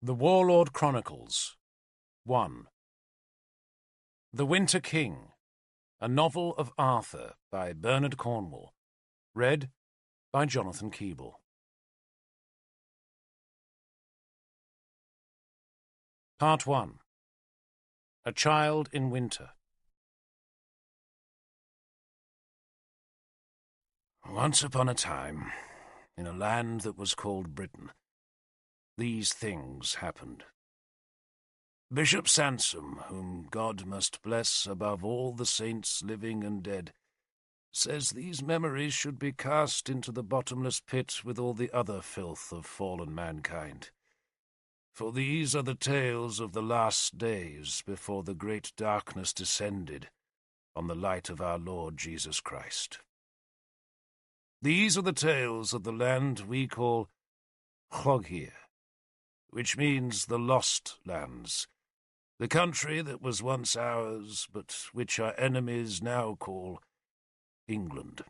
The Warlord Chronicles 1. The Winter King, a novel of Arthur by Bernard Cornwell, read by Jonathan Keeble. Part 1. A Child in Winter. Once upon a time, in a land that was called Britain, these things happened. Bishop Sansom, whom God must bless above all the saints living and dead, says these memories should be cast into the bottomless pit with all the other filth of fallen mankind. For these are the tales of the last days before the great darkness descended on the light of our Lord Jesus Christ. These are the tales of the land we call Llogir, which means the lost lands, the country that was once ours, but which our enemies now call England.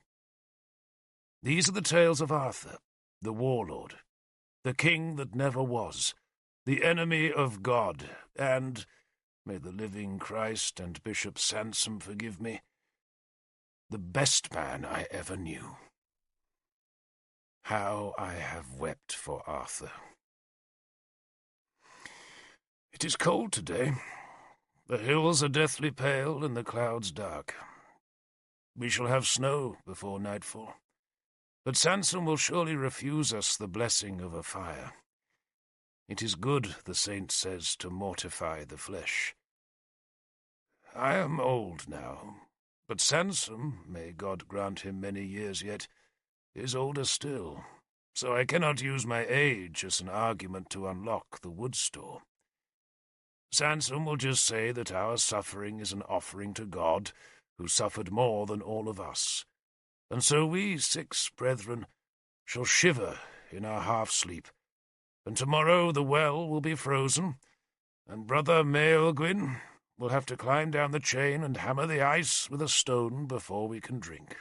These are the tales of Arthur, the warlord, the king that never was, the enemy of God, and, may the living Christ and Bishop Sansom forgive me, the best man I ever knew. How I have wept for Arthur. It is cold today. The hills are deathly pale and the clouds dark. We shall have snow before nightfall, but Sansom will surely refuse us the blessing of a fire. It is good, the saint says, to mortify the flesh. I am old now, but Sansom, may God grant him many years yet, is older still, so I cannot use my age as an argument to unlock the wood store. Sansom will just say that our suffering is an offering to God, who suffered more than all of us, and so we 6 brethren shall shiver in our half-sleep, and tomorrow the well will be frozen, and Brother Maelgwyn will have to climb down the chain and hammer the ice with a stone before we can drink.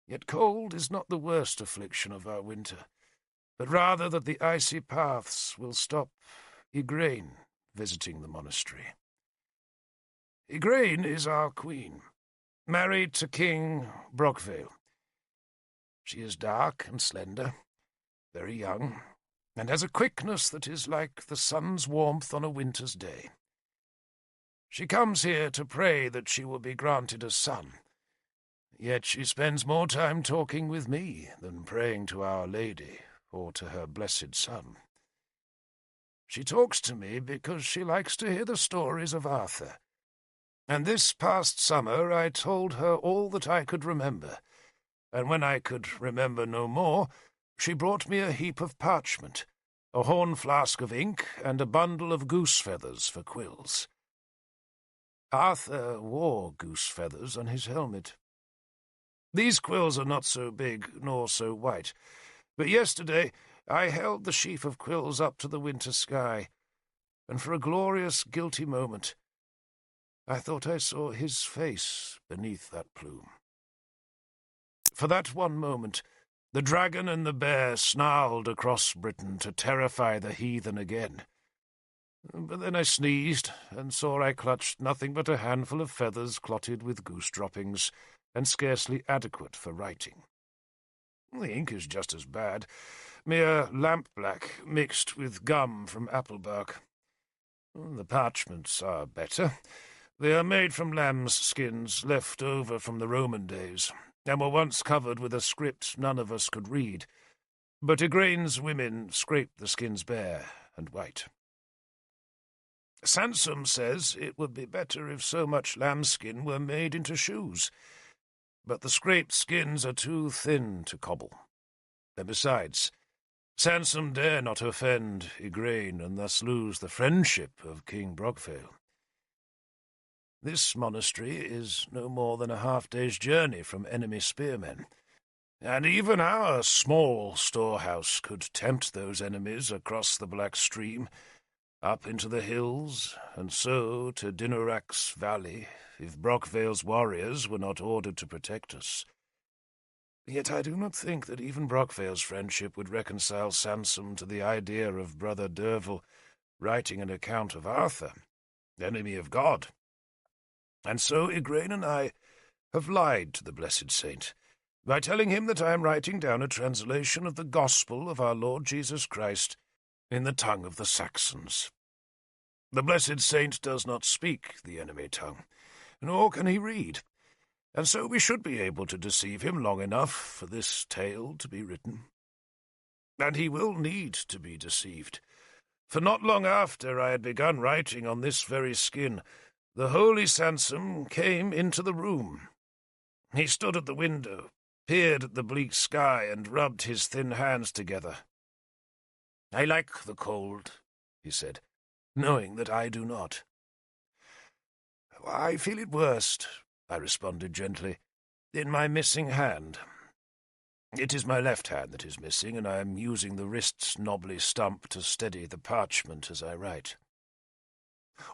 Yet cold is not the worst affliction of our winter, but rather that the icy paths will stop Igraine visiting the monastery. Igraine is our queen, married to King Brockvale. She is dark and slender, very young, and has a quickness that is like the sun's warmth on a winter's day. She comes here to pray that she will be granted a son, yet she spends more time talking with me than praying to Our Lady or to her blessed Son. She talks to me because she likes to hear the stories of Arthur, and this past summer I told her all that I could remember, and when I could remember no more, she brought me a heap of parchment, a horn flask of ink, and a bundle of goose feathers for quills. Arthur wore goose feathers on his helmet. These quills are not so big nor so white, but yesterday I held the sheaf of quills up to the winter sky, and for a glorious, guilty moment I thought I saw his face beneath that plume. For that one moment the dragon and the bear snarled across Britain to terrify the heathen again. But then I sneezed, and saw I clutched nothing but a handful of feathers clotted with goose droppings, and scarcely adequate for writing. The ink is just as bad, mere lamp-black mixed with gum from apple bark. The parchments are better. They are made from lamb's skins left over from the Roman days, and were once covered with a script none of us could read, but Igraine's women scraped the skins bare and white. Sansom says it would be better if so much lambskin were made into shoes, but the scraped skins are too thin to cobble. And besides, Sansom dare not offend Igraine and thus lose the friendship of King Brockvale. This monastery is no more than a half-day's journey from enemy spearmen, and even our small storehouse could tempt those enemies across the Black Stream, up into the hills, and so to Dinarac's valley, if Brockvale's warriors were not ordered to protect us. Yet I do not think that even Brockvale's friendship would reconcile Sansom to the idea of Brother Derfel writing an account of Arthur, enemy of God. And so Igraine and I have lied to the blessed saint by telling him that I am writing down a translation of the Gospel of our Lord Jesus Christ in the tongue of the Saxons. The blessed saint does not speak the enemy tongue, nor can he read, and so we should be able to deceive him long enough for this tale to be written. And he will need to be deceived, for not long after I had begun writing on this very skin, the holy Sansom came into the room. He stood at the window, peered at the bleak sky, and rubbed his thin hands together. "I like the cold," he said, knowing that I do not. "I feel it worst," I responded gently, "in my missing hand. It is my left hand that is missing, and I am using the wrist's knobbly stump to steady the parchment as I write."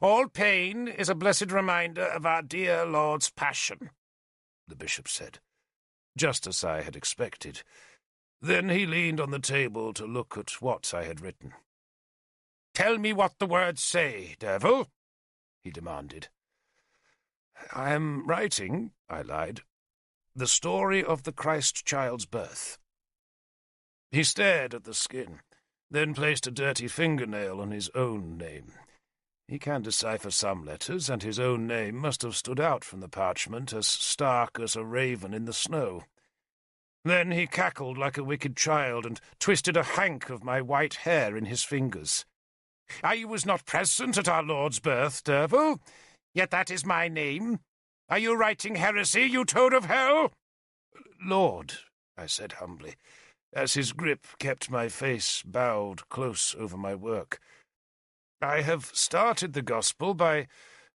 "All pain is a blessed reminder of our dear Lord's passion," the bishop said, just as I had expected. Then he leaned on the table to look at what I had written. "Tell me what the words say, Derfel," he demanded. "I am writing," I lied, "the story of the Christ child's birth." He stared at the skin, then placed a dirty fingernail on his own name. He can decipher some letters, and his own name must have stood out from the parchment as stark as a raven in the snow. Then he cackled like a wicked child and twisted a hank of my white hair in his fingers. "I was not present at our Lord's birth, Derfel, yet that is my name. Are you writing heresy, you toad of hell?" "Lord," I said humbly, as his grip kept my face bowed close over my work, "I have started the gospel by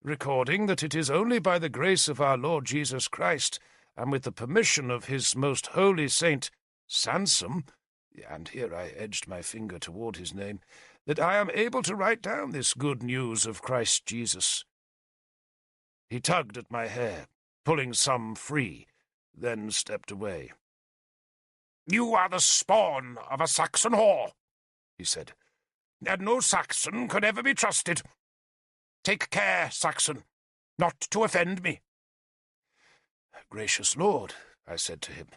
recording that it is only by the grace of our Lord Jesus Christ, and with the permission of his most holy saint, Sansom," and here I edged my finger toward his name, "that I am able to write down this good news of Christ Jesus." He tugged at my hair, pulling some free, then stepped away. "You are the spawn of a Saxon whore," he said, "and no Saxon could ever be trusted. Take care, Saxon, not to offend me." "Gracious Lord," I said to him,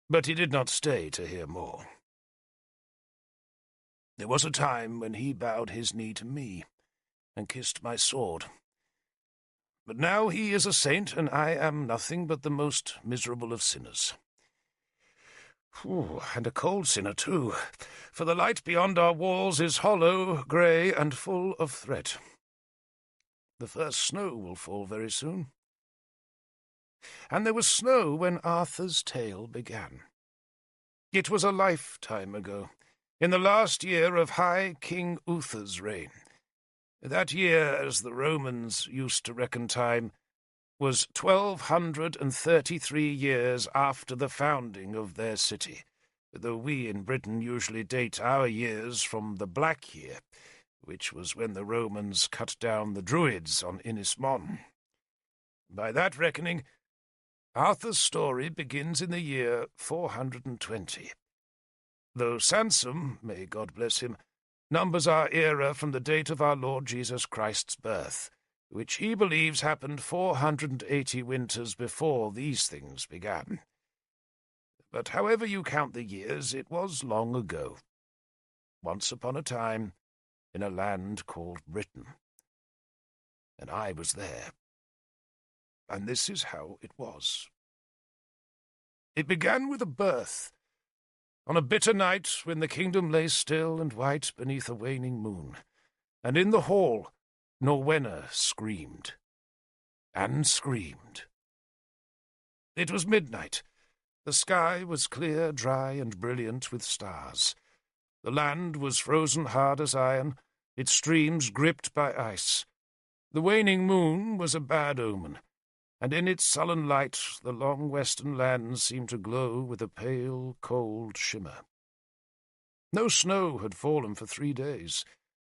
but he did not stay to hear more. There was a time when he bowed his knee to me and kissed my sword. But now he is a saint, and I am nothing but the most miserable of sinners. And a cold sinner, too, for the light beyond our walls is hollow, grey, and full of threat. The first snow will fall very soon. And there was snow when Arthur's tale began. It was a lifetime ago, in the last year of High King Uther's reign. That year, as the Romans used to reckon time, was 1233 years after the founding of their city, though we in Britain usually date our years from the Black Year, which was when the Romans cut down the druids on Inis Mons. By that reckoning, Arthur's story begins in the year 420. Though Sansom, may God bless him, numbers our era from the date of our Lord Jesus Christ's birth, which he believes happened 480 winters before these things began. But however you count the years, it was long ago, once upon a time, in a land called Britain. And I was there. And this is how it was. It began with a birth, on a bitter night when the kingdom lay still and white beneath a waning moon, and in the hall Norwenna screamed, and screamed. It was midnight. The sky was clear, dry, and brilliant with stars. The land was frozen hard as iron, its streams gripped by ice. The waning moon was a bad omen, and in its sullen light the long western lands seemed to glow with a pale, cold shimmer. No snow had fallen for 3 days,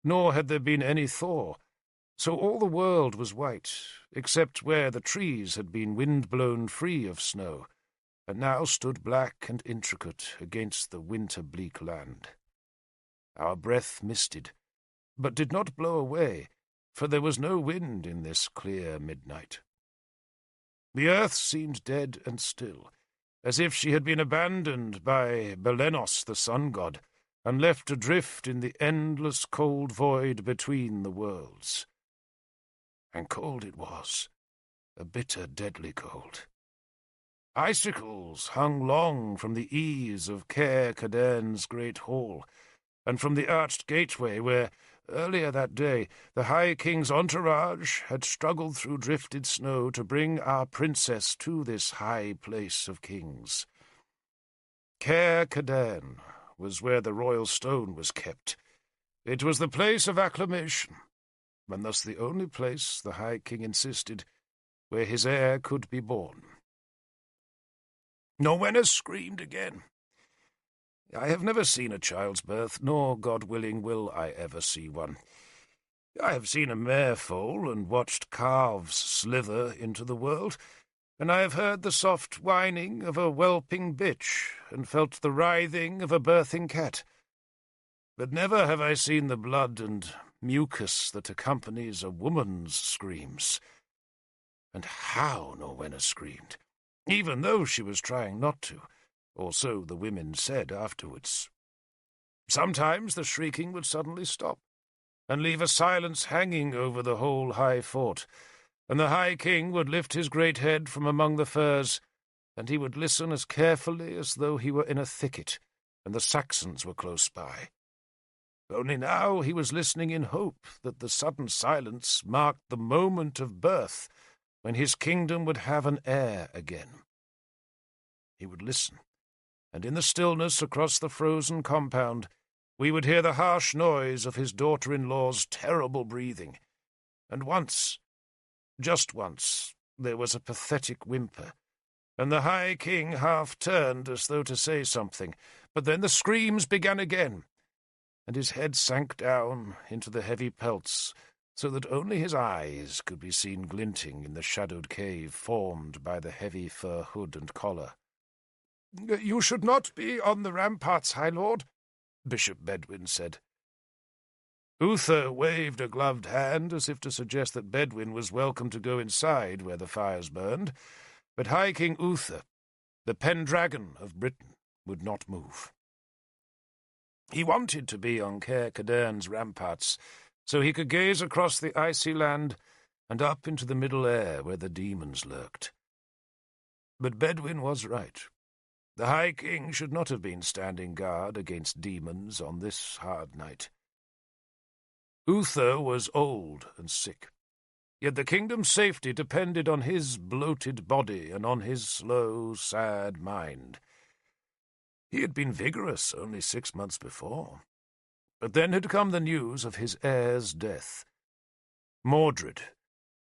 nor had there been any thaw, so all the world was white, except where the trees had been wind-blown free of snow, and now stood black and intricate against the winter-bleak land. Our breath misted, but did not blow away, for there was no wind in this clear midnight. The earth seemed dead and still, as if she had been abandoned by Belenos, the sun-god, and left adrift in the endless cold void between the worlds. And cold it was, a bitter, deadly cold. Icicles hung long from the eaves of Heir Cadarn's great hall, and from the arched gateway where, earlier that day, the High King's entourage had struggled through drifted snow to bring our princess to this high place of kings. Heir Cadarn was where the royal stone was kept. It was the place of acclamation, and thus the only place, the High King insisted, where his heir could be born. Norwenna screamed again. I have never seen a child's birth, nor, God willing, will I ever see one. I have seen a mare foal and watched calves slither into the world, and I have heard the soft whining of a whelping bitch and felt the writhing of a birthing cat. But never have I seen the blood and mucus that accompanies a woman's screams. And how Norwenna screamed, even though she was trying not to, or so the women said afterwards. Sometimes the shrieking would suddenly stop, and leave a silence hanging over the whole high fort, and the High King would lift his great head from among the firs, and he would listen as carefully as though he were in a thicket, and the Saxons were close by. Only now he was listening in hope that the sudden silence marked the moment of birth, when his kingdom would have an heir again. He would listen, and in the stillness across the frozen compound we would hear the harsh noise of his daughter-in-law's terrible breathing, and once, just once, there was a pathetic whimper, and the High King half turned as though to say something, but then the screams began again, and his head sank down into the heavy pelts, so that only his eyes could be seen glinting in the shadowed cave formed by the heavy fur hood and collar. "You should not be on the ramparts, High Lord," Bishop Bedwin said. Uther waved a gloved hand as if to suggest that Bedwin was welcome to go inside where the fires burned, but High King Uther, the Pendragon of Britain, would not move. He wanted to be on Heir Cadarn's ramparts, so he could gaze across the icy land and up into the middle air where the demons lurked. But Bedwin was right. The High King should not have been standing guard against demons on this hard night. Uther was old and sick, yet the kingdom's safety depended on his bloated body and on his slow, sad mind. He had been vigorous only 6 months before, but then had come the news of his heir's death. Mordred,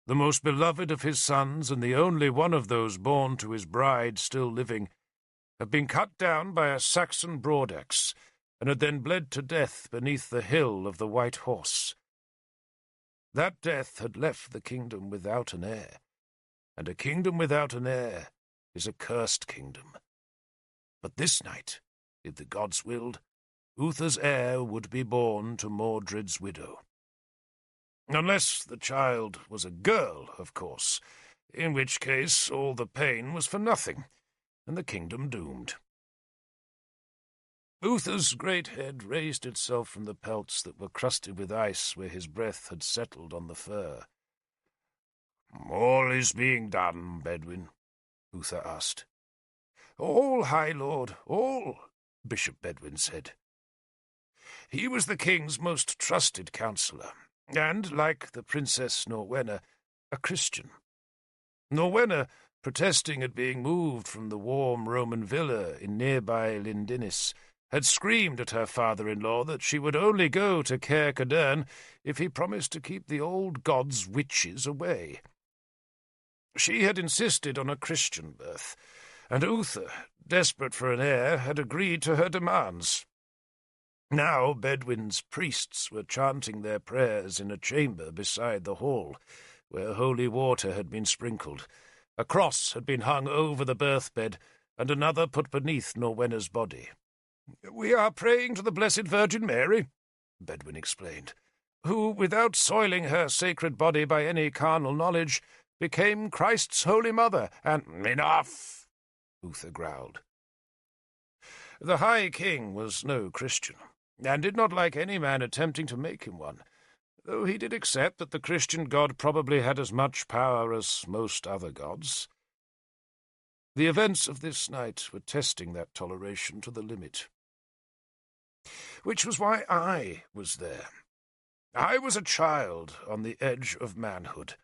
the most beloved of his sons and the only one of those born to his bride still living, had been cut down by a Saxon broadaxe, and had then bled to death beneath the hill of the White Horse. That death had left the kingdom without an heir, and a kingdom without an heir is a cursed kingdom. But this night, if the gods willed, Uther's heir would be born to Mordred's widow. Unless the child was a girl, of course, in which case all the pain was for nothing, and the kingdom doomed. Uther's great head raised itself from the pelts that were crusted with ice where his breath had settled on the fur. "All is being done, Bedwin?" Uther asked. "All, High Lord, all," Bishop Bedwin said. He was the king's most trusted counsellor, and, like the Princess Norwenna, a Christian. Norwenna, protesting at being moved from the warm Roman villa in nearby Lindinis, had screamed at her father-in-law that she would only go to Heir Cadarn if he promised to keep the old god's witches away. She had insisted on a Christian birth, and Uther, desperate for an heir, had agreed to her demands. Now Bedwin's priests were chanting their prayers in a chamber beside the hall, where holy water had been sprinkled. A cross had been hung over the birthbed, and another put beneath Norwenna's body. "We are praying to the Blessed Virgin Mary," Bedwin explained, "who, without soiling her sacred body by any carnal knowledge, became Christ's Holy Mother, and—" "Enough!" Uther growled. The High King was no Christian, and did not like any man attempting to make him one, though he did accept that the Christian god probably had as much power as most other gods. The events of this night were testing that toleration to the limit. Which was why I was there. I was a child on the edge of manhood,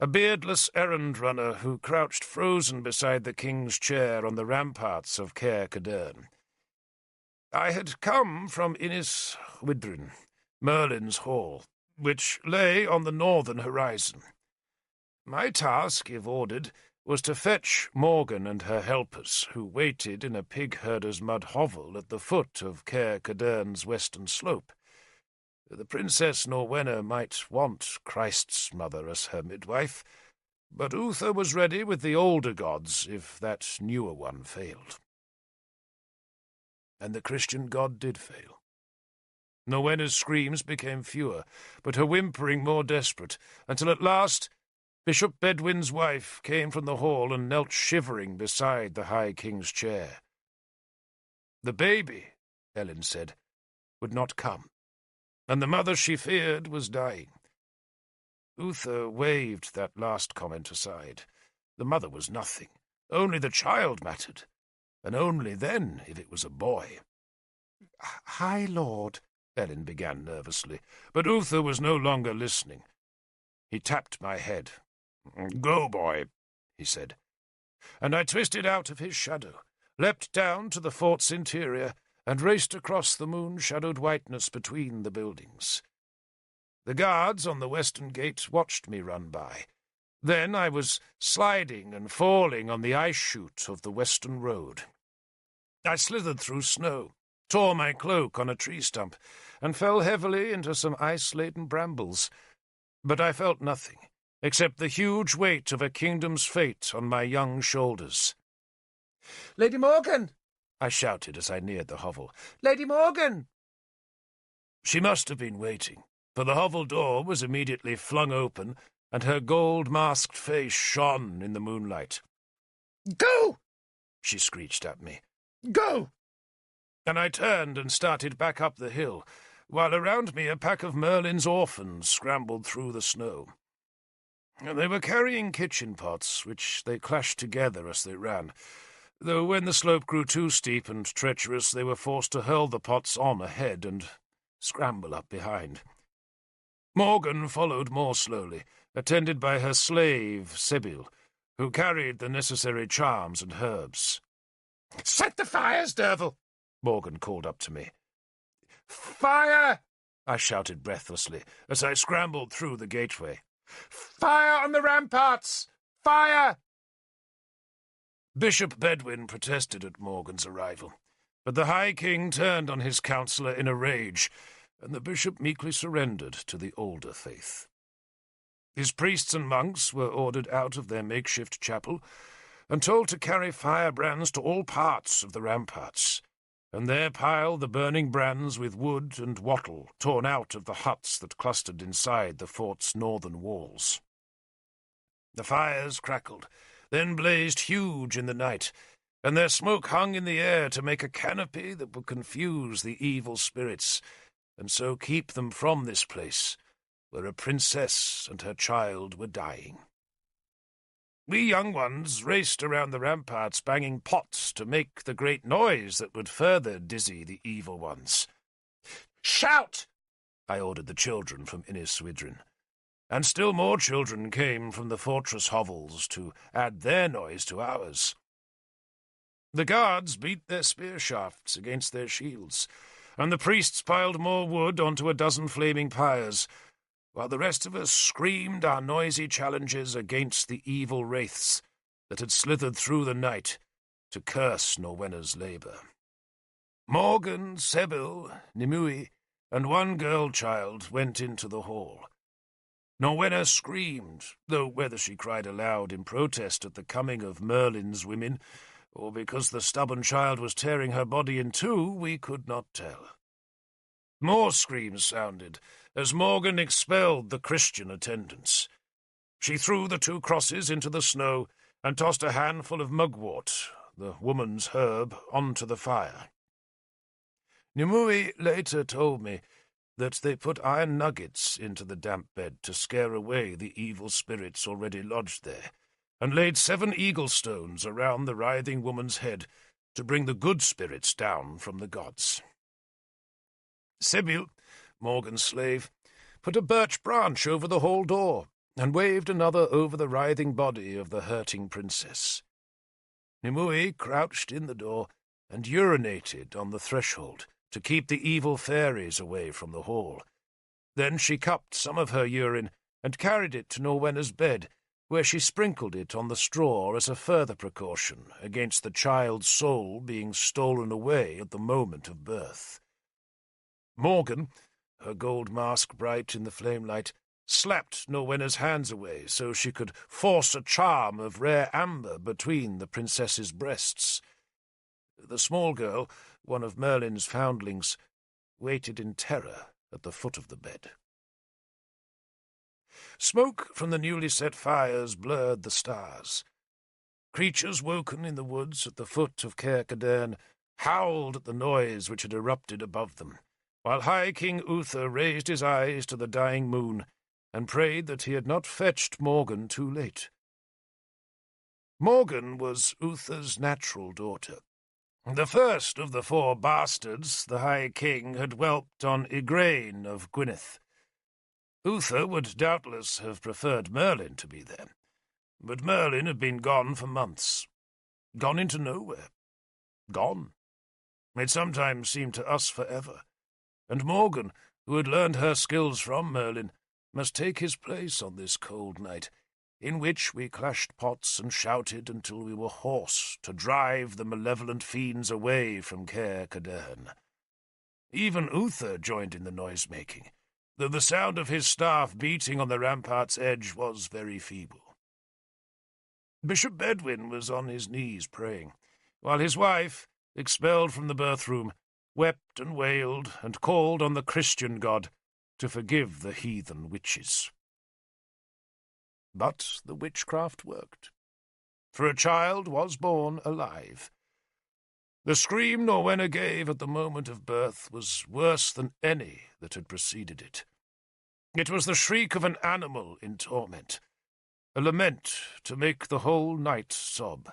a beardless errand-runner who crouched frozen beside the king's chair on the ramparts of Caer Cadarn. I had come from Innis Widrin, Merlin's hall, which lay on the northern horizon. My task, if ordered, was to fetch Morgan and her helpers, who waited in a pig-herder's mud hovel at the foot of Caer Cadarn's western slope. The Princess Norwenna might want Christ's mother as her midwife, but Uther was ready with the older gods if that newer one failed. And the Christian god did fail. Norwenna's screams became fewer, but her whimpering more desperate, until at last Bishop Bedwin's wife came from the hall and knelt shivering beside the High King's chair. The baby, Ellen said, would not come, and the mother she feared was dying. Uther waved that last comment aside. The mother was nothing. Only the child mattered, and only then if it was a boy. "High Lord," Ellen began nervously, but Uther was no longer listening. He tapped my head. "Go, boy," he said, and I twisted out of his shadow, leapt down to the fort's interior, and raced across the moon-shadowed whiteness between the buildings. The guards on the western gate watched me run by. Then I was sliding and falling on the ice chute of the western road. I slithered through snow, tore my cloak on a tree stump, and fell heavily into some ice-laden brambles. But I felt nothing, except the huge weight of a kingdom's fate on my young shoulders. "Lady Morgan!" I shouted as I neared the hovel. "Lady Morgan!" She must have been waiting, for the hovel door was immediately flung open, and her gold-masked face shone in the moonlight. "Go!" she screeched at me. "Go!" And I turned and started back up the hill, while around me a pack of Merlin's orphans scrambled through the snow. They were carrying kitchen pots, which they clashed together as they ran, though when the slope grew too steep and treacherous they were forced to hurl the pots on ahead and scramble up behind. Morgan followed more slowly, attended by her slave, Sebil, who carried the necessary charms and herbs. "Set the fires, Derfel!" Morgan called up to me. "Fire!" I shouted breathlessly as I scrambled through the gateway. "Fire on the ramparts! Fire!" Bishop Bedwin protested at Morgan's arrival, but the High King turned on his counsellor in a rage, and the bishop meekly surrendered to the older faith. His priests and monks were ordered out of their makeshift chapel and told to carry firebrands to all parts of the ramparts, and there pile the burning brands with wood and wattle torn out of the huts that clustered inside the fort's northern walls. The fires crackled, then blazed huge in the night, and their smoke hung in the air to make a canopy that would confuse the evil spirits, and so keep them from this place, where a princess and her child were dying. We young ones raced around the ramparts banging pots to make the great noise that would further dizzy the evil ones. "Shout!" I ordered the children from Innis Widrin, and still more children came from the fortress hovels to add their noise to ours. The guards beat their spear shafts against their shields, and the priests piled more wood onto a dozen flaming pyres, while the rest of us screamed our noisy challenges against the evil wraiths that had slithered through the night to curse Norwenna's labour. Morgan, Sebil, Nimue, and one girl-child went into the hall. Norwenna screamed, though whether she cried aloud in protest at the coming of Merlin's women, or because the stubborn child was tearing her body in two, we could not tell. More screams sounded as Morgan expelled the Christian attendants. She threw the 2 crosses into the snow and tossed a handful of mugwort, the woman's herb, onto the fire. Nimue later told me that they put iron nuggets into the damp bed to scare away the evil spirits already lodged there, and laid 7 eagle stones around the writhing woman's head to bring the good spirits down from the gods. Sibyl, Morgan's slave, put a birch branch over the hall door and waved another over the writhing body of the hurting princess. Nimue crouched in the door and urinated on the threshold to keep the evil fairies away from the hall. Then she cupped some of her urine and carried it to Norwenna's bed, where she sprinkled it on the straw as a further precaution against the child's soul being stolen away at the moment of birth. Morgan, her gold mask bright in the flame-light, slapped Norwenna's hands away so she could force a charm of rare amber between the princess's breasts. The small girl, one of Merlin's foundlings, waited in terror at the foot of the bed. Smoke from the newly set fires blurred the stars. Creatures woken in the woods at the foot of Caer Cadarn howled at the noise which had erupted above them, while High King Uther raised his eyes to the dying moon and prayed that he had not fetched Morgan too late. Morgan was Uther's natural daughter. The first of the 4 bastards the High King had whelped on Igraine of Gwynedd. Uther would doubtless have preferred Merlin to be there, but Merlin had been gone for months. Gone into nowhere. Gone. It sometimes seemed to us forever, and Morgan, who had learned her skills from Merlin, must take his place on this cold night, in which we clashed pots and shouted until we were hoarse to drive the malevolent fiends away from Caer Cadarn. Even Uther joined in the noise-making, though the sound of his staff beating on the rampart's edge was very feeble. Bishop Bedwin was on his knees praying, while his wife, expelled from the birth-room, wept and wailed and called on the Christian God to forgive the heathen witches. But the witchcraft worked, for a child was born alive. The scream Norwenna gave at the moment of birth was worse than any that had preceded it. It was the shriek of an animal in torment, a lament to make the whole night sob.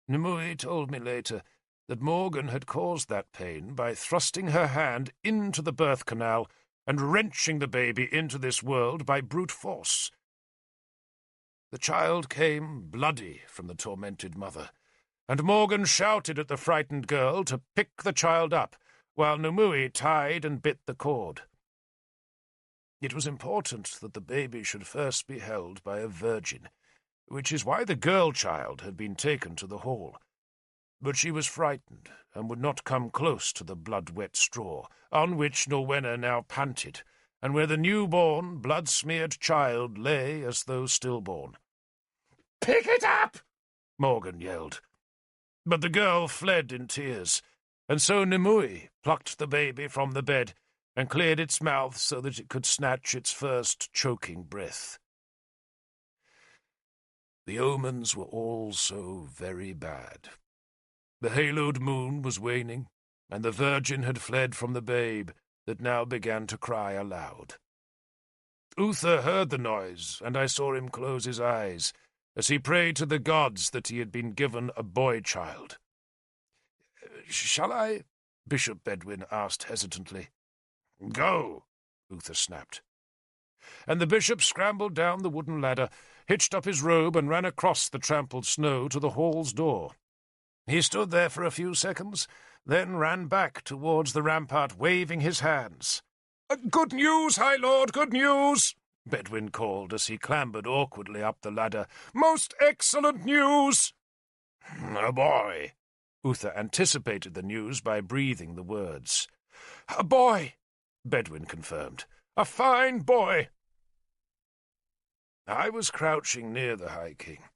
Nimue told me later that Morgan had caused that pain by thrusting her hand into the birth canal and wrenching the baby into this world by brute force. The child came bloody from the tormented mother, and Morgan shouted at the frightened girl to pick the child up, while Nimue tied and bit the cord. It was important that the baby should first be held by a virgin, which is why the girl-child had been taken to the hall. But she was frightened, and would not come close to the blood-wet straw, on which Norwenna now panted, and where the new-born, blood-smeared child lay as though stillborn. "Pick it up!" Morgan yelled. But the girl fled in tears, and so Nimue plucked the baby from the bed and cleared its mouth so that it could snatch its first choking breath. The omens were all so very bad. The haloed moon was waning, and the virgin had fled from the babe that now began to cry aloud. Uther heard the noise, and I saw him close his eyes as he prayed to the gods that he had been given a boy-child. "Shall I?" Bishop Bedwin asked hesitantly. "Go," Uther snapped. And the bishop scrambled down the wooden ladder, hitched up his robe, and ran across the trampled snow to the hall's door. He stood there for a few seconds, then ran back towards the rampart, waving his hands. "Good news, High Lord, good news!" Bedwin called as he clambered awkwardly up the ladder. "Most excellent news!" "A boy!" Uther anticipated the news by breathing the words. "A boy," Bedwin confirmed. "A fine boy." I was crouching near the High King,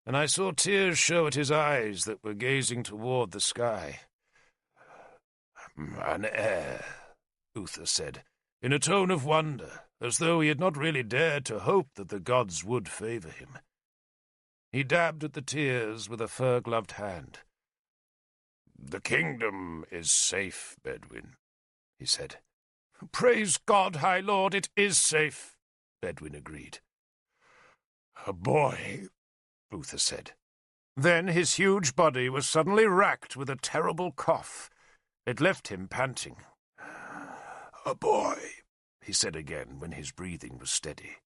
and I saw tears show at his eyes that were gazing toward the sky. "An heir," Uther said, in a tone of wonder, as though he had not really dared to hope that the gods would favour him. He dabbed at the tears with a fur-gloved hand. "The kingdom is safe, Bedwin," he said. "Praise God, High Lord, it is safe," Bedwin agreed. "A boy," Uther said. Then his huge body was suddenly racked with a terrible cough. It left him panting. "A boy," he said again when his breathing was steady.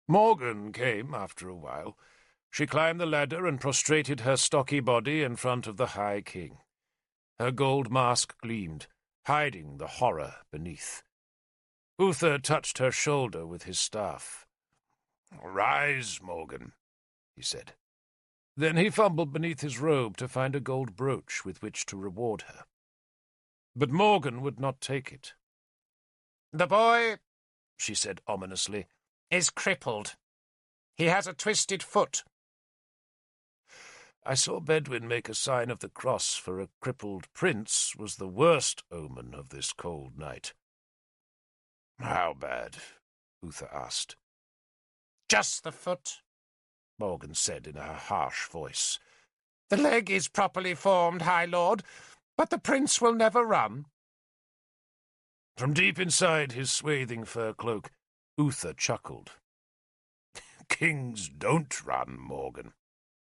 Morgan came after a while. She climbed the ladder and prostrated her stocky body in front of the High King. Her gold mask gleamed, hiding the horror beneath. Uther touched her shoulder with his staff. "Rise, Morgan," he said. Then he fumbled beneath his robe to find a gold brooch with which to reward her. But Morgan would not take it. "The boy," she said ominously, "is crippled. He has a twisted foot." I saw Bedwin make a sign of the cross, for a crippled prince was the worst omen of this cold night. "How bad?" Uther asked. "Just the foot," Morgan said in a harsh voice. "The leg is properly formed, High Lord, but the prince will never run." From deep inside his swathing fur cloak, Uther chuckled. "Kings don't run, Morgan,"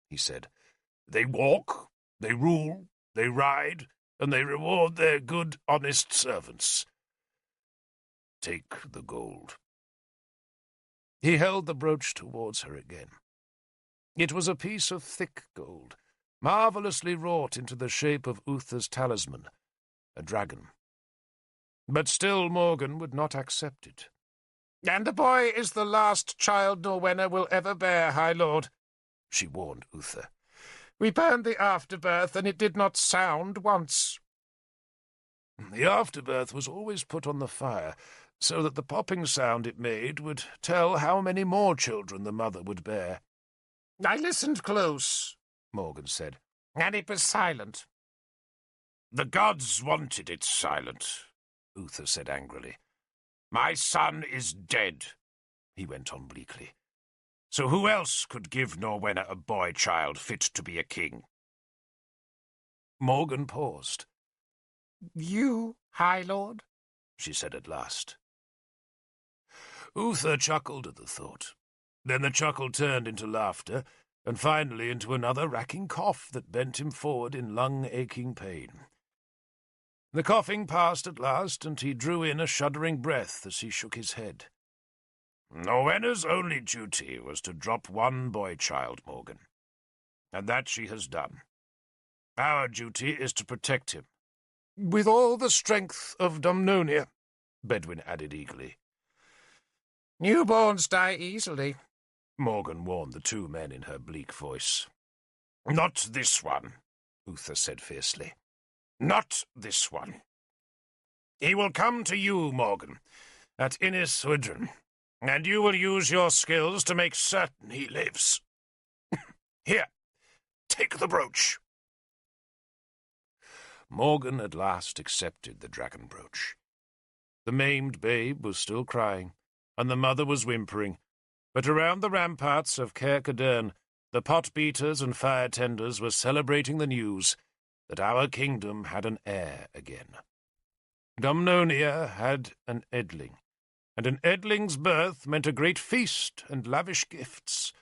he said. "They walk, they rule, they ride, and they reward their good, honest servants. Take the gold." He held the brooch towards her again. It was a piece of thick gold, marvellously wrought into the shape of Uther's talisman, a dragon. But still Morgan would not accept it. "And the boy is the last child Norwenna will ever bear, High Lord," she warned Uther. "We burned the afterbirth, and it did not sound once." The afterbirth was always put on the fire, so that the popping sound it made would tell how many more children the mother would bear. "I listened close," Morgan said, "and it was silent." "The gods wanted it silent," Uther said angrily. "My son is dead," he went on bleakly. "So who else could give Norwenna a boy-child fit to be a king?" Morgan paused. "You, High Lord?" she said at last. Uther chuckled at the thought. Then the chuckle turned into laughter, and finally into another racking cough that bent him forward in lung-aching pain. The coughing passed at last, and he drew in a shuddering breath as he shook his head. "Norwenna's only duty was to drop one boy-child, Morgan, and that she has done. Our duty is to protect him." "With all the strength of Dumnonia," Bedwin added eagerly. "Newborns die easily," Morgan warned the two men in her bleak voice. "Not this one," Uther said fiercely. "Not this one. He will come to you, Morgan, at Innis Wydran, and you will use your skills to make certain he lives. Here, take the brooch." Morgan at last accepted the dragon brooch. The maimed babe was still crying, and the mother was whimpering, but around the ramparts of Caer Cadarn, the pot-beaters and fire-tenders were celebrating the news that our kingdom had an heir again. Dumnonia had an edling, and an edling's birth meant a great feast and lavish gifts.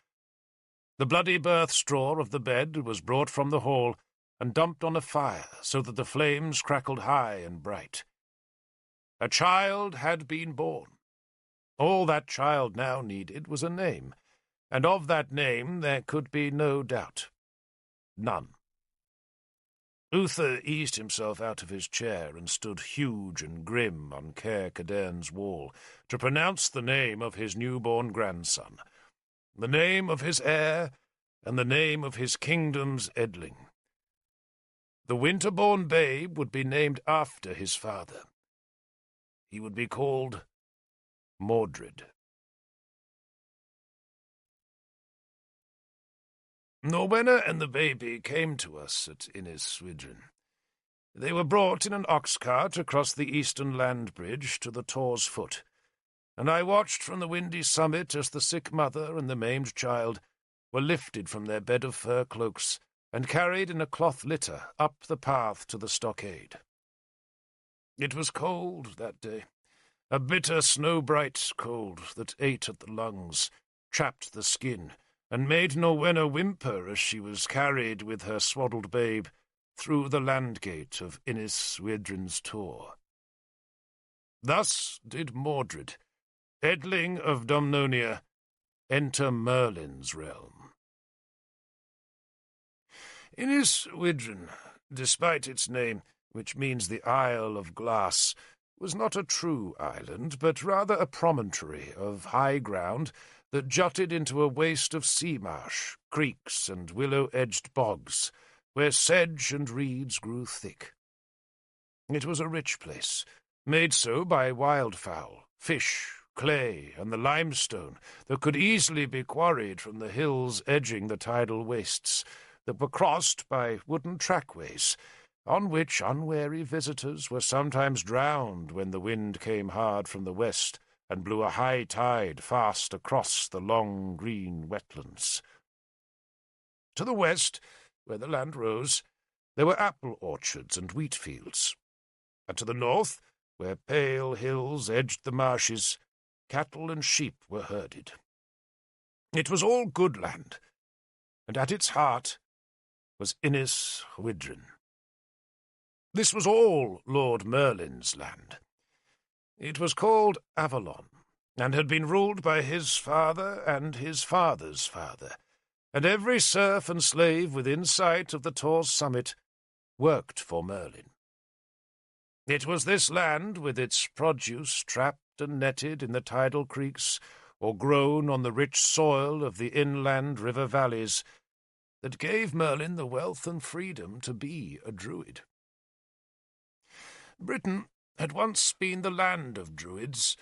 The bloody birth straw of the bed was brought from the hall and dumped on a fire so that the flames crackled high and bright. A child had been born. All that child now needed was a name, and of that name there could be no doubt. None. Uther eased himself out of his chair and stood huge and grim on Caer Cadarn's wall to pronounce the name of his newborn grandson, the name of his heir, and the name of his kingdom's edling. The winter-born babe would be named after his father. He would be called Mordred. Norwenna and the baby came to us at Swidren. They were brought in an ox cart across the eastern land bridge to the Tor's foot, and I watched from the windy summit as the sick mother and the maimed child were lifted from their bed of fur cloaks and carried in a cloth litter up the path to the stockade. It was cold that day, a bitter snow-bright cold that ate at the lungs, chapped the skin, and made Norwenna whimper as she was carried with her swaddled babe through the landgate of Swidren's Tor. Thus did Mordred, Edling of Domnonia, enter Merlin's realm. Swidren, despite its name, which means the Isle of Glass, was not a true island, but rather a promontory of high ground that jutted into a waste of sea marsh, creeks, and willow-edged bogs, where sedge and reeds grew thick. It was a rich place, made so by wildfowl, fish, clay, and the limestone that could easily be quarried from the hills edging the tidal wastes, that were crossed by wooden trackways, on which unwary visitors were sometimes drowned when the wind came hard from the west and blew a high tide fast across the long green wetlands. To the west, where the land rose, there were apple orchards and wheat fields, and to the north, where pale hills edged the marshes, cattle and sheep were herded. It was all good land, and at its heart was Swidren. This was all Lord Merlin's land. It was called Avalon, and had been ruled by his father and his father's father, and every serf and slave within sight of the Tor's summit worked for Merlin. It was this land, with its produce trapped and netted in the tidal creeks, or grown on the rich soil of the inland river valleys, that gave Merlin the wealth and freedom to be a druid. Britain had once been the land of druids,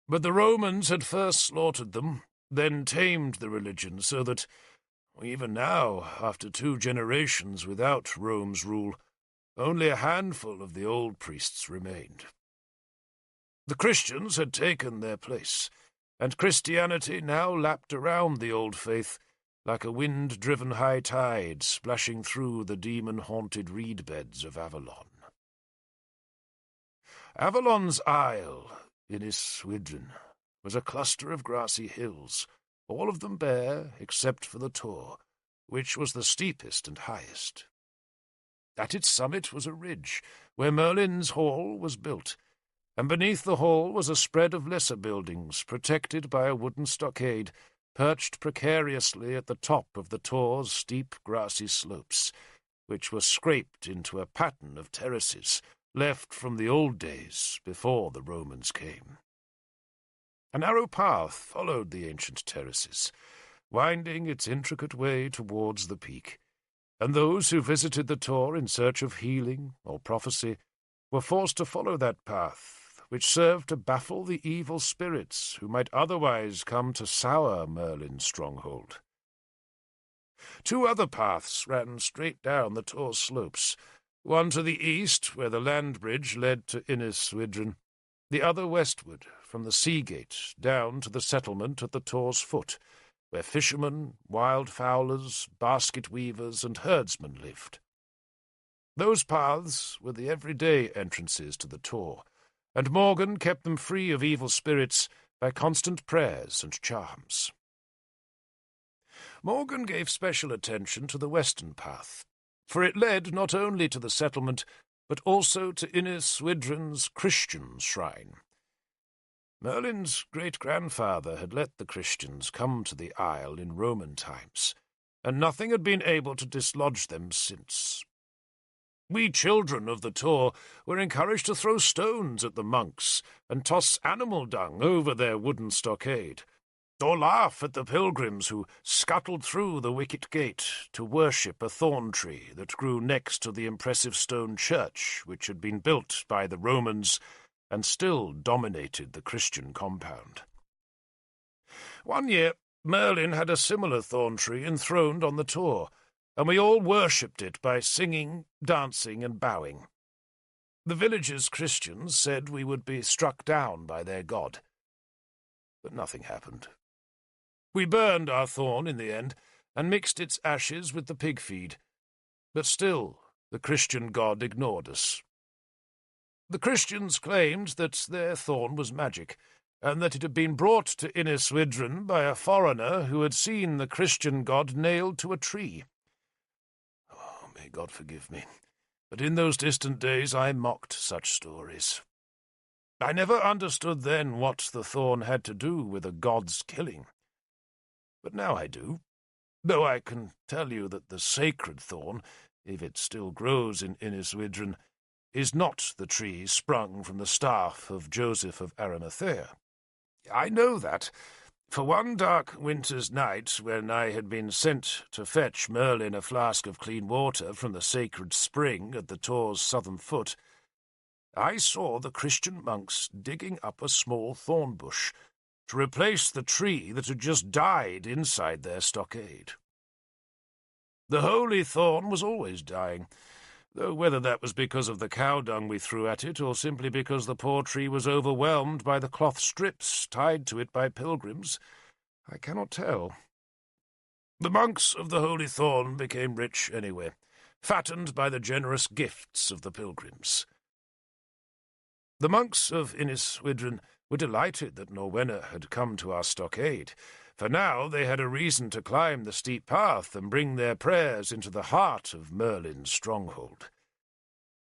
but the Romans had first slaughtered them, then tamed the religion, so that, even now, after 2 generations without Rome's rule, only a handful of the old priests remained. The Christians had taken their place, and Christianity now lapped around the old faith like a wind-driven high tide splashing through the demon-haunted reed beds of Avalon. Avalon's isle, Swidren, was a cluster of grassy hills, all of them bare except for the Tor, which was the steepest and highest. At its summit was a ridge, where Merlin's hall was built, and beneath the hall was a spread of lesser buildings, protected by a wooden stockade, perched precariously at the top of the Tor's steep grassy slopes, which were scraped into a pattern of terraces, left from the old days before the Romans came. A narrow path followed the ancient terraces, winding its intricate way towards the peak, and those who visited the Tor in search of healing or prophecy were forced to follow that path, which served to baffle the evil spirits who might otherwise come to sour Merlin's stronghold. 2 other paths ran straight down the Tor's slopes, one to the east, where the land bridge led to Swidren, the other westward, from the sea gate down to the settlement at the Tor's foot, where fishermen, wild-fowlers, basket-weavers, and herdsmen lived. Those paths were the everyday entrances to the Tor, and Morgan kept them free of evil spirits by constant prayers and charms. Morgan gave special attention to the western path, for it led not only to the settlement, but also to Swidren's Christian shrine. Merlin's great-grandfather had let the Christians come to the isle in Roman times, and nothing had been able to dislodge them since. We children of the Tor were encouraged to throw stones at the monks and toss animal dung over their wooden stockade, or laugh at the pilgrims who scuttled through the wicket gate to worship a thorn tree that grew next to the impressive stone church which had been built by the Romans and still dominated the Christian compound. One year, Merlin had a similar thorn tree enthroned on the tor, and we all worshipped it by singing, dancing, and bowing. The village's Christians said we would be struck down by their god. But nothing happened. We burned our thorn in the end, and mixed its ashes with the pig feed. But still, the Christian god ignored us. The Christians claimed that their thorn was magic, and that it had been brought to Iniswydren by a foreigner who had seen the Christian god nailed to a tree. Oh, may God forgive me, but in those distant days I mocked such stories. I never understood then what the thorn had to do with a god's killing. But now I do, though I can tell you that the sacred thorn, if it still grows in Iniswydren, is not the tree sprung from the staff of Joseph of Arimathea. I know that, for one dark winter's night, when I had been sent to fetch Merlin a flask of clean water from the sacred spring at the Tor's southern foot, I saw the Christian monks digging up a small thorn bush to replace the tree that had just died inside their stockade. The holy thorn was always dying, though whether that was because of the cow dung we threw at it, or simply because the poor tree was overwhelmed by the cloth strips tied to it by pilgrims, I cannot tell. The monks of the holy thorn became rich anyway, fattened by the generous gifts of the pilgrims. The monks of Iniswydren were delighted that Norwenna had come to our stockade, for now they had a reason to climb the steep path and bring their prayers into the heart of Merlin's stronghold.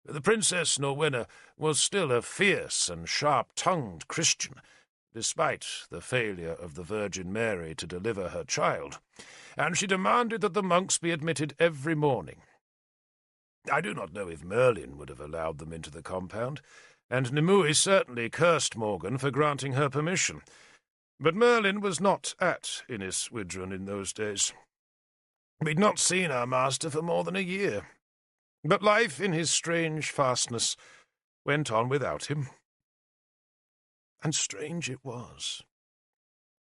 The Princess Norwenna was still a fierce and sharp-tongued Christian, despite the failure of the Virgin Mary to deliver her child, and she demanded that the monks be admitted every morning. I do not know if Merlin would have allowed them into the compound, and Nimue certainly cursed Morgan for granting her permission. But Merlin was not at Iniswydren in those days. We'd not seen our master for more than a year, but life in his strange fastness went on without him. And strange it was.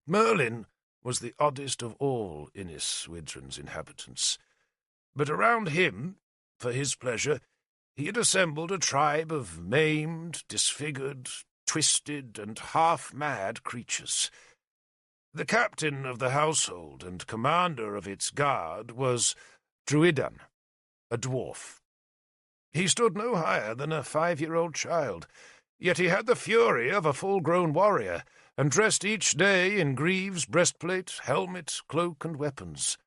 Merlin was the oddest of all Iniswydren's inhabitants, but around him, for his pleasure, he had assembled a tribe of maimed, disfigured, twisted, and half-mad creatures. The captain of the household and commander of its guard was Druidan, a dwarf. He stood no higher than a 5-year-old child, yet he had the fury of a full-grown warrior, and dressed each day in greaves, breastplate, helmet, cloak, and weapons.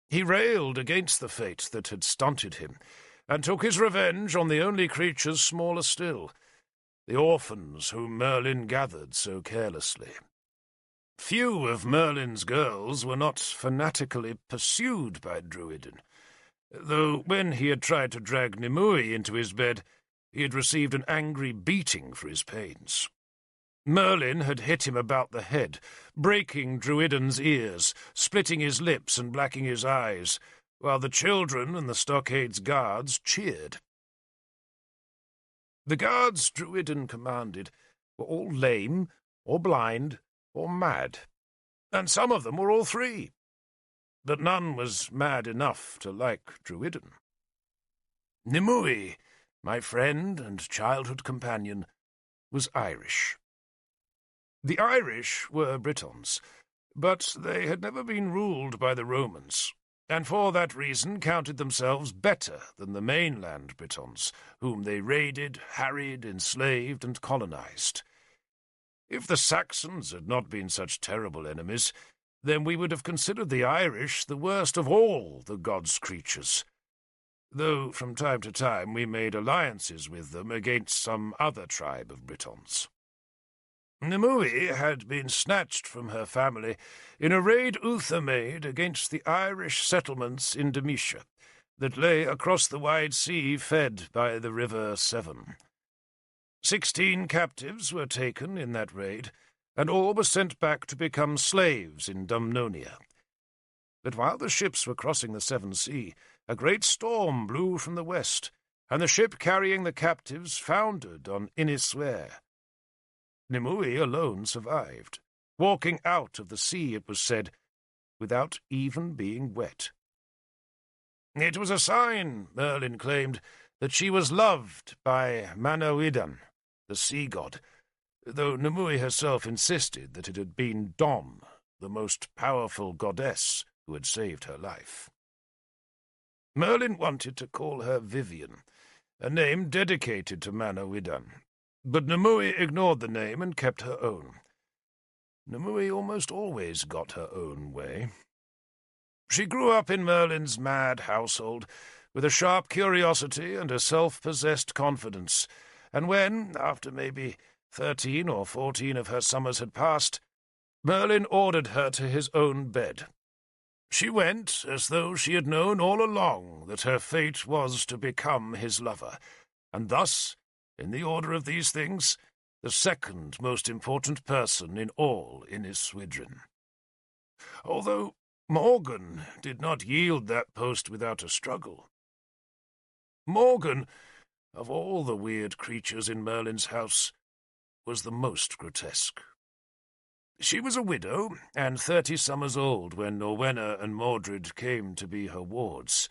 He railed against the fate that had stunted him, and took his revenge on the only creatures smaller still, the orphans whom Merlin gathered so carelessly. Few of Merlin's girls were not fanatically pursued by Druidan, though when he had tried to drag Nimue into his bed, he had received an angry beating for his pains. Merlin had hit him about the head, breaking Druidan's ears, splitting his lips and blacking his eyes, while the children and the stockade's guards cheered. The guards Druidan commanded were all lame, or blind, or mad, and some of them were all three. But none was mad enough to like Druidan. Nimue, my friend and childhood companion, was Irish. The Irish were Britons, but they had never been ruled by the Romans, and for that reason counted themselves better than the mainland Britons, whom they raided, harried, enslaved, and colonized. If the Saxons had not been such terrible enemies, then we would have considered the Irish the worst of all the gods' creatures, though from time to time we made alliances with them against some other tribe of Britons. Nimue had been snatched from her family in a raid Uther made against the Irish settlements in Demetia, that lay across the wide sea fed by the river Severn. 16 captives were taken in that raid, and all were sent back to become slaves in Dumnonia. But while the ships were crossing the Severn Sea, a great storm blew from the west, and the ship carrying the captives foundered on Iniswere. Nimue alone survived, walking out of the sea, it was said, without even being wet. It was a sign, Merlin claimed, that she was loved by Manawydan, the sea god, though Nimue herself insisted that it had been Dom, the most powerful goddess, who had saved her life. Merlin wanted to call her Vivian, a name dedicated to Manawydan, but Nimue ignored the name and kept her own. Nimue almost always got her own way. She grew up in Merlin's mad household, with a sharp curiosity and a self-possessed confidence, and when, after maybe 13 or 14 of her summers had passed, Merlin ordered her to his own bed. She went as though she had known all along that her fate was to become his lover, and thus, in the order of these things, the second most important person in all Inniswydrin. Although Morgan did not yield that post without a struggle. Morgan, of all the weird creatures in Merlin's house, was the most grotesque. She was a widow, and 30 summers old when Norwenna and Mordred came to be her wards,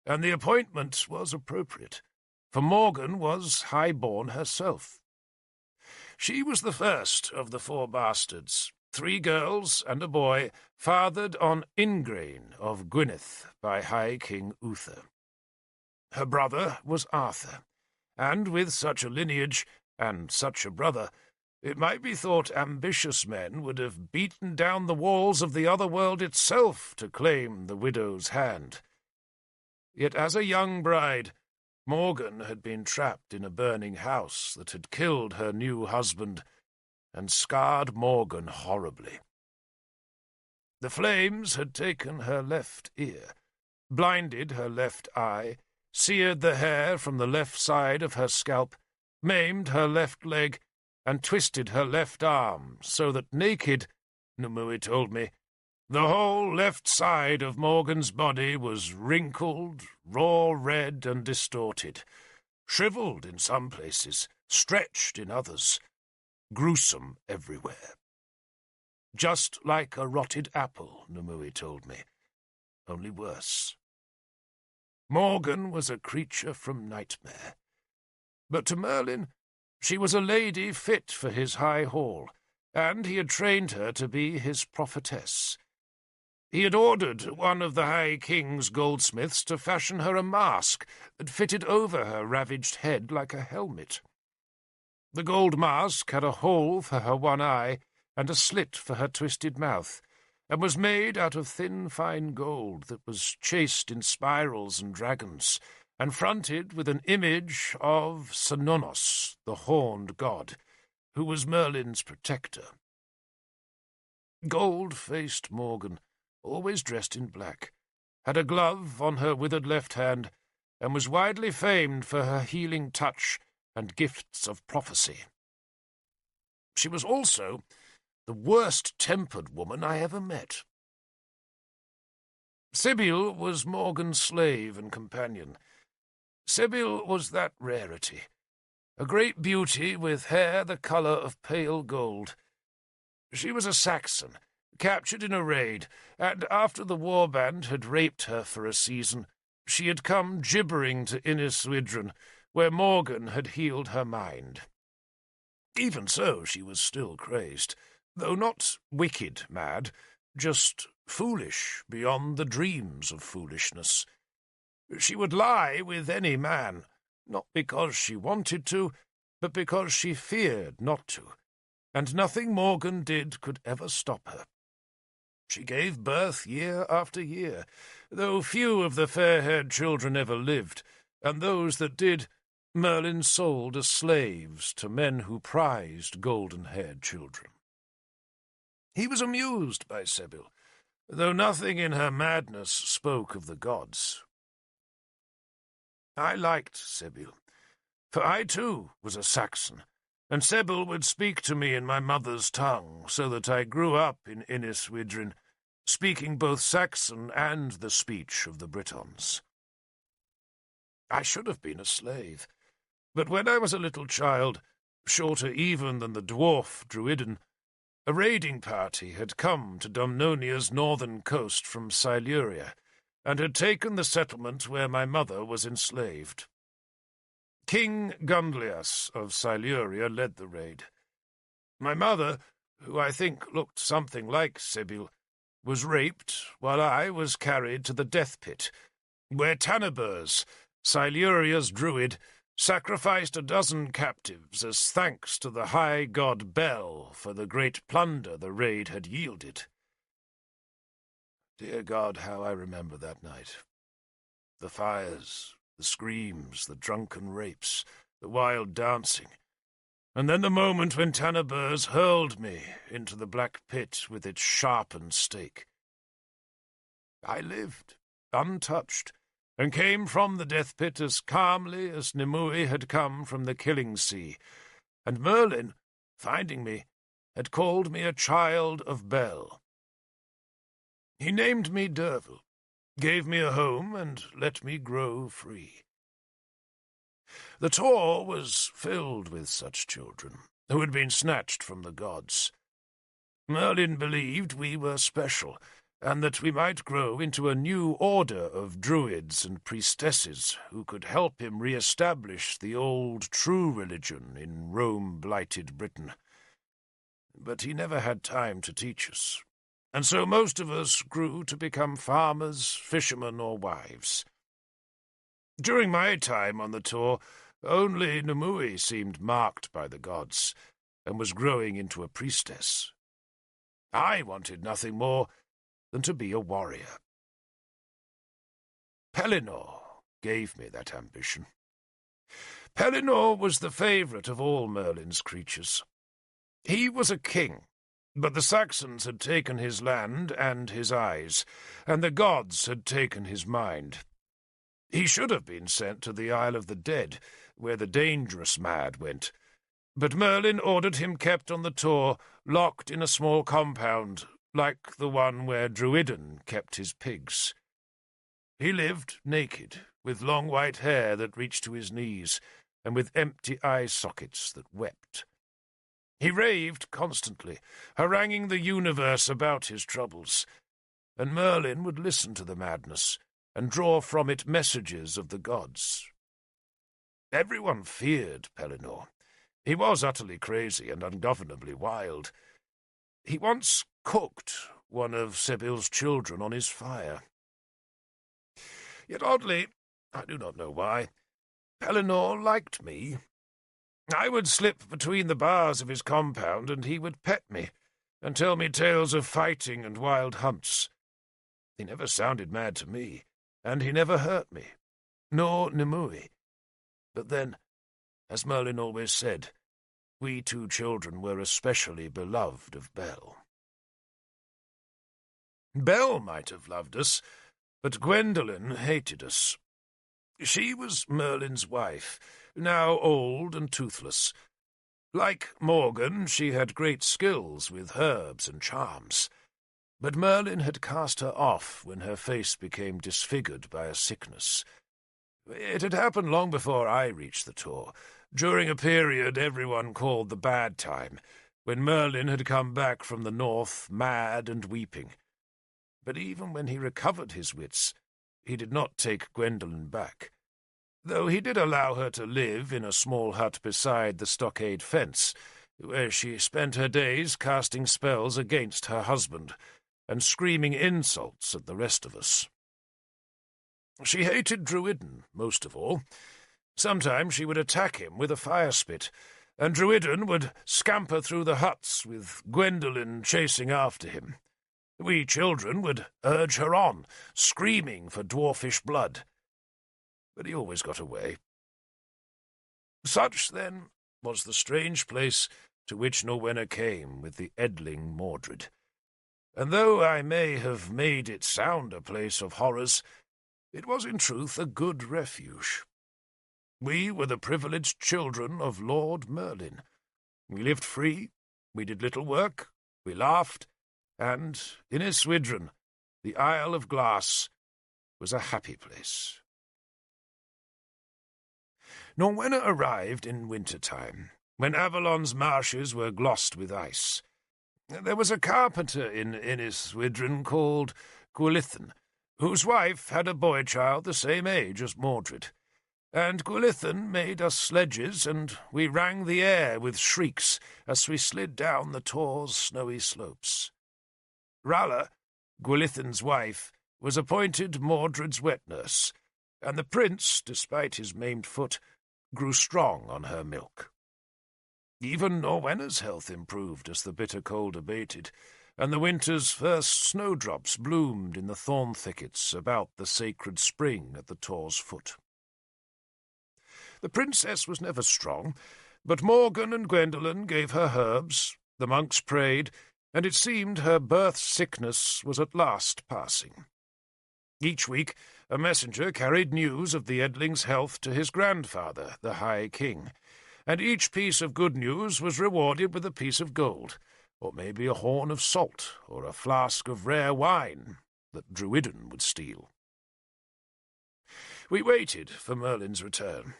and the appointment was appropriate, for Morgan was high-born herself. She was the first of the 4 bastards, 3 girls and a boy, fathered on Ingrain of Gwynedd by High King Uther. Her brother was Arthur, and with such a lineage and such a brother, it might be thought ambitious men would have beaten down the walls of the other world itself to claim the widow's hand. Yet as a young bride, Morgan had been trapped in a burning house that had killed her new husband and scarred Morgan horribly. The flames had taken her left ear, blinded her left eye, seared the hair from the left side of her scalp, maimed her left leg, and twisted her left arm, so that naked, Nimue told me, the whole left side of Morgan's body was wrinkled, raw red, and distorted, shriveled in some places, stretched in others, gruesome everywhere. Just like a rotted apple, Nimue told me, only worse. Morgan was a creature from nightmare, but to Merlin she was a lady fit for his high hall, and he had trained her to be his prophetess. He had ordered one of the High King's goldsmiths to fashion her a mask that fitted over her ravaged head like a helmet. The gold mask had a hole for her one eye and a slit for her twisted mouth, and was made out of thin, fine gold that was chased in spirals and dragons, and fronted with an image of Sononos, the horned god, who was Merlin's protector. Gold-faced Morgan, always dressed in black, had a glove on her withered left hand, and was widely famed for her healing touch and gifts of prophecy. She was also the worst-tempered woman I ever met. Sibyl was Morgan's slave and companion. Sibyl was that rarity, a great beauty with hair the colour of pale gold. She was a Saxon, captured in a raid, and after the warband had raped her for a season, she had come gibbering to Inniswydrin, where Morgan had healed her mind. Even so, she was still crazed, though not wicked mad, just foolish beyond the dreams of foolishness. She would lie with any man, not because she wanted to, but because she feared not to, and nothing Morgan did could ever stop her. She gave birth year after year, though few of the fair-haired children ever lived, and those that did, Merlin sold as slaves to men who prized golden-haired children. He was amused by Sibyl, though nothing in her madness spoke of the gods. I liked Sibyl, for I too was a Saxon, and Sibyl would speak to me in my mother's tongue, so that I grew up in Inniswydrin, speaking both Saxon and the speech of the Britons. I should have been a slave, but when I was a little child, shorter even than the dwarf Druidan, A raiding party had come to Domnonia's northern coast from Siluria, and had taken the settlement where my mother was enslaved. King Gunglias of Siluria led the raid. My mother, who I think looked something like Sibyl, was raped while I was carried to the death pit, where Taniburs, Siluria's druid, sacrificed a dozen captives as thanks to the high god Bel for the great plunder the raid had yielded. Dear God, how I remember that night. The fires, the screams, the drunken rapes, the wild dancing, and then the moment when Taniburs hurled me into the black pit with its sharpened stake. I lived, untouched, and came from the death pit as calmly as Nimue had come from the killing sea, and Merlin, finding me, had called me a child of Bel. He named me Derfel, gave me a home, and let me grow free. The Tor was filled with such children, who had been snatched from the gods. Merlin believed we were special, and that we might grow into a new order of druids and priestesses who could help him re-establish the old true religion in Rome-blighted Britain. But he never had time to teach us, and so most of us grew to become farmers, fishermen, or wives. During my time on the Tor, only Nimue seemed marked by the gods, and was growing into a priestess. I wanted nothing more than to be a warrior. Pellinor gave me that ambition. Pellinor was the favourite of all Merlin's creatures. He was a king, but the Saxons had taken his land and his eyes, and the gods had taken his mind. He should have been sent to the Isle of the Dead, where the dangerous mad went, but Merlin ordered him kept on the Tor, locked in a small compound, like the one where Druidden kept his pigs. He lived naked, with long white hair that reached to his knees, and with empty eye sockets that wept. He raved constantly, haranguing the universe about his troubles, and Merlin would listen to the madness, and draw from it messages of the gods. Everyone feared Pellinor. He was utterly crazy and ungovernably wild. He once cooked one of Sibyl's children on his fire. Yet oddly, I do not know why, Pellinor liked me. I would slip between the bars of his compound, and he would pet me, and tell me tales of fighting and wild hunts. He never sounded mad to me, and he never hurt me, nor Nimue. But then, as Merlin always said, we two children were especially beloved of Bel. Bel might have loved us, but Gwendolen hated us. She was Merlin's wife, now old and toothless. Like Morgan, she had great skills with herbs and charms, but Merlin had cast her off when her face became disfigured by a sickness. It had happened long before I reached the Tor, during a period everyone called the Bad Time, when Merlin had come back from the north, mad and weeping. But even when he recovered his wits, he did not take Gwendolen back, though he did allow her to live in a small hut beside the stockade fence, where she spent her days casting spells against her husband and screaming insults at the rest of us. She hated Druidden most of all. Sometimes she would attack him with a fire spit, and Druidden would scamper through the huts with Gwendolen chasing after him. We children would urge her on, screaming for dwarfish blood. But he always got away. Such, then, was the strange place to which Norwenna came with the Edling Mordred. And though I may have made it sound a place of horrors, it was in truth a good refuge. We were the privileged children of Lord Merlin. We lived free, we did little work, we laughed, and in Yswydren, the Isle of Glass, was a happy place. Norwenna arrived in winter-time, when Avalon's marshes were glossed with ice. There was a carpenter in Inniswydrin called Gwilithin, whose wife had a boy-child the same age as Mordred. And Gwilithin made us sledges, and we rang the air with shrieks as we slid down the Tor's snowy slopes. Ralla, Gwilithin's wife, was appointed Mordred's wet nurse, and the prince, despite his maimed foot, grew strong on her milk. Even Norwenna's health improved as the bitter cold abated, and the winter's first snowdrops bloomed in the thorn thickets about the sacred spring at the Tor's foot. The princess was never strong, but Morgan and Gwendolen gave her herbs, the monks prayed, and it seemed her birth sickness was at last passing. Each week a messenger carried news of the Edling's health to his grandfather, the High King, and each piece of good news was rewarded with a piece of gold, or maybe a horn of salt, or a flask of rare wine that Druidden would steal. We waited for Merlin's return,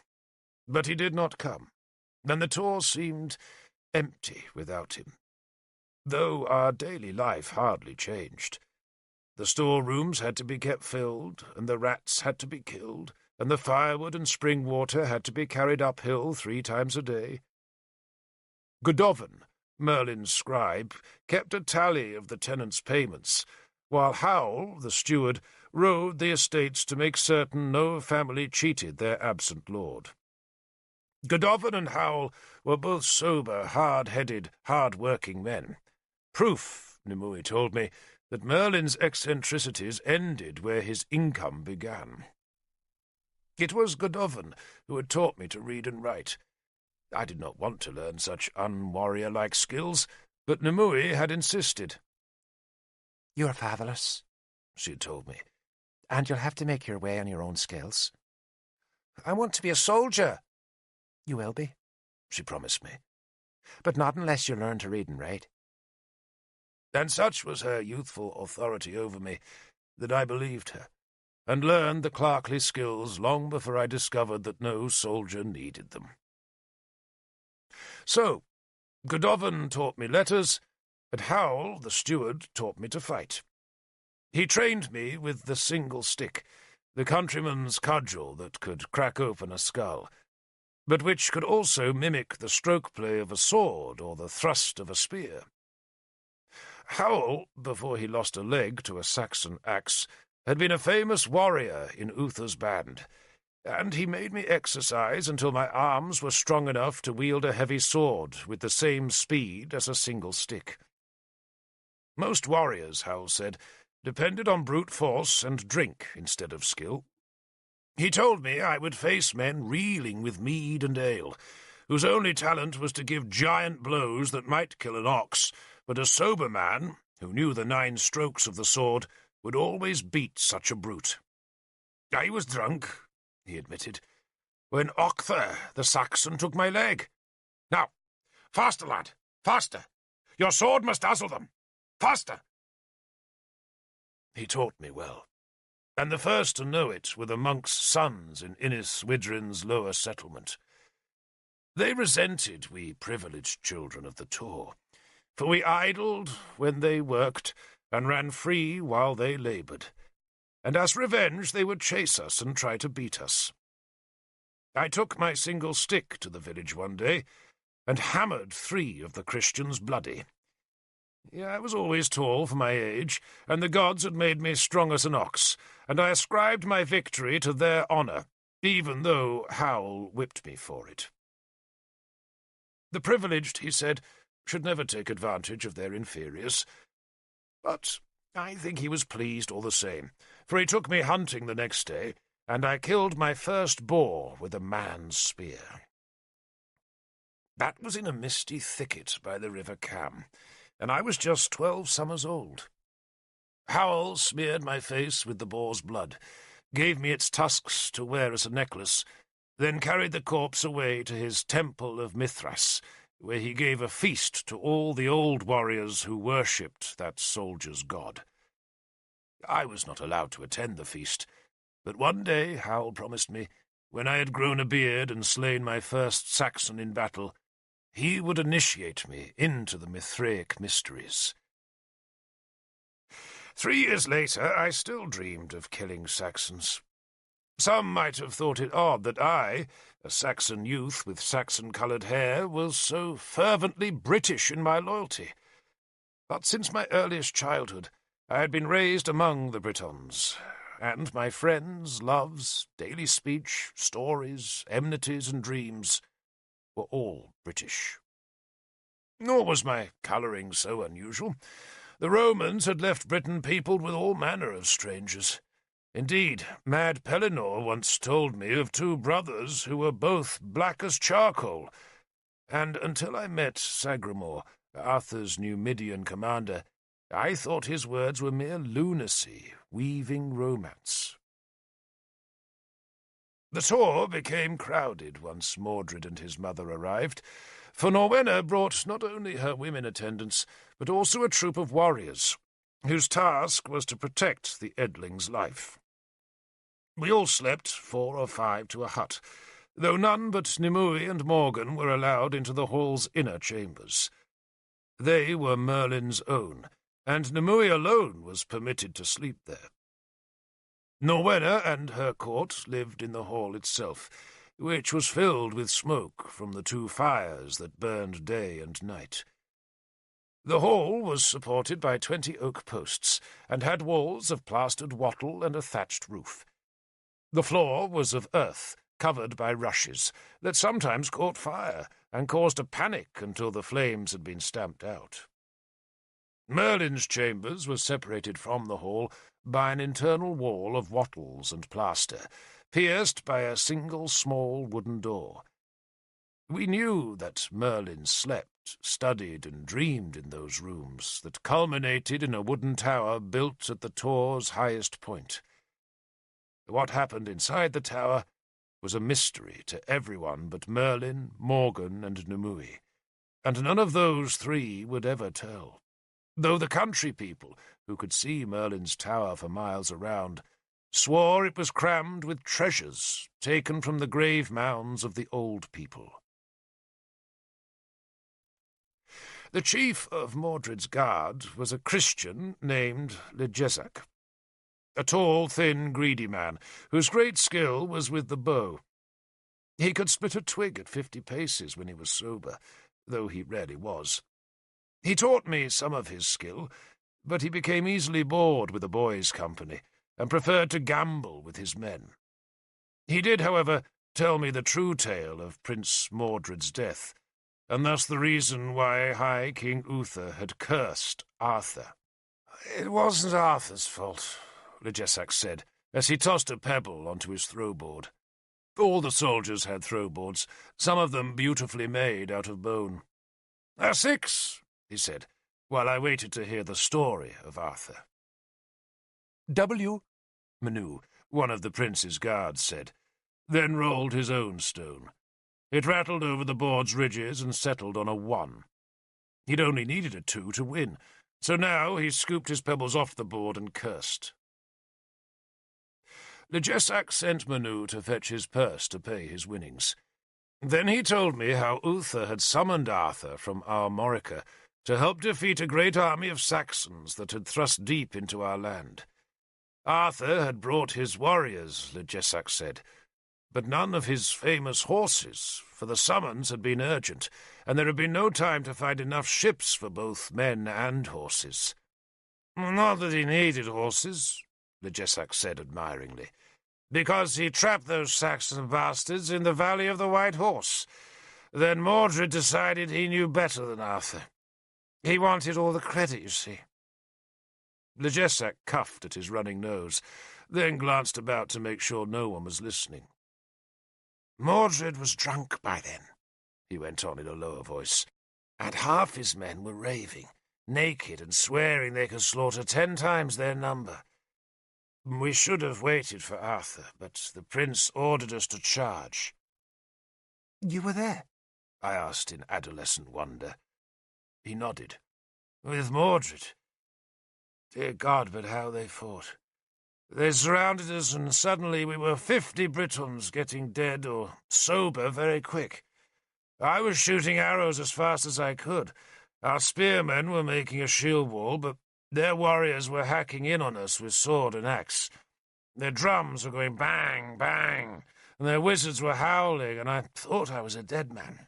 but he did not come, and the Tor seemed empty without him, though our daily life hardly changed. The storerooms had to be kept filled, and the rats had to be killed, and the firewood and spring water had to be carried uphill 3 times a day. Godovin, Merlin's scribe, kept a tally of the tenants' payments, while Howl, the steward, rode the estates to make certain no family cheated their absent lord. Godovin and Howl were both sober, hard-headed, hard-working men. Proof, Nimue told me, that Merlin's eccentricities ended where his income began. It was Godovin who had taught me to read and write. I did not want to learn such un-warrior-like skills, but Nimue had insisted. "You're fatherless," she had told me, "and you'll have to make your way on your own skills." "I want to be a soldier." "You will be," she promised me. "but not unless you learn to read and write." And such was her youthful authority over me that I believed her, and learned the clerkly skills long before I discovered that no soldier needed them. So, Godovin taught me letters, and Howl, the steward, taught me to fight. He trained me with the single stick, the countryman's cudgel that could crack open a skull, but which could also mimic the stroke-play of a sword or the thrust of a spear. Howl, before he lost a leg to a Saxon axe, had been a famous warrior in Uther's band, and he made me exercise until my arms were strong enough to wield a heavy sword with the same speed as a single stick. Most warriors, Howl said, depended on brute force and drink instead of skill. He told me I would face men reeling with mead and ale, whose only talent was to give giant blows that might kill an ox, but a sober man, who knew the 9 strokes of the sword, would always beat such a brute. "I was drunk," he admitted, "when Octher, the Saxon, took my leg. Now, faster, lad, faster! Your sword must dazzle them! Faster!" He taught me well, and the first to know it were the monks' sons in Inniswydrin's lower settlement. They resented we privileged children of the Tor, for we idled when they worked and ran free while they laboured, and as revenge they would chase us and try to beat us. I took my single stick to the village one day and hammered 3 of the Christians bloody. I was always tall for my age, and the gods had made me strong as an ox, and I ascribed my victory to their honour, even though Howl whipped me for it. The privileged, he said, should never take advantage of their inferiors. But I think he was pleased all the same, for he took me hunting the next day, and I killed my first boar with a man's spear. That was in a misty thicket by the River Cam, and I was just 12 summers old. Howl smeared my face with the boar's blood, gave me its tusks to wear as a necklace, then carried the corpse away to his temple of Mithras, where he gave a feast to all the old warriors who worshipped that soldier's god. I was not allowed to attend the feast, but one day, Howl promised me, when I had grown a beard and slain my first Saxon in battle, He would initiate me into the Mithraic mysteries. 3 years later, I still dreamed of killing Saxons. Some might have thought it odd that I, a Saxon youth with Saxon-coloured hair, was so fervently British in my loyalty. But since my earliest childhood, I had been raised among the Britons, and my friends, loves, daily speech, stories, enmities, and dreams were all British. Nor was my colouring so unusual. The Romans had left Britain peopled with all manner of strangers. Indeed, Mad Pellinore once told me of 2 brothers who were both black as charcoal, and until I met Sagramor, Arthur's Numidian commander, I thought his words were mere lunacy, weaving romance. The tour became crowded once Mordred and his mother arrived, for Norwenna brought not only her women attendants, but also a troop of warriors, whose task was to protect the Edling's life. We all slept 4 or 5 to a hut, though none but Nimue and Morgan were allowed into the hall's inner chambers. They were Merlin's own, and Nimue alone was permitted to sleep there. Norwenna and her court lived in the hall itself, which was filled with smoke from the 2 fires that burned day and night. The hall was supported by 20 oak posts, and had walls of plastered wattle and a thatched roof. The floor was of earth, covered by rushes, that sometimes caught fire, and caused a panic until the flames had been stamped out. Merlin's chambers were separated from the hall by an internal wall of wattles and plaster, pierced by a single small wooden door. We knew that Merlin slept, studied, and dreamed in those rooms that culminated in a wooden tower built at the Tor's highest point. What happened inside the tower was a mystery to everyone but Merlin, Morgan, and Nimue, and none of those 3 would ever tell, though the country people, who could see Merlin's tower for miles around, swore it was crammed with treasures taken from the grave mounds of the old people. The chief of Mordred's guard was a Christian named Legezak, a tall, thin, greedy man, whose great skill was with the bow. He could split a twig at 50 paces when he was sober, though he rarely was. He taught me some of his skill, but he became easily bored with a boy's company, and preferred to gamble with his men. He did, however, tell me the true tale of Prince Mordred's death, and thus the reason why High King Uther had cursed Arthur. "It wasn't Arthur's fault," Legezak said, as he tossed a pebble onto his throwboard. All the soldiers had throwboards, some of them beautifully made out of bone. "6," he said, while I waited to hear the story of Arthur. "W," Manu, one of the prince's guards, said, then rolled his own stone. It rattled over the board's ridges and settled on a 1. He'd only needed a 2 to win, so now he scooped his pebbles off the board and cursed. Legezak sent Manu to fetch his purse to pay his winnings. Then he told me how Uther had summoned Arthur from Armorica to help defeat a great army of Saxons that had thrust deep into our land. Arthur had brought his warriors, Legezak said, but none of his famous horses, for the summons had been urgent, and there had been no time to find enough ships for both men and horses. "Not that he needed horses," Legezak said admiringly, "because he trapped those Saxon bastards in the Valley of the White Horse. Then Mordred decided he knew better than Arthur. He wanted all the credit, you see." Legezak cuffed at his running nose, then glanced about to make sure no one was listening. "Mordred was drunk by then," he went on in a lower voice, "and half his men were raving, naked and swearing they could slaughter 10 times their number. We should have waited for Arthur, but the prince ordered us to charge." "You were there?" I asked in adolescent wonder. He nodded. "With Mordred. Dear God, but how they fought. They surrounded us, and suddenly we were 50 Britons getting dead or sober very quick. I was shooting arrows as fast as I could. Our spearmen were making a shield wall, but their warriors were hacking in on us with sword and axe. Their drums were going bang, bang, and their wizards were howling, and I thought I was a dead man.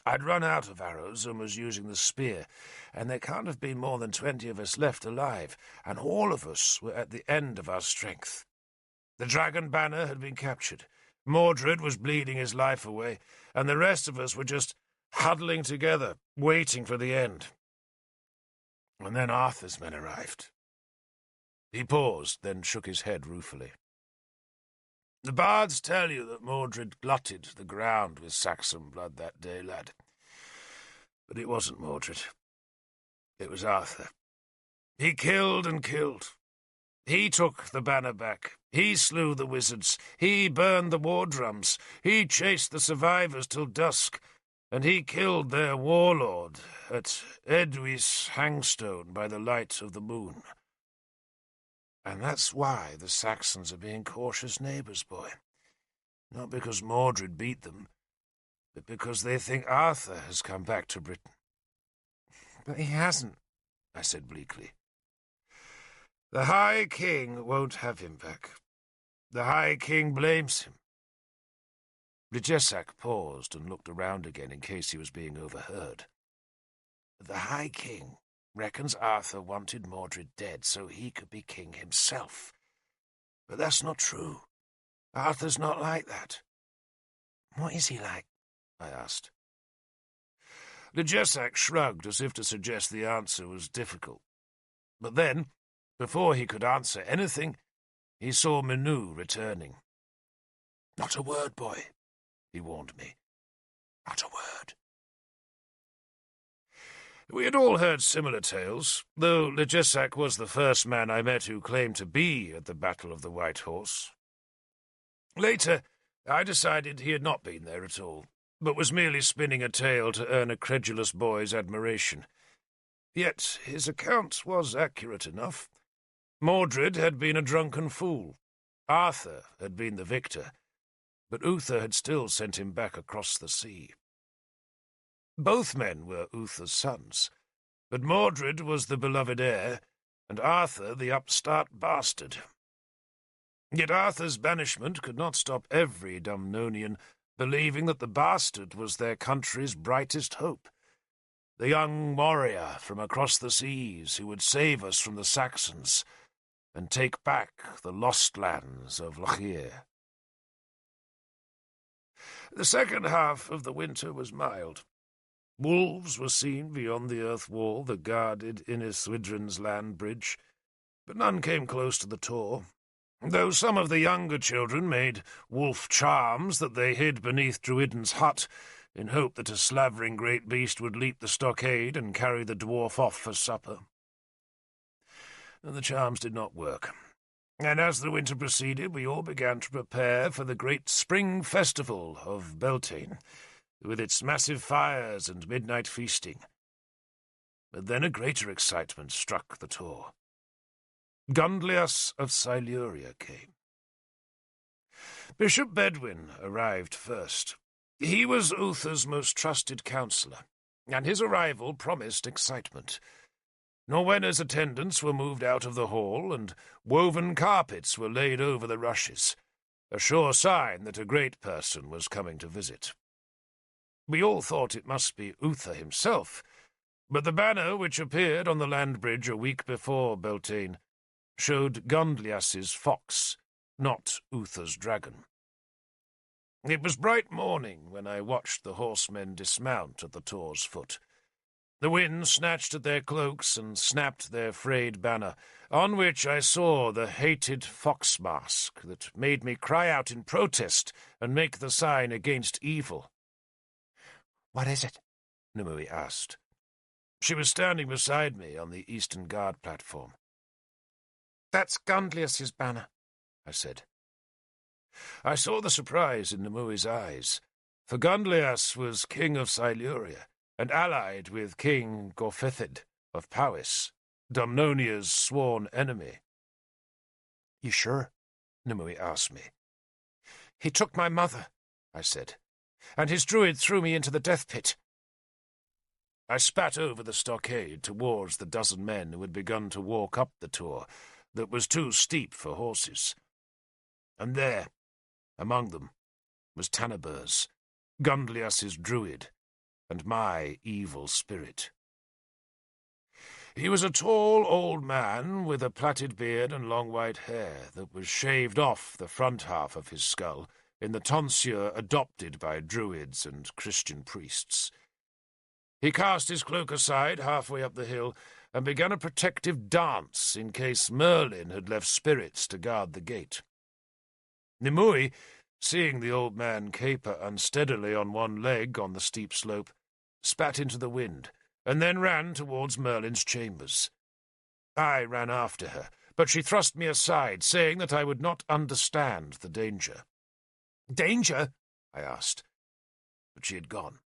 I'd run out of arrows and was using the spear, and there can't have been more than 20 of us left alive, and all of us were at the end of our strength. The dragon banner had been captured. Mordred was bleeding his life away, and the rest of us were just huddling together, waiting for the end. And then Arthur's men arrived. He paused, then shook his head ruefully. The bards tell you that Mordred glutted the ground with Saxon blood that day, lad. But it wasn't Mordred. It was Arthur. He killed and killed. He took the banner back. He slew the wizards. He burned the war drums. He chased the survivors till dusk. And he killed their warlord at Edwys Hangstone by the light of the moon. And that's why the Saxons are being cautious neighbours, boy. Not because Mordred beat them, but because they think Arthur has come back to Britain. But he hasn't, I said bleakly. The High King won't have him back. The High King blames him. Ligesak paused and looked around again in case he was being overheard. The High King reckons Arthur wanted Mordred dead so he could be king himself. But that's not true. Arthur's not like that. What is he like? I asked. Ligesak shrugged as if to suggest the answer was difficult. But then, before he could answer anything, he saw Manu returning. "Not a word, boy," he warned me. "Not a word." We had all heard similar tales, though Ligesak was the first man I met who claimed to be at the Battle of the White Horse. Later, I decided he had not been there at all, but was merely spinning a tale to earn a credulous boy's admiration. Yet his account was accurate enough. Mordred had been a drunken fool. Arthur had been the victor, but Uther had still sent him back across the sea. Both men were Uther's sons, but Mordred was the beloved heir, and Arthur the upstart bastard. Yet Arthur's banishment could not stop every Dumnonian believing that the bastard was their country's brightest hope, the young warrior from across the seas who would save us from the Saxons and take back the lost lands of Lochir. The second half of the winter was mild. Wolves were seen beyond the earth wall that guarded Iniswidrin's land bridge, but none came close to the Tor, though some of the younger children made wolf charms that they hid beneath Druiden's hut in hope that a slavering great beast would leap the stockade and carry the dwarf off for supper. And the charms did not work, and as the winter proceeded we all began to prepare for the great spring festival of Beltane, with its massive fires and midnight feasting. But then a greater excitement struck the Tor. Gundlius of Siluria came. Bishop Bedwin arrived first. He was Uther's most trusted counsellor, and his arrival promised excitement. Norwenna's attendants were moved out of the hall, and woven carpets were laid over the rushes, a sure sign that a great person was coming to visit. We all thought it must be Uther himself, but the banner which appeared on the land bridge a week before Beltane showed Gundlias's fox, not Uther's dragon. It was bright morning when I watched the horsemen dismount at the Tor's foot. The wind snatched at their cloaks and snapped their frayed banner, on which I saw the hated fox mask that made me cry out in protest and make the sign against evil. "What is it?" Nimue asked. She was standing beside me on the Eastern Guard platform. "That's Gundlius's banner," I said. I saw the surprise in Nimue's eyes, for Gundlius was king of Siluria and allied with King Gorfethid of Powys, Dumnonia's sworn enemy. "You sure?" Nimue asked me. "He took my mother," I said. and his druid threw me into the death pit." I spat over the stockade towards the dozen men who had begun to walk up the tor that was too steep for horses. And there, among them, was Tanaburs, Gundlias's druid, and my evil spirit. He was a tall old man with a plaited beard and long white hair that was shaved off the front half of his skull in the tonsure adopted by druids and Christian priests. He cast his cloak aside halfway up the hill and began a protective dance in case Merlin had left spirits to guard the gate. Nimue, seeing the old man caper unsteadily on one leg on the steep slope, spat into the wind, and then ran towards Merlin's chambers. I ran after her, but she thrust me aside, saying that I would not understand the danger. "Danger?" I asked, but she had gone.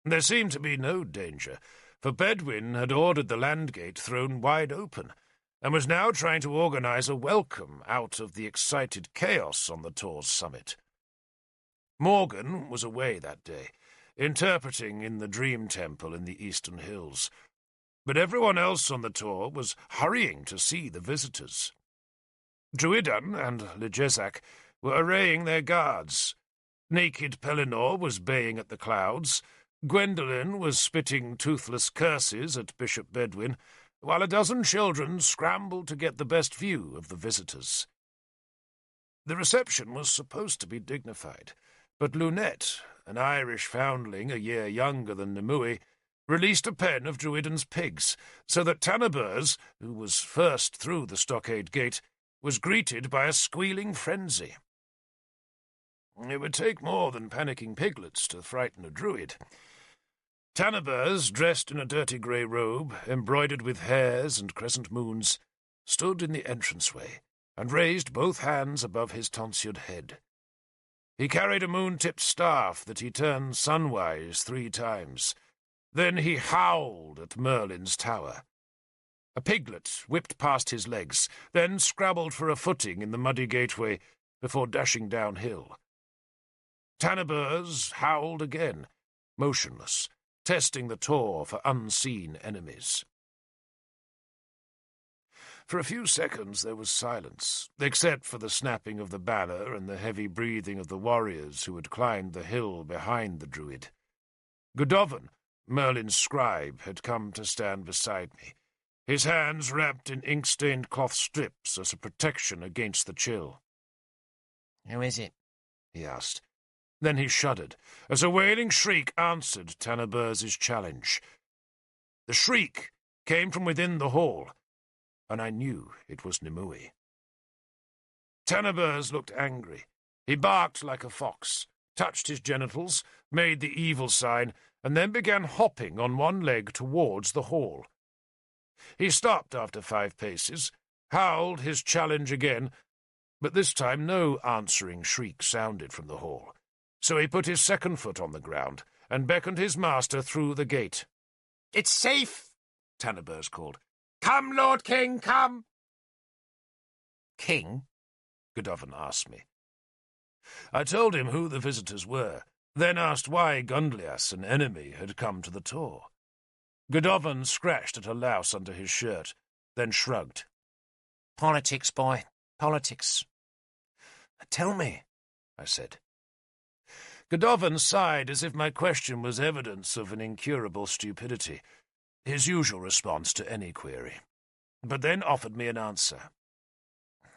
There seemed to be no danger, for Bedwin had ordered the landgate thrown wide open, and was now trying to organize a welcome out of the excited chaos on the tor's summit. Morgan was away that day, interpreting in the Dream Temple in the Eastern Hills, but everyone else on the tor was hurrying to see the visitors. Druidan and Legezak were arraying their guards. Naked Pellinor was baying at the clouds. Gwendolen was spitting toothless curses at Bishop Bedwin, while a dozen children scrambled to get the best view of the visitors. The reception was supposed to be dignified, but Lunette, an Irish foundling a year younger than Nimue, released a pen of Druidan's pigs, so that Tanaburs, who was first through the stockade gate, was greeted by a squealing frenzy. It would take more than panicking piglets to frighten a druid. Tanaburs, dressed in a dirty grey robe, embroidered with hares and crescent moons, stood in the entranceway and raised both hands above his tonsured head. He carried a moon-tipped staff that he turned sunwise 3 times. Then he howled at Merlin's tower. A piglet whipped past his legs, then scrabbled for a footing in the muddy gateway before dashing downhill. Tanaburs howled again, motionless, testing the tor for unseen enemies. For a few seconds there was silence, except for the snapping of the banner and the heavy breathing of the warriors who had climbed the hill behind the druid. Godovan, Merlin's scribe, had come to stand beside me, his hands wrapped in ink-stained cloth strips as a protection against the chill. "Who is it?" he asked. Then he shuddered, as a wailing shriek answered Tanaburs' challenge. The shriek came from within the hall, and I knew it was Nimue. Tanaburs looked angry. He barked like a fox, touched his genitals, made the evil sign, and then began hopping on one leg towards the hall. He stopped after 5 paces, howled his challenge again, but this time no answering shriek sounded from the hall. So he put his second foot on the ground and beckoned his master through the gate. "It's safe," Tanaburs called. "Come, Lord King, come!" "King?" Godovan asked me. I told him who the visitors were, then asked why Gundlias, an enemy, had come to the tor. Godovan scratched at a louse under his shirt, then shrugged. "Politics, boy, politics." "Tell me," I said. Godovan sighed as if my question was evidence of an incurable stupidity, his usual response to any query, but then offered me an answer.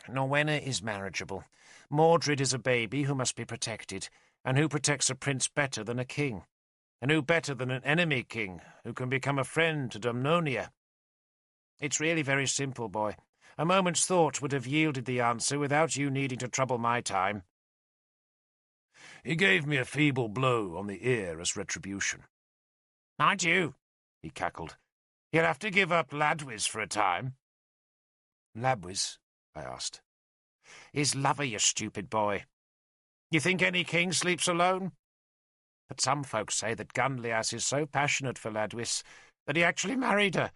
"Norwenna is marriageable. Mordred is a baby who must be protected, and who protects a prince better than a king? And who better than an enemy king, who can become a friend to Dumnonia? It's really very simple, boy. A moment's thought would have yielded the answer without you needing to trouble my time." He gave me a feeble blow on the ear as retribution. "Mind you," he cackled, "you'll have to give up Ladwys for a time." "Labwys?" I asked. "His lover, you stupid boy. You think any king sleeps alone? But some folks say that Gundlias is so passionate for Ladwys that he actually married her.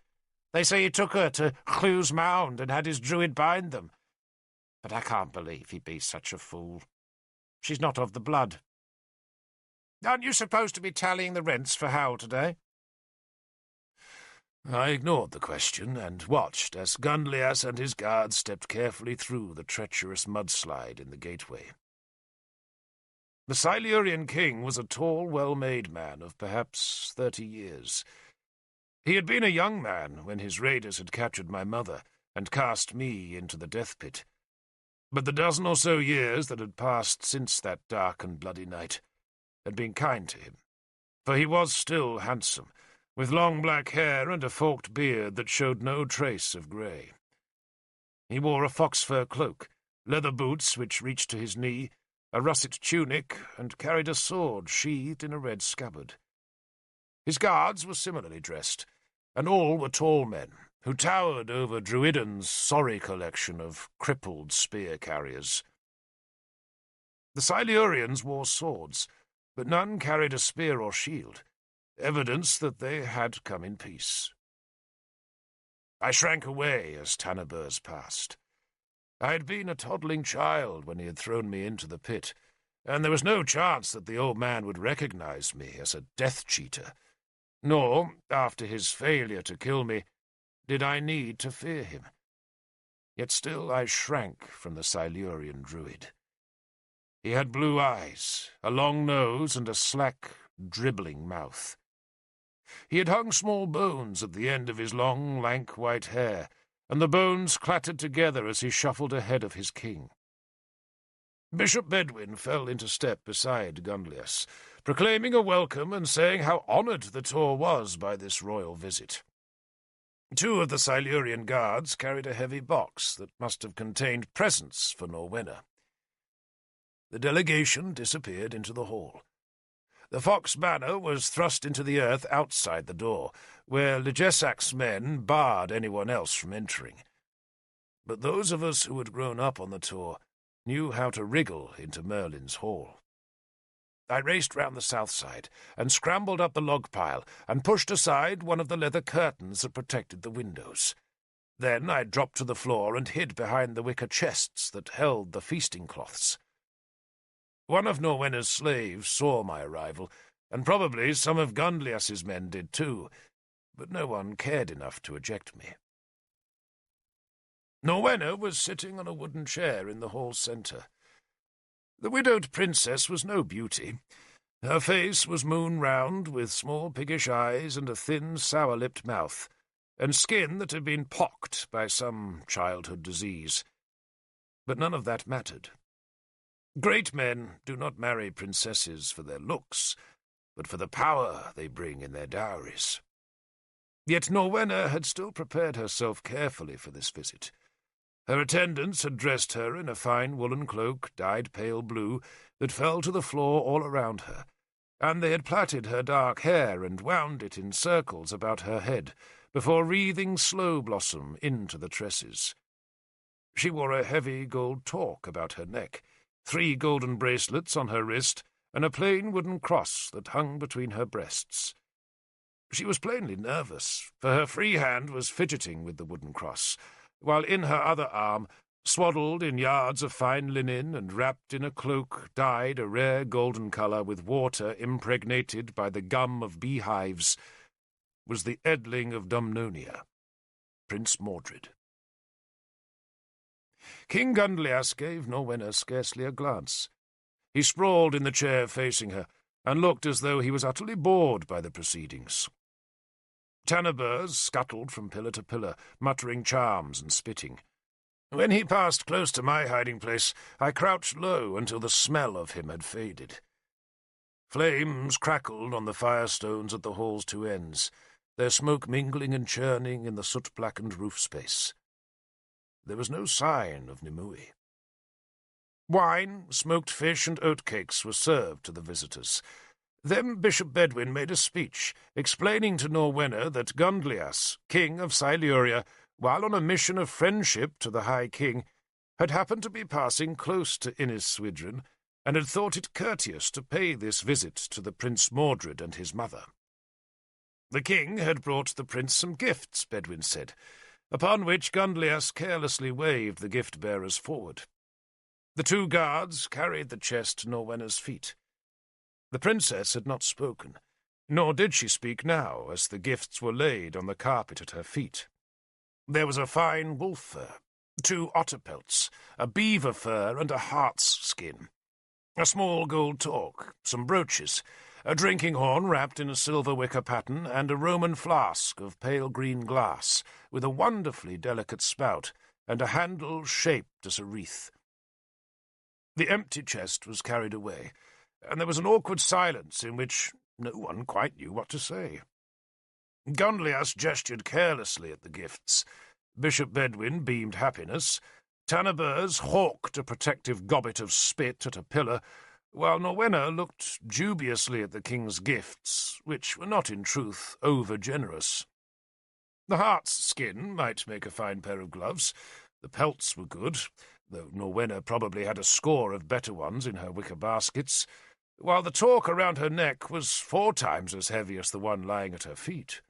They say he took her to Clew's Mound and had his druid bind them. But I can't believe he'd be such a fool. She's not of the blood." Aren't you supposed to be tallying the rents for Howl today? I ignored the question and watched as Gunlias and his guards stepped carefully through the treacherous mudslide in the gateway. The Silurian king was a tall, well-made man of perhaps 30 years. He had been a young man when his raiders had captured my mother and cast me into the death pit. But the dozen or so years that had passed since that dark and bloody night had been kind to him, for he was still handsome, with long black hair and a forked beard that showed no trace of grey. He wore a fox-fur cloak, leather boots which reached to his knee, a russet tunic, and carried a sword sheathed in a red scabbard. His guards were similarly dressed, and all were tall men, who towered over Druiden's sorry collection of crippled spear-carriers. The Silurians wore swords, but none carried a spear or shield, evidence that they had come in peace. I shrank away as Tanaburs passed. I had been a toddling child when he had thrown me into the pit, and there was no chance that the old man would recognize me as a death-cheater, nor, after his failure to kill me, did I need to fear him. Yet still I shrank from the Silurian druid. He had blue eyes, a long nose, and a slack, dribbling mouth. He had hung small bones at the end of his long, lank white hair, and the bones clattered together as he shuffled ahead of his king. Bishop Bedwin fell into step beside Gunlias, proclaiming a welcome and saying how honoured the Tor was by this royal visit. Two of the Silurian guards carried a heavy box that must have contained presents for Norwenna. The delegation disappeared into the hall. The fox banner was thrust into the earth outside the door, where Legesac's men barred anyone else from entering. But those of us who had grown up on the Tor knew how to wriggle into Merlin's hall. I raced round the south side and scrambled up the log pile and pushed aside one of the leather curtains that protected the windows. Then I dropped to the floor and hid behind the wicker chests that held the feasting cloths. One of Norwenna's slaves saw my arrival, and probably some of Gunlias's men did too, but no one cared enough to eject me. Norwenna was sitting on a wooden chair in the hall's centre. The widowed princess was no beauty. Her face was moon-round, with small piggish eyes and a thin, sour-lipped mouth, and skin that had been pocked by some childhood disease. But none of that mattered. Great men do not marry princesses for their looks, but for the power they bring in their dowries. Yet Norwenna had still prepared herself carefully for this visit. Her attendants had dressed her in a fine woolen cloak dyed pale blue that fell to the floor all around her, and they had plaited her dark hair and wound it in circles about her head before wreathing sloe blossom into the tresses. She wore a heavy gold torque about her neck, 3 golden bracelets on her wrist, and a plain wooden cross that hung between her breasts. She was plainly nervous, for her free hand was fidgeting with the wooden cross, while in her other arm, swaddled in yards of fine linen and wrapped in a cloak dyed a rare golden colour with water impregnated by the gum of beehives, was the Edling of Dumnonia, Prince Mordred. King Gunlias gave Norwenna scarcely a glance. He sprawled in the chair facing her, and looked as though he was utterly bored by the proceedings. Tanaburs scuttled from pillar to pillar, muttering charms and spitting. When he passed close to my hiding place, I crouched low until the smell of him had faded. Flames crackled on the firestones at the hall's 2 ends, their smoke mingling and churning in the soot-blackened roof space. There was no sign of Nimue. Wine, smoked fish, and oatcakes were served to the visitors. Then Bishop Bedwin made a speech, explaining to Norwenna that Gunlias, king of Siluria, while on a mission of friendship to the High King, had happened to be passing close to Innis Swidrin, and had thought it courteous to pay this visit to the Prince Mordred and his mother. The king had brought the prince some gifts, Bedwin said, upon which Gunlias carelessly waved the gift-bearers forward. The 2 guards carried the chest to Norwenna's feet. The princess had not spoken, nor did she speak now, as the gifts were laid on the carpet at her feet. There was a fine wolf fur, 2 otter pelts, a beaver fur, and a hart's skin, a small gold torque, some brooches, a drinking horn wrapped in a silver wicker pattern, and a Roman flask of pale green glass, with a wonderfully delicate spout, and a handle shaped as a wreath. The empty chest was carried away, and there was an awkward silence in which no one quite knew what to say. Gunlias gestured carelessly at the gifts. Bishop Bedwin beamed happiness. Tanabers hawked a protective gobbet of spit at a pillar, while Norwenna looked dubiously at the king's gifts, which were not in truth over-generous. The hart's skin might make a fine pair of gloves. The pelts were good, though Norwenna probably had a score of better ones in her wicker baskets, while the torque around her neck was 4 times as heavy as the one lying at her feet.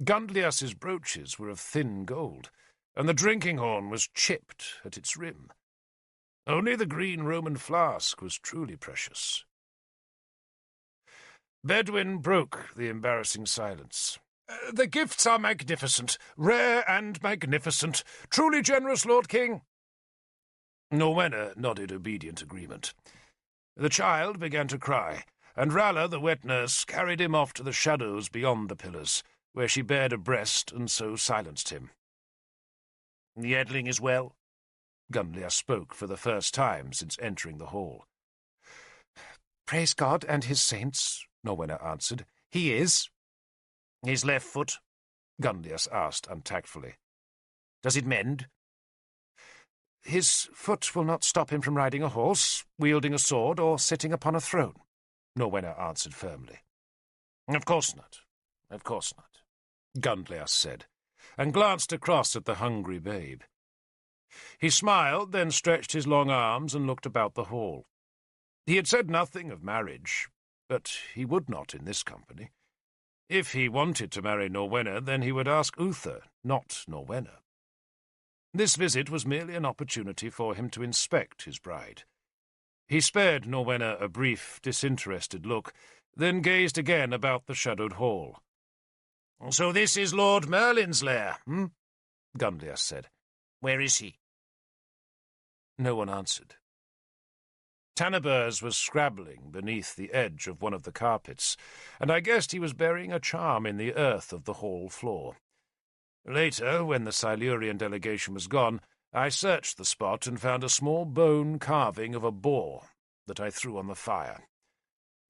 Gunlias's brooches were of thin gold, and the drinking horn was chipped at its rim. Only the green Roman flask was truly precious. Bedwin broke the embarrassing silence. "The gifts are magnificent, rare and magnificent. Truly generous, Lord King." Norwenna nodded obedient agreement. The child began to cry, and Ralla, the wet nurse, carried him off to the shadows beyond the pillars, where she bared a breast and so silenced him. "The Edling is well?" Gunlias spoke for the first time since entering the hall. "Praise God and his saints," Norwenna answered. "He is." "His left foot?" Gunlias asked untactfully. "Does it mend?" "His foot will not stop him from riding a horse, wielding a sword, or sitting upon a throne," Norwenna answered firmly. "Of course not. Of course not," Gunlias said, and glanced across at the hungry babe. He smiled, then stretched his long arms and looked about the hall. He had said nothing of marriage, but he would not in this company. If he wanted to marry Norwenna, then he would ask Uther, not Norwenna. This visit was merely an opportunity for him to inspect his bride. He spared Norwenna a brief, disinterested look, then gazed again about the shadowed hall. "So this is Lord Merlin's lair, Gunlias said. "Where is he?" No one answered. Tanabers was scrabbling beneath the edge of one of the carpets, and I guessed he was burying a charm in the earth of the hall floor. Later, when the Silurian delegation was gone, I searched the spot and found a small bone carving of a boar that I threw on the fire.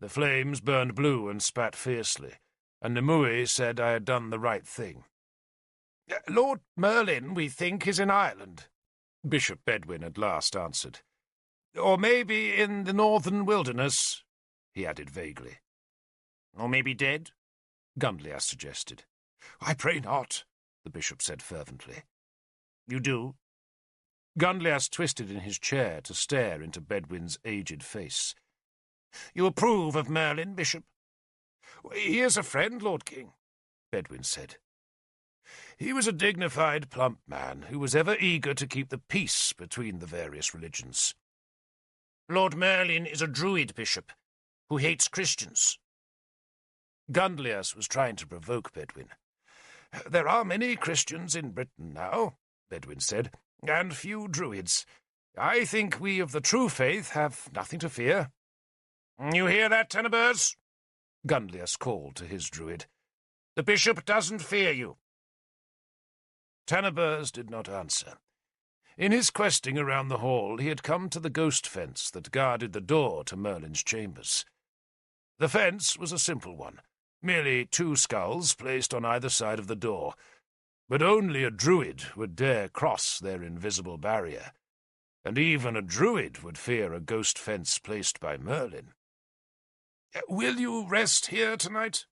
The flames burned blue and spat fiercely, and Nimue said I had done the right thing. "Lord Merlin, we think, is in Ireland," Bishop Bedwin at last answered. "Or maybe in the northern wilderness," he added vaguely. "Or maybe dead," Gunlias suggested. "I pray not," the bishop said fervently. "You do?" Gunlias twisted in his chair to stare into Bedwin's aged face. "You approve of Merlin, Bishop?" "He is a friend, Lord King," Bedwin said. He was a dignified, plump man who was ever eager to keep the peace between the various religions. "Lord Merlin is a druid, Bishop, who hates Christians." Gunlias was trying to provoke Bedwin. "There are many Christians in Britain now," Bedwin said, "and few druids. I think we of the true faith have nothing to fear." "You hear that, Tanabers?" Gunlias called to his druid. "The bishop doesn't fear you." Tanabers did not answer. In his questing around the hall, he had come to the ghost fence that guarded the door to Merlin's chambers. The fence was a simple one, merely 2 skulls placed on either side of the door, but only a druid would dare cross their invisible barrier, and even a druid would fear a ghost fence placed by Merlin. "Will you rest here tonight?"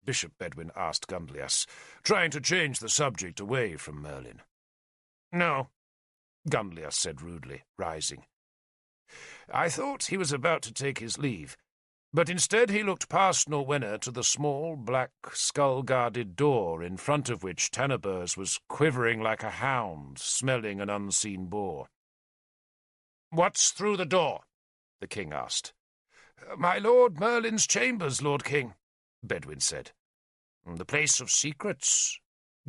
Bishop Bedwin asked Gunlias, trying to change the subject away from Merlin. "No," Gunlias said rudely, rising. I thought he was about to take his leave, but instead he looked past Norwenna to the small, black, skull-guarded door in front of which Tanabers was quivering like a hound, smelling an unseen boar. "What's through the door?" the king asked. "My Lord Merlin's chambers, Lord King," Bedwin said. "The place of secrets?"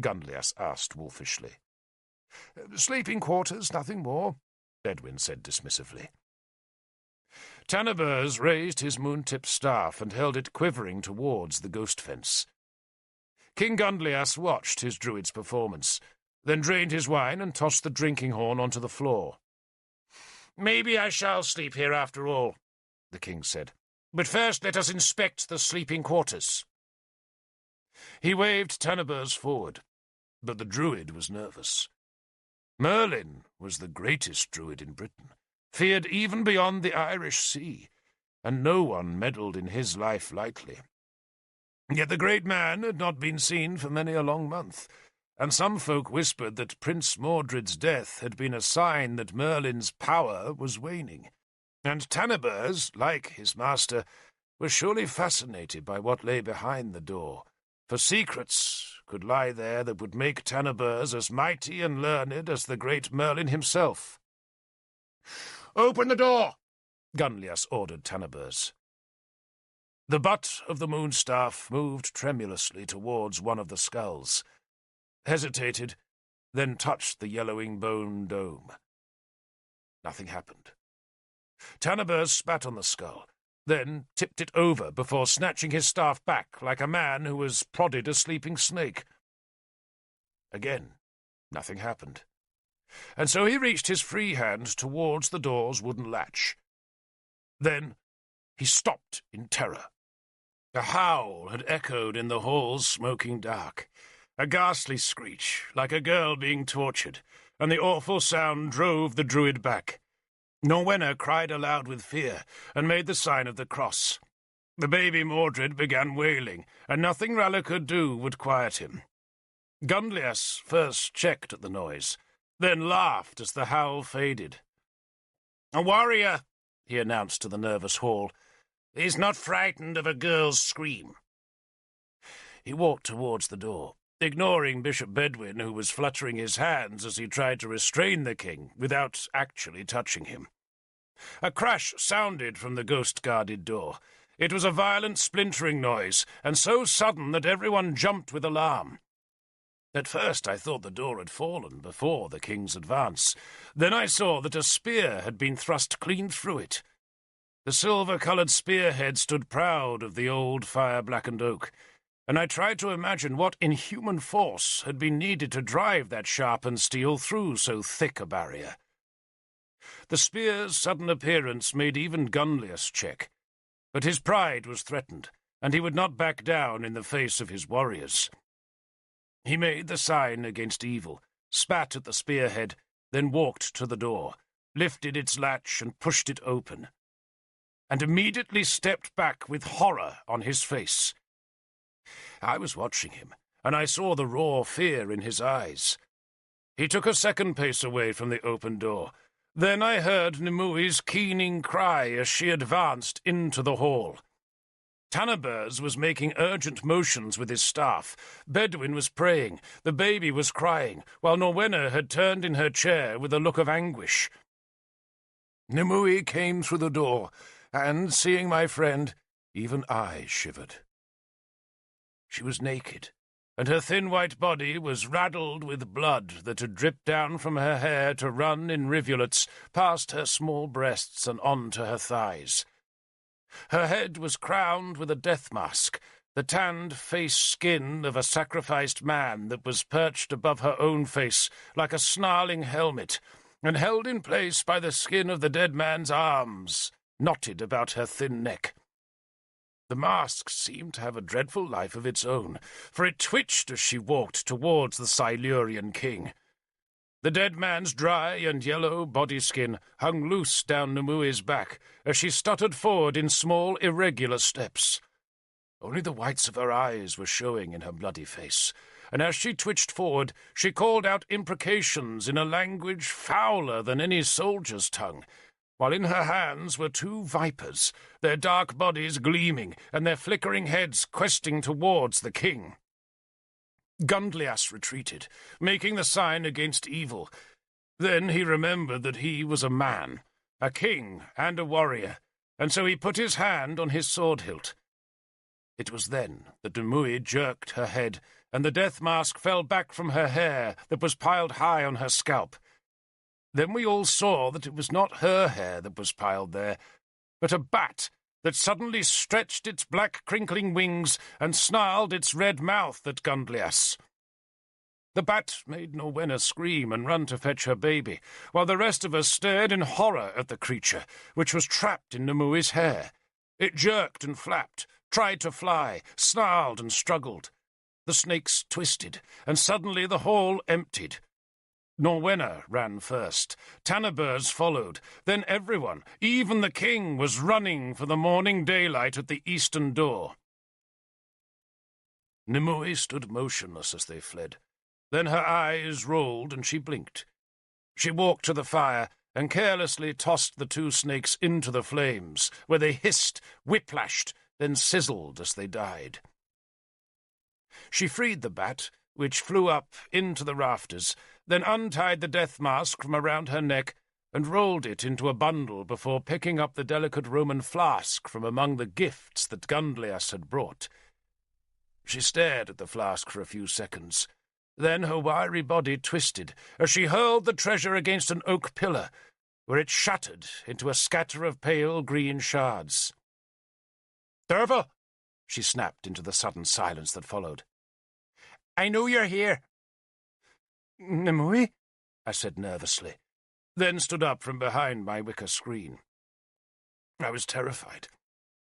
Gunlias asked wolfishly. "Sleeping quarters, nothing more," Bedwin said dismissively. Tanabers raised his moon-tipped staff and held it quivering towards the ghost fence. King Gunlias watched his druid's performance, then drained his wine and tossed the drinking horn onto the floor. "Maybe I shall sleep here after all," the king said. "But first let us inspect the sleeping quarters." He waved Tanabers forward, but the druid was nervous. Merlin was the greatest druid in Britain, feared even beyond the Irish Sea, and no one meddled in his life lightly. Yet the great man had not been seen for many a long month, and some folk whispered that Prince Mordred's death had been a sign that Merlin's power was waning, and Tanabers, like his master, was surely fascinated by what lay behind the door, for secrets could lie there that would make Tanabers as mighty and learned as the great Merlin himself. "Open the door!" Gunlias ordered Tanabers. The butt of the moonstaff moved tremulously towards one of the skulls, hesitated, then touched the yellowing bone dome. Nothing happened. Tanabers spat on the skull, then tipped it over before snatching his staff back like a man who has prodded a sleeping snake. Again, nothing happened, and so he reached his free hand towards the door's wooden latch. Then he stopped in terror. A howl had echoed in the hall's smoking dark, a ghastly screech, like a girl being tortured, and the awful sound drove the druid back. Norwenna cried aloud with fear, and made the sign of the cross. The baby Mordred began wailing, and nothing Ralla could do would quiet him. Gunlias first checked at the noise, then laughed as the howl faded. "A warrior," he announced to the nervous hall. "He's not frightened of a girl's scream." He walked towards the door, ignoring Bishop Bedwin, who was fluttering his hands as he tried to restrain the king without actually touching him. A crash sounded from the ghost-guarded door. It was a violent splintering noise, and so sudden that everyone jumped with alarm. At first I thought the door had fallen before the king's advance. Then I saw that a spear had been thrust clean through it. The silver-coloured spearhead stood proud of the old fire-blackened oak, and I tried to imagine what inhuman force had been needed to drive that sharpened steel through so thick a barrier. The spear's sudden appearance made even Gunlias check, but his pride was threatened, and he would not back down in the face of his warriors. He made the sign against evil, spat at the spearhead, then walked to the door, lifted its latch and pushed it open, and immediately stepped back with horror on his face. I was watching him, and I saw the raw fear in his eyes. He took a second pace away from the open door. Then I heard Nimui's keening cry as she advanced into the hall. Tanabers was making urgent motions with his staff. Bedwin was praying. The baby was crying, while Norwenna had turned in her chair with a look of anguish. Nimue came through the door, and, seeing my friend, even I shivered. She was naked, and her thin white body was raddled with blood that had dripped down from her hair to run in rivulets past her small breasts and on to her thighs. Her head was crowned with a death mask, the tanned face skin of a sacrificed man that was perched above her own face like a snarling helmet, and held in place by the skin of the dead man's arms, knotted about her thin neck. The mask seemed to have a dreadful life of its own, for it twitched as she walked towards the Silurian king. The dead man's dry and yellow body skin hung loose down Nimue's back as she stuttered forward in small, irregular steps. Only the whites of her eyes were showing in her bloody face, and as she twitched forward, she called out imprecations in a language fouler than any soldier's tongue, while in her hands were two vipers, their dark bodies gleaming and their flickering heads questing towards the king. Gunlias retreated, making the sign against evil. Then he remembered that he was a man, a king and a warrior, and so he put his hand on his sword hilt. It was then that Nimue jerked her head, and the death mask fell back from her hair that was piled high on her scalp. Then we all saw that it was not her hair that was piled there, but a bat that suddenly stretched its black crinkling wings and snarled its red mouth at Gundlias. The bat made Norwenna scream and run to fetch her baby, while the rest of us stared in horror at the creature, which was trapped in Nimue's hair. It jerked and flapped, tried to fly, snarled and struggled. The snakes twisted, and suddenly the hall emptied. Norwenna ran first. Tanabers followed. Then everyone, even the king, was running for the morning daylight at the eastern door. Nimue stood motionless as they fled. Then her eyes rolled and she blinked. She walked to the fire and carelessly tossed the two snakes into the flames, where they hissed, whiplashed, then sizzled as they died. She freed the bat, which flew up into the rafters, then untied the death mask from around her neck and rolled it into a bundle before picking up the delicate Roman flask from among the gifts that Gundlias had brought. She stared at the flask for a few seconds. Then her wiry body twisted as she hurled the treasure against an oak pillar, where it shattered into a scatter of pale green shards. "Derfel!" she snapped into the sudden silence that followed. "I know you're here." "Nimue?" I said nervously, then stood up from behind my wicker screen. I was terrified.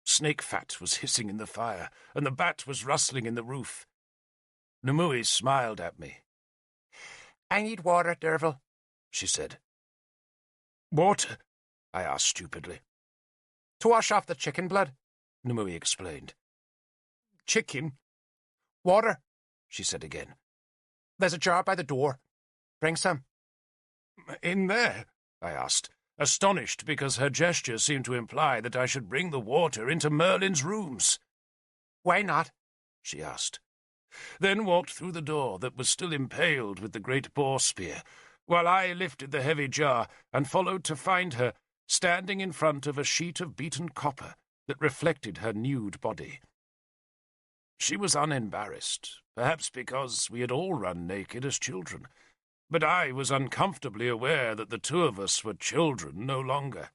Snake fat was hissing in the fire, and the bat was rustling in the roof. Nimue smiled at me. "I need water, Derfel," she said. "Water?" I asked stupidly. "To wash off the chicken blood," Nimue explained. "Chicken? Water," she said again. "There's a jar by the door. Bring some." "In there?" I asked, astonished because her gesture seemed to imply that I should bring the water into Merlin's rooms. "Why not?" she asked, then walked through the door that was still impaled with the great boar spear, while I lifted the heavy jar and followed to find her standing in front of a sheet of beaten copper that reflected her nude body. She was unembarrassed, perhaps because we had all run naked as children, but I was uncomfortably aware that the two of us were children no longer.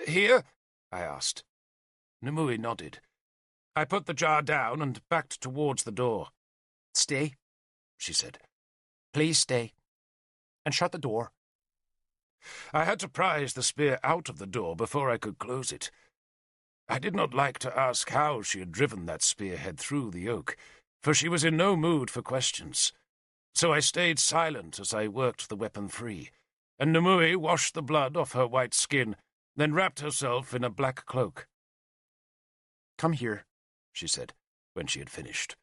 "Here?" I asked. Nimue nodded. I put the jar down and backed towards the door. "Stay," she said. "Please stay. And shut the door." I had to prise the spear out of the door before I could close it. I did not like to ask how she had driven that spearhead through the oak, for she was in no mood for questions. So I stayed silent as I worked the weapon free, and Nimue washed the blood off her white skin, then wrapped herself in a black cloak. "Come here," she said, when she had finished.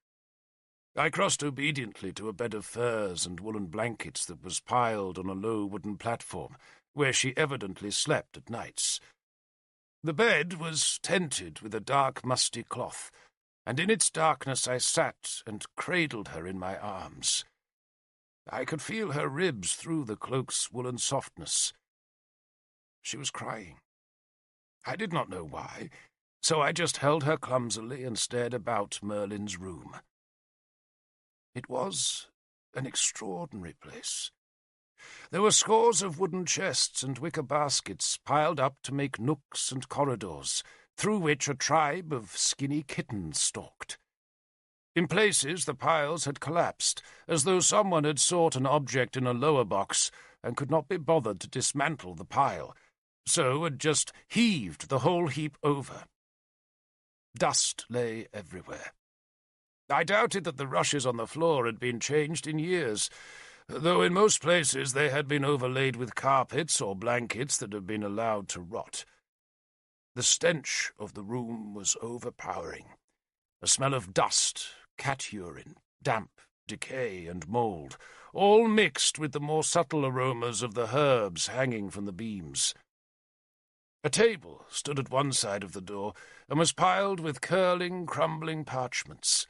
I crossed obediently to a bed of furs and woolen blankets that was piled on a low wooden platform, where she evidently slept at nights. The bed was tented with a dark, musty cloth, and in its darkness I sat and cradled her in my arms. I could feel her ribs through the cloak's woolen softness. She was crying. I did not know why, so I just held her clumsily and stared about Merlin's room. It was an extraordinary place. There were scores of wooden chests and wicker baskets piled up to make nooks and corridors, through which a tribe of skinny kittens stalked. In places the piles had collapsed, as though someone had sought an object in a lower box and could not be bothered to dismantle the pile, so had just heaved the whole heap over. Dust lay everywhere. I doubted that the rushes on the floor had been changed in years, though in most places they had been overlaid with carpets or blankets that had been allowed to rot. The stench of the room was overpowering, a smell of dust, cat urine, damp, decay, and mould, all mixed with the more subtle aromas of the herbs hanging from the beams. A table stood at one side of the door and was piled with curling, crumbling parchments.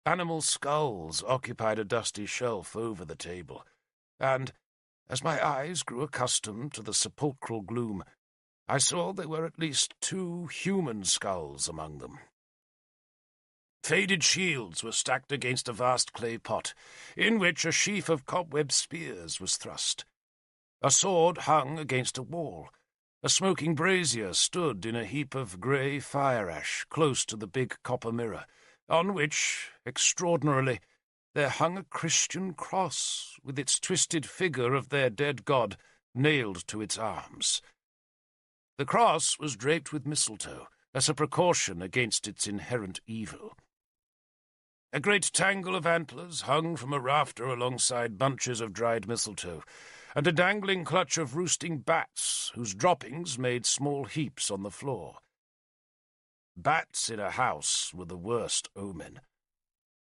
Animal skulls occupied a dusty shelf over the table, and, as my eyes grew accustomed to the sepulchral gloom, I saw there were at least 2 human skulls among them. Faded shields were stacked against a vast clay pot, in which a sheaf of cobweb spears was thrust. A sword hung against a wall. A smoking brazier stood in a heap of grey fire-ash close to the big copper mirror, on which, extraordinarily, there hung a Christian cross with its twisted figure of their dead god nailed to its arms. The cross was draped with mistletoe, as a precaution against its inherent evil. A great tangle of antlers hung from a rafter alongside bunches of dried mistletoe, and a dangling clutch of roosting bats, whose droppings made small heaps on the floor. Bats in a house were the worst omen.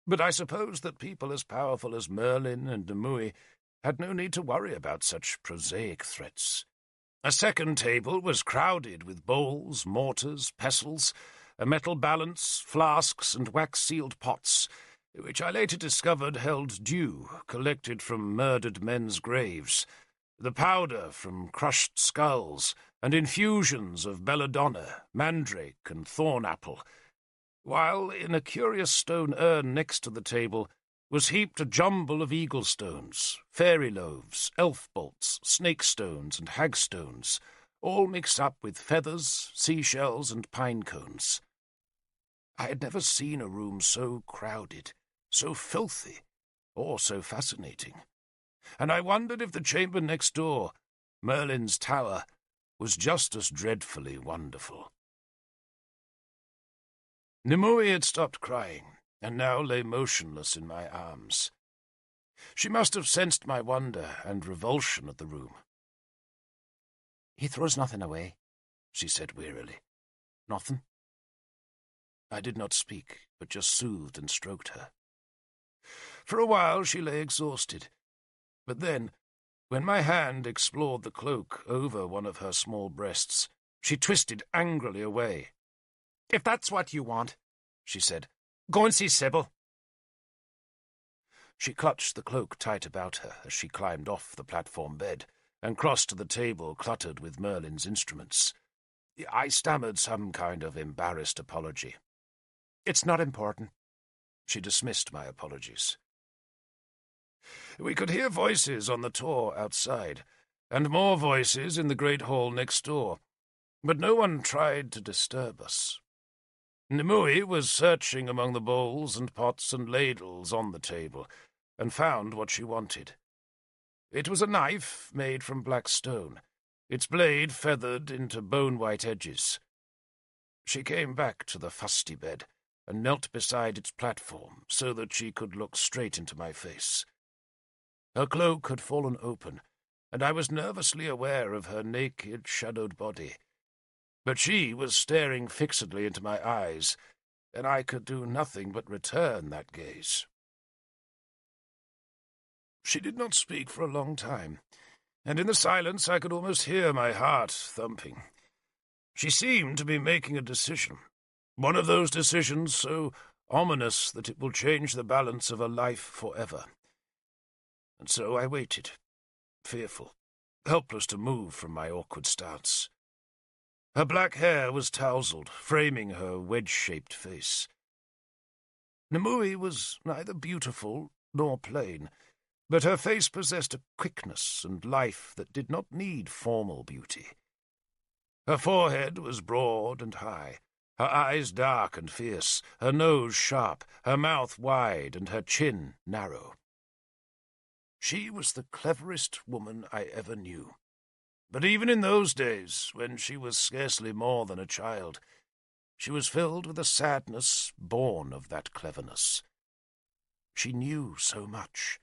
But I suppose that people as powerful as Merlin and Nimue had no need to worry about such prosaic threats. A second table was crowded with bowls, mortars, pestles, a metal balance, flasks, and wax-sealed pots, which I later discovered held dew collected from murdered men's graves, the powder from crushed skulls, and infusions of belladonna, mandrake, and thorn-apple, while in a curious stone urn next to the table was heaped a jumble of eagle stones, fairy loaves, elf bolts, snake stones, and hag stones, all mixed up with feathers, seashells, and pine cones. I had never seen a room so crowded, so filthy, or so fascinating, and I wondered if the chamber next door, Merlin's tower, was just as dreadfully wonderful. Nimue had stopped crying, and now lay motionless in my arms. She must have sensed my wonder and revulsion at the room. "He throws nothing away," she said wearily. "Nothing." I did not speak, but just soothed and stroked her. For a while she lay exhausted, but then, when my hand explored the cloak over one of her small breasts, she twisted angrily away. "If that's what you want," she said, "go and see Sybil." She clutched the cloak tight about her as she climbed off the platform bed and crossed to the table cluttered with Merlin's instruments. I stammered some kind of embarrassed apology. "It's not important." She dismissed my apologies. We could hear voices on the tor outside, and more voices in the great hall next door, but no one tried to disturb us. Nimue was searching among the bowls and pots and ladles on the table, and found what she wanted. It was a knife made from black stone, its blade feathered into bone-white edges. She came back to the fusty bed and knelt beside its platform so that she could look straight into my face. Her cloak had fallen open, and I was nervously aware of her naked, shadowed body. But she was staring fixedly into my eyes, and I could do nothing but return that gaze. She did not speak for a long time, and in the silence I could almost hear my heart thumping. She seemed to be making a decision, one of those decisions so ominous that it will change the balance of a life forever. And so I waited, fearful, helpless to move from my awkward stance. Her black hair was tousled, framing her wedge-shaped face. Nimue was neither beautiful nor plain, but her face possessed a quickness and life that did not need formal beauty. Her forehead was broad and high, her eyes dark and fierce, her nose sharp, her mouth wide, and her chin narrow. She was the cleverest woman I ever knew. But even in those days, when she was scarcely more than a child, she was filled with a sadness born of that cleverness. She knew so much.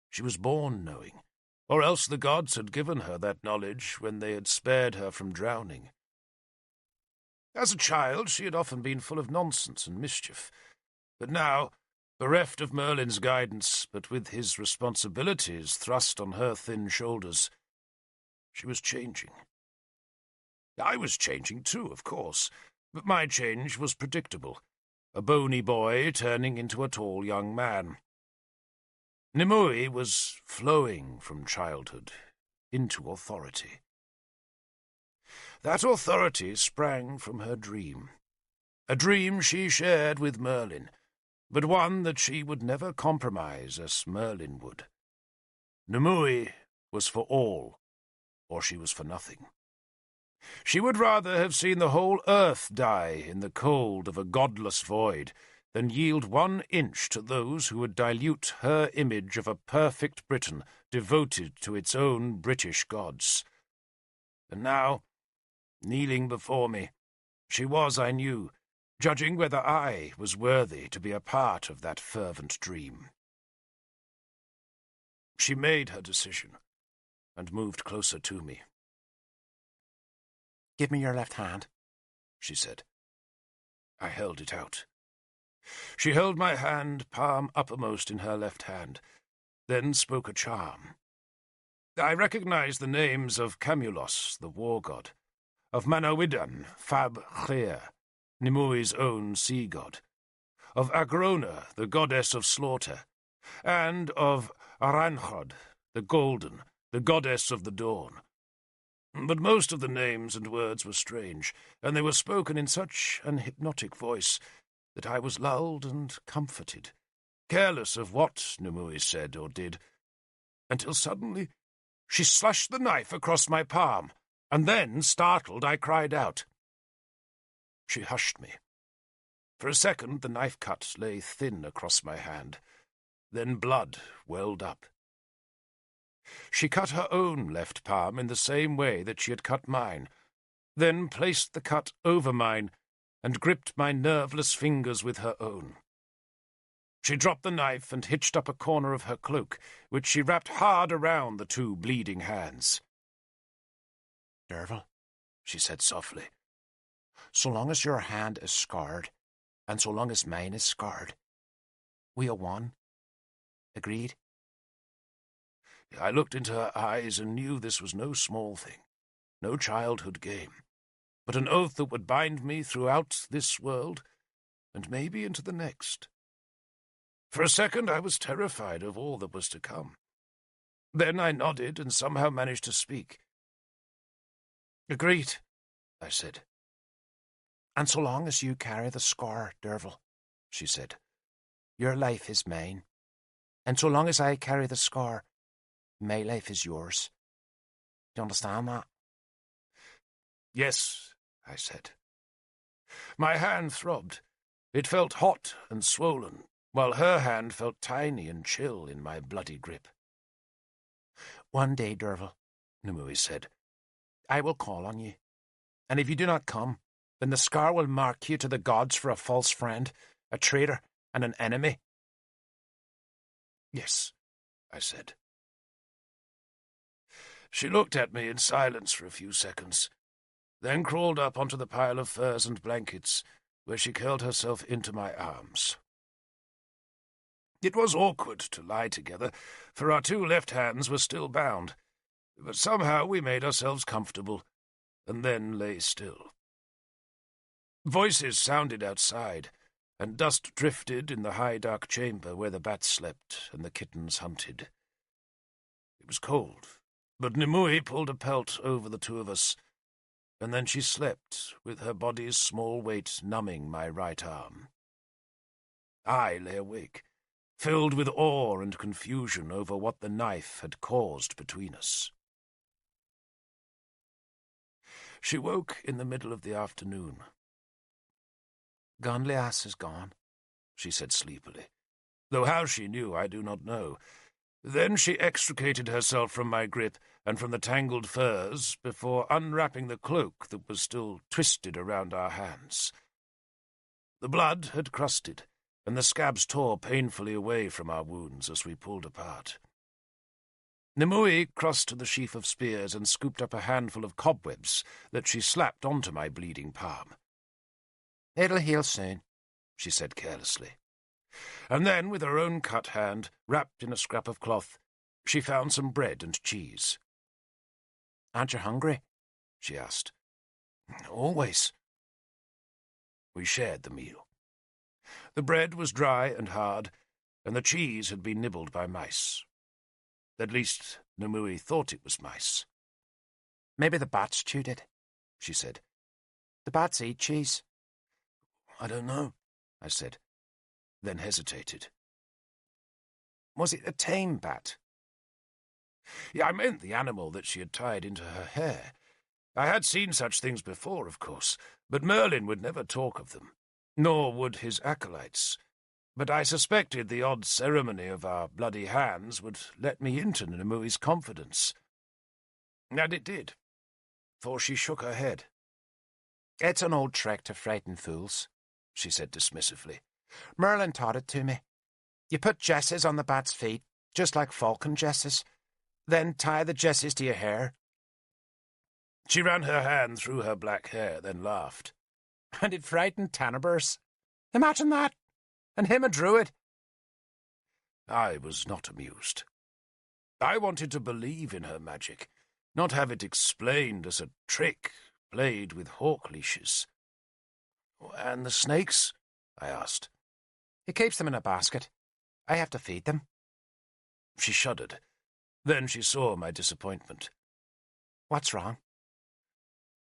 She was born knowing, or else the gods had given her that knowledge when they had spared her from drowning. As a child, she had often been full of nonsense and mischief, but now, bereft of Merlin's guidance, but with his responsibilities thrust on her thin shoulders, she was changing. I was changing too, of course, but my change was predictable, a bony boy turning into a tall young man. Nimue was flowing from childhood into authority. That authority sprang from her dream. A dream she shared with Merlin, but one that she would never compromise as Merlin would. Nimue was for all, or she was for nothing. She would rather have seen the whole earth die in the cold of a godless void than yield 1 inch to those who would dilute her image of a perfect Britain devoted to its own British gods. And now, kneeling before me, she was, I knew, judging whether I was worthy to be a part of that fervent dream. She made her decision and moved closer to me. "Give me your left hand," she said. I held it out. She held my hand palm uppermost in her left hand, then spoke a charm. I recognized the names of Camulos, the war god, of Manawydan, Fab Chreir, Nimue's own sea god, of Agrona, the goddess of slaughter, and of Aranchod, the golden, the goddess of the dawn. But most of the names and words were strange, and they were spoken in such an hypnotic voice that I was lulled and comforted, careless of what Nimue said or did, until suddenly she slashed the knife across my palm, and then, startled, I cried out. She hushed me. For a second the knife cut lay thin across my hand. Then blood welled up. She cut her own left palm in the same way that she had cut mine, then placed the cut over mine and gripped my nerveless fingers with her own. She dropped the knife and hitched up a corner of her cloak, which she wrapped hard around the 2 bleeding hands. "Derfel," she said softly, "so long as your hand is scarred, and so long as mine is scarred, we are one. Agreed?" I looked into her eyes and knew this was no small thing, no childhood game, but an oath that would bind me throughout this world, and maybe into the next. For a second I was terrified of all that was to come. Then I nodded and somehow managed to speak. "Agreed," I said. "And so long as you carry the scar, Derfel," she said, "your life is mine. And so long as I carry the scar, my life is yours. Do you understand that?" "Yes," I said. My hand throbbed. It felt hot and swollen, while her hand felt tiny and chill in my bloody grip. "One day, Derfel," Nimue said, "I will call on you, and if you do not come, then the scar will mark you to the gods for a false friend, a traitor, and an enemy." "Yes," I said. She looked at me in silence for a few seconds, then crawled up onto the pile of furs and blankets, where she curled herself into my arms. It was awkward to lie together, for our 2 left hands were still bound, but somehow we made ourselves comfortable, and then lay still. Voices sounded outside, and dust drifted in the high dark chamber where the bats slept and the kittens hunted. It was cold, but Nimue pulled a pelt over the 2 of us, and then she slept, with her body's small weight numbing my right arm. I lay awake, filled with awe and confusion over what the knife had caused between us. She woke in the middle of the afternoon. "Gonlias is gone," she said sleepily, though how she knew I do not know. Then she extricated herself from my grip and from the tangled furs before unwrapping the cloak that was still twisted around our hands. The blood had crusted, and the scabs tore painfully away from our wounds as we pulled apart. Nimue crossed to the sheaf of spears and scooped up a handful of cobwebs that she slapped onto my bleeding palm. "It'll heal soon," she said carelessly. And then, with her own cut hand, wrapped in a scrap of cloth, she found some bread and cheese. "Aren't you hungry?" she asked. "Always." We shared the meal. The bread was dry and hard, and the cheese had been nibbled by mice. At least, Nimue thought it was mice. "Maybe the bats chewed it," she said. "The bats eat cheese." "I don't know," I said, then hesitated. "Was it a tame bat?" Yeah, I meant the animal that she had tied into her hair. I had seen such things before, of course, but Merlin would never talk of them, nor would his acolytes. But I suspected the odd ceremony of our bloody hands would let me into Nemui's confidence. And it did, for she shook her head. "It's an old trick to frighten fools," she said dismissively. "Merlin taught it to me. You put jesses on the bat's feet, just like falcon jesses, then tie the jesses to your hair." She ran her hand through her black hair, then laughed. "And it frightened Tanibers. Imagine that! And him a druid." I was not amused. I wanted to believe in her magic, not have it explained as a trick played with hawk leashes. "And the snakes?" I asked. "He keeps them in a basket. I have to feed them." She shuddered. Then she saw my disappointment. "What's wrong?"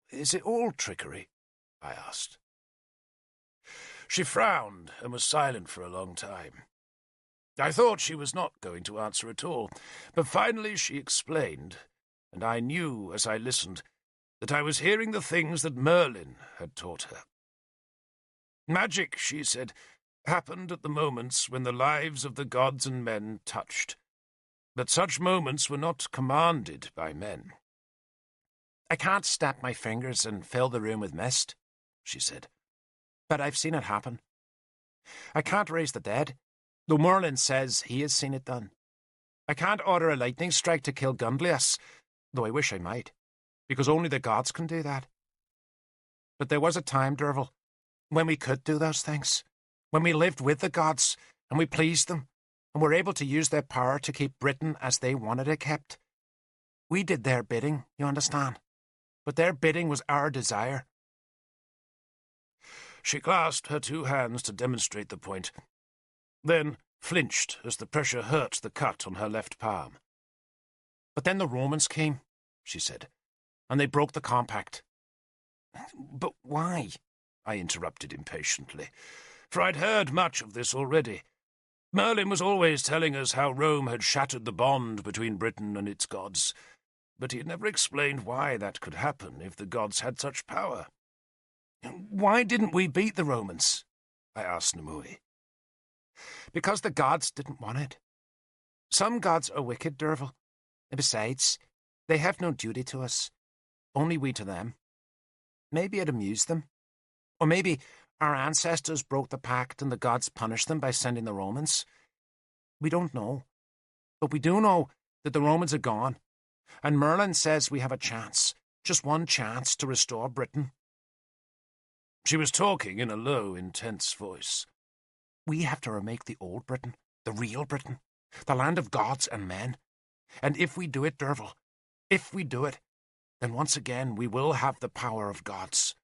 "Is it all trickery?" I asked. She frowned and was silent for a long time. I thought she was not going to answer at all, but finally she explained, and I knew as I listened that I was hearing the things that Merlin had taught her. Magic, she said, happened at the moments when the lives of the gods and men touched, but such moments were not commanded by men. "I can't snap my fingers and fill the room with mist," she said, "but I've seen it happen. I can't raise the dead, though Merlin says he has seen it done. I can't order a lightning strike to kill Gunglius, though I wish I might, because only the gods can do that. But there was a time, Derfel, when we could do those things, when we lived with the gods, and we pleased them, and were able to use their power to keep Britain as they wanted it kept. We did their bidding, you understand, but their bidding was our desire." She clasped her two hands to demonstrate the point, then flinched as the pressure hurt the cut on her left palm. "But then the Romans came," she said, "and they broke the compact." "But why?" I interrupted impatiently, for I'd heard much of this already. Merlin was always telling us how Rome had shattered the bond between Britain and its gods, but he had never explained why that could happen if the gods had such power. "Why didn't we beat the Romans?" I asked Nemui. "Because the gods didn't want it. Some gods are wicked, Derfel. And besides, they have no duty to us, only we to them. Maybe it amused them. Or maybe our ancestors broke the pact and the gods punished them by sending the Romans. We don't know. But we do know that the Romans are gone, and Merlin says we have a chance, just one chance, to restore Britain." She was talking in a low, intense voice. "We have to remake the old Britain, the real Britain, the land of gods and men. And if we do it, Derfel, if we do it, then once again we will have the power of gods."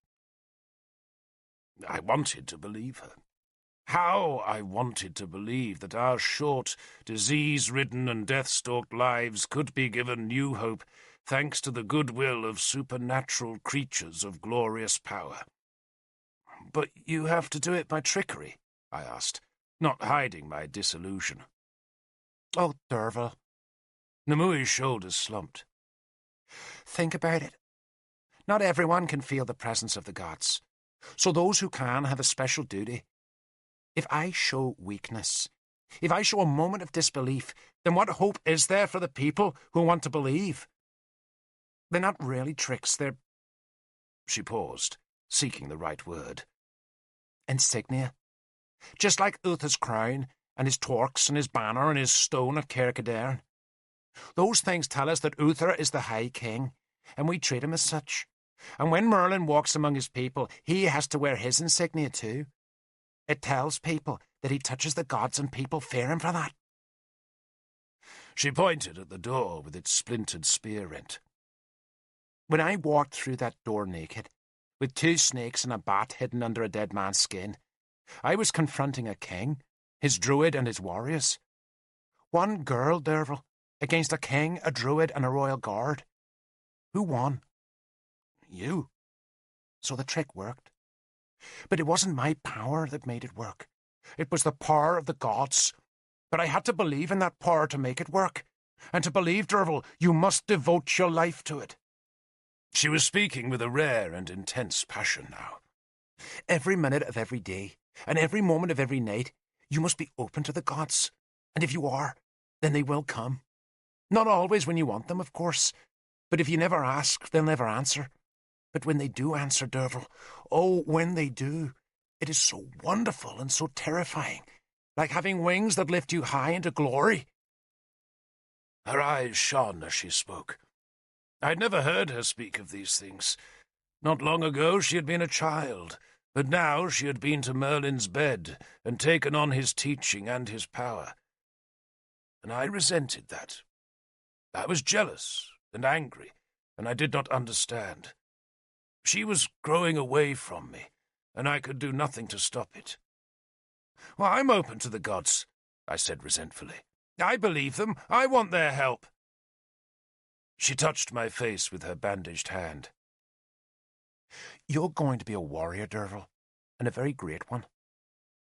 I wanted to believe her. How I wanted to believe that our short, disease-ridden and death-stalked lives could be given new hope thanks to the goodwill of supernatural creatures of glorious power. "But you have to do it by trickery?" I asked, not hiding my disillusion. "Oh, Derfel." Nemui's shoulders slumped. "Think about it. Not everyone can feel the presence of the gods, so those who can have a special duty. If I show weakness, if I show a moment of disbelief, then what hope is there for the people who want to believe? They're not really tricks, they're—" She paused, seeking the right word. "Insignia. Just like Uther's crown, and his torques, and his banner, and his stone of Cair Cadarn. Those things tell us that Uther is the High King, and we treat him as such. And when Merlin walks among his people, he has to wear his insignia too. It tells people that he touches the gods, and people fear him for that." She pointed at the door with its splintered spear rent. "When I walked through that door naked, with 2 snakes and a bat hidden under a dead man's skin, I was confronting a king, his druid and his warriors. One girl, Derfel, against a king, a druid and a royal guard. Who won?" "You," So the trick worked. But it wasn't my power that made it work. It was the power of the gods. But I had to believe in that power to make it work. And to believe, Derfel, you must devote your life to it. She was speaking with a rare and intense passion now. Every minute of every day, and every moment of every night, you must be open to the gods. And if you are, then they will come. Not always when you want them, of course. But if you never ask, they'll never answer. But when they do answer, Derfel, oh, when they do, it is so wonderful and so terrifying, like having wings that lift you high into glory. Her eyes shone as she spoke. I had never heard her speak of these things. Not long ago she had been a child, but now she had been to Merlin's bed and taken on his teaching and his power. And I resented that. I was jealous and angry, and I did not understand. She was growing away from me, and I could do nothing to stop it. Well, I'm open to the gods, I said resentfully. I believe them. I want their help. She touched my face with her bandaged hand. You're going to be a warrior, Derfel, and a very great one.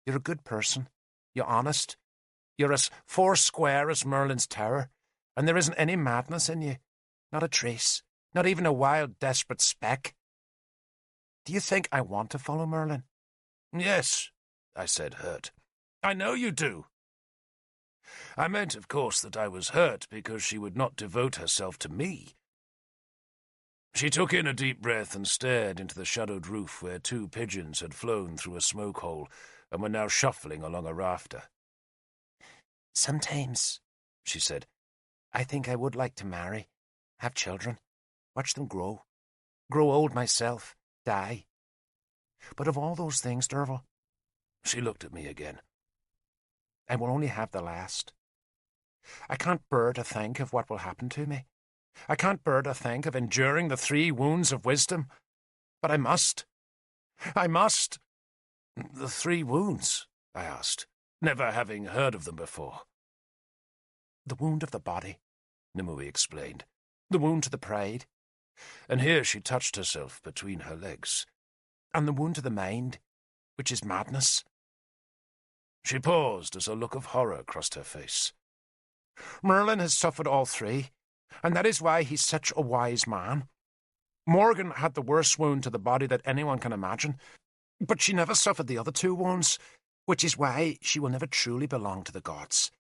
You're a good person. You're honest. You're as foursquare as Merlin's tower, and there isn't any madness in you. Not a trace. Not even a wild, desperate speck. Do you think I want to follow Merlin? Yes, I said, hurt. I know you do. I meant, of course, that I was hurt because she would not devote herself to me. She took in a deep breath and stared into the shadowed roof where 2 pigeons had flown through a smoke hole and were now shuffling along a rafter. Sometimes, she said, I think I would like to marry, have children, watch them grow old myself, die. But of all those things, Derfel, she looked at me again. I will only have the last. I can't bear to think of what will happen to me. I can't bear to think of enduring the 3 wounds of wisdom. But I must. I must. The 3 wounds? I asked, never having heard of them before. The wound of the body, Nimue explained. The wound to the pride. And here she touched herself between her legs. And the wound to the mind, which is madness. She paused as a look of horror crossed her face. Merlin has suffered all 3, and that is why he's such a wise man. Morgan had the worst wound to the body that anyone can imagine, but she never suffered the other 2 wounds, which is why she will never truly belong to the gods.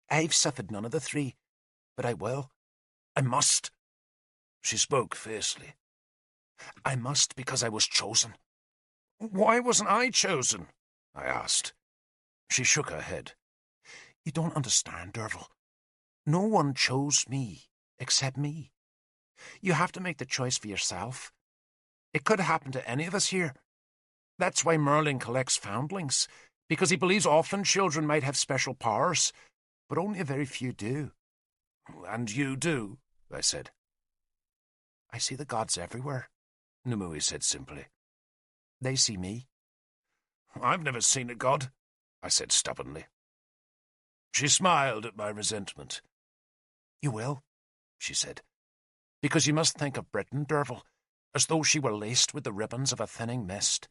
I've suffered none of the 3, but I will. I must. She spoke fiercely. I must because I was chosen. Why wasn't I chosen? I asked. She shook her head. You don't understand, Derfel. No one chose me except me. You have to make the choice for yourself. It could happen to any of us here. That's why Merlin collects foundlings, because he believes orphan children might have special powers, but only a very few do. And you do, I said. I see the gods everywhere, Nimue said simply. They see me. I've never seen a god, I said stubbornly. She smiled at my resentment. You will, she said, because you must think of Britain, Derfel, as though she were laced with the ribbons of a thinning mist.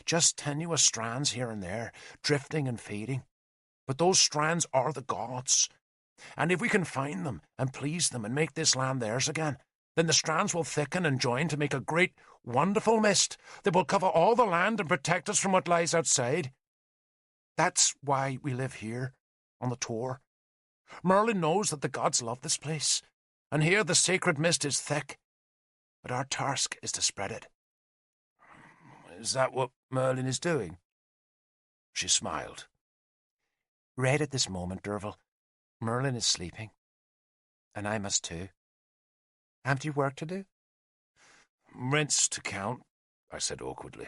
Just tenuous strands here and there, drifting and fading. But those strands are the gods. And if we can find them and please them and make this land theirs again, then the strands will thicken and join to make a great, wonderful mist that will cover all the land and protect us from what lies outside. That's why we live here, on the Tor. Merlin knows that the gods love this place, and here the sacred mist is thick, but our task is to spread it. Is that what Merlin is doing? She smiled. Right at this moment, Derfel, Merlin is sleeping, and I must too. Haven't you work to do? Rents to count, I said awkwardly.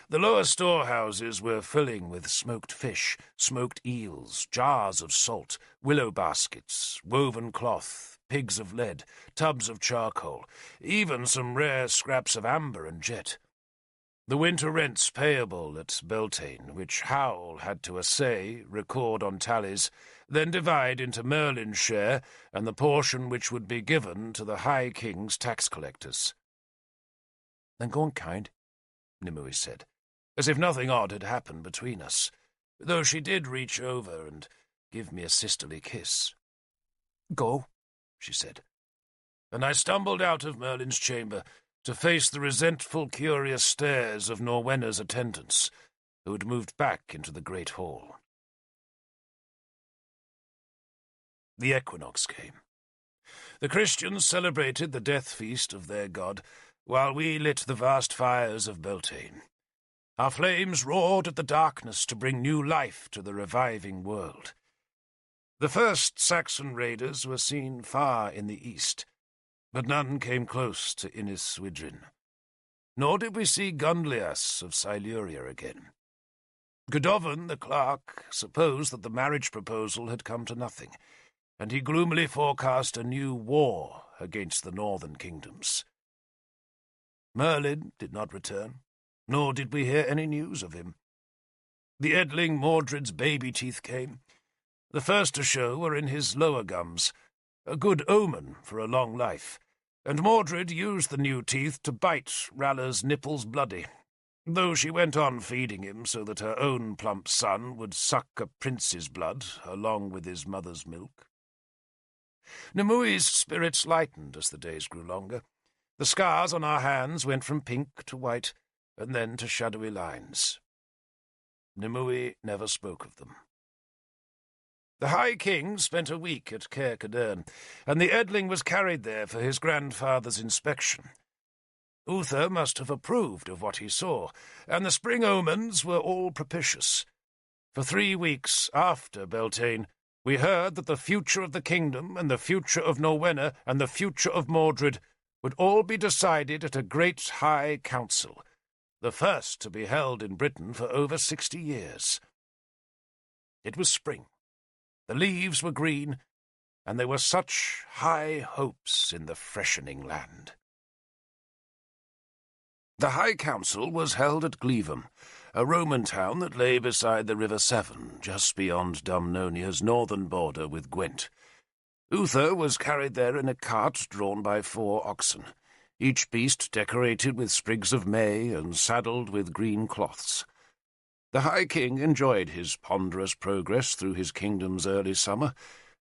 The lower storehouses were filling with smoked fish, smoked eels, jars of salt, willow baskets, woven cloth, pigs of lead, tubs of charcoal, even some rare scraps of amber and jet. The winter rents payable at Beltane, which Howl had to assay, record on tallies, then divide into Merlin's share and the portion which would be given to the High King's tax collectors. Then go and kind, Nimue said, as if nothing odd had happened between us, though she did reach over and give me a sisterly kiss. Go, she said. And I stumbled out of Merlin's chamber to face the resentful, curious stares of Norwenna's attendants, who had moved back into the great hall. The equinox came. The Christians celebrated the death feast of their god, while we lit the vast fires of Beltane. Our flames roared at the darkness to bring new life to the reviving world. The first Saxon raiders were seen far in the east, but none came close to Innis-Widrin. Nor did we see Gunlias of Siluria again. Godovin, the clerk, supposed that the marriage proposal had come to nothing, and he gloomily forecast a new war against the northern kingdoms. Merlin did not return, nor did we hear any news of him. The Edling Mordred's baby teeth came. The first to show were in his lower gums, a good omen for a long life, and Mordred used the new teeth to bite Ralla's nipples bloody, though she went on feeding him so that her own plump son would suck a prince's blood along with his mother's milk. Nimue's spirits lightened as the days grew longer. The scars on our hands went from pink to white, and then to shadowy lines. Nimue never spoke of them. The High King spent a week at Caer Cadarn, and the Edling was carried there for his grandfather's inspection. Uther must have approved of what he saw, and the spring omens were all propitious. For 3 weeks after Beltane, we heard that the future of the kingdom and the future of Norwenna and the future of Mordred would all be decided at a great high council, the first to be held in Britain for over 60 years. It was spring. The leaves were green, and there were such high hopes in the freshening land. The High Council was held at Glevum, a Roman town that lay beside the River Severn, just beyond Dumnonia's northern border with Gwent. Uther was carried there in a cart drawn by 4 oxen, each beast decorated with sprigs of may and saddled with green cloths. The High King enjoyed his ponderous progress through his kingdom's early summer,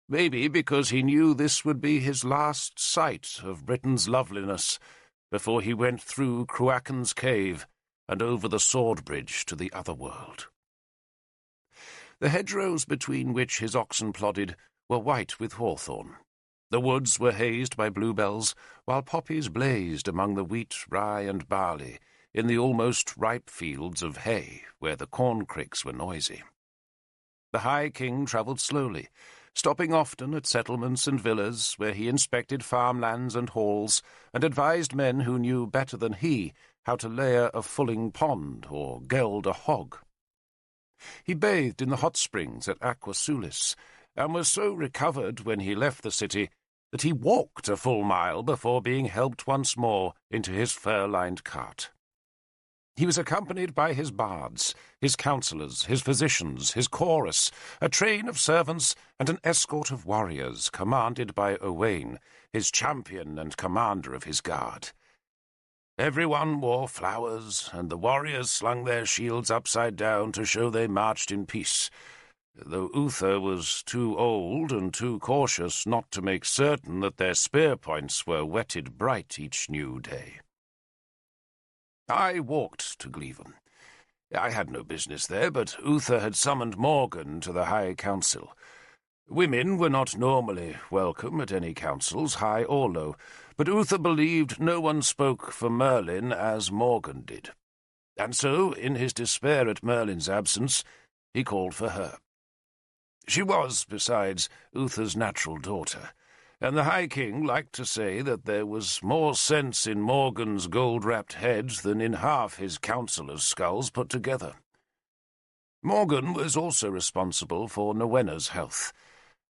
maybe because he knew this would be his last sight of Britain's loveliness before he went through Cruachan's cave and over the sword bridge to the other world. The hedgerows between which his oxen plodded were white with hawthorn. The woods were hazed by bluebells, while poppies blazed among the wheat, rye, and barley in the almost ripe fields of hay where the corncrakes were noisy. The High King travelled slowly, stopping often at settlements and villas where he inspected farmlands and halls and advised men who knew better than he how to layer a fulling pond or geld a hog. He bathed in the hot springs at Aqua Sulis, and was so recovered when he left the city that he walked a full mile before being helped once more into his fur-lined cart. He was accompanied by his bards, his counsellors, his physicians, his chorus, a train of servants, and an escort of warriors commanded by Owain, his champion and commander of his guard. Everyone wore flowers, and the warriors slung their shields upside down to show they marched in peace, though Uther was too old and too cautious not to make certain that their spear points were whetted bright each new day. I walked to Glevum. I had no business there, but Uther had summoned Morgan to the High Council. Women were not normally welcome at any councils, high or low, but Uther believed no one spoke for Merlin as Morgan did. And so, in his despair at Merlin's absence, he called for her. She was, besides, Uther's natural daughter, and the High King liked to say that there was more sense in Morgan's gold-wrapped head than in half his councillors' skulls put together. Morgan was also responsible for Norwenna's health,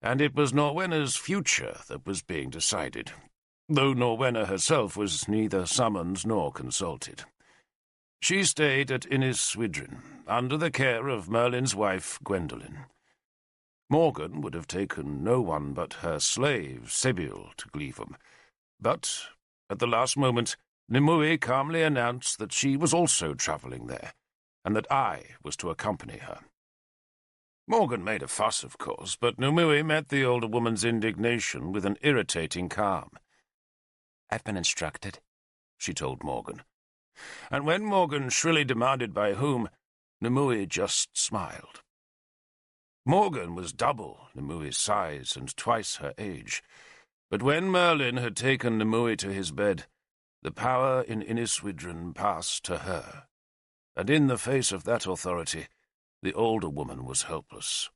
and it was Norwenna's future that was being decided, though Norwenna herself was neither summoned nor consulted. She stayed at Innis-Widrin, under the care of Merlin's wife, Gwendolen. Morgan would have taken no one but her slave, Sebule, to Glevum, but at the last moment Nimue calmly announced that she was also travelling there, and that I was to accompany her. Morgan made a fuss, of course, but Nimue met the older woman's indignation with an irritating calm. "I've been instructed," she told Morgan. And when Morgan shrilly demanded by whom, Nimue just smiled. Morgan was double Nimue's size and twice her age, but when Merlin had taken Nimue to his bed, the power in Inniswydren passed to her, and in the face of that authority, the older woman was helpless.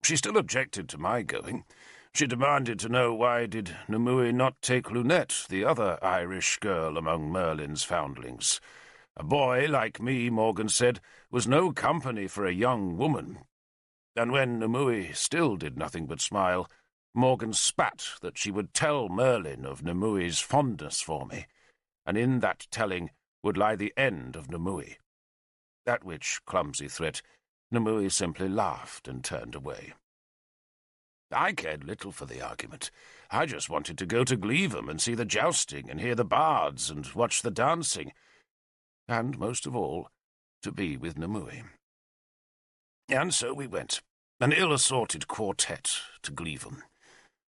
She still objected to my going. She demanded to know why did Nimue not take Lunette, the other Irish girl among Merlin's foundlings. A boy like me, Morgan said, was no company for a young woman. And when Nimue still did nothing but smile, Morgan spat that she would tell Merlin of Nimue's fondness for me, and in that telling would lie the end of Nimue. At which clumsy threat, Nimue simply laughed and turned away. I cared little for the argument. I just wanted to go to Gleavham and see the jousting and hear the bards and watch the dancing, and, most of all, to be with Nimue. And so we went, an ill-assorted quartet, to Gleavham.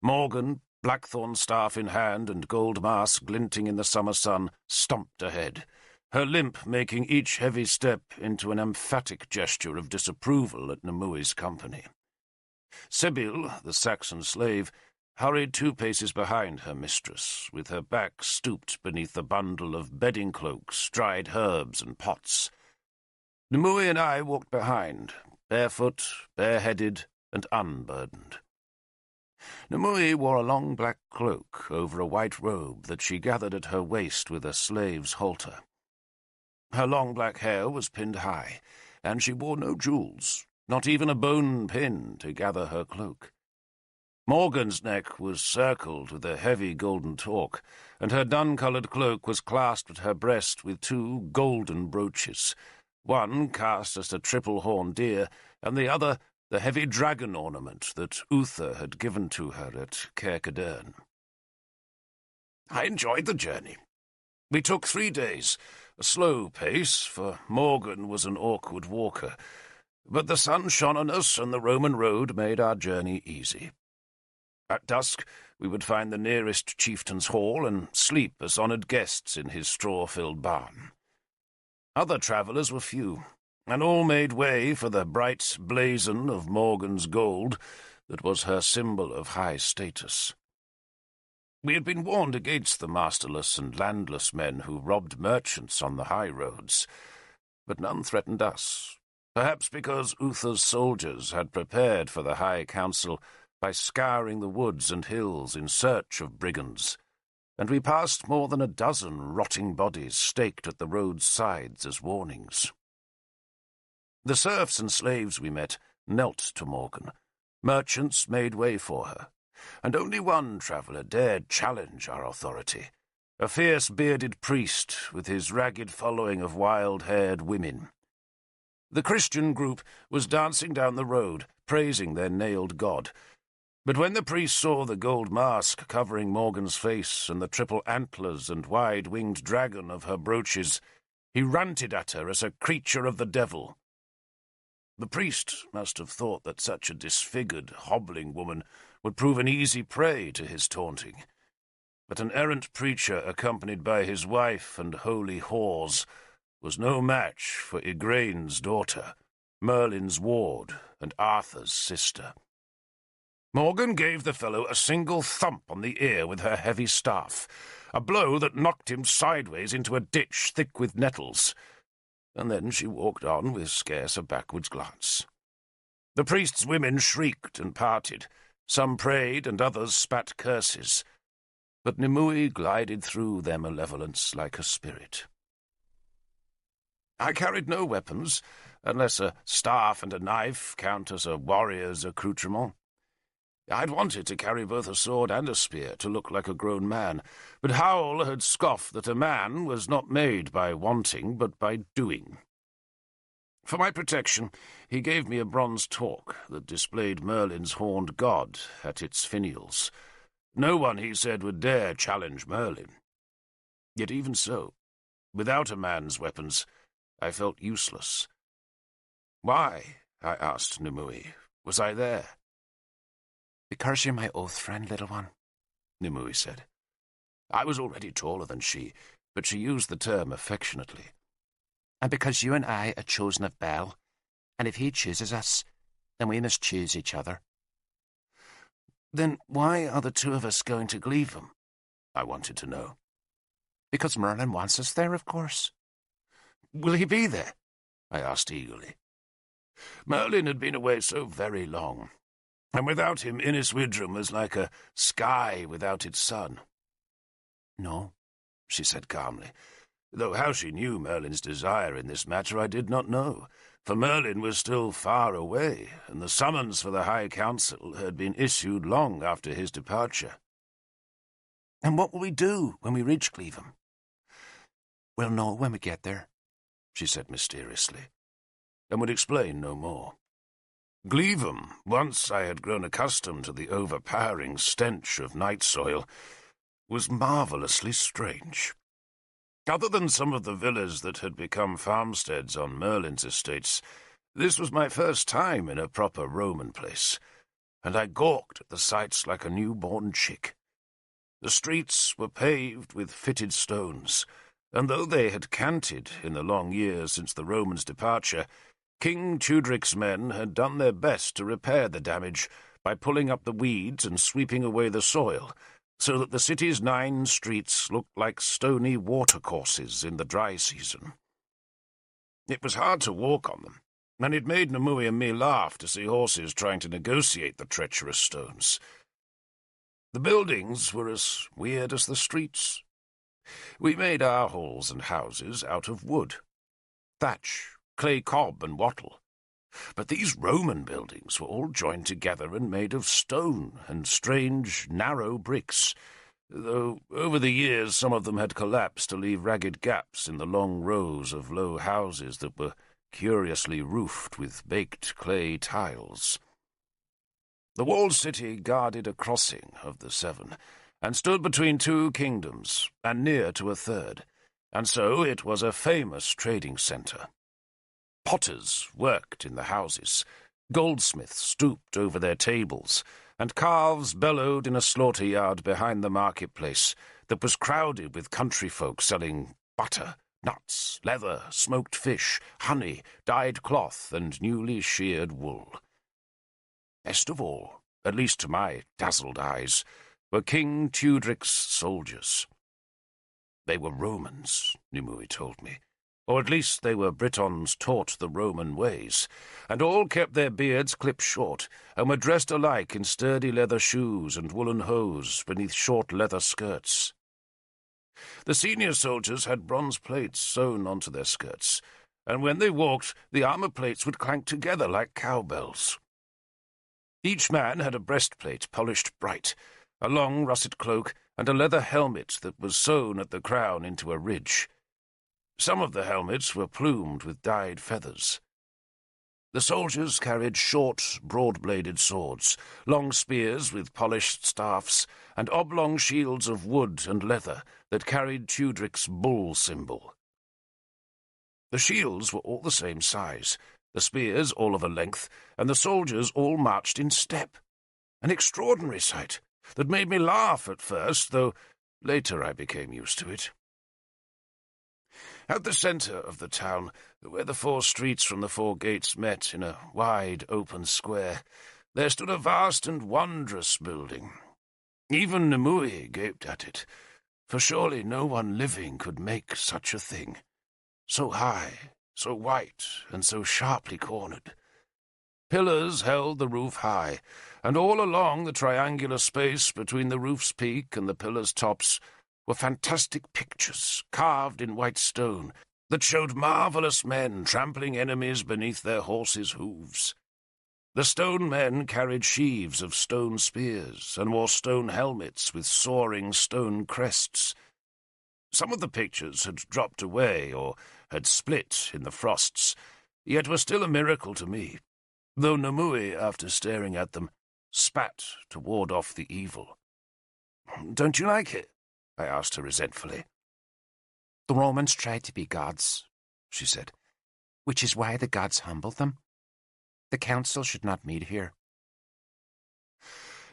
Morgan, blackthorn staff in hand and gold mask glinting in the summer sun, stumped ahead, her limp making each heavy step into an emphatic gesture of disapproval at Nimue's company. Sibyl, the Saxon slave, hurried 2 paces behind her mistress, with her back stooped beneath a bundle of bedding cloaks, dried herbs, and pots. Nimue and I walked behind, barefoot, bareheaded, and unburdened. Nimue wore a long black cloak over a white robe that she gathered at her waist with a slave's halter. Her long black hair was pinned high, and she wore no jewels, not even a bone pin to gather her cloak. Morgan's neck was circled with a heavy golden torque, and her dun-coloured cloak was clasped at her breast with 2 golden brooches, one cast as a triple-horned deer, and the other the heavy dragon ornament that Uther had given to her at Caer Cadarn. I enjoyed the journey. We took 3 days, a slow pace, for Morgan was an awkward walker, but the sun shone on us and the Roman road made our journey easy. At dusk we would find the nearest chieftain's hall and sleep as honoured guests in his straw-filled barn. Other travellers were few, and all made way for the bright blazon of Morgan's gold that was her symbol of high status. We had been warned against the masterless and landless men who robbed merchants on the high roads, but none threatened us, perhaps because Uther's soldiers had prepared for the High Council by scouring the woods and hills in search of brigands, and we passed more than a dozen rotting bodies staked at the road's sides as warnings. The serfs and slaves we met knelt to Morgan. Merchants made way for her, and only one traveller dared challenge our authority, a fierce bearded priest with his ragged following of wild-haired women. The Christian group was dancing down the road, praising their nailed god, but when the priest saw the gold mask covering Morgan's face and the triple antlers and wide-winged dragon of her brooches, he ranted at her as a creature of the devil. The priest must have thought that such a disfigured, hobbling woman would prove an easy prey to his taunting, but an errant preacher accompanied by his wife and holy whores was no match for Igraine's daughter, Merlin's ward, and Arthur's sister. Morgan gave the fellow a single thump on the ear with her heavy staff, a blow that knocked him sideways into a ditch thick with nettles, and then she walked on with scarce a backwards glance. The priest's women shrieked and parted, some prayed and others spat curses, but Nimue glided through their malevolence like a spirit. I carried no weapons, unless a staff and a knife count as a warrior's accoutrement. I'd wanted to carry both a sword and a spear to look like a grown man, but Howl had scoffed that a man was not made by wanting, but by doing. For my protection, he gave me a bronze torque that displayed Merlin's horned god at its finials. No one, he said, would dare challenge Merlin. Yet even so, without a man's weapons, I felt useless. Why, I asked Nimue, was I there? Because you're my oath friend, little one, Nimue said. I was already taller than she, but she used the term affectionately. And because you and I are chosen of Bel, and if he chooses us, then we must choose each other. Then why are the two of us going to Gleevham? I wanted to know. Because Merlin wants us there, of course. Will he be there? I asked eagerly. Merlin had been away so very long, and without him Innis Widrum was like a sky without its sun. No, she said calmly, though how she knew Merlin's desire in this matter I did not know, for Merlin was still far away, and the summons for the High Council had been issued long after his departure. And what will we do when we reach Gleevham? We'll know when we get there, she said mysteriously, and would explain no more. Gleevham, once I had grown accustomed to the overpowering stench of night soil, was marvellously strange. Other than some of the villas that had become farmsteads on Merlin's estates, this was my first time in a proper Roman place, and I gawked at the sights like a newborn chick. The streets were paved with fitted stones, and though they had canted in the long years since the Romans' departure, King Tudric's men had done their best to repair the damage by pulling up the weeds and sweeping away the soil, so that the city's 9 streets looked like stony watercourses in the dry season. It was hard to walk on them, and it made Nimue and me laugh to see horses trying to negotiate the treacherous stones. The buildings were as weird as the streets. We made our halls and houses out of wood, thatch, clay cob and wattle. But these Roman buildings were all joined together and made of stone and strange, narrow bricks, though over the years some of them had collapsed to leave ragged gaps in the long rows of low houses that were curiously roofed with baked clay tiles. The walled city guarded a crossing of the 7, and stood between 2 kingdoms, and near to a 3rd, and so it was a famous trading centre. Potters worked in the houses, goldsmiths stooped over their tables, and calves bellowed in a slaughter yard behind the marketplace that was crowded with country folk selling butter, nuts, leather, smoked fish, honey, dyed cloth, and newly sheared wool. Best of all, at least to my dazzled eyes, were King Tudric's soldiers. They were Romans, Nimue told me, or at least they were Britons taught the Roman ways, and all kept their beards clipped short, and were dressed alike in sturdy leather shoes and woolen hose beneath short leather skirts. The senior soldiers had bronze plates sewn onto their skirts, and when they walked, the armour plates would clank together like cowbells. Each man had a breastplate polished bright, a long russet cloak, and a leather helmet that was sewn at the crown into a ridge. Some of the helmets were plumed with dyed feathers. The soldiers carried short, broad-bladed swords, long spears with polished staffs, and oblong shields of wood and leather that carried Tudric's bull symbol. The shields were all the same size, the spears all of a length, and the soldiers all marched in step. An extraordinary sight that made me laugh at first, though later I became used to it. At the centre of the town, where the 4 streets from the 4 gates met in a wide, open square, there stood a vast and wondrous building. Even Nimue gaped at it, for surely no one living could make such a thing. So high, so white, and so sharply cornered. Pillars held the roof high, and all along the triangular space between the roof's peak and the pillars' tops were fantastic pictures carved in white stone that showed marvellous men trampling enemies beneath their horses' hooves. The stone men carried sheaves of stone spears and wore stone helmets with soaring stone crests. Some of the pictures had dropped away or had split in the frosts, yet were still a miracle to me, though Nimue, after staring at them, spat to ward off the evil. "Don't you like it?" I asked her resentfully. The Romans tried to be gods, she said, which is why the gods humbled them. The council should not meet here.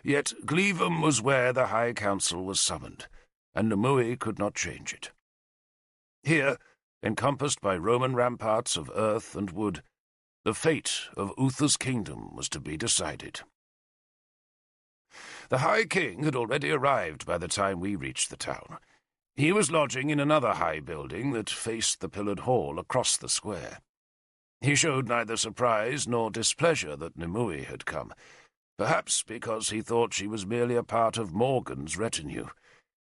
Yet Cleavham was where the High Council was summoned, and Nimue could not change it. Here, encompassed by Roman ramparts of earth and wood, the fate of Uther's kingdom was to be decided. The High King had already arrived by the time we reached the town. He was lodging in another high building that faced the pillared hall across the square. He showed neither surprise nor displeasure that Nimue had come, perhaps because he thought she was merely a part of Morgan's retinue,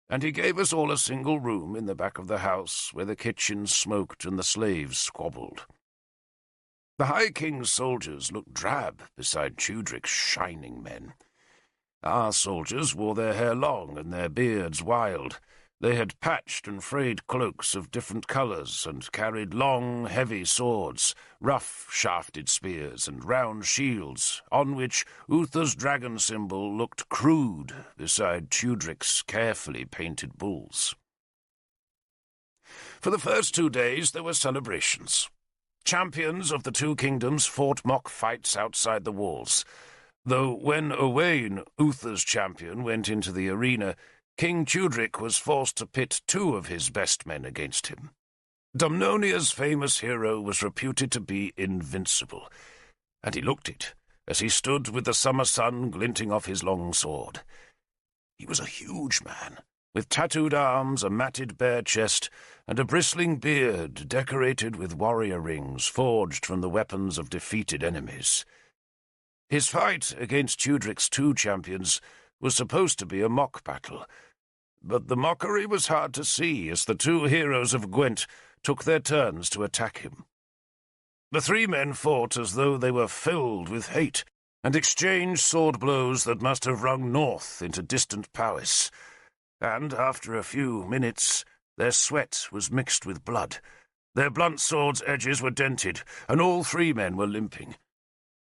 and he gave us all a single room in the back of the house where the kitchen smoked and the slaves squabbled. The High King's soldiers looked drab beside Tudric's shining men. Our soldiers wore their hair long and their beards wild. They had patched and frayed cloaks of different colours and carried long, heavy swords, rough, shafted spears, and round shields, on which Uther's dragon symbol looked crude beside Tudric's carefully painted bulls. For the first 2 days there were celebrations. Champions of the two kingdoms fought mock fights outside the walls, though when Owain, Uther's champion, went into the arena, King Tudric was forced to pit 2 of his best men against him. Dumnonia's famous hero was reputed to be invincible, and he looked it as he stood with the summer sun glinting off his long sword. He was a huge man, with tattooed arms, a matted bare chest, and a bristling beard decorated with warrior rings forged from the weapons of defeated enemies. His fight against Tudric's 2 champions was supposed to be a mock battle, but the mockery was hard to see as the 2 heroes of Gwent took their turns to attack him. The 3 men fought as though they were filled with hate, and exchanged sword blows that must have rung north into distant Powys, and after a few minutes their sweat was mixed with blood. Their blunt swords' edges were dented, and all 3 men were limping.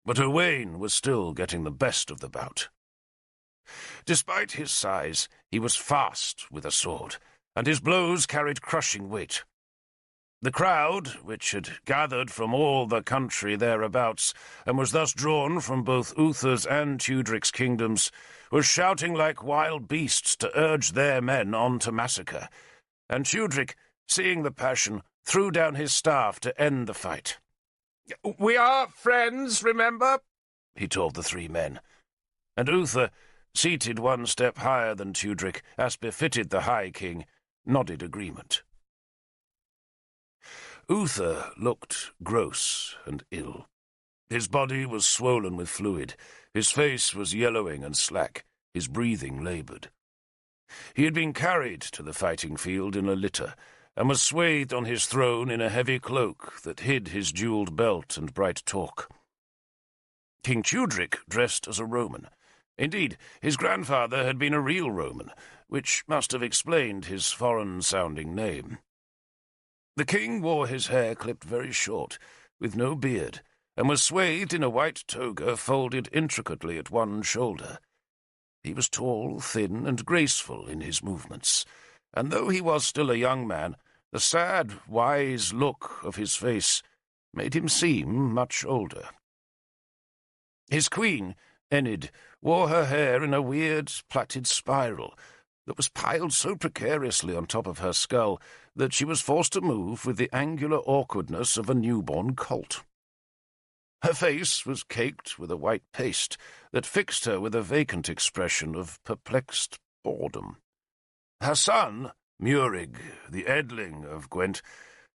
But Owain was still getting the best of the bout. Despite his size, he was fast with a sword, and his blows carried crushing weight. The crowd, which had gathered from all the country thereabouts, and was thus drawn from both Uther's and Tudric's kingdoms, was shouting like wild beasts to urge their men on to massacre, and Tudric, seeing the passion, threw down his staff to end the fight. "We are friends, remember?" he told the 3 men, and Uther, seated 1 step higher than Tudric, as befitted the High King, nodded agreement. Uther looked gross and ill. His body was swollen with fluid, his face was yellowing and slack, his breathing laboured. He had been carried to the fighting field in a litter, and was swathed on his throne in a heavy cloak that hid his jewelled belt and bright torque. King Tudric dressed as a Roman. Indeed, his grandfather had been a real Roman, which must have explained his foreign-sounding name. The king wore his hair clipped very short, with no beard, and was swathed in a white toga folded intricately at one shoulder. He was tall, thin, and graceful in his movements, and though he was still a young man, the sad, wise look of his face made him seem much older. His queen, Enid, wore her hair in a weird, plaited spiral that was piled so precariously on top of her skull that she was forced to move with the angular awkwardness of a newborn colt. Her face was caked with a white paste that fixed her with a vacant expression of perplexed boredom. Her son, Murig, the Edling of Gwent,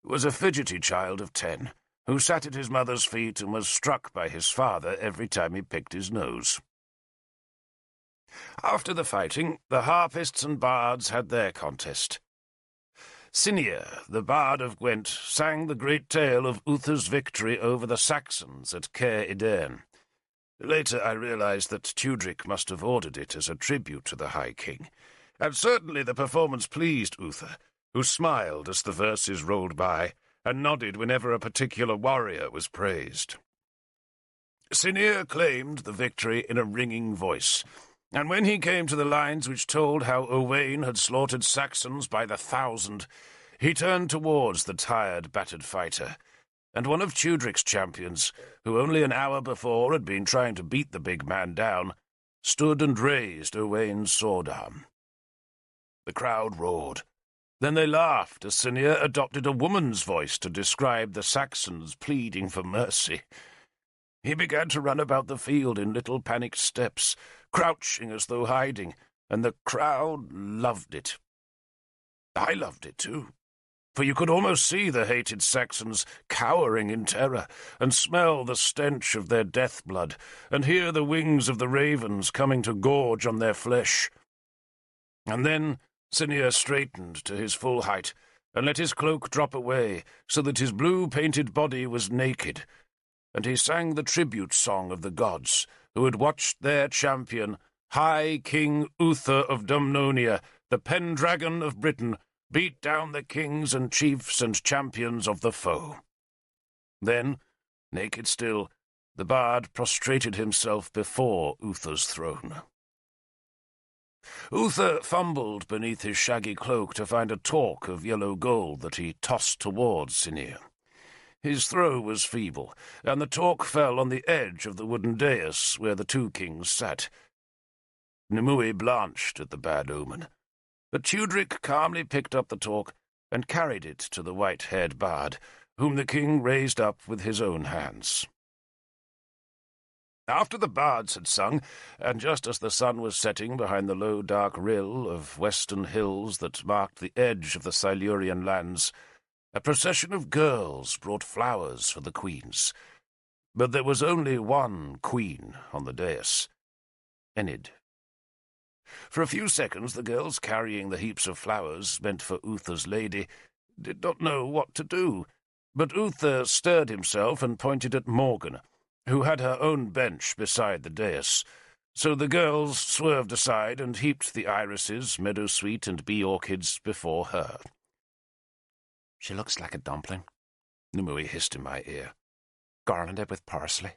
was a fidgety child of 10, who sat at his mother's feet and was struck by his father every time he picked his nose. After the fighting, the harpists and bards had their contest. Cinear, the bard of Gwent, sang the great tale of Uther's victory over the Saxons at Caer Idern. Later I realized that Tudric must have ordered it as a tribute to the High King, and certainly the performance pleased Uther, who smiled as the verses rolled by, and nodded whenever a particular warrior was praised. Cinear claimed the victory in a ringing voice, and when he came to the lines which told how Owain had slaughtered Saxons by the 1,000, He turned towards the tired, battered fighter, and one of Tudric's champions, who only an hour before had been trying to beat the big man down, stood and raised Owain's sword arm. The crowd roared. Then they laughed as Sinir adopted a woman's voice to describe the Saxons pleading for mercy. He began to run about the field in little panicked steps, crouching as though hiding, and the crowd loved it. I loved it too, for you could almost see the hated Saxons cowering in terror, and smell the stench of their death blood, and hear the wings of the ravens coming to gorge on their flesh. And then Sinir straightened to his full height, and let his cloak drop away, so that his blue-painted body was naked, and he sang the tribute song of the gods, who had watched their champion, High King Uther of Dumnonia, the Pendragon of Britain, beat down the kings and chiefs and champions of the foe. Then, naked still, the bard prostrated himself before Uther's throne. Uther fumbled beneath his shaggy cloak to find a torque of yellow gold that he tossed towards Sinir. His throw was feeble, and the torque fell on the edge of the wooden dais where the two kings sat. Nimue blanched at the bad omen, but Tudric calmly picked up the torque and carried it to the white-haired bard, whom the king raised up with his own hands. After the bards had sung, and just as the sun was setting behind the low dark rill of western hills that marked the edge of the Silurian lands, a procession of girls brought flowers for the queens. But there was only one queen on the dais, Enid. For a few seconds the girls carrying the heaps of flowers meant for Uther's lady did not know what to do, but Uther stirred himself and pointed at Morgan, who had her own bench beside the dais, so the girls swerved aside and heaped the irises, meadowsweet, and bee-orchids before her. "She looks like a dumpling," Nimue hissed in my ear, "garlanded with parsley."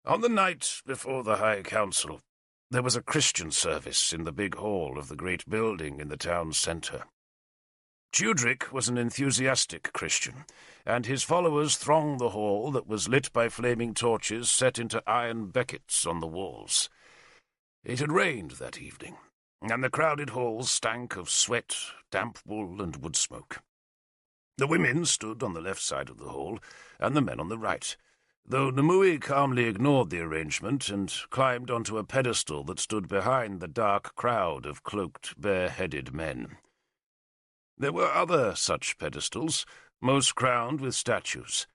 On the night before the High Council, there was a Christian service in the big hall of the great building in the town's centre. Tudric was an enthusiastic Christian, and his followers thronged the hall that was lit by flaming torches set into iron beckets on the walls. It had rained that evening, and the crowded halls stank of sweat, damp wool, and wood smoke. The women stood on the left side of the hall, and the men on the right, though Nimue calmly ignored the arrangement and climbed onto a pedestal that stood behind the dark crowd of cloaked, bare-headed men. There were other such pedestals, most crowned with statues,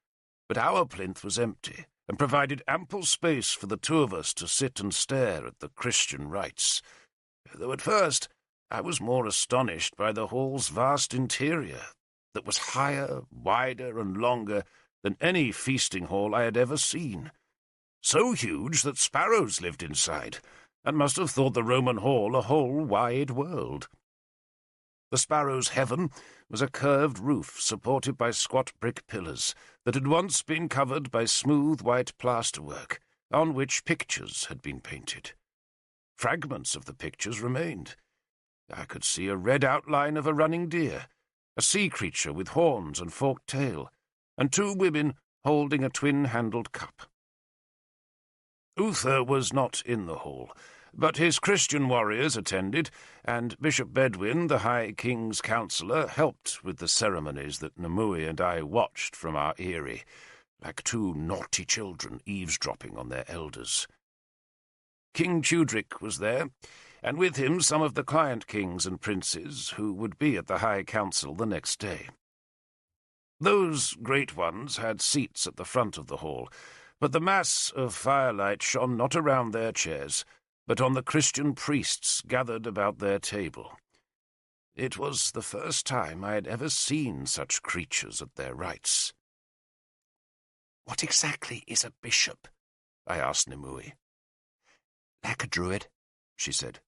but our plinth was empty and provided ample space for the two of us to sit and stare at the Christian rites, though at first I was more astonished by the hall's vast interior that was higher, wider, and longer than any feasting hall I had ever seen, so huge that sparrows lived inside, and must have thought the Roman hall a whole wide world. The sparrow's heaven was a curved roof supported by squat brick pillars that had once been covered by smooth white plasterwork, on which pictures had been painted. Fragments of the pictures remained. I could see a red outline of a running deer, a sea creature with horns and forked tail, and two women holding a twin-handled cup. Uther was not in the hall, but his Christian warriors attended, and Bishop Bedwin, the High King's counsellor, helped with the ceremonies that Nimue and I watched from our eyrie, like two naughty children eavesdropping on their elders. King Tudric was there, and with him some of the client kings and princes who would be at the High Council the next day. Those great ones had seats at the front of the hall, but the mass of firelight shone not around their chairs, but on the Christian priests gathered about their table. It was the first time I had ever seen such creatures at their rites. "What exactly is a bishop?" I asked Nimue. "Like a druid," she said.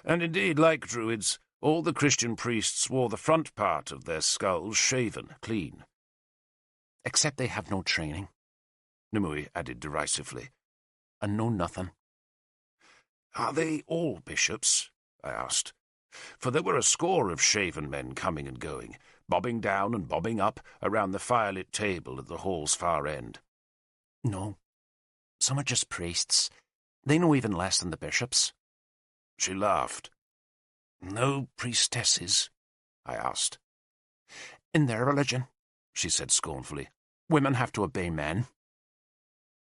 And indeed, like druids, all the Christian priests wore the front part of their skulls shaven, clean. "Except they have no training," Nimue added derisively. "And know nothing." "Are they all bishops?" I asked. For there were a score of shaven men coming and going, bobbing down and bobbing up around the firelit table at the hall's far end. No, some are just priests. They know even less than the bishops. She laughed. No priestesses? I asked. In their religion, she said scornfully, women have to obey men.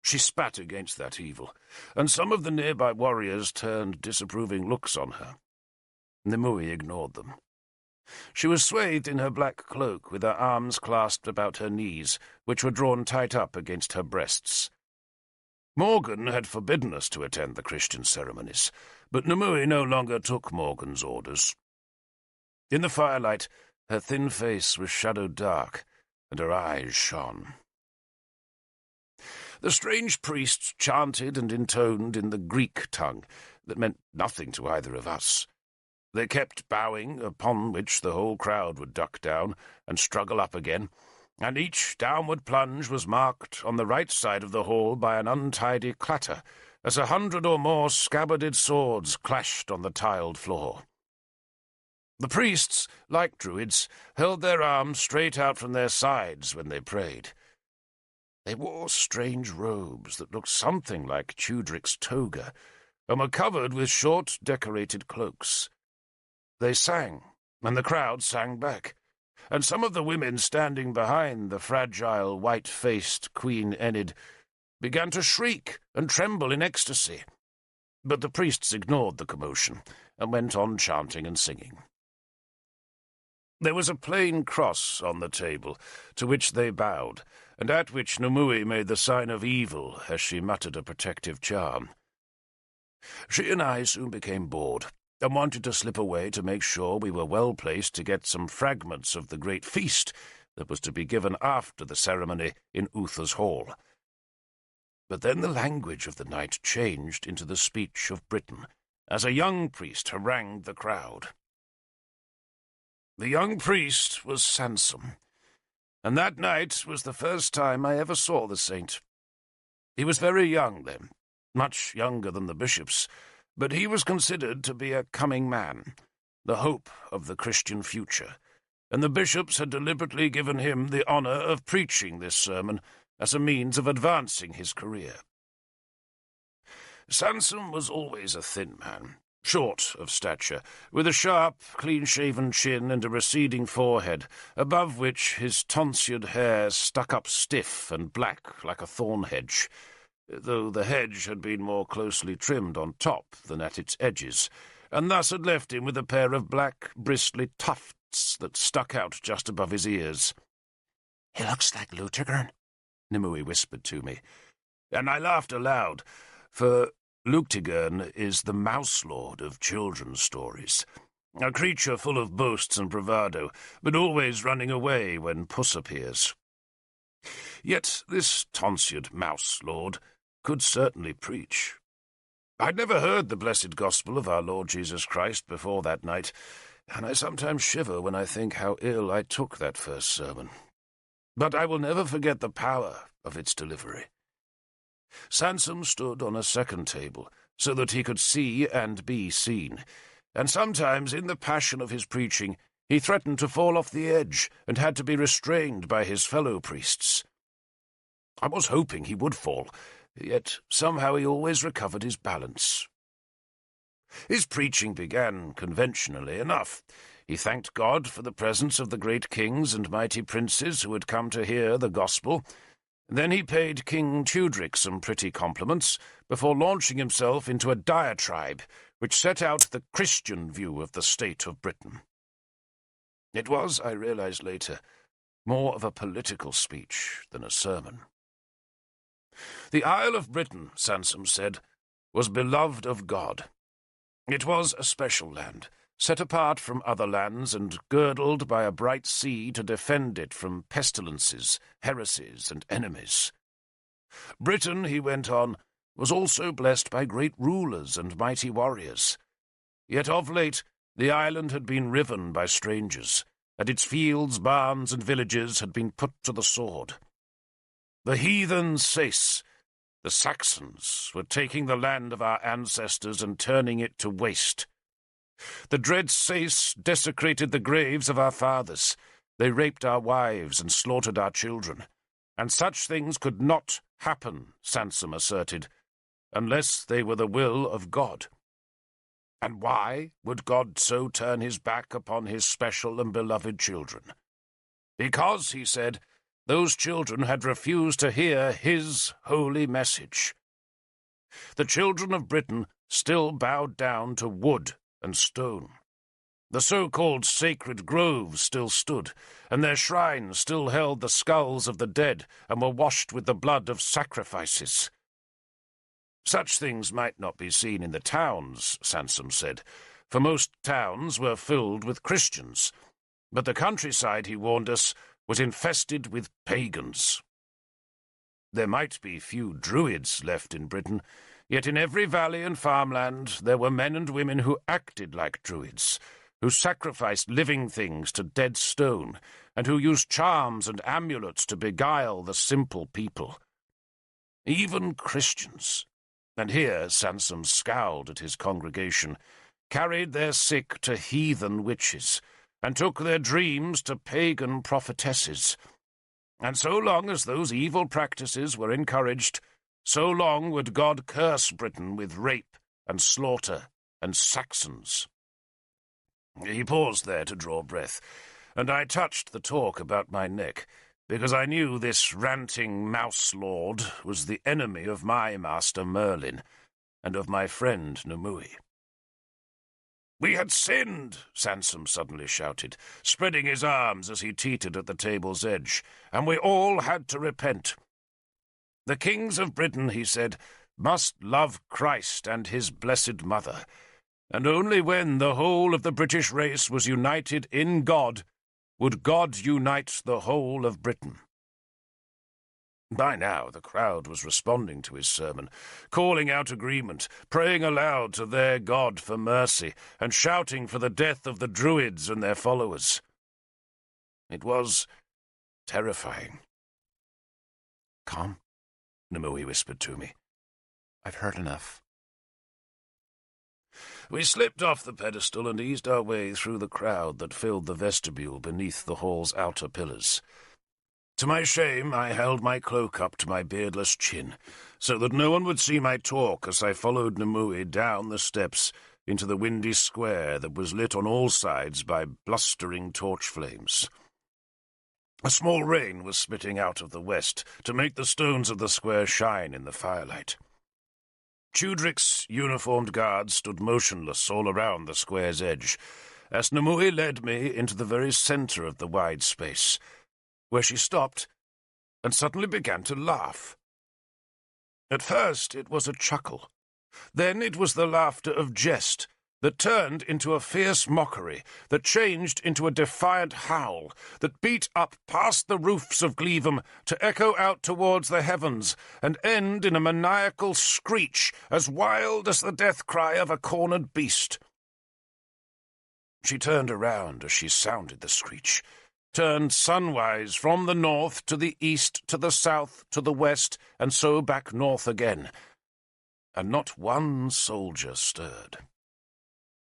She spat against that evil, and some of the nearby warriors turned disapproving looks on her. Nimue ignored them. She was swathed in her black cloak, with her arms clasped about her knees, which were drawn tight up against her breasts. Morgan had forbidden us to attend the Christian ceremonies, but Nimue no longer took Morgan's orders. In the firelight, her thin face was shadowed dark, and her eyes shone. The strange priests chanted and intoned in the Greek tongue that meant nothing to either of us. They kept bowing, upon which the whole crowd would duck down and struggle up again, and each downward plunge was marked on the right side of the hall by an untidy clatter, as 100 or more scabbarded swords clashed on the tiled floor. The priests, like druids, held their arms straight out from their sides when they prayed. They wore strange robes that looked something like Tudric's toga, and were covered with short, decorated cloaks. They sang, and the crowd sang back, and some of the women standing behind the fragile, white-faced Queen Enid began to shriek and tremble in ecstasy. But the priests ignored the commotion and went on chanting and singing. There was a plain cross on the table, to which they bowed, and at which Nimue made the sign of evil as she muttered a protective charm. She and I soon became bored, and wanted to slip away to make sure we were well placed to get some fragments of the great feast that was to be given after the ceremony in Uther's hall. But then the language of the night changed into the speech of Britain, as a young priest harangued the crowd. The young priest was Sansom, and that night was the first time I ever saw the saint. He was very young then, much younger than the bishops, but he was considered to be a coming man, the hope of the Christian future, and the bishops had deliberately given him the honour of preaching this sermon as a means of advancing his career. Sansom was always a thin man, short of stature, with a sharp, clean-shaven chin and a receding forehead, above which his tonsured hair stuck up stiff and black like a thorn hedge, though the hedge had been more closely trimmed on top than at its edges, and thus had left him with a pair of black, bristly tufts that stuck out just above his ears. "He looks like Lutigern," Nimue whispered to me, and I laughed aloud, for Lutigern is the mouse-lord of children's stories, a creature full of boasts and bravado, but always running away when puss appears. Yet this tonsured mouse-lord could certainly preach. I'd never heard the blessed gospel of our Lord Jesus Christ before that night, and I sometimes shiver when I think how ill I took that first sermon. But I will never forget the power of its delivery. Sansom stood on a second table, so that he could see and be seen, and sometimes in the passion of his preaching he threatened to fall off the edge and had to be restrained by his fellow priests. I was hoping he would fall, yet somehow he always recovered his balance. His preaching began conventionally enough. He thanked God for the presence of the great kings and mighty princes who had come to hear the gospel. Then he paid King Tudric some pretty compliments before launching himself into a diatribe which set out the Christian view of the state of Britain. It was, I realized later, more of a political speech than a sermon. The Isle of Britain, Sansom said, was beloved of God. It was a special land, set apart from other lands and girdled by a bright sea to defend it from pestilences, heresies, and enemies. Britain, he went on, was also blessed by great rulers and mighty warriors. Yet of late the island had been riven by strangers, and its fields, barns, and villages had been put to the sword. The heathen Sais, the Saxons, were taking the land of our ancestors and turning it to waste. The dread Sace desecrated the graves of our fathers. They raped our wives and slaughtered our children. And such things could not happen, Sansom asserted, unless they were the will of God. And why would God so turn his back upon his special and beloved children? Because, he said, those children had refused to hear his holy message. The children of Britain still bowed down to wood and stone. The so-called sacred groves still stood, and their shrines still held the skulls of the dead and were washed with the blood of sacrifices. Such things might not be seen in the towns, Sansom said, for most towns were filled with Christians, but the countryside, he warned us, was infested with pagans. There might be few druids left in Britain, yet in every valley and farmland there were men and women who acted like druids, who sacrificed living things to dead stone, and who used charms and amulets to beguile the simple people. Even Christians, and here Sansom scowled at his congregation, carried their sick to heathen witches, and took their dreams to pagan prophetesses. And so long as those evil practices were encouraged, so long would God curse Britain with rape and slaughter and Saxons. He paused there to draw breath, and I touched the talk about my neck, because I knew this ranting mouse-lord was the enemy of my master Merlin, and of my friend Nimue. "We had sinned," Sansom suddenly shouted, spreading his arms as he teetered at the table's edge, "and we all had to repent. The kings of Britain," he said, "must love Christ and his blessed mother, and only when the whole of the British race was united in God would God unite the whole of Britain." By now the crowd was responding to his sermon, calling out agreement, praying aloud to their God for mercy, and shouting for the death of the druids and their followers. It was terrifying. "Come," Nimue whispered to me. "I've heard enough." We slipped off the pedestal and eased our way through the crowd that filled the vestibule beneath the hall's outer pillars. To my shame, I held my cloak up to my beardless chin, so that no one would see my talk as I followed Nimue down the steps into the windy square that was lit on all sides by blustering torch flames. A small rain was spitting out of the west to make the stones of the square shine in the firelight. Tudric's uniformed guards stood motionless all around the square's edge, as Nimue led me into the very centre of the wide space, where she stopped and suddenly began to laugh. At first it was a chuckle. Then it was the laughter of jest that turned into a fierce mockery, that changed into a defiant howl, that beat up past the roofs of Gleevem to echo out towards the heavens and end in a maniacal screech as wild as the death cry of a cornered beast. She turned around as she sounded the screech, turned sunwise from the north to the east to the south to the west, and so back north again, and not one soldier stirred.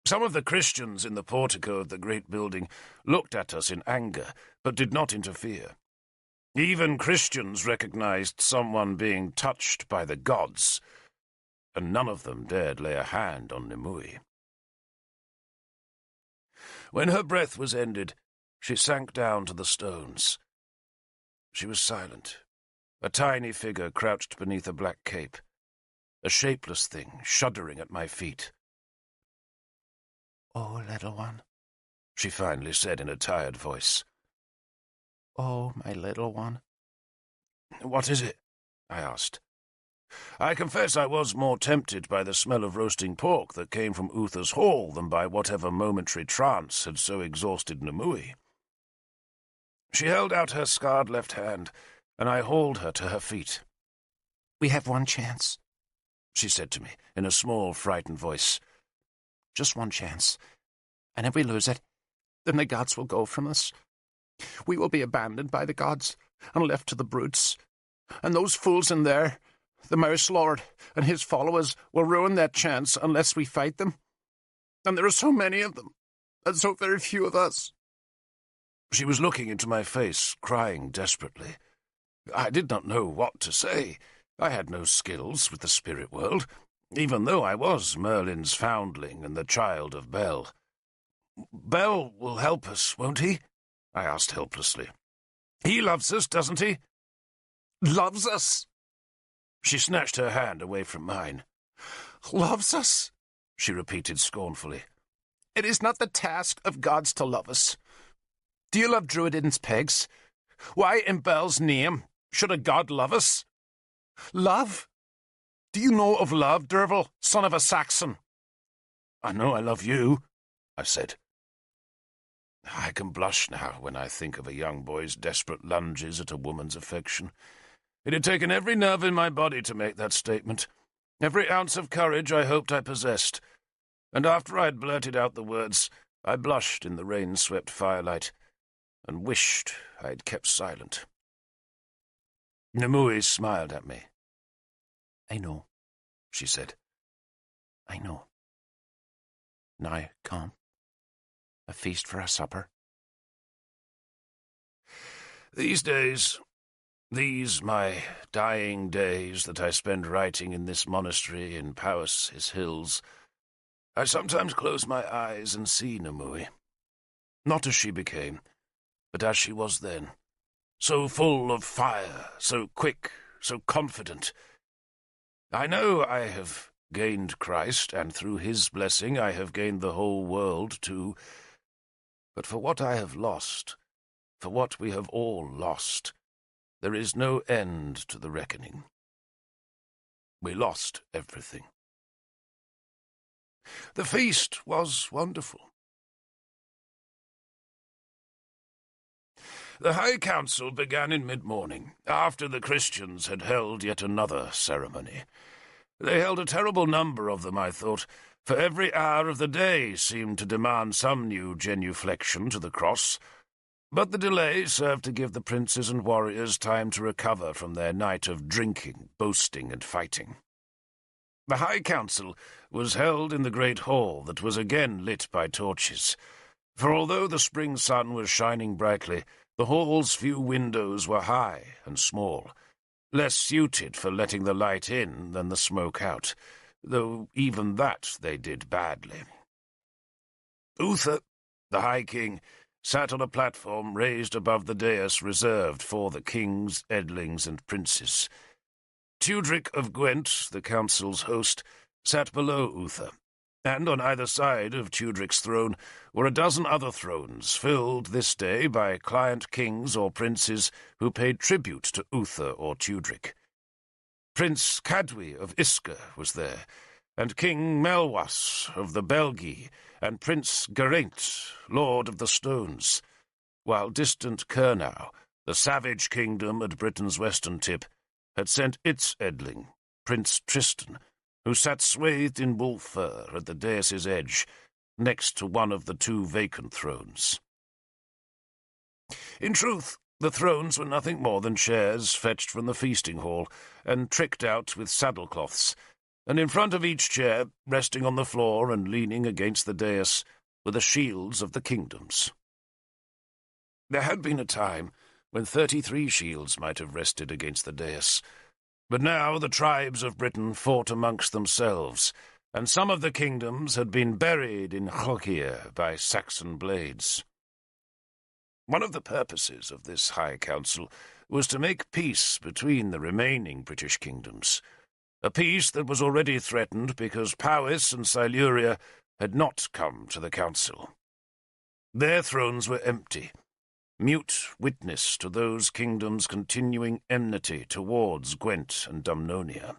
Some of the Christians in the portico of the great building looked at us in anger, but did not interfere. Even Christians recognized someone being touched by the gods, and none of them dared lay a hand on Nimue. When her breath was ended, she sank down to the stones. She was silent, a tiny figure crouched beneath a black cape, a shapeless thing shuddering at my feet. "Oh, little one," she finally said in a tired voice. "Oh, my little one." "What is it?" I asked. I confess I was more tempted by the smell of roasting pork that came from Uther's hall than by whatever momentary trance had so exhausted Nimue. She held out her scarred left hand, and I hauled her to her feet. "We have one chance," she said to me in a small, frightened voice. "Just one chance. And if we lose it, then the gods will go from us. We will be abandoned by the gods and left to the brutes. And those fools in there, the Mouse Lord and his followers, will ruin that chance unless we fight them. And there are so many of them, and so very few of us." She was looking into my face, crying desperately. I did not know what to say. I had no skills with the spirit world, even though I was Merlin's foundling and the child of Bel. "Bel will help us, won't he?" I asked helplessly. "He loves us, doesn't he?" "Loves us?" She snatched her hand away from mine. "Loves us?" she repeated scornfully. "It is not the task of gods to love us. Do you love Druidin's pigs? Why, in Bel's name, should a god love us? Love? Do you know of love, Derfel, son of a Saxon?" "I know I love you," I said. I can blush now when I think of a young boy's desperate lunges at a woman's affection. It had taken every nerve in my body to make that statement, every ounce of courage I hoped I possessed, and after I had blurted out the words, I blushed in the rain-swept firelight, and wished I had kept silent. Nimue smiled at me. "I know," she said. "I know. Now, come. A feast for a supper." These days, these my dying days that I spend writing in this monastery in Powys' hills, I sometimes close my eyes and see Nimue. Not as she became, but as she was then. So full of fire, so quick, so confident. I know I have gained Christ, and through his blessing I have gained the whole world too. But for what I have lost, for what we have all lost, there is no end to the reckoning. We lost everything. The feast was wonderful. The High Council began in mid-morning, after the Christians had held yet another ceremony. They held a terrible number of them, I thought, for every hour of the day seemed to demand some new genuflection to the cross. But the delay served to give the princes and warriors time to recover from their night of drinking, boasting, and fighting. The High Council was held in the great hall that was again lit by torches, for although the spring sun was shining brightly, the hall's few windows were high and small, less suited for letting the light in than the smoke out, though even that they did badly. Uther, the High King, sat on a platform raised above the dais reserved for the kings, edlings, and princes. Tudric of Gwent, the council's host, sat below Uther, and on either side of Tudric's throne were a dozen other thrones, filled this day by client kings or princes who paid tribute to Uther or Tudric. Prince Cadwy of Isker was there, and King Melwas of the Belgi, and Prince Geraint, Lord of the Stones, while distant Cernau, the savage kingdom at Britain's western tip, had sent its edling, Prince Tristan, who sat swathed in wolf fur at the dais' edge, next to one of the two vacant thrones. In truth, the thrones were nothing more than chairs fetched from the feasting hall and tricked out with saddlecloths, and in front of each chair, resting on the floor and leaning against the dais, were the shields of the kingdoms. There had been a time when 33 shields might have rested against the dais, but now the tribes of Britain fought amongst themselves, and some of the kingdoms had been buried in Chogir by Saxon blades. One of the purposes of this High Council was to make peace between the remaining British kingdoms, a peace that was already threatened because Powys and Siluria had not come to the council. Their thrones were empty, mute witness to those kingdoms' continuing enmity towards Gwent and Dumnonia.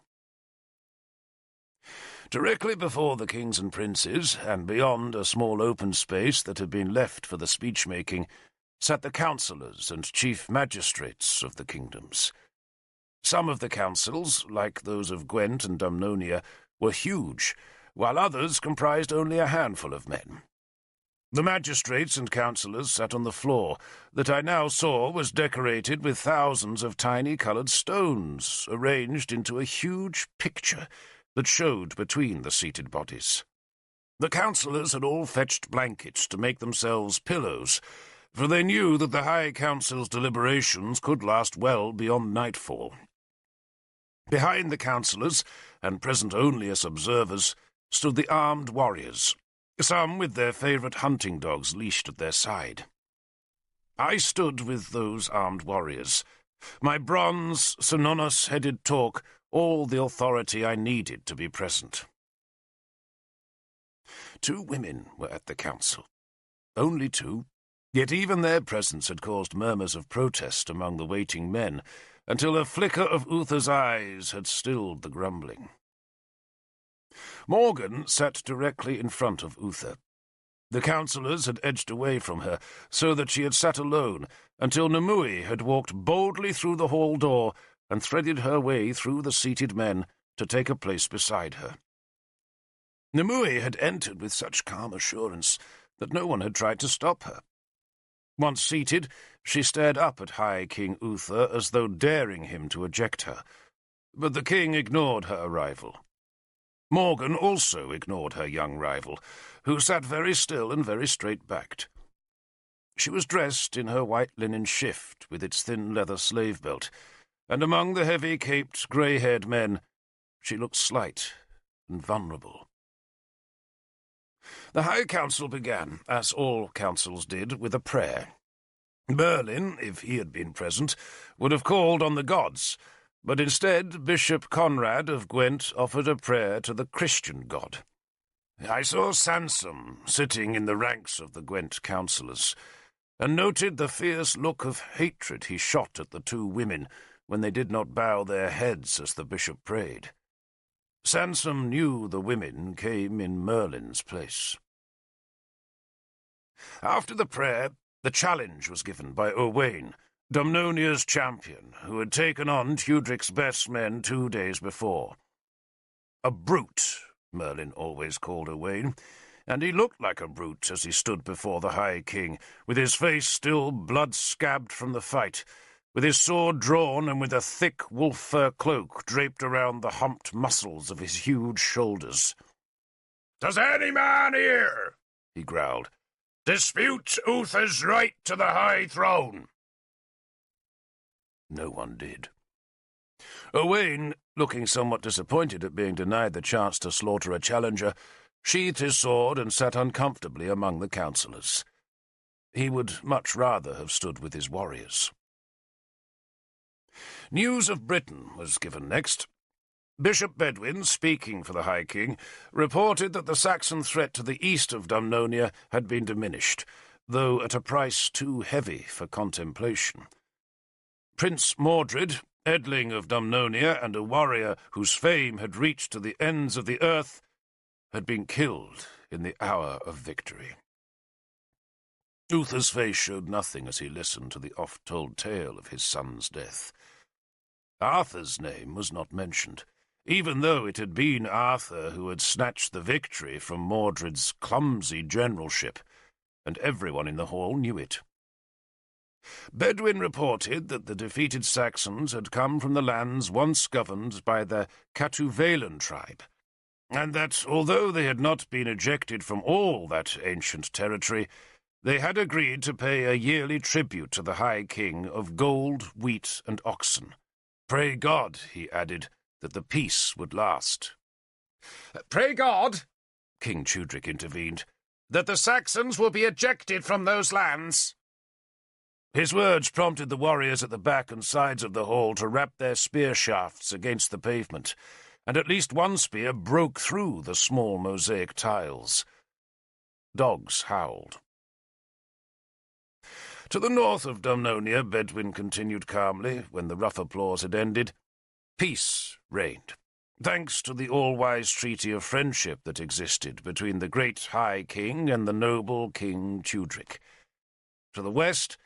Directly before the kings and princes, and beyond a small open space that had been left for the speech-making, sat the councillors and chief magistrates of the kingdoms. Some of the councils, like those of Gwent and Dumnonia, were huge, while others comprised only a handful of men. The magistrates and councillors sat on the floor that I now saw was decorated with thousands of tiny coloured stones, arranged into a huge picture that showed between the seated bodies. The councillors had all fetched blankets to make themselves pillows, for they knew that the High Council's deliberations could last well beyond nightfall. Behind the councillors, and present only as observers, stood the armed warriors, some with their favourite hunting dogs leashed at their side. I stood with those armed warriors, my bronze, synonous-headed talk all the authority I needed to be present. 2 women were at the council. Only 2, yet even their presence had caused murmurs of protest among the waiting men, until a flicker of Uther's eyes had stilled the grumbling. Morgan sat directly in front of Uther. The councillors had edged away from her, so that she had sat alone, until Nimue had walked boldly through the hall door and threaded her way through the seated men to take a place beside her. Nimue had entered with such calm assurance that no one had tried to stop her. Once seated, she stared up at High King Uther as though daring him to eject her, but the king ignored her arrival. Morgan also ignored her young rival, who sat very still and very straight-backed. She was dressed in her white linen shift with its thin leather slave belt, and among the heavy-caped, grey-haired men she looked slight and vulnerable. The High Council began, as all councils did, with a prayer. Merlin, if he had been present, would have called on the gods, but instead Bishop Conrad of Gwent offered a prayer to the Christian god. I saw Sansom sitting in the ranks of the Gwent councillors, and noted the fierce look of hatred he shot at the 2 women when they did not bow their heads as the bishop prayed. Sansom knew the women came in Merlin's place. After the prayer, the challenge was given by Owain, Dumnonia's champion, who had taken on Tudric's best men 2 days before. A brute, Merlin always called Owain, and he looked like a brute as he stood before the High King, with his face still blood-scabbed from the fight, with his sword drawn and with a thick wolf-fur cloak draped around the humped muscles of his huge shoulders. "Does any man here," he growled, "dispute Uther's right to the high throne?" No one did. Owain, looking somewhat disappointed at being denied the chance to slaughter a challenger, sheathed his sword and sat uncomfortably among the councillors. He would much rather have stood with his warriors. News of Britain was given next. Bishop Bedwin, speaking for the High King, reported that the Saxon threat to the east of Dumnonia had been diminished, though at a price too heavy for contemplation. Prince Mordred, Edling of Dumnonia and a warrior whose fame had reached to the ends of the earth, had been killed in the hour of victory. Uther's face showed nothing as he listened to the oft-told tale of his son's death. Arthur's name was not mentioned, even though it had been Arthur who had snatched the victory from Mordred's clumsy generalship, and everyone in the hall knew it. Bedwin reported that the defeated Saxons had come from the lands once governed by the Catuvelan tribe, and that, although they had not been ejected from all that ancient territory, they had agreed to pay a yearly tribute to the High King of gold, wheat, and oxen. Pray God, he added, that the peace would last. "Pray God," King Tudric intervened, "that the Saxons will be ejected from those lands." His words prompted the warriors at the back and sides of the hall to rap their spear shafts against the pavement, and at least one spear broke through the small mosaic tiles. Dogs howled. To the north of Dumnonia, Bedwin continued calmly, when the rough applause had ended. Peace reigned, thanks to the all-wise treaty of friendship that existed between the great High King and the noble King Tudric. To the west,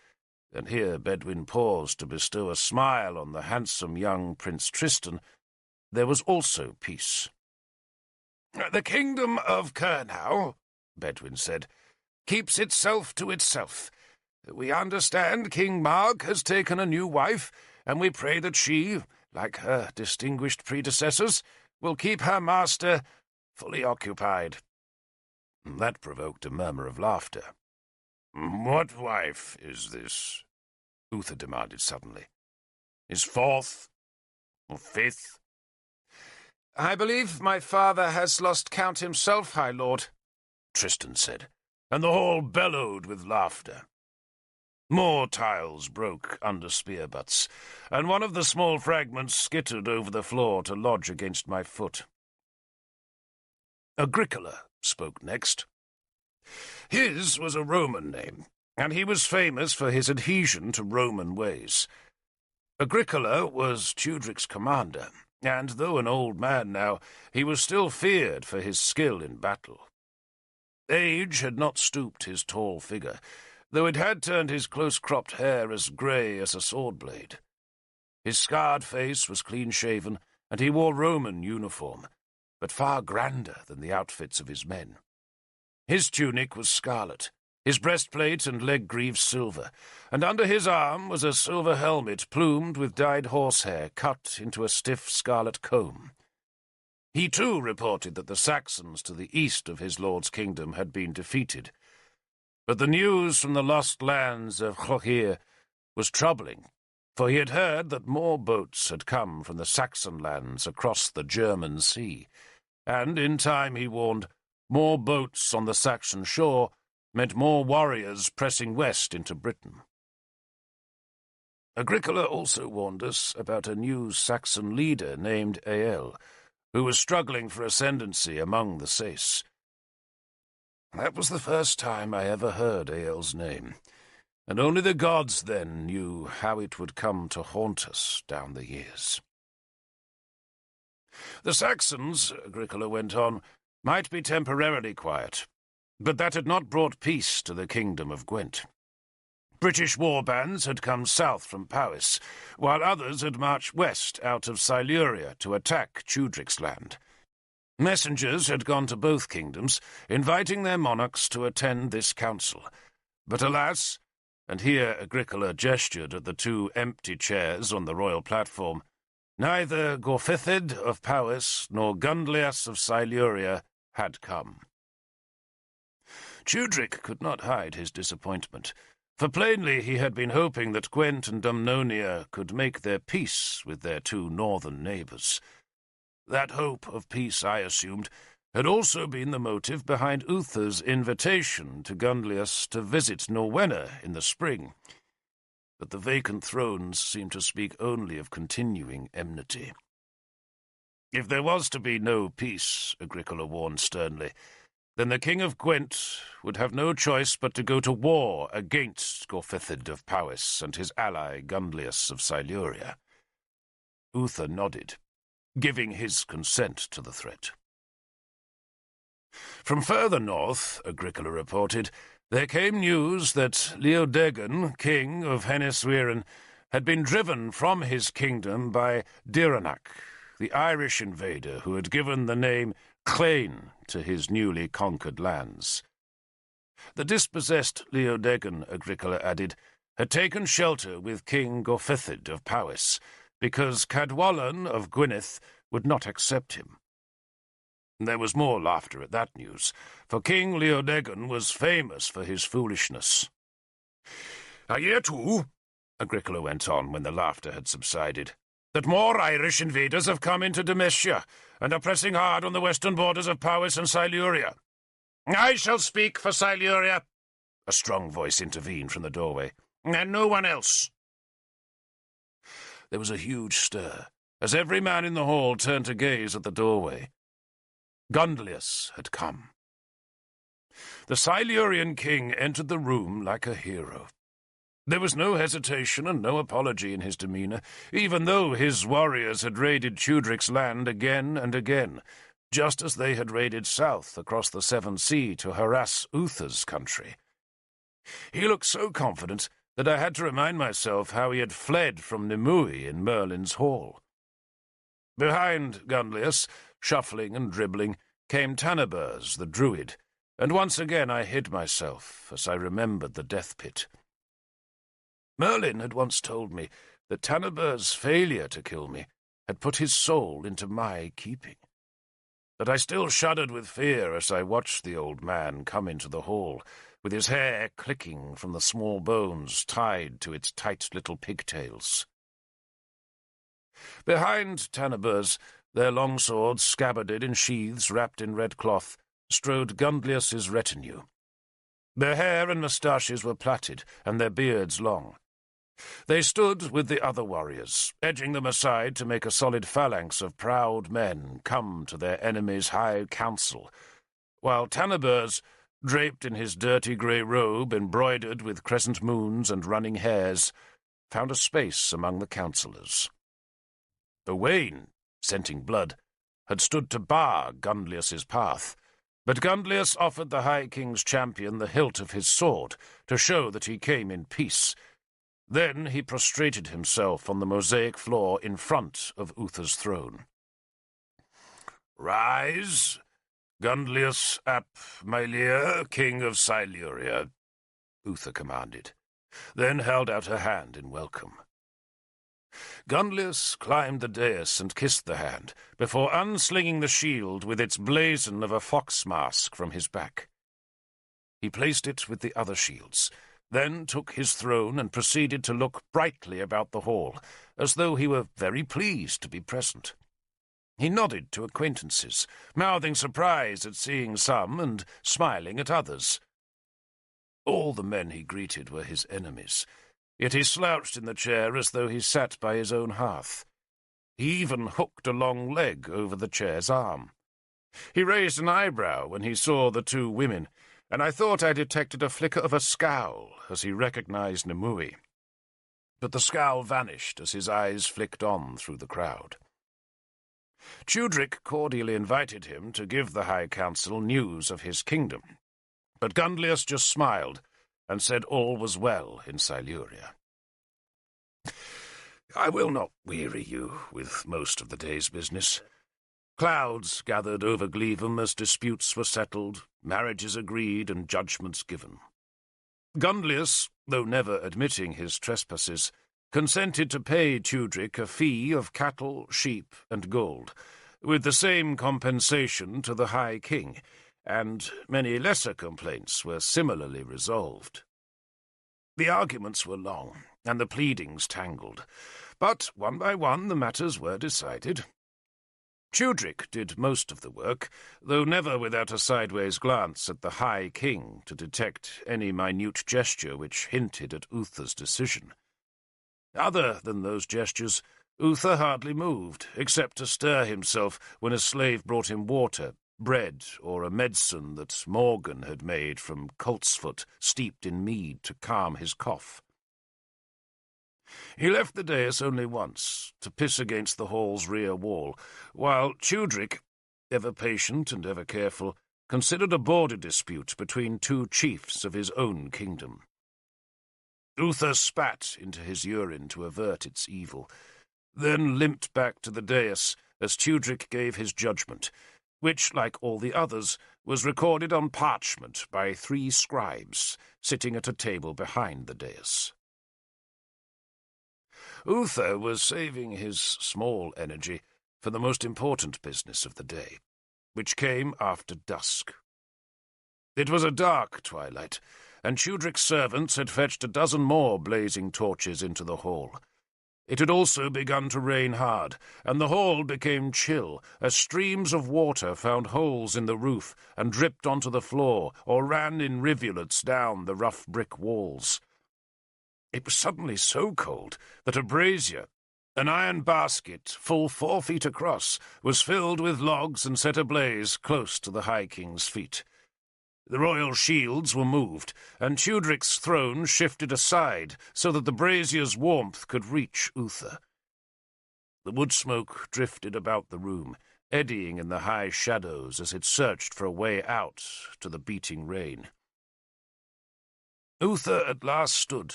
and here Bedwin paused to bestow a smile on the handsome young Prince Tristan, there was also peace. "The kingdom of Cornwell," Bedwin said, "keeps itself to itself. We understand King Mark has taken a new wife, and we pray that she, like her distinguished predecessors, will keep her master fully occupied." That provoked a murmur of laughter. "What wife is this?" Uther demanded suddenly. "His fourth or fifth?" "I believe my father has lost count himself, High Lord," Tristan said, and the hall bellowed with laughter. More tiles broke under spear butts, and one of the small fragments skittered over the floor to lodge against my foot. Agricola spoke next. His was a Roman name, and he was famous for his adhesion to Roman ways. Agricola was Tudric's commander, and though an old man now, he was still feared for his skill in battle. Age had not stooped his tall figure, though it had turned his close-cropped hair as grey as a sword-blade. His scarred face was clean-shaven, and he wore Roman uniform, but far grander than the outfits of his men. His tunic was scarlet, his breastplate and leg greaves silver, and under his arm was a silver helmet plumed with dyed horsehair cut into a stiff scarlet comb. He too reported that the Saxons to the east of his lord's kingdom had been defeated, but the news from the lost lands of Llywelyn was troubling, for he had heard that more boats had come from the Saxon lands across the German Sea, and in time, he warned, more boats on the Saxon shore meant more warriors pressing west into Britain. Agricola also warned us about a new Saxon leader named Ael, who was struggling for ascendancy among the Sais. That was the first time I ever heard Ael's name, and only the gods then knew how it would come to haunt us down the years. The Saxons, Agricola went on, might be temporarily quiet, but that had not brought peace to the kingdom of Gwent. British war bands had come south from Powys, while others had marched west out of Siluria to attack Tudric's land. Messengers had gone to both kingdoms, inviting their monarchs to attend this council. But alas, and here Agricola gestured at the two empty chairs on the royal platform, neither Gorfithid of Powys nor Gundlias of Siluria had come. Tudric could not hide his disappointment, for plainly he had been hoping that Gwent and Dumnonia could make their peace with their two northern neighbours. That hope of peace, I assumed, had also been the motive behind Uther's invitation to Gundlius to visit Norwenna in the spring. But the vacant thrones seemed to speak only of continuing enmity. If there was to be no peace, Agricola warned sternly, then the King of Gwent would have no choice but to go to war against Gorfithid of Powys and his ally Gundlius of Siluria. Uther nodded, giving his consent to the threat. From further north, Agricola reported, there came news that Leodegan, king of Heneswerin, had been driven from his kingdom by Diranach, the Irish invader who had given the name Clain to his newly conquered lands. The dispossessed Leodegan, Agricola added, had taken shelter with King Gorfithid of Powys, because Cadwallon of Gwynedd would not accept him. There was more laughter at that news, for King Leodegan was famous for his foolishness. "I hear, too," Agricola went on when the laughter had subsided, "that more Irish invaders have come into Demetia, and are pressing hard on the western borders of Powys and Siluria." "I shall speak for Siluria," a strong voice intervened from the doorway, "and no one else." There was a huge stir, as every man in the hall turned to gaze at the doorway. Gundlius had come. The Silurian king entered the room like a hero. There was no hesitation and no apology in his demeanour, even though his warriors had raided Tudric's land again and again, just as they had raided south across the Severn Sea to harass Uther's country. He looked so confident that I had to remind myself how he had fled from Nimue in Merlin's hall. Behind Gundlius, shuffling and dribbling, came Tanabers, the druid, and once again I hid myself as I remembered the death pit. Merlin had once told me that Tanabers' failure to kill me had put his soul into my keeping. but I still shuddered with fear as I watched the old man come into the hall, with his hair clicking from the small bones tied to its tight little pigtails. Behind Taniburs, their long swords scabbarded in sheaths wrapped in red cloth, strode Gundlius's retinue. Their hair and moustaches were plaited, and their beards long. They stood with the other warriors, edging them aside to make a solid phalanx of proud men come to their enemy's high council, while Taniburs, draped in his dirty grey robe embroidered with crescent moons and running hares, found a space among the councillors. Owain, scenting blood, had stood to bar Gundlius's path, but Gundlius offered the High King's champion the hilt of his sword to show that he came in peace. Then he prostrated himself on the mosaic floor in front of Uther's throne. "Rise, Gundlius ap Mylir, King of Siluria," Uther commanded, then held out her hand in welcome. Gundlius climbed the dais and kissed the hand, before unslinging the shield with its blazon of a fox mask from his back. He placed it with the other shields, then took his throne and proceeded to look brightly about the hall, as though he were very pleased to be present. He nodded to acquaintances, mouthing surprise at seeing some and smiling at others. All the men he greeted were his enemies, yet he slouched in the chair as though he sat by his own hearth. He even hooked a long leg over the chair's arm. He raised an eyebrow when he saw the two women, and I thought I detected a flicker of a scowl as he recognized Nimue. But the scowl vanished as his eyes flicked on through the crowd. Tudric cordially invited him to give the High Council news of his kingdom, but Gundlius just smiled and said all was well in Siluria. "I will not weary you with most of the day's business. Clouds gathered over Gleavham as disputes were settled, marriages agreed, and judgments given. Gundlius, though never admitting his trespasses, consented to pay Tudric a fee of cattle, sheep, and gold, with the same compensation to the High King, and many lesser complaints were similarly resolved. The arguments were long, and the pleadings tangled, but one by one the matters were decided. Tudric did most of the work, though never without a sideways glance at the High King to detect any minute gesture which hinted at Uther's decision. Other than those gestures, Uther hardly moved, except to stir himself when a slave brought him water, bread, or a medicine that Morgan had made from coltsfoot steeped in mead to calm his cough. He left the dais only once, to piss against the hall's rear wall, while Tudric, ever patient and ever careful, considered a border dispute between two chiefs of his own kingdom. Uther spat into his urine to avert its evil, then limped back to the dais as Tudric gave his judgment, which, like all the others, was recorded on parchment by 3 scribes sitting at a table behind the dais. Uther was saving his small energy for the most important business of the day, which came after dusk. It was a dark twilight, and Tudric's servants had fetched a dozen more blazing torches into the hall. It had also begun to rain hard, and the hall became chill as streams of water found holes in the roof and dripped onto the floor or ran in rivulets down the rough brick walls. It was suddenly so cold that a brazier, an iron basket full 4 feet across, was filled with logs and set ablaze close to the High King's feet. The royal shields were moved, and Tudric's throne shifted aside so that the brazier's warmth could reach Uther. The wood smoke drifted about the room, eddying in the high shadows as it searched for a way out to the beating rain. Uther at last stood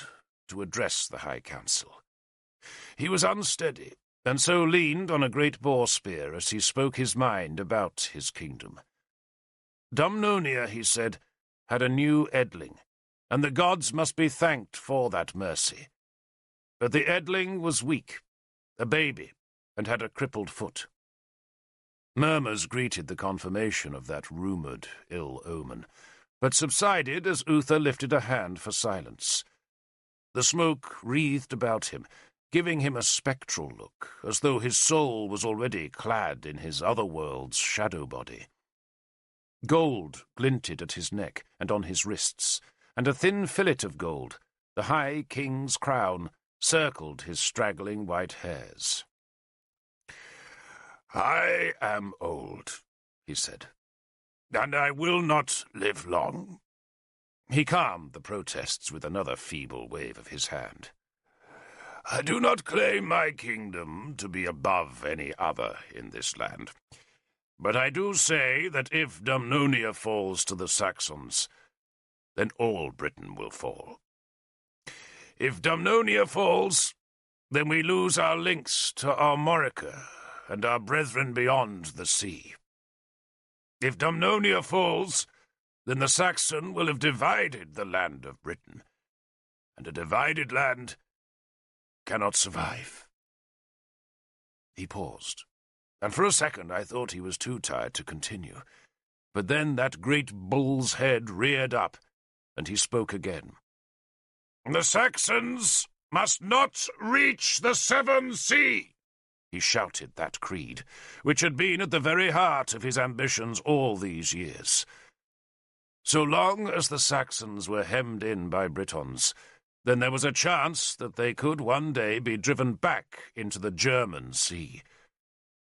to address the High Council. He was unsteady, and so leaned on a great boar spear as he spoke his mind about his kingdom. Dumnonia, he said, had a new edling, and the gods must be thanked for that mercy. But the edling was weak, a baby, and had a crippled foot. Murmurs greeted the confirmation of that rumoured ill omen, but subsided as Uther lifted a hand for silence. The smoke wreathed about him, giving him a spectral look, as though his soul was already clad in his other world's shadow body. Gold glinted at his neck and on his wrists, and a thin fillet of gold, the High King's crown, circled his straggling white hairs. "I am old," he said, "and I will not live long." He calmed the protests with another feeble wave of his hand. "I do not claim my kingdom to be above any other in this land, but I do say that if Dumnonia falls to the Saxons, then all Britain will fall. If Dumnonia falls, then we lose our links to Armorica and our brethren beyond the sea. If Dumnonia falls, then the Saxon will have divided the land of Britain, and a divided land cannot survive." He paused, and for a second I thought he was too tired to continue. But then that great bull's head reared up, and he spoke again. "The Saxons must not reach the Severn Sea!" He shouted that creed, which had been at the very heart of his ambitions all these years. So long as the Saxons were hemmed in by Britons, then there was a chance that they could one day be driven back into the German Sea.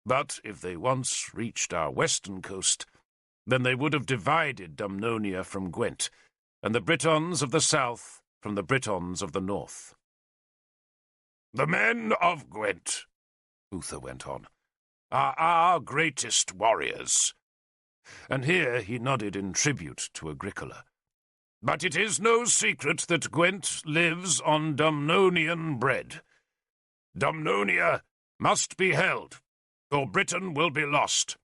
But if they once reached our western coast, then they would have divided Dumnonia from Gwent, and the Britons of the south from the Britons of the north. "The men of Gwent," Uther went on, "are our greatest warriors." And here he nodded in tribute to Agricola. "But it is no secret that Gwent lives on Dumnonian bread. Dumnonia must be held, or Britain will be lost.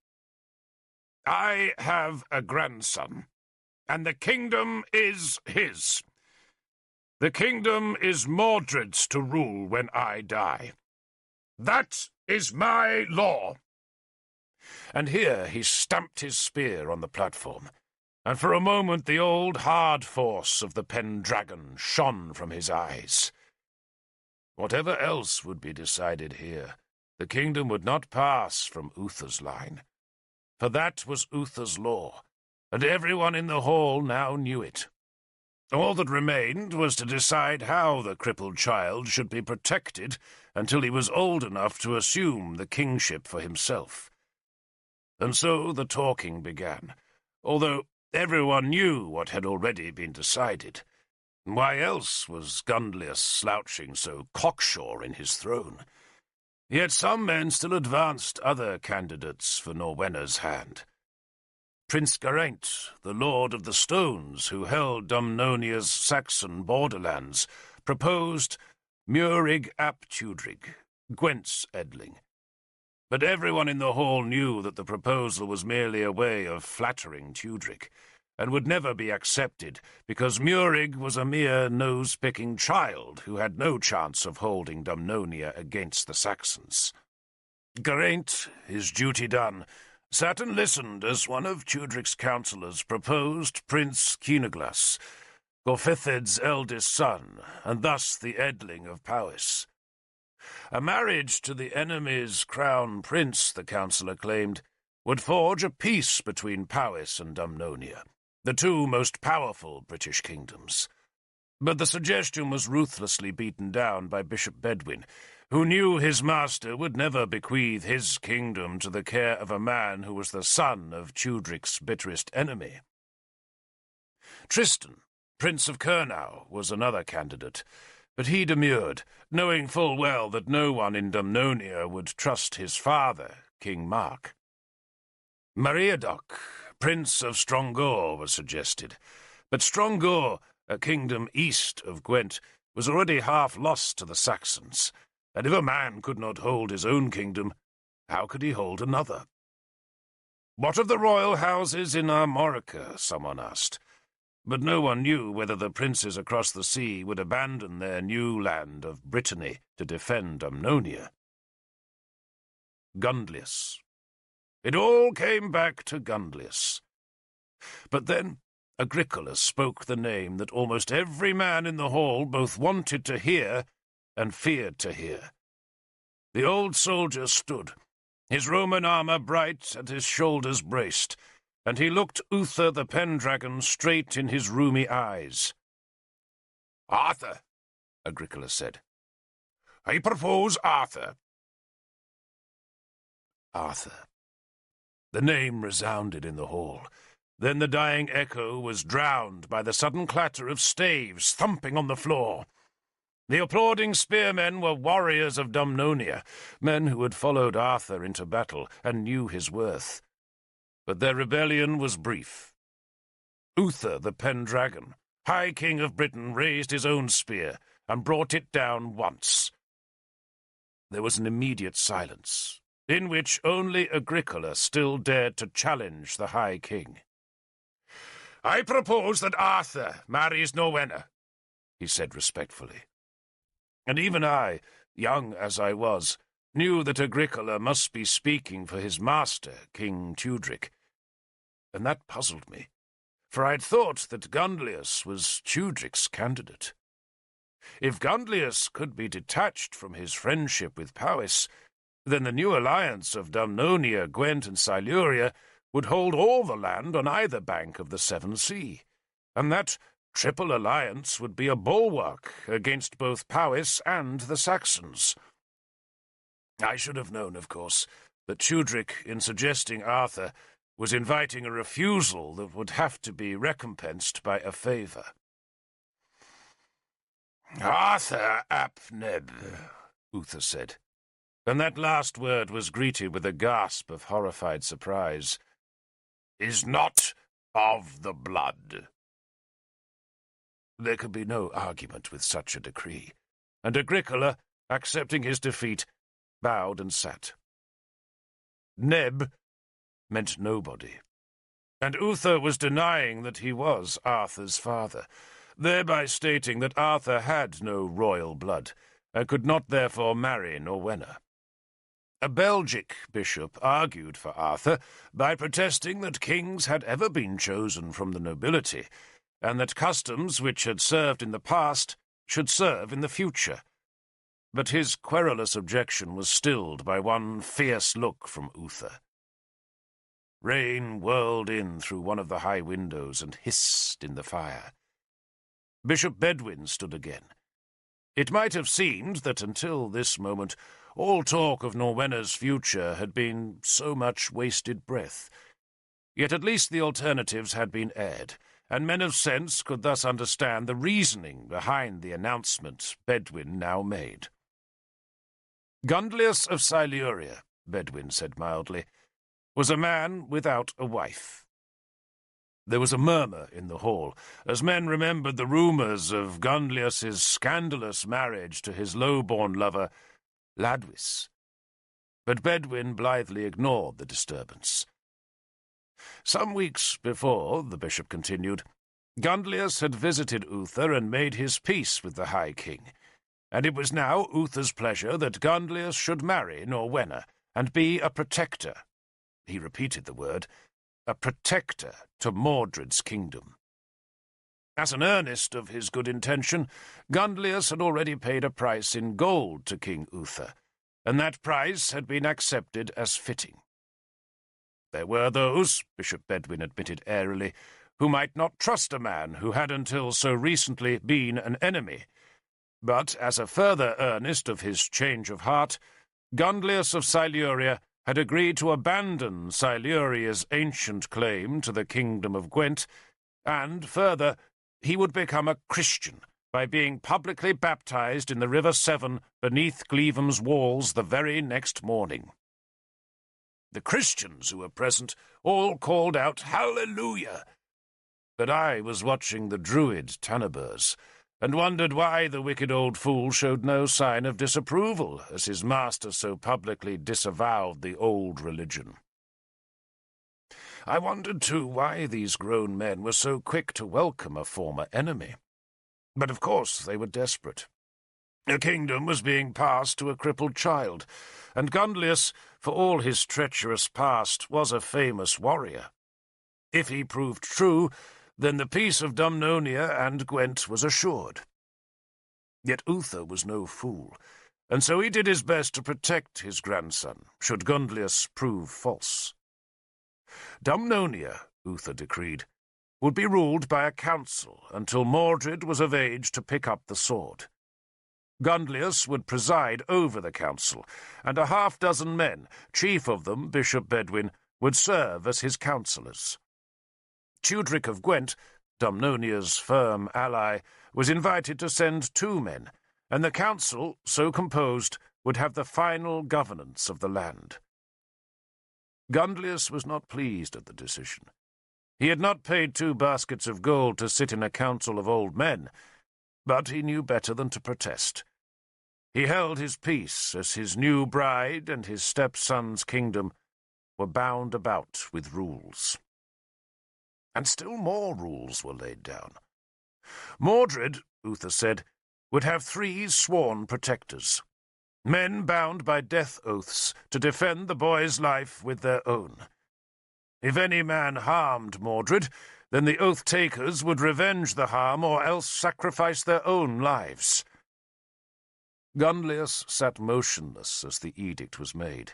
I have a grandson, and the kingdom is his. The kingdom is Mordred's to rule when I die. That is my law." And here he stamped his spear on the platform, and for a moment the old hard force of the Pendragon shone from his eyes. Whatever else would be decided here, the kingdom would not pass from Uther's line, for that was Uther's law, and everyone in the hall now knew it. All that remained was to decide how the crippled child should be protected until he was old enough to assume the kingship for himself. And so the talking began, although everyone knew what had already been decided. Why else was Gundlius slouching so cocksure in his throne? Yet some men still advanced other candidates for Norwenna's hand. Prince Geraint, the Lord of the Stones, who held Dumnonia's Saxon borderlands, proposed Murig ap Tudrig, Gwent's Edling. But everyone in the hall knew that the proposal was merely a way of flattering Tudrig, and would never be accepted, because Murig was a mere nose-picking child who had no chance of holding Dumnonia against the Saxons. Geraint, his duty done, sat and listened as one of Tudric's councillors proposed Prince Kynaglas, Gorfethed's eldest son, and thus the Edling of Powys. A marriage to the enemy's crown prince, the councillor claimed, would forge a peace between Powys and Dumnonia, the two most powerful British kingdoms. But the suggestion was ruthlessly beaten down by Bishop Bedwin, who knew his master would never bequeath his kingdom to the care of a man who was the son of Tudric's bitterest enemy. Tristan, Prince of Kernau, was another candidate, but he demurred, knowing full well that no one in Dumnonia would trust his father, King Mark. Meriadoc, Prince of Strongor, was suggested, but Strongor, a kingdom east of Gwent, was already half lost to the Saxons, and if a man could not hold his own kingdom, how could he hold another? What of the royal houses in Armorica, someone asked, but no one knew whether the princes across the sea would abandon their new land of Brittany to defend Dumnonia. Gundlius. It all came back to Gunlius. But then Agricola spoke the name that almost every man in the hall both wanted to hear and feared to hear. The old soldier stood, his Roman armour bright and his shoulders braced, and he looked Uther the Pendragon straight in his rheumy eyes. "Arthur," Agricola said. "I propose Arthur." Arthur. The name resounded in the hall. Then the dying echo was drowned by the sudden clatter of staves thumping on the floor. The applauding spearmen were warriors of Dumnonia, men who had followed Arthur into battle and knew his worth. But their rebellion was brief. Uther the Pendragon, High King of Britain, raised his own spear and brought it down once. There was an immediate silence, in which only Agricola still dared to challenge the High King. "I propose that Arthur marries Rowena," he said respectfully. And even I, young as I was, knew that Agricola must be speaking for his master, King Tudric. And that puzzled me, for I'd thought that Gunlius was Tudric's candidate. If Gunlius could be detached from his friendship with Powys, then the new alliance of Dumnonia, Gwent, and Siluria would hold all the land on either bank of the Severn Sea, and that triple alliance would be a bulwark against both Powys and the Saxons. I should have known, of course, that Tudric, in suggesting Arthur, was inviting a refusal that would have to be recompensed by a favour. "Arthur ap Neb," Uther said, and that last word was greeted with a gasp of horrified surprise. "is not of the blood." There could be no argument with such a decree, and Agricola, accepting his defeat, bowed and sat. Neb meant nobody, and Uther was denying that he was Arthur's father, thereby stating that Arthur had no royal blood, and could not therefore marry Rowena. A Belgic bishop argued for Arthur by protesting that kings had ever been chosen from the nobility, and that customs which had served in the past should serve in the future. But his querulous objection was stilled by one fierce look from Uther. Rain whirled in through one of the high windows and hissed in the fire. Bishop Bedwin stood again. It might have seemed that until this moment all talk of Rowena's future had been so much wasted breath. Yet at least the alternatives had been aired, and men of sense could thus understand the reasoning behind the announcement Bedwin now made. Gunlius of Siluria, Bedwin said mildly, was a man without a wife. There was a murmur in the hall, as men remembered the rumours of Gunlius's scandalous marriage to his low-born lover, Ladwis. But Bedwin blithely ignored the disturbance. Some weeks before, the bishop continued, Gunlius had visited Uther and made his peace with the High King, and it was now Uther's pleasure that Gunlius should marry Rowena and be a protector. He repeated the word, a protector to Mordred's kingdom. As an earnest of his good intention, Gunlius had already paid a price in gold to King Uther, and that price had been accepted as fitting. There were those, Bishop Bedwin admitted airily, who might not trust a man who had until so recently been an enemy. But as a further earnest of his change of heart, Gunlius of Siluria had agreed to abandon Siluria's ancient claim to the kingdom of Gwent, and, further, he would become a Christian by being publicly baptized in the River Severn beneath Gleevam's walls the very next morning. The Christians who were present all called out, "Hallelujah!" But I was watching the druid Tanaburs, and wondered why the wicked old fool showed no sign of disapproval as his master so publicly disavowed the old religion. I wondered, too, why these grown men were so quick to welcome a former enemy. But of course they were desperate. A kingdom was being passed to a crippled child, and Gundlius, for all his treacherous past, was a famous warrior. If he proved true, then the peace of Dumnonia and Gwent was assured. Yet Uther was no fool, and so he did his best to protect his grandson, should Gundlius prove false. Dumnonia, Uther decreed, would be ruled by a council until Mordred was of age to pick up the sword. Gundlius would preside over the council, and 6 men, chief of them Bishop Bedwin, would serve as his councillors. Tudric of Gwent, Dumnonia's firm ally, was invited to send 2 men, and the council, so composed, would have the final governance of the land. Gundlius was not pleased at the decision. He had not paid 2 baskets of gold to sit in a council of old men, but he knew better than to protest. He held his peace as his new bride and his stepson's kingdom were bound about with rules. And still more rules were laid down. Mordred, Uther said, would have 3 sworn protectors, men bound by death oaths to defend the boy's life with their own. If any man harmed Mordred, then the oath-takers would revenge the harm or else sacrifice their own lives. Gundlius sat motionless as the edict was made,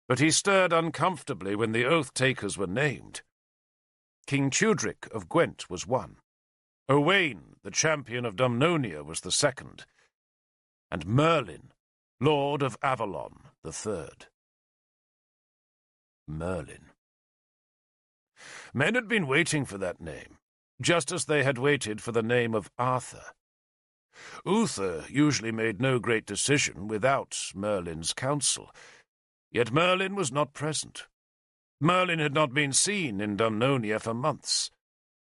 but he stirred uncomfortably when the oath-takers were named. King Tudric of Gwent was one. Owain, the champion of Dumnonia, was the second, and Merlin, Lord of Avalon, the third. Merlin. Men had been waiting for that name, just as they had waited for the name of Arthur. Uther usually made no great decision without Merlin's counsel, yet Merlin was not present. Merlin had not been seen in Dumnonia for months.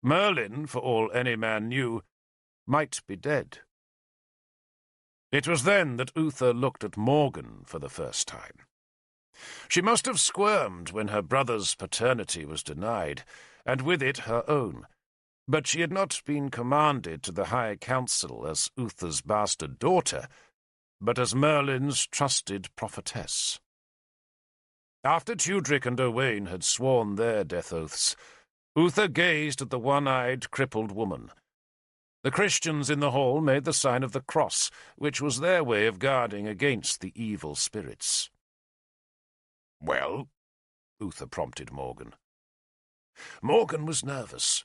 Merlin, for all any man knew, might be dead. It was then that Uther looked at Morgan for the first time. She must have squirmed when her brother's paternity was denied, and with it her own, but she had not been commanded to the High Council as Uther's bastard daughter, but as Merlin's trusted prophetess. After Tudric and Owain had sworn their death oaths, Uther gazed at the one-eyed, crippled woman. The Christians in the hall made the sign of the cross, which was their way of guarding against the evil spirits. "Well?" Uther prompted Morgan. Morgan was nervous.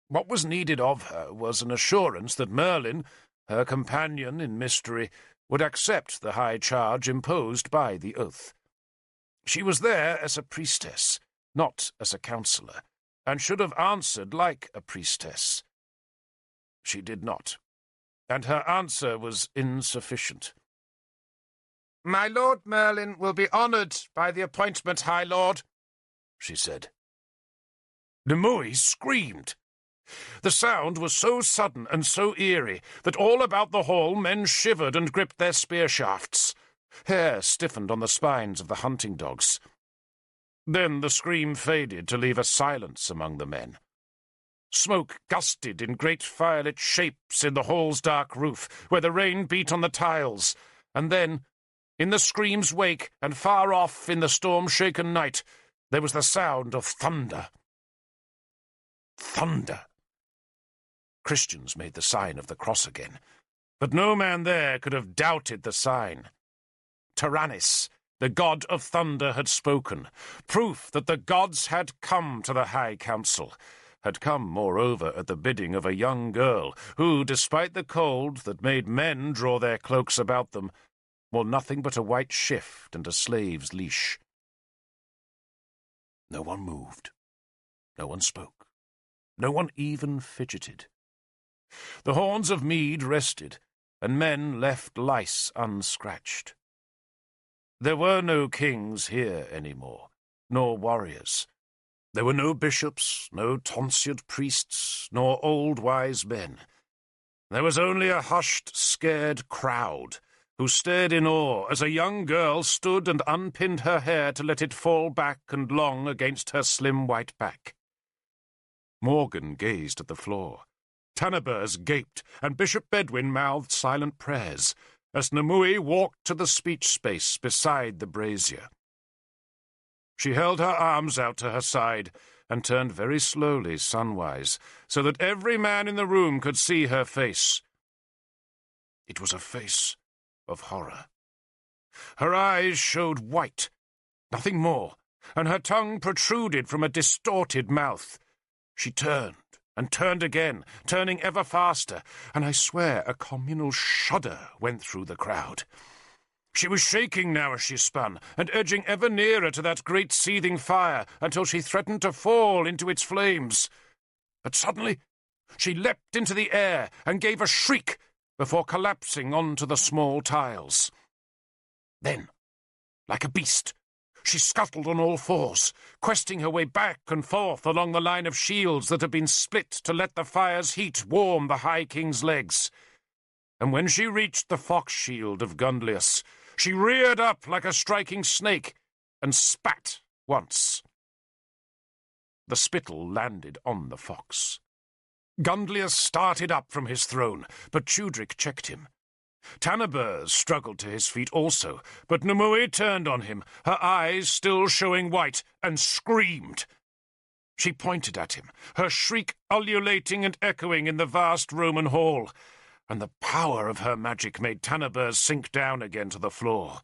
What was needed of her was an assurance that Merlin, her companion in mystery, would accept the high charge imposed by the oath. She was there as a priestess, not as a counsellor, and should have answered like a priestess. She did not, and her answer was insufficient. "My Lord Merlin will be honoured by the appointment, High Lord," she said. Nimue screamed. The sound was so sudden and so eerie that all about the hall men shivered and gripped their spear shafts. Hair stiffened on the spines of the hunting dogs. Then the scream faded to leave a silence among the men. Smoke gusted in great firelit shapes in the hall's dark roof, where the rain beat on the tiles, and then, in the scream's wake and far off in the storm-shaken night, there was the sound of thunder. Thunder. Christians made the sign of the cross again, but no man there could have doubted the sign. Tyrannus, the god of thunder, had spoken, proof that the gods had come to the High Council, had come, moreover, at the bidding of a young girl who, despite the cold that made men draw their cloaks about them, wore nothing but a white shift and a slave's leash. No one moved. No one spoke. No one even fidgeted. The horns of mead rested, and men left lice unscratched. There were no kings here any more, nor warriors. There were no bishops, no tonsured priests, nor old wise men. There was only a hushed, scared crowd, who stared in awe as a young girl stood and unpinned her hair to let it fall back and long against her slim white back. Morgan gazed at the floor. Tanabers gaped, and Bishop Bedwin mouthed silent prayers, as Nimue walked to the speech space beside the brazier. She held her arms out to her side and turned very slowly sunwise, so that every man in the room could see her face. It was a face of horror. Her eyes showed white, nothing more, and her tongue protruded from a distorted mouth. She turned and turned again, turning ever faster, and I swear a communal shudder went through the crowd. She was shaking now as she spun, and edging ever nearer to that great seething fire until she threatened to fall into its flames. But suddenly she leapt into the air and gave a shriek before collapsing onto the small tiles. Then, like a beast, she scuttled on all fours, questing her way back and forth along the line of shields that had been split to let the fire's heat warm the High King's legs. And when she reached the fox shield of Gundlius, she reared up like a striking snake and spat once. The spittle landed on the fox. Gundlius started up from his throne, but Tudrik checked him. Tanabers struggled to his feet also, but Nimue turned on him, her eyes still showing white, and screamed. She pointed at him, her shriek ululating and echoing in the vast Roman hall, and the power of her magic made Tanabers sink down again to the floor.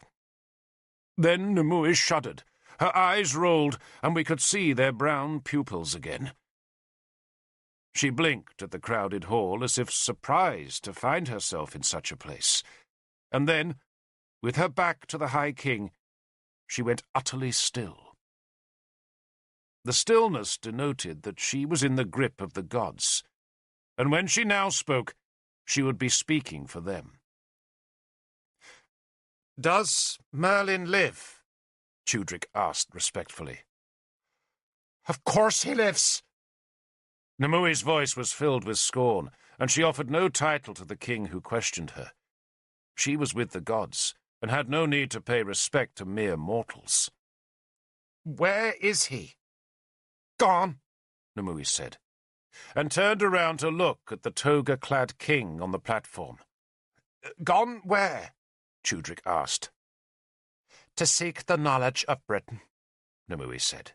Then Nimue shuddered, her eyes rolled, and we could see their brown pupils again. She blinked at the crowded hall as if surprised to find herself in such a place, and then, with her back to the High King, she went utterly still. The stillness denoted that she was in the grip of the gods, and when she now spoke, she would be speaking for them. "Does Merlin live?" Tudrik asked respectfully. "Of course he lives." Nimue's voice was filled with scorn, and she offered no title to the king who questioned her. She was with the gods, and had no need to pay respect to mere mortals. "Where is he?" "Gone," Nimue said, and turned around to look at the toga-clad king on the platform. "Gone where?" Tudrik asked. "To seek the knowledge of Britain," Nimue said.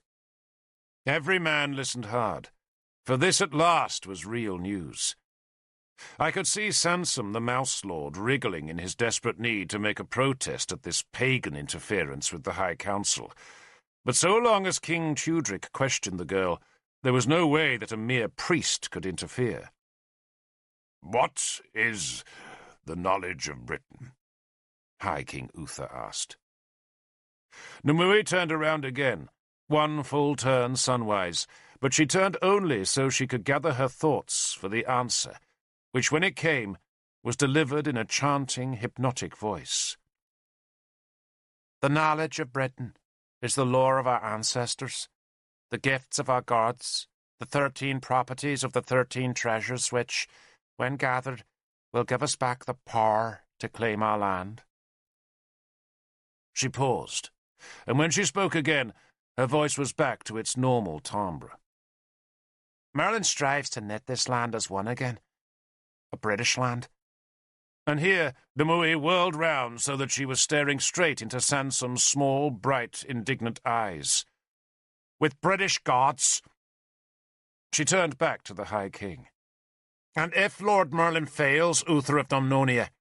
Every man listened hard, for this at last was real news. I could see Sansom the Mouse Lord wriggling in his desperate need to make a protest at this pagan interference with the High Council, but so long as King Tudrik questioned the girl, there was no way that a mere priest could interfere. "What is the knowledge of Britain?" High King Uther asked. Nimue turned around again, one full turn sunwise, but she turned only so she could gather her thoughts for the answer, which, when it came, was delivered in a chanting, hypnotic voice. "The knowledge of Britain is the lore of our ancestors, the gifts of our gods, the 13 properties of the 13 treasures which, when gathered, will give us back the power to claim our land." She paused, and when she spoke again, her voice was back to its normal timbre. "Merlin strives to knit this land as one again, a British land." And here Nimue whirled round so that she was staring straight into Sansom's small, bright, indignant eyes. "With British gods." She turned back to the High King. "And if Lord Merlin fails, Uther of Dumnonia,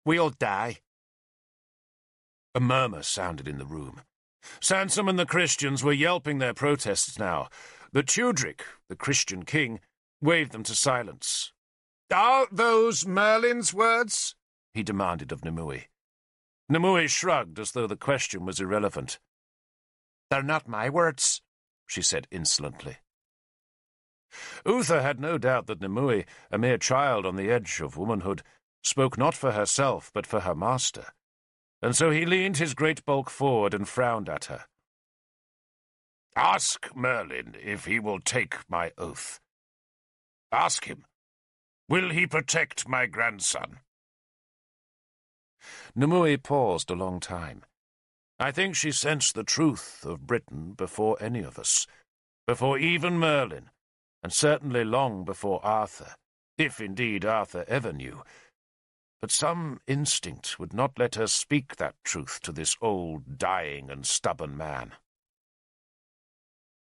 we'll die." A murmur sounded in the room. Sansom and the Christians were yelping their protests now, but Tudrik, the Christian king, waved them to silence. "Are those Merlin's words?" he demanded of Nimue. Nimue shrugged as though the question was irrelevant. "They're not my words," she said insolently. Uther had no doubt that Nimue, a mere child on the edge of womanhood, spoke not for herself but for her master, and so he leaned his great bulk forward and frowned at her. "Ask Merlin if he will take my oath. Ask him. Will he protect my grandson?" Nimue paused a long time. I think she sensed the truth of Britain before any of us, before even Merlin, and certainly long before Arthur, if indeed Arthur ever knew. but some instinct would not let her speak that truth to this old, dying and stubborn man.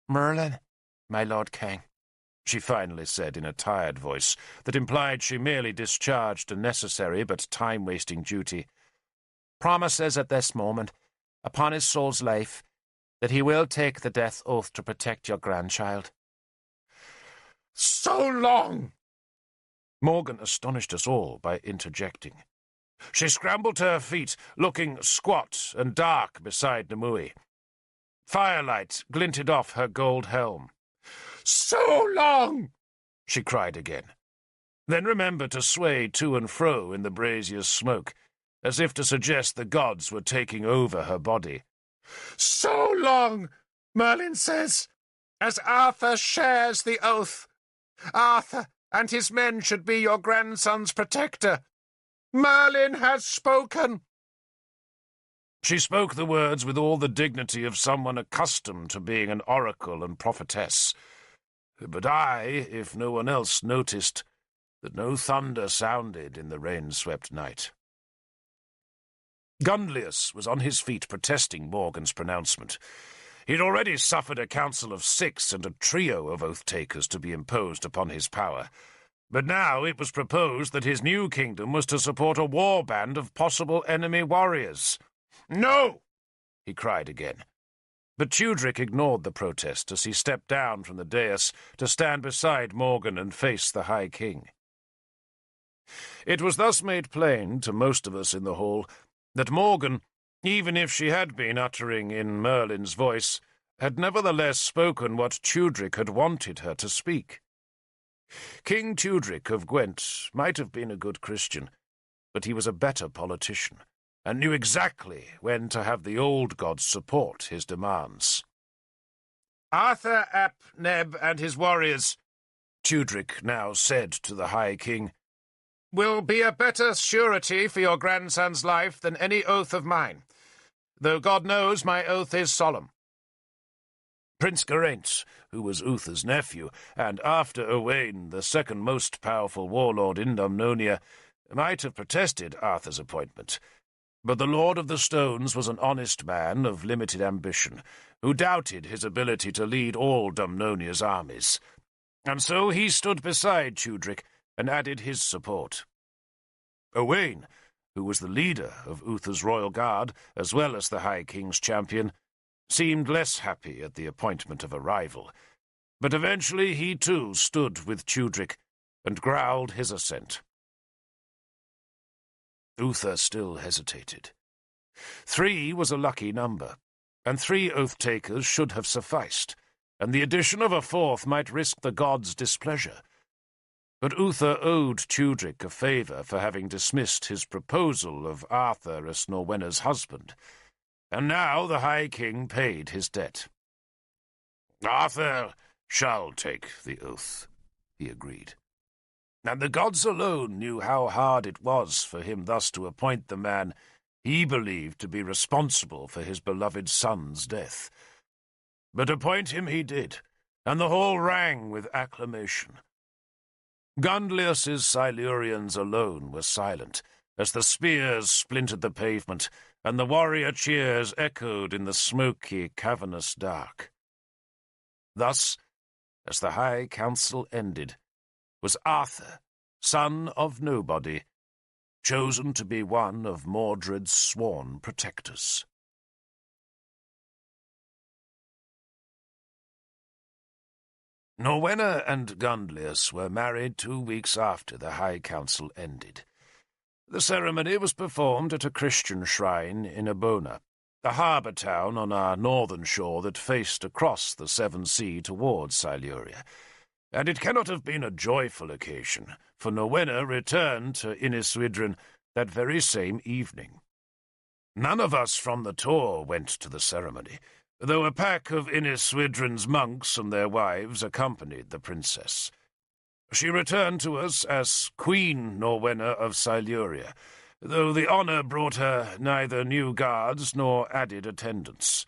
"Merlin, my lord king," she finally said in a tired voice that implied she merely discharged a necessary but time-wasting duty, "promises at this moment, upon his soul's life, that he will take the death oath to protect your grandchild." "So long!" Morgan astonished us all by interjecting. She scrambled to her feet, looking squat and dark beside Nimue. Firelight glinted off her gold helm. "So long!" she cried again, then remembered to sway to and fro in the brazier's smoke, as if to suggest the gods were taking over her body. "So long, Merlin says, as Arthur shares the oath. Arthur and his men should be your grandson's protector. Merlin has spoken." She spoke the words with all the dignity of someone accustomed to being an oracle and prophetess. But I, if no one else, noticed that no thunder sounded in the rain-swept night. Gundlius was on his feet protesting Morgan's pronouncement. He'd already suffered a council of 6 and a trio of oath-takers to be imposed upon his power. But now it was proposed that his new kingdom was to support a war band of possible enemy warriors. "No!" he cried again. But Tudric ignored the protest as he stepped down from the dais to stand beside Morgan and face the High King. It was thus made plain to most of us in the hall that Morgan, even if she had been uttering in Merlin's voice, had nevertheless spoken what Tudric had wanted her to speak. King Tudric of Gwent might have been a good Christian, but he was a better politician, and knew exactly when to have the old gods support his demands. "Arthur ap Neb and his warriors," Tudric now said to the High King, "will be a better surety for your grandson's life than any oath of mine, though God knows my oath is solemn." Prince Geraint, who was Uther's nephew, and after Owain the second most powerful warlord in Dumnonia, might have protested Arthur's appointment. But the Lord of the Stones was an honest man of limited ambition, who doubted his ability to lead all Dumnonia's armies, and so he stood beside Tudric and added his support. Owain, who was the leader of Uther's royal guard, as well as the High King's champion, seemed less happy at the appointment of a rival, but eventually he too stood with Tudric and growled his assent. Uther still hesitated. 3 was a lucky number, and 3 oath-takers should have sufficed, and the addition of a 4th might risk the gods' displeasure. But Uther owed Tudric a favour for having dismissed his proposal of Arthur as Norwenna's husband, and now the High King paid his debt. "Arthur shall take the oath," he agreed. And the gods alone knew how hard it was for him thus to appoint the man he believed to be responsible for his beloved son's death. But appoint him he did, and the hall rang with acclamation. Gundlius's Silurians alone were silent, as the spears splintered the pavement, and the warrior cheers echoed in the smoky, cavernous dark. Thus, as the High Council ended, was Arthur, son of nobody, chosen to be one of Mordred's sworn protectors. Norwenna and Gundlius were married 2 weeks after the High Council ended. The ceremony was performed at a Christian shrine in Abona, a harbour town on our northern shore that faced across the Severn Sea towards Siluria, and it cannot have been a joyful occasion, for Norwenna returned to Iniswydren that very same evening. None of us from the tour went to the ceremony, though a pack of Iniswydren's monks and their wives accompanied the princess. She returned to us as Queen Norwenna of Siluria, though the honour brought her neither new guards nor added attendants.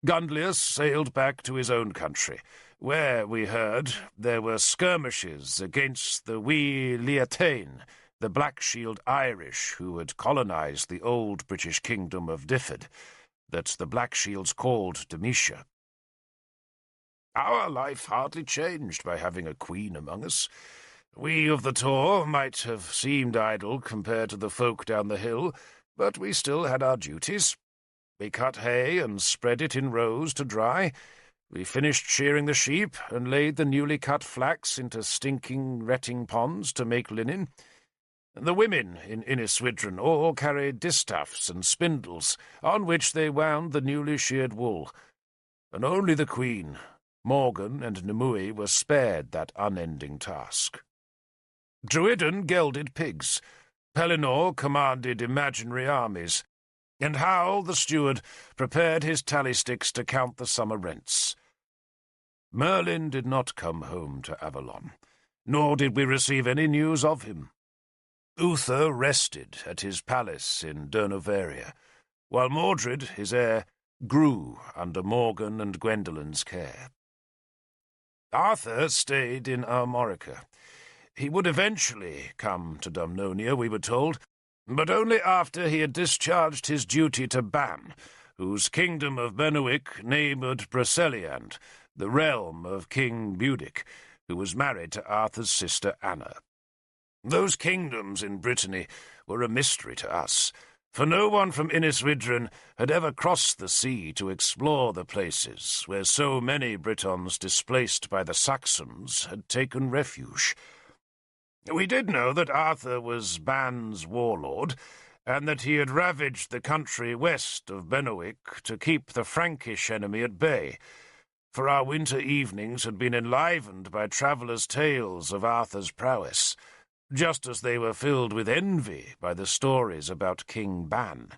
Gundlius sailed back to his own country, where, we heard, there were skirmishes against the Wee Liatain, the Black-Shield Irish who had colonized the old British kingdom of Difford, that the Black-Shields called Demetia. Our life hardly changed by having a queen among us. We of the Tor might have seemed idle compared to the folk down the hill, but we still had our duties. We cut hay and spread it in rows to dry. We finished shearing the sheep and laid the newly cut flax into stinking, retting ponds to make linen. The women in Inniswydran all carried distaffs and spindles, on which they wound the newly sheared wool, and only the queen, Morgan, and Nimue were spared that unending task. Druidan gelded pigs, Pellinor commanded imaginary armies, and Howl, the steward, prepared his tally sticks to count the summer rents. Merlin did not come home to Avalon, nor did we receive any news of him. Uther rested at his palace in Durnovaria, while Mordred, his heir, grew under Morgan and Gwendolen's care. Arthur stayed in Armorica. He would eventually come to Dumnonia, we were told, but only after he had discharged his duty to Ban, whose kingdom of Benwick neighboured Broceliand, the realm of King Budic, who was married to Arthur's sister Anna. Those kingdoms in Brittany were a mystery to us, for no one from Inniswydran had ever crossed the sea to explore the places where so many Britons displaced by the Saxons had taken refuge. We did know that Arthur was Ban's warlord, and that he had ravaged the country west of Benwick to keep the Frankish enemy at bay, for our winter evenings had been enlivened by travellers' tales of Arthur's prowess, just as they were filled with envy by the stories about King Ban.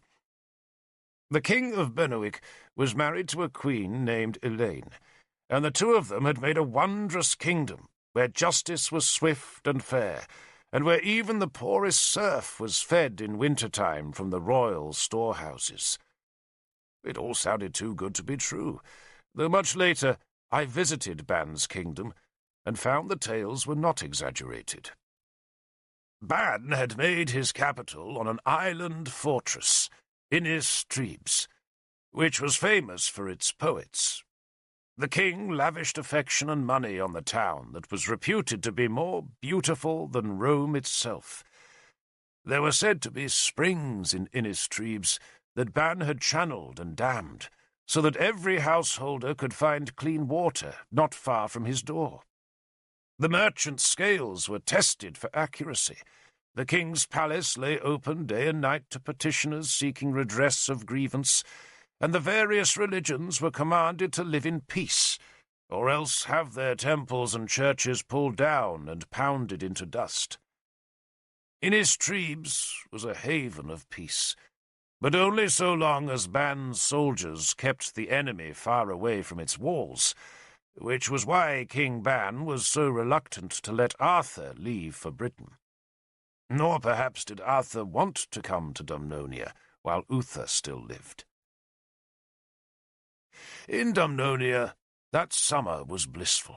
The king of Benwick was married to a queen named Elaine, and the two of them had made a wondrous kingdom, where justice was swift and fair, and where even the poorest serf was fed in winter-time from the royal storehouses. It all sounded too good to be true, though much later I visited Ban's kingdom and found the tales were not exaggerated. Ban had made his capital on an island fortress, Innis-Trebes, which was famous for its poets. The king lavished affection and money on the town that was reputed to be more beautiful than Rome itself. There were said to be springs in Innis-Trebes that Ban had channeled and dammed, so that every householder could find clean water not far from his door. The merchants' scales were tested for accuracy. The king's palace lay open day and night to petitioners seeking redress of grievance, and the various religions were commanded to live in peace, or else have their temples and churches pulled down and pounded into dust. Innis-Trebes was a haven of peace, but only so long as Ban's soldiers kept the enemy far away from its walls, which was why King Ban was so reluctant to let Arthur leave for Britain. Nor perhaps did Arthur want to come to Dumnonia while Uther still lived. In Dumnonia, that summer was blissful.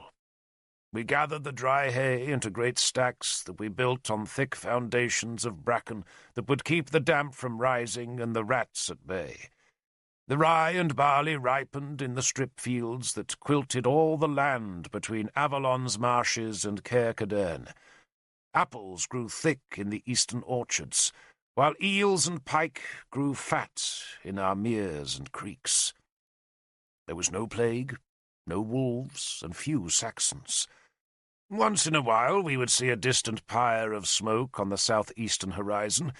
We gathered the dry hay into great stacks that we built on thick foundations of bracken that would keep the damp from rising and the rats at bay. The rye and barley ripened in the strip fields that quilted all the land between Avalon's marshes and Cerf Cadarn. Apples grew thick in the eastern orchards, while eels and pike grew fat in our meres and creeks. There was no plague, no wolves, and few Saxons. Once in a while we would see a distant pyre of smoke on the southeastern horizon,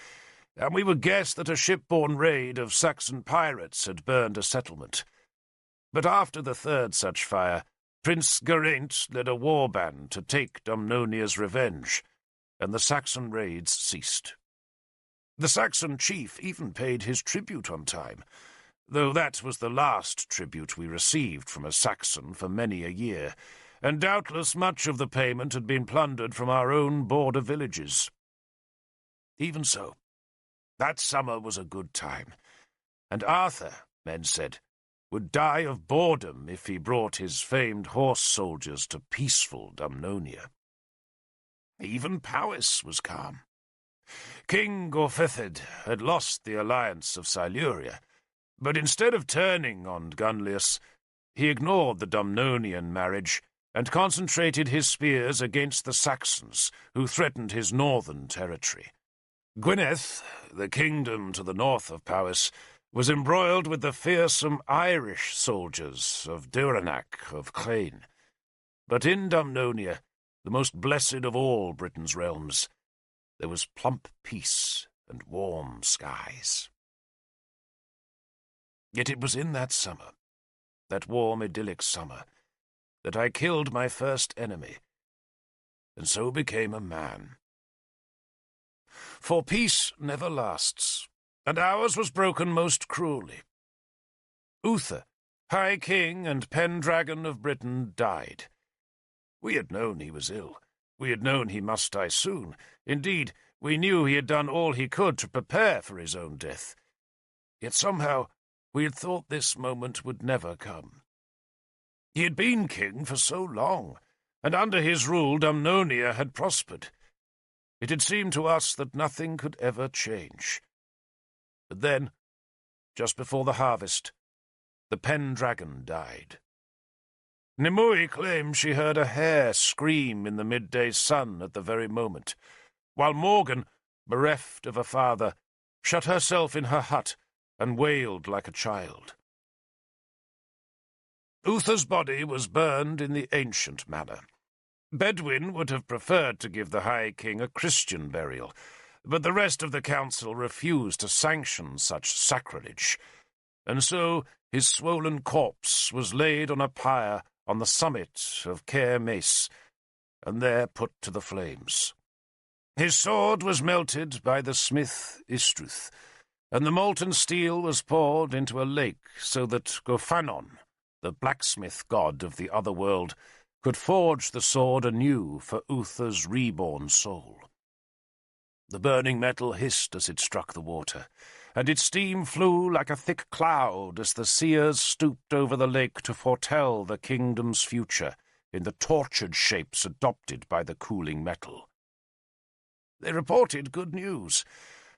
and we would guess that a shipborne raid of Saxon pirates had burned a settlement. But after the third such fire, Prince Geraint led a war band to take Dumnonia's revenge, and the Saxon raids ceased. The Saxon chief even paid his tribute on time, though that was the last tribute we received from a Saxon for many a year, and doubtless much of the payment had been plundered from our own border villages. Even so, that summer was a good time, and Arthur, men said, would die of boredom if he brought his famed horse soldiers to peaceful Dumnonia. Even Powys was calm. King Gorfethid had lost the alliance of Siluria, but instead of turning on Gunlius, he ignored the Dumnonian marriage and concentrated his spears against the Saxons, who threatened his northern territory. Gwynedd, the kingdom to the north of Powys, was embroiled with the fearsome Irish soldiers of Duranach of Clain. But in Dumnonia, the most blessed of all Britain's realms, there was plump peace and warm skies. Yet it was in that summer, that warm idyllic summer, that I killed my first enemy, and so became a man. For peace never lasts, and ours was broken most cruelly. Uther, High King and Pendragon of Britain, died. We had known he was ill. We had known he must die soon. Indeed, we knew he had done all he could to prepare for his own death. Yet somehow we had thought this moment would never come. He had been king for so long, and under his rule Dumnonia had prospered. It had seemed to us that nothing could ever change. But then, just before the harvest, the Pendragon died. Nimue claimed she heard a hare scream in the midday sun at the very moment, while Morgan, bereft of a father, shut herself in her hut and wailed like a child. Uther's body was burned in the ancient manner. Bedwin would have preferred to give the High King a Christian burial, but the rest of the council refused to sanction such sacrilege, and so his swollen corpse was laid on a pyre on the summit of Caer Mace, and there put to the flames. His sword was melted by the smith Istruth, and the molten steel was poured into a lake so that Gofanon, the blacksmith god of the other world, could forge the sword anew for Uther's reborn soul. The burning metal hissed as it struck the water, and its steam flew like a thick cloud as the seers stooped over the lake to foretell the kingdom's future in the tortured shapes adopted by the cooling metal. They reported good news,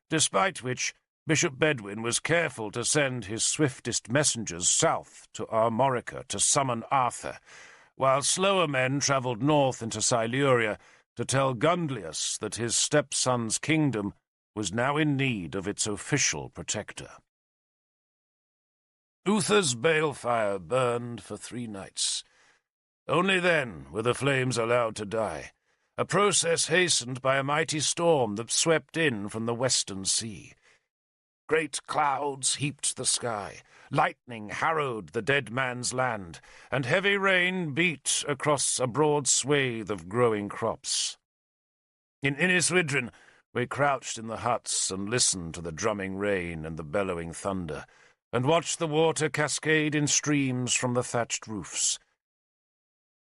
despite which Bishop Bedwin was careful to send his swiftest messengers south to Armorica to summon Arthur, while slower men travelled north into Siluria to tell Gunlius that his stepson's kingdom was now in need of its official protector. Uther's balefire burned for 3 nights. Only then were the flames allowed to die, a process hastened by a mighty storm that swept in from the western sea. Great clouds heaped the sky, lightning harrowed the dead man's land, and heavy rain beat across a broad swathe of growing crops. In Inniswydrin we crouched in the huts and listened to the drumming rain and the bellowing thunder, and watched the water cascade in streams from the thatched roofs.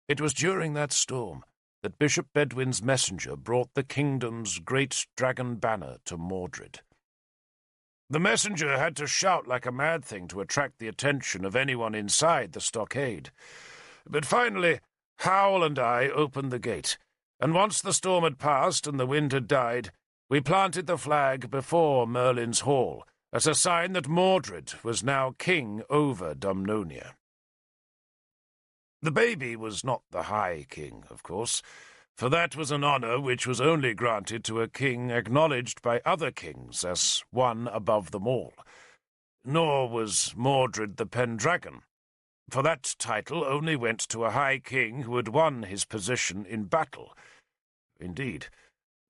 It was during that storm that Bishop Bedwin's messenger brought the kingdom's great dragon banner to Mordred. The messenger had to shout like a mad thing to attract the attention of anyone inside the stockade. But finally, Howl and I opened the gate, and once the storm had passed and the wind had died, we planted the flag before Merlin's hall as a sign that Mordred was now king over Dumnonia. The baby was not the High King, of course, for that was an honour which was only granted to a king acknowledged by other kings as one above them all. Nor was Mordred the Pendragon, for that title only went to a High King who had won his position in battle. Indeed,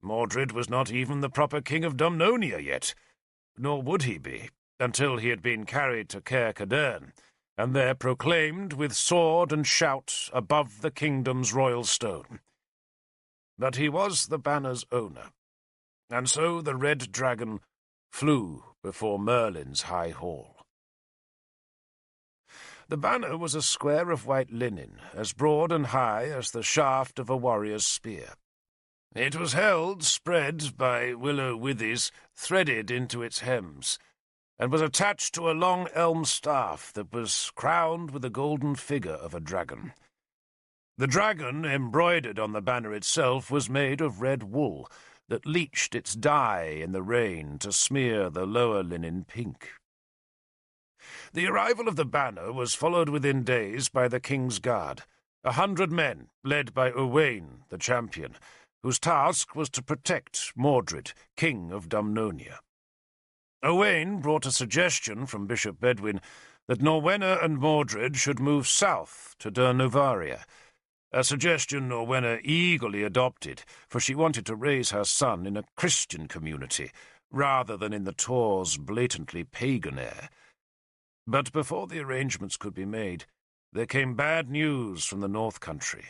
Mordred was not even the proper king of Dumnonia yet, nor would he be, until he had been carried to Caer Cadarn, and there proclaimed with sword and shout above the kingdom's royal stone. But he was the banner's owner, and so the red dragon flew before Merlin's high hall. The banner was a square of white linen, as broad and high as the shaft of a warrior's spear. It was held spread by willow withies threaded into its hems, and was attached to a long elm staff that was crowned with a golden figure of a dragon. The dragon embroidered on the banner itself was made of red wool, that leached its dye in the rain to smear the lower linen pink. The arrival of the banner was followed within days by the King's Guard, 100 men led by Owain, the champion, whose task was to protect Mordred, King of Dumnonia. Owain brought a suggestion from Bishop Bedwin that Norwenna and Mordred should move south to Durnovaria, a suggestion Norwenna eagerly adopted, for she wanted to raise her son in a Christian community rather than in the Tor's blatantly pagan air. But before the arrangements could be made, there came bad news from the North Country.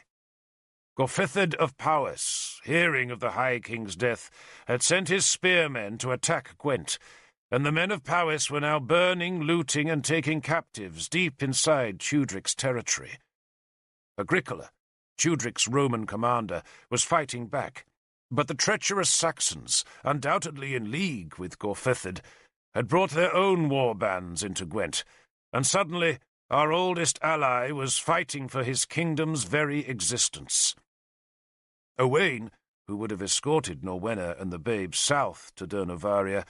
Gorfithid of Powys, hearing of the High King's death, had sent his spearmen to attack Gwent, and the men of Powys were now burning, looting, and taking captives deep inside Tudric's territory. Agricola, Tudric's Roman commander, was fighting back, but the treacherous Saxons, undoubtedly in league with Gorfithid, had brought their own war bands into Gwent, and suddenly our oldest ally was fighting for his kingdom's very existence. Owain, who would have escorted Norwenna and the babes south to Durnovaria,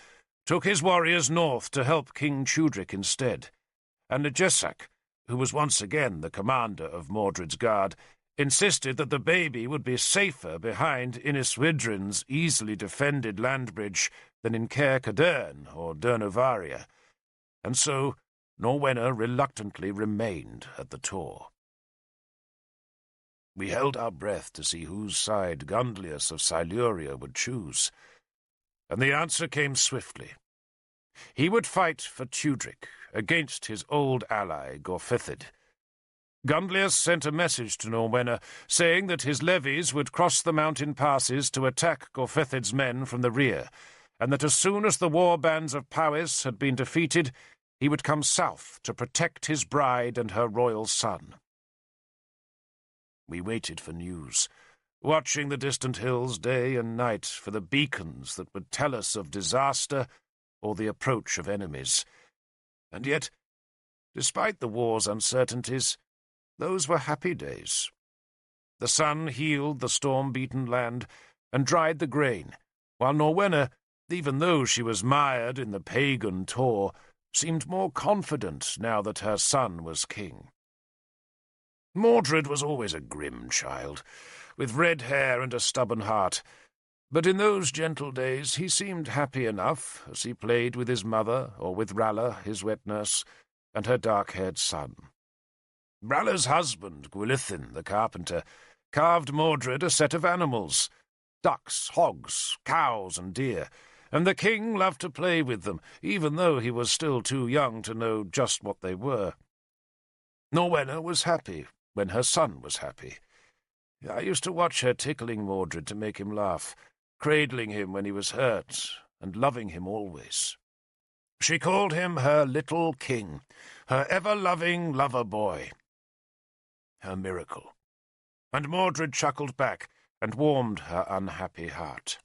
took his warriors north to help King Tudric instead, and Legesac, who was once again the commander of Mordred's guard, insisted that the baby would be safer behind Iniswydrin's easily defended land bridge than in Caer Cadarn or Durnovaria, and so Norwenna reluctantly remained at the Tor. We held our breath to see whose side Gundlius of Siluria would choose, and the answer came swiftly. He would fight for Tudric against his old ally Gorfithid. Gundlius sent a message to Norwenna saying that his levies would cross the mountain passes to attack Gorfithid's men from the rear, and that as soon as the war bands of Powys had been defeated, he would come south to protect his bride and her royal son. We waited for news, watching the distant hills day and night for the beacons that would tell us of disaster or the approach of enemies. And yet, despite the war's uncertainties, those were happy days. The sun healed the storm-beaten land and dried the grain, while Norwenna, even though she was mired in the pagan Tor, seemed more confident now that her son was king. Mordred was always a grim child, with red hair and a stubborn heart, but in those gentle days he seemed happy enough as he played with his mother or with Ralla, his wet nurse, and her dark-haired son. Ralla's husband, Gwilithin, the carpenter, carved Mordred a set of animals, ducks, hogs, cows, and deer, and the king loved to play with them, even though he was still too young to know just what they were. Norwenna was happy when her son was happy. I used to watch her tickling Mordred to make him laugh, cradling him when he was hurt, and loving him always. She called him her little king, her ever-loving lover-boy, her miracle. And Mordred chuckled back and warmed her unhappy heart.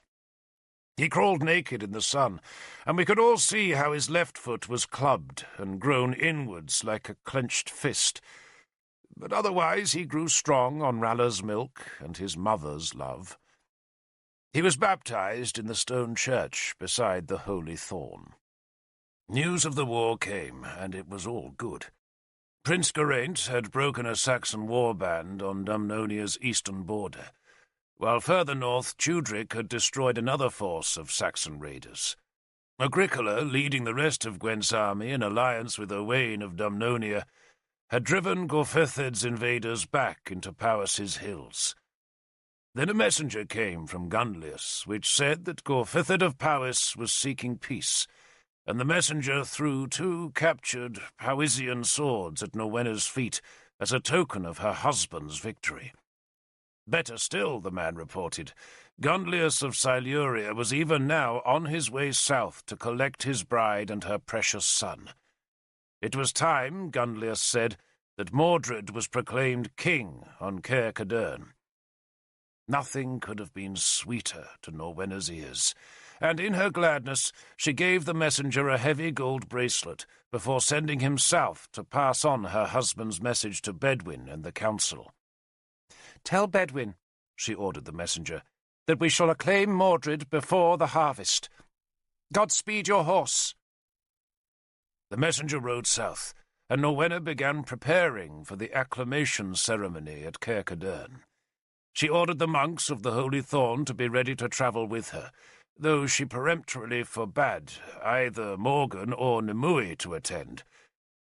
He crawled naked in the sun, and we could all see how his left foot was clubbed and grown inwards like a clenched fist. But otherwise he grew strong on Ralla's milk and his mother's love. He was baptized in the stone church beside the Holy Thorn. News of the war came, and it was all good. Prince Geraint had broken a Saxon warband on Dumnonia's eastern border, while further north Tudric had destroyed another force of Saxon raiders. Agricola, leading the rest of Gwent's army in alliance with Owain of Dumnonia, had driven Gorfithid's invaders back into Powys's hills. Then a messenger came from Gundlius, which said that Gorfithid of Powys was seeking peace, and the messenger threw 2 captured Powisian swords at Norwenna's feet as a token of her husband's victory. Better still, the man reported, Gundlius of Siluria was even now on his way south to collect his bride and her precious son. It was time, Gundlius said, that Mordred was proclaimed king on Caer Cadarn. Nothing could have been sweeter to Norwenna's ears, and in her gladness she gave the messenger a heavy gold bracelet before sending him south to pass on her husband's message to Bedwin and the council. "Tell Bedwin," she ordered the messenger, that we shall acclaim Mordred before the harvest. Godspeed your horse." The messenger rode south, and Norwenna began preparing for the acclamation ceremony at Caer Cadarn. She ordered the monks of the Holy Thorn to be ready to travel with her, though she peremptorily forbade either Morgan or Nimue to attend,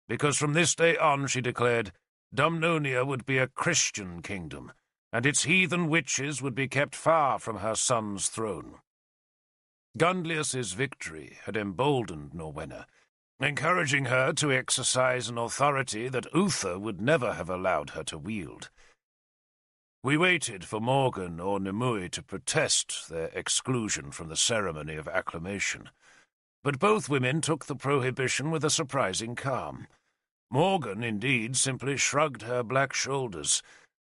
because from this day on, she declared, Dumnonia would be a Christian kingdom, and its heathen witches would be kept far from her son's throne. Gundlius's victory had emboldened Norwenna, encouraging her to exercise an authority that Uther would never have allowed her to wield. We waited for Morgan or Nimue to protest their exclusion from the ceremony of acclamation, but both women took the prohibition with a surprising calm. Morgan, indeed, simply shrugged her black shoulders,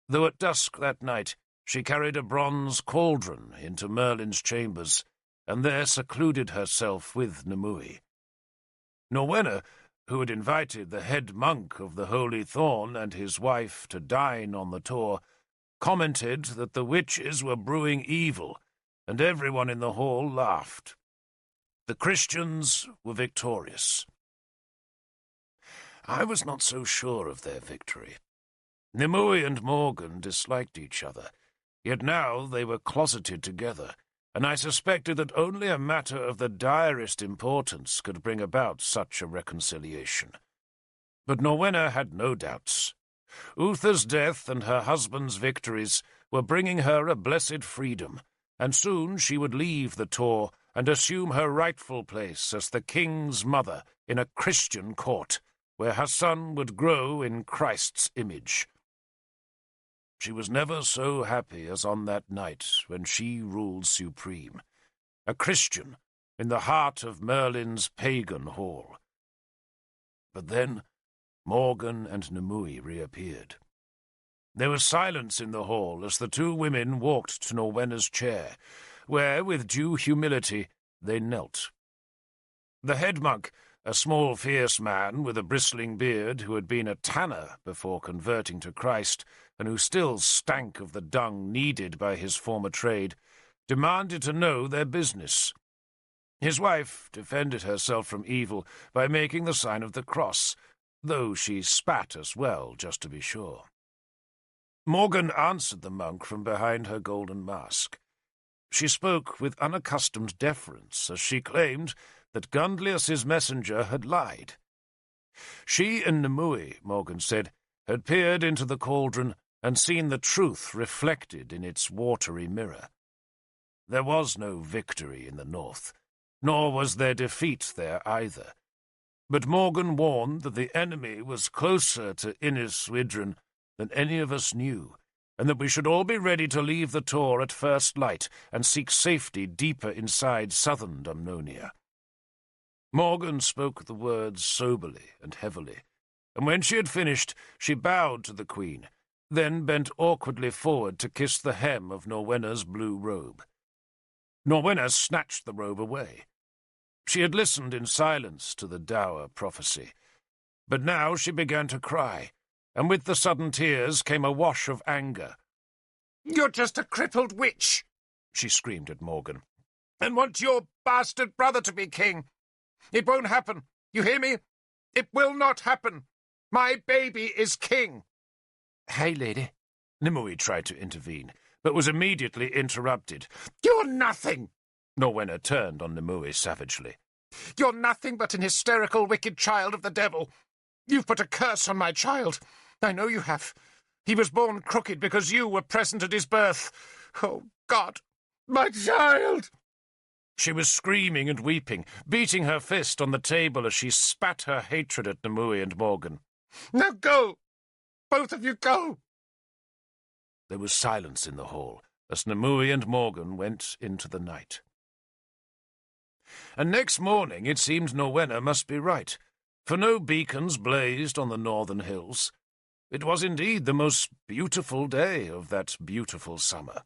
though at dusk that night she carried a bronze cauldron into Merlin's chambers, and there secluded herself with Nimue. Norwenna, who had invited the head monk of the Holy Thorn and his wife to dine on the tour, commented that the witches were brewing evil, and everyone in the hall laughed. The Christians were victorious. I was not so sure of their victory. Nimue and Morgan disliked each other, yet now they were closeted together, and I suspected that only a matter of the direst importance could bring about such a reconciliation. But Norwenna had no doubts. Uther's death and her husband's victories were bringing her a blessed freedom, and soon she would leave the Tor and assume her rightful place as the king's mother in a Christian court, where her son would grow in Christ's image. She was never so happy as on that night when she ruled supreme, a Christian in the heart of Merlin's pagan hall. But then Morgan and Nimue reappeared. There was silence in the hall as the two women walked to Norwenna's chair, where, with due humility, they knelt. The head monk, a small fierce man with a bristling beard who had been a tanner before converting to Christ, and who still stank of the dung needed by his former trade, demanded to know their business. His wife defended herself from evil by making the sign of the cross, though she spat as well, just to be sure. Morgan answered the monk from behind her golden mask. She spoke with unaccustomed deference, as she claimed that Gundlius's messenger had lied. She and Nimue, Morgan said, had peered into the cauldron and seen the truth reflected in its watery mirror. There was no victory in the north, nor was there defeat there either. But Morgan warned that the enemy was closer to Innis Widren than any of us knew, and that we should all be ready to leave the Tor at first light and seek safety deeper inside southern Dumnonia. Morgan spoke the words soberly and heavily, and when she had finished, she bowed to the Queen, then bent awkwardly forward to kiss the hem of Norwenna's blue robe. Norwenna snatched the robe away. She had listened in silence to the dour prophecy, but now she began to cry, and with the sudden tears came a wash of anger. "You're just a crippled witch," she screamed at Morgan, "and want your bastard brother to be king. It won't happen. You hear me? It will not happen. My baby is king." "Hey, lady," Nimue tried to intervene, but was immediately interrupted. "You're nothing!" Norwenna turned on Nimue savagely. "You're nothing but an hysterical, wicked child of the devil. You've put a curse on my child. I know you have. He was born crooked because you were present at his birth. Oh, God, my child!" She was screaming and weeping, beating her fist on the table as she spat her hatred at Nimue and Morgan. "Now go! Both of you go!" There was silence in the hall as Nimue and Morgan went into the night. And next morning it seemed Norwenna must be right, for no beacons blazed on the northern hills. It was indeed the most beautiful day of that beautiful summer.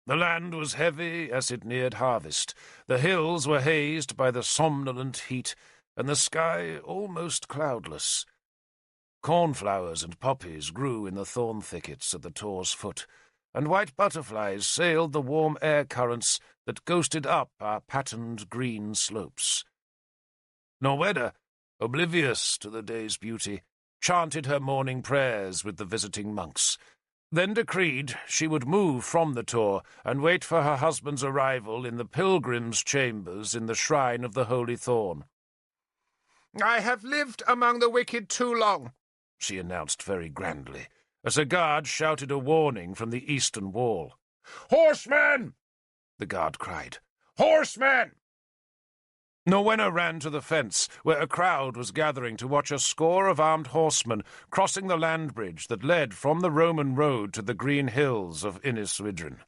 The land was heavy as it neared harvest, the hills were hazed by the somnolent heat, and the sky almost cloudless. Cornflowers and poppies grew in the thorn thickets at the Tor's foot, and white butterflies sailed the warm air currents that ghosted up our patterned green slopes. Norweda, oblivious to the day's beauty, chanted her morning prayers with the visiting monks, then decreed she would move from the tor and wait for her husband's arrival in the pilgrims' chambers in the shrine of the Holy Thorn. "I have lived among the wicked too long," she announced very grandly, as a guard shouted a warning from the eastern wall. "Horsemen!" the guard cried. "Horsemen!" Norwena ran to the fence, where a crowd was gathering to watch a score of armed horsemen crossing the land bridge that led from the Roman road to the green hills of Inniswydrin.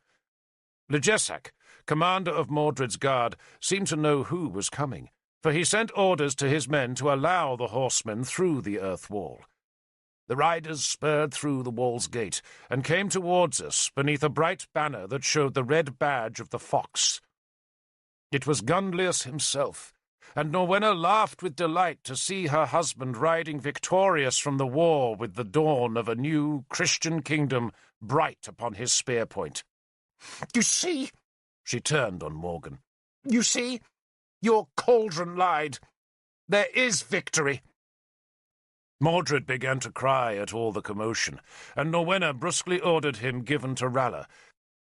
Legesak, commander of Mordred's guard, seemed to know who was coming, for he sent orders to his men to allow the horsemen through the earth wall. The riders spurred through the wall's gate and came towards us beneath a bright banner that showed the red badge of the fox. It was Gunlius himself, and Norwena laughed with delight to see her husband riding victorious from the war with the dawn of a new Christian kingdom bright upon his spear point. "You see," she turned on Morgan. "You see, your cauldron lied. There is victory." Mordred began to cry at all the commotion, and Norwena brusquely ordered him given to Ralla.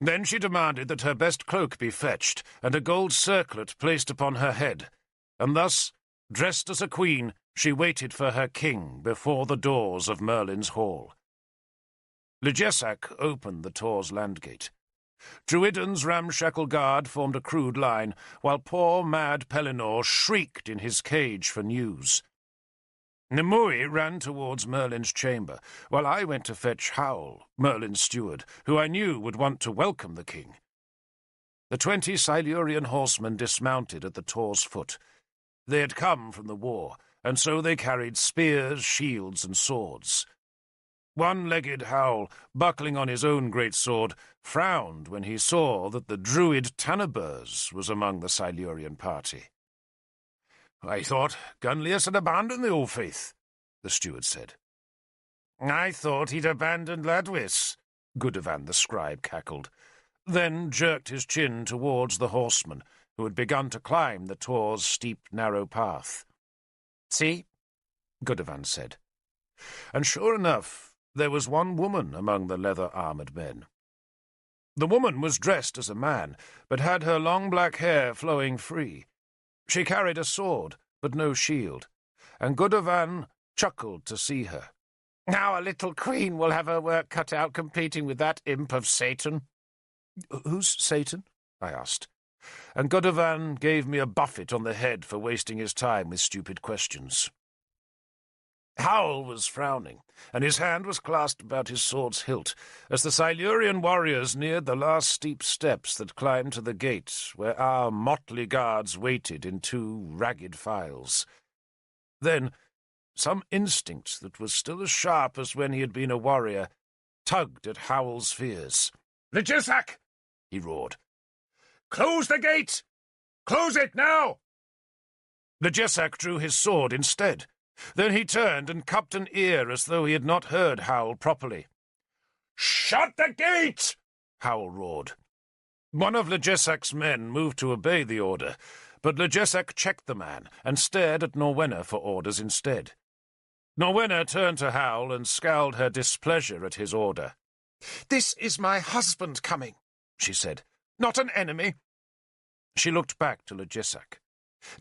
Then she demanded that her best cloak be fetched, and a gold circlet placed upon her head, and thus, dressed as a queen, she waited for her king before the doors of Merlin's hall. Legesak opened the Tor's landgate. Druiden's ramshackle guard formed a crude line, while poor mad Pellinor shrieked in his cage for news. Nimue ran towards Merlin's chamber, while I went to fetch Howl, Merlin's steward, who I knew would want to welcome the king. The 20 Silurian horsemen dismounted at the Tor's foot. They had come from the war, and so they carried spears, shields, and swords. One-legged Howl, buckling on his own great sword, frowned when he saw that the druid Tanaburs was among the Silurian party. "I thought Gunlius had abandoned the old faith," the steward said. "I thought he'd abandoned Ladwis," Gudavan the scribe cackled, then jerked his chin towards the horsemen, who had begun to climb the Tor's steep, narrow path. "See?" Gudavan said. And sure enough, there was one woman among the leather-armoured men. The woman was dressed as a man, but had her long black hair flowing free. She carried a sword, but no shield, and Gudavan chuckled to see her. "Now a little queen will have her work cut out competing with that imp of Satan." "Who's Satan?" I asked, and Gudavan gave me a buffet on the head for wasting his time with stupid questions. Howl was frowning, and his hand was clasped about his sword's hilt, as the Silurian warriors neared the last steep steps that climbed to the gate, where our motley guards waited in 2 ragged files. Then, some instinct that was still as sharp as when he had been a warrior tugged at Howl's fears. "Legesak!" he roared. "Close the gate! Close it now!" Legesak drew his sword instead. Then he turned and cupped an ear as though he had not heard Howl properly. "Shut the gate!" Howl roared. One of Legesak's men moved to obey the order, but Legesak checked the man and stared at Norwena for orders instead. Norwena turned to Howl and scowled her displeasure at his order. "This is my husband coming," she said, "not an enemy." She looked back to Legesak.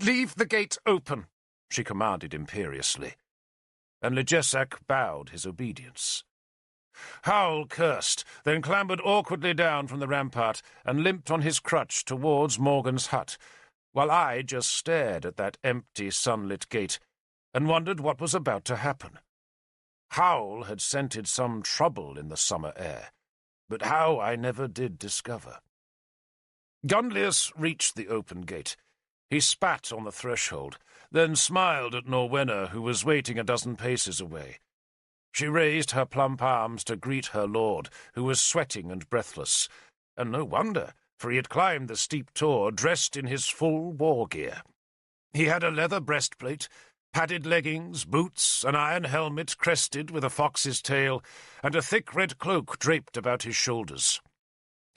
"Leave the gate open," she commanded imperiously, and Legesak bowed his obedience. Howl cursed, then clambered awkwardly down from the rampart and limped on his crutch towards Morgan's hut, while I just stared at that empty, sunlit gate and wondered what was about to happen. Howl had scented some trouble in the summer air, but how I never did discover. Gunlius reached the open gate. He spat on the threshold, then smiled at Norwena, who was waiting a dozen paces away. She raised her plump arms to greet her lord, who was sweating and breathless, and no wonder, for he had climbed the steep tor dressed in his full war gear. He had a leather breastplate, padded leggings, boots, an iron helmet crested with a fox's tail, and a thick red cloak draped about his shoulders.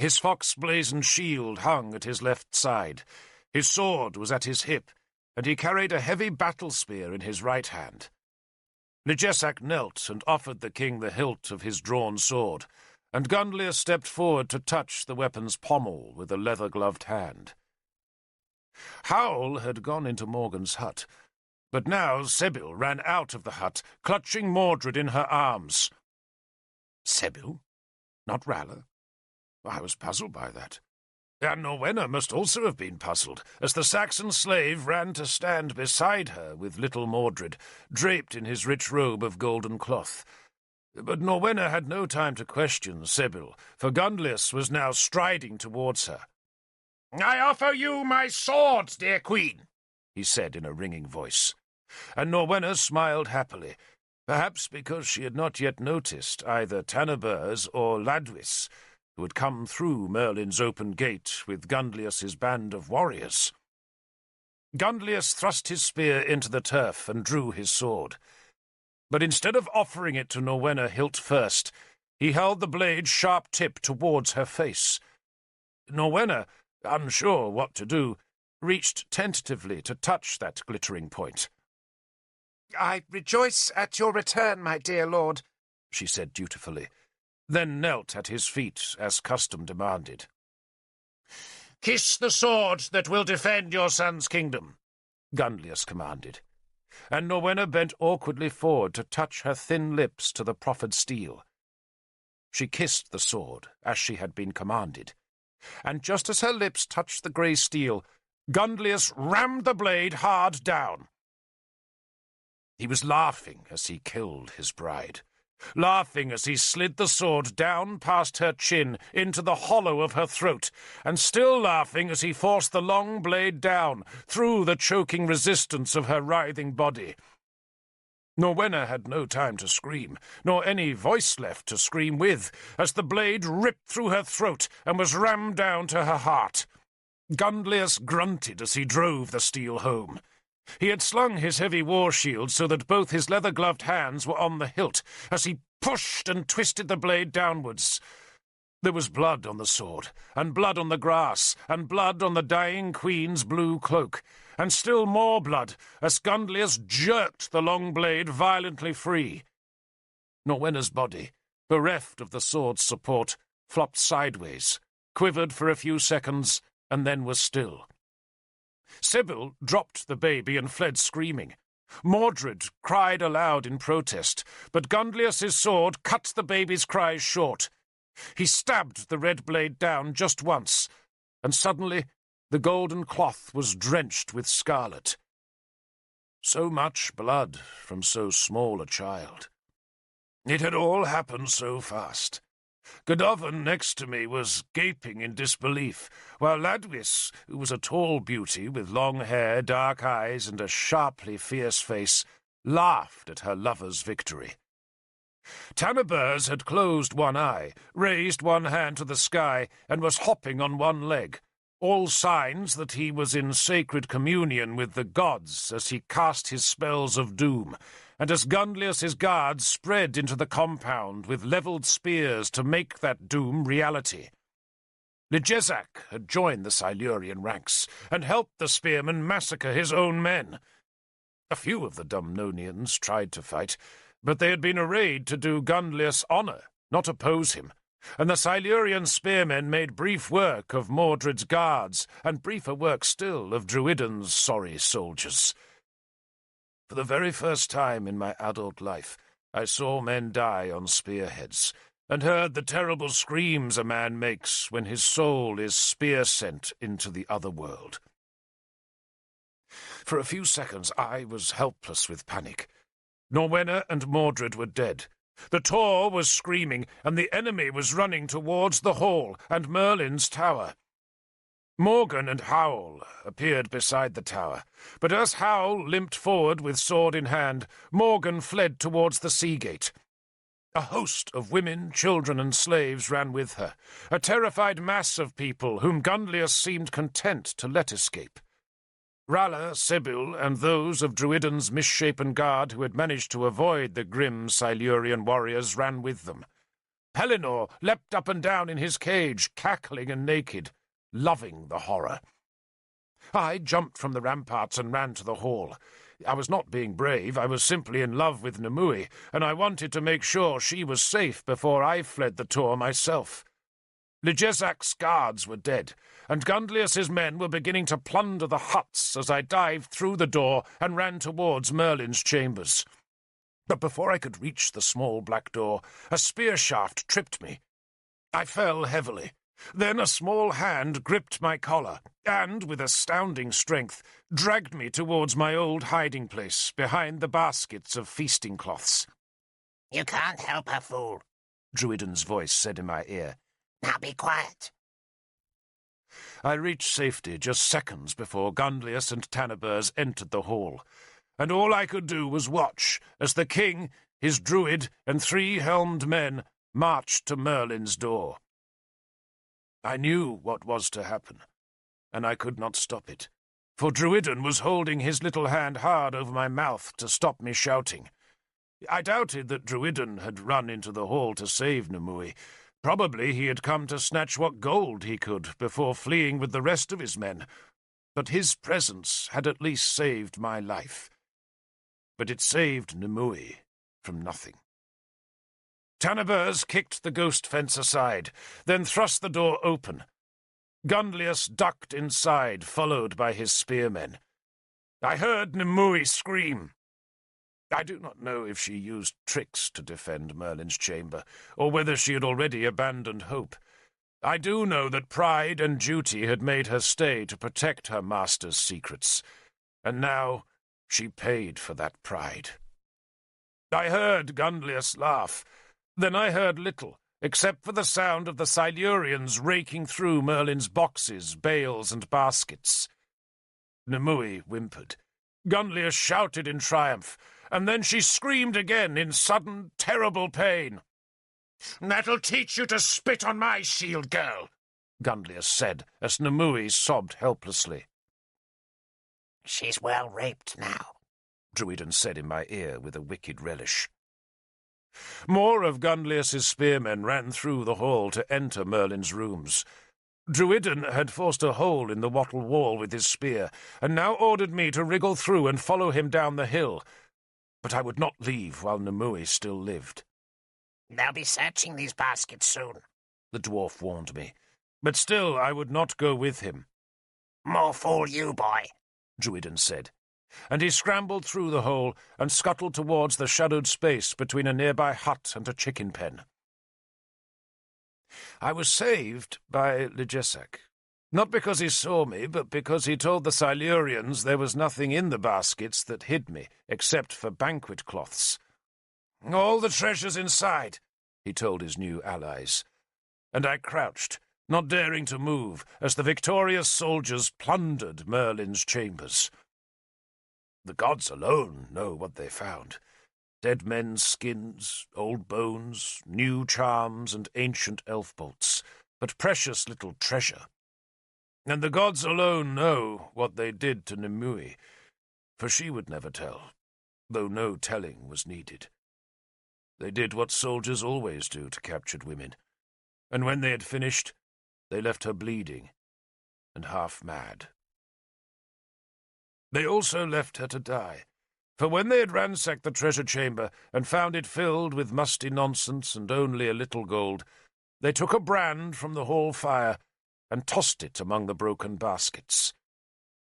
His fox-blazoned shield hung at his left side, his sword was at his hip, and he carried a heavy battle-spear in his right hand. Ligesac knelt and offered the king the hilt of his drawn sword, and Gundlius stepped forward to touch the weapon's pommel with a leather-gloved hand. Howl had gone into Morgan's hut, but now Sybil ran out of the hut, clutching Mordred in her arms. Sybil? Not Rala? I was puzzled by that. And Norwenna must also have been puzzled, as the Saxon slave ran to stand beside her with little Mordred, draped in his rich robe of golden cloth. But Norwenna had no time to question Sybil, for Gundlius was now striding towards her. "I offer you my sword, dear queen," he said in a ringing voice. And Norwenna smiled happily, perhaps because she had not yet noticed either Tanaburs or Ladwis, who had come through Merlin's open gate with Gundlius's band of warriors. Gundlius thrust his spear into the turf and drew his sword. But instead of offering it to Norwenna hilt first, he held the blade sharp tip towards her face. Norwenna, unsure what to do, reached tentatively to touch that glittering point. "I rejoice at your return, my dear lord," she said dutifully, then knelt at his feet as custom demanded. "Kiss the sword that will defend your son's kingdom," Gundlius commanded, and Norwenna bent awkwardly forward to touch her thin lips to the proffered steel. She kissed the sword, as she had been commanded, and just as her lips touched the grey steel, Gundlius rammed the blade hard down. He was laughing as he killed his bride, laughing as he slid the sword down past her chin into the hollow of her throat, and still laughing as he forced the long blade down through the choking resistance of her writhing body. Norwenna had no time to scream, nor any voice left to scream with, as the blade ripped through her throat and was rammed down to her heart. Gundlius grunted as he drove the steel home. He had slung his heavy war shield so that both his leather-gloved hands were on the hilt, as he pushed and twisted the blade downwards. There was blood on the sword, and blood on the grass, and blood on the dying queen's blue cloak, and still more blood as Gundlius jerked the long blade violently free. Norwenna's body, bereft of the sword's support, flopped sideways, quivered for a few seconds, and then was still. Sybil dropped the baby and fled screaming. Mordred cried aloud in protest, but Gundlius's sword cut the baby's cries short. He stabbed the red blade down just once, and suddenly the golden cloth was drenched with scarlet. So much blood from so small a child. It had all happened so fast. Godovin next to me was gaping in disbelief, while Ladwis, who was a tall beauty with long hair, dark eyes, and a sharply fierce face, laughed at her lover's victory. Tanaburs had closed one eye, raised one hand to the sky, and was hopping on one leg, all signs that he was in sacred communion with the gods as he cast his spells of doom, and as Gundlius's guards spread into the compound with levelled spears to make that doom reality. Ligesac had joined the Silurian ranks and helped the spearmen massacre his own men. A few of the Dumnonians tried to fight, but they had been arrayed to do Gundlius honour, not oppose him, and the Silurian spearmen made brief work of Mordred's guards, and briefer work still of Druiden's sorry soldiers. For the very first time in my adult life, I saw men die on spearheads, and heard the terrible screams a man makes when his soul is spear-sent into the other world. For a few seconds I was helpless with panic. Norwenna and Mordred were dead. The Tor was screaming, and the enemy was running towards the hall and Merlin's tower. Morgan and Howl appeared beside the tower, but as Howl limped forward with sword in hand, Morgan fled towards the sea gate. A host of women, children, and slaves ran with her, a terrified mass of people whom Gundlius seemed content to let escape. Rala, Sybil, and those of Druiden's misshapen guard who had managed to avoid the grim Silurian warriors ran with them. Pellinor leapt up and down in his cage, cackling and naked, loving the horror. I jumped from the ramparts and ran to the hall. I was not being brave, I was simply in love with Nimue, and I wanted to make sure she was safe before I fled the Tor myself. Ligesac's guards were dead, and Gundlius's men were beginning to plunder the huts as I dived through the door and ran towards Merlin's chambers. But before I could reach the small black door, a spear shaft tripped me. I fell heavily. Then a small hand gripped my collar and, with astounding strength, dragged me towards my old hiding place behind the baskets of feasting cloths. "You can't help her, fool," Druiden's voice said in my ear. "Now be quiet." I reached safety just seconds before Gundlius and Tanibers entered the hall, and all I could do was watch as the king, his druid, and 3 helmed men marched to Merlin's door. I knew what was to happen, and I could not stop it, for Druiden was holding his little hand hard over my mouth to stop me shouting. I doubted that Druiden had run into the hall to save Nimue. Probably he had come to snatch what gold he could before fleeing with the rest of his men, but his presence had at least saved my life. But it saved Nimue from nothing. Tanibers kicked the ghost fence aside, then thrust the door open. Gundlius ducked inside, followed by his spearmen. I heard Nimue scream. I do not know if she used tricks to defend Merlin's chamber, or whether she had already abandoned hope. I do know that pride and duty had made her stay to protect her master's secrets, and now she paid for that pride. I heard Gundlius laugh. Then I heard little, except for the sound of the Silurians raking through Merlin's boxes, bales, and baskets. Nimue whimpered. Gundlius shouted in triumph, and then she screamed again in sudden, terrible pain. "That'll teach you to spit on my shield, girl," Gundlius said, as Nimue sobbed helplessly. "She's well raped now," Druiden said in my ear with a wicked relish. More of Gundlius's spearmen ran through the hall to enter Merlin's rooms. Druiden had forced a hole in the wattle wall with his spear, and now ordered me to wriggle through and follow him down the hill. But I would not leave while Nimue still lived. "They'll be searching these baskets soon," the dwarf warned me. But still I would not go with him. "More fool you, boy," Druiden said. And he scrambled through the hole and scuttled towards the shadowed space between a nearby hut and a chicken pen. I was saved by Ligesac, not because he saw me, but because he told the Silurians there was nothing in the baskets that hid me, except for banquet cloths. "All the treasure's inside," he told his new allies, and I crouched, not daring to move, as the victorious soldiers plundered Merlin's chambers. The gods alone know what they found. Dead men's skins, old bones, new charms, and ancient elf bolts, but precious little treasure. And the gods alone know what they did to Nimue, for she would never tell, though no telling was needed. They did what soldiers always do to captured women, and when they had finished, they left her bleeding and half mad. They also left her to die, for when they had ransacked the treasure chamber and found it filled with musty nonsense and only a little gold, they took a brand from the hall fire and tossed it among the broken baskets.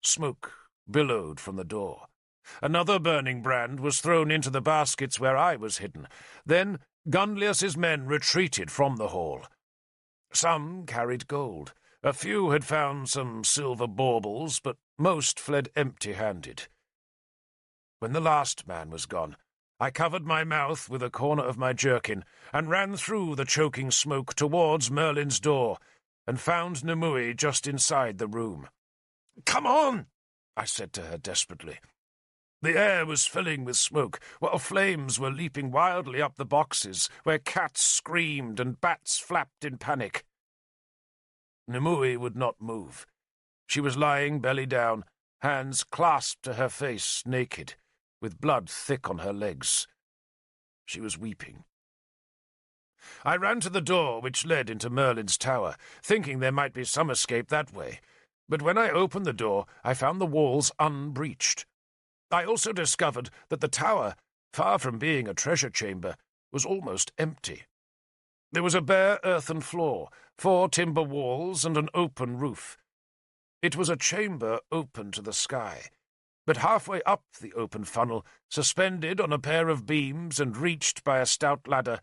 Smoke billowed from the door. Another burning brand was thrown into the baskets where I was hidden. Then Gundlius's men retreated from the hall. Some carried gold. A few had found some silver baubles, but most fled empty-handed. When the last man was gone, I covered my mouth with a corner of my jerkin and ran through the choking smoke towards Merlin's door, and found Nimue just inside the room. "Come on!" I said to her desperately. The air was filling with smoke, while flames were leaping wildly up the boxes, where cats screamed and bats flapped in panic. Nimue would not move. She was lying belly down, hands clasped to her face, naked, with blood thick on her legs. She was weeping. I ran to the door which led into Merlin's tower, thinking there might be some escape that way. But when I opened the door, I found the walls unbreached. I also discovered that the tower, far from being a treasure chamber, was almost empty. There was a bare earthen floor, 4 timber walls, and an open roof. It was a chamber open to the sky, but halfway up the open funnel, suspended on a pair of beams and reached by a stout ladder,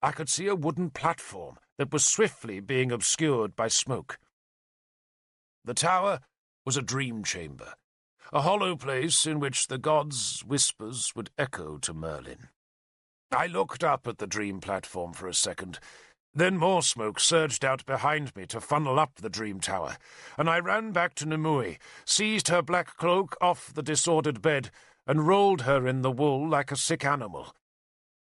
I could see a wooden platform that was swiftly being obscured by smoke. The tower was a dream chamber, a hollow place in which the gods' whispers would echo to Merlin. I looked up at the dream platform for a second. Then more smoke surged out behind me to funnel up the dream tower, and I ran back to Nimue, seized her black cloak off the disordered bed, and rolled her in the wool like a sick animal.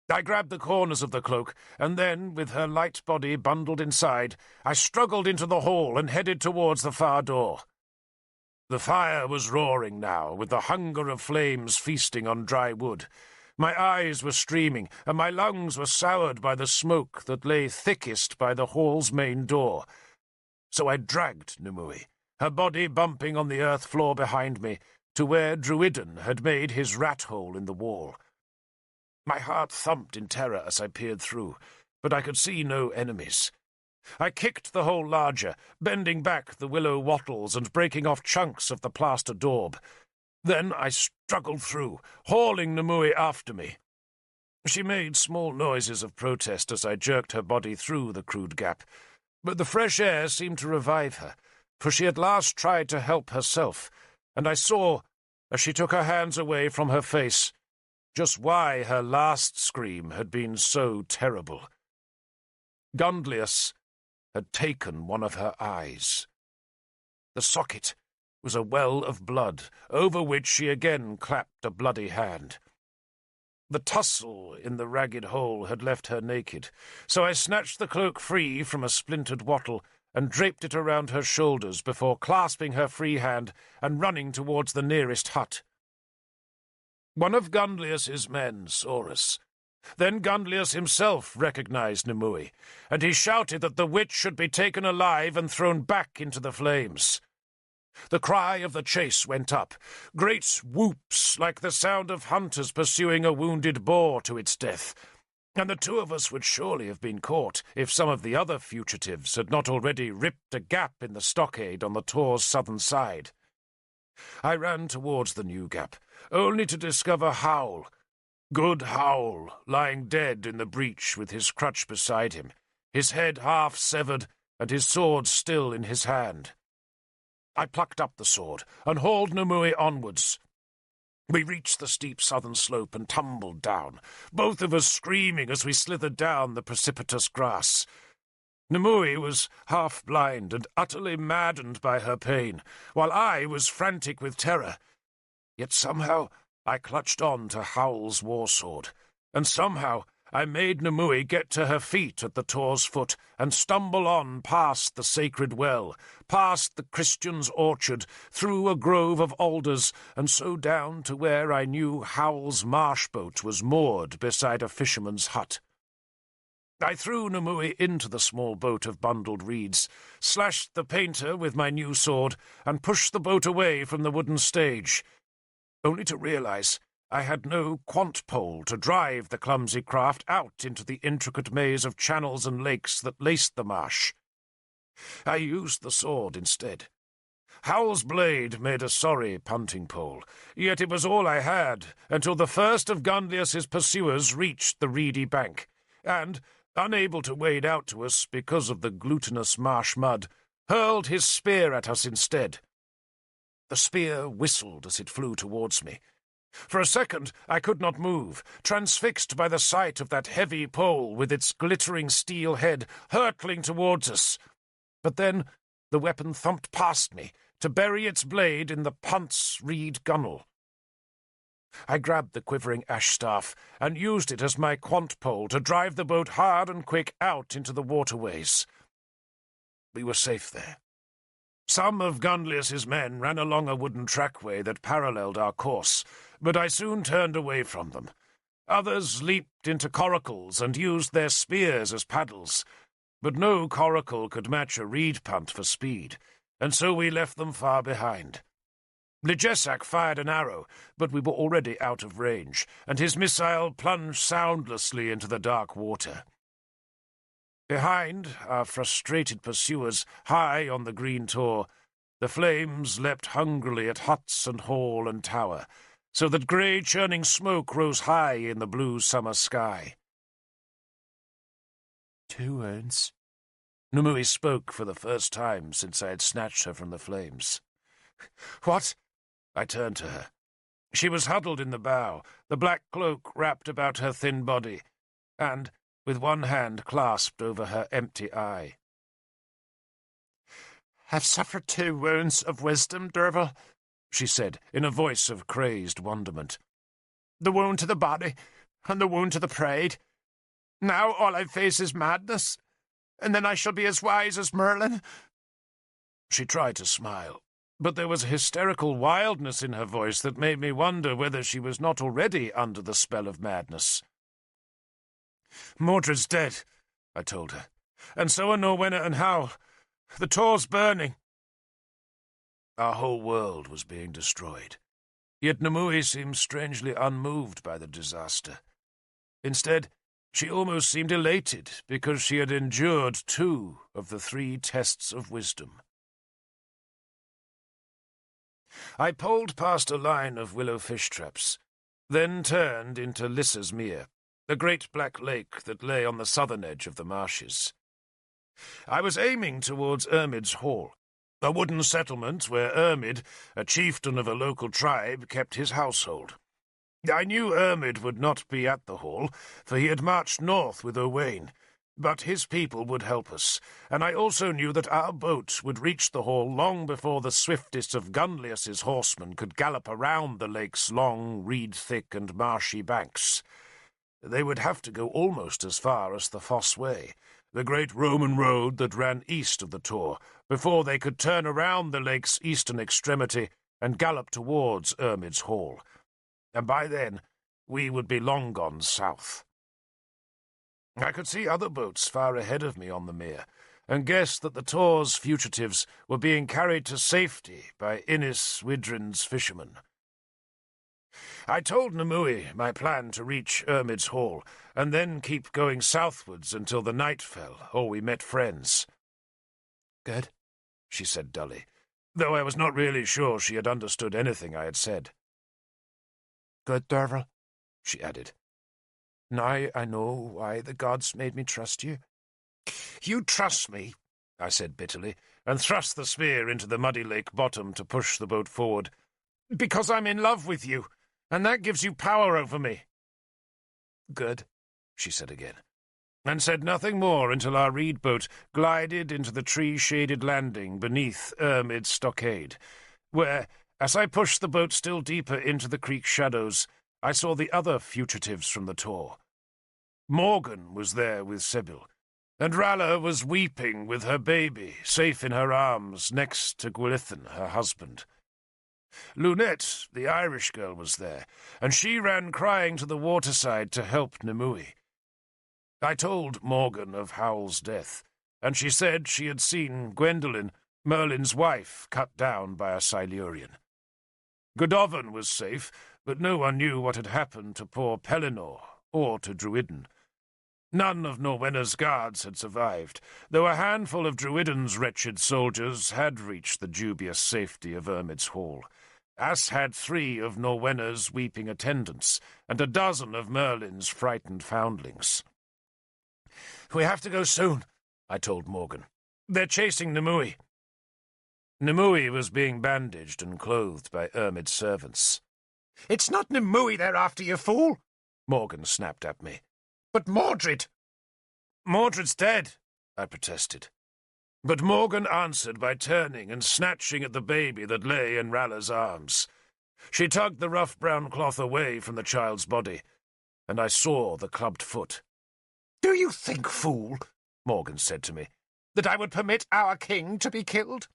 I grabbed the corners of the cloak, and then, with her light body bundled inside, I struggled into the hall and headed towards the far door. The fire was roaring now, with the hunger of flames feasting on dry wood. My eyes were streaming, and my lungs were soured by the smoke that lay thickest by the hall's main door. So I dragged Nimue, her body bumping on the earth floor behind me, to where Druidon had made his rat hole in the wall. My heart thumped in terror as I peered through, but I could see no enemies. I kicked the hole larger, bending back the willow wattles and breaking off chunks of the plaster daub. Then I struggled through, hauling Nimue after me. She made small noises of protest as I jerked her body through the crude gap, but the fresh air seemed to revive her, for she at last tried to help herself, and I saw, as she took her hands away from her face, just why her last scream had been so terrible. Gundlius had taken one of her eyes. The socket was a well of blood, over which she again clapped a bloody hand. The tussle in the ragged hole had left her naked, so I snatched the cloak free from a splintered wattle and draped it around her shoulders before clasping her free hand and running towards the nearest hut. One of Gundlius's men saw us. Then Gundlius himself recognized Nimue, and he shouted that the witch should be taken alive and thrown back into the flames. The cry of the chase went up, great whoops like the sound of hunters pursuing a wounded boar to its death, and the 2 of us would surely have been caught if some of the other fugitives had not already ripped a gap in the stockade on the Tor's southern side. I ran towards the new gap, only to discover Howl, good Howl, lying dead in the breach with his crutch beside him, his head half severed and his sword still in his hand. I plucked up the sword and hauled Nimue onwards. We reached the steep southern slope and tumbled down, both of us screaming as we slithered down the precipitous grass. Nimue was half-blind and utterly maddened by her pain, while I was frantic with terror. Yet somehow I clutched on to Howl's war-sword, and somehow I made Nimue get to her feet at the Tor's foot and stumble on past the sacred well, past the Christian's orchard, through a grove of alders, and so down to where I knew Howl's marsh boat was moored beside a fisherman's hut. I threw Nimue into the small boat of bundled reeds, slashed the painter with my new sword, and pushed the boat away from the wooden stage, only to realize I had no quant pole to drive the clumsy craft out into the intricate maze of channels and lakes that laced the marsh. I used the sword instead. Howl's blade made a sorry punting pole, yet it was all I had until the first of Gundlius's pursuers reached the reedy bank, and, unable to wade out to us because of the glutinous marsh mud, hurled his spear at us instead. The spear whistled as it flew towards me. For a second I could not move, transfixed by the sight of that heavy pole with its glittering steel head hurtling towards us. But then the weapon thumped past me, to bury its blade in the punt's reed gunwale. I grabbed the quivering ash staff and used it as my quant pole to drive the boat hard and quick out into the waterways. We were safe there. Some of Gundlius's men ran along a wooden trackway that paralleled our course, but I soon turned away from them. Others leaped into coracles and used their spears as paddles, but no coracle could match a reed punt for speed, and so we left them far behind. Ligesak fired an arrow, but we were already out of range, and his missile plunged soundlessly into the dark water. Behind, our frustrated pursuers, high on the green tor, the flames leapt hungrily at huts and hall and tower, so that grey churning smoke rose high in the blue summer sky. 2 wounds. Numui spoke for the first time since I had snatched her from the flames. "What?" I turned to her. She was huddled in the bow, the black cloak wrapped about her thin body, and, with one hand clasped over her empty eye. "I've suffered 2 wounds of wisdom, Derfel," she said, in a voice of crazed wonderment. "The wound to the body, and the wound to the pride. Now all I face is madness, and then I shall be as wise as Merlin." She tried to smile, but there was a hysterical wildness in her voice that made me wonder whether she was not already under the spell of madness. "Mordred's dead," I told her, "and so are Norwenna and Howl. The Tor's burning." Our whole world was being destroyed, yet Numui seemed strangely unmoved by the disaster. Instead, she almost seemed elated because she had endured 2 of the 3 tests of wisdom. I poled past a line of willow fish traps, then turned into Lissa's Mere, a great black lake that lay on the southern edge of the marshes. I was aiming towards Ermid's Hall, a wooden settlement where Ermid, a chieftain of a local tribe, kept his household. I knew Ermid would not be at the hall, for he had marched north with Owain, but his people would help us, and I also knew that our boat would reach the hall long before the swiftest of Gunlius's horsemen could gallop around the lake's long, reed-thick and marshy banks. They would have to go almost as far as the Foss Way, the great Roman road that ran east of the Tor, before they could turn around the lake's eastern extremity and gallop towards Ermid's Hall. And by then we would be long gone south. I could see other boats far ahead of me on the mere, and guessed that the Tor's fugitives were being carried to safety by Innis Widrin's fishermen. I told Numui my plan to reach Ermid's Hall, and then keep going southwards until the night fell, or we met friends. "Good," she said dully, though I was not really sure she had understood anything I had said. "Good, Derfel," she added. "Now I know why the gods made me trust you." "You trust me," I said bitterly, and thrust the spear into the muddy lake bottom to push the boat forward. "Because I'm in love with you, and that gives you power over me." "Good," she said again, and said nothing more until our reed boat glided into the tree-shaded landing beneath Ermid's stockade, where, as I pushed the boat still deeper into the creek shadows, I saw the other fugitives from the Tor. Morgan was there with Sybil, and Ralla was weeping with her baby, safe in her arms, next to Gwilithin, her husband. Lunette, the Irish girl, was there, and she ran crying to the waterside to help Numui. I told Morgan of Howl's death, and she said she had seen Gwendolen, Merlin's wife, cut down by a Silurian. Godovin was safe, but no one knew what had happened to poor Pellinor or to Druidden. None of Norwenna's guards had survived, though a handful of Druidden's wretched soldiers had reached the dubious safety of Ermid's Hall, as had 3 of Norwenna's weeping attendants, and a dozen of Merlin's frightened foundlings. "We have to go soon," I told Morgan. "They're chasing Numui." Numui was being bandaged and clothed by Ermid's servants. "It's not Numui they're after, you fool!" Morgan snapped at me. "But Mordred!" "Mordred's dead," I protested. But Morgan answered by turning and snatching at the baby that lay in Ralla's arms. She tugged the rough brown cloth away from the child's body, and I saw the clubbed foot. "Do you think, fool," Morgan said to me, "that I would permit our king to be killed?"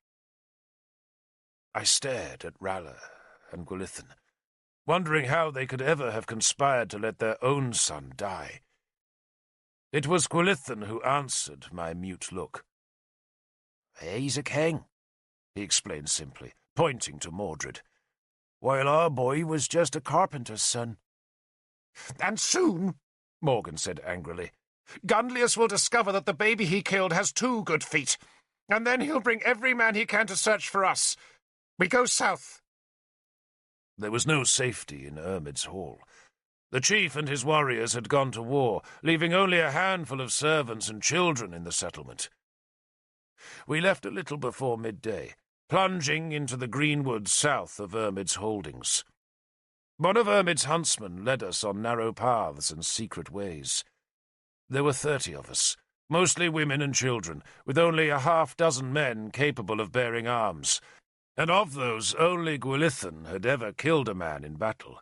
I stared at Ralla and Gwilithin, wondering how they could ever have conspired to let their own son die. It was Gwilithan who answered my mute look. "He's a king," he explained simply, pointing to Mordred, "while our boy was just a carpenter's son." "And soon," Morgan said angrily, "Gunlius will discover that the baby he killed has 2 good feet, and then he'll bring every man he can to search for us. We go south." There was no safety in Ermid's Hall. The chief and his warriors had gone to war, leaving only a handful of servants and children in the settlement. We left a little before midday, plunging into the greenwoods south of Ermid's holdings. One of Ermid's huntsmen led us on narrow paths and secret ways. There were 30 of us, mostly women and children, with only a half-dozen men capable of bearing arms, and of those only Gwilithan had ever killed a man in battle.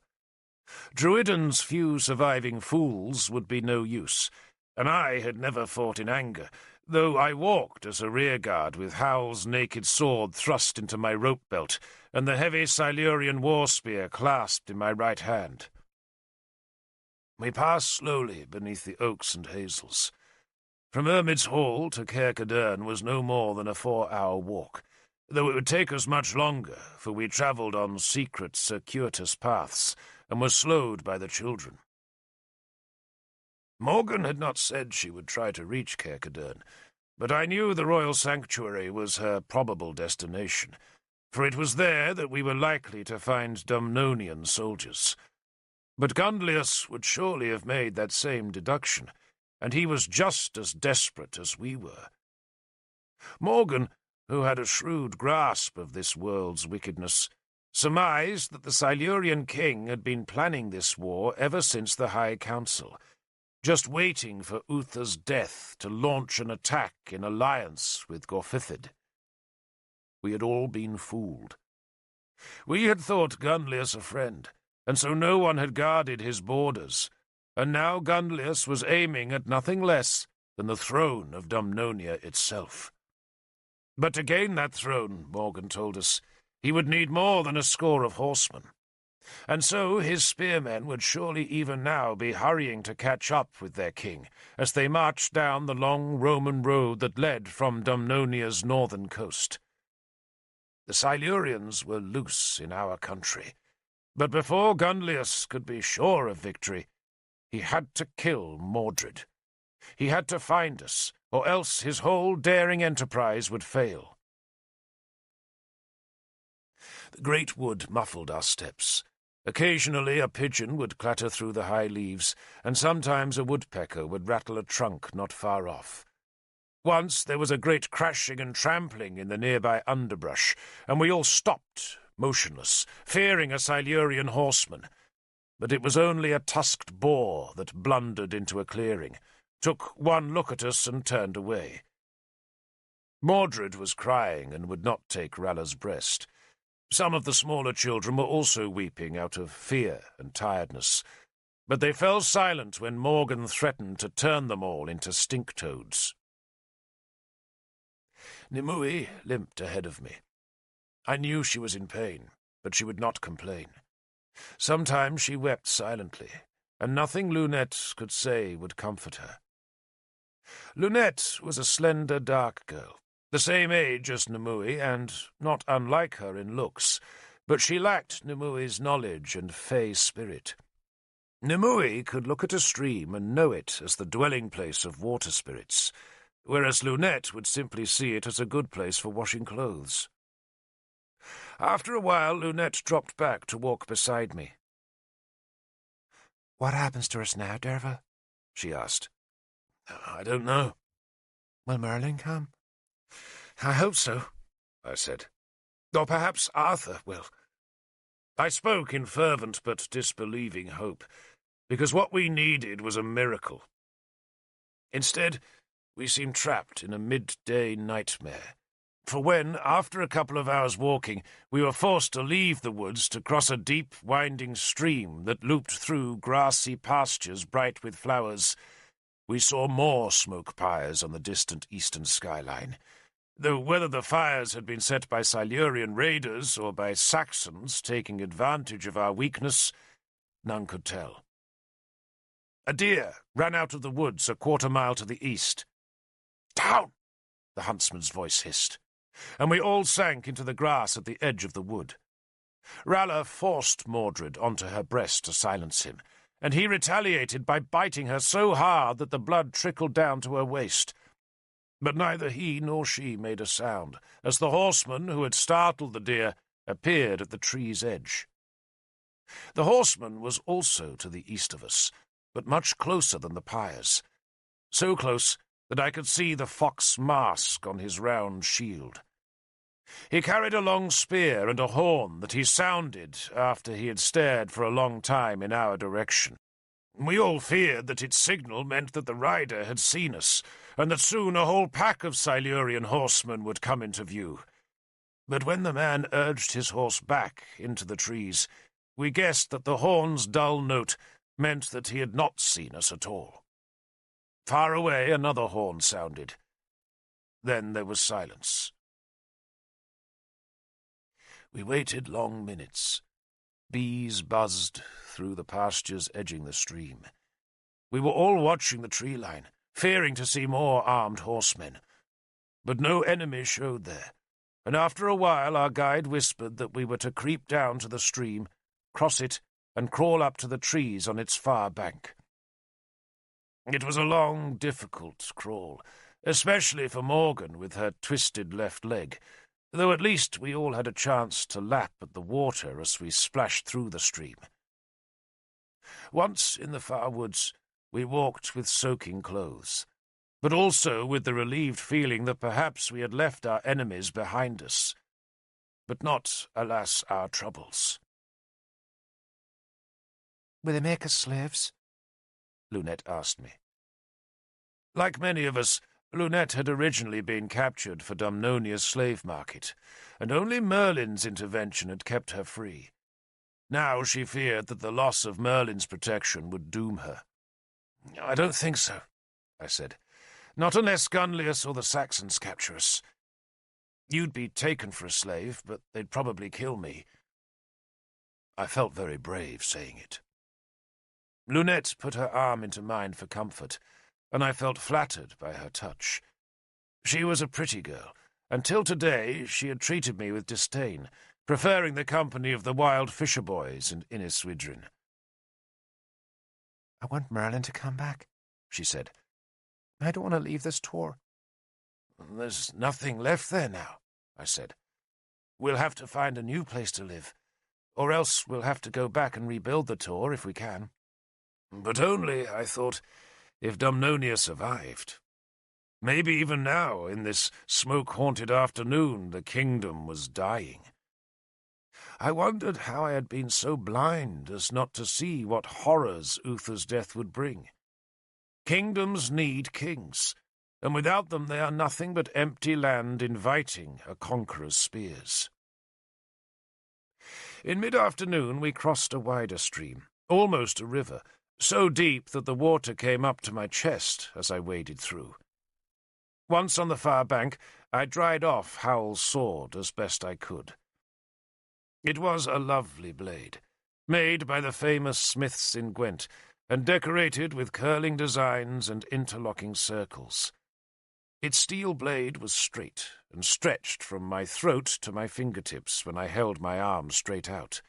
Druiden's few surviving fools would be no use, and I had never fought in anger, though I walked as a rearguard with Howl's naked sword thrust into my rope belt and the heavy Silurian war spear clasped in my right hand. We passed slowly beneath the oaks and hazels. From Ermid's Hall to Caer Cadarn was no more than a 4-hour walk, though it would take us much longer, for we travelled on secret, circuitous paths, and were slowed by the children. Morgan had not said she would try to reach Caer Cadarn, but I knew the royal sanctuary was her probable destination, for it was there that we were likely to find Dumnonian soldiers. But Gunlius would surely have made that same deduction, and he was just as desperate as we were. Morgan, who had a shrewd grasp of this world's wickedness, surmised that the Silurian king had been planning this war ever since the High Council, just waiting for Uther's death to launch an attack in alliance with Gorfithid. We had all been fooled. We had thought Gunlius a friend, and so no one had guarded his borders, and now Gunlius was aiming at nothing less than the throne of Dumnonia itself. But to gain that throne, Morgan told us, he would need more than a score of horsemen, and so his spearmen would surely even now be hurrying to catch up with their king as they marched down the long Roman road that led from Dumnonia's northern coast. The Silurians were loose in our country, but before Gunlius could be sure of victory, he had to kill Mordred. He had to find us, or else his whole daring enterprise would fail. The great wood muffled our steps. Occasionally a pigeon would clatter through the high leaves, and sometimes a woodpecker would rattle a trunk not far off. Once there was a great crashing and trampling in the nearby underbrush, and we all stopped, motionless, fearing a Silurian horseman. But it was only a tusked boar that blundered into a clearing, took one look at us and turned away. Mordred was crying and would not take Ralla's breast. Some of the smaller children were also weeping out of fear and tiredness, but they fell silent when Morgan threatened to turn them all into stink-toads. Nimue limped ahead of me. I knew she was in pain, but she would not complain. Sometimes she wept silently, and nothing Lunette could say would comfort her. Lunette was a slender, dark girl, the same age as Nimue, and not unlike her in looks, but she lacked Nimue's knowledge and fey spirit. Nimue could look at a stream and know it as the dwelling-place of water spirits, whereas Lunette would simply see it as a good place for washing clothes. After a while, Lunette dropped back to walk beside me. "What happens to us now, Derfel?" she asked. "I don't know." "Will Merlin come?" "I hope so," I said. "Or perhaps Arthur will." I spoke in fervent but disbelieving hope, because what we needed was a miracle. Instead, we seemed trapped in a midday nightmare, for when, after a couple of hours' walking, we were forced to leave the woods to cross a deep, winding stream that looped through grassy pastures bright with flowers, we saw more smoke pyres on the distant eastern skyline. though whether the fires had been set by Silurian raiders or by Saxons taking advantage of our weakness, none could tell. A deer ran out of the woods a quarter-mile to the east. "Down!" the huntsman's voice hissed, and we all sank into the grass at the edge of the wood. Ralla forced Mordred onto her breast to silence him, and he retaliated by biting her so hard that the blood trickled down to her waist. But neither he nor she made a sound, as the horseman who had startled the deer appeared at the tree's edge. The horseman was also to the east of us, but much closer than the pyres, so close that I could see the fox mask on his round shield. He carried a long spear and a horn that he sounded after he had stared for a long time in our direction. We all feared that its signal meant that the rider had seen us, and that soon a whole pack of Silurian horsemen would come into view. But when the man urged his horse back into the trees, we guessed that the horn's dull note meant that he had not seen us at all. Far away another horn sounded. Then there was silence. We waited long minutes. Bees buzzed through the pastures edging the stream. We were all watching the tree line, fearing to see more armed horsemen. But no enemy showed there, and after a while our guide whispered that we were to creep down to the stream, cross it, and crawl up to the trees on its far bank. It was a long, difficult crawl, especially for Morgan with her twisted left leg, though at least we all had a chance to lap at the water as we splashed through the stream. Once in the far woods, we walked with soaking clothes, but also with the relieved feeling that perhaps we had left our enemies behind us, but not, alas, our troubles. "Will they make us slaves?" Lunette asked me. Like many of us, Lunette had originally been captured for Dumnonia's slave market, and only Merlin's intervention had kept her free. Now she feared that the loss of Merlin's protection would doom her. "I don't think so," I said. "Not unless Gunlius or the Saxons capture us. You'd be taken for a slave, but they'd probably kill me." I felt very brave saying it. Lunette put her arm into mine for comfort, and I felt flattered by her touch. She was a pretty girl. Until today she had treated me with disdain, preferring the company of the wild fisher boys in Inniswidrin. "I want Merlin to come back," she said. "I don't want to leave this tour." "There's nothing left there now," I said. "We'll have to find a new place to live, or else we'll have to go back and rebuild the tour if we can. But only, I thought, if Dumnonia survived. Maybe even now, in this smoke-haunted afternoon, the kingdom was dying. I wondered how I had been so blind as not to see what horrors Uther's death would bring. Kingdoms need kings, and without them they are nothing but empty land inviting a conqueror's spears. In mid-afternoon we crossed a wider stream, almost a river, so deep that the water came up to my chest as I waded through. Once on the far bank, I dried off Howl's sword as best I could. It was a lovely blade, made by the famous smiths in Gwent, and decorated with curling designs and interlocking circles. Its steel blade was straight and stretched from my throat to my fingertips when I held my arm straight out.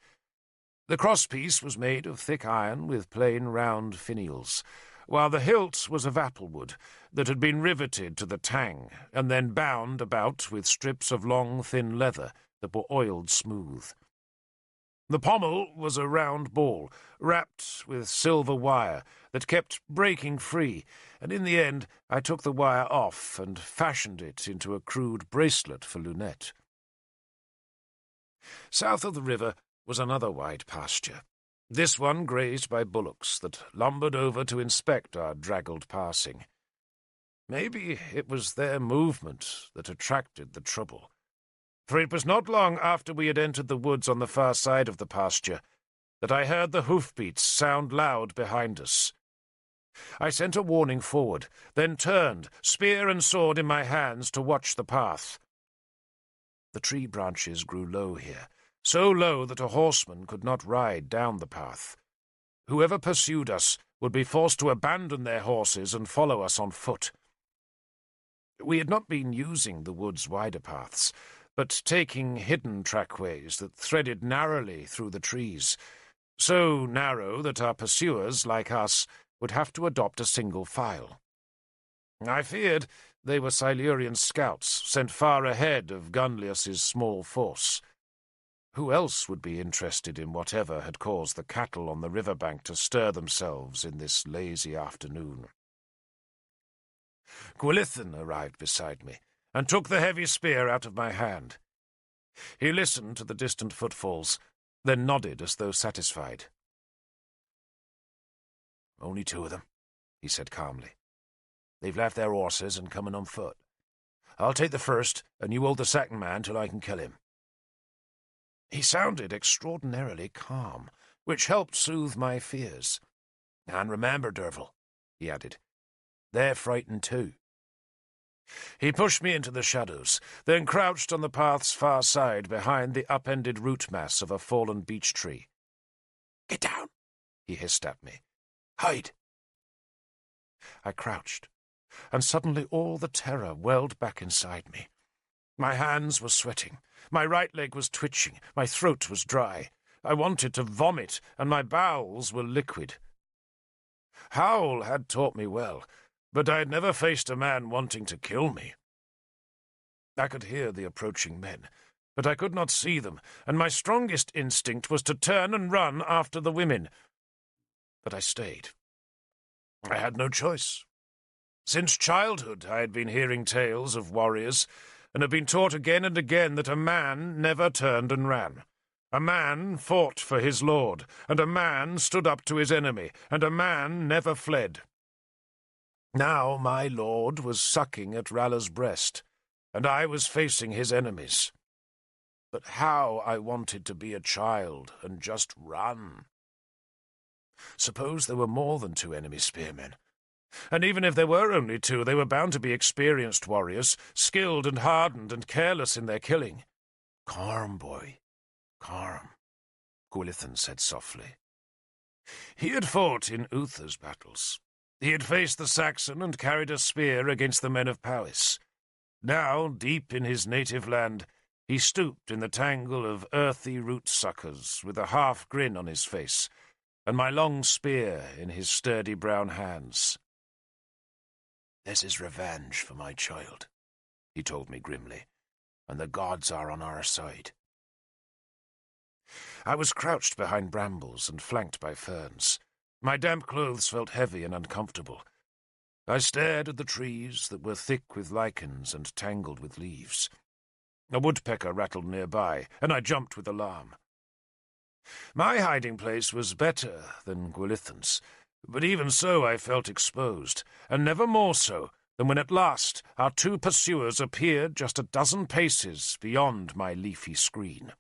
The crosspiece was made of thick iron with plain round finials, while the hilt was of applewood that had been riveted to the tang and then bound about with strips of long, thin leather that were oiled smooth. The pommel was a round ball, wrapped with silver wire that kept breaking free, and in the end I took the wire off and fashioned it into a crude bracelet for Lunette. South of the river was another wide pasture, this one grazed by bullocks that lumbered over to inspect our draggled passing. Maybe it was their movement that attracted the trouble, for it was not long after we had entered the woods on the far side of the pasture that I heard the hoofbeats sound loud behind us. I sent a warning forward, then turned, spear and sword in my hands, to watch the path. The tree branches grew low here, so low that a horseman could not ride down the path. Whoever pursued us would be forced to abandon their horses and follow us on foot. We had not been using the wood's wider paths, but taking hidden trackways that threaded narrowly through the trees, so narrow that our pursuers, like us, would have to adopt a single file. I feared they were Silurian scouts sent far ahead of Gunlius's small force. Who else would be interested in whatever had caused the cattle on the riverbank to stir themselves in this lazy afternoon? Gwilithin arrived beside me, and took the heavy spear out of my hand. He listened to the distant footfalls, then nodded as though satisfied. "Only 2 of them," he said calmly. "They've left their horses and coming on foot. I'll take the first, and you hold the second man till I can kill him." He sounded extraordinarily calm, which helped soothe my fears. "And remember, Derfel," he added, "they're frightened too." He pushed me into the shadows, then crouched on the path's far side behind the upended root mass of a fallen beech tree. "Get down," he hissed at me. "Hide." I crouched, and suddenly all the terror welled back inside me. My hands were sweating, my right leg was twitching, my throat was dry. I wanted to vomit, and my bowels were liquid. Howl had taught me well, but I had never faced a man wanting to kill me. I could hear the approaching men, but I could not see them, and my strongest instinct was to turn and run after the women. But I stayed. I had no choice. Since childhood I had been hearing tales of warriors, and had been taught again and again that a man never turned and ran. A man fought for his lord, and a man stood up to his enemy, and a man never fled. Now my lord was sucking at Rala's breast, and I was facing his enemies. But how I wanted to be a child and just run. Suppose there were more than 2 enemy spearmen. And even if there were only 2, they were bound to be experienced warriors, skilled and hardened and careless in their killing. "Calm, boy, calm," Gwilithin said softly. He had fought in Uther's battles. He had faced the Saxon and carried a spear against the men of Powys. Now, deep in his native land, he stooped in the tangle of earthy root-suckers with a half-grin on his face, and my long spear in his sturdy brown hands. "This is revenge for my child," he told me grimly, "and the gods are on our side." I was crouched behind brambles and flanked by ferns. My damp clothes felt heavy and uncomfortable. I stared at the trees that were thick with lichens and tangled with leaves. A woodpecker rattled nearby, and I jumped with alarm. My hiding place was better than Gwilithin's, but even so I felt exposed, and never more so than when at last our 2 pursuers appeared just a dozen paces beyond my leafy screen.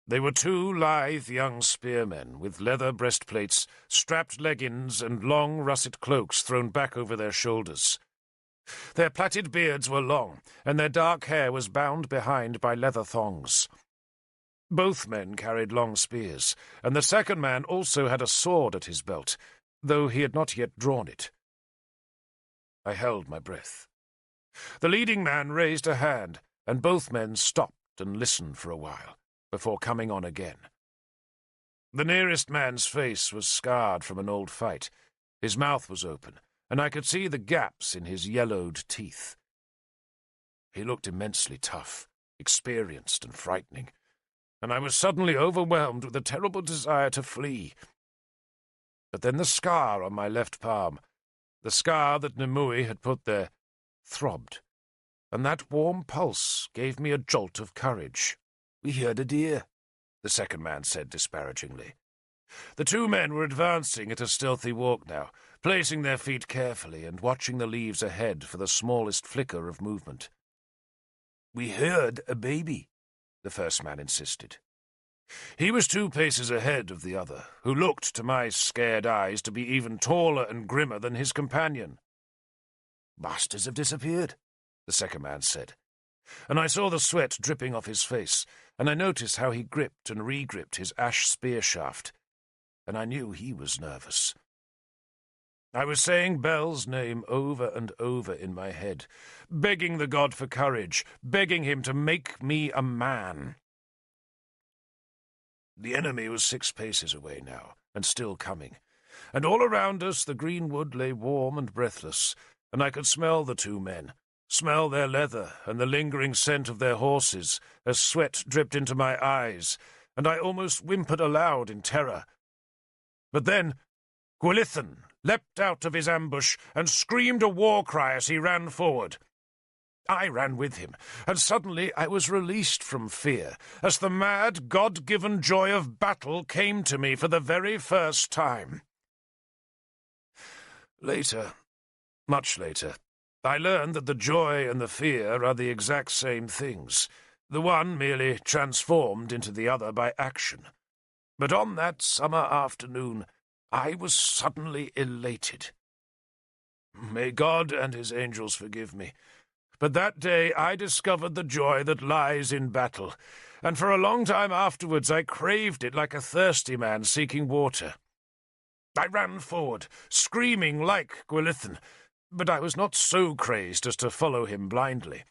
They were 2 lithe young spearmen with leather breastplates, strapped leggings, and long russet cloaks thrown back over their shoulders. Their plaited beards were long, and their dark hair was bound behind by leather thongs. Both men carried long spears, and the second man also had a sword at his belt, though he had not yet drawn it. I held my breath. The leading man raised a hand, and both men stopped and listened for a while, before coming on again. The nearest man's face was scarred from an old fight. His mouth was open, and I could see the gaps in his yellowed teeth. He looked immensely tough, experienced and frightening, and I was suddenly overwhelmed with a terrible desire to flee. But then the scar on my left palm, the scar that Nimue had put there, throbbed, and that warm pulse gave me a jolt of courage. "We heard a deer," the second man said disparagingly. The 2 men were advancing at a stealthy walk now, placing their feet carefully and watching the leaves ahead for the smallest flicker of movement. "We heard a baby," the first man insisted. He was 2 paces ahead of the other, who looked to my scared eyes to be even taller and grimmer than his companion. "Bastards have disappeared," the second man said, and I saw the sweat dripping off his face, and I noticed how he gripped and re-gripped his ash spear shaft, and I knew he was nervous. I was saying Bell's name over and over in my head, begging the god for courage, begging him to make me a man. The enemy was 6 paces away now, and still coming, and all around us the green wood lay warm and breathless, and I could smell the 2 men, smell their leather and the lingering scent of their horses as sweat dripped into my eyes, and I almost whimpered aloud in terror. But then Gwilithan leapt out of his ambush and screamed a war cry as he ran forward. I ran with him, and suddenly I was released from fear, as the mad, God-given joy of battle came to me for the very first time. Later, much later, I learned that the joy and the fear are the exact same things, the one merely transformed into the other by action. But on that summer afternoon, I was suddenly elated. May God and his angels forgive me, but that day I discovered the joy that lies in battle, and for a long time afterwards I craved it like a thirsty man seeking water. I ran forward, screaming like Gwilithan, but I was not so crazed as to follow him blindly.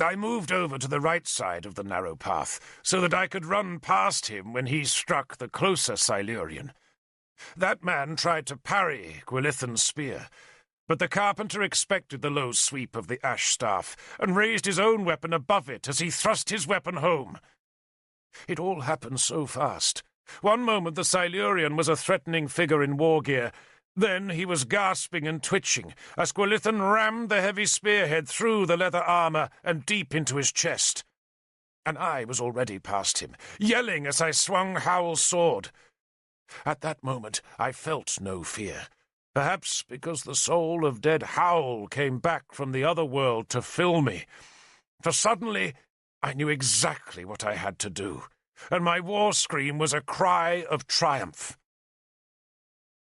I moved over to the right side of the narrow path, so that I could run past him when he struck the closer Silurian. That man tried to parry Gwilithan's spear, but the carpenter expected the low sweep of the ash staff, and raised his own weapon above it as he thrust his weapon home. It all happened so fast. One moment the Silurian was a threatening figure in war gear, then he was gasping and twitching as Gwilithan rammed the heavy spearhead through the leather armour and deep into his chest. And I was already past him, yelling as I swung Howl's sword. At that moment I felt no fear, perhaps because the soul of dead Howl came back from the other world to fill me. For suddenly I knew exactly what I had to do, and my war scream was a cry of triumph.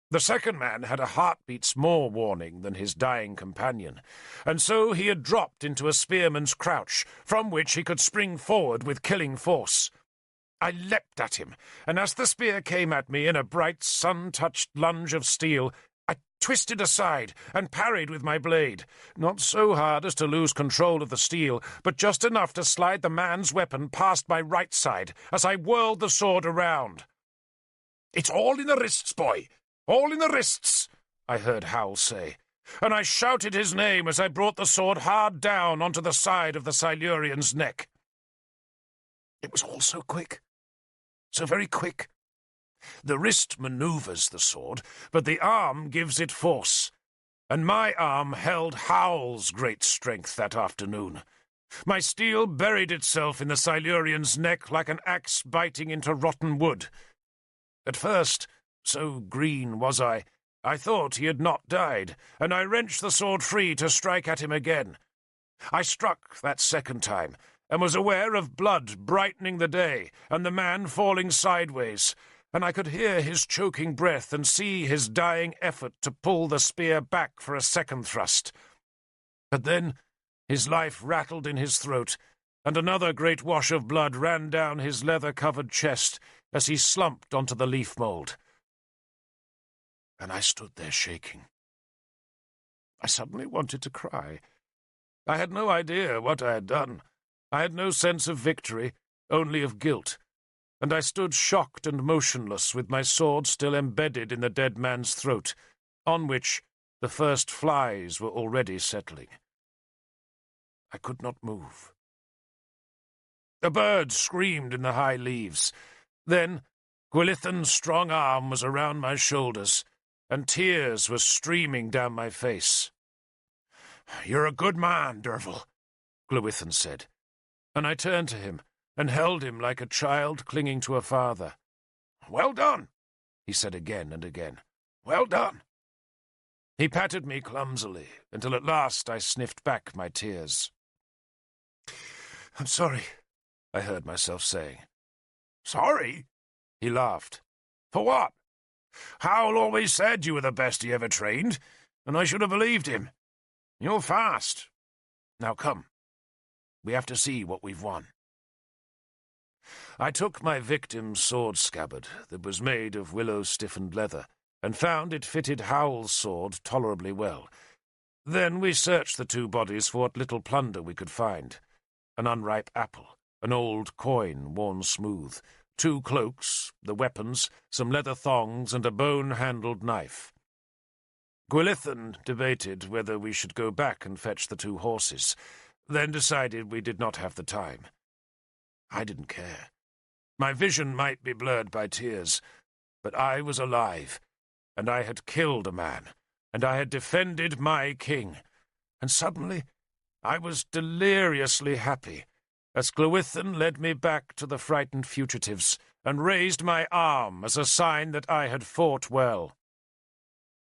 The second man had a heartbeat's more warning than his dying companion, and so he had dropped into a spearman's crouch, from which he could spring forward with killing force. I leapt at him, and as the spear came at me in a bright, sun-touched lunge of steel, I twisted aside and parried with my blade, not so hard as to lose control of the steel, but just enough to slide the man's weapon past my right side as I whirled the sword around. "It's all in the wrists, boy! All in the wrists," I heard Howl say, and I shouted his name as I brought the sword hard down onto the side of the Silurian's neck. It was all so quick, so very quick. The wrist manoeuvres the sword, but the arm gives it force, and my arm held Howl's great strength that afternoon. My steel buried itself in the Silurian's neck like an axe biting into rotten wood. At first, so green was I thought he had not died, and I wrenched the sword free to strike at him again. I struck that second time, and was aware of blood brightening the day, and the man falling sideways, and I could hear his choking breath and see his dying effort to pull the spear back for a second thrust. But then his life rattled in his throat, and another great wash of blood ran down his leather-covered chest as he slumped onto the leaf mould. And I stood there shaking. I suddenly wanted to cry. I had no idea what I had done. I had no sense of victory, only of guilt, and I stood shocked and motionless with my sword still embedded in the dead man's throat, on which the first flies were already settling. I could not move. A bird screamed in the high leaves. Then Gwilithan's strong arm was around my shoulders, and tears were streaming down my face. "You're a good man, Derfel," Gwilithan said, and I turned to him and held him like a child clinging to a father. "Well done," he said again and again. "Well done." He patted me clumsily, until at last I sniffed back my tears. "I'm sorry," I heard myself saying. Sorry? He laughed. For what? Howl always said you were the best he ever trained, and I should have believed him. You're fast. Now come. We have to see what we've won. I took my victim's sword scabbard that was made of willow-stiffened leather, and found it fitted Howl's sword tolerably well. Then we searched the two bodies for what little plunder we could find. An unripe apple, an old coin worn smooth, 2 cloaks, the weapons, some leather thongs, and a bone-handled knife. Gwilithan debated whether we should go back and fetch the 2 horses, then decided we did not have the time. I didn't care. My vision might be blurred by tears, but I was alive, and I had killed a man, and I had defended my king, and suddenly I was deliriously happy as Glywithan led me back to the frightened fugitives and raised my arm as a sign that I had fought well.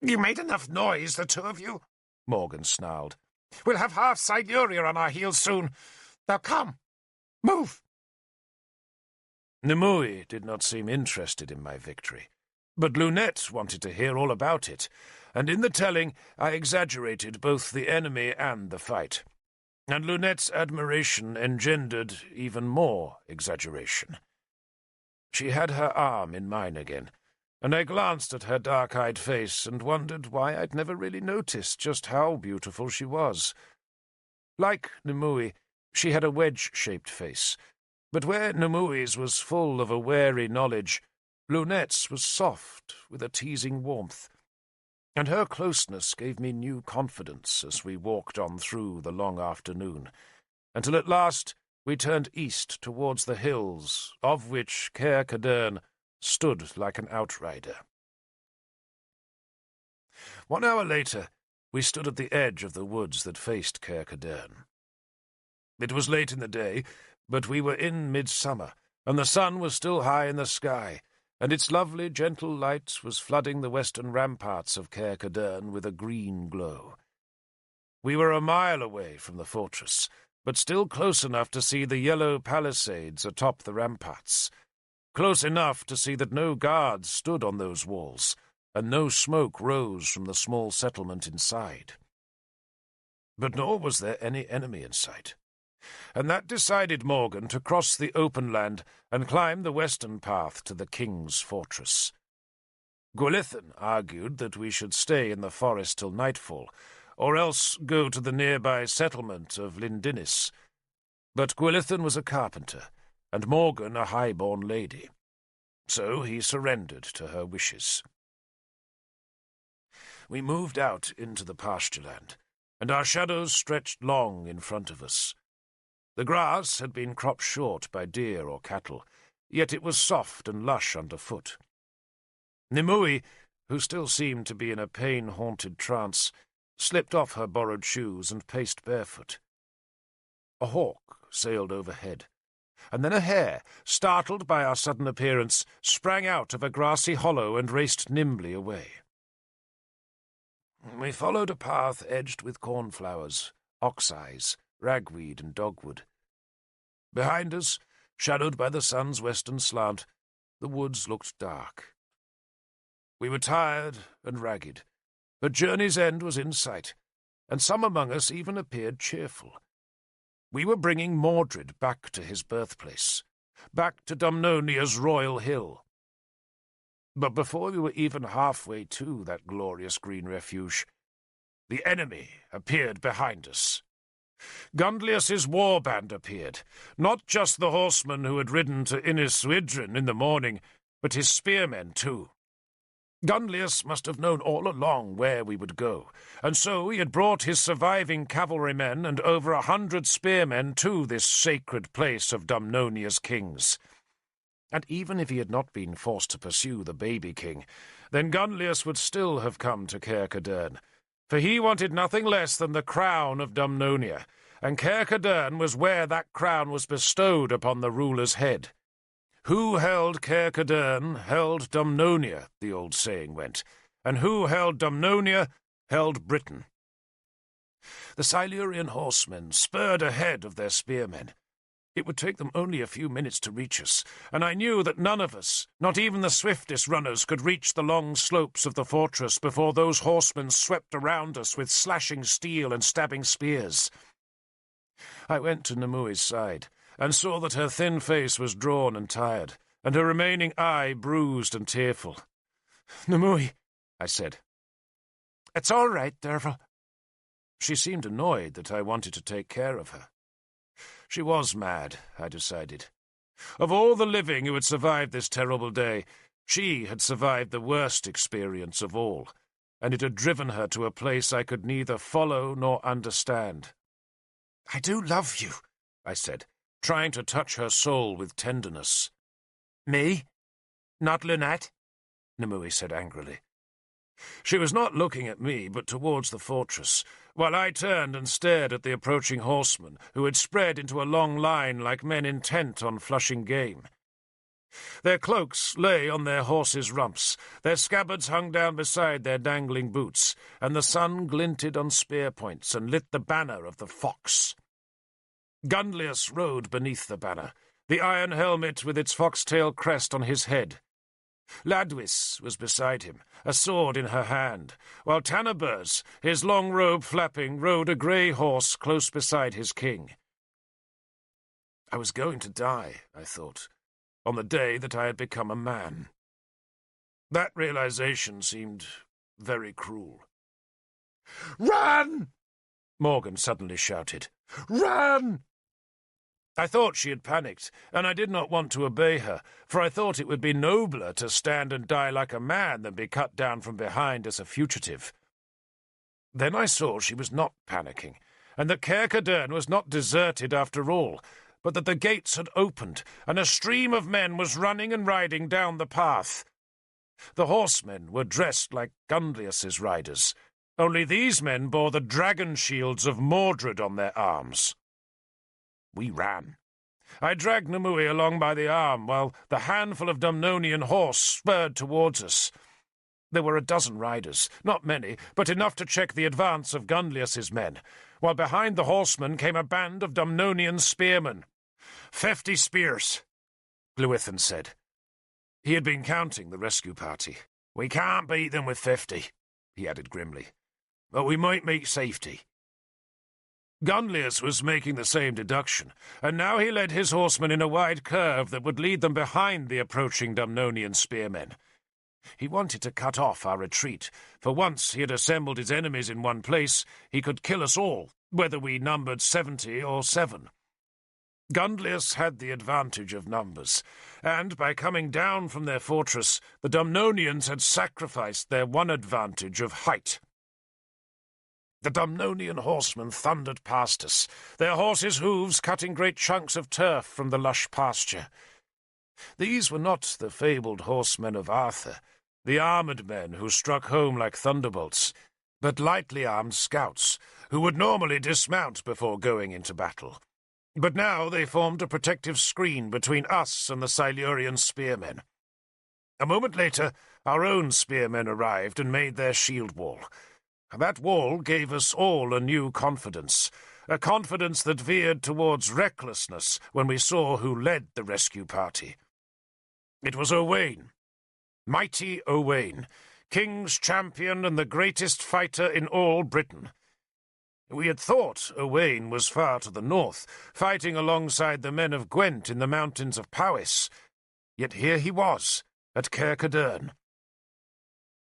You made enough noise, the 2 of you, Morgan snarled. We'll have half Siluria on our heels soon. Now come, move. Nimue did not seem interested in my victory, but Lunette wanted to hear all about it, and in the telling I exaggerated both the enemy and the fight, and Lunette's admiration engendered even more exaggeration. She had her arm in mine again, and I glanced at her dark-eyed face and wondered why I'd never really noticed just how beautiful she was. Like Nimue, she had a wedge-shaped face, but where Nimue's was full of a wary knowledge, Lunette's was soft, with a teasing warmth, and her closeness gave me new confidence as we walked on through the long afternoon, until at last we turned east towards the hills, of which Caer Cadarn stood like an outrider. 1 hour later, we stood at the edge of the woods that faced Caer Cadarn. It was late in the day, but we were in midsummer, and the sun was still high in the sky, and its lovely, gentle light was flooding the western ramparts of Caer Cadarn with a green glow. We were a mile away from the fortress, but still close enough to see the yellow palisades atop the ramparts, close enough to see that no guards stood on those walls, and no smoke rose from the small settlement inside. But nor was there any enemy in sight, and that decided Morgan to cross the open land and climb the western path to the king's fortress. Gwilithan argued that we should stay in the forest till nightfall, or else go to the nearby settlement of Lindinis. But Gwilithan was a carpenter, and Morgan a high-born lady, so he surrendered to her wishes. We moved out into the pasture-land, and our shadows stretched long in front of us. The grass had been cropped short by deer or cattle, yet it was soft and lush underfoot. Nimue, who still seemed to be in a pain-haunted trance, slipped off her borrowed shoes and paced barefoot. A hawk sailed overhead, and then a hare, startled by our sudden appearance, sprang out of a grassy hollow and raced nimbly away. We followed a path edged with cornflowers, ox-eyes, ragweed and dogwood. Behind us, shadowed by the sun's western slant, the woods looked dark. We were tired and ragged, but journey's end was in sight, and some among us even appeared cheerful. We were bringing Mordred back to his birthplace, back to Dumnonia's royal hill. But before we were even halfway to that glorious green refuge, the enemy appeared behind us. Gundlius's warband appeared, not just the horsemen who had ridden to Innis-Suidrin in the morning, but his spearmen too. Gundlius must have known all along where we would go, and so he had brought his surviving cavalrymen and over 100 spearmen to this sacred place of Dumnonia's kings. And even if he had not been forced to pursue the baby king, then Gundlius would still have come to Caer Cadarn, for he wanted nothing less than the crown of Dumnonia, and Caer Cadarn was where that crown was bestowed upon the ruler's head. Who held Caer Cadarn held Dumnonia, the old saying went, and who held Dumnonia held Britain. The Silurian horsemen spurred ahead of their spearmen, It would take them only a few minutes to reach us, and I knew that none of us, not even the swiftest runners, could reach the long slopes of the fortress before those horsemen swept around us with slashing steel and stabbing spears. I went to Nimue's side, and saw that her thin face was drawn and tired, and her remaining eye bruised and tearful. "Nimue," I said. "It's all right, Derfel." She seemed annoyed that I wanted to take care of her. She was mad, I decided. Of all the living who had survived this terrible day, she had survived the worst experience of all, and it had driven her to a place I could neither follow nor understand. "I do love you," I said, trying to touch her soul with tenderness. "Me? Not Lynette?" Nimue said angrily. She was not looking at me, but towards the fortress, while I turned and stared at the approaching horsemen, who had spread into a long line like men intent on flushing game. Their cloaks lay on their horses' rumps, their scabbards hung down beside their dangling boots, and the sun glinted on spear points and lit the banner of the fox. Gundlius rode beneath the banner, the iron helmet with its foxtail crest on his head. Ladwis was beside him, a sword in her hand, while Tanabers, his long robe flapping, rode a grey horse close beside his king. I was going to die, I thought, on the day that I had become a man. That realization seemed very cruel. "Run!" Morgan suddenly shouted. "Run!" I thought she had panicked, and I did not want to obey her, for I thought it would be nobler to stand and die like a man than be cut down from behind as a fugitive. Then I saw she was not panicking, and that Heir Cadarn was not deserted after all, but that the gates had opened, and a stream of men was running and riding down the path. The horsemen were dressed like Gundlius's riders, only these men bore the dragon shields of Mordred on their arms. We ran. I dragged Nimue along by the arm, while the handful of Dumnonian horse spurred towards us. There were a dozen riders, not many, but enough to check the advance of Gundlius's men, while behind the horsemen came a band of Dumnonian spearmen. 50 spears, Glewithan said. He had been counting the rescue party. "We can't beat them with 50, he added grimly, "but we might make safety." Gundlius was making the same deduction, and now he led his horsemen in a wide curve that would lead them behind the approaching Dumnonian spearmen. He wanted to cut off our retreat, for once he had assembled his enemies in one place, he could kill us all, whether we numbered 70 or 7. Gundlius had the advantage of numbers, and by coming down from their fortress, the Dumnonians had sacrificed their one advantage of height. The Dumnonian horsemen thundered past us, their horses' hooves cutting great chunks of turf from the lush pasture. These were not the fabled horsemen of Arthur, the armoured men who struck home like thunderbolts, but lightly armed scouts, who would normally dismount before going into battle. But now they formed a protective screen between us and the Silurian spearmen. A moment later, our own spearmen arrived and made their shield wall. That wall gave us all a new confidence, a confidence that veered towards recklessness when we saw who led the rescue party. It was Owain, mighty Owain, king's champion and the greatest fighter in all Britain. We had thought Owain was far to the north, fighting alongside the men of Gwent in the mountains of Powys. Yet here he was, at Heir Cadarn.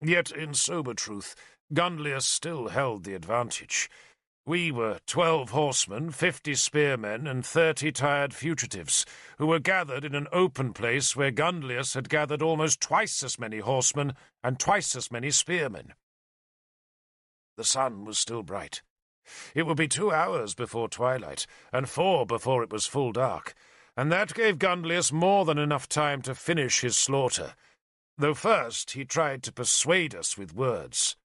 Yet, in sober truth, Gundlius still held the advantage. We were 12 horsemen, 50 spearmen, and 30 tired fugitives, who were gathered in an open place where Gundlius had gathered almost twice as many horsemen and twice as many spearmen. The sun was still bright. It would be 2 hours before twilight, and 4 before it was full dark, and that gave Gundlius more than enough time to finish his slaughter, though first he tried to persuade us with words.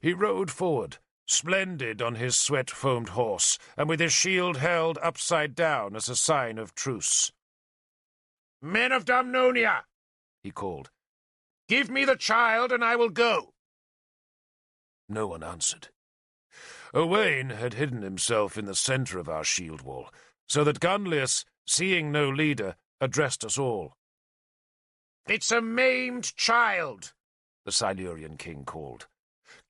He rode forward, splendid on his sweat-foamed horse, and with his shield held upside down as a sign of truce. "Men of Dumnonia," he called, "give me the child and I will go." No one answered. Owain had hidden himself in the centre of our shield wall, so that Gunlius, seeing no leader, addressed us all. "It's a maimed child," the Silurian king called.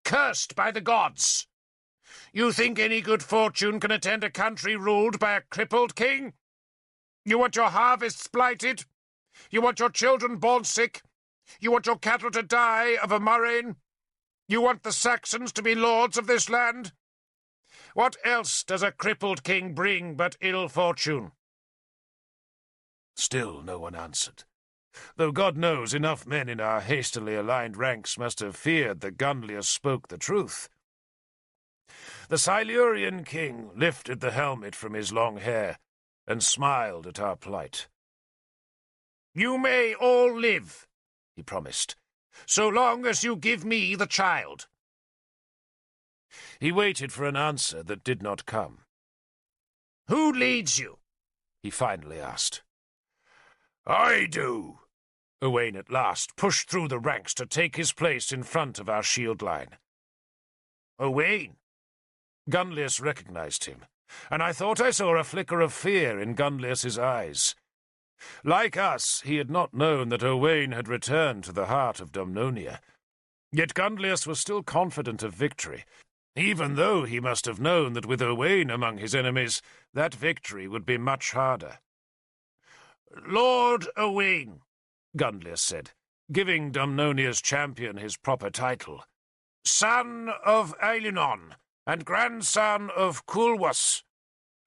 "cursed by the gods. You think any good fortune can attend a country ruled by a crippled king? You want your harvests blighted? You want your children born sick? You want your cattle to die of a murrain? You want the Saxons to be lords of this land? What else does a crippled king bring but ill fortune?" Still no one answered, though God knows enough men in our hastily aligned ranks must have feared that Gunlius spoke the truth. The Silurian king lifted the helmet from his long hair and smiled at our plight. "You may all live," he promised, "so long as you give me the child." He waited for an answer that did not come. "Who leads you?" he finally asked. "I do." Owain at last pushed through the ranks to take his place in front of our shield line. "Owain?" Gunlius recognized him, and I thought I saw a flicker of fear in Gunlius's eyes. Like us, he had not known that Owain had returned to the heart of Dumnonia. Yet Gunlius was still confident of victory, even though he must have known that with Owain among his enemies, that victory would be much harder. "Lord Owain," Gunlius said, giving Dumnonia's champion his proper title, "son of Eilinon and grandson of Kulwas,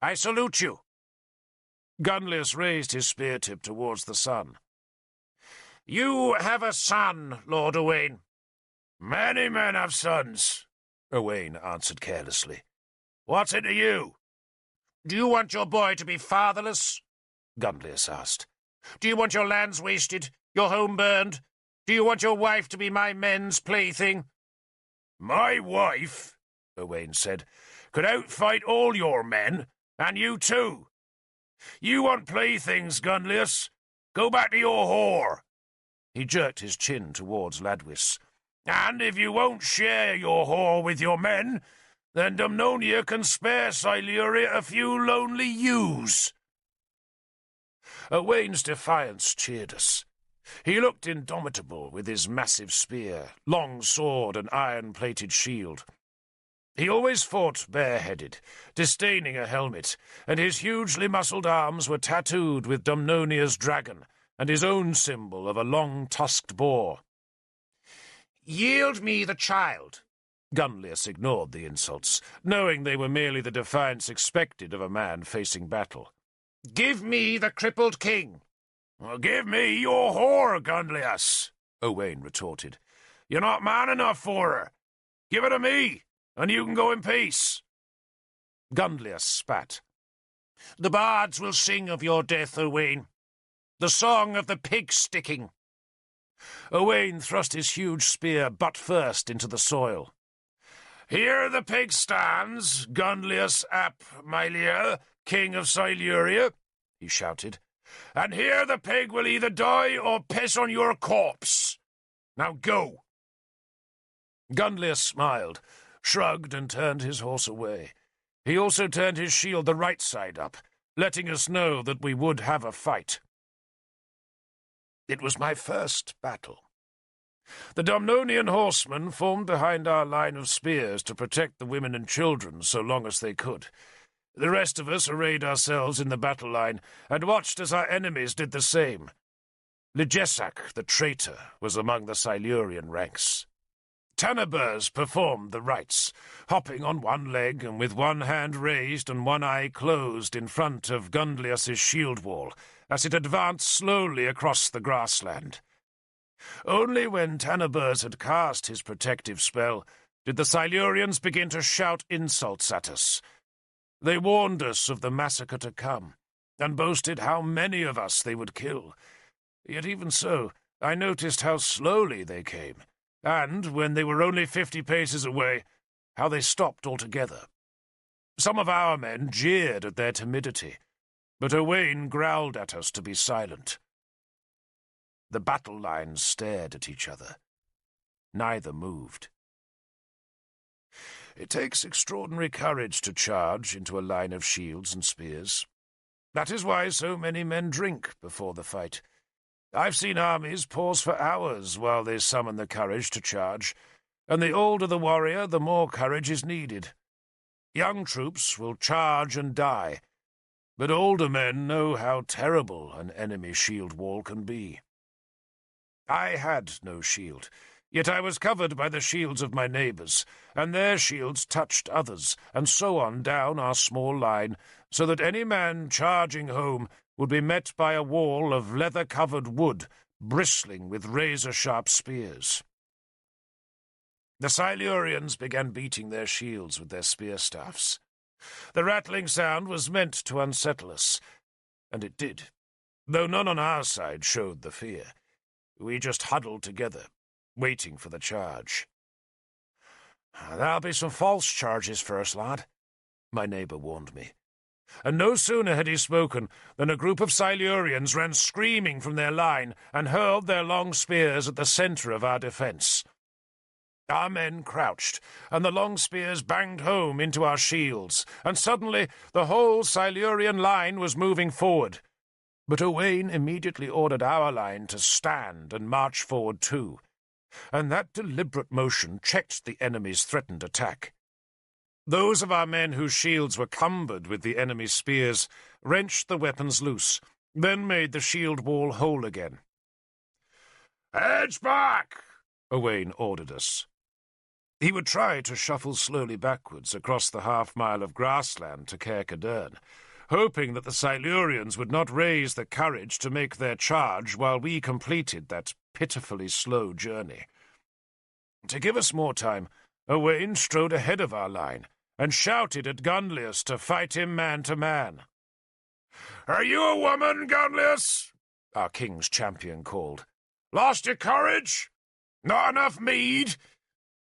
I salute you." Gunlius raised his spear tip towards the sun. "You have a son, Lord Owain." "Many men have sons," Owain answered carelessly. "What's it to you?" "Do you want your boy to be fatherless?" Gunlius asked. "Do you want your lands wasted, your home burned? Do you want your wife to be my men's plaything?" "My wife," Owain said, "could outfight all your men, and you too. You want playthings, Gunlius? Go back to your whore." He jerked his chin towards Ladwis. "And if you won't share your whore with your men, then Dumnonia can spare Siluria a few lonely ewes." Owain's defiance cheered us. He looked indomitable with his massive spear, long sword, and iron-plated shield. He always fought bareheaded, disdaining a helmet, and his hugely muscled arms were tattooed with Dumnonia's dragon and his own symbol of a long-tusked boar. "Yield me the child." Gunlius ignored the insults, knowing they were merely the defiance expected of a man facing battle. "Give me the crippled king." "Well, give me your whore, Gunlius," Owain retorted. "You're not man enough for her. Give her to me, and you can go in peace." Gunlius spat. "The bards will sing of your death, Owain. The song of the pig-sticking." Owain thrust his huge spear butt first into the soil. "Here the pig stands, Gunlius ap Mylia, king of Siluria," he shouted. "And here the pig will either die or piss on your corpse. Now go." Gunlius smiled, shrugged, and turned his horse away. He also turned his shield the right side up, letting us know that we would have a fight. It was my first battle. The Dumnonian horsemen formed behind our line of spears to protect the women and children so long as they could. The rest of us arrayed ourselves in the battle line and watched as our enemies did the same. Ligesak, the traitor, was among the Silurian ranks. Tanabers performed the rites, hopping on one leg and with one hand raised and one eye closed in front of Gunlius's shield wall as it advanced slowly across the grassland. Only when Tanabers had cast his protective spell did the Silurians begin to shout insults at us. They warned us of the massacre to come, and boasted how many of us they would kill. Yet even so, I noticed how slowly they came, and, when they were only 50 paces away, how they stopped altogether. Some of our men jeered at their timidity, but Owain growled at us to be silent. The battle lines stared at each other. Neither moved. It takes extraordinary courage to charge into a line of shields and spears. That is why so many men drink before the fight. I've seen armies pause for hours while they summon the courage to charge, and the older the warrior, the more courage is needed. Young troops will charge and die, but older men know how terrible an enemy shield wall can be. I had no shield, yet I was covered by the shields of my neighbours, and their shields touched others, and so on down our small line, so that any man charging home would be met by a wall of leather-covered wood, bristling with razor-sharp spears. The Silurians began beating their shields with their spear-staffs. The rattling sound was meant to unsettle us, and it did, though none on our side showed the fear. We just huddled together, waiting for the charge. "There'll be some false charges first, lad," my neighbour warned me. And no sooner had he spoken than a group of Silurians ran screaming from their line and hurled their long spears at the centre of our defence. Our men crouched, and the long spears banged home into our shields, and suddenly the whole Silurian line was moving forward. But Owain immediately ordered our line to stand and march forward too, and that deliberate motion checked the enemy's threatened attack. Those of our men whose shields were cumbered with the enemy's spears wrenched the weapons loose, then made the shield wall whole again. "Edge back!" Owain ordered us. He would try to shuffle slowly backwards across the half-mile of grassland to Caer Cadarn, hoping that the Silurians would not raise the courage to make their charge while we completed that pitifully slow journey. To give us more time, Owain strode ahead of our line and shouted at Gunlius to fight him man to man. "Are you a woman, Gunlius?" our king's champion called. "Lost your courage? Not enough mead?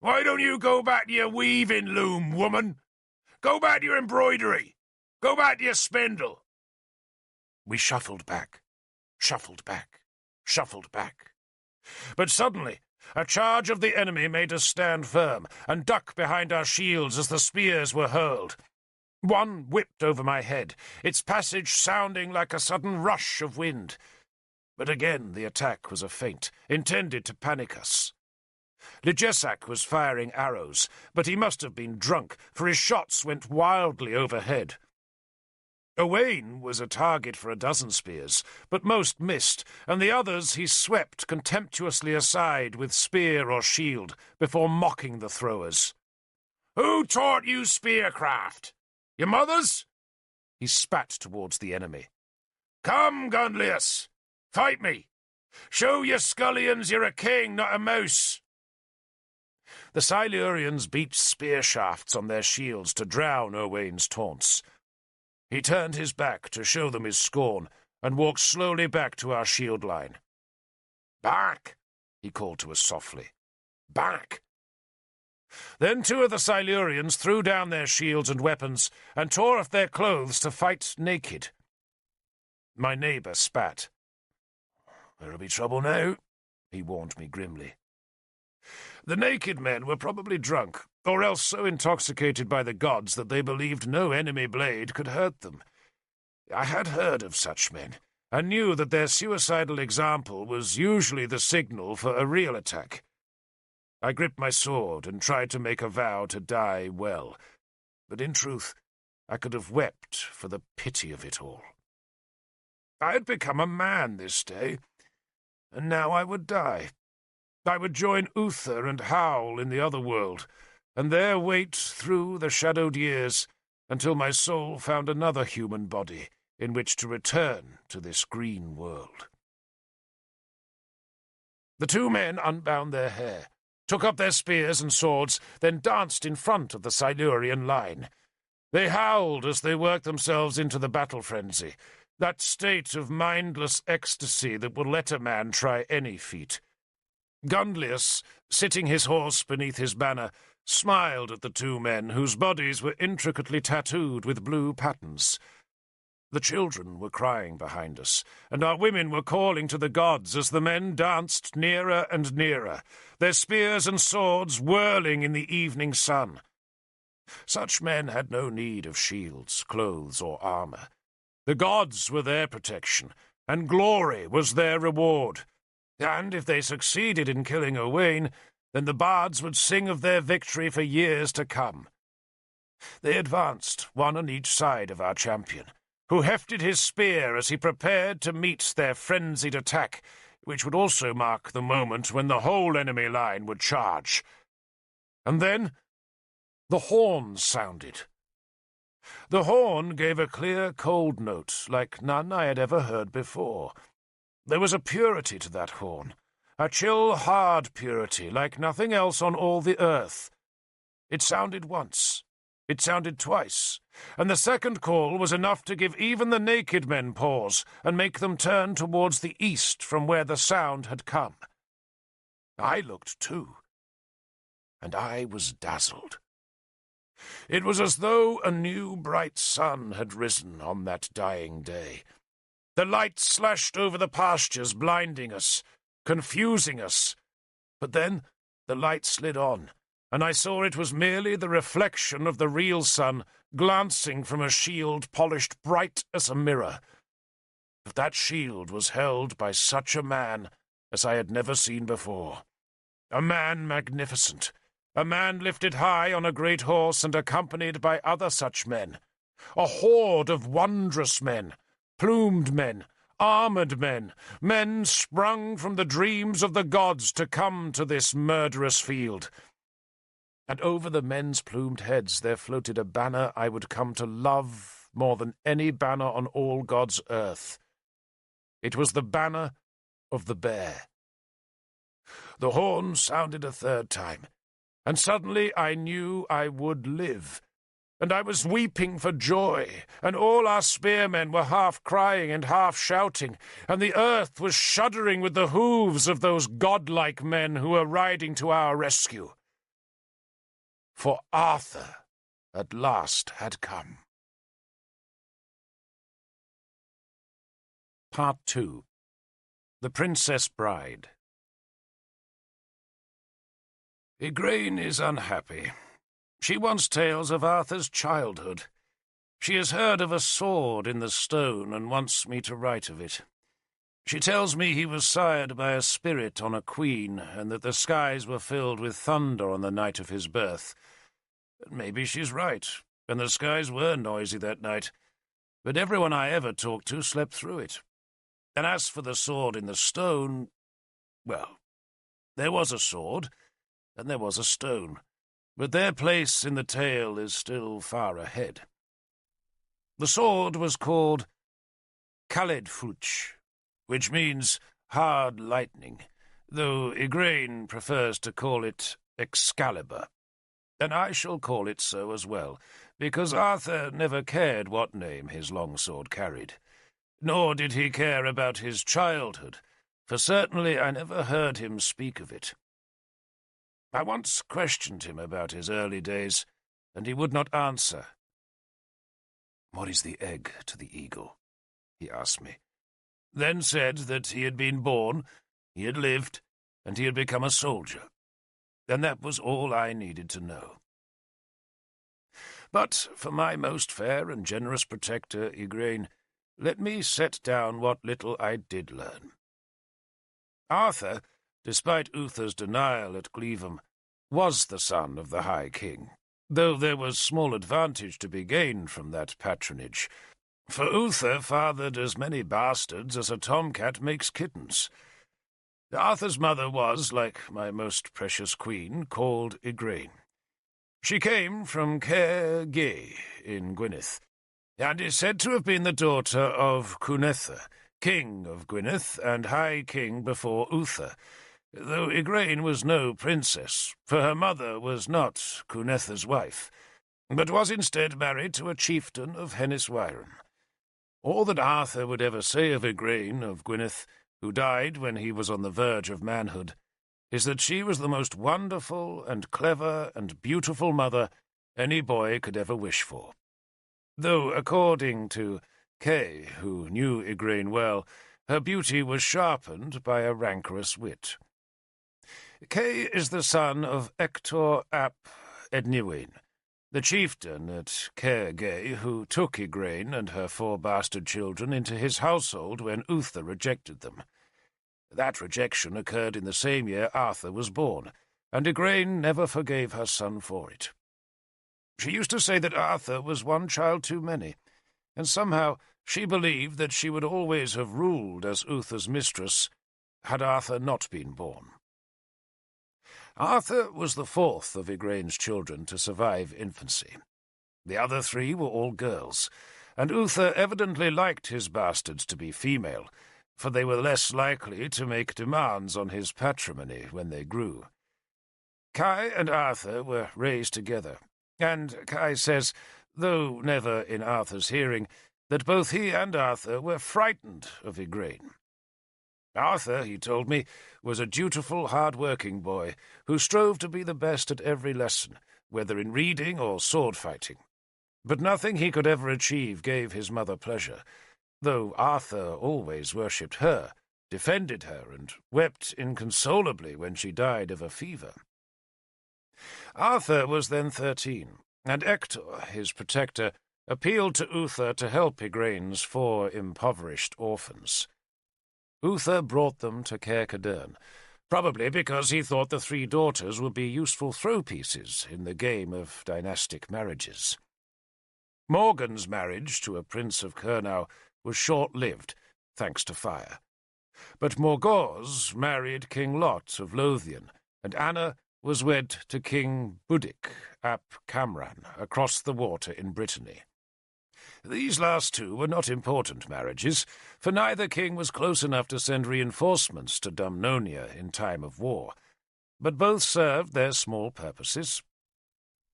Why don't you go back to your weaving loom, woman? Go back to your embroidery. Go back to your spindle." We shuffled back, shuffled back, shuffled back. But suddenly a charge of the enemy made us stand firm and duck behind our shields as the spears were hurled. One whipped over my head, its passage sounding like a sudden rush of wind. But again the attack was a feint, intended to panic us. Ligesak was firing arrows, but he must have been drunk, for his shots went wildly overhead. Owain was a target for a dozen spears, but most missed, and the others he swept contemptuously aside with spear or shield before mocking the throwers. "Who taught you spearcraft? Your mothers?" He spat towards the enemy. "Come, Gunlius, fight me. Show your scullions you're a king, not a mouse." The Silurians beat spear shafts on their shields to drown Owain's taunts. He turned his back to show them his scorn and walked slowly back to our shield line. "Back!" he called to us softly. "Back!" Then two of the Silurians threw down their shields and weapons and tore off their clothes to fight naked. My neighbour spat. "There'll be trouble now," he warned me grimly. The naked men were probably drunk, or else so intoxicated by the gods that they believed no enemy blade could hurt them. I had heard of such men, and knew that their suicidal example was usually the signal for a real attack. I gripped my sword and tried to make a vow to die well, but in truth I could have wept for the pity of it all. I had become a man this day, and now I would die. I would join Uther and Howl in the other world, and there wait through the shadowed years until my soul found another human body in which to return to this green world. The two men unbound their hair, took up their spears and swords, then danced in front of the Silurian line. They howled as they worked themselves into the battle frenzy, that state of mindless ecstasy that will let a man try any feat. Gunlius, sitting his horse beneath his banner, smiled at the two men whose bodies were intricately tattooed with blue patterns. The children were crying behind us, and our women were calling to the gods as the men danced nearer and nearer, their spears and swords whirling in the evening sun. Such men had no need of shields, clothes, or armour. The gods were their protection, and glory was their reward. And if they succeeded in killing Owain, then the bards would sing of their victory for years to come. They advanced, one on each side of our champion, who hefted his spear as he prepared to meet their frenzied attack, which would also mark the moment when the whole enemy line would charge. And then the horn sounded. The horn gave a clear, cold note, like none I had ever heard before. There was a purity to that horn, a chill, hard purity, like nothing else on all the earth. It sounded once. It sounded twice, and the second call was enough to give even the naked men pause and make them turn towards the east from where the sound had come. I looked too, and I was dazzled. It was as though a new bright sun had risen on that dying day. The light slashed over the pastures, blinding us, confusing us. But then the light slid on, and I saw it was merely the reflection of the real sun glancing from a shield polished bright as a mirror. But that shield was held by such a man as I had never seen before. A man magnificent, a man lifted high on a great horse and accompanied by other such men. A horde of wondrous men, plumed men, armoured men, men sprung from the dreams of the gods to come to this murderous field. And over the men's plumed heads there floated a banner I would come to love more than any banner on all God's earth. It was the banner of the bear. The horn sounded a third time, and suddenly I knew I would live, and I was weeping for joy, and all our spearmen were half crying and half shouting, and the earth was shuddering with the hooves of those godlike men who were riding to our rescue. For Arthur at last had come. Part 2. The Princess Bride. Igraine is unhappy. She wants tales of Arthur's childhood. She has heard of a sword in the stone and wants me to write of it. She tells me he was sired by a spirit on a queen, and that the skies were filled with thunder on the night of his birth. Maybe she's right, and the skies were noisy that night, but everyone I ever talked to slept through it. And as for the sword in the stone, well, there was a sword, and there was a stone, but their place in the tale is still far ahead. The sword was called Caledfruch, which means hard lightning, though Igraine prefers to call it Excalibur. And I shall call it so as well, because Arthur never cared what name his longsword carried. Nor did he care about his childhood, for certainly I never heard him speak of it. I once questioned him about his early days, and he would not answer. "What is the egg to the eagle?" he asked me, then said that he had been born, he had lived, and he had become a soldier. And that was all I needed to know. But for my most fair and generous protector, Igraine, let me set down what little I did learn. Arthur, despite Uther's denial at Cleavham, was the son of the High King, though there was small advantage to be gained from that patronage, for Uther fathered as many bastards as a tomcat makes kittens. Arthur's mother was, like my most precious queen, called Igraine. She came from Caer Gae in Gwynedd, and is said to have been the daughter of Cunetha, king of Gwynedd and high king before Uther, though Igraine was no princess, for her mother was not Cunetha's wife, but was instead married to a chieftain of Henniswyren. All that Arthur would ever say of Igraine of Gwynedd, who died when he was on the verge of manhood, is that she was the most wonderful and clever and beautiful mother any boy could ever wish for. Though, according to Kay, who knew Igraine well, her beauty was sharpened by a rancorous wit. Kay is the son of Ector ap Ednywyn, the chieftain at Caergay who took Igraine and her 4 bastard children into his household when Uther rejected them. That rejection occurred in the same year Arthur was born, and Igraine never forgave her son for it. She used to say that Arthur was one child too many, and somehow she believed that she would always have ruled as Uther's mistress had Arthur not been born. Arthur was the 4th of Igraine's children to survive infancy. The other 3 were all girls, and Uther evidently liked his bastards to be female, for they were less likely to make demands on his patrimony when they grew. Kai and Arthur were raised together, and Kai says, though never in Arthur's hearing, that both he and Arthur were frightened of Igraine. Arthur, he told me, was a dutiful, hard-working boy who strove to be the best at every lesson, whether in reading or sword-fighting. But nothing he could ever achieve gave his mother pleasure, though Arthur always worshipped her, defended her, and wept inconsolably when she died of a fever. Arthur was then 13, and Ector, his protector, appealed to Uther to help Igraine's 4 impoverished orphans. Uther brought them to Caer Cadarn, probably because he thought the 3 daughters would be useful throw-pieces in the game of dynastic marriages. Morgan's marriage to a prince of Cornwell was short-lived, thanks to fire. But Morgause married King Lot of Lothian, and Anna was wed to King Budic ap Camran across the water in Brittany. These last 2 were not important marriages, for neither king was close enough to send reinforcements to Dumnonia in time of war, but both served their small purposes.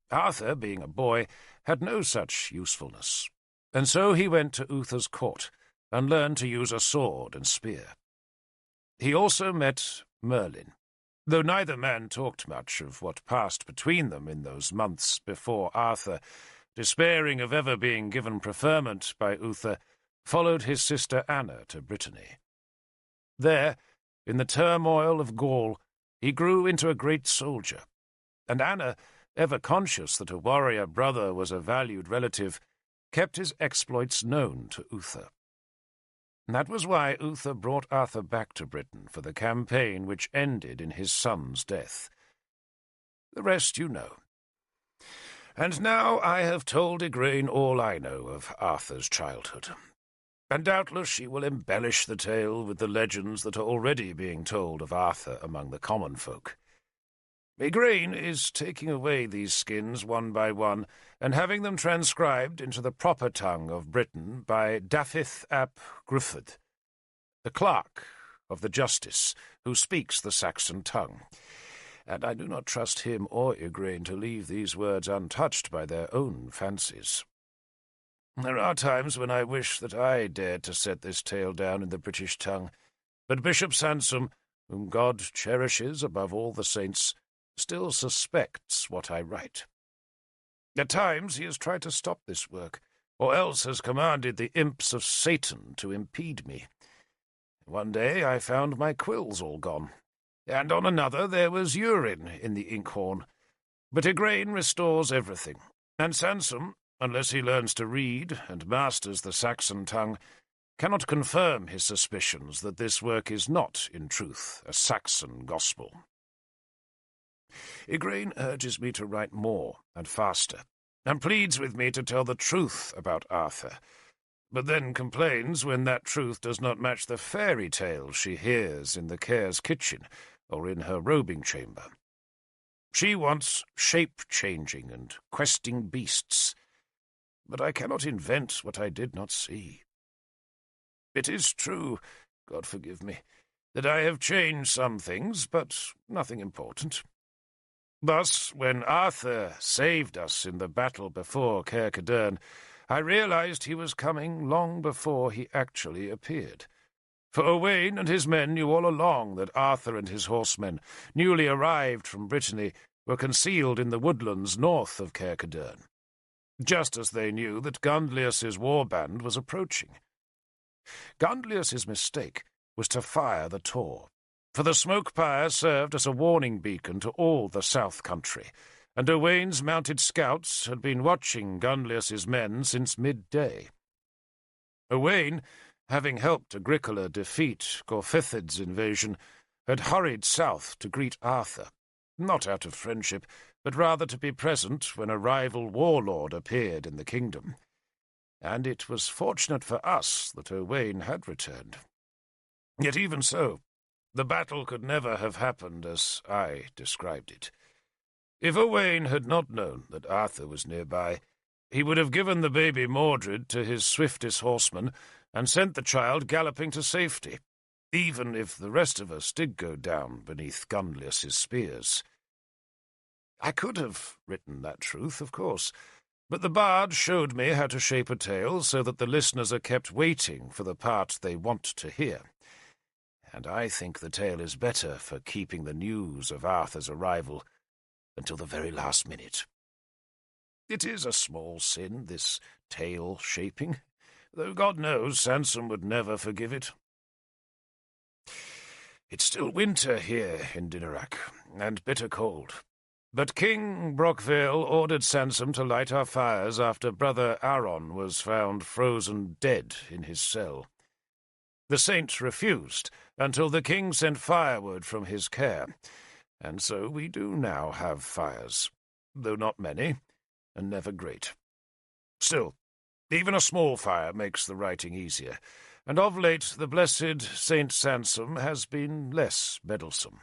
Arthur, being a boy, had no such usefulness, and so he went to Uther's court and learned to use a sword and spear. He also met Merlin, though neither man talked much of what passed between them in those months before Arthur, despairing of ever being given preferment by Uther, followed his sister Anna to Brittany. There, in the turmoil of Gaul, he grew into a great soldier, and Anna, ever conscious that a warrior brother was a valued relative, kept his exploits known to Uther. That was why Uther brought Arthur back to Britain for the campaign which ended in his son's death. The rest you know. And now I have told Igraine all I know of Arthur's childhood, and doubtless she will embellish the tale with the legends that are already being told of Arthur among the common folk. Igraine is taking away these skins one by one and having them transcribed into the proper tongue of Britain by Dafydd ap Gruffydd, the clerk of the justice, who speaks the Saxon tongue. And I do not trust him or Igraine to leave these words untouched by their own fancies. There are times when I wish that I dared to set this tale down in the British tongue, but Bishop Sansom, whom God cherishes above all the saints, still suspects what I write. At times he has tried to stop this work, or else has commanded the imps of Satan to impede me. One day I found my quills all gone, and on another there was urine in the inkhorn. But Igraine restores everything, and Sansom, unless he learns to read and masters the Saxon tongue, cannot confirm his suspicions that this work is not, in truth, a Saxon gospel. Igraine urges me to write more and faster, and pleads with me to tell the truth about Arthur, but then complains when that truth does not match the fairy tales she hears in the Caer's kitchen or in her robing chamber. She wants shape-changing and questing beasts, but I cannot invent what I did not see. It is true, God forgive me, that I have changed some things, but nothing important. Thus, when Arthur saved us in the battle before Caer Cadarn, I realized he was coming long before he actually appeared. For Owain and his men knew all along that Arthur and his horsemen, newly arrived from Brittany, were concealed in the woodlands north of Caer Cadarn, just as they knew that Gundlius's warband was approaching. Gundlius's mistake was to fire the Tor, for the smoke pyre served as a warning beacon to all the south country, and Owain's mounted scouts had been watching Gunlius's men since midday. Owain, having helped Agricola defeat Gorfithid's invasion, had hurried south to greet Arthur, not out of friendship, but rather to be present when a rival warlord appeared in the kingdom. And it was fortunate for us that Owain had returned. Yet even so, the battle could never have happened as I described it. If Owain had not known that Arthur was nearby, he would have given the baby Mordred to his swiftest horseman and sent the child galloping to safety, even if the rest of us did go down beneath Gunlius's spears. I could have written that truth, of course, but the bard showed me how to shape a tale so that the listeners are kept waiting for the part they want to hear. And I think the tale is better for keeping the news of Arthur's arrival until the very last minute. It is a small sin, this tale shaping, though God knows Sansom would never forgive it. It's still winter here in Dinarac, and bitter cold. But King Brockvale ordered Sansom to light our fires after Brother Aaron was found frozen dead in his cell. The saint refused until the king sent firewood from his care, and so we do now have fires, though not many, and never great. Still, even a small fire makes the writing easier, and of late the blessed Saint Sansom has been less meddlesome.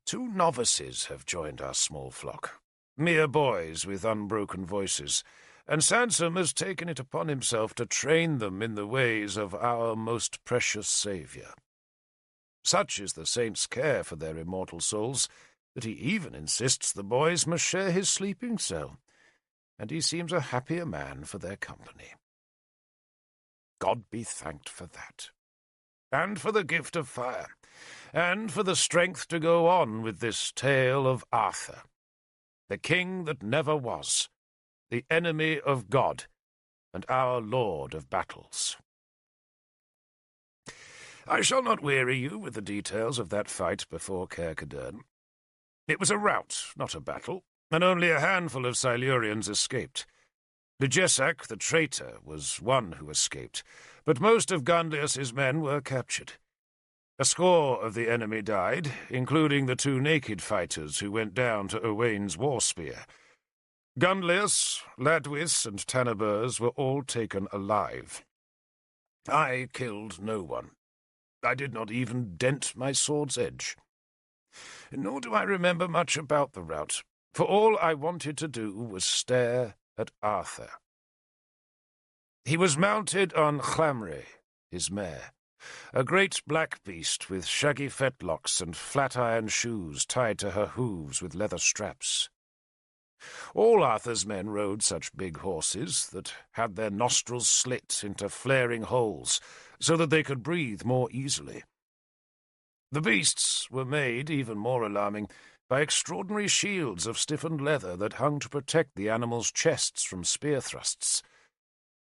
2 novices have joined our small flock, mere boys with unbroken voices, and Sansom has taken it upon himself to train them in the ways of our most precious Saviour. Such is the saint's care for their immortal souls that he even insists the boys must share his sleeping cell, and he seems a happier man for their company. God be thanked for that, and for the gift of fire, and for the strength to go on with this tale of Arthur, the king that never was, the enemy of God, and our Lord of battles. I shall not weary you with the details of that fight before Caer Cadarn. It was a rout, not a battle, and only a handful of Silurians escaped. Ligesac, the traitor, was one who escaped, but most of Gunlius's men were captured. A score of the enemy died, including the 2 naked fighters who went down to Owain's war spear. Gunlius, Ladwis, and Tanaburs were all taken alive. I killed no one. I did not even dent my sword's edge. Nor do I remember much about the rout, for all I wanted to do was stare at Arthur. He was mounted on Chlamre, his mare, a great black beast with shaggy fetlocks and flat-iron shoes tied to her hooves with leather straps. All Arthur's men rode such big horses that had their nostrils slit into flaring holes so that they could breathe more easily. The beasts were made, even more alarming, by extraordinary shields of stiffened leather that hung to protect the animals' chests from spear thrusts.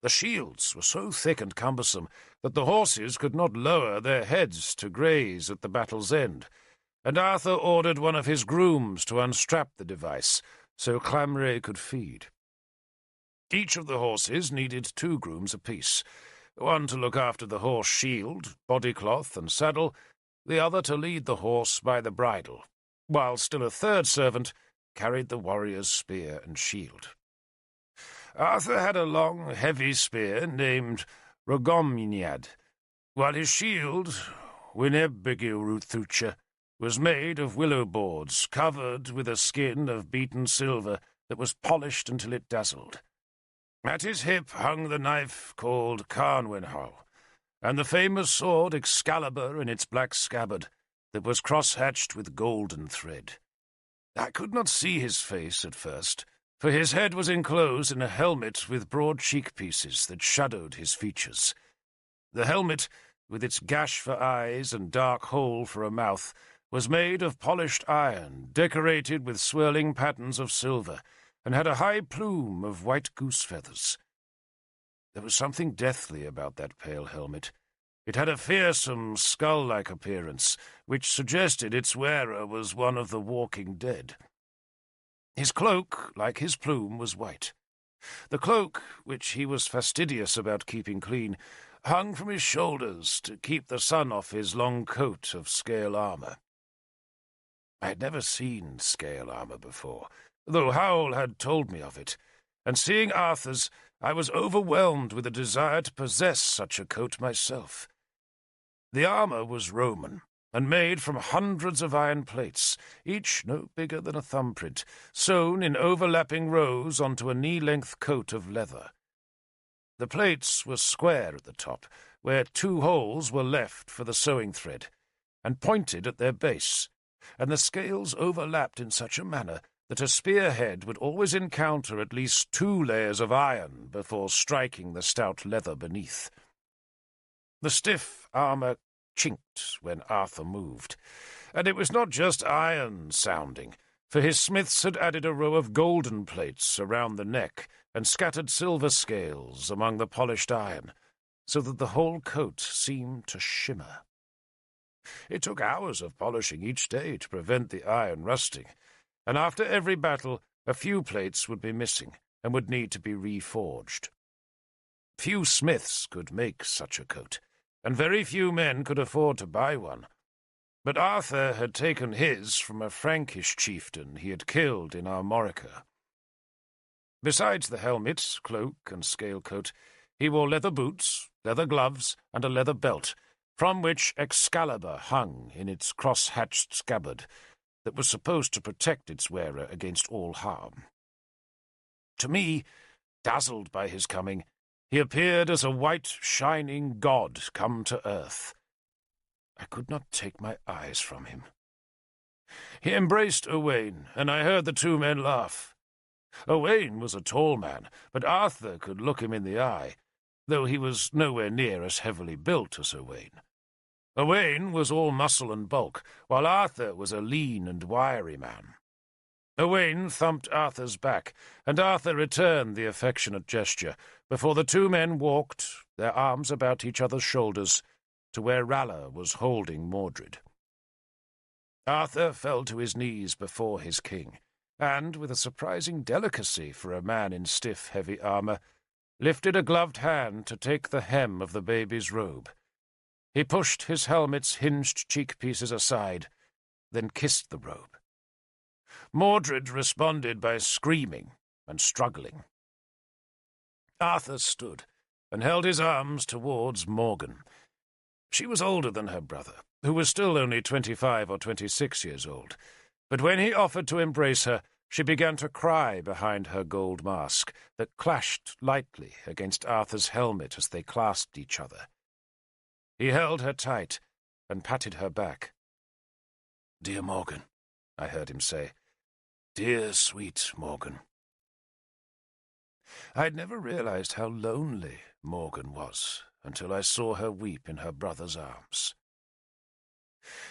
The shields were so thick and cumbersome that the horses could not lower their heads to graze at the battle's end, and Arthur ordered one of his grooms to unstrap the device so Chlamre could feed. Each of the horses needed 2 grooms apiece, one to look after the horse shield, bodycloth, and saddle, the other to lead the horse by the bridle, while still a 3rd servant carried the warrior's spear and shield. Arthur had a long, heavy spear named Rogomniad, while his shield, Winebigilruthucha, was made of willow boards covered with a skin of beaten silver that was polished until it dazzled. At his hip hung the knife called Cornwell, and the famous sword Excalibur in its black scabbard that was cross-hatched with golden thread. I could not see his face at first, for his head was enclosed in a helmet with broad cheek-pieces that shadowed his features. The helmet, with its gash for eyes and dark hole for a mouth, was made of polished iron, decorated with swirling patterns of silver, and had a high plume of white goose feathers. There was something deathly about that pale helmet. It had a fearsome, skull-like appearance, which suggested its wearer was one of the walking dead. His cloak, like his plume, was white. The cloak, which he was fastidious about keeping clean, hung from his shoulders to keep the sun off his long coat of scale armour. I had never seen scale armour before, though Howl had told me of it, and seeing Arthur's, I was overwhelmed with a desire to possess such a coat myself. The armour was Roman, and made from hundreds of iron plates, each no bigger than a thumbprint, sewn in overlapping rows onto a knee-length coat of leather. The plates were square at the top, where 2 holes were left for the sewing thread, and pointed at their base, and the scales overlapped in such a manner that a spearhead would always encounter at least 2 layers of iron before striking the stout leather beneath. The stiff armour chinked when Arthur moved, and it was not just iron-sounding, for his smiths had added a row of golden plates around the neck and scattered silver scales among the polished iron, so that the whole coat seemed to shimmer. It took hours of polishing each day to prevent the iron rusting, and after every battle a few plates would be missing and would need to be reforged. Few smiths could make such a coat, and very few men could afford to buy one. But Arthur had taken his from a Frankish chieftain he had killed in Armorica. Besides the helmet, cloak, and scale coat, he wore leather boots, leather gloves, and a leather belt, from which Excalibur hung in its cross-hatched scabbard that was supposed to protect its wearer against all harm. To me, dazzled by his coming, he appeared as a white, shining god come to earth. I could not take my eyes from him. He embraced Owain, and I heard the 2 men laugh. Owain was a tall man, but Arthur could look him in the eye, though he was nowhere near as heavily built as Owain. Owain was all muscle and bulk, while Arthur was a lean and wiry man. Owain thumped Arthur's back, and Arthur returned the affectionate gesture, before the 2 men walked, their arms about each other's shoulders, to where Ralla was holding Mordred. Arthur fell to his knees before his king, and, with a surprising delicacy for a man in stiff, heavy armour, lifted a gloved hand to take the hem of the baby's robe. He pushed his helmet's hinged cheek-pieces aside, then kissed the robe. Mordred responded by screaming and struggling. Arthur stood and held his arms towards Morgan. She was older than her brother, who was still only 25 or 26 years old, but when he offered to embrace her, she began to cry behind her gold mask that clashed lightly against Arthur's helmet as they clasped each other. He held her tight and patted her back. "Dear Morgan," I heard him say. "Dear, sweet Morgan." I had never realized how lonely Morgan was until I saw her weep in her brother's arms.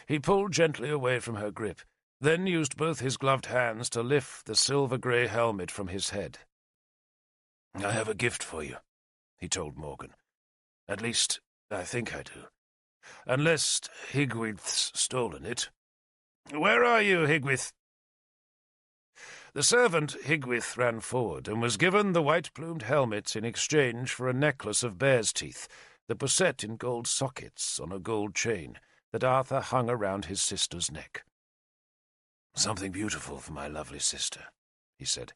He pulled gently away from her grip, then used both his gloved hands to lift the silver-grey helmet from his head. "I have a gift for you," he told Morgan. "At least, I think I do. Unless Higwith's stolen it. Where are you, Higwith?" The servant Higwith ran forward and was given the white-plumed helmet in exchange for a necklace of bear's teeth that was set in gold sockets on a gold chain that Arthur hung around his sister's neck. "Something beautiful for my lovely sister," he said.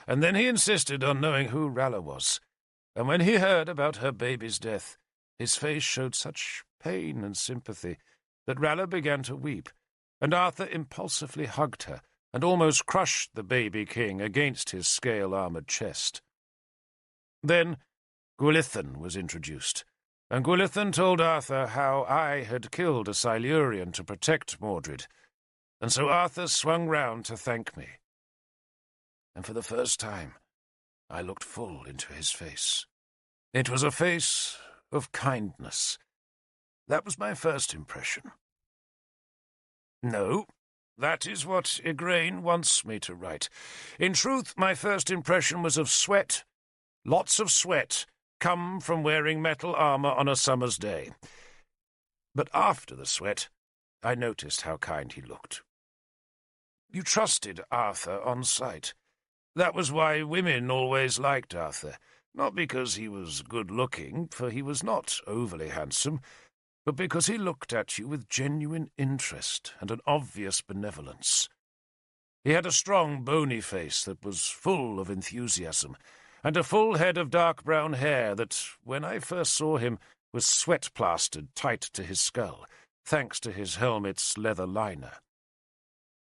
And then he insisted on knowing who Ralla was, and when he heard about her baby's death, his face showed such pain and sympathy that Ralla began to weep, and Arthur impulsively hugged her and almost crushed the baby king against his scale-armoured chest. Then Gwilithan was introduced, and Gwilithan told Arthur how I had killed a Silurian to protect Mordred, and so Arthur swung round to thank me. And for the first time, I looked full into his face. It was a face of kindness. That was my first impression. No, that is what Igraine wants me to write. In truth, my first impression was of sweat, lots of sweat, come from wearing metal armour on a summer's day. But after the sweat, I noticed how kind he looked. You trusted Arthur on sight. That was why women always liked Arthur, not because he was good-looking, for he was not overly handsome, but because he looked at you with genuine interest and an obvious benevolence. He had a strong, bony face that was full of enthusiasm, and a full head of dark brown hair that, when I first saw him, was sweat-plastered tight to his skull, thanks to his helmet's leather liner.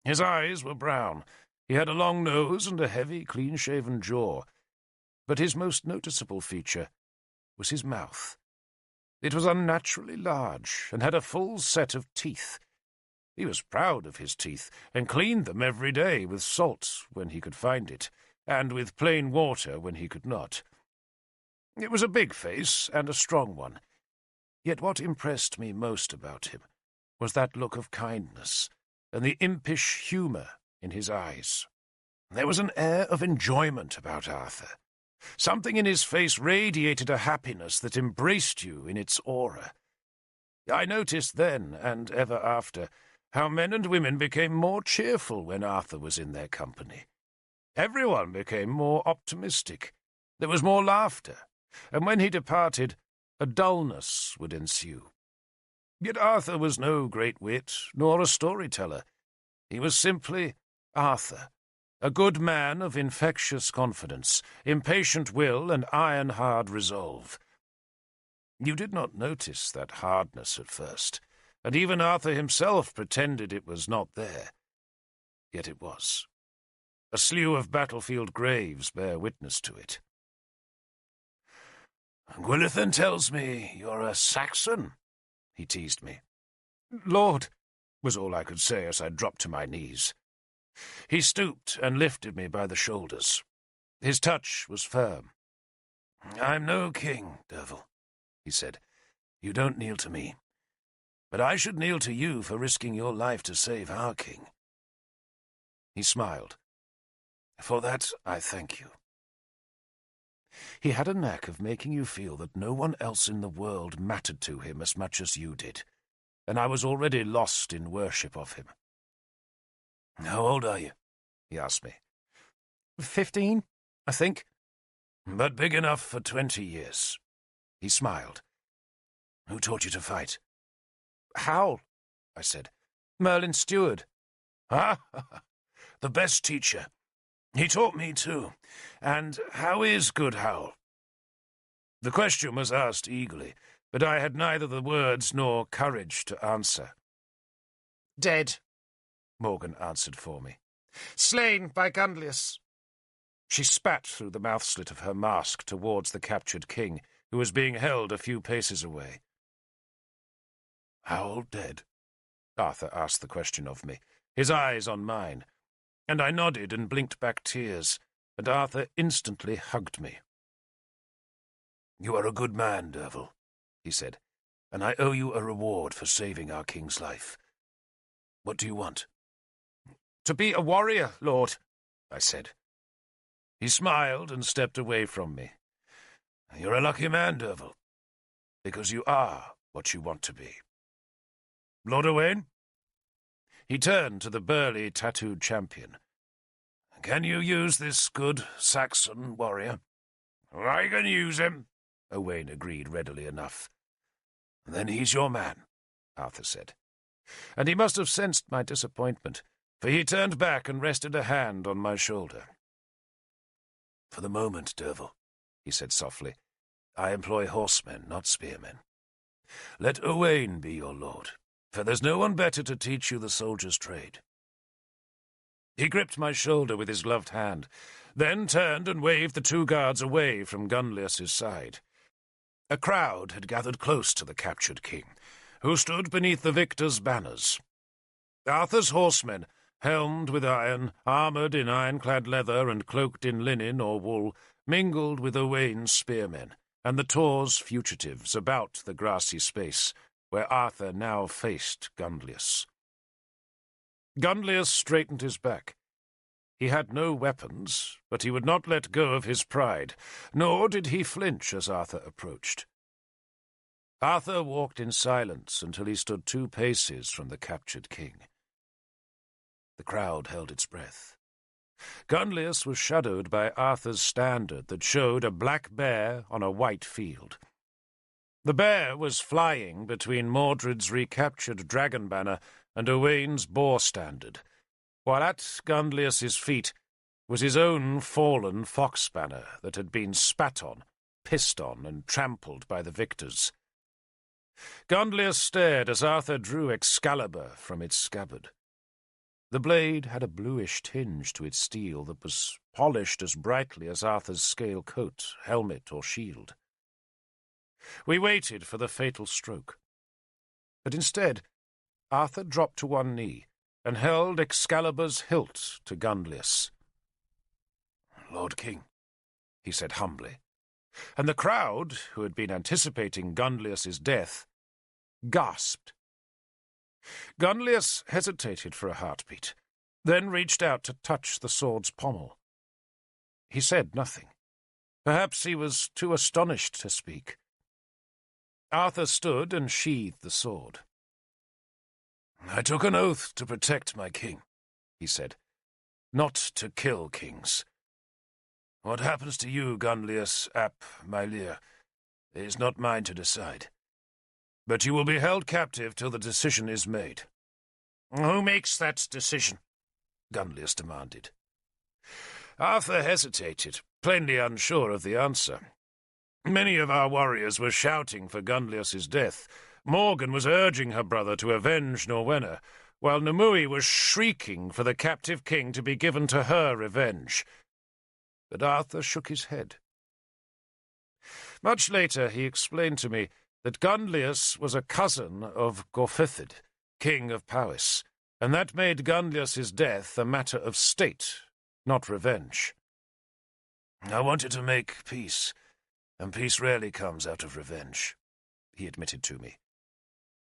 His eyes were brown. He had a long nose and a heavy, clean-shaven jaw, but his most noticeable feature was his mouth. It was unnaturally large and had a full set of teeth. He was proud of his teeth and cleaned them every day with salt when he could find it, and with plain water when he could not. It was a big face and a strong one, yet what impressed me most about him was that look of kindness and the impish humour in his eyes. There was an air of enjoyment about Arthur. Something in his face radiated a happiness that embraced you in its aura. I noticed then, and ever after, how men and women became more cheerful when Arthur was in their company. Everyone became more optimistic. There was more laughter, and when he departed, a dullness would ensue. Yet Arthur was no great wit, nor a storyteller. He was simply Arthur, a good man of infectious confidence, impatient will, and iron-hard resolve. You did not notice that hardness at first, and even Arthur himself pretended it was not there. Yet it was. A slew of battlefield graves bear witness to it. "Gwilithan tells me you're a Saxon," he teased me. "Lord," was all I could say as I dropped to my knees. He stooped and lifted me by the shoulders. His touch was firm. "I'm no king, Derfel," he said. "You don't kneel to me. But I should kneel to you for risking your life to save our king." He smiled. "For that, I thank you." He had a knack of making you feel that no one else in the world mattered to him as much as you did, and I was already lost in worship of him. "How old are you?" he asked me. 15, I think. "But big enough for 20 years. He smiled. "Who taught you to fight?" Howl, I said. Merlin's steward. "Ah, the best teacher. He taught me too. And how is good Howl?" The question was asked eagerly, but I had neither the words nor courage to answer. Dead, Morgan answered for me. slain by Gunlius. She spat through the mouth-slit of her mask towards the captured king, who was being held a few paces away. "Howl dead?" Arthur asked the question of me, his eyes on mine, and I nodded and blinked back tears, and Arthur instantly hugged me. "You are a good man, Derfel," he said, "and I owe you a reward for saving our king's life. What do you want?" To be a warrior, Lord, I said. He smiled and stepped away from me. "You're a lucky man, Derfel, because you are what you want to be." "Lord Owain?" He turned to the burly, tattooed champion. "Can you use this good Saxon warrior?" "I can use him," Owain agreed readily enough. "Then he's your man," Arthur said. And he must have sensed my disappointment, for he turned back and rested a hand on my shoulder. "For the moment, Derfel," he said softly, "I employ horsemen, not spearmen. Let Owain be your lord, for there's no one better to teach you the soldier's trade." He gripped my shoulder with his gloved hand, then turned and waved the two guards away from Gunlius's side. A crowd had gathered close to the captured king, who stood beneath the victor's banners. Arthur's horsemen, helmed with iron, armoured in iron-clad leather and cloaked in linen or wool, mingled with Owain's spearmen, and the Tor's fugitives about the grassy space where Arthur now faced Gunlius. Gunlius straightened his back. He had no weapons, but he would not let go of his pride, nor did he flinch as Arthur approached. Arthur walked in silence until he stood 2 paces from the captured king. The crowd held its breath. Gunlius was shadowed by Arthur's standard that showed a black bear on a white field. The bear was flying between Mordred's recaptured dragon banner and Owain's boar standard, while at Gunlius's feet was his own fallen fox banner that had been spat on, pissed on, and trampled by the victors. Gunlius stared as Arthur drew Excalibur from its scabbard. The blade had a bluish tinge to its steel that was polished as brightly as Arthur's scale coat, helmet, or shield. We waited for the fatal stroke. But instead, Arthur dropped to one knee and held Excalibur's hilt to Gunlius. "Lord King," he said humbly, and the crowd, who had been anticipating Gunlius's death, gasped. Gunlius hesitated for a heartbeat, then reached out to touch the sword's pommel. He said nothing. Perhaps he was too astonished to speak. Arthur stood and sheathed the sword. "I took an oath to protect my king," he said, "not to kill kings. What happens to you, Gunlius ap Mylir, is not mine to decide. But you will be held captive till the decision is made." "Who makes that decision?" Gunlius demanded. Arthur hesitated, plainly unsure of the answer. Many of our warriors were shouting for Gunlius's death. Morgan was urging her brother to avenge Norwenna, while Nimue was shrieking for the captive king to be given to her revenge. But Arthur shook his head. Much later he explained to me that Gunlius was a cousin of Gorfithid, king of Powys, and that made Gunlius's death a matter of state, not revenge. "I wanted to make peace, and peace rarely comes out of revenge," he admitted to me.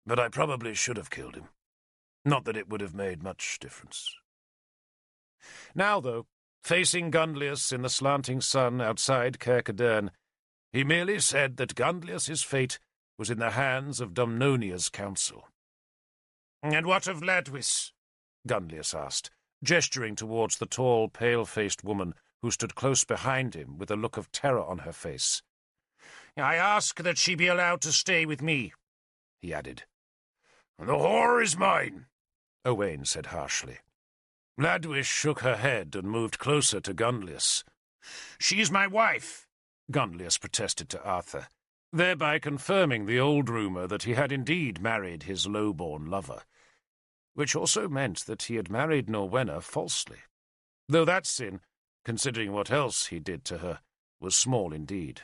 "But I probably should have killed him. Not that it would have made much difference." Now, though, facing Gunlius in the slanting sun outside Caer Cadarn, he merely said that Gunlius's fate was in the hands of Dumnonia's council. "And what of Ladwis?" Gunlius asked, gesturing towards the tall, pale-faced woman who stood close behind him with a look of terror on her face. "I ask that she be allowed to stay with me," he added. "The whore is mine," Owain said harshly. Ladwis shook her head and moved closer to Gunlius. "She's my wife," Gunlius protested to Arthur, thereby confirming the old rumour that he had indeed married his low-born lover, which also meant that he had married Norwenna falsely, though that sin, considering what else he did to her, was small indeed.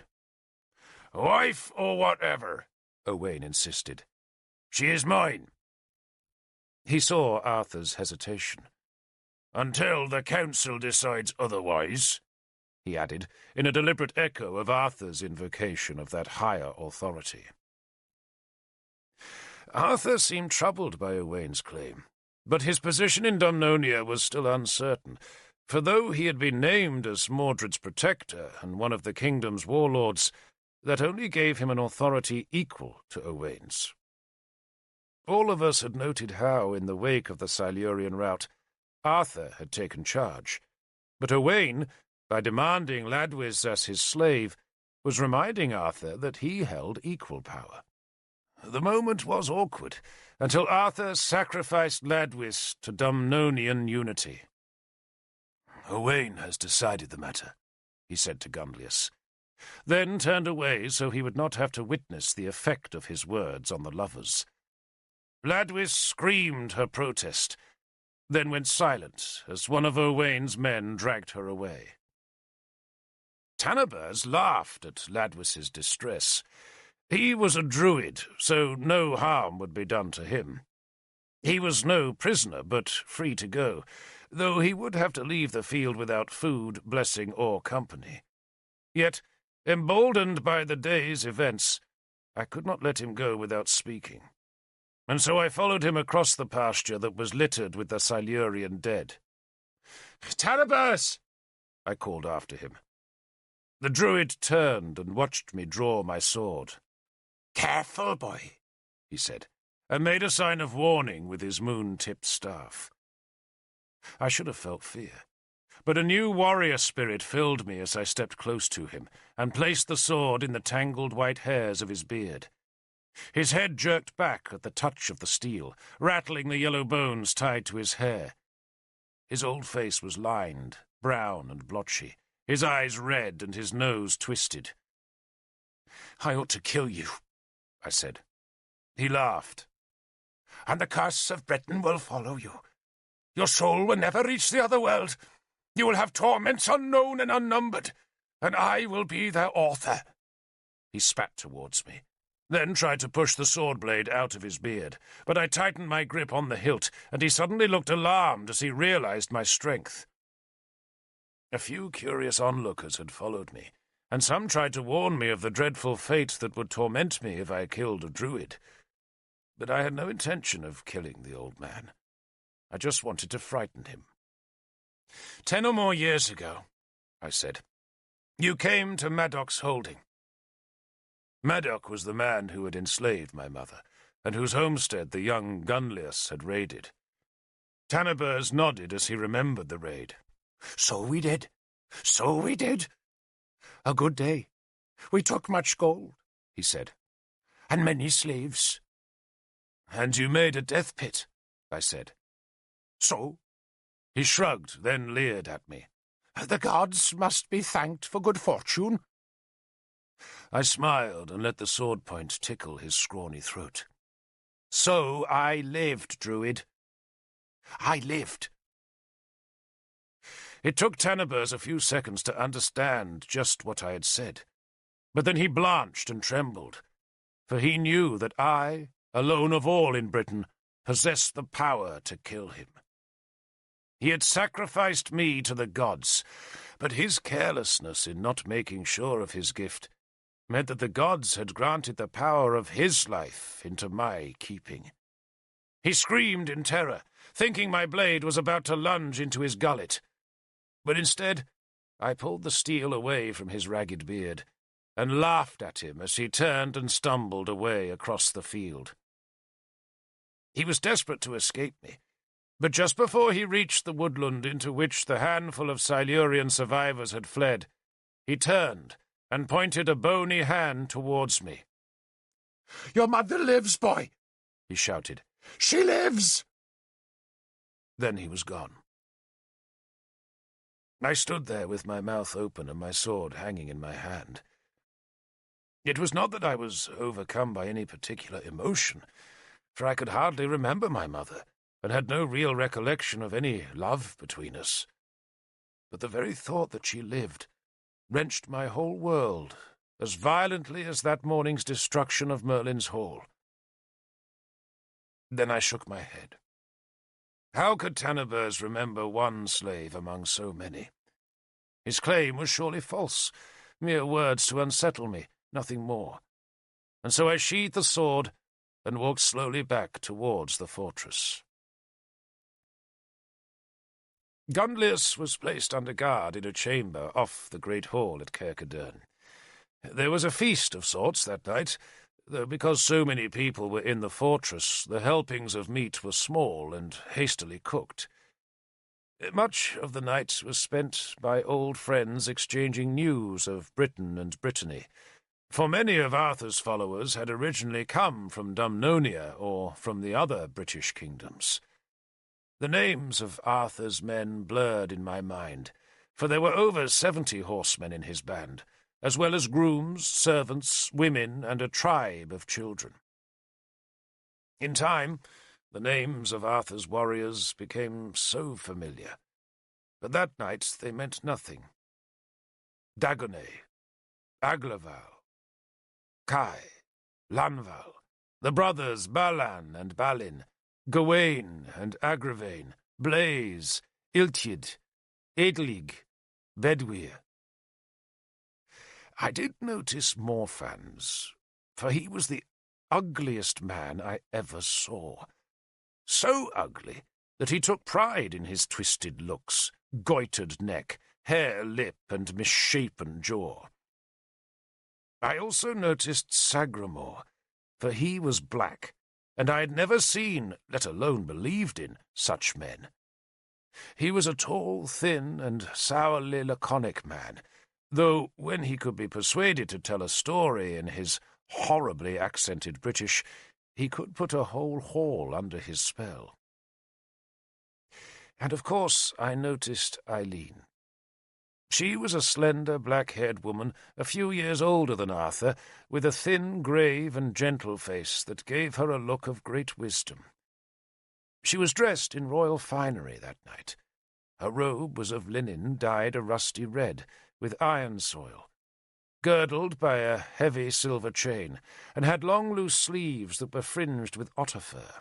"Wife or whatever," Owain insisted. "She is mine." He saw Arthur's hesitation. "Until the council decides otherwise," he added, in a deliberate echo of Arthur's invocation of that higher authority. Arthur seemed troubled by Owain's claim, but his position in Dumnonia was still uncertain, for though he had been named as Mordred's protector and one of the kingdom's warlords, that only gave him an authority equal to Owain's. All of us had noted how, in the wake of the Silurian rout, Arthur had taken charge, but Owain, by demanding Ladwis as his slave, was reminding Arthur that he held equal power. The moment was awkward, until Arthur sacrificed Ladwis to Dumnonian unity. "Owain has decided the matter," he said to Gunlius, then turned away so he would not have to witness the effect of his words on the lovers. Ladwis screamed her protest, then went silent as one of Owain's men dragged her away. Tanabers laughed at Ladwis's distress. He was a druid, so no harm would be done to him. He was no prisoner, but free to go, though he would have to leave the field without food, blessing, or company. Yet, emboldened by the day's events, I could not let him go without speaking, and so I followed him across the pasture that was littered with the Silurian dead. "Tanabers!" I called after him. The druid turned and watched me draw my sword. "Careful, boy," he said, and made a sign of warning with his moon-tipped staff. I should have felt fear, but a new warrior spirit filled me as I stepped close to him and placed the sword in the tangled white hairs of his beard. His head jerked back at the touch of the steel, rattling the yellow bones tied to his hair. His old face was lined, brown and blotchy, his eyes red and his nose twisted. "I ought to kill you," I said. He laughed. "And the curse of Britain will follow you. Your soul will never reach the other world. You will have torments unknown and unnumbered, and I will be their author." He spat towards me, then tried to push the sword blade out of his beard, but I tightened my grip on the hilt, and he suddenly looked alarmed as he realized my strength. A few curious onlookers had followed me, and some tried to warn me of the dreadful fate that would torment me if I killed a druid. But I had no intention of killing the old man. I just wanted to frighten him. 10 or more years ago," I said, "you came to Madoc's holding." Madoc was the man who had enslaved my mother, and whose homestead the young Gunlius had raided. Tanabers nodded as he remembered the raid. "So we did. So we did. A good day. We took much gold," he said, "and many slaves." "And you made a death pit," I said. "So?" He shrugged, then leered at me. "The gods must be thanked for good fortune." I smiled and let the sword point tickle his scrawny throat. "So I lived, druid. I lived." It took Tanabers a few seconds to understand just what I had said, but then he blanched and trembled, for he knew that I, alone of all in Britain, possessed the power to kill him. He had sacrificed me to the gods, but his carelessness in not making sure of his gift meant that the gods had granted the power of his life into my keeping. He screamed in terror, thinking my blade was about to lunge into his gullet. But instead, I pulled the steel away from his ragged beard and laughed at him as he turned and stumbled away across the field. He was desperate to escape me, but just before he reached the woodland into which the handful of Silurian survivors had fled, he turned and pointed a bony hand towards me. "Your mother lives, boy," he shouted. "She lives!" Then he was gone. I stood there with my mouth open and my sword hanging in my hand. It was not that I was overcome by any particular emotion, for I could hardly remember my mother, and had no real recollection of any love between us. But the very thought that she lived wrenched my whole world as violently as that morning's destruction of Merlin's Hall. Then I shook my head. How could Tanabers remember one slave among so many? His claim was surely false, mere words to unsettle me, nothing more. And so I sheathed the sword and walked slowly back towards the fortress. Gunlius was placed under guard in a chamber off the great hall at Cerca Cadarn. There was a feast of sorts that night, though because so many people were in the fortress, the helpings of meat were small and hastily cooked. Much of the night was spent by old friends exchanging news of Britain and Brittany, for many of Arthur's followers had originally come from Dumnonia or from the other British kingdoms. The names of Arthur's men blurred in my mind, for there were over 70 horsemen in his band, as well as grooms, servants, women, and a tribe of children. In time, the names of Arthur's warriors became so familiar, but that night they meant nothing. Dagonet, Aglaval, Kai, Lanval, the brothers Balan and Balin, Gawain and Agravain, Blaise, Iltyd, Edlig, Bedwyr. I did notice Morfans, for he was the ugliest man I ever saw. So ugly that he took pride in his twisted looks, goitered neck, hair lip, and misshapen jaw. I also noticed Sagramor, for he was black, and I had never seen, let alone believed in, such men. He was a tall, thin, and sourly laconic man, though when he could be persuaded to tell a story in his horribly accented British, he could put a whole hall under his spell. And of course I noticed Eileen. She was a slender, black-haired woman, a few years older than Arthur, with a thin, grave, and gentle face that gave her a look of great wisdom. She was dressed in royal finery that night. Her robe was of linen dyed a rusty red, with iron soil, girdled by a heavy silver chain, and had long loose sleeves that were fringed with otter fur.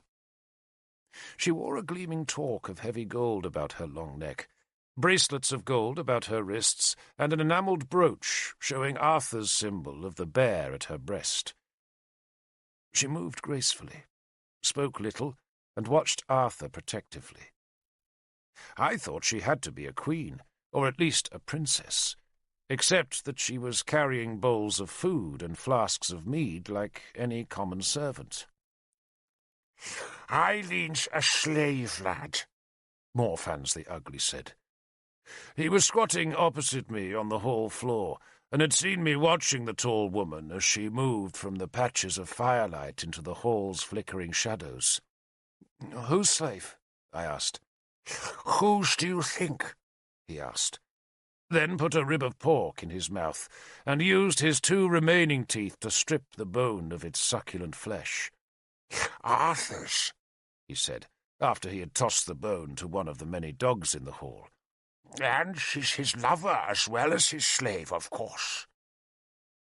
She wore a gleaming torque of heavy gold about her long neck, bracelets of gold about her wrists, and an enamelled brooch showing Arthur's symbol of the bear at her breast. She moved gracefully, spoke little, and watched Arthur protectively. I thought she had to be a queen, or at least a princess, except that she was carrying bowls of food and flasks of mead like any common servant. "Eileen's a slave, lad," Morfans the Ugly said. He was squatting opposite me on the hall floor, and had seen me watching the tall woman as she moved from the patches of firelight into the hall's flickering shadows. "Whose slave?" I asked. "Whose do you think?" he asked, then put a rib of pork in his mouth, and used his 2 remaining teeth to strip the bone of its succulent flesh. "Arthur's," he said, after he had tossed the bone to one of the many dogs in the hall. "And she's his lover as well as his slave, of course."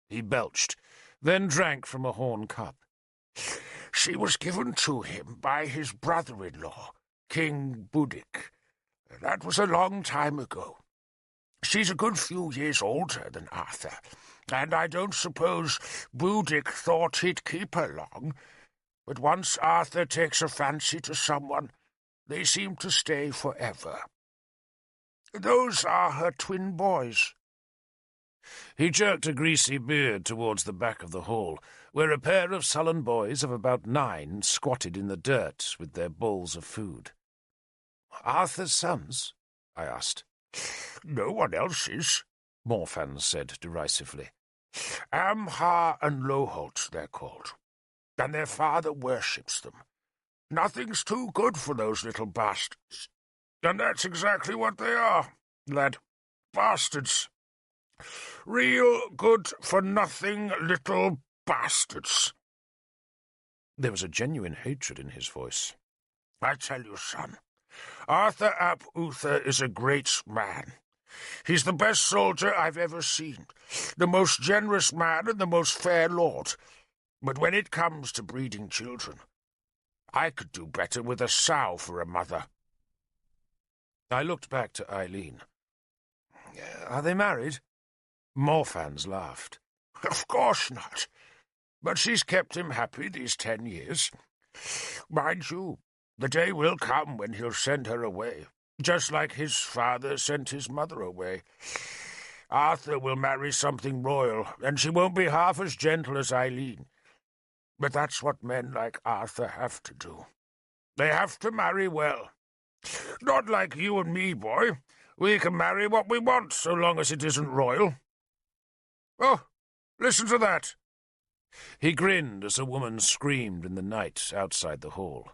He belched, then drank from a horn cup. "She was given to him by his brother-in-law, King Boudic. That was a long time ago. She's a good few years older than Arthur, and I don't suppose Boudic thought he'd keep her long. But once Arthur takes a fancy to someone, they seem to stay forever. Those are her twin boys." He jerked a greasy beard towards the back of the hall, where a pair of sullen boys of about 9 squatted in the dirt with their bowls of food. "Arthur's sons?" I asked. "No one else's," Morfans said derisively. "Amhar and Loholt, they're called, and their father worships them. Nothing's too good for those little bastards. And that's exactly what they are, lad. Bastards. Real good-for-nothing little bastards." There was a genuine hatred in his voice. "I tell you, son, Arthur ap Uther is a great man. He's the best soldier I've ever seen, the most generous man and the most fair lord. But when it comes to breeding children, I could do better with a sow for a mother." I looked back to Eileen. "Are they married?" Morfans laughed. "Of course not. But she's kept him happy these 10 years. Mind you, the day will come when he'll send her away, just like his father sent his mother away. Arthur will marry something royal, and she won't be half as gentle as Eileen. But that's what men like Arthur have to do. They have to marry well. Not like you and me, boy. We can marry what we want, so long as it isn't royal. Oh, listen to that." He grinned as a woman screamed in the night outside the hall.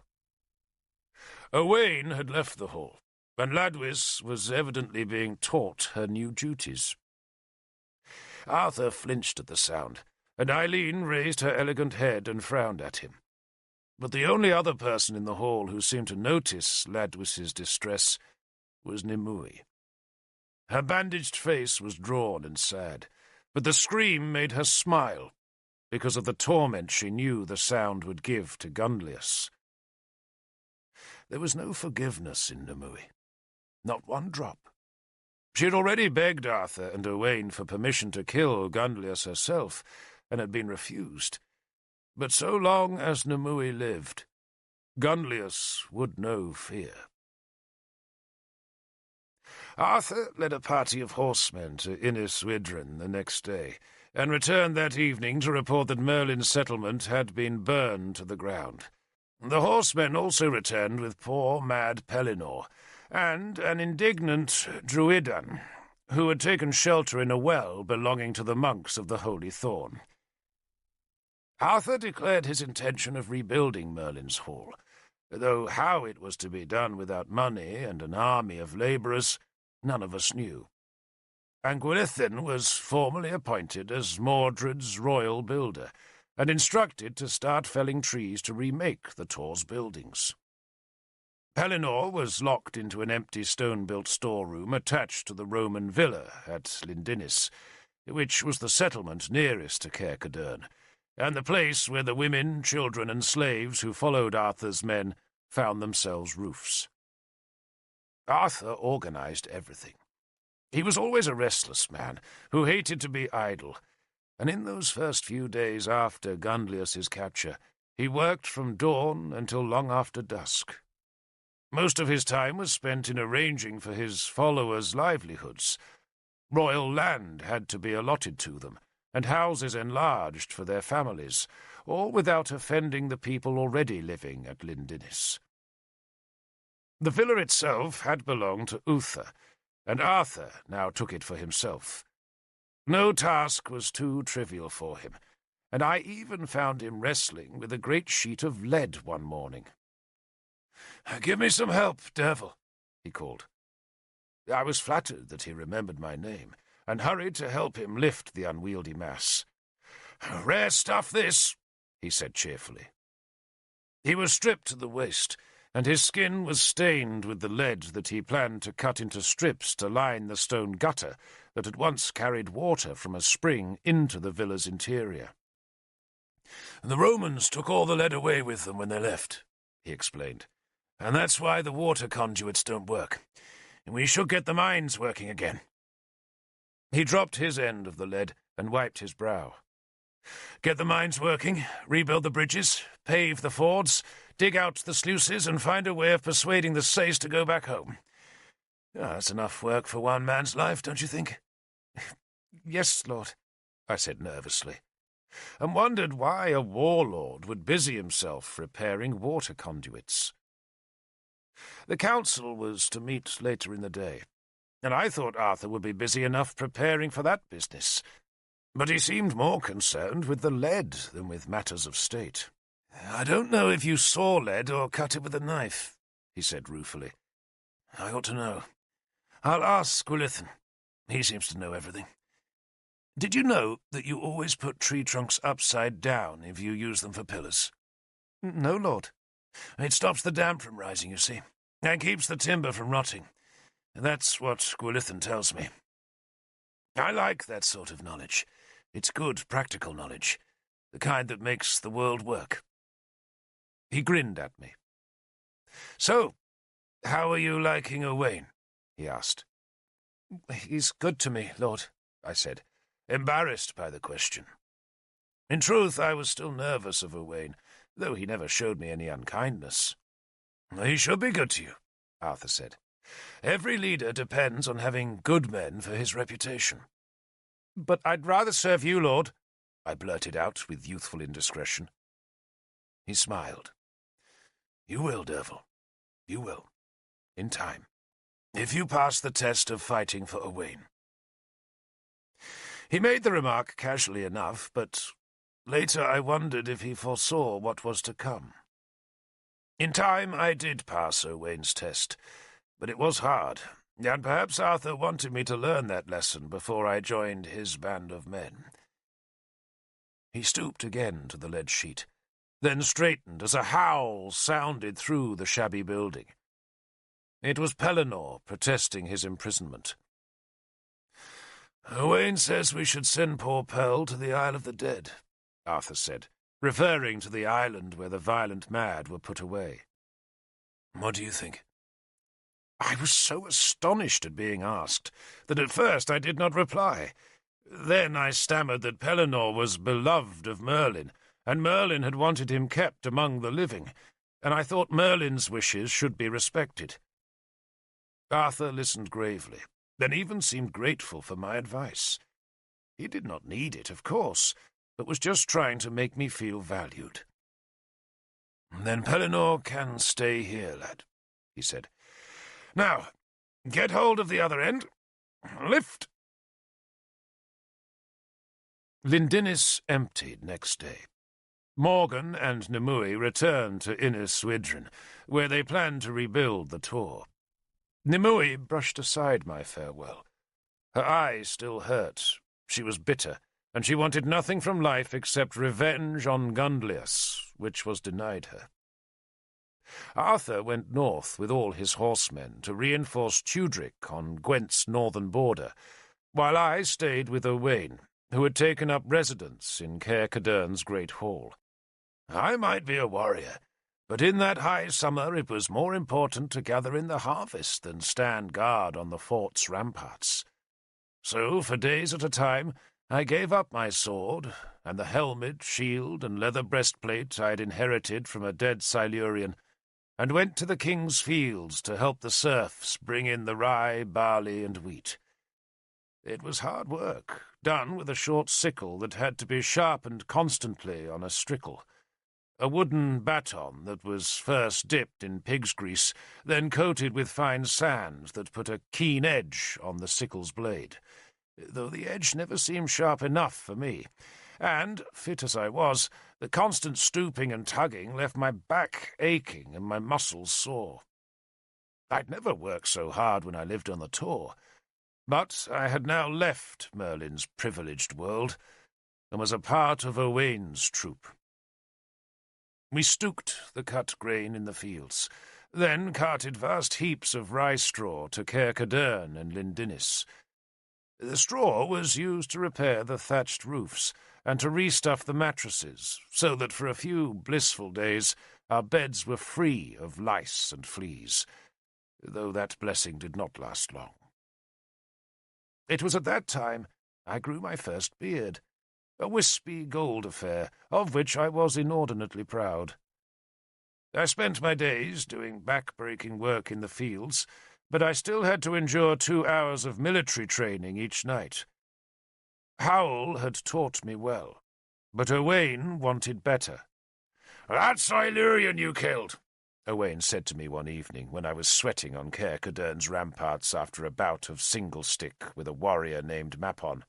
Owain had left the hall, and Ladwys was evidently being taught her new duties. Arthur flinched at the sound, and Eileen raised her elegant head and frowned at him. But the only other person in the hall who seemed to notice Ladwys's distress was Nimue. Her bandaged face was drawn and sad, but the scream made her smile, because of the torment she knew the sound would give to Gunlius. There was no forgiveness in Nimue, not one drop. She had already begged Arthur and Owain for permission to kill Gunlius herself, and had been refused. But so long as Nimue lived, Gunlius would know fear. Arthur led a party of horsemen to Innis Widren the next day, and returned that evening to report that Merlin's settlement had been burned to the ground. The horsemen also returned with poor mad Pellinore, and an indignant druidan, who had taken shelter in a well belonging to the monks of the Holy Thorn. Arthur declared his intention of rebuilding Merlin's Hall, though how it was to be done without money and an army of labourers none of us knew. And Gwilithin was formally appointed as Mordred's royal builder, and instructed to start felling trees to remake the Tor's buildings. Pellinor was locked into an empty stone-built storeroom attached to the Roman villa at Lindinis, which was the settlement nearest to Caer Cadarn, and the place where the women, children, and slaves who followed Arthur's men found themselves roofs. Arthur organized everything. He was always a restless man who hated to be idle, and in those first few days after Gundlius's capture, he worked from dawn until long after dusk. Most of his time was spent in arranging for his followers' livelihoods. Royal land had to be allotted to them, and houses enlarged for their families, all without offending the people already living at Lindinis. The villa itself had belonged to Uther, and Arthur now took it for himself. No task was too trivial for him, and I even found him wrestling with a great sheet of lead one morning. "Give me some help, Derfel," he called. I was flattered that he remembered my name, and hurried to help him lift the unwieldy mass. "Rare stuff, this," he said cheerfully. He was stripped to the waist, and his skin was stained with the lead that he planned to cut into strips to line the stone gutter that had once carried water from a spring into the villa's interior. "The Romans took all the lead away with them when they left," he explained, "and that's why the water conduits don't work. We should get the mines working again." He dropped his end of the lead and wiped his brow. "Get the mines working, rebuild the bridges, pave the fords, dig out the sluices, and find a way of persuading the Sace to go back home. That's enough work for one man's life, don't you think?" "Yes, Lord," I said nervously, and wondered why a warlord would busy himself repairing water conduits. The council was to meet later in the day, and I thought Arthur would be busy enough preparing for that business, but he seemed more concerned with the lead than with matters of state. "I don't know if you saw lead or cut it with a knife," he said ruefully. "I ought to know. I'll ask Gwilithin. He seems to know everything. Did you know that you always put tree trunks upside down if you use them for pillars?" "No, Lord." "It stops the damp from rising, you see, and keeps the timber from rotting. That's what Gwilithin tells me. I like that sort of knowledge. It's good, practical knowledge, the kind that makes the world work." He grinned at me. "So, how are you liking Owain?" he asked. "He's good to me, Lord," I said, embarrassed by the question. In truth, I was still nervous of Owain, though he never showed me any unkindness. "He should be good to you," Arthur said. "Every leader depends on having good men for his reputation." "But I'd rather serve you, Lord," I blurted out with youthful indiscretion. He smiled. "You will, Derfel. You will. In time. If you pass the test of fighting for Owain." He made the remark casually enough, but later I wondered if he foresaw what was to come. In time I did pass Owain's test, but it was hard, and perhaps Arthur wanted me to learn that lesson before I joined his band of men. He stooped again to the lead sheet, then straightened as a howl sounded through the shabby building. It was Pellinor protesting his imprisonment. "Owain says we should send poor Pell to the Isle of the Dead," Arthur said, referring to the island where the violent mad were put away. "What do you think?" I was so astonished at being asked that at first I did not reply. Then I stammered that Pellinor was beloved of Merlin, and Merlin had wanted him kept among the living, and I thought Merlin's wishes should be respected. Arthur listened gravely, then even seemed grateful for my advice. He did not need it, of course, but was just trying to make me feel valued. "Then Pellinor can stay here, lad," he said. Now, get hold of the other end. Lift. Lindinis emptied next day. Morgan and Nimue returned to Innis Swidrin, where they planned to rebuild the Tor. Nimue brushed aside my farewell. Her eyes still hurt. She was bitter, and she wanted nothing from life except revenge on Gundlius, which was denied her. Arthur went north with all his horsemen to reinforce Tudric on Gwent's northern border, while I stayed with Owain, who had taken up residence in Caer Cadarn's great hall. I might be a warrior, but in that high summer it was more important to gather in the harvest than stand guard on the fort's ramparts. So, for days at a time, I gave up my sword, and the helmet, shield, and leather breastplate I had inherited from a dead Silurian, and went to the king's fields to help the serfs bring in the rye, barley, and wheat. It was hard work, done with a short sickle that had to be sharpened constantly on a strickle, a wooden baton that was first dipped in pig's grease, then coated with fine sand that put a keen edge on the sickle's blade, though the edge never seemed sharp enough for me, and, fit as I was, the constant stooping and tugging left my back aching and my muscles sore. I'd never worked so hard when I lived on the Tor, but I had now left Merlin's privileged world and was a part of Owain's troop. We stooked the cut grain in the fields, then carted vast heaps of rye straw to Caer Cadarn and Lindinis. The straw was used to repair the thatched roofs and to restuff the mattresses, so that for a few blissful days our beds were free of lice and fleas, though that blessing did not last long. It was at that time I grew my first beard, a wispy gold affair, of which I was inordinately proud. I spent my days doing back-breaking work in the fields, but I still had to endure 2 hours of military training each night. Howl had taught me well, but Owain wanted better. "That Silurian you killed," Owain said to me one evening when I was sweating on Caer Cadarn's ramparts after a bout of single-stick with a warrior named Mapon.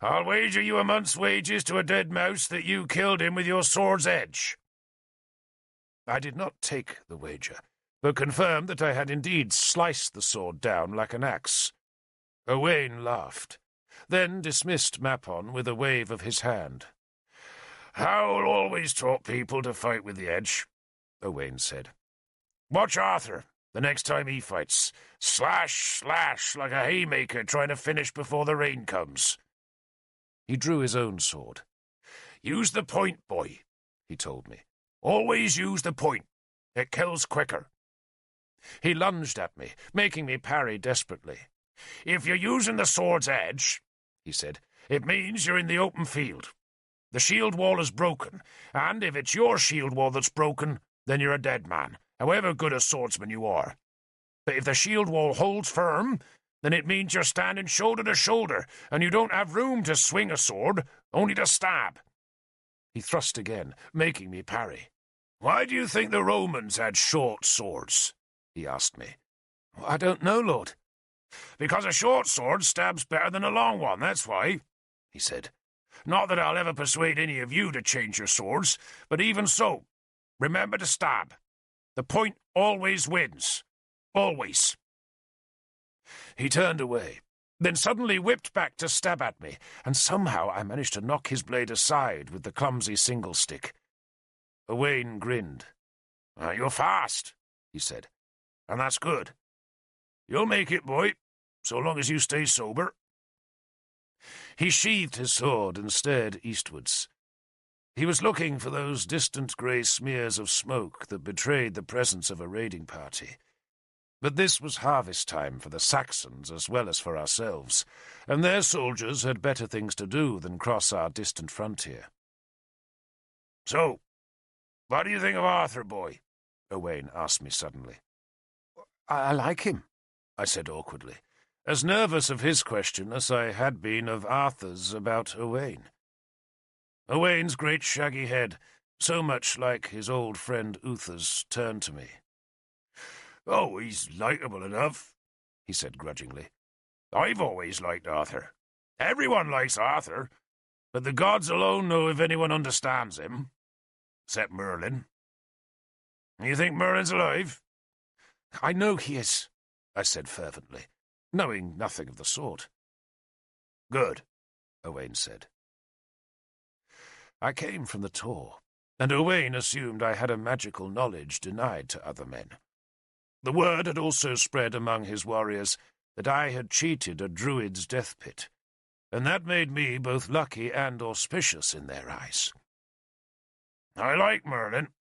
"I'll wager you a month's wages to a dead mouse that you killed him with your sword's edge." I did not take the wager, but confirmed that I had indeed sliced the sword down like an axe. Owain laughed, then dismissed Mapon with a wave of his hand. "Howl always taught people to fight with the edge," Owain said. "Watch Arthur the next time he fights. Slash, slash, like a haymaker trying to finish before the rain comes." He drew his own sword. "Use the point, boy," he told me. "Always use the point. It kills quicker." He lunged at me, making me parry desperately. "If you're using the sword's edge," he said, "it means you're in the open field. The shield wall is broken, and if it's your shield wall that's broken, then you're a dead man, however good a swordsman you are. But if the shield wall holds firm, then it means you're standing shoulder to shoulder, and you don't have room to swing a sword, only to stab." He thrust again, making me parry. "Why do you think the Romans had short swords?" he asked me. "I don't know, Lord." "Because a short sword stabs better than a long one, that's why," he said. "Not that I'll ever persuade any of you to change your swords, but even so, remember to stab. The point always wins. Always." He turned away, then suddenly whipped back to stab at me, and somehow I managed to knock his blade aside with the clumsy single stick. Owain grinned. "You're fast," he said, "and that's good. You'll make it, boy, so long as you stay sober." He sheathed his sword and stared eastwards. He was looking for those distant grey smears of smoke that betrayed the presence of a raiding party. But this was harvest time for the Saxons as well as for ourselves, and their soldiers had better things to do than cross our distant frontier. "So, what do you think of Arthur, boy?" Owain asked me suddenly. "I like him," I said awkwardly, as nervous of his question as I had been of Arthur's about Owain. Owain's great shaggy head, so much like his old friend Uther's, turned to me. "Oh, he's likeable enough," he said grudgingly. "I've always liked Arthur. Everyone likes Arthur, but the gods alone know if anyone understands him. Except Merlin. You think Merlin's alive?" "I know he is," I said fervently, knowing nothing of the sort. "Good," Owain said. I came from the Tor, and Owain assumed I had a magical knowledge denied to other men. The word had also spread among his warriors that I had cheated a druid's death pit, and that made me both lucky and auspicious in their eyes. "I like Merlin,"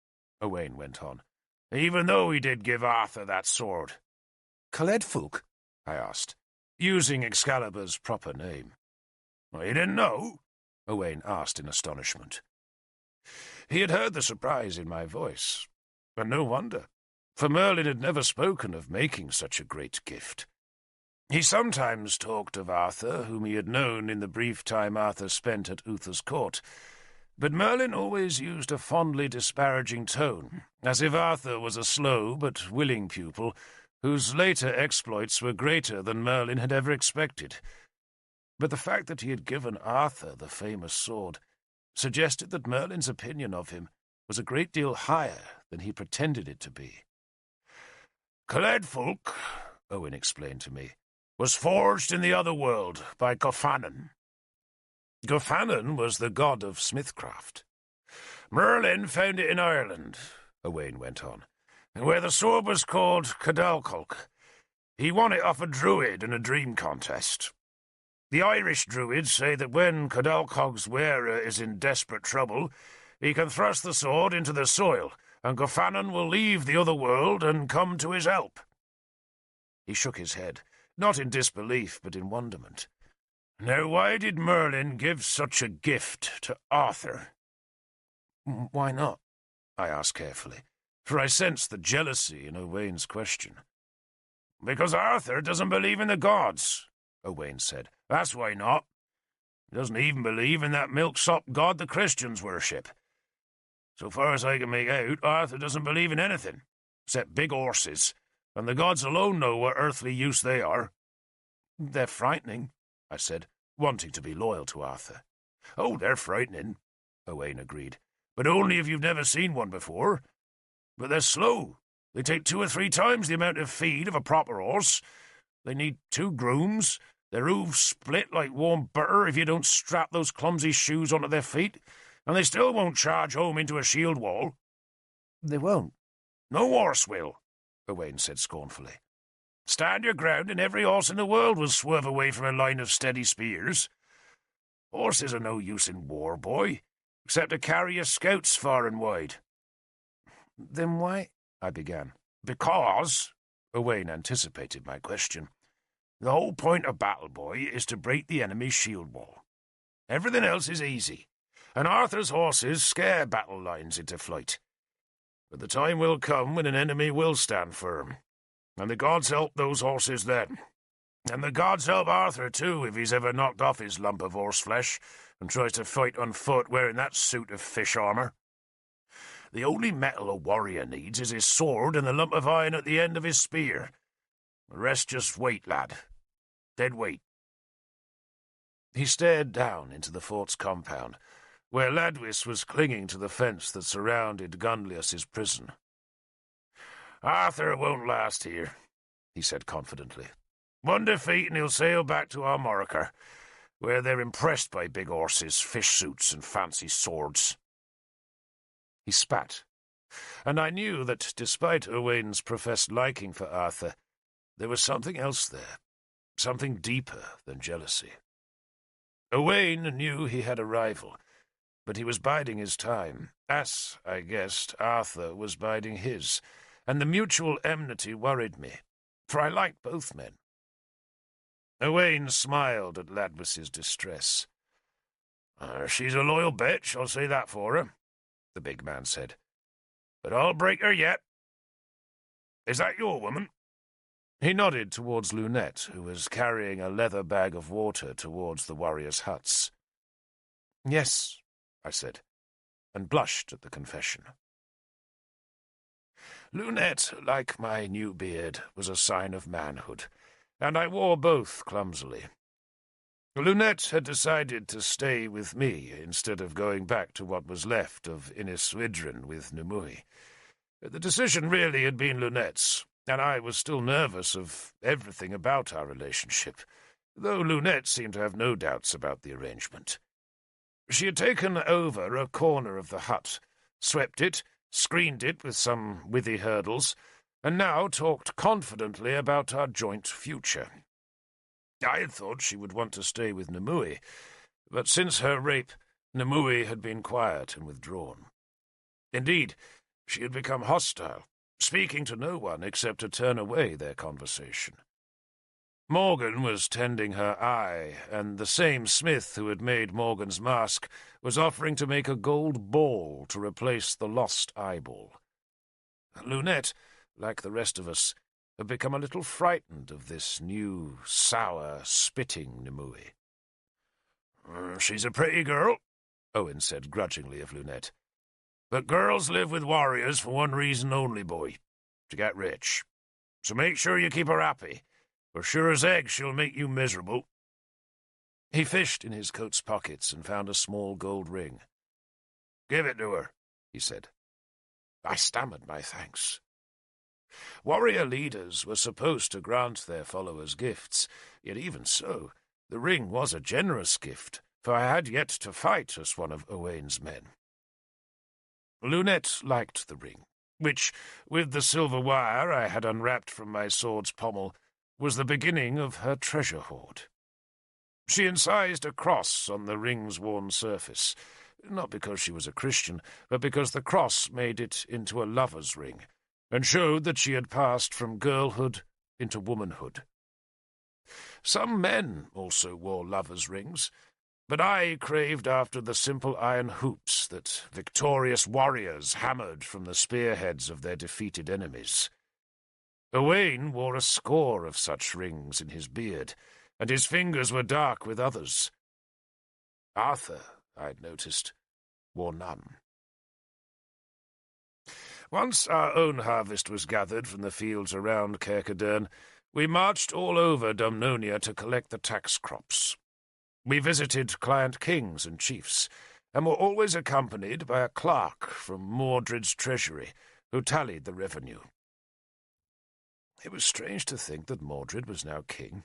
Owain went on, "even though he did give Arthur that sword." "Caledfulk?" I asked, using Excalibur's proper name. "You didn't know?" Owain asked in astonishment. He had heard the surprise in my voice, and no wonder, for Merlin had never spoken of making such a great gift. He sometimes talked of Arthur, whom he had known in the brief time Arthur spent at Uther's court, but Merlin always used a fondly disparaging tone, as if Arthur was a slow but willing pupil, whose later exploits were greater than Merlin had ever expected. But the fact that he had given Arthur the famous sword suggested that Merlin's opinion of him was a great deal higher than he pretended it to be. "Caledfulk," Owen explained to me, "was forged in the other world by Gofannon." Gofannon was the god of smithcraft. "Merlin found it in Ireland," Owain went on, "where the sword was called Cadalcolch. He won it off a druid in a dream contest. The Irish druids say that when Cadalcolch's wearer is in desperate trouble, he can thrust the sword into the soil, and Gofannon will leave the other world and come to his help." He shook his head, not in disbelief but in wonderment. "Now, why did Merlin give such a gift to Arthur?" "Why not?" I asked carefully, for I sensed the jealousy in Owain's question. "Because Arthur doesn't believe in the gods," Owain said. "That's why not. He doesn't even believe in that milksop god the Christians worship. So far as I can make out, Arthur doesn't believe in anything, except big horses, and the gods alone know what earthly use they are." "They're frightening," I said, wanting to be loyal to Arthur. "Oh, they're frightening," Owain agreed, "but only if you've never seen one before. But they're slow. They take 2 or 3 times the amount of feed of a proper horse. They need 2 grooms. Their hooves split like warm butter if you don't strap those clumsy shoes onto their feet, and they still won't charge home into a shield wall." "They won't?" "No horse will," Owain said scornfully. "Stand your ground and every horse in the world will swerve away from a line of steady spears. Horses are no use in war, boy, except to carry your scouts far and wide." "Then why—" I began. "Because," Owain anticipated my question, "the whole point of battle, boy, is to break the enemy's shield wall. Everything else is easy, and Arthur's horses scare battle lines into flight. But the time will come when an enemy will stand firm, and the gods help those horses then. And the gods help Arthur, too, if he's ever knocked off his lump of horseflesh and tries to fight on foot wearing that suit of fish armour. The only metal a warrior needs is his sword and the lump of iron at the end of his spear. The rest just wait, lad. Dead weight." He stared down into the fort's compound, where Ladwis was clinging to the fence that surrounded Gunlius's prison. "Arthur won't last here," he said confidently. "One defeat and he'll sail back to Armorica, where they're impressed by big horses, fish suits, and fancy swords." He spat, and I knew that, despite Owain's professed liking for Arthur, there was something else there, something deeper than jealousy. Owain knew he had a rival, but he was biding his time, as, I guessed, Arthur was biding his, and the mutual enmity worried me, for I liked both men. Owain smiled at Ladwis's distress. She's a loyal bitch, I'll say that for her," the big man said. "But I'll break her yet. Is that your woman?" He nodded towards Lunette, who was carrying a leather bag of water towards the warriors' huts. "Yes," I said, and blushed at the confession. Lunette, like my new beard, was a sign of manhood, and I wore both clumsily. Lunette had decided to stay with me instead of going back to what was left of Iniswydrin with Numui. The decision really had been Lunette's, and I was still nervous of everything about our relationship, though Lunette seemed to have no doubts about the arrangement. She had taken over a corner of the hut, swept it, screened it with some withy hurdles, and now talked confidently about our joint future. I had thought she would want to stay with Numui, but since her rape, Numui had been quiet and withdrawn. Indeed, she had become hostile, speaking to no one except to turn away their conversation. Morgan was tending her eye, and the same smith who had made Morgan's mask was offering to make a gold ball to replace the lost eyeball. Lunette, like the rest of us, had become a little frightened of this new, sour, spitting Numui. She's a pretty girl, Owen said grudgingly of Lunette. But girls live with warriors for one reason only, boy, to get rich. So make sure you keep her happy, for sure as eggs she'll make you miserable. He fished in his coat's pockets and found a small gold ring. Give it to her, he said. I stammered my thanks. Warrior leaders were supposed to grant their followers gifts, yet even so, the ring was a generous gift, for I had yet to fight as one of Owain's men. Lunette liked the ring, which, with the silver wire I had unwrapped from my sword's pommel, was the beginning of her treasure hoard. She incised a cross on the ring's worn surface, not because she was a Christian, but because the cross made it into a lover's ring, and showed that she had passed from girlhood into womanhood. Some men also wore lovers' rings, but I craved after the simple iron hoops that victorious warriors hammered from the spearheads of their defeated enemies. Owain wore a score of such rings in his beard, and his fingers were dark with others. Arthur, I'd noticed, wore none. Once our own harvest was gathered from the fields around Caer Cadarn, we marched all over Dumnonia to collect the tax crops. We visited client kings and chiefs, and were always accompanied by a clerk from Mordred's treasury, who tallied the revenue. It was strange to think that Mordred was now king,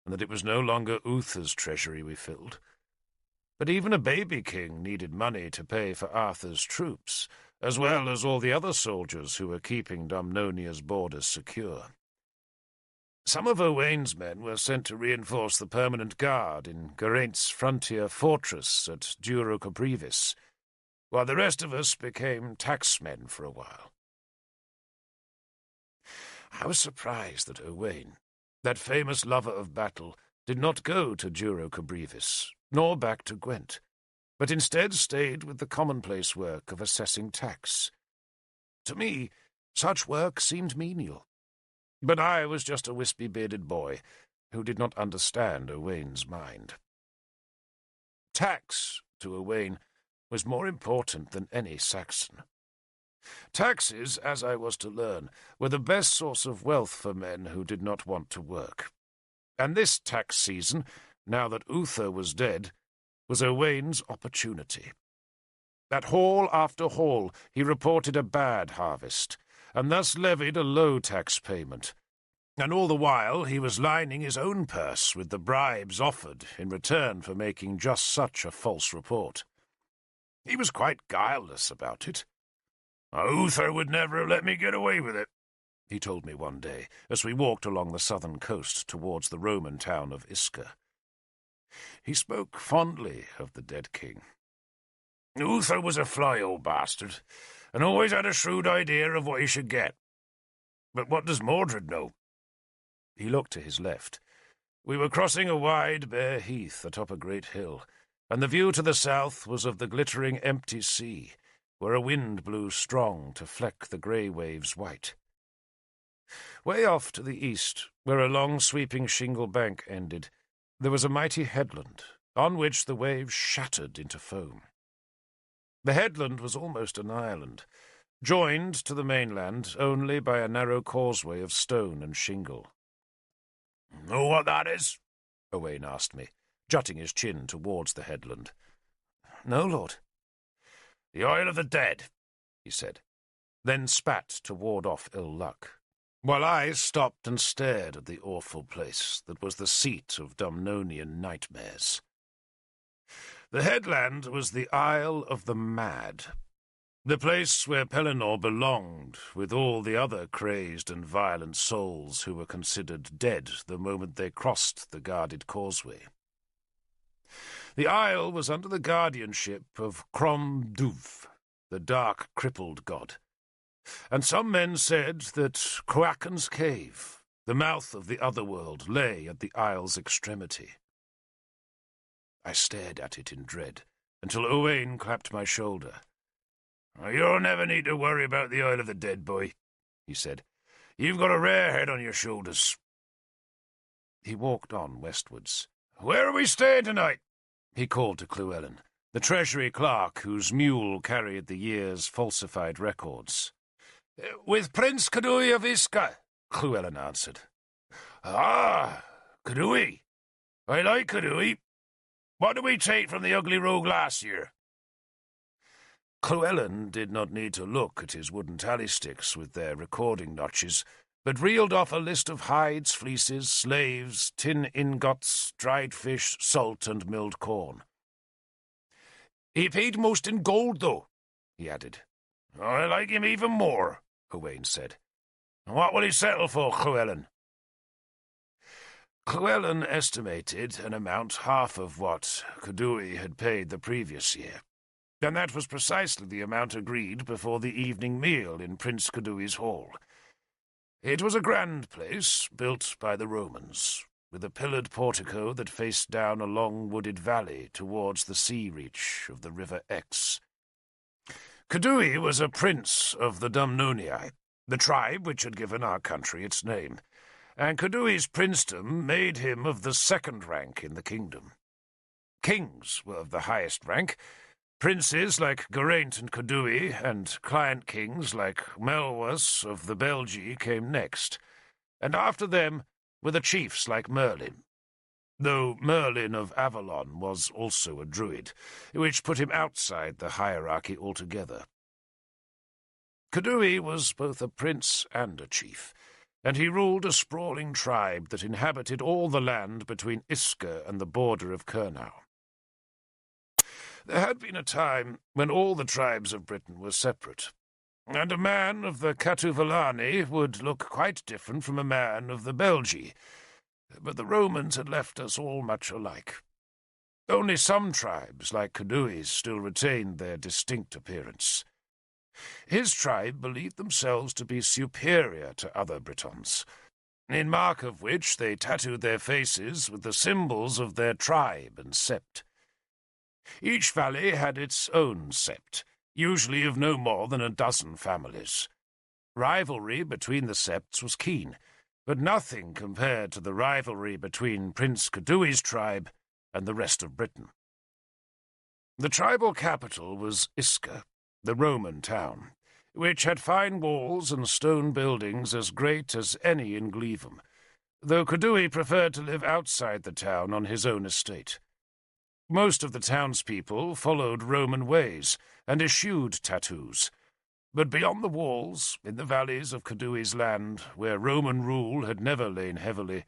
and that it was no longer Uther's treasury we filled. But even a baby king needed money to pay for Arthur's troops, as well as all the other soldiers who were keeping Dumnonia's borders secure. Some of Owain's men were sent to reinforce the permanent guard in Geraint's frontier fortress at Duro Caprivis, while the rest of us became taxmen for a while. I was surprised that Owain, that famous lover of battle, did not go to Duro Caprivis, nor back to Gwent, but instead stayed with the commonplace work of assessing tax. To me, such work seemed menial, but I was just a wispy-bearded boy who did not understand Owain's mind. Tax, to Owain, was more important than any Saxon. Taxes, as I was to learn, were the best source of wealth for men who did not want to work. And this tax season, now that Uther was dead, was Owain's opportunity. At hall after hall he reported a bad harvest, and thus levied a low tax payment. And all the while he was lining his own purse with the bribes offered in return for making just such a false report. He was quite guileless about it. "Uther would never have let me get away with it," he told me one day, as we walked along the southern coast towards the Roman town of Isker. He spoke fondly of the dead king. "Uther was a fly old bastard, and always had a shrewd idea of what he should get. But what does Mordred know?" He looked to his left. We were crossing a wide, bare heath atop a great hill, and the view to the south was of the glittering empty sea, where a wind blew strong to fleck the grey waves white. Way off to the east, where a long sweeping shingle bank ended, there was a mighty headland, on which the waves shattered into foam. The headland was almost an island, joined to the mainland only by a narrow causeway of stone and shingle. "Know what that is?" Owain asked me, jutting his chin towards the headland. "No, lord." "The Isle of the Dead," he said, then spat to ward off ill luck, while I stopped and stared at the awful place that was the seat of Dumnonian nightmares. The headland was the Isle of the Mad, the place where Pellinor belonged with all the other crazed and violent souls who were considered dead the moment they crossed the guarded causeway. The isle was under the guardianship of Crom Duv, the dark crippled god, and some men said that Croaken's cave, the mouth of the otherworld, lay at the isle's extremity. I stared at it in dread, until Owain clapped my shoulder. "You'll never need to worry about the Isle of the Dead, boy," he said. "You've got a rare head on your shoulders." He walked on westwards. "Where are we staying tonight?" he called to Llewellyn, the treasury clerk whose mule carried the year's falsified records. "With Prince Cadui of Iska," Llewellyn answered. "Ah, Cadui. I like Cadui. What did we take from the ugly rogue last year?" Llewellyn did not need to look at his wooden tally sticks with their recording notches, but reeled off a list of hides, fleeces, slaves, tin ingots, dried fish, salt, and milled corn. "He paid most in gold, though," he added. "I like him even more," Owain said. "What will he settle for, Llewellyn?" Llewellyn estimated an amount half of what Cadui had paid the previous year, and that was precisely the amount agreed before the evening meal in Prince Cadui's hall. It was a grand place, built by the Romans, with a pillared portico that faced down a long wooded valley towards the sea reach of the River Exe. Cadui was a prince of the Dumnonii, the tribe which had given our country its name, and Cadui's princedom made him of the second rank in the kingdom. Kings were of the highest rank. Princes like Geraint and Cadui, and client kings like Melwas of the Belgi came next, and after them were the chiefs like Merlin, though Merlin of Avalon was also a druid, which put him outside the hierarchy altogether. Cadui was both a prince and a chief, and he ruled a sprawling tribe that inhabited all the land between Iska and the border of Cornwell. There had been a time when all the tribes of Britain were separate, and a man of the Catuvalani would look quite different from a man of the Belgi, but the Romans had left us all much alike. Only some tribes, like Cadui's, still retained their distinct appearance. His tribe believed themselves to be superior to other Britons, in mark of which they tattooed their faces with the symbols of their tribe and sept. Each valley had its own sept, usually of no more than a dozen families. Rivalry between the septs was keen, but nothing compared to the rivalry between Prince Cadui's tribe and the rest of Britain. The tribal capital was Iska, the Roman town, which had fine walls and stone buildings as great as any in Glevum, though Cadui preferred to live outside the town on his own estate. Most of the townspeople followed Roman ways and eschewed tattoos, but beyond the walls, in the valleys of Cadui's land, where Roman rule had never lain heavily,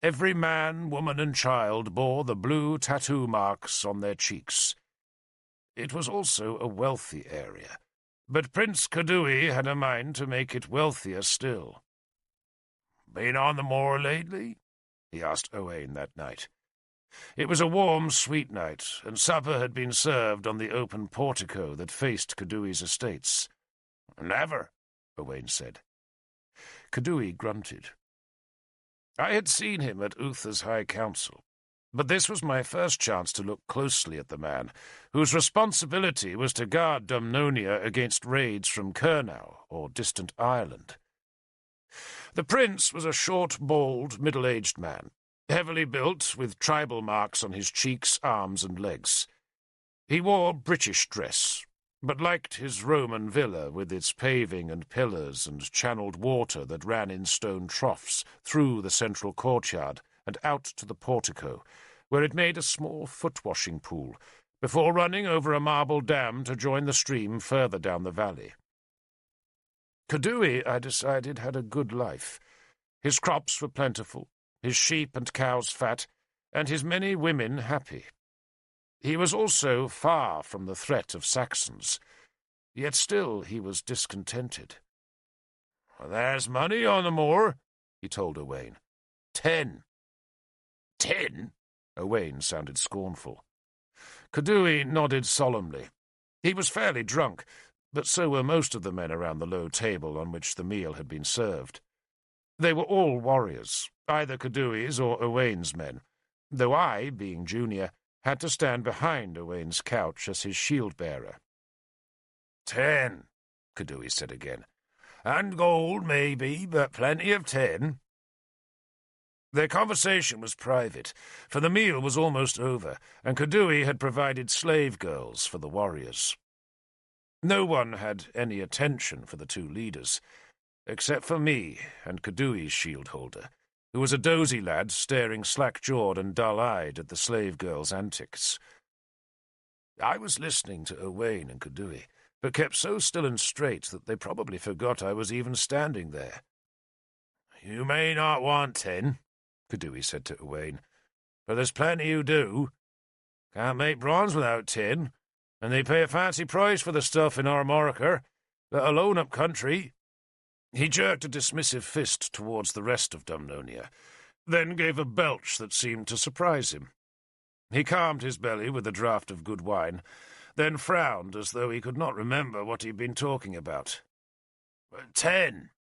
every man, woman, and child bore the blue tattoo marks on their cheeks. It was also a wealthy area, but Prince Cadui had a mind to make it wealthier still. "Been on the moor lately?" he asked Owain that night. It was a warm, sweet night, and supper had been served on the open portico that faced Cadui's estates. "Never," Owain said. Cadui grunted. I had seen him at Uther's High Council, but this was my first chance to look closely at the man, whose responsibility was to guard Dumnonia against raids from Cornwell or distant Ireland. The prince was a short, bald, middle-aged man, heavily built, with tribal marks on his cheeks, arms, and legs. He wore British dress, but liked his Roman villa with its paving and pillars and channeled water that ran in stone troughs through the central courtyard and out to the portico, where it made a small foot-washing pool, before running over a marble dam to join the stream further down the valley. Cadui, I decided, had a good life. His crops were plentiful, his sheep and cows fat, and his many women happy. He was also far from the threat of Saxons, yet still he was discontented. "There's money on the moor," he told Owain. 10. 10? Owain sounded scornful. Cadui nodded solemnly. He was fairly drunk, but so were most of the men around the low table on which the meal had been served. They were all warriors, either Cadui's or Owain's men, though I, being junior, had to stand behind Owain's couch as his shield-bearer. 10, Cadui said again. "And gold, maybe, but plenty of tin." Their conversation was private, for the meal was almost over, and Cadui had provided slave girls for the warriors. No one had any attention for the two leaders, except for me and Cadui's shield-holder, who was a dozy lad staring slack-jawed and dull-eyed at the slave girls' antics. I was listening to Owain and Cadui, but kept so still and straight that they probably forgot I was even standing there. "You may not want tin," Cadui said to Owain, "but there's plenty who do. Can't make bronze without tin, and they pay a fancy price for the stuff in Armorica, let alone up country." He jerked a dismissive fist towards the rest of Dumnonia, then gave a belch that seemed to surprise him. He calmed his belly with a draught of good wine, then frowned as though he could not remember what he'd been talking about. 10,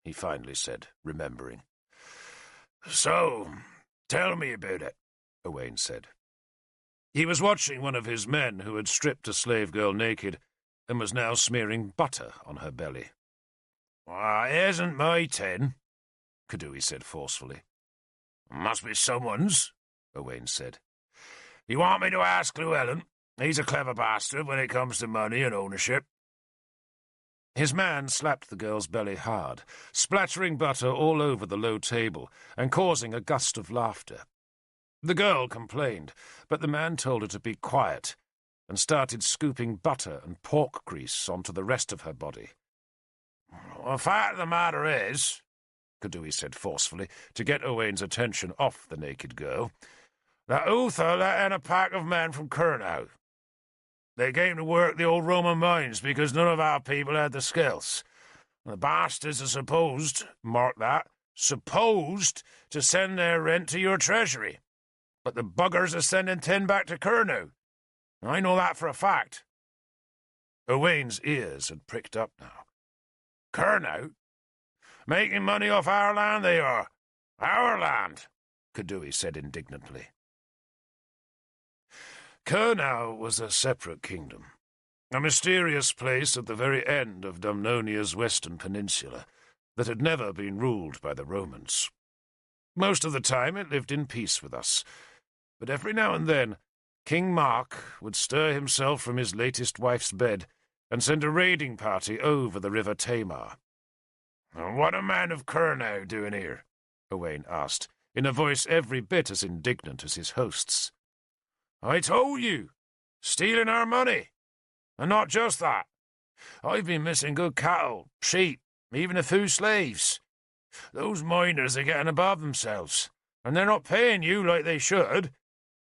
he finally said, remembering. "So, tell me about it," Owain said. He was watching one of his men who had stripped a slave girl naked and was now smearing butter on her belly. "It isn't my 10, Cadui said forcefully. "Must be someone's," Owain said. "You want me to ask Llewellyn? He's a clever bastard when it comes to money and ownership." His man slapped the girl's belly hard, splattering butter all over the low table and causing a gust of laughter. The girl complained, but the man told her to be quiet and started scooping butter and pork grease onto the rest of her body. "The fact of the matter is," Cadui said forcefully, to get Owain's attention off the naked girl, "that Uther let in a pack of men from Cornwell. They came to work the old Roman mines because none of our people had the skills. The bastards are supposed, mark that, supposed to send their rent to your treasury. But the buggers are sending tin back to Cornwell. I know that for a fact." Owain's ears had pricked up now. "Cornwell? Making money off our land they are. Our land," Cadui said indignantly. Cornwell was a separate kingdom, a mysterious place at the very end of Dumnonia's western peninsula that had never been ruled by the Romans. Most of the time it lived in peace with us, but every now and then King Mark would stir himself from his latest wife's bed and send a raiding party over the river Tamar. "What are men of Cornwell doing here?" Owain asked, in a voice every bit as indignant as his host's. "I told you, stealing our money. And not just that. I've been missing good cattle, sheep, even a few slaves. Those miners are getting above themselves, and they're not paying you like they should.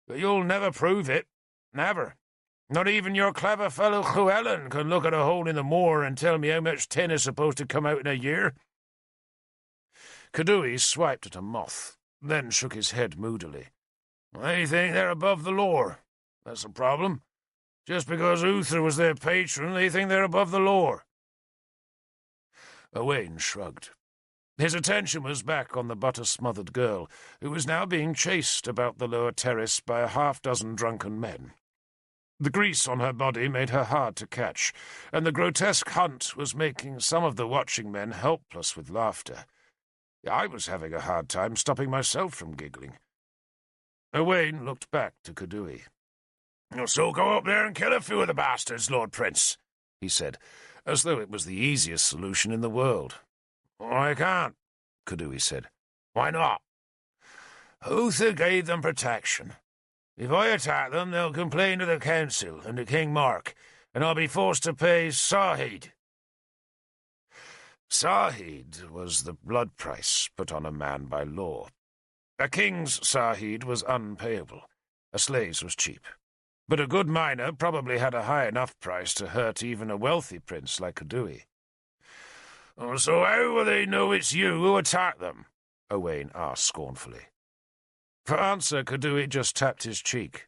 But you'll never prove it. Never. Not even your clever fellow Llewellyn can look at a hole in the moor and tell me how much tin is supposed to come out in a year." Cadui swiped at a moth, then shook his head moodily. "They think they're above the law. That's the problem. Just because Uther was their patron, they think they're above the law." Owain shrugged. His attention was back on the butter-smothered girl, who was now being chased about the lower terrace by a half-dozen drunken men. The grease on her body made her hard to catch, and the grotesque hunt was making some of the watching men helpless with laughter. I was having a hard time stopping myself from giggling. Owain looked back to Cadui. So go up there and kill a few of the bastards, Lord Prince, he said, as though it was the easiest solution in the world. I can't, Kudui said. Why not? Uther gave them protection. If I attack them, they'll complain to the council and to King Mark, and I'll be forced to pay Sahid. Sahid was the blood price put on a man by law. A king's Sahid was unpayable. A slave's was cheap. But a good miner probably had a high enough price to hurt even a wealthy prince like Kudui. So how will they know it's you who attacked them? Owain asked scornfully. For answer, Kudui just tapped his cheek.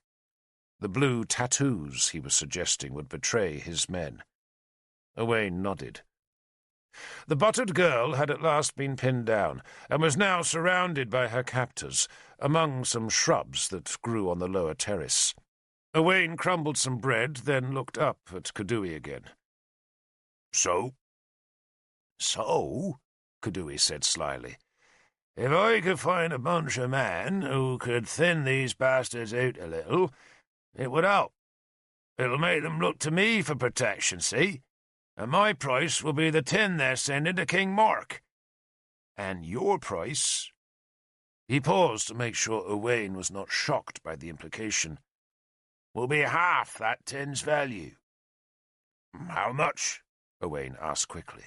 The blue tattoos he was suggesting would betray his men. Owain nodded. The buttered girl had at last been pinned down, and was now surrounded by her captors, among some shrubs that grew on the lower terrace. Owain crumbled some bread, then looked up at Kudui again. So? So? Kudui said slyly. If I could find a bunch of men who could thin these bastards out a little, it would help. It'll make them look to me for protection, see? And my price will be the tin they're sending to King Mark. And your price? He paused to make sure Owain was not shocked by the implication. Will be half that tin's value. How much? Owain asked quickly.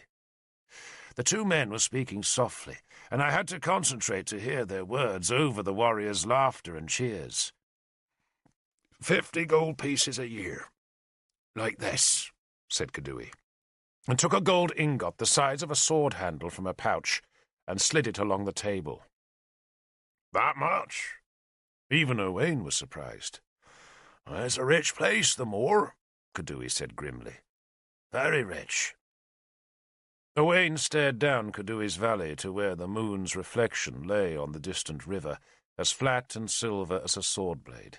The two men were speaking softly, and I had to concentrate to hear their words over the warriors' laughter and cheers. 50 gold pieces a year. Like this, said Kudui, and took a gold ingot the size of a sword handle from a pouch and slid it along the table. That much? Even Owain was surprised. It's a rich place, the moor, Kudui said grimly. Very rich. Owain stared down Kudui's valley to where the moon's reflection lay on the distant river, as flat and silver as a sword blade.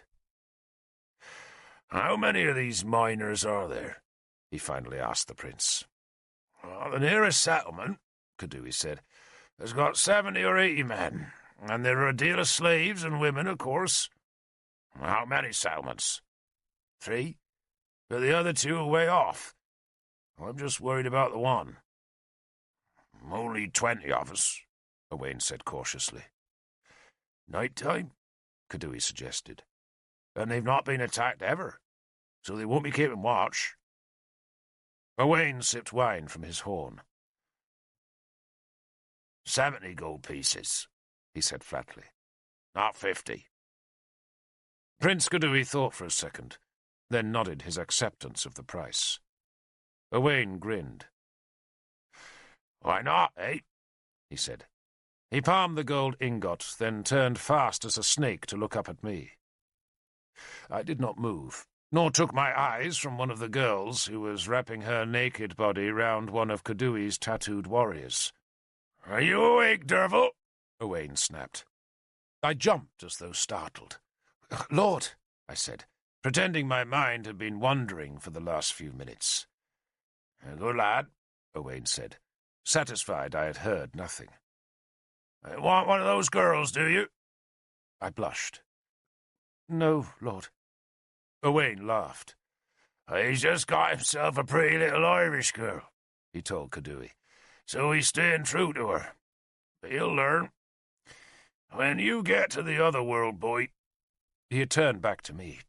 How many of these miners are there? He finally asked the prince. The nearest settlement, Kudui said, has got 70 or 80 men, and there are a deal of slaves and women, of course. How many settlements? 3? But the other 2 are way off. I'm just worried about the one. Only 20 of us, Owain said cautiously. Night time? Kudui suggested. And they've not been attacked ever, so they won't be keeping watch. Owain sipped wine from his horn. 70 gold pieces, he said flatly. Not 50. Prince Kudui thought for a second, then nodded his acceptance of the price. Owain grinned. Why not, eh? He said. He palmed the gold ingot, then turned fast as a snake to look up at me. I did not move, nor took my eyes from one of the girls who was wrapping her naked body round one of Kudui's tattooed warriors. Are you awake, Derfel? Owain snapped. I jumped as though startled. Lord, I said, pretending my mind had been wandering for the last few minutes. Good lad, Owain said, satisfied I had heard nothing. Want one of those girls, do you? I blushed. No, Lord. Owain laughed. He's just got himself a pretty little Irish girl, he told Kudui, so he's staying true to her. But he'll learn. When you get to the other world, boy, he had turned back to me.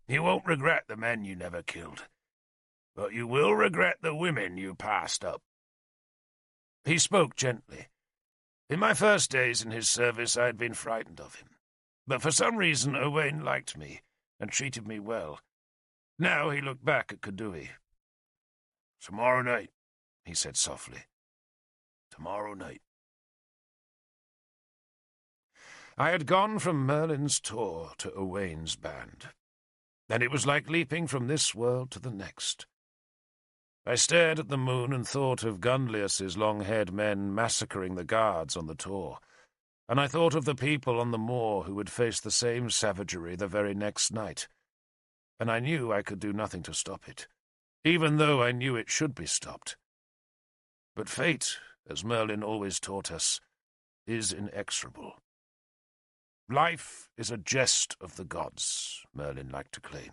You won't regret the men you never killed, but you will regret the women you passed up. He spoke gently. In my first days in his service I had been frightened of him, but for some reason Owain liked me and treated me well. Now he looked back at Kudui. Tomorrow night, he said softly. Tomorrow night. I had gone from Merlin's tour to Owain's band, and it was like leaping from this world to the next. I stared at the moon and thought of Gunlius's long-haired men massacring the guards on the tour, and I thought of the people on the moor who would face the same savagery the very next night, and I knew I could do nothing to stop it, even though I knew it should be stopped. But fate, as Merlin always taught us, is inexorable. Life is a jest of the gods, Merlin liked to claim,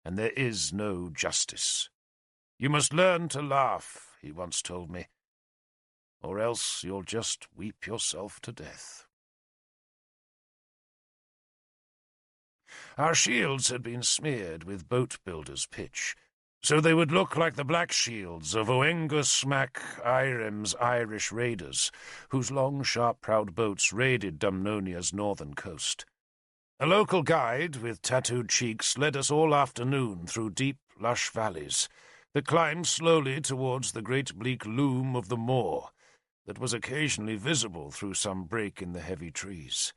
and there is no justice. You must learn to laugh, he once told me, or else you'll just weep yourself to death. Our shields had been smeared with boat builders' pitch, so they would look like the black shields of Oengus Mac Irem's Irish raiders, whose long, sharp-prowed boats raided Dumnonia's northern coast. A local guide with tattooed cheeks led us all afternoon through deep, lush valleys that climbed slowly towards the great bleak loom of the moor that was occasionally visible through some break in the heavy trees.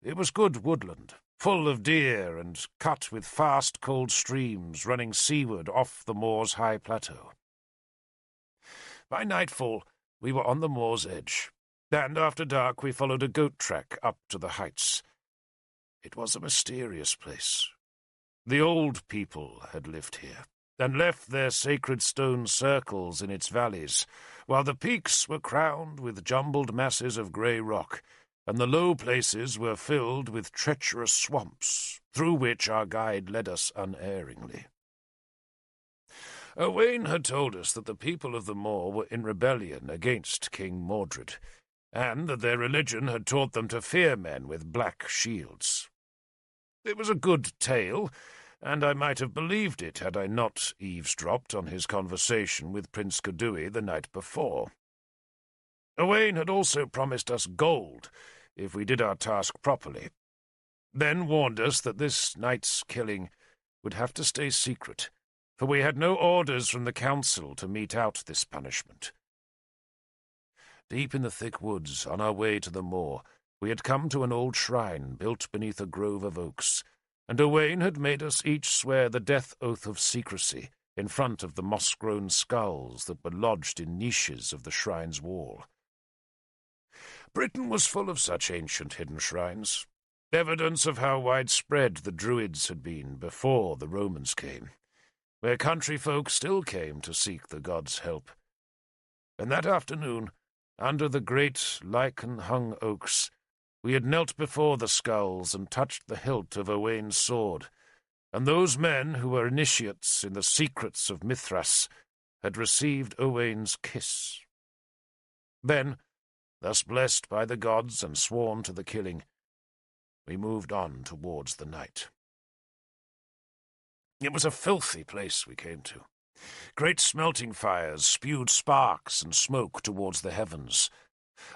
It was good woodland, full of deer and cut with fast, cold streams running seaward off the moor's high plateau. By nightfall, we were on the moor's edge, and after dark we followed a goat track up to the heights. It was a mysterious place. The old people had lived here, and left their sacred stone circles in its valleys, while the peaks were crowned with jumbled masses of grey rock, and the low places were filled with treacherous swamps, through which our guide led us unerringly. Owain had told us that the people of the moor were in rebellion against King Mordred, and that their religion had taught them to fear men with black shields. It was a good tale, and I might have believed it had I not eavesdropped on his conversation with Prince Cadui the night before. Owain had also promised us gold if we did our task properly, then warned us that this night's killing would have to stay secret, for we had no orders from the council to mete out this punishment. Deep in the thick woods, on our way to the moor, we had come to an old shrine built beneath a grove of oaks, and Owain had made us each swear the death oath of secrecy in front of the moss-grown skulls that were lodged in niches of the shrine's wall. Britain was full of such ancient hidden shrines, evidence of how widespread the druids had been before the Romans came, where country folk still came to seek the gods' help. And that afternoon, under the great lichen-hung oaks, we had knelt before the skulls and touched the hilt of Owain's sword, and those men who were initiates in the secrets of Mithras had received Owain's kiss. Then, thus blessed by the gods and sworn to the killing, we moved on towards the night. It was a filthy place we came to. Great smelting fires spewed sparks and smoke towards the heavens.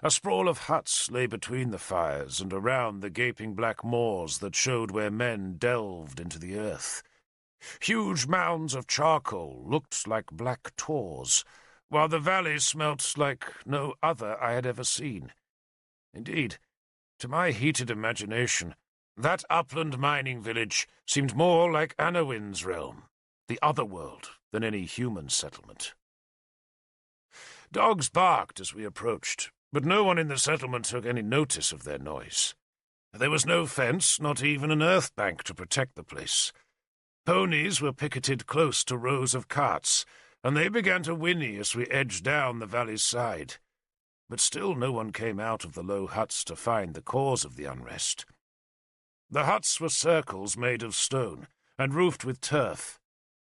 A sprawl of huts lay between the fires and around the gaping black moors that showed where men delved into the earth. Huge mounds of charcoal looked like black tors, while the valley smelt like no other I had ever seen. Indeed, to my heated imagination, that upland mining village seemed more like Anowin's realm, the other world, than any human settlement. Dogs barked as we approached, but no one in the settlement took any notice of their noise. There was no fence, not even an earth bank to protect the place. Ponies were picketed close to rows of carts, and they began to whinny as we edged down the valley's side. But still no one came out of the low huts to find the cause of the unrest. The huts were circles made of stone and roofed with turf,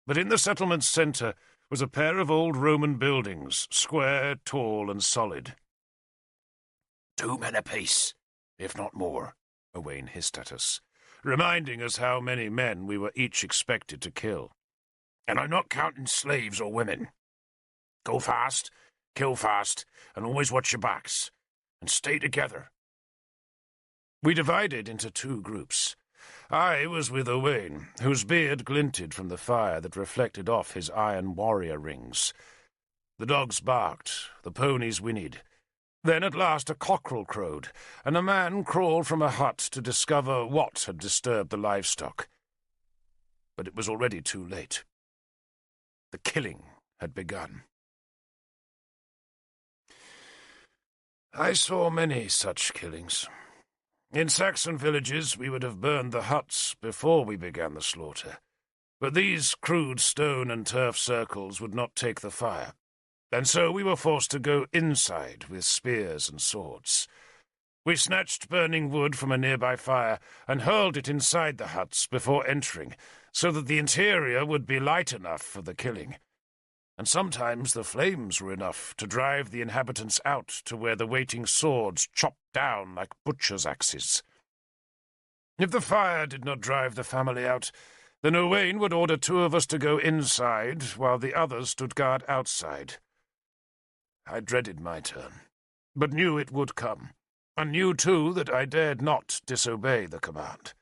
but in the settlement's centre was a pair of old Roman buildings, square, tall, and solid. 2 men apiece, if not more, Owain hissed at us, reminding us how many men we were each expected to kill. And I'm not counting slaves or women. Go fast, kill fast, and always watch your backs, and stay together. We divided into 2 groups. I was with Owain, whose beard glinted from the fire that reflected off his iron warrior rings. The dogs barked, the ponies whinnied. Then at last a cockerel crowed, and a man crawled from a hut to discover what had disturbed the livestock. But it was already too late. The killing had begun. I saw many such killings. In Saxon villages we would have burned the huts before we began the slaughter, but these crude stone and turf circles would not take the fire, and so we were forced to go inside with spears and swords. We snatched burning wood from a nearby fire and hurled it inside the huts before entering, so that the interior would be light enough for the killing. And sometimes the flames were enough to drive the inhabitants out to where the waiting swords chopped down like butcher's axes. If the fire did not drive the family out, then Owain would order 2 of us to go inside while the others stood guard outside. I dreaded my turn, but knew it would come, and knew too that I dared not disobey the command.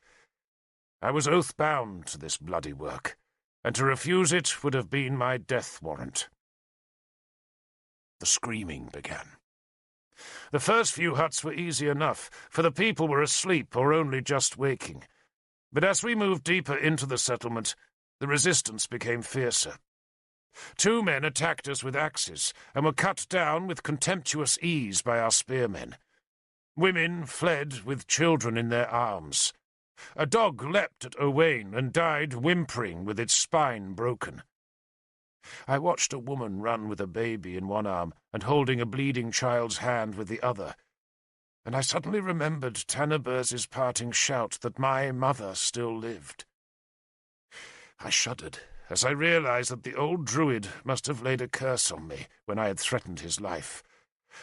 I was oath-bound to this bloody work, and to refuse it would have been my death warrant. The screaming began. The first few huts were easy enough, for the people were asleep or only just waking. But as we moved deeper into the settlement, the resistance became fiercer. 2 men attacked us with axes, and were cut down with contemptuous ease by our spearmen. Women fled with children in their arms. A dog leapt at Owain and died whimpering with its spine broken. I watched a woman run with a baby in one arm and holding a bleeding child's hand with the other, and I suddenly remembered Tanneber's parting shout that my mother still lived. I shuddered as I realized that the old druid must have laid a curse on me when I had threatened his life.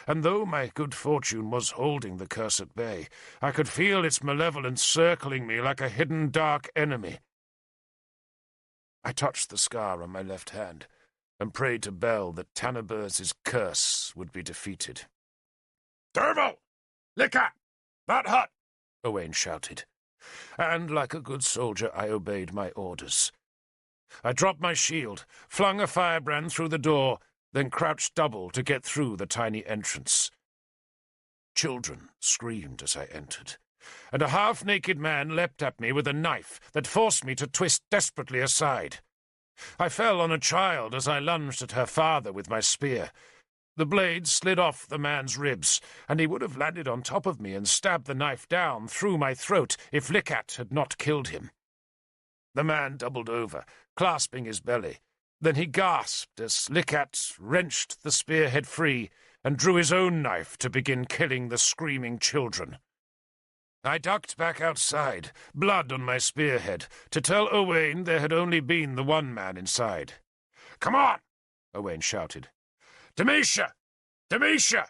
And though my good fortune was holding the curse at bay, I could feel its malevolence circling me like a hidden dark enemy. I touched the scar on my left hand and prayed to Bel that Tanneber's curse would be defeated. "Derfel! Licker! That hut!" Owain shouted, and like a good soldier I obeyed my orders. I dropped my shield, flung a firebrand through the door, then crouched double to get through the tiny entrance. Children screamed as I entered, and a half-naked man leapt at me with a knife that forced me to twist desperately aside. I fell on a child as I lunged at her father with my spear. The blade slid off the man's ribs, and he would have landed on top of me and stabbed the knife down through my throat if Licat had not killed him. The man doubled over, clasping his belly. Then he gasped as Licat wrenched the spearhead free and drew his own knife to begin killing the screaming children. I ducked back outside, blood on my spearhead, to tell Owain there had only been the one man inside. "Come on!" Owain shouted. "Demisha! Demisha!"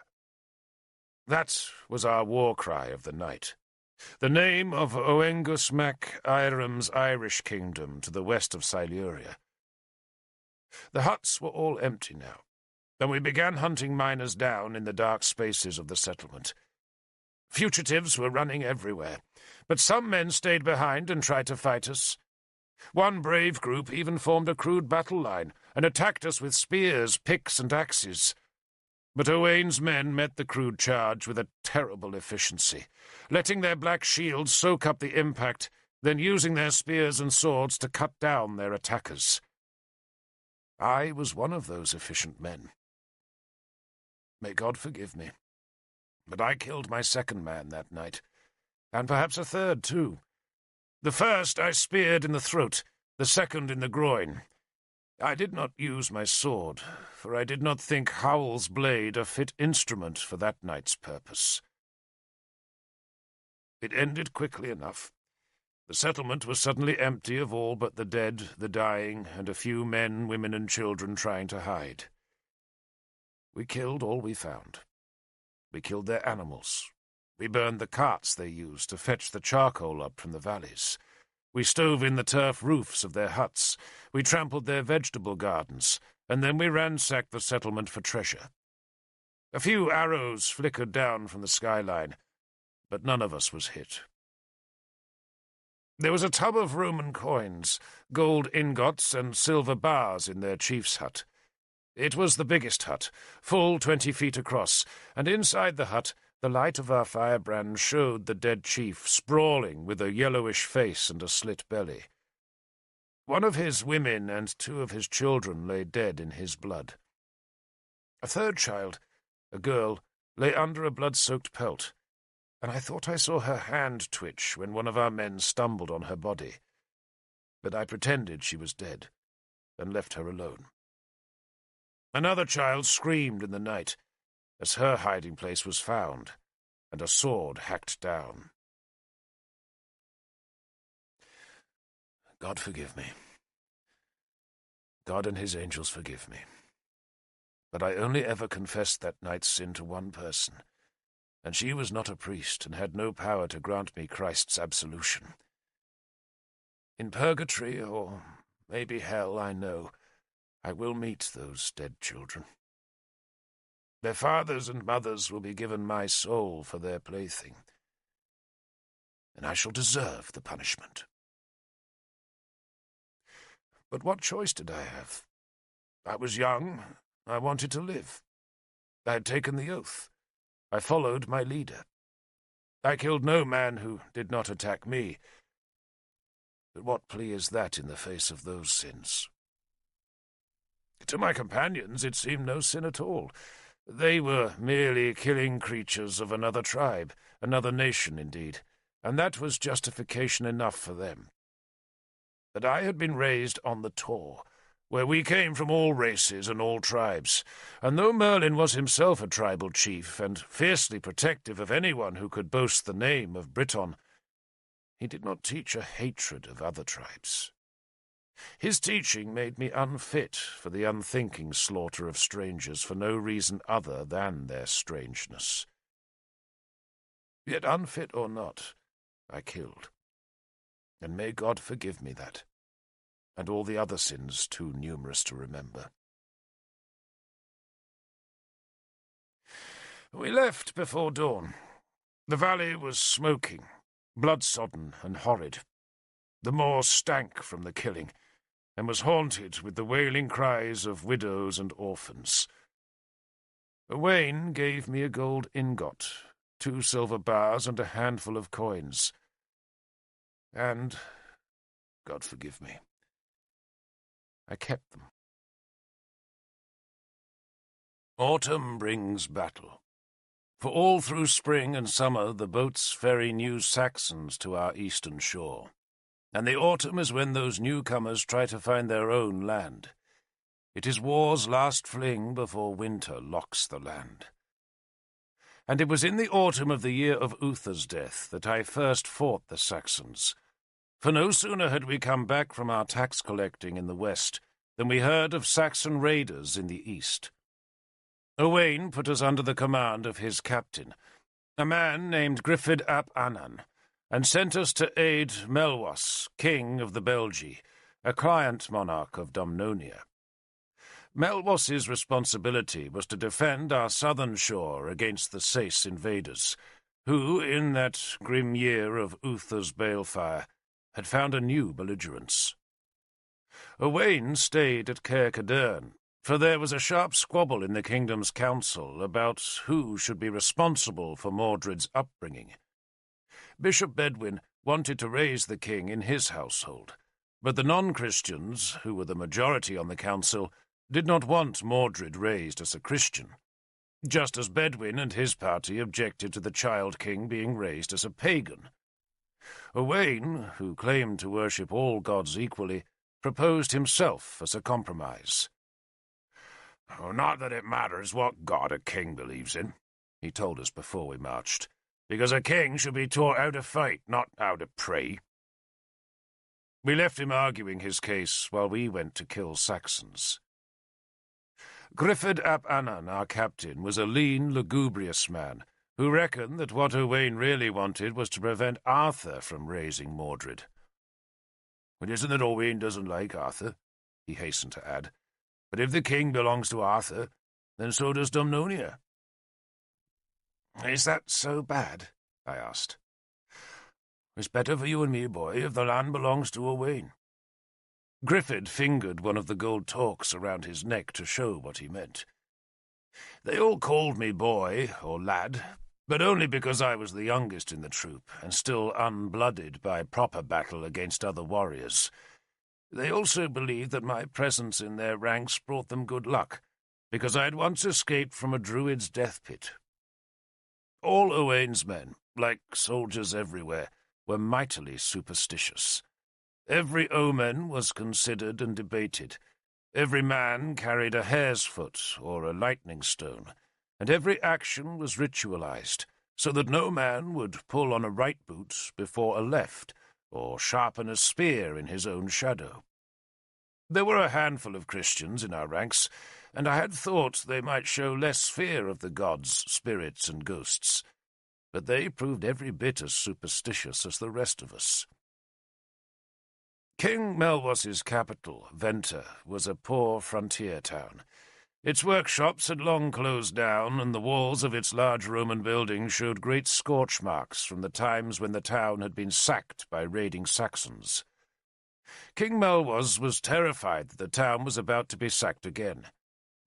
That was our war cry of the night. The name of Oengus mac Iram's Irish kingdom to the west of Siluria. The huts were all empty now, and we began hunting miners down in the dark spaces of the settlement. Fugitives were running everywhere, but some men stayed behind and tried to fight us. One brave group even formed a crude battle line and attacked us with spears, picks, and axes. But Owain's men met the crude charge with a terrible efficiency, letting their black shields soak up the impact, then using their spears and swords to cut down their attackers. I was one of those efficient men. May God forgive me, but I killed my second man that night, and perhaps a third too. The first I speared in the throat, the second in the groin. I did not use my sword, for I did not think Howell's blade a fit instrument for that night's purpose. It ended quickly enough. The settlement was suddenly empty of all but the dead, the dying, and a few men, women, and children trying to hide. We killed all we found. We killed their animals. We burned the carts they used to fetch the charcoal up from the valleys. We stove in the turf roofs of their huts. We trampled their vegetable gardens, and then we ransacked the settlement for treasure. A few arrows flickered down from the skyline, but none of us was hit. There was a tub of Roman coins, gold ingots, and silver bars in their chief's hut. It was the biggest hut, full 20 feet across, and inside the hut the light of our firebrand showed the dead chief sprawling with a yellowish face and a slit belly. One of his women and 2 of his children lay dead in his blood. A third child, a girl, lay under a blood-soaked pelt, and I thought I saw her hand twitch when one of our men stumbled on her body. But I pretended she was dead, and left her alone. Another child screamed in the night, as her hiding place was found, and a sword hacked down. God forgive me. God and his angels forgive me. But I only ever confessed that night's sin to one person, and she was not a priest and had no power to grant me Christ's absolution. In purgatory, or maybe hell, I know, I will meet those dead children. Their fathers and mothers will be given my soul for their plaything, and I shall deserve the punishment. But what choice did I have? I was young. I wanted to live. I had taken the oath. I followed my leader. I killed no man who did not attack me. But what plea is that in the face of those sins? To my companions it seemed no sin at all. They were merely killing creatures of another tribe, another nation indeed, and that was justification enough for them. But I had been raised on the Tor, where we came from all races and all tribes, and though Merlin was himself a tribal chief and fiercely protective of anyone who could boast the name of Briton, he did not teach a hatred of other tribes. His teaching made me unfit for the unthinking slaughter of strangers for no reason other than their strangeness. Yet unfit or not, I killed. And may God forgive me that, and all the other sins too numerous to remember. We left before dawn. The valley was smoking, blood-sodden and horrid. The moor stank from the killing, and was haunted with the wailing cries of widows and orphans. Owain gave me a gold ingot, 2 silver bars, and a handful of coins. And, God forgive me, I kept them. Autumn brings battle. For all through spring and summer the boats ferry new Saxons to our eastern shore. And the autumn is when those newcomers try to find their own land. It is war's last fling before winter locks the land. And it was in the autumn of the year of Uther's death that I first fought the Saxons. For no sooner had we come back from our tax-collecting in the west than we heard of Saxon raiders in the east. Owain put us under the command of his captain, a man named Griffith ap Annan, and sent us to aid Melwas, king of the Belgi, a client monarch of Dumnonia. Melwas's responsibility was to defend our southern shore against the Sace invaders, who, in that grim year of Uther's balefire, had found a new belligerence. Owain stayed at Caer Cadarn, for there was a sharp squabble in the kingdom's council about who should be responsible for Mordred's upbringing. Bishop Bedwin wanted to raise the king in his household, but the non-Christians, who were the majority on the council, did not want Mordred raised as a Christian, just as Bedwin and his party objected to the child king being raised as a pagan. Owain, who claimed to worship all gods equally, proposed himself as a compromise. Not that it matters what god a king believes in, he told us before we marched, because a king should be taught how to fight, not how to pray. We left him arguing his case while we went to kill Saxons. Griffith ap Annan, our captain, was a lean, lugubrious man, who reckoned that what Owain really wanted was to prevent Arthur from raising Mordred. It isn't that Owain doesn't like Arthur, he hastened to add, but if the king belongs to Arthur, then so does Dumnonia. Is that so bad? I asked. It's better for you and me, boy, if the land belongs to Owain. Griffith fingered one of the gold torques around his neck to show what he meant. They all called me boy or lad, but only because I was the youngest in the troop and still unblooded by proper battle against other warriors. They also believed that my presence in their ranks brought them good luck, because I had once escaped from a druid's death pit. All Owain's men, like soldiers everywhere, were mightily superstitious. Every omen was considered and debated. Every man carried a hare's foot or a lightning stone, and every action was ritualized, so that no man would pull on a right boot before a left, or sharpen a spear in his own shadow. There were a handful of Christians in our ranks, and I had thought they might show less fear of the gods, spirits, and ghosts, but they proved every bit as superstitious as the rest of us. King Melwas's capital, Venter, was a poor frontier town. Its workshops had long closed down, and the walls of its large Roman building showed great scorch marks from the times when the town had been sacked by raiding Saxons. King Melwas was terrified that the town was about to be sacked again.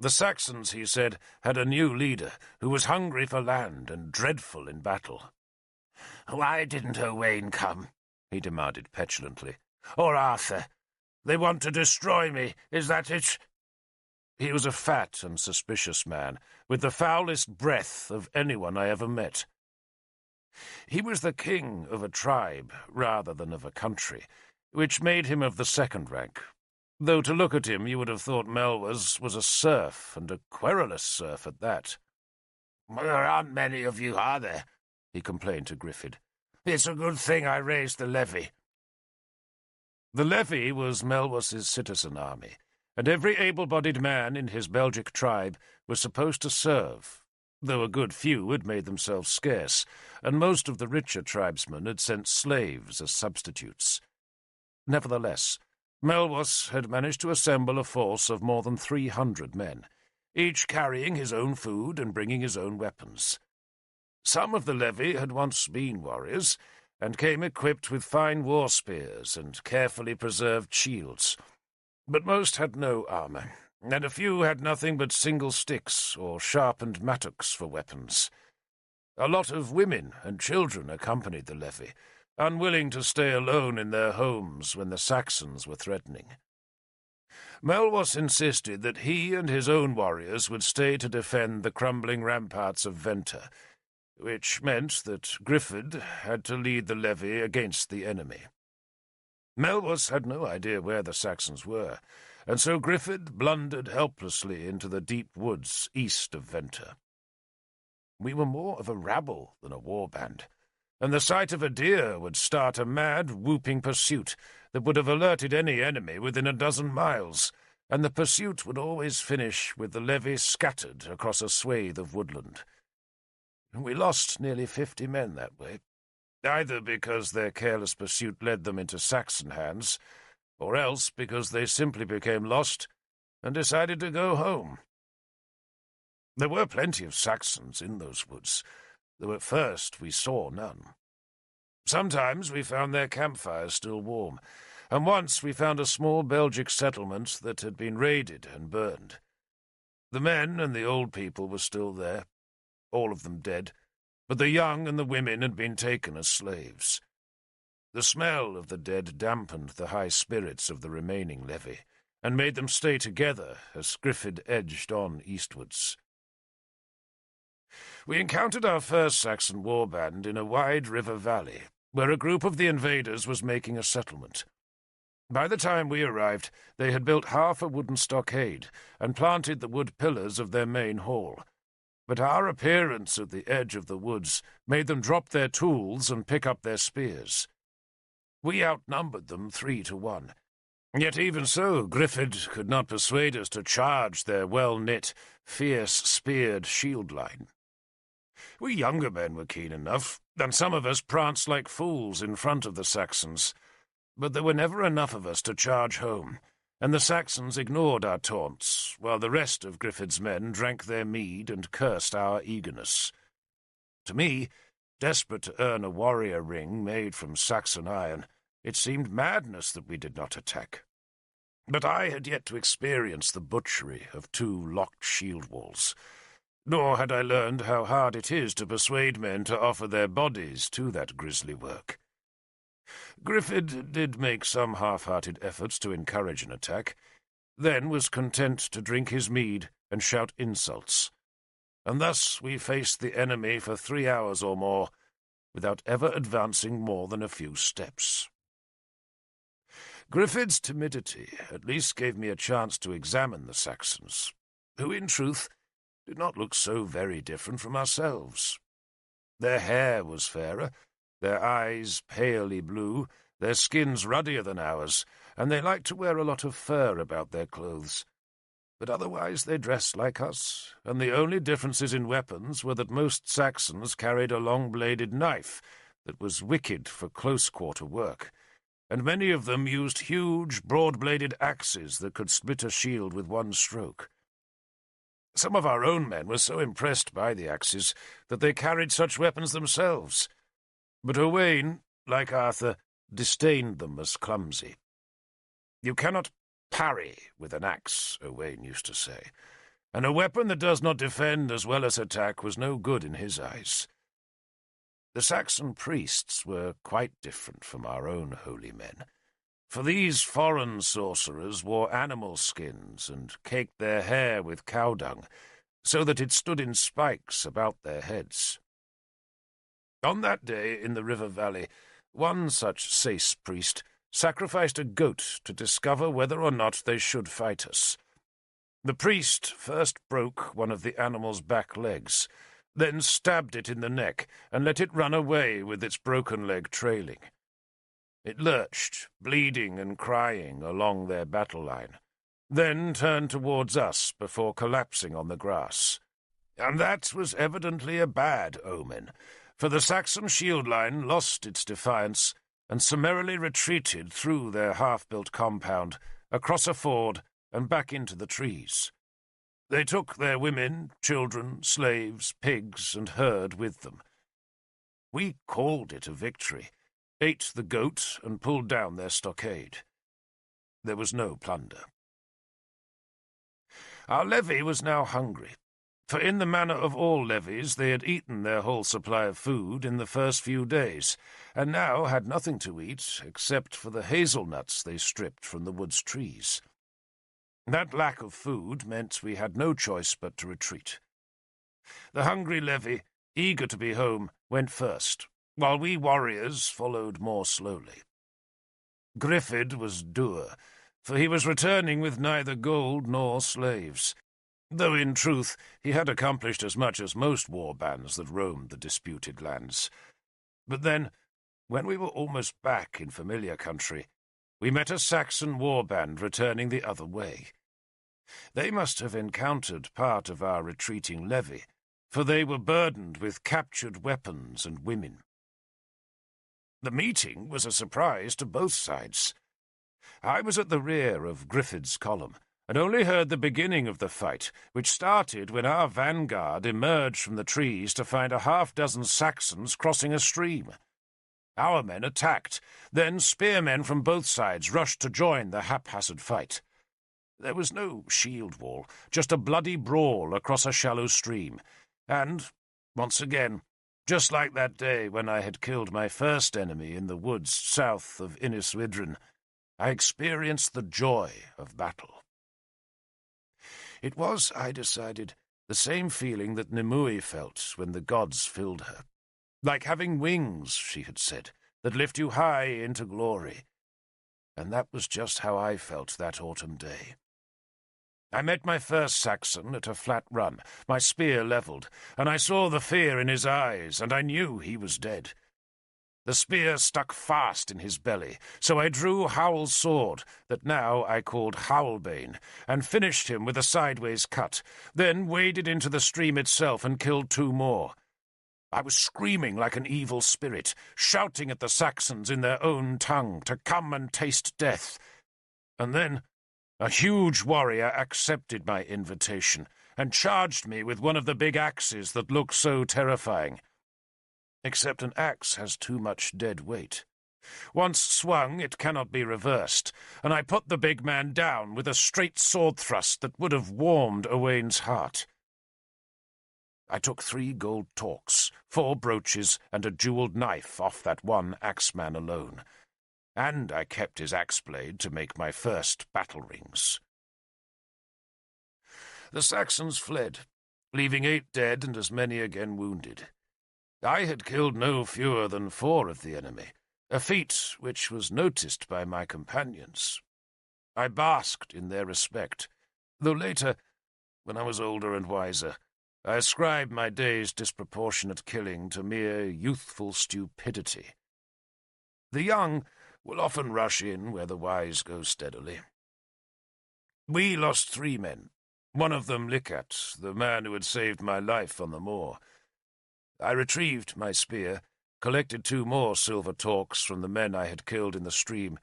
The Saxons, he said, had a new leader who was hungry for land and dreadful in battle. "Why didn't Owain come?" he demanded petulantly. "Or Arthur? They want to destroy me, is that it?" He was a fat and suspicious man, with the foulest breath of anyone I ever met. He was the king of a tribe rather than of a country, which made him of the second rank, though to look at him you would have thought Melwas was a serf, and a querulous serf at that. "There aren't many of you, are there?" he complained to Griffith. "It's a good thing I raised the levy." The levy was Melwas's citizen army, and every able-bodied man in his Belgic tribe was supposed to serve, though a good few had made themselves scarce, and most of the richer tribesmen had sent slaves as substitutes. Nevertheless, Melwas had managed to assemble a force of more than 300 men, each carrying his own food and bringing his own weapons. Some of the levy had once been warriors, and came equipped with fine war spears and carefully preserved shields, but most had no armour, and a few had nothing but single sticks or sharpened mattocks for weapons. A lot of women and children accompanied the levy, unwilling to stay alone in their homes when the Saxons were threatening. Melwas insisted that he and his own warriors would stay to defend the crumbling ramparts of Venter, which meant that Griffith had to lead the levy against the enemy. Melwas had no idea where the Saxons were, and so Griffith blundered helplessly into the deep woods east of Venter. We were more of a rabble than a war band, and the sight of a deer would start a mad, whooping pursuit that would have alerted any enemy within a dozen miles, and the pursuit would always finish with the levy scattered across a swathe of woodland. We lost nearly 50 men that way, either because their careless pursuit led them into Saxon hands, or else because they simply became lost and decided to go home. There were plenty of Saxons in those woods, though at first we saw none. Sometimes we found their campfires still warm, and once we found a small Belgic settlement that had been raided and burned. The men and the old people were still there, all of them dead, but the young and the women had been taken as slaves. The smell of the dead dampened the high spirits of the remaining levy, and made them stay together as Griffith edged on eastwards. We encountered our first Saxon warband in a wide river valley, where a group of the invaders was making a settlement. By the time we arrived, they had built half a wooden stockade and planted the wood pillars of their main hall, but our appearance at the edge of the woods made them drop their tools and pick up their spears. We outnumbered them 3-1, yet even so Griffith could not persuade us to charge their well-knit, fierce, speared shield line. We younger men were keen enough, and some of us pranced like fools in front of the Saxons, but there were never enough of us to charge home, and the Saxons ignored our taunts, while the rest of Griffith's men drank their mead and cursed our eagerness. To me, desperate to earn a warrior ring made from Saxon iron, it seemed madness that we did not attack. But I had yet to experience the butchery of 2 locked shield walls, nor had I learned how hard it is to persuade men to offer their bodies to that grisly work. Griffith did make some half-hearted efforts to encourage an attack, then was content to drink his mead and shout insults, and thus we faced the enemy for 3 hours or more, without ever advancing more than a few steps. Griffith's timidity at least gave me a chance to examine the Saxons, who, in truth, did not look so very different from ourselves. Their hair was fairer, their eyes palely blue, their skins ruddier than ours, and they liked to wear a lot of fur about their clothes. But otherwise they dressed like us, and the only differences in weapons were that most Saxons carried a long-bladed knife that was wicked for close-quarter work, and many of them used huge, broad-bladed axes that could split a shield with one stroke. Some of our own men were so impressed by the axes that they carried such weapons themselves, but Owain, like Arthur, disdained them as clumsy. You cannot parry with an axe, Owain used to say, and a weapon that does not defend as well as attack was no good in his eyes. The Saxon priests were quite different from our own holy men, for these foreign sorcerers wore animal skins and caked their hair with cow dung, so that it stood in spikes about their heads. On that day in the river valley, one such Sace priest sacrificed a goat to discover whether or not they should fight us. The priest first broke one of the animal's back legs, then stabbed it in the neck and let it run away with its broken leg trailing. It lurched, bleeding and crying, along their battle line, then turned towards us before collapsing on the grass. And that was evidently a bad omen, for the Saxon shield line lost its defiance and summarily retreated through their half-built compound, across a ford, and back into the trees. They took their women, children, slaves, pigs, and herd with them. We called it a victory, ate the goat, and pulled down their stockade. There was no plunder. Our levy was now hungry, for in the manner of all levies they had eaten their whole supply of food in the first few days, and now had nothing to eat except for the hazelnuts they stripped from the wood's trees. That lack of food meant we had no choice but to retreat. The hungry levy, eager to be home, went first, while we warriors followed more slowly. Griffith was dour, for he was returning with neither gold nor slaves, though in truth he had accomplished as much as most war bands that roamed the disputed lands. But then, when we were almost back in familiar country, we met a Saxon war band returning the other way. They must have encountered part of our retreating levy, for they were burdened with captured weapons and women. The meeting was a surprise to both sides. I was at the rear of Griffith's column, and only heard the beginning of the fight, which started when our vanguard emerged from the trees to find a half-dozen Saxons crossing a stream. Our men attacked, then spearmen from both sides rushed to join the haphazard fight. There was no shield wall, just a bloody brawl across a shallow stream, and, once again, just like that day when I had killed my first enemy in the woods south of Inniswydren, I experienced the joy of battle. It was, I decided, the same feeling that Nimue felt when the gods filled her. Like having wings, she had said, that lift you high into glory. And that was just how I felt that autumn day. I met my first Saxon at a flat run, my spear levelled, and I saw the fear in his eyes, and I knew he was dead. The spear stuck fast in his belly, so I drew Howl's sword, that now I called Howlbane, and finished him with a sideways cut, then waded into the stream itself and killed 2 more. I was screaming like an evil spirit, shouting at the Saxons in their own tongue to come and taste death. And then a huge warrior accepted my invitation and charged me with one of the big axes that looked so terrifying. Except an axe has too much dead weight. Once swung, it cannot be reversed, and I put the big man down with a straight sword thrust that would have warmed Owain's heart. I took 3 gold torques, 4 brooches, and a jewelled knife off that one axeman alone, and I kept his axe-blade to make my first battle rings. The Saxons fled, leaving 8 dead and as many again wounded. I had killed no fewer than 4 of the enemy, a feat which was noticed by my companions. I basked in their respect, though later, when I was older and wiser, I ascribe my day's disproportionate killing to mere youthful stupidity. The young will often rush in where the wise go steadily. We lost 3 men, one of them Licat, the man who had saved my life on the moor. I retrieved my spear, collected 2 more silver torques from the men I had killed in the stream,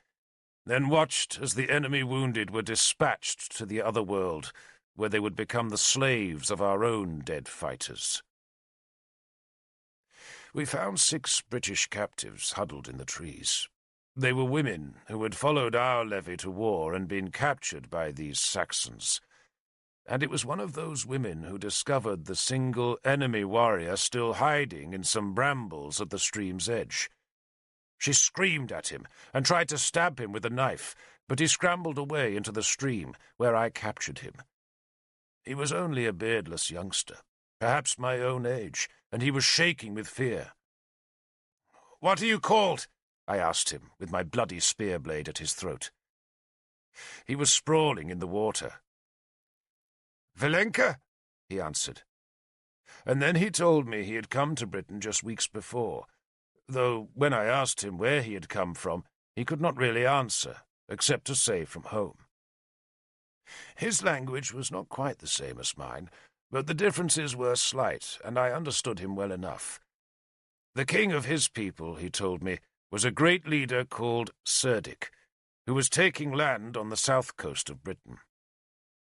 then watched as the enemy wounded were dispatched to the other world, where they would become the slaves of our own dead fighters. We found 6 British captives huddled in the trees. They were women who had followed our levy to war and been captured by these Saxons. And it was one of those women who discovered the single enemy warrior still hiding in some brambles at the stream's edge. She screamed at him and tried to stab him with a knife, but he scrambled away into the stream, where I captured him. He was only a beardless youngster, perhaps my own age, and he was shaking with fear. "What are you called?" I asked him, with my bloody spear blade at his throat. He was sprawling in the water. "Valenka," he answered. And then he told me he had come to Britain just weeks before, though when I asked him where he had come from, he could not really answer, except to say from home. His language was not quite the same as mine, but the differences were slight, and I understood him well enough. The king of his people, he told me, was a great leader called Cerdic, who was taking land on the south coast of Britain.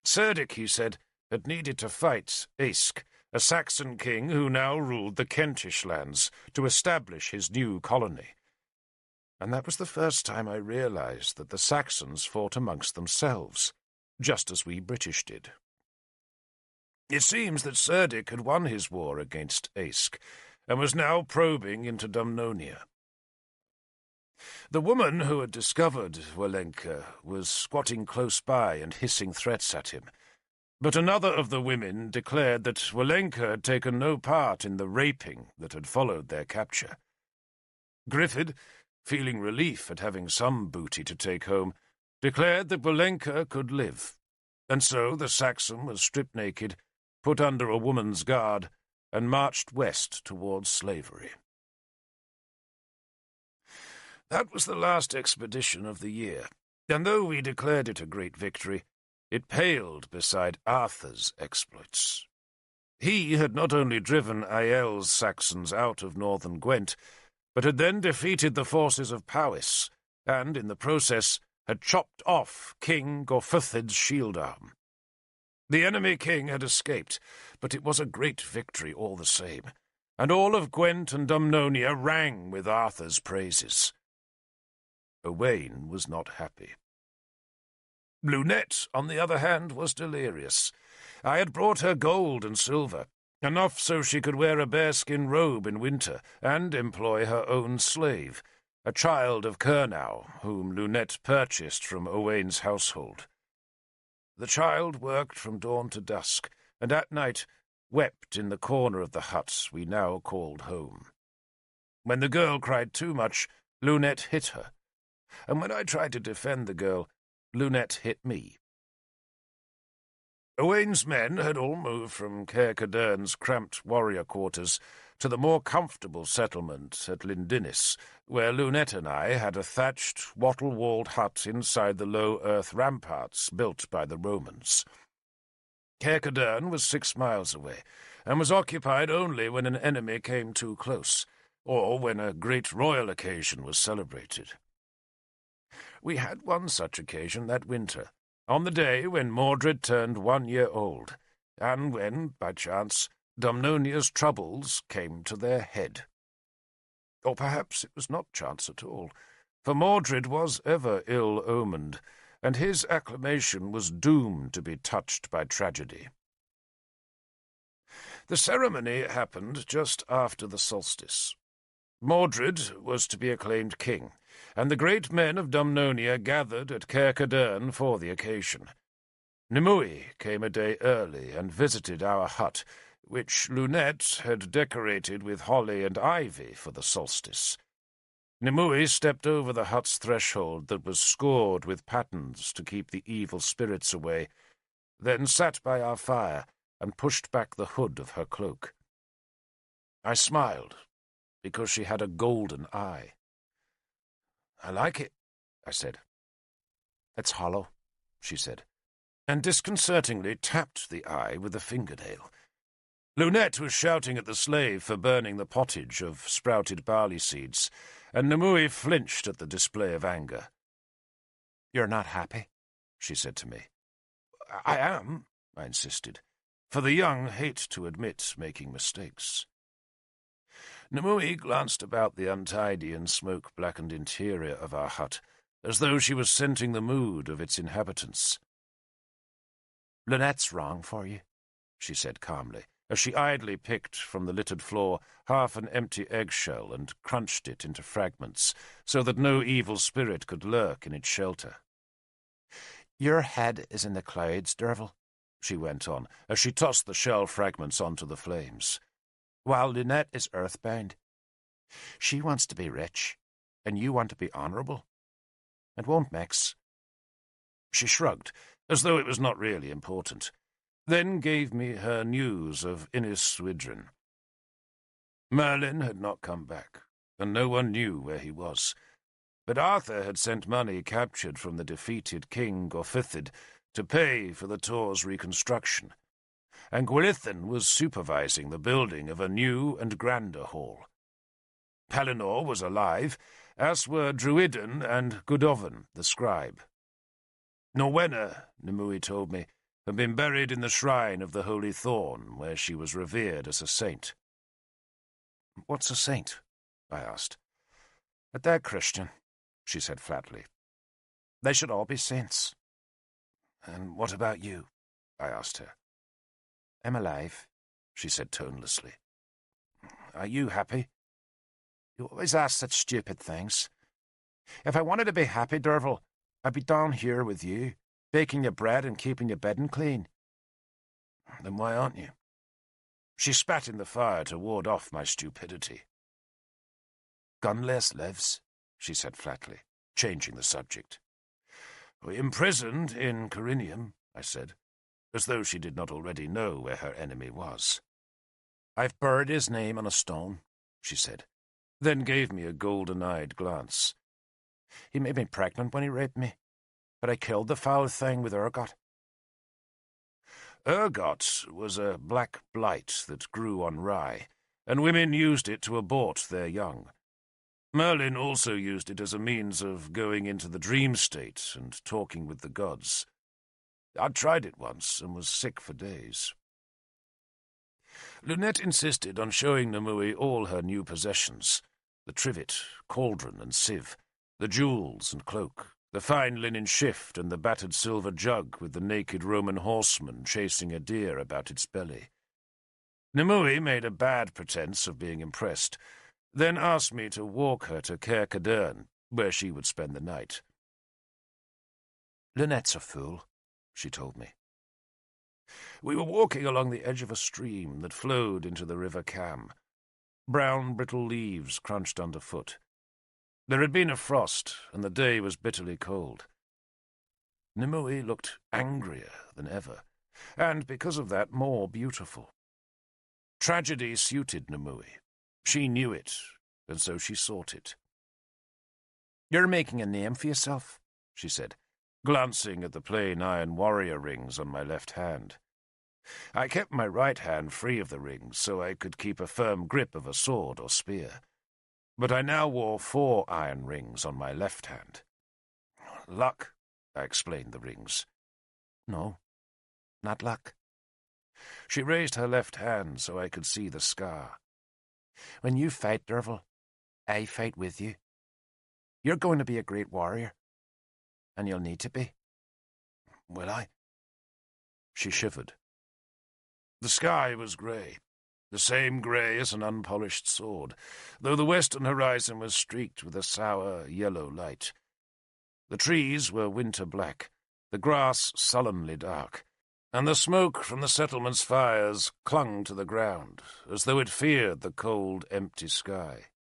Cerdic, he said, had needed to fight Aesk, a Saxon king who now ruled the Kentish lands, to establish his new colony. And that was the first time I realized that the Saxons fought amongst themselves, just as we British did. It seems that Cerdic had won his war against Aesk, and was now probing into Dumnonia. The woman who had discovered Walenka was squatting close by and hissing threats at him, but another of the women declared that Walenka had taken no part in the raping that had followed their capture. Griffith, feeling relief at having some booty to take home, declared that Walenka could live, and so the Saxon was stripped naked, put under a woman's guard, and marched west towards slavery. That was the last expedition of the year, and though we declared it a great victory, it paled beside Arthur's exploits. He had not only driven Aiel's Saxons out of northern Gwent, but had then defeated the forces of Powys, and, in the process, had chopped off King Gorfuthid's shield arm. The enemy king had escaped, but it was a great victory all the same, and all of Gwent and Dumnonia rang with Arthur's praises. Owain was not happy. Lunette, on the other hand, was delirious. I had brought her gold and silver, enough so she could wear a bearskin robe in winter, and employ her own slave, a child of Cornwell, whom Lunette purchased from Owain's household. The child worked from dawn to dusk, and at night wept in the corner of the hut we now called home. When the girl cried too much, Lunette hit her, and when I tried to defend the girl, Lunette hit me. Owain's men had all moved from Heir Cadarn's cramped warrior quarters to the more comfortable settlement at Lindinnis, where Lunette and I had a thatched, wattle-walled hut inside the low earth ramparts built by the Romans. Heir Cadarn was 6 miles away, and was occupied only when an enemy came too close, or when a great royal occasion was celebrated. We had one such occasion that winter, on the day when Mordred turned 1 year old, and when, by chance, Dumnonia's troubles came to their head. Or perhaps it was not chance at all, for Mordred was ever ill-omened, and his acclamation was doomed to be touched by tragedy. The ceremony happened just after the solstice. Mordred was to be acclaimed king, and the great men of Dumnonia gathered at Heir Cadarn for the occasion. Nimue came a day early and visited our hut, which Lunette had decorated with holly and ivy for the solstice. Nimue stepped over the hut's threshold that was scored with patterns to keep the evil spirits away, then sat by our fire and pushed back the hood of her cloak. I smiled, because she had a golden eye. "I like it," I said. "It's hollow," she said, and disconcertingly tapped the eye with a fingernail. Lunette was shouting at the slave for burning the pottage of sprouted barley seeds, and Nimue flinched at the display of anger. "You're not happy?" she said to me. "I am," I insisted, for the young hate to admit making mistakes. Nimue glanced about the untidy and smoke-blackened interior of our hut, as though she was scenting the mood of its inhabitants. "Lunette's wrong for you," she said calmly, as she idly picked from the littered floor half an empty eggshell and crunched it into fragments, so that no evil spirit could lurk in its shelter. "Your head is in the clouds, Derfel," she went on, as she tossed the shell fragments onto the flames, "while Lunette is earthbound. She wants to be rich, and you want to be honourable. It won't mix." She shrugged, as though it was not really important, then gave me her news of Innis Swidrin. Merlin had not come back, and no one knew where he was. But Arthur had sent money captured from the defeated King Gorfithid to pay for the Tor's reconstruction, and Gwilithin was supervising the building of a new and grander hall. Pellinor was alive, as were Druidin and Godovan, the scribe. Norwenna, Nimue told me, had been buried in the shrine of the Holy Thorn, where she was revered as a saint. "What's a saint?" I asked. "A dead Christian," she said flatly. "They should all be saints." "And what about you?" I asked her. "I'm alive," she said tonelessly. "Are you happy?" "You always ask such stupid things. If I wanted to be happy, Derfel, I'd be down here with you, baking your bread and keeping your bedding clean." "Then why aren't you?" She spat in the fire to ward off my stupidity. "Gunless lives," she said flatly, changing the subject. "Imprisoned in Corinium," I said, as though she did not already know where her enemy was. "I've buried his name on a stone," she said, then gave me a golden-eyed glance. "He made me pregnant when he raped me, but I killed the foul thing with ergot." Ergot was a black blight that grew on rye, and women used it to abort their young. Merlin also used it as a means of going into the dream state and talking with the gods. I'd tried it once and was sick for days. Lunette insisted on showing Nimue all her new possessions, the trivet, cauldron and sieve, the jewels and cloak, the fine linen shift and the battered silver jug with the naked Roman horseman chasing a deer about its belly. Nimue made a bad pretense of being impressed, then asked me to walk her to Caer Cadarn, where she would spend the night. "Lunette's a fool," she told me. We were walking along the edge of a stream that flowed into the River Cam. Brown, brittle leaves crunched underfoot. There had been a frost, and the day was bitterly cold. Nimue looked angrier than ever, and because of that more beautiful. Tragedy suited Nimue. She knew it, and so she sought it. "You're making a name for yourself," she said, glancing at the plain iron warrior rings on my left hand. I kept my right hand free of the rings so I could keep a firm grip of a sword or spear, but I now wore 4 iron rings on my left hand. "Luck," I explained the rings. "No, not luck." She raised her left hand so I could see the scar. "When you fight, Derfel, I fight with you. You're going to be a great warrior, and you'll need to be." "Will I?" She shivered. The sky was grey, the same grey as an unpolished sword, though the western horizon was streaked with a sour yellow light. The trees were winter black, the grass sullenly dark, and the smoke from the settlement's fires clung to the ground, as though it feared the cold, empty sky.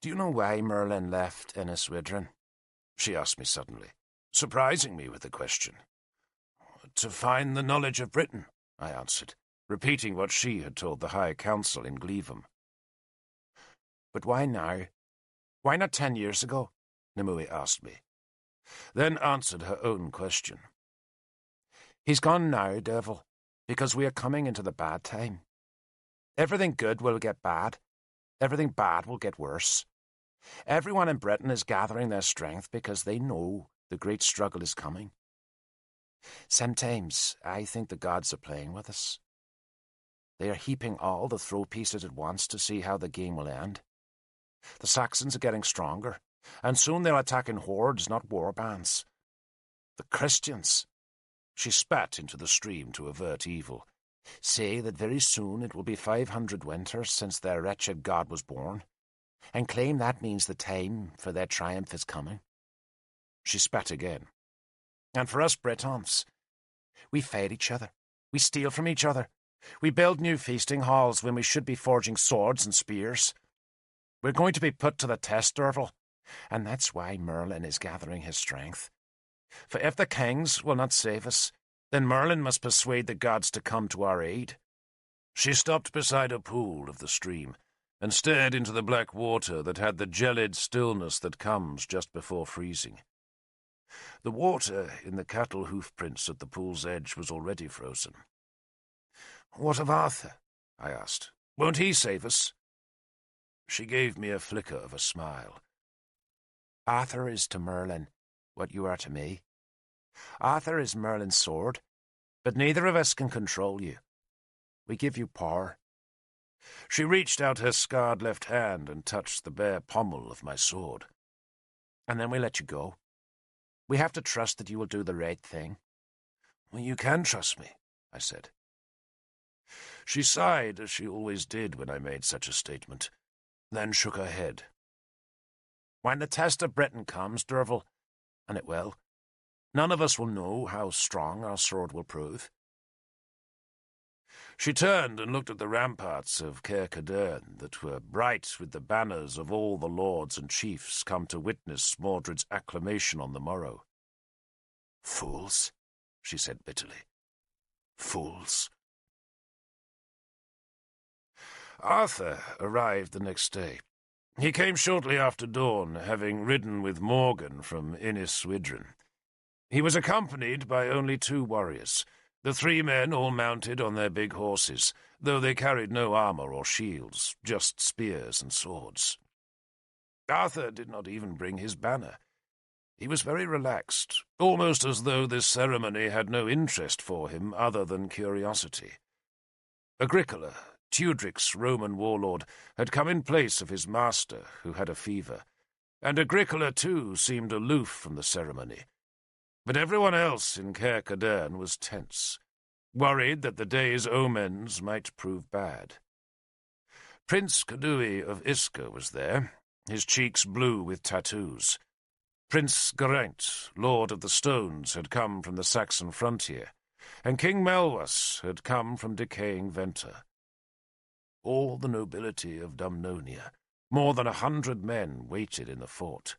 "Do you know why Merlin left Innis Swidrin?" she asked me suddenly, surprising me with the question. "To find the knowledge of Britain," I answered, repeating what she had told the High Council in Gleavham. But why now? Why not 10 years ago? Nimue asked me, then answered her own question. He's gone now, Derfel, because we are coming into the bad time. Everything good will get bad. Everything bad will get worse. Everyone in Britain is gathering their strength because they know the great struggle is coming. Sometimes I think the gods are playing with us. They are heaping all the throw pieces at once to see how the game will end. The Saxons are getting stronger, and soon they'll attack in hordes, not war bands. The Christians, she spat into the stream to avert evil, say that very soon it will be 500 winters since their wretched god was born, and claim that means the time for their triumph is coming. She spat again. And for us Britons, we fight each other, we steal from each other, we build new feasting halls when we should be forging swords and spears. We're going to be put to the test, Derfel, and that's why Merlin is gathering his strength. For if the kings will not save us, then Merlin must persuade the gods to come to our aid. She stopped beside a pool of the stream and stared into the black water that had the gelid stillness that comes just before freezing. The water in the cattle hoof prints at the pool's edge was already frozen. What of Arthur? I asked. Won't he save us? She gave me a flicker of a smile. Arthur is to Merlin what you are to me. Arthur is Merlin's sword, but neither of us can control you. We give you power. She reached out her scarred left hand and touched the bare pommel of my sword. And then we let you go. We have to trust that you will do the right thing. Well, you can trust me, I said. She sighed, as she always did when I made such a statement, then shook her head. When the test of Britain comes, Derfel, and it will, none of us will know how strong our sword will prove. She turned and looked at the ramparts of Heir Cadarn that were bright with the banners of all the lords and chiefs come to witness Mordred's acclamation on the morrow. Fools, she said bitterly. Fools. Arthur arrived the next day. He came shortly after dawn, having ridden with Morgan from Inniswydren. He was accompanied by only 2 warriors, the 3 men all mounted on their big horses, though they carried no armour or shields, just spears and swords. Arthur did not even bring his banner. He was very relaxed, almost as though this ceremony had no interest for him other than curiosity. Agricola, Tudric's Roman warlord, had come in place of his master, who had a fever, and Agricola too seemed aloof from the ceremony. But everyone else in Heir Cadarn was tense, worried that the day's omens might prove bad. Prince Cadui of Isca was there, his cheeks blue with tattoos. Prince Geraint, Lord of the Stones, had come from the Saxon frontier, and King Melwas had come from decaying Venta. All the nobility of Dumnonia, more than 100 men, waited in the fort.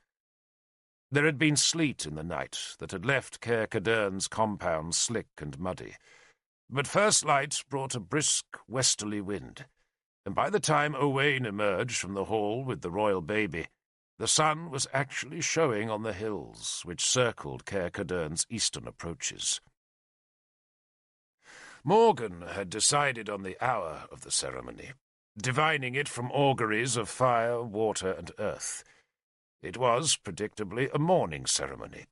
There had been sleet in the night that had left Heir Cadarn's compound slick and muddy, but first light brought a brisk westerly wind, and by the time Owain emerged from the hall with the royal baby, the sun was actually showing on the hills which circled Heir Cadarn's eastern approaches. Morgan had decided on the hour of the ceremony, divining it from auguries of fire, water, and earth. It was, predictably, a morning ceremony,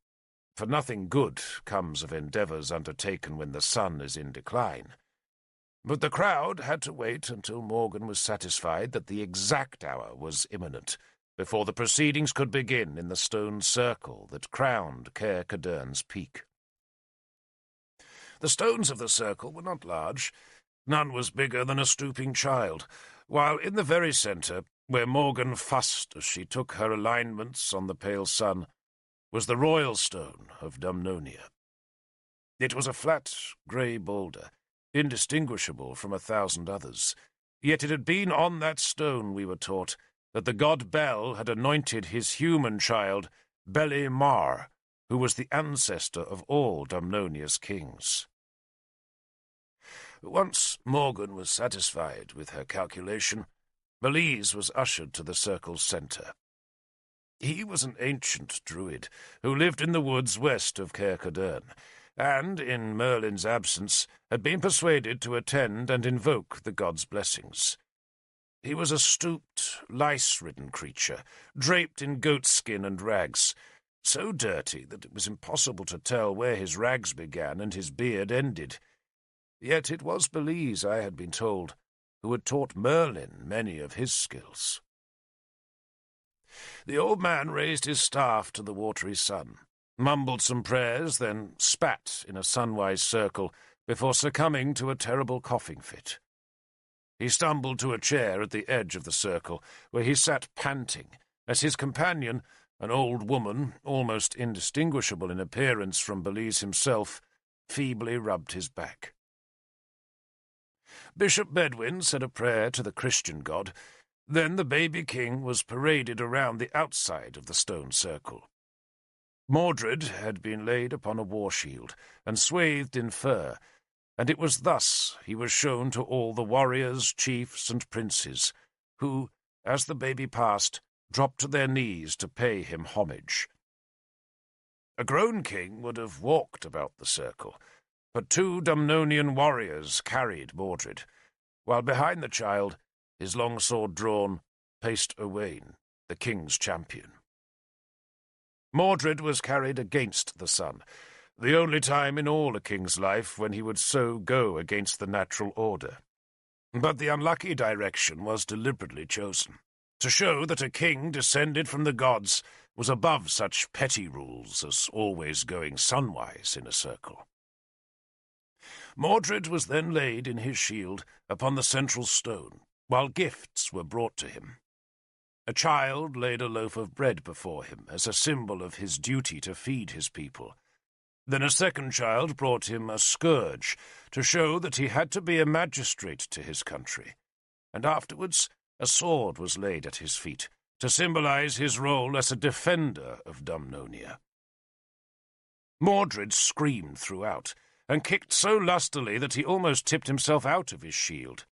for nothing good comes of endeavours undertaken when the sun is in decline. But the crowd had to wait until Morgan was satisfied that the exact hour was imminent, before the proceedings could begin in the stone circle that crowned Heir Cadarn's peak. The stones of the circle were not large. None was bigger than a stooping child, while in the very centre, where Morgan fussed as she took her alignments on the pale sun, was the royal stone of Dumnonia. It was a flat, grey boulder, indistinguishable from 1,000 others, yet it had been on that stone, we were taught, that the god Bel had anointed his human child, Beli Mar, who was the ancestor of all Dumnonia's kings. Once Morgan was satisfied with her calculation, Belize was ushered to the circle's centre. He was an ancient druid who lived in the woods west of Caer Cadarn, and, in Merlin's absence, had been persuaded to attend and invoke the god's blessings. He was a stooped, lice-ridden creature, draped in goatskin and rags, so dirty that it was impossible to tell where his rags began and his beard ended. Yet it was Belize, I had been told, who had taught Merlin many of his skills. The old man raised his staff to the watery sun, mumbled some prayers, then spat in a sunwise circle before succumbing to a terrible coughing fit. He stumbled to a chair at the edge of the circle, where he sat panting, as his companion, an old woman, almost indistinguishable in appearance from Belize himself, feebly rubbed his back. Bishop Bedwin said a prayer to the Christian god. Then the baby king was paraded around the outside of the stone circle. Mordred had been laid upon a war shield and swathed in fur, and it was thus he was shown to all the warriors, chiefs, and princes, who, as the baby passed, dropped to their knees to pay him homage. A grown king would have walked about the circle, but 2 Dumnonian warriors carried Mordred, while behind the child, his long sword drawn, paced Owain, the king's champion. Mordred was carried against the sun, the only time in all a king's life when he would so go against the natural order. But the unlucky direction was deliberately chosen, to show that a king descended from the gods was above such petty rules as always going sunwise in a circle. Mordred was then laid in his shield upon the central stone, while gifts were brought to him. A child laid a loaf of bread before him as a symbol of his duty to feed his people. Then a second child brought him a scourge to show that he had to be a magistrate to his country, and afterwards a sword was laid at his feet to symbolize his role as a defender of Dumnonia. Mordred screamed throughout, and kicked so lustily that he almost tipped himself out of his shield.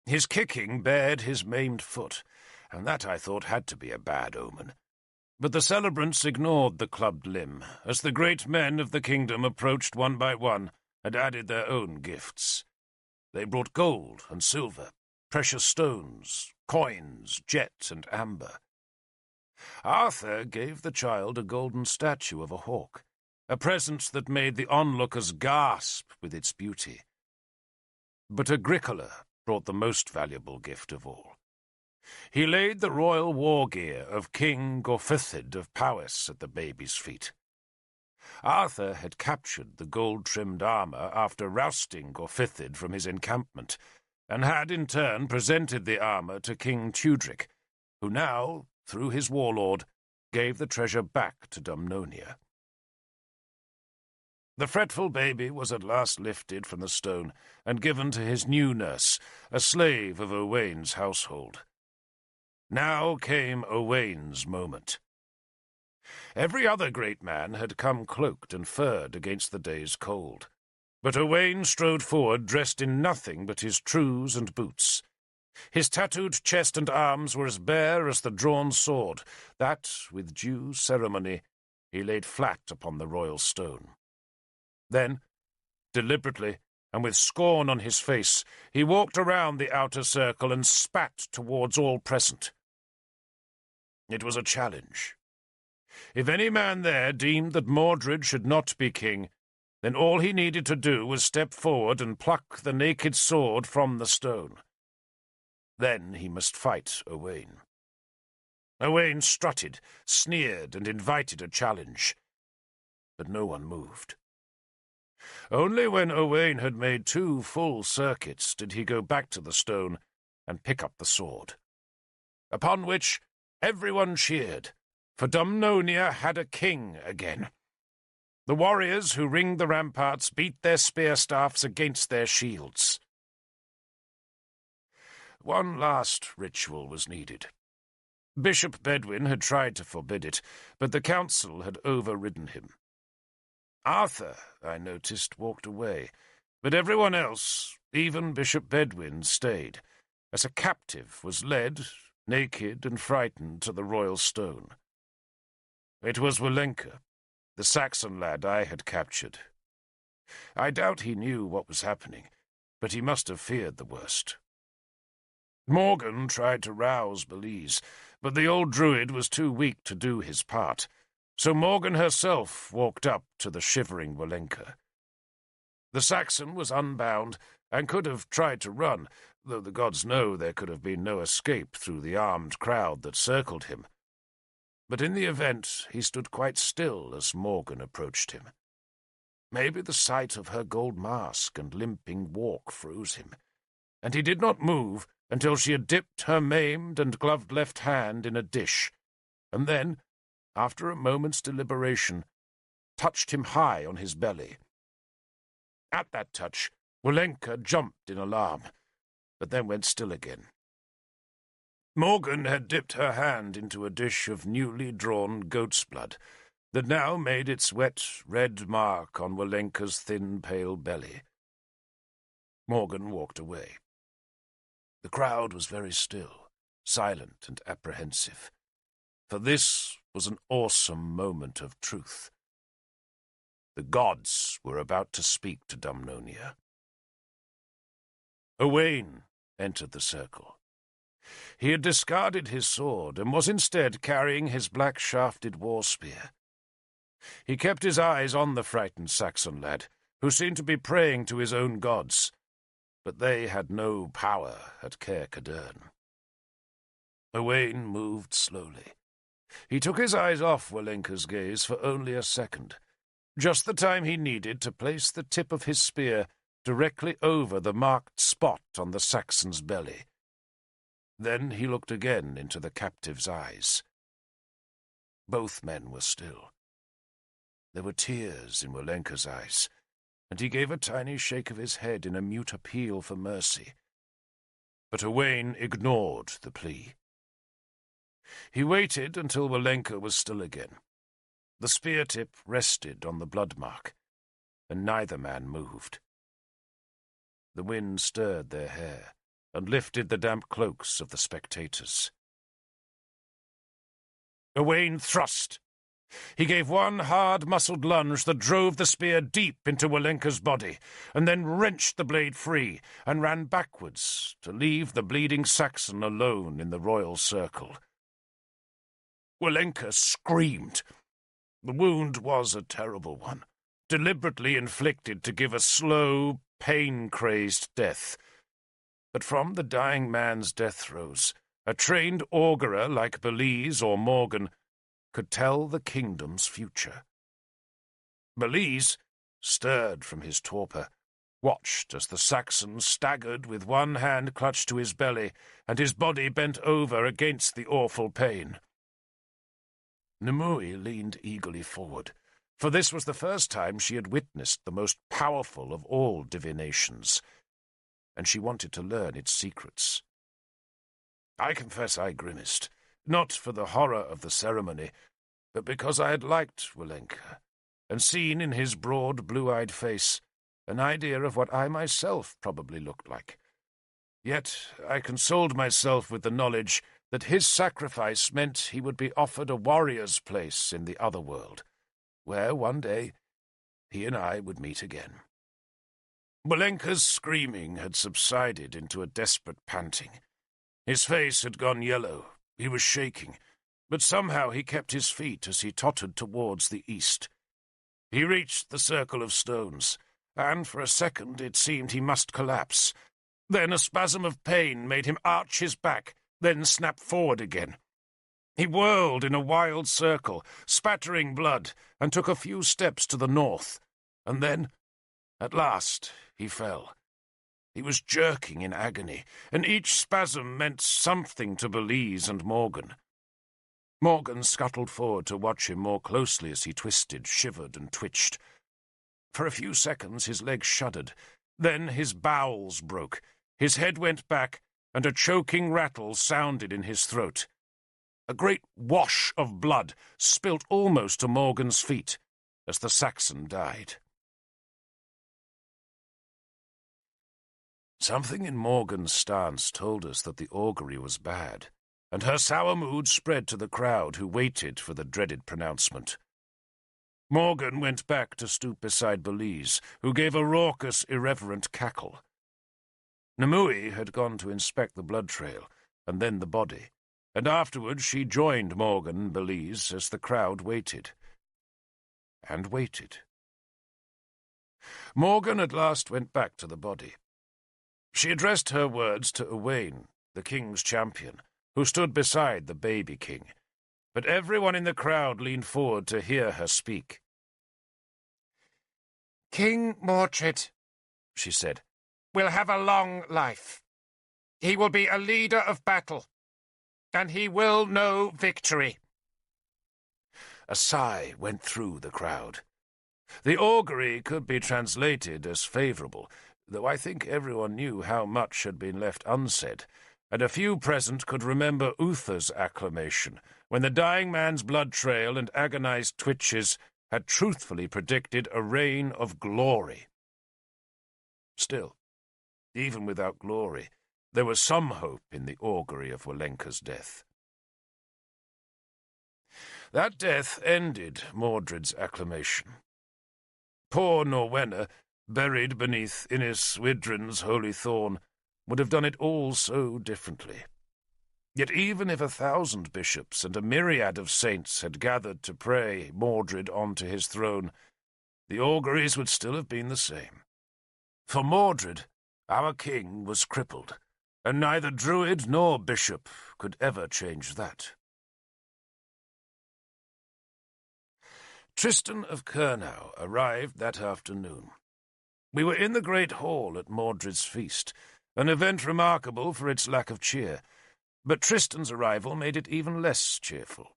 His kicking bared his maimed foot, and that, I thought, had to be a bad omen. But the celebrants ignored the clubbed limb, as the great men of the kingdom approached one by one and added their own gifts. They brought gold and silver, precious stones, coins, jet and amber. Arthur gave the child a golden statue of a hawk, a present that made the onlookers gasp with its beauty. But Agricola brought the most valuable gift of all. He laid the royal war gear of King Gorfithid of Powys at the baby's feet. Arthur had captured the gold-trimmed armour after rousting Gorfithid from his encampment, and had in turn presented the armour to King Tudric, who now, through his warlord, gave the treasure back to Dumnonia. The fretful baby was at last lifted from the stone and given to his new nurse, a slave of Owain's household. Now came Owain's moment. Every other great man had come cloaked and furred against the day's cold, but Owain strode forward dressed in nothing but his trews and boots. His tattooed chest and arms were as bare as the drawn sword that, with due ceremony, he laid flat upon the royal stone. Then, deliberately, and with scorn on his face, he walked around the outer circle and spat towards all present. It was a challenge. If any man there deemed that Mordred should not be king, then all he needed to do was step forward and pluck the naked sword from the stone. Then he must fight Owain. Owain strutted, sneered, and invited a challenge, but no one moved. Only when Owain had made 2 full circuits did he go back to the stone and pick up the sword. Upon which everyone cheered, for Dumnonia had a king again. The warriors who ringed the ramparts beat their spear-staffs against their shields. One last ritual was needed. Bishop Bedwin had tried to forbid it, but the council had overridden him. Arthur, I noticed, walked away, But everyone else, even Bishop Bedwin, stayed, as a captive was led, naked and frightened, to the royal stone. It was Walenka, the Saxon lad I had captured. I doubt he knew what was happening, but he must have feared the worst. Morgan tried to rouse Belize, but the old druid was too weak to do his part, so Morgan herself walked up to the shivering Walenka. The Saxon was unbound and could have tried to run, though the gods know there could have been no escape through the armed crowd that circled him. But in the event, he stood quite still as Morgan approached him. Maybe the sight of her gold mask and limping walk froze him, and he did not move until she had dipped her maimed and gloved left hand in a dish, and then, after a moment's deliberation, touched him high on his belly. At that touch, Walenka jumped in alarm, but then went still again. Morgan had dipped her hand into a dish of newly drawn goat's blood that now made its wet red mark on Walenka's thin, pale belly. Morgan walked away. The crowd was very still, silent and apprehensive, for this was an awesome moment of truth. The gods were about to speak to Dumnonia. Owain entered the circle. He had discarded his sword and was instead carrying his black-shafted war-spear. He kept his eyes on the frightened Saxon lad, who seemed to be praying to his own gods, but they had no power at Caer Cadarn. Owain moved slowly. He took his eyes off Walenka's gaze for only a second, just the time he needed to place the tip of his spear directly over the marked spot on the Saxon's belly. Then he looked again into the captive's eyes. Both men were still. There were tears in Walenka's eyes, and he gave a tiny shake of his head in a mute appeal for mercy. But Owain ignored the plea. He waited until Walenka was still again. The spear tip rested on the blood mark, and neither man moved. The wind stirred their hair and lifted the damp cloaks of the spectators. Owain thrust. He gave one hard-muscled lunge that drove the spear deep into Walenka's body, and then wrenched the blade free and ran backwards to leave the bleeding Saxon alone in the royal circle. Walenka screamed. The wound was a terrible one, deliberately inflicted to give a slow, pain-crazed death. But from the dying man's death throes, a trained augurer like Belize or Morgan could tell the kingdom's future. Belize, stirred from his torpor, watched as the Saxon staggered with one hand clutched to his belly and his body bent over against the awful pain. Nimue leaned eagerly forward, for this was the first time she had witnessed the most powerful of all divinations, and she wanted to learn its secrets. I confess I grimaced, not for the horror of the ceremony, but because I had liked Walenka, and seen in his broad, blue-eyed face an idea of what I myself probably looked like. Yet I consoled myself with the knowledge that his sacrifice meant he would be offered a warrior's place in the other world, where one day he and I would meet again. Walenka's screaming had subsided into a desperate panting. His face had gone yellow, he was shaking, but somehow he kept his feet as he tottered towards the east. He reached the circle of stones, and for a second it seemed he must collapse. Then a spasm of pain made him arch his back, then snap forward again. He whirled in a wild circle, spattering blood, and took a few steps to the north, and then, at last, he fell. He was jerking in agony, and each spasm meant something to Belize and Morgan. Morgan scuttled forward to watch him more closely as he twisted, shivered, and twitched. For a few seconds his legs shuddered, then his bowels broke, his head went back, and a choking rattle sounded in his throat. A great wash of blood spilt almost to Morgan's feet as the Saxon died. Something in Morgan's stance told us that the augury was bad, and her sour mood spread to the crowd who waited for the dreaded pronouncement. Morgan went back to stoop beside Belize, who gave a raucous, irreverent cackle. Nimue had gone to inspect the blood trail, and then the body, and afterwards she joined Morgan and Belize as the crowd waited. And waited. Morgan at last went back to the body. She addressed her words to Owain, the king's champion, who stood beside the baby king, but everyone in the crowd leaned forward to hear her speak. King Mordred, she said, will have a long life. He will be a leader of battle, and he will know victory. A sigh went through the crowd. The augury could be translated as favourable, though I think everyone knew how much had been left unsaid, and a few present could remember Uther's acclamation when the dying man's blood trail and agonized twitches had truthfully predicted a reign of glory. Still, even without glory, there was some hope in the augury of Walenka's death. That death ended Mordred's acclamation. Poor Norwenna, buried beneath Innis Widrin's holy thorn, would have done it all so differently. Yet even if 1,000 bishops and a myriad of saints had gathered to pray Mordred onto his throne, the auguries would still have been the same. For Mordred, our king was crippled, and neither druid nor bishop could ever change that. Tristan of Kurnow arrived that afternoon. We were in the great hall at Mordred's feast, an event remarkable for its lack of cheer, but Tristan's arrival made it even less cheerful.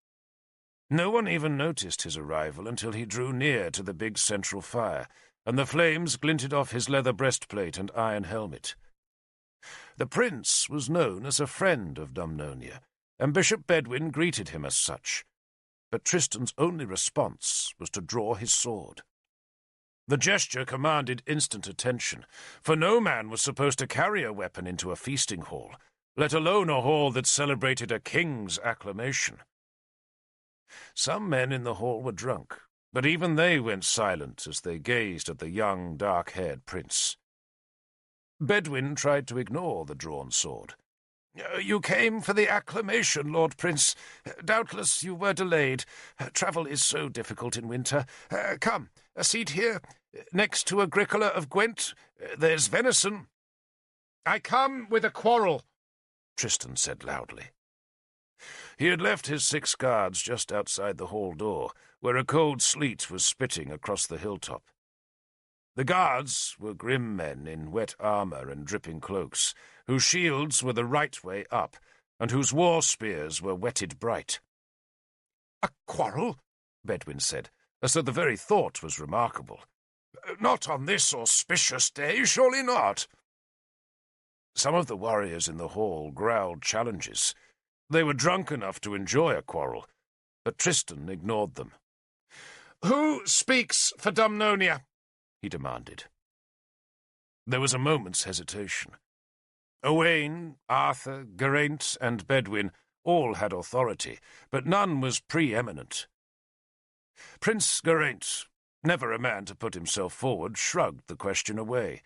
No one even noticed his arrival until he drew near to the big central fire, and the flames glinted off his leather breastplate and iron helmet. The prince was known as a friend of Dumnonia, and Bishop Bedwin greeted him as such, but Tristan's only response was to draw his sword. The gesture commanded instant attention, for no man was supposed to carry a weapon into a feasting hall, let alone a hall that celebrated a king's acclamation. Some men in the hall were drunk, but even they went silent as they gazed at the young, dark-haired prince. Bedwin tried to ignore the drawn sword. "You came for the acclamation, Lord Prince. Doubtless you were delayed. Travel is so difficult in winter. Come, a seat here, next to Agricola of Gwent. There's venison." "I come with a quarrel," Tristan said loudly. He had left his 6 guards just outside the hall door, where a cold sleet was spitting across the hilltop. The guards were grim men in wet armour and dripping cloaks, whose shields were the right way up, and whose war spears were whetted bright. "A quarrel?" Bedwin said, as though the very thought was remarkable. "Not on this auspicious day, surely not." Some of the warriors in the hall growled challenges. They were drunk enough to enjoy a quarrel, but Tristan ignored them. "Who speaks for Dumnonia?" he demanded. There was a moment's hesitation. Owain, Arthur, Geraint, and Bedwin all had authority, but none was preeminent. Prince Geraint, never a man to put himself forward, shrugged the question away.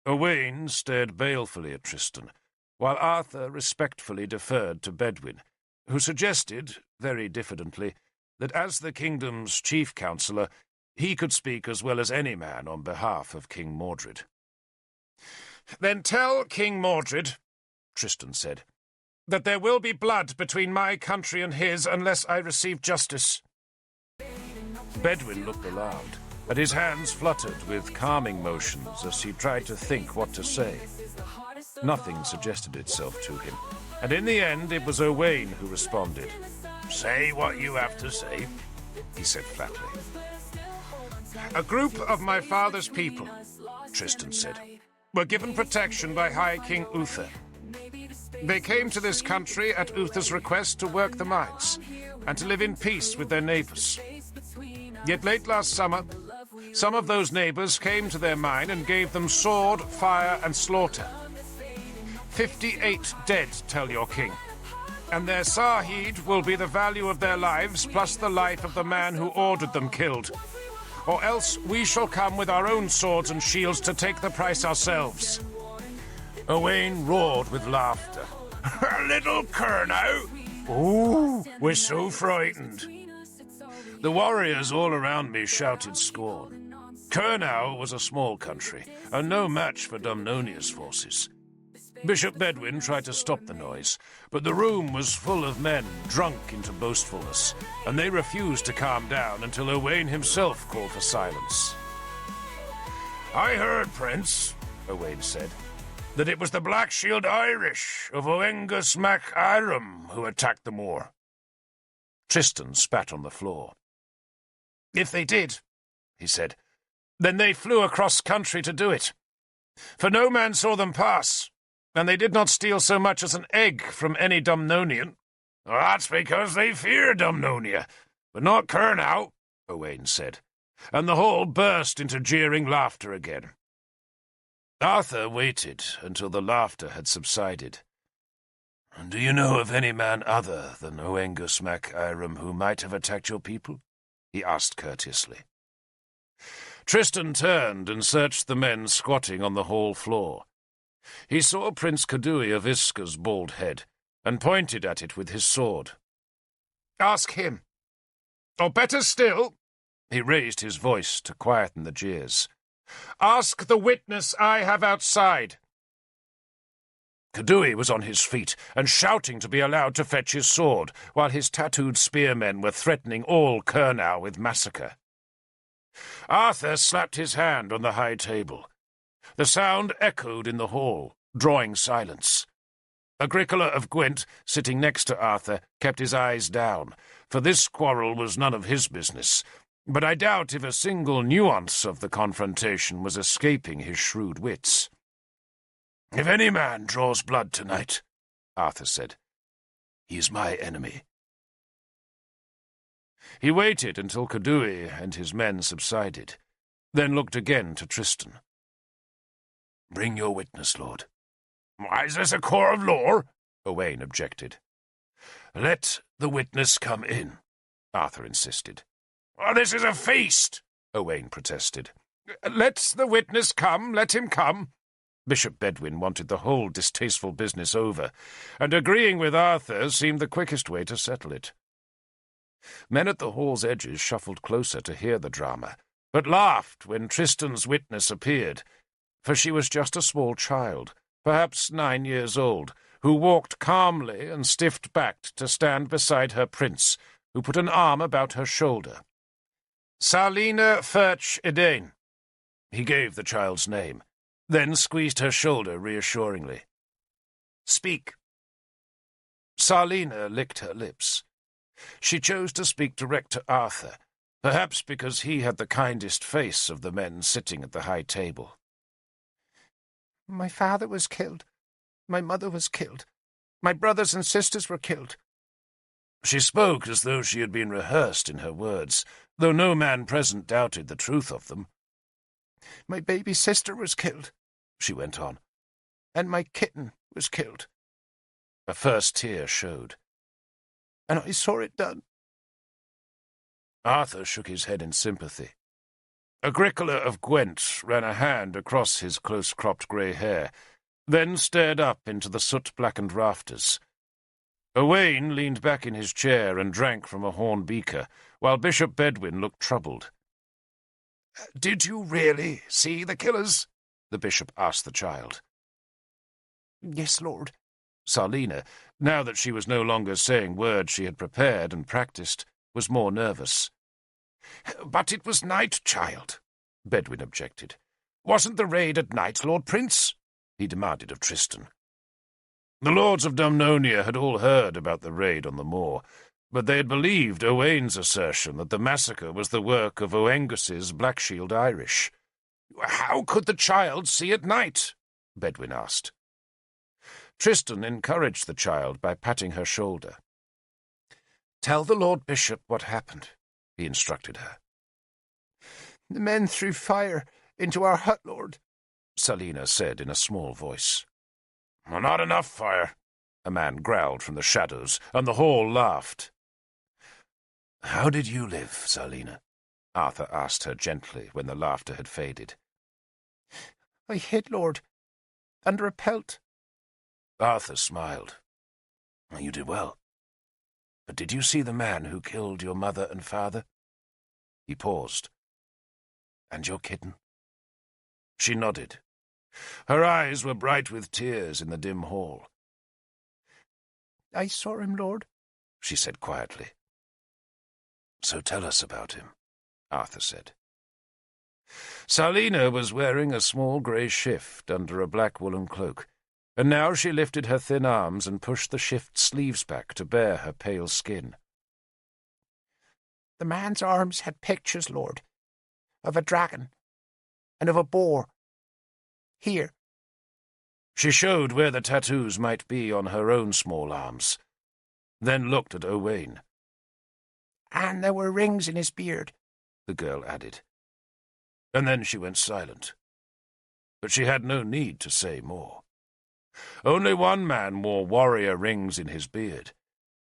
Owain stared balefully at Tristan, while Arthur respectfully deferred to Bedwin, who suggested, very diffidently, that as the kingdom's chief counsellor, he could speak as well as any man on behalf of King Mordred. "Then tell King Mordred," Tristan said, "that there will be blood between my country and his unless I receive justice." Bedwin looked alarmed, and his hands fluttered with calming motions as he tried to think what to say. Nothing suggested itself to him, and in the end it was Owain who responded. "Say what you have to say," he said flatly. "A group of my father's people," Tristan said, "were given protection by High King Uther. They came to this country at Uther's request to work the mines and to live in peace with their neighbours. Yet late last summer, some of those neighbours came to their mine and gave them sword, fire, and slaughter. 58 dead, tell your king. And their sahid will be the value of their lives plus the life of the man who ordered them killed. Or else we shall come with our own swords and shields to take the price ourselves." Owain roared with laughter. "Little Cornwell! Ooh, we're so frightened." The warriors all around me shouted scorn. Cornwell was a small country, and no match for Dumnonia's forces. Bishop Bedwin tried to stop the noise, but the room was full of men drunk into boastfulness, and they refused to calm down until Owain himself called for silence. "I heard, Prince," Owain said, "that it was the Black Shield Irish of Oengus mac Iram who attacked the moor." Tristan spat on the floor. "If they did," he said, "then they flew across country to do it. For no man saw them pass, and they did not steal so much as an egg from any Dumnonian." "That's because they fear Dumnonia, but not Cornwell," Owain said, and the hall burst into jeering laughter again. Arthur waited until the laughter had subsided. "Do you know of any man other than Oengus mac Iram who might have attacked your people?" he asked courteously. Tristan turned and searched the men squatting on the hall floor. He saw Prince Cadui of Iska's bald head, and pointed at it with his sword. "Ask him. Or better still," he raised his voice to quieten the jeers, "ask the witness I have outside." Cadui was on his feet and shouting to be allowed to fetch his sword, while his tattooed spearmen were threatening all Cornwell with massacre. Arthur slapped his hand on the high table. The sound echoed in the hall, drawing silence. Agricola of Gwent, sitting next to Arthur, kept his eyes down, for this quarrel was none of his business, but I doubt if a single nuance of the confrontation was escaping his shrewd wits. "If any man draws blood tonight," Arthur said, "he is my enemy." He waited until Cadui and his men subsided, then looked again to Tristan. "Bring your witness, lord." "Why is this a court of law?" Owain objected. "Let the witness come in," Arthur insisted. "This is a feast," Owain protested. "Let the witness come, let him come." Bishop Bedwin wanted the whole distasteful business over, and agreeing with Arthur seemed the quickest way to settle it. Men at the hall's edges shuffled closer to hear the drama, but laughed when Tristan's witness appeared, for she was just a small child, perhaps 9 years old, who walked calmly and stiff-backed to stand beside her prince, who put an arm about her shoulder. "Salina Furch Edain." He gave the child's name, then squeezed her shoulder reassuringly. "Speak." Salina licked her lips. She chose to speak direct to Arthur, perhaps because he had the kindest face of the men sitting at the high table. "My father was killed. My mother was killed. My brothers and sisters were killed." She spoke as though she had been rehearsed in her words, though no man present doubted the truth of them. "My baby sister was killed," she went on, "and my kitten was killed." A first tear showed. "And I saw it done." Arthur shook his head in sympathy. Agricola of Gwent ran a hand across his close-cropped grey hair, then stared up into the soot-blackened rafters. Owain leaned back in his chair and drank from a horn beaker, while Bishop Bedwin looked troubled. "Did you really see the killers?" the bishop asked the child. "Yes, Lord." Salina, now that she was no longer saying words she had prepared and practiced, was more nervous. "But it was night, child," Bedwin objected. "Wasn't the raid at night, Lord Prince?" he demanded of Tristan. The lords of Dumnonia had all heard about the raid on the moor, but they had believed Owain's assertion that the massacre was the work of Oengus's Black Shield Irish. "How could the child see at night?" Bedwin asked. Tristan encouraged the child by patting her shoulder. "Tell the Lord Bishop what happened," he instructed her. "The men threw fire into our hut, Lord," Salina said in a small voice. Not enough fire, a man growled from the shadows, and the hall laughed. How did you live, Salina? Arthur asked her gently when the laughter had faded. I hid, Lord, under a pelt. Arthur smiled. You did well. But did you see the man who killed your mother and father? He paused. And your kitten? She nodded. Her eyes were bright with tears in the dim hall. I saw him, Lord, she said quietly. So tell us about him, Arthur said. Salina was wearing a small grey shift under a black woolen cloak, and now she lifted her thin arms and pushed the shift sleeves back to bare her pale skin. The man's arms had pictures, Lord, of a dragon and of a boar. Here. She showed where the tattoos might be on her own small arms, then looked at Owain. And there were rings in his beard, the girl added. And then she went silent. But she had no need to say more. Only one man wore warrior rings in his beard,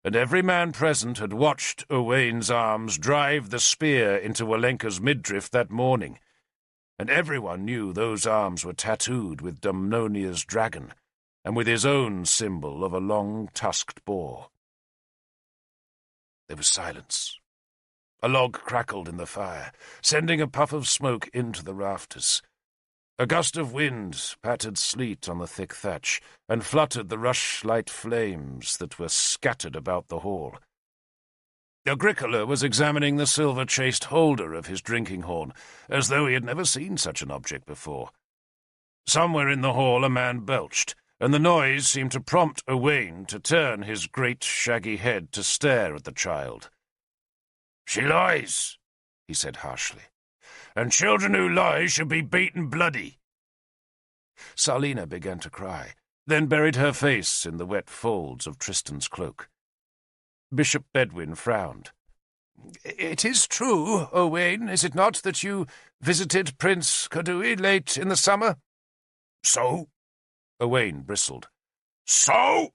and every man present had watched Owain's arms drive the spear into Walenka's midriff that morning, and everyone knew those arms were tattooed with Dumnonia's dragon, and with his own symbol of a long-tusked boar. There was silence. A log crackled in the fire, sending a puff of smoke into the rafters. A gust of wind pattered sleet on the thick thatch, and fluttered the rushlight flames that were scattered about the hall. Agricola was examining the silver-chased holder of his drinking horn, as though he had never seen such an object before. Somewhere in the hall a man belched, and the noise seemed to prompt Owain to turn his great shaggy head to stare at the child. "She lies," he said harshly, "and children who lie should be beaten bloody." Salina began to cry, then buried her face in the wet folds of Tristan's cloak. Bishop Bedwin frowned. "It is true, Owain, is it not, that you visited Prince Cadui late in the summer?" "So?" Owain bristled. "So?"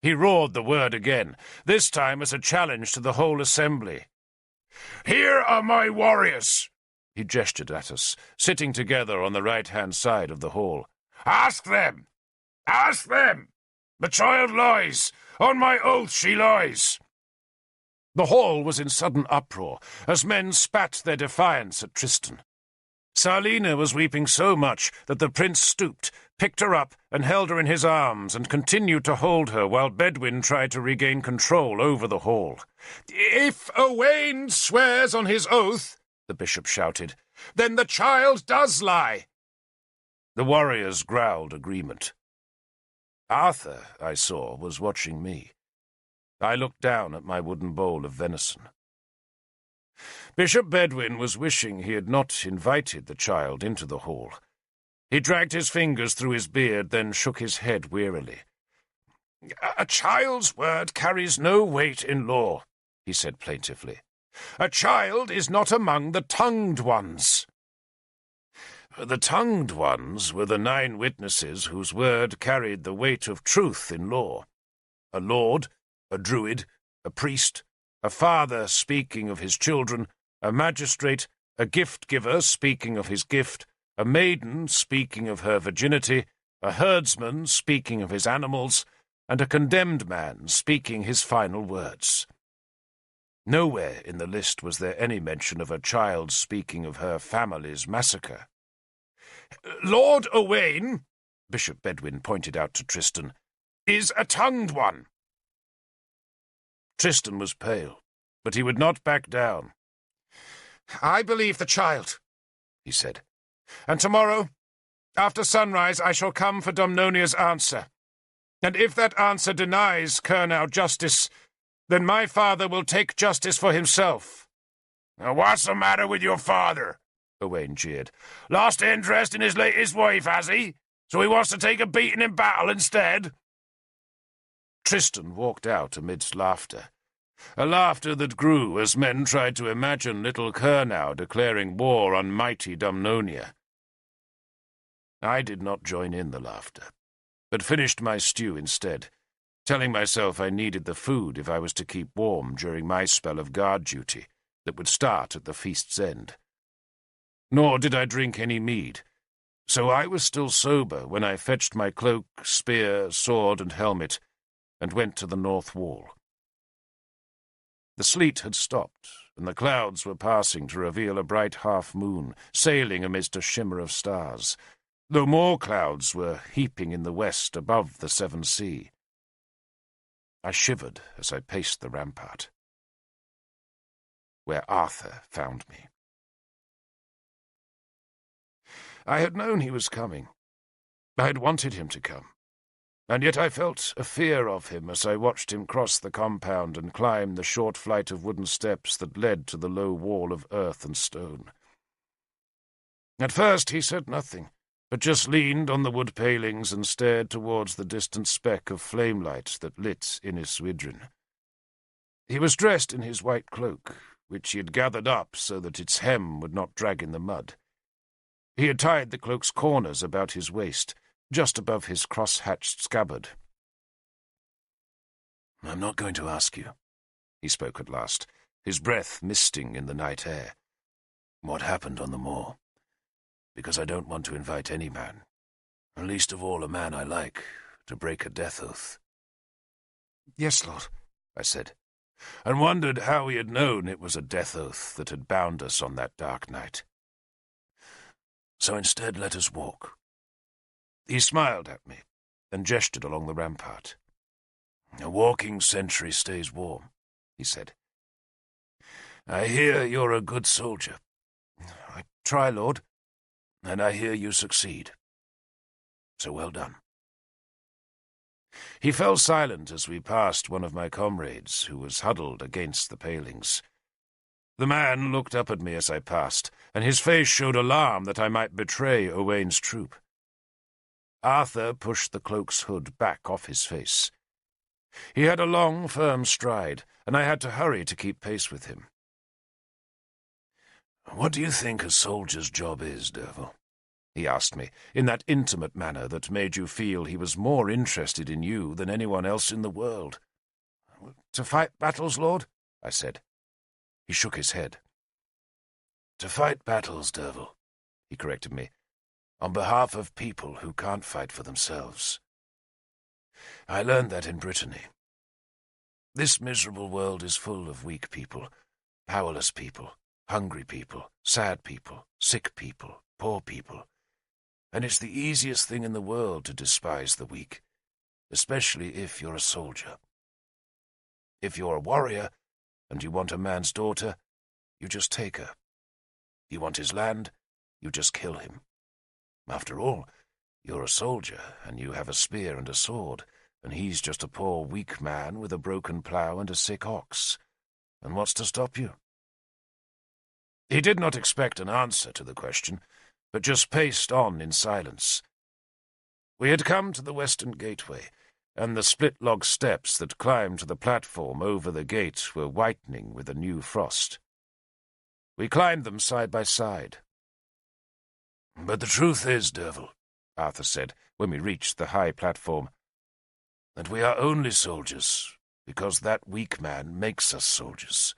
He roared the word again, this time as a challenge to the whole assembly. "Here are my warriors," he gestured at us, sitting together on the right-hand side of the hall. "Ask them! Ask them! The child lies! On my oath she lies!" The hall was in sudden uproar, as men spat their defiance at Tristan. Salina was weeping so much that the prince stooped, picked her up, and held her in his arms, and continued to hold her while Bedwin tried to regain control over the hall. "If Owain swears on his oath," the bishop shouted, "then the child does lie." The warriors growled agreement. Arthur, I saw, was watching me. I looked down at my wooden bowl of venison. Bishop Bedwin was wishing he had not invited the child into the hall. He dragged his fingers through his beard, then shook his head wearily. "A child's word carries no weight in law," he said plaintively. "A child is not among the tongued ones." The tongued ones were the 9 witnesses whose word carried the weight of truth in law. A lord, a druid, a priest, a father speaking of his children, a magistrate, a gift-giver speaking of his gift, a maiden speaking of her virginity, a herdsman speaking of his animals, and a condemned man speaking his final words. Nowhere in the list was there any mention of a child speaking of her family's massacre. "Lord Owain," Bishop Bedwin pointed out to Tristan, "is a tongued one." Tristan was pale, but he would not back down. "I believe the child," he said, "and tomorrow, after sunrise, I shall come for Dumnonia's answer. And if that answer denies Cornwell justice, then my father will take justice for himself." "Now what's the matter with your father?" Owain jeered. "Lost interest in his latest wife, has he? So he wants to take a beating in battle instead?" Tristan walked out amidst laughter, a laughter that grew as men tried to imagine little Cornwell declaring war on mighty Dumnonia. I did not join in the laughter, but finished my stew instead, telling myself I needed the food if I was to keep warm during my spell of guard duty that would start at the feast's end. Nor did I drink any mead, so I was still sober when I fetched my cloak, spear, sword, and helmet, and went to the north wall. The sleet had stopped, and the clouds were passing to reveal a bright half-moon sailing amidst a shimmer of stars, though more clouds were heaping in the west above the Severn Sea. I shivered as I paced the rampart, where Arthur found me. I had known he was coming. I had wanted him to come, and yet I felt a fear of him as I watched him cross the compound and climb the short flight of wooden steps that led to the low wall of earth and stone. At first he said nothing, but just leaned on the wood palings and stared towards the distant speck of flamelight that lit Innis Widrin. He was dressed in his white cloak, which he had gathered up so that its hem would not drag in the mud. He had tied the cloak's corners about his waist, just above his cross-hatched scabbard. "I'm not going to ask you," he spoke at last, his breath misting in the night air, "what happened on the moor, because I don't want to invite any man, and least of all a man I like, to break a death oath." "Yes, Lord," I said, and wondered how he had known it was a death oath that had bound us on that dark night. "So instead let us walk." He smiled at me and gestured along the rampart. "A walking sentry stays warm," he said. "I hear you're a good soldier." "I try, Lord." "And I hear you succeed. So well done." He fell silent as we passed one of my comrades, who was huddled against the palings. The man looked up at me as I passed, and his face showed alarm that I might betray Owain's troop. Arthur pushed the cloak's hood back off his face. He had a long, firm stride, and I had to hurry to keep pace with him. "What do you think a soldier's job is, Derfel?" he asked me, in that intimate manner that made you feel he was more interested in you than anyone else in the world. "To fight battles, Lord," I said. He shook his head. "To fight battles, Derfel," he corrected me, "on behalf of people who can't fight for themselves. I learned that in Brittany. This miserable world is full of weak people, powerless people, hungry people, sad people, sick people, poor people, and it's the easiest thing in the world to despise the weak, especially if you're a soldier. If you're a warrior, and you want a man's daughter, you just take her. You want his land, you just kill him. After all, you're a soldier, and you have a spear and a sword, and he's just a poor weak man with a broken plough and a sick ox. And what's to stop you?" He did not expect an answer to the question, but just paced on in silence. We had come to the western gateway, and the split-log steps that climbed to the platform over the gate were whitening with a new frost. We climbed them side by side. "But the truth is, Derfel," Arthur said, when we reached the high platform, "that we are only soldiers because that weak man makes us soldiers.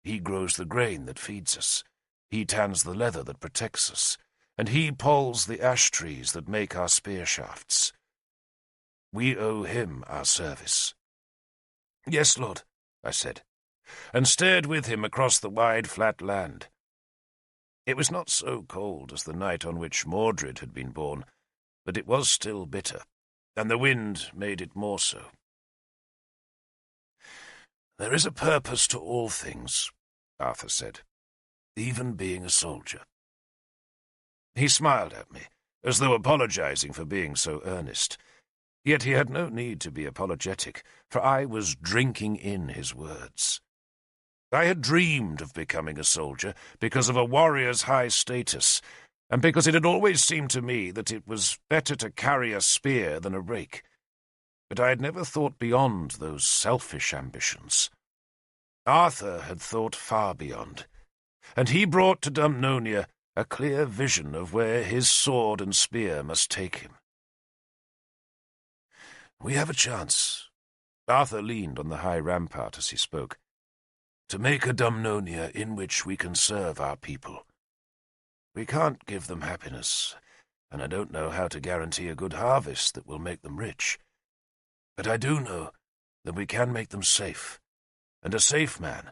He grows the grain that feeds us, he tans the leather that protects us, and he pulls the ash trees that make our spear shafts. We owe him our service." "Yes, Lord," I said, and stared with him across the wide, flat land. It was not so cold as the night on which Mordred had been born, but it was still bitter, and the wind made it more so. "There is a purpose to all things," Arthur said, "even being a soldier." He smiled at me, as though apologizing for being so earnest. Yet he had no need to be apologetic, for I was drinking in his words. I had dreamed of becoming a soldier because of a warrior's high status, and because it had always seemed to me that it was better to carry a spear than a rake. But I had never thought beyond those selfish ambitions. Arthur had thought far beyond, and he brought to Dumnonia a clear vision of where his sword and spear must take him. We have a chance. Arthur leaned on the high rampart as he spoke. To make a Dumnonia in which we can serve our people. We can't give them happiness, and I don't know how to guarantee a good harvest that will make them rich. But I do know that we can make them safe, and a safe man,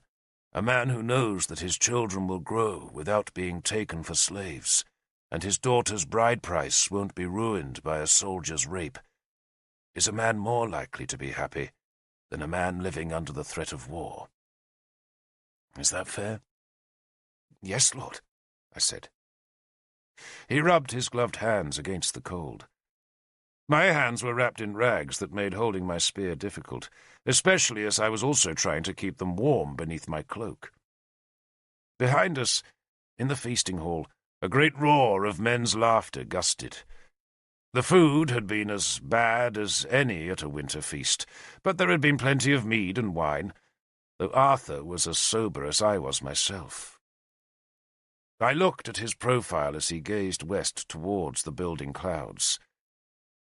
a man who knows that his children will grow without being taken for slaves, and his daughter's bride price won't be ruined by a soldier's rape, is a man more likely to be happy than a man living under the threat of war. Is that fair? Yes, Lord, I said. He rubbed his gloved hands against the cold. My hands were wrapped in rags that made holding my spear difficult, especially as I was also trying to keep them warm beneath my cloak. Behind us, in the feasting hall, a great roar of men's laughter gusted. The food had been as bad as any at a winter feast, but there had been plenty of mead and wine, though Arthur was as sober as I was myself. I looked at his profile as he gazed west towards the building clouds.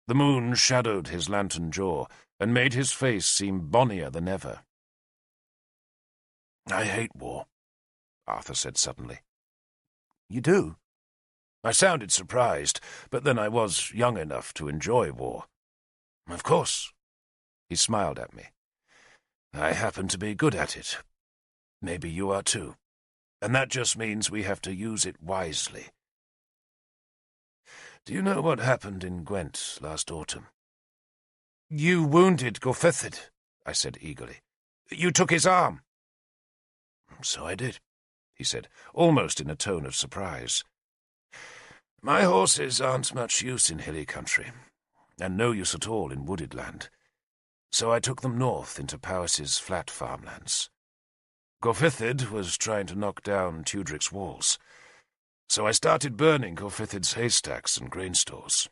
The moon shadowed his lantern jaw and made his face seem bonnier than ever. "I hate war," Arthur said suddenly. "You do?" I sounded surprised, but then I was young enough to enjoy war. "Of course." He smiled at me. "I happen to be good at it. Maybe you are too. And that just means we have to use it wisely. Do you know what happened in Gwent last autumn?" "You wounded Gorfithid," I said eagerly. "You took his arm." "So I did," he said, almost in a tone of surprise. "My horses aren't much use in hilly country, and no use at all in wooded land, so I took them north into Powis's flat farmlands. Gorfithid was trying to knock down Tudric's walls, so I started burning Gorfithid's haystacks and grain stores.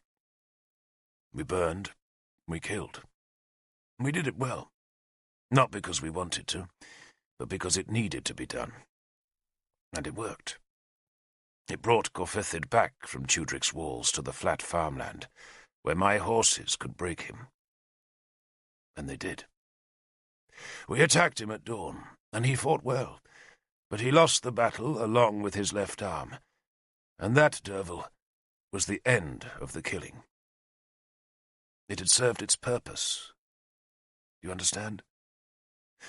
We burned, we killed. We did it well, not because we wanted to, but because it needed to be done. And it worked. It brought Gorfithid back from Tudric's walls to the flat farmland, where my horses could break him. And they did. We attacked him at dawn, and he fought well, but he lost the battle along with his left arm, and that, Derfel, was the end of the killing. It had served its purpose. You understand?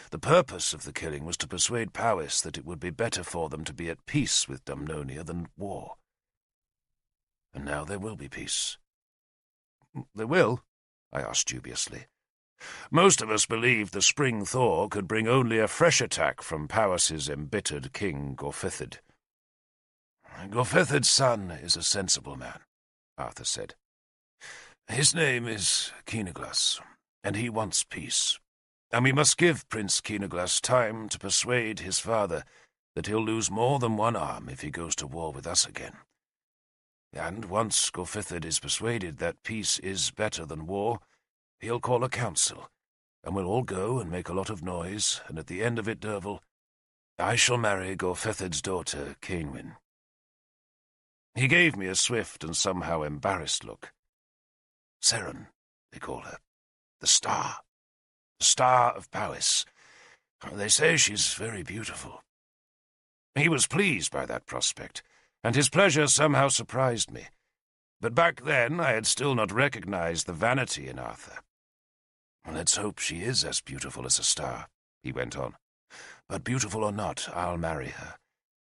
The purpose of the killing was to persuade Powis that it would be better for them to be at peace with Dumnonia than war. And now there will be peace. "There will?" I asked dubiously. Most of us believed the spring thaw could bring only a fresh attack from Powis's embittered king Gorfithid. "Gorfithid's son is a sensible man," Arthur said. "His name is Keenaglas, and he wants peace. And we must give Prince Keenaglas time to persuade his father that he'll lose more than one arm if he goes to war with us again. And once Gorfithid is persuaded that peace is better than war, he'll call a council, and we'll all go and make a lot of noise, and at the end of it, Derfel, I shall marry Gorfithid's daughter, Cainwyn." He gave me a swift and somehow embarrassed look. "Seren, they call her. The Star. The Star of Powis. They say she's very beautiful." He was pleased by that prospect, and his pleasure somehow surprised me. But back then I had still not recognized the vanity in Arthur. "Let's hope she is as beautiful as a star," he went on. "But beautiful or not, I'll marry her,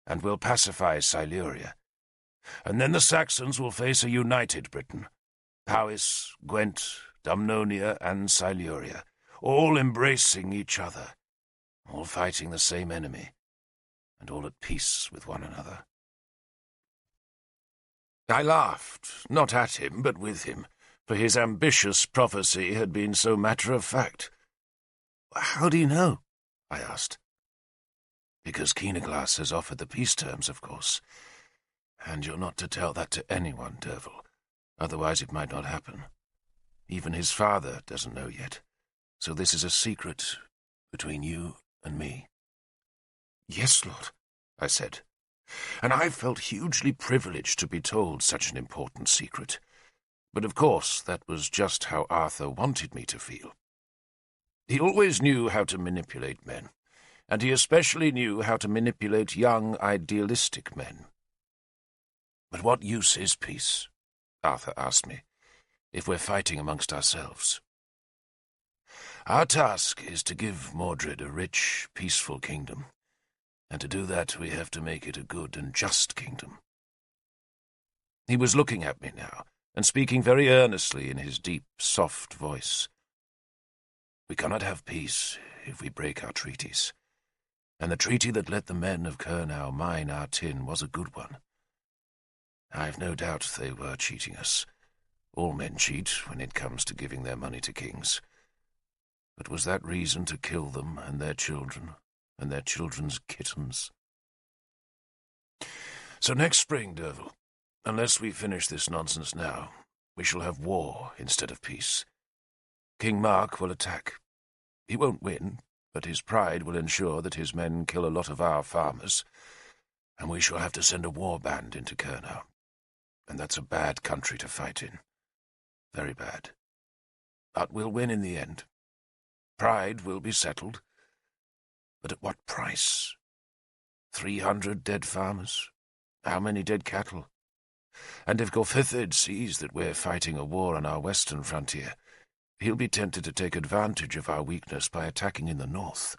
and we'll pacify Siluria. And then the Saxons will face a united Britain. Powis, Gwent, Dumnonia, and Siluria, all embracing each other, all fighting the same enemy, and all at peace with one another." I laughed, not at him, but with him, for his ambitious prophecy had been so matter-of-fact. "How do you know?" I asked. "Because Keenaglas has offered the peace terms, of course. And you're not to tell that to anyone, Derfel, otherwise it might not happen. Even his father doesn't know yet, so this is a secret between you and me." "Yes, Lord," I said, and I felt hugely privileged to be told such an important secret. But of course that was just how Arthur wanted me to feel. He always knew how to manipulate men, and he especially knew how to manipulate young, idealistic men. "But what use is peace?" Arthur asked me, "if we're fighting amongst ourselves? Our task is to give Mordred a rich, peaceful kingdom, and to do that we have to make it a good and just kingdom." He was looking at me now, and speaking very earnestly in his deep, soft voice. "We cannot have peace if we break our treaties, and the treaty that let the men of Cornwell mine our tin was a good one. I've no doubt they were cheating us. All men cheat when it comes to giving their money to kings. But was that reason to kill them and their children and their children's kittens? So next spring, Derfel, unless we finish this nonsense now, we shall have war instead of peace. King Mark will attack. He won't win, but his pride will ensure that his men kill a lot of our farmers, and we shall have to send a war band into Cornwell. And that's a bad country to fight in. Very bad. But we'll win in the end. Pride will be settled. But at what price? 300 dead farmers? How many dead cattle? And if Gorfithid sees that we're fighting a war on our western frontier, he'll be tempted to take advantage of our weakness by attacking in the north.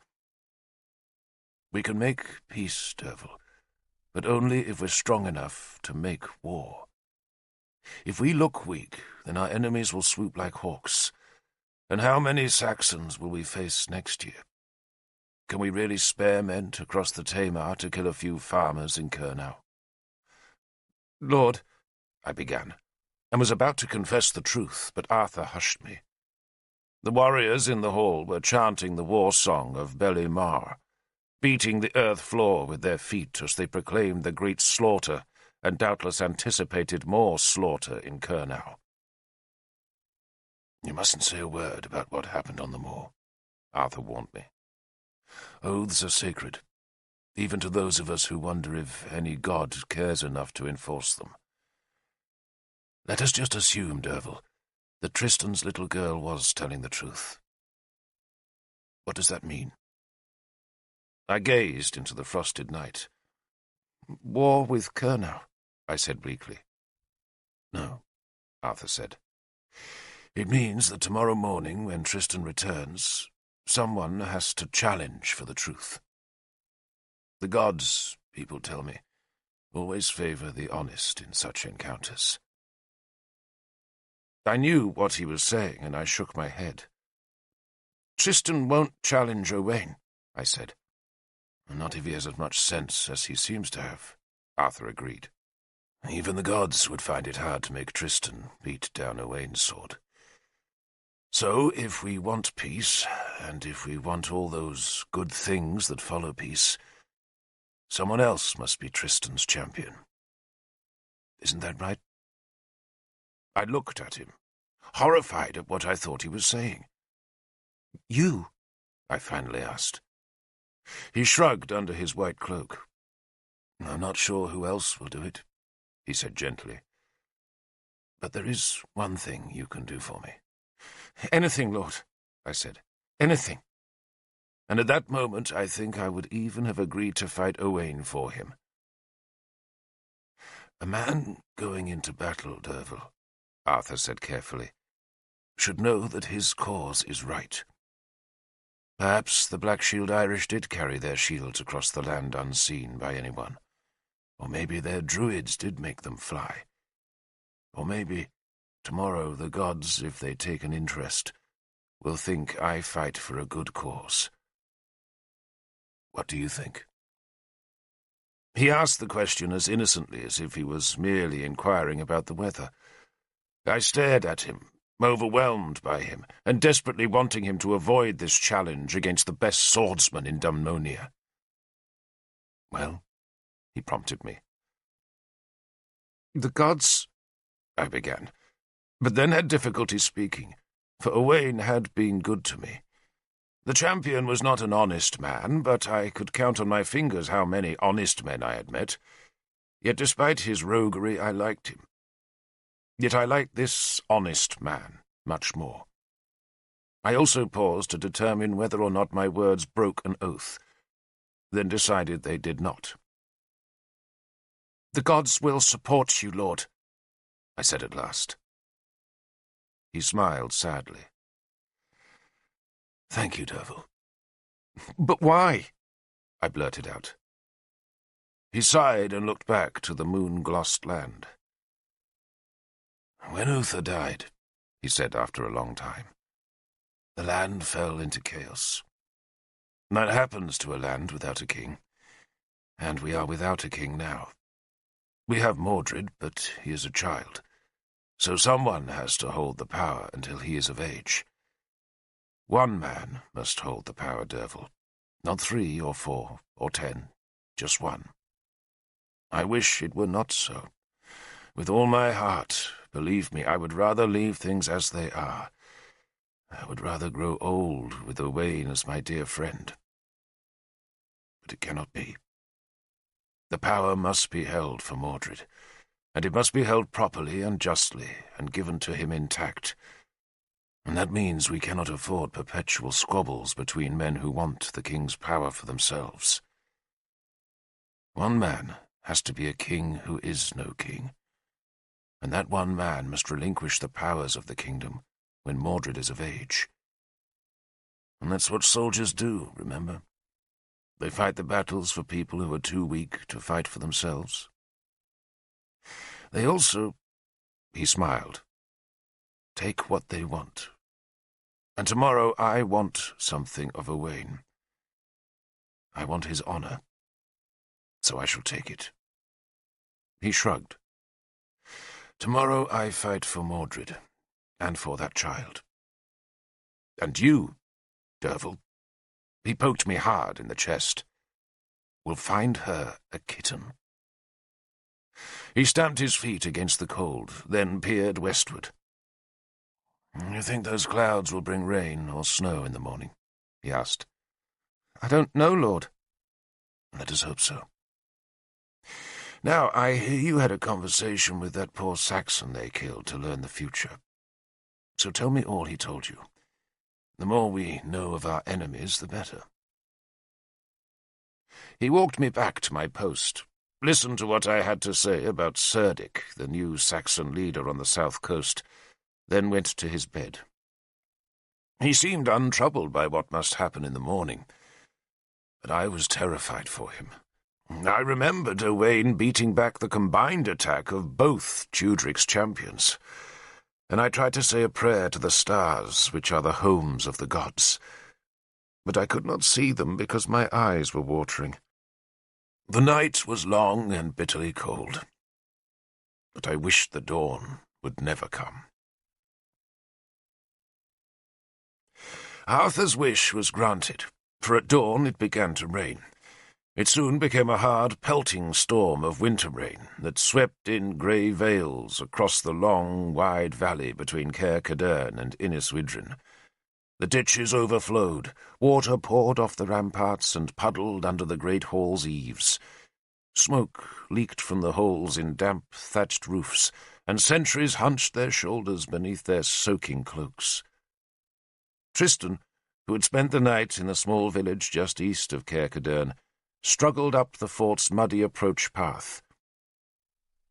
We can make peace, Derfel, but only if we're strong enough to make war. If we look weak, then our enemies will swoop like hawks. And how many Saxons will we face next year? Can we really spare men to cross the Tamar to kill a few farmers in Cornwell? "Lord," I began, and was about to confess the truth, but Arthur hushed me. The warriors in the hall were chanting the war song of Beli Mar, beating the earth floor with their feet as they proclaimed the great slaughter and doubtless anticipated more slaughter in Cornwell. "You mustn't say a word about what happened on the moor," Arthur warned me. "Oaths are sacred, even to those of us who wonder if any god cares enough to enforce them. Let us just assume, Derfel, that Tristan's little girl was telling the truth. What does that mean?" I gazed into the frosted night. "War with Cornwell," I said bleakly. "No," Arthur said. "It means that tomorrow morning, when Tristan returns, someone has to challenge for the truth. The gods, people tell me, always favor the honest in such encounters." I knew what he was saying, and I shook my head. "Tristan won't challenge Owain," I said. "Not if he has as much sense as he seems to have," Arthur agreed. "Even the gods would find it hard to make Tristan beat down Owain's sword. So, if we want peace, and if we want all those good things that follow peace, someone else must be Tristan's champion. Isn't that right?" I looked at him, horrified at what I thought he was saying. "You?" I finally asked. He shrugged under his white cloak. "I'm not sure who else will do it," he said gently. "But there is one thing you can do for me." "Anything, Lord," I said. "Anything." And at that moment I think I would even have agreed to fight Owain for him. "A man going into battle, Derfel," Arthur said carefully, "should know that his cause is right. Perhaps the Black-Shield Irish did carry their shields across the land unseen by anyone. Or maybe their druids did make them fly. Or maybe, tomorrow, the gods, if they take an interest, will think I fight for a good cause. What do you think?" He asked the question as innocently as if he was merely inquiring about the weather. I stared at him, overwhelmed by him, and desperately wanting him to avoid this challenge against the best swordsman in Dumnonia. "Well," he prompted me. "The gods—" I began, but then had difficulty speaking, for Owain had been good to me. The champion was not an honest man, but I could count on my fingers how many honest men I had met. Yet despite his roguery, I liked him. Yet I liked this honest man much more. I also paused to determine whether or not my words broke an oath, then decided they did not. "The gods will support you, Lord," I said at last. He smiled sadly. "Thank you, Derfel." "But why?" I blurted out. He sighed and looked back to the moon-glossed land. "When Uther died," he said after a long time, "the land fell into chaos. That happens to a land without a king, and we are without a king now. We have Mordred, but he is a child, so someone has to hold the power until he is of age. One man must hold the power, Derfel, not 3 or 4 or 10, just one. I wish it were not so. With all my heart, believe me, I would rather leave things as they are. I would rather grow old with Owain as my dear friend. But it cannot be. The power must be held for Mordred, and it must be held properly and justly, and given to him intact. And that means we cannot afford perpetual squabbles between men who want the king's power for themselves. One man has to be a king who is no king, and that one man must relinquish the powers of the kingdom when Mordred is of age. And that's what soldiers do, remember? They fight the battles for people who are too weak to fight for themselves. They also, he smiled, take what they want. And tomorrow I want something of Owain. I want his honor, so I shall take it. He shrugged. Tomorrow I fight for Mordred, and for that child. And you, Derfel, he poked me hard in the chest, will find her a kitten. He stamped his feet against the cold, then peered westward. You think those clouds will bring rain or snow in the morning? He asked. "I don't know, Lord." Let us hope so. Now, I hear you had a conversation with that poor Saxon they killed to learn the future. So tell me all he told you. The more we know of our enemies, the better. He walked me back to my post, listened to what I had to say about Cerdic, the new Saxon leader on the south coast, then went to his bed. He seemed untroubled by what must happen in the morning, but I was terrified for him. I remembered Owain beating back the combined attack of both Tudric's champions, and I tried to say a prayer to the stars, which are the homes of the gods. But I could not see them because my eyes were watering. The night was long and bitterly cold, but I wished the dawn would never come. Arthur's wish was granted, for at dawn it began to rain. It soon became a hard, pelting storm of winter rain that swept in grey veils across the long, wide valley between Caer Cadarn and Inniswydrin. The ditches overflowed, water poured off the ramparts and puddled under the great hall's eaves. Smoke leaked from the holes in damp, thatched roofs, and sentries hunched their shoulders beneath their soaking cloaks. Tristan, who had spent the night in a small village just east of Caer Cadarn, struggled up the fort's muddy approach path.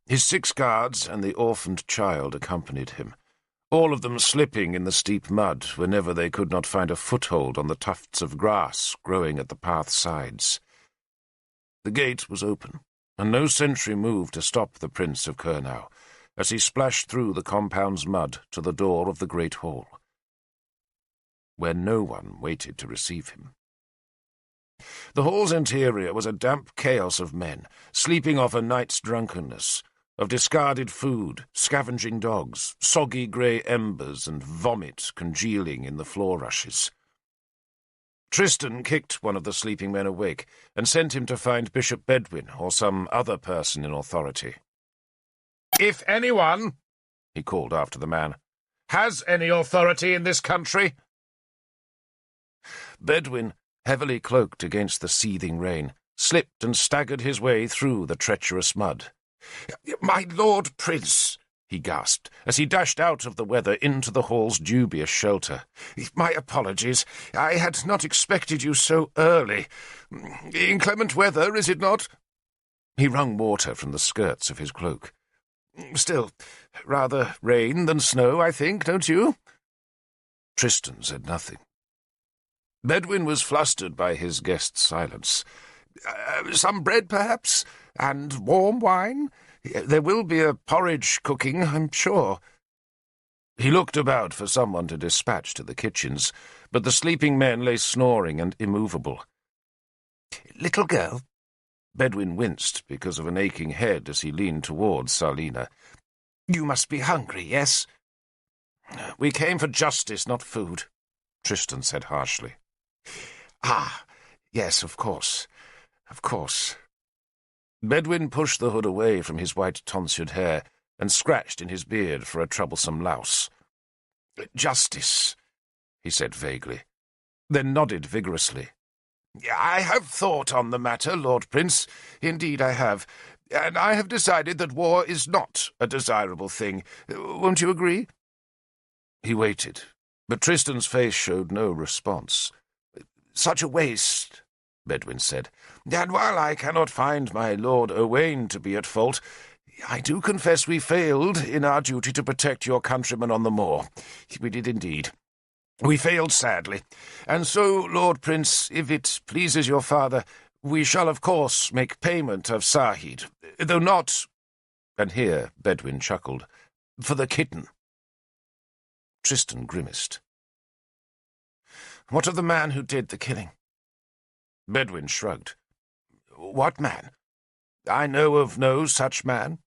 His 6 guards and the orphaned child accompanied him, all of them slipping in the steep mud whenever they could not find a foothold on the tufts of grass growing at the path's sides. The gate was open, and no sentry moved to stop the Prince of Cornwell as he splashed through the compound's mud to the door of the great hall, where no one waited to receive him. The hall's interior was a damp chaos of men, sleeping off a night's drunkenness, of discarded food, scavenging dogs, soggy grey embers, and vomit congealing in the floor rushes. Tristan kicked one of the sleeping men awake and sent him to find Bishop Bedwin or some other person in authority. "If anyone," he called after the man, "has any authority in this country." Bedwin, heavily cloaked against the seething rain, slipped and staggered his way through the treacherous mud. "My lord prince," he gasped, as he dashed out of the weather into the hall's dubious shelter. "My apologies. I had not expected you so early. Inclement weather, is it not?" He wrung water from the skirts of his cloak. "Still, rather rain than snow, I think, don't you?" Tristan said nothing. Bedwin was flustered by his guest's silence. "Some bread, perhaps, and warm wine? There will be a porridge cooking, I'm sure." He looked about for someone to dispatch to the kitchens, but the sleeping men lay snoring and immovable. "Little girl?" Bedwin winced because of an aching head as he leaned towards Salina. "You must be hungry, yes?" "We came for justice, not food," Tristan said harshly. "Ah, yes, of course. Of course." Bedwin pushed the hood away from his white tonsured hair and scratched in his beard for a troublesome louse. "Justice," he said vaguely, then nodded vigorously. "I have thought on the matter, Lord Prince. Indeed I have. And I have decided that war is not a desirable thing. Won't you agree?" He waited, but Tristan's face showed no response. "Such a waste," Bedwin said. "And while I cannot find my Lord Owain to be at fault, I do confess we failed in our duty to protect your countrymen on the moor. We did indeed. We failed sadly. And so, Lord Prince, if it pleases your father, we shall of course make payment of Sahid, though not—" and here Bedwin chuckled— "for the kitten." Tristan grimaced. "What of the man who did the killing?" Bedwin shrugged. "What man? I know of no such man."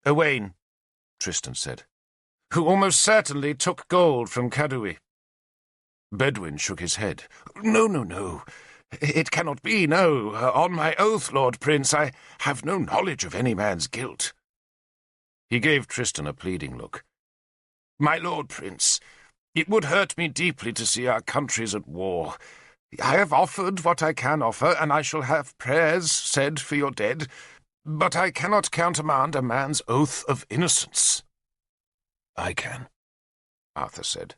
"Owain," Tristan said, "who almost certainly took gold from Cadui." Bedwin shook his head. No. It cannot be, no. On my oath, Lord Prince, I have no knowledge of any man's guilt." He gave Tristan a pleading look. "My Lord Prince, it would hurt me deeply to see our countries at war. I have offered what I can offer, and I shall have prayers said for your dead, but I cannot countermand a man's oath of innocence." "I can," Arthur said.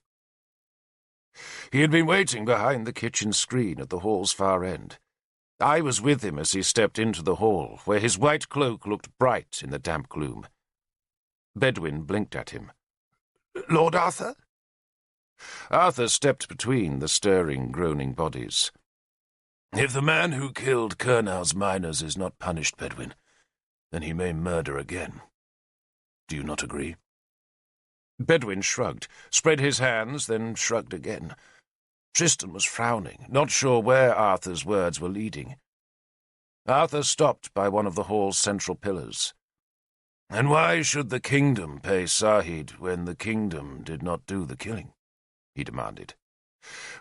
He had been waiting behind the kitchen screen at the hall's far end. I was with him as he stepped into the hall, where his white cloak looked bright in the damp gloom. Bedwin blinked at him. "Lord Arthur?" Arthur stepped between the stirring, groaning bodies. "If the man who killed Cornwell's miners is not punished, Bedwin, then he may murder again. Do you not agree?" Bedwin shrugged, spread his hands, then shrugged again. Tristan was frowning, not sure where Arthur's words were leading. Arthur stopped by one of the hall's central pillars. "And why should the kingdom pay Sahid when the kingdom did not do the killing?" he demanded.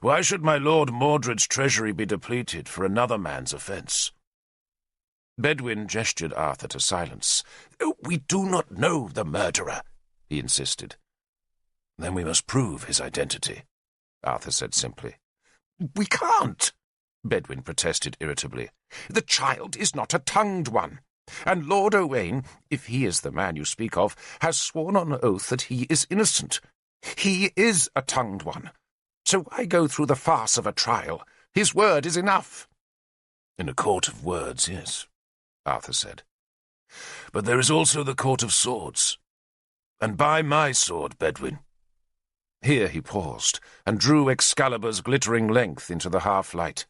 "Why should my Lord Mordred's treasury be depleted for another man's offence?" Bedwin gestured Arthur to silence. "We do not know the murderer," he insisted. "Then we must prove his identity," Arthur said simply. "We can't," Bedwin protested irritably. "The child is not a tongued one. And Lord Owain, if he is the man you speak of, has sworn on oath that he is innocent. He is a tongued one. So why go through the farce of a trial? His word is enough." "In a court of words, yes," Arthur said. "But there is also the court of swords. And by my sword, Bedwin—" Here he paused, and drew Excalibur's glittering length into the half-light.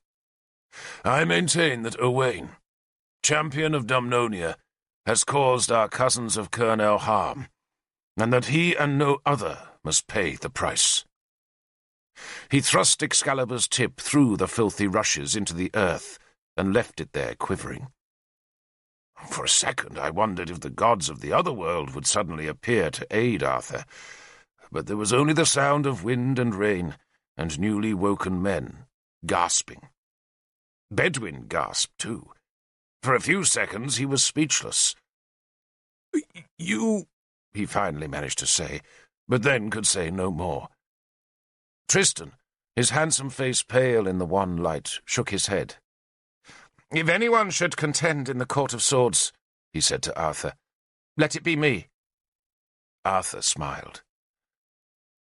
"I maintain that Owain, champion of Dumnonia, has caused our cousins of Cornwell harm, and that he and no other must pay the price." He thrust Excalibur's tip through the filthy rushes into the earth and left it there quivering. For a second I wondered if the gods of the other world would suddenly appear to aid Arthur, but there was only the sound of wind and rain and newly woken men gasping. Bedwin gasped too. For a few seconds he was speechless. "You—" he finally managed to say, but then could say no more. Tristan, his handsome face pale in the wan light, shook his head. "If anyone should contend in the court of swords," he said to Arthur, "let it be me." Arthur smiled.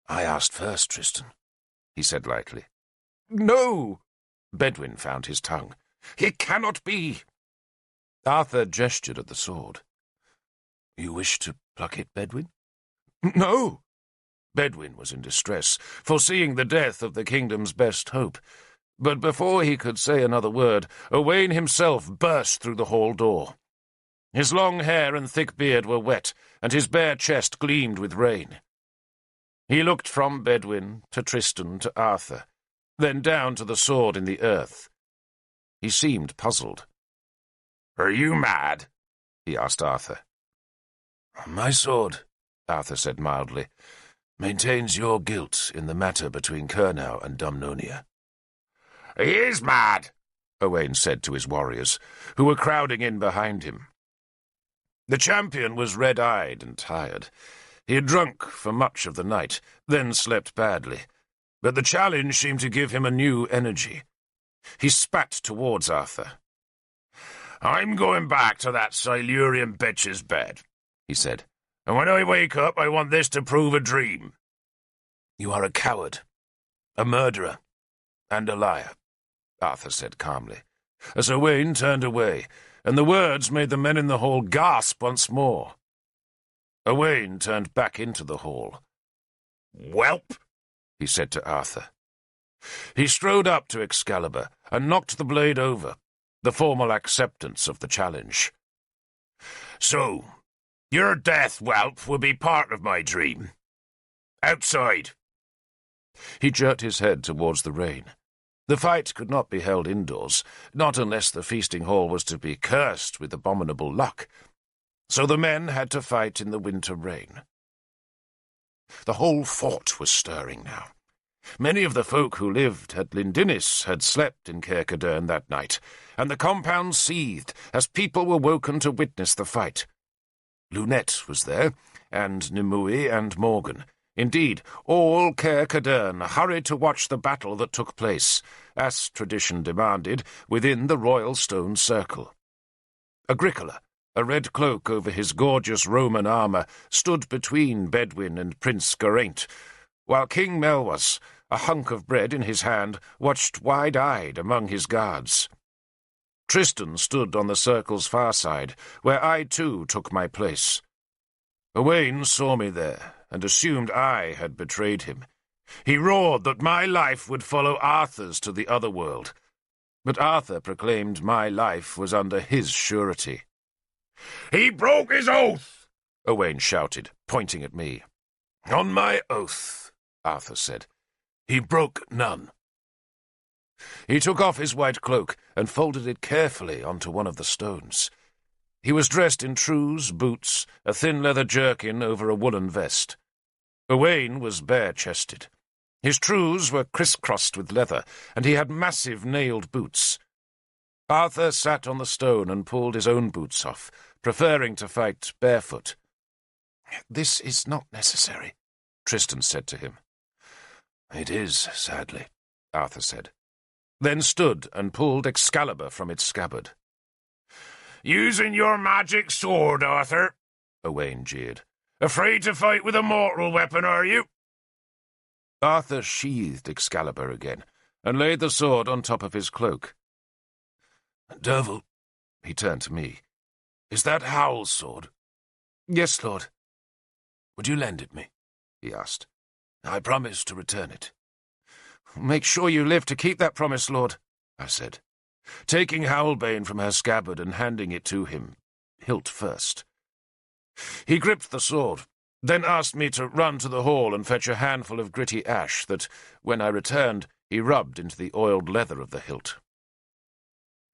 "I asked first, Tristan," he said lightly. "No!" Bedwin found his tongue. "It cannot be!" Arthur gestured at the sword. "You wish to pluck it, Bedwin?" "No!" Bedwin was in distress, foreseeing the death of the kingdom's best hope. But before he could say another word, Owain himself burst through the hall door. His long hair and thick beard were wet, and his bare chest gleamed with rain. He looked from Bedwin to Tristan to Arthur, then down to the sword in the earth. He seemed puzzled. "Are you mad?" he asked Arthur. "My sword," Arthur said mildly, "maintains your guilt in the matter between Cornwell and Dumnonia." "He is mad," Owain said to his warriors, who were crowding in behind him. The champion was red-eyed and tired. He had drunk for much of the night, then slept badly, but the challenge seemed to give him a new energy. He spat towards Arthur. "I'm going back to that Silurian bitch's bed," he said. "And when I wake up, I want this to prove a dream." "You are a coward, a murderer, and a liar," Arthur said calmly, as Owain turned away, and the words made the men in the hall gasp once more. Owain turned back into the hall. "Whelp," he said to Arthur. He strode up to Excalibur and knocked the blade over, the formal acceptance of the challenge. "So, your death, whelp, will be part of my dream. Outside." He jerked his head towards the rain. The fight could not be held indoors, not unless the feasting hall was to be cursed with abominable luck. So the men had to fight in the winter rain. The whole fort was stirring now. Many of the folk who lived at Lindinnis had slept in Caer Cadarn that night, and the compound seethed as people were woken to witness the fight. Lunette was there, and Nimue and Morgan. Indeed, all Caer Cadarn hurried to watch the battle that took place, as tradition demanded, within the royal stone circle. Agricola, a red cloak over his gorgeous Roman armour, stood between Bedwin and Prince Geraint, while King Melwas, a hunk of bread in his hand, watched wide-eyed among his guards. Tristan stood on the circle's far side, where I too took my place. Owain saw me there, and assumed I had betrayed him. He roared that my life would follow Arthur's to the other world, but Arthur proclaimed my life was under his surety. "He broke his oath!" Owain shouted, pointing at me. "On my oath," Arthur said. "He broke none." He took off his white cloak and folded it carefully onto one of the stones. He was dressed in trews, boots, a thin leather jerkin over a woolen vest. Owain was bare-chested. His trews were criss-crossed with leather, and he had massive nailed boots. Arthur sat on the stone and pulled his own boots off, preferring to fight barefoot. "This is not necessary," Tristan said to him. "It is, sadly," Arthur said, then stood and pulled Excalibur from its scabbard. "Using your magic sword, Arthur," Owain jeered. "Afraid to fight with a mortal weapon, are you?" Arthur sheathed Excalibur again, and laid the sword on top of his cloak. "Derfel," he turned to me, "is that Howl's sword?" "Yes, lord." "Would you lend it me?" he asked. "I promise to return it." "Make sure you live to keep that promise, lord," I said, taking Howlbane from her scabbard and handing it to him, hilt first. He gripped the sword, then asked me to run to the hall and fetch a handful of gritty ash that, when I returned, he rubbed into the oiled leather of the hilt.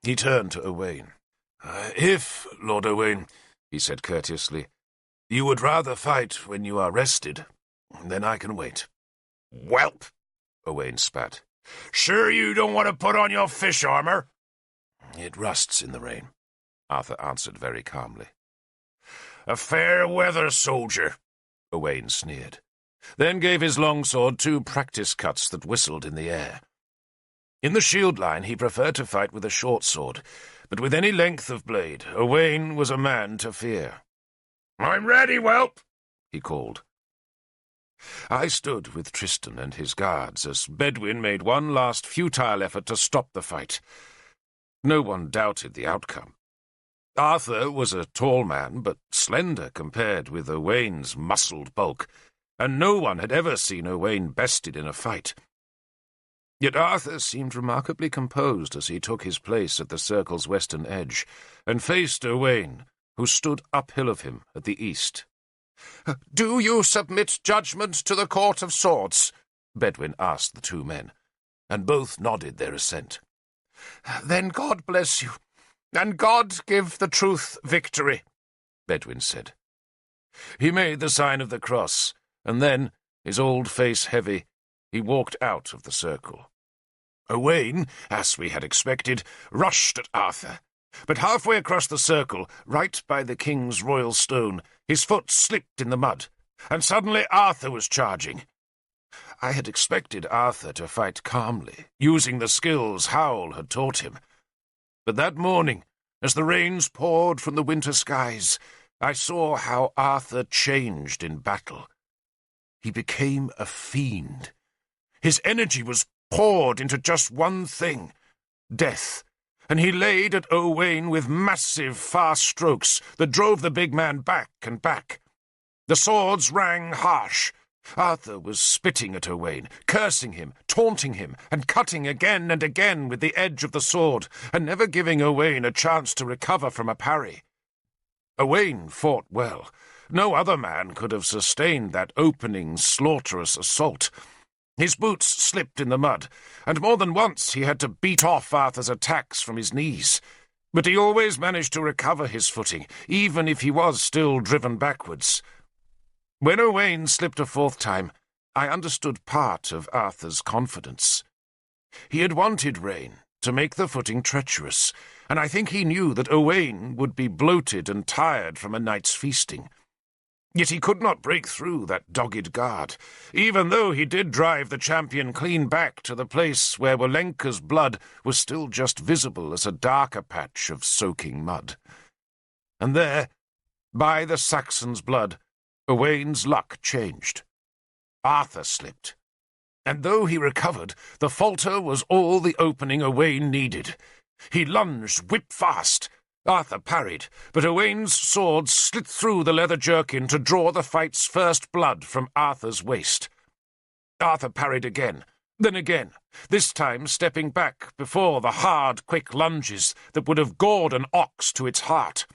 He turned to Owain. "If, Lord Owain," he said courteously, "you would rather fight when you are rested, then I can wait." "Whelp," Owain spat. "Sure you don't want to put on your fish armour?" "It rusts in the rain," Arthur answered very calmly. "A fair-weather soldier," Owain sneered, then gave his longsword 2 practice cuts that whistled in the air. In the shield line he preferred to fight with a short sword, but with any length of blade, Owain was a man to fear. "I'm ready, whelp," he called. I stood with Tristan and his guards as Bedwin made one last futile effort to stop the fight. No one doubted the outcome. Arthur was a tall man, but slender compared with Owain's muscled bulk, and no one had ever seen Owain bested in a fight. Yet Arthur seemed remarkably composed as he took his place at the circle's western edge, and faced Owain, who stood uphill of him at the east. "Do you submit judgment to the Court of Swords?" Bedwin asked the two men, and both nodded their assent. "Then God bless you, and God give the truth victory," Bedwin said. He made the sign of the cross, and then, his old face heavy, he walked out of the circle. Owain, as we had expected, rushed at Arthur. But halfway across the circle, right by the king's royal stone, his foot slipped in the mud, and suddenly Arthur was charging. I had expected Arthur to fight calmly, using the skills Howl had taught him. But that morning, as the rains poured from the winter skies, I saw how Arthur changed in battle. He became a fiend. His energy was poured into just one thing, death, and he laid at Owain with massive, fast strokes that drove the big man back and back. The swords rang harsh. Arthur was spitting at Owain, cursing him, taunting him, and cutting again and again with the edge of the sword, and never giving Owain a chance to recover from a parry. Owain fought well. No other man could have sustained that opening, slaughterous assault. His boots slipped in the mud, and more than once he had to beat off Arthur's attacks from his knees. But he always managed to recover his footing, even if he was still driven backwards. When Owain slipped a fourth time, I understood part of Arthur's confidence. He had wanted rain to make the footing treacherous, and I think he knew that Owain would be bloated and tired from a night's feasting. Yet he could not break through that dogged guard, even though he did drive the champion clean back to the place where Walenka's blood was still just visible as a darker patch of soaking mud. And there, by the Saxon's blood, Owain's luck changed. Arthur slipped, and though he recovered, the falter was all the opening Owain needed. He lunged whip-fast. Arthur parried, but Owain's sword slit through the leather jerkin to draw the fight's first blood from Arthur's waist. Arthur parried again, then again, this time stepping back before the hard, quick lunges that would have gored an ox to its heart.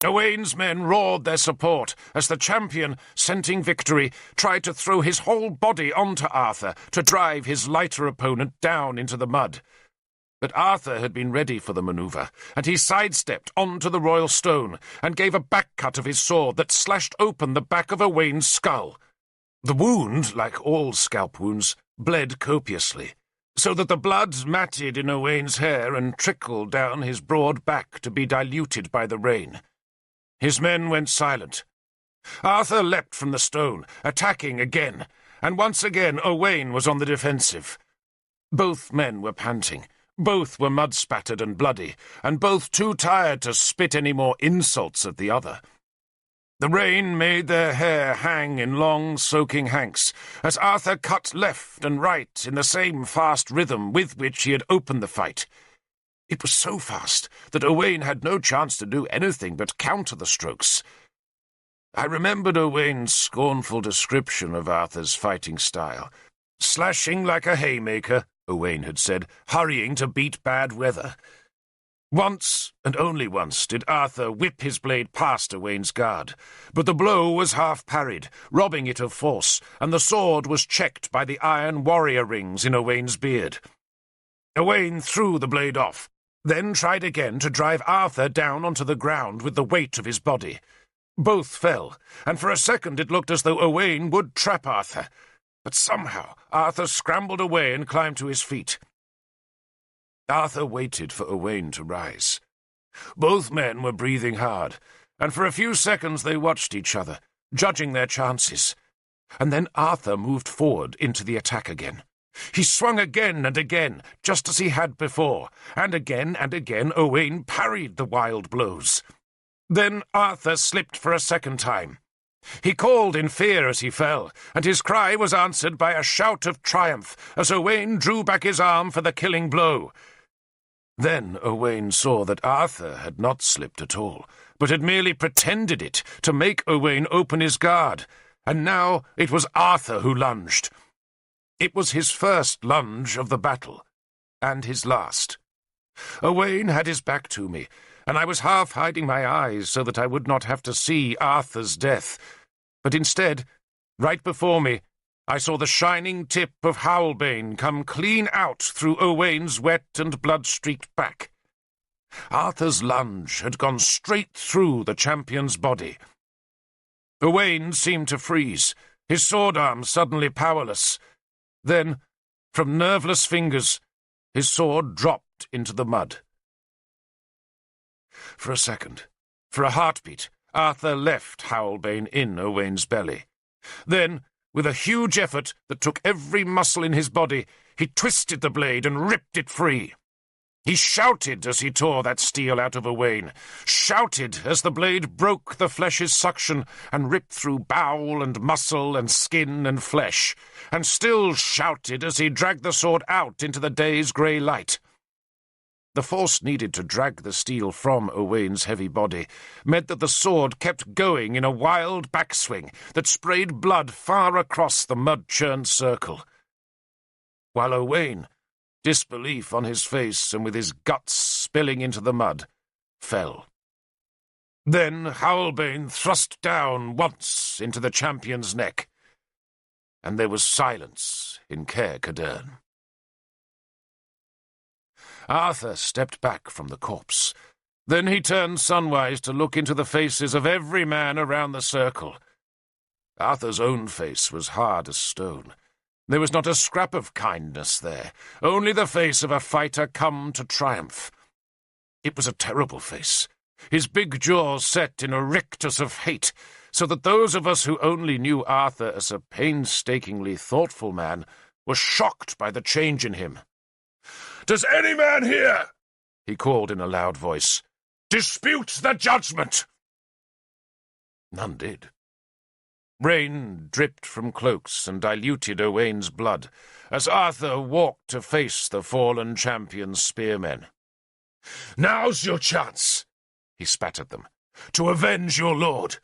Owain's men roared their support as the champion, scenting victory, tried to throw his whole body onto Arthur to drive his lighter opponent down into the mud. But Arthur had been ready for the manoeuvre, and he sidestepped onto the royal stone and gave a back cut of his sword that slashed open the back of Owain's skull. The wound, like all scalp wounds, bled copiously, so that the blood matted in Owain's hair and trickled down his broad back to be diluted by the rain. His men went silent. Arthur leapt from the stone, attacking again, and once again Owain was on the defensive. Both men were panting. Both were mud-spattered and bloody, and both too tired to spit any more insults at the other. The rain made their hair hang in long, soaking hanks, as Arthur cut left and right in the same fast rhythm with which he had opened the fight. It was so fast that Owain had no chance to do anything but counter the strokes. I remembered Owain's scornful description of Arthur's fighting style. "Slashing like a haymaker," Owain had said, hurrying to beat bad weather. Once, and only once, did Arthur whip his blade past Owain's guard, but the blow was half parried, robbing it of force, and the sword was checked by the iron warrior rings in Owain's beard. Owain threw the blade off, then tried again to drive Arthur down onto the ground with the weight of his body. Both fell, and for a second it looked as though Owain would trap Arthur. But somehow Arthur scrambled away and climbed to his feet. Arthur waited for Owain to rise. Both men were breathing hard, and for a few seconds they watched each other, judging their chances. And then Arthur moved forward into the attack again. He swung again and again, just as he had before, and again Owain parried the wild blows. Then Arthur slipped for a second time. He called in fear as he fell, and his cry was answered by a shout of triumph as Owain drew back his arm for the killing blow. Then Owain saw that Arthur had not slipped at all, but had merely pretended it to make Owain open his guard, and now it was Arthur who lunged. It was his first lunge of the battle, and his last. Owain had his back to me, and I was half hiding my eyes so that I would not have to see Arthur's death. But instead, right before me, I saw the shining tip of Howlbane come clean out through Owain's wet and blood-streaked back. Arthur's lunge had gone straight through the champion's body. Owain seemed to freeze, his sword arm suddenly powerless. Then, from nerveless fingers, his sword dropped into the mud. For a second, for a heartbeat, Arthur left Howlbane in Owain's belly. Then, with a huge effort that took every muscle in his body, he twisted the blade and ripped it free. He shouted as he tore that steel out of Owain, shouted as the blade broke the flesh's suction and ripped through bowel and muscle and skin and flesh, and still shouted as he dragged the sword out into the day's grey light. The force needed to drag the steel from Owain's heavy body meant that the sword kept going in a wild backswing that sprayed blood far across the mud-churned circle. While Owain, disbelief on his face and with his guts spilling into the mud, fell. Then Howlbane thrust down once into the champion's neck, and there was silence in Caer Cadarn. Arthur stepped back from the corpse. Then he turned sunwise to look into the faces of every man around the circle. Arthur's own face was hard as stone. There was not a scrap of kindness there, only the face of a fighter come to triumph. It was a terrible face, his big jaws set in a rictus of hate, so that those of us who only knew Arthur as a painstakingly thoughtful man were shocked by the change in him. "Does any man here," he called in a loud voice, "dispute the judgment?" None did. Rain dripped from cloaks and diluted Owain's blood as Arthur walked to face the fallen champion's spearmen. "Now's your chance," he spat at them, "to avenge your lord.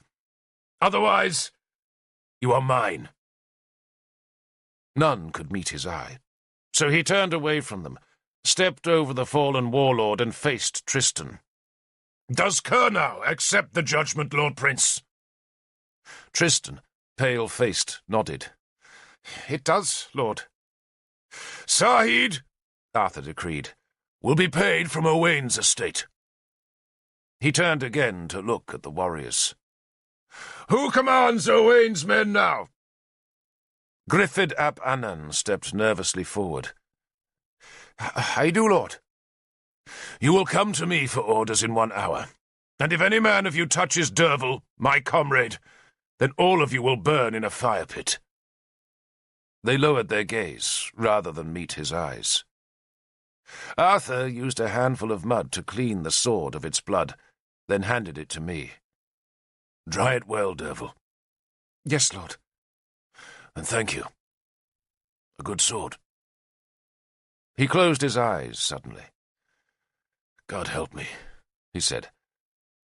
Otherwise, you are mine." None could meet his eye, so he turned away from them, stepped over the fallen warlord and faced Tristan. "Does Cornwell accept the judgment, Lord Prince?" Tristan, pale-faced, nodded. "It does, Lord." "Sahid," Arthur decreed, "will be paid from Owain's estate." He turned again to look at the warriors. "Who commands Owain's men now?" Griffith ap Annan stepped nervously forward. "I do, Lord." "You will come to me for orders in 1 hour, and if any man of you touches Derfel, my comrade, then all of you will burn in a fire pit." They lowered their gaze, rather than meet his eyes. Arthur used a handful of mud to clean the sword of its blood, then handed it to me. "Dry it well, Derfel." "Yes, Lord." "And thank you. A good sword." He closed his eyes suddenly. "God help me," he said,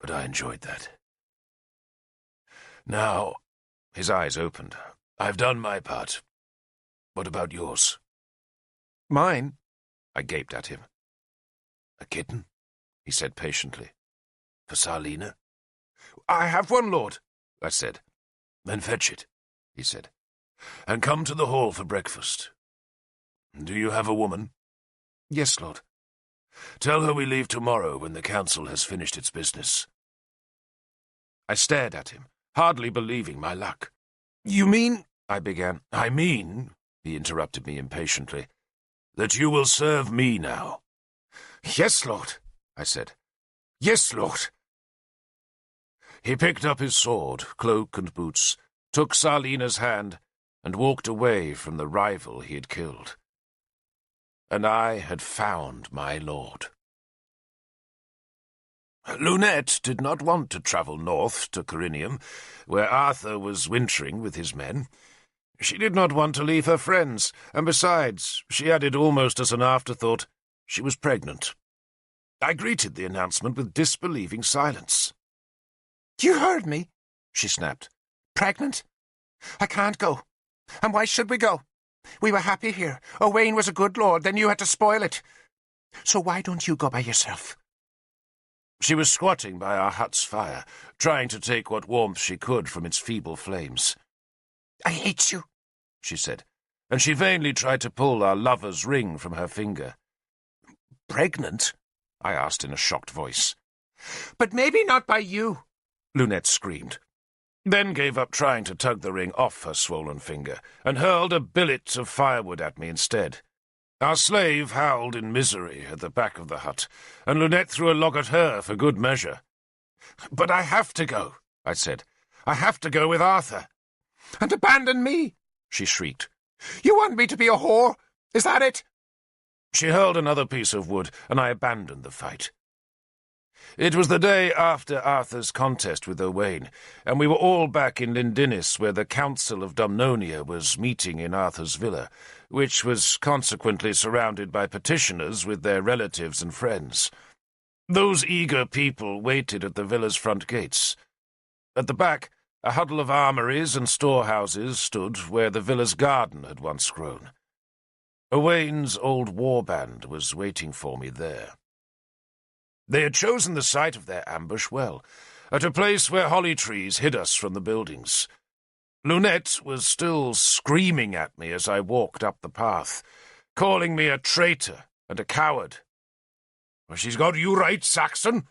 "but I enjoyed that. Now," his eyes opened, "I've done my part. What about yours?" "Mine?" I gaped at him. "A kitten?" he said patiently. "For Sarlina?" "I have one, Lord," I said. "Then fetch it," he said, "and come to the hall for breakfast. Do you have a woman?" "Yes, Lord." "Tell her we leave tomorrow when the council has finished its business." I stared at him, hardly believing my luck. "You mean—" I began. "I mean," he interrupted me impatiently, "that you will serve me now." "Yes, Lord," I said. "Yes, Lord." He picked up his sword, cloak and boots, took Sarlina's hand, and walked away from the rival he had killed. And I had found my lord. Lunette did not want to travel north to Corinium, where Arthur was wintering with his men. She did not want to leave her friends, and besides, she added almost as an afterthought, she was pregnant. I greeted the announcement with disbelieving silence. You heard me, she snapped. Pregnant? I can't go. And why should we go? We were happy here. Owain was a good lord, then you had to spoil it. So why don't you go by yourself? She was squatting by our hut's fire, trying to take what warmth she could from its feeble flames. I hate you, she said, and she vainly tried to pull our lover's ring from her finger. Pregnant? I asked in a shocked voice. But maybe not by you, Lunette screamed, then gave up trying to tug the ring off her swollen finger, and hurled a billet of firewood at me instead. Our slave howled in misery at the back of the hut, and Lunette threw a log at her for good measure. But I have to go, I said. I have to go with Arthur. And abandon me, she shrieked. You want me to be a whore? Is that it? She hurled another piece of wood, and I abandoned the fight. It was the day after Arthur's contest with Owain, and we were all back in Lindinnis, where the Council of Dumnonia was meeting in Arthur's villa, which was consequently surrounded by petitioners with their relatives and friends. Those eager people waited at the villa's front gates. At the back, a huddle of armories and storehouses stood where the villa's garden had once grown. Owain's old warband was waiting for me there. They had chosen the site of their ambush well, at a place where holly trees hid us from the buildings. Lunette was still screaming at me as I walked up the path, calling me a traitor and a coward. "She's got you right, Saxon,"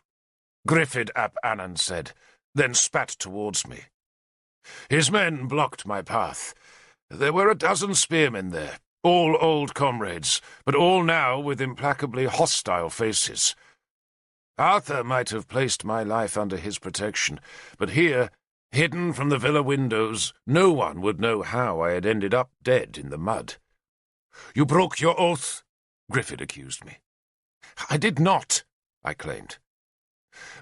Griffith ap Annan said, then spat towards me. His men blocked my path. There were a dozen spearmen there, all old comrades, but all now with implacably hostile faces. Arthur might have placed my life under his protection, but here, hidden from the villa windows, no one would know how I had ended up dead in the mud. "You broke your oath," Griffith accused me. "I did not," I claimed.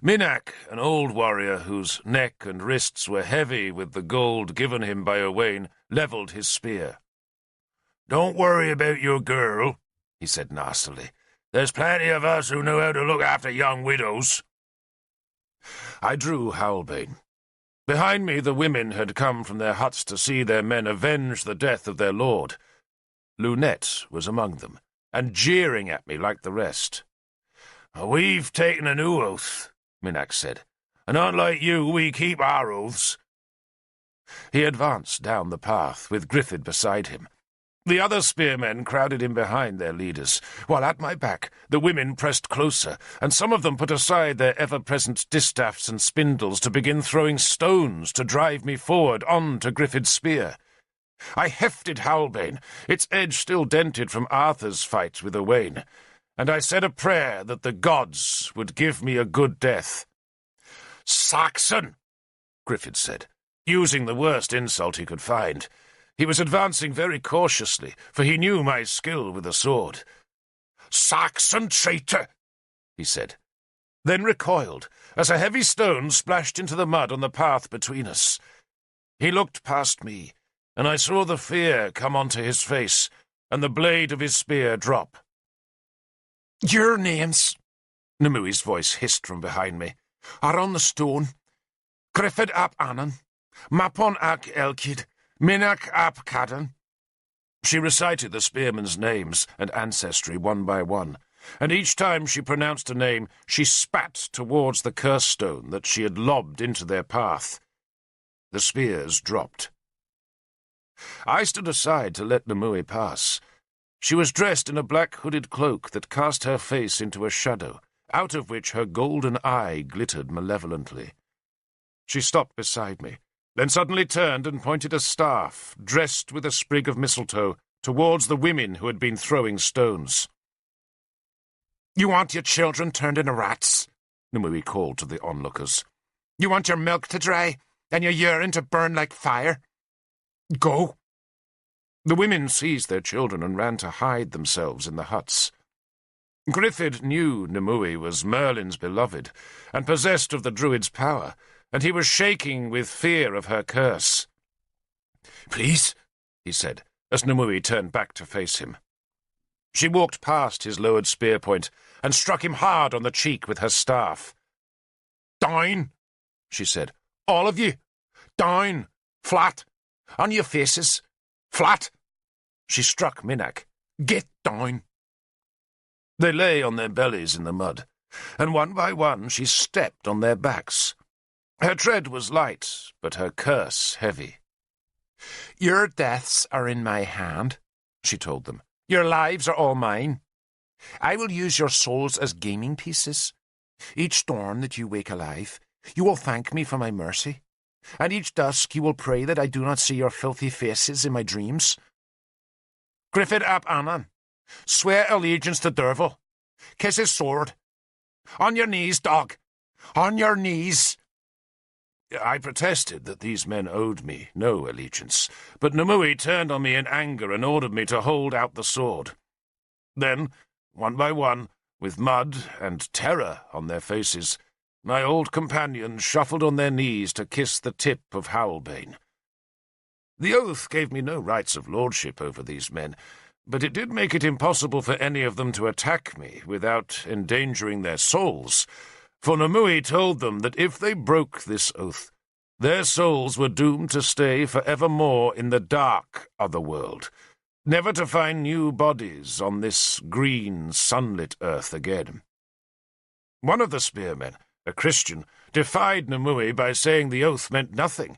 Minak, an old warrior whose neck and wrists were heavy with the gold given him by Owain, levelled his spear. "Don't worry about your girl," he said nastily. "There's plenty of us who know how to look after young widows." I drew Howlbane. Behind me the women had come from their huts to see their men avenge the death of their lord. Lunette was among them, and jeering at me like the rest. "We've taken a new oath," Minak said, "and unlike you, we keep our oaths." He advanced down the path, with Griffith beside him. The other spearmen crowded in behind their leaders, while at my back the women pressed closer, and some of them put aside their ever-present distaffs and spindles to begin throwing stones to drive me forward on to Griffith's spear. I hefted Howlbane, its edge still dented from Arthur's fight with Owain, and I said a prayer that the gods would give me a good death. "Saxon," Griffith said, using the worst insult he could find. He was advancing very cautiously, for he knew my skill with a sword. "Saxon traitor," he said, then recoiled as a heavy stone splashed into the mud on the path between us. He looked past me, and I saw the fear come onto his face, and the blade of his spear drop. "Your names," Nimui's voice hissed from behind me, "are on the stone. Griffith ap Annan, Mapon ac Elkid, Minak ap Cadarn." She recited the spearmen's names and ancestry one by one, and each time she pronounced a name, she spat towards the curse stone that she had lobbed into their path. The spears dropped. I stood aside to let Nimue pass. She was dressed in a black hooded cloak that cast her face into a shadow, out of which her golden eye glittered malevolently. She stopped beside me, then suddenly turned and pointed a staff, dressed with a sprig of mistletoe, towards the women who had been throwing stones. "You want your children turned into rats?" Nimue called to the onlookers. "You want your milk to dry, and your urine to burn like fire? Go!" The women seized their children and ran to hide themselves in the huts. Griffith knew Nimue was Merlin's beloved, and possessed of the druid's power, and he was shaking with fear of her curse. "Please," he said, as Nimue turned back to face him. She walked past his lowered spear point and struck him hard on the cheek with her staff. "Down," she said. "All of you. Down. Flat. On your faces. Flat." She struck Minak. "Get down." They lay on their bellies in the mud, and one by one she stepped on their backs. Her tread was light, but her curse heavy. "Your deaths are in my hand," she told them. "Your lives are all mine. I will use your souls as gaming pieces. Each dawn that you wake alive, you will thank me for my mercy, and each dusk you will pray that I do not see your filthy faces in my dreams. Griffith ap Annan, swear allegiance to Derfel. Kiss his sword. On your knees, dog. On your knees." I protested that these men owed me no allegiance, but Nimue turned on me in anger and ordered me to hold out the sword. Then, one by one, with mud and terror on their faces, my old companions shuffled on their knees to kiss the tip of Howlbane. The oath gave me no rights of lordship over these men, but it did make it impossible for any of them to attack me without endangering their souls, for Nimue told them that if they broke this oath, their souls were doomed to stay forevermore in the dark otherworld, never to find new bodies on this green, sunlit earth again. One of the spearmen, a Christian, defied Nimue by saying the oath meant nothing,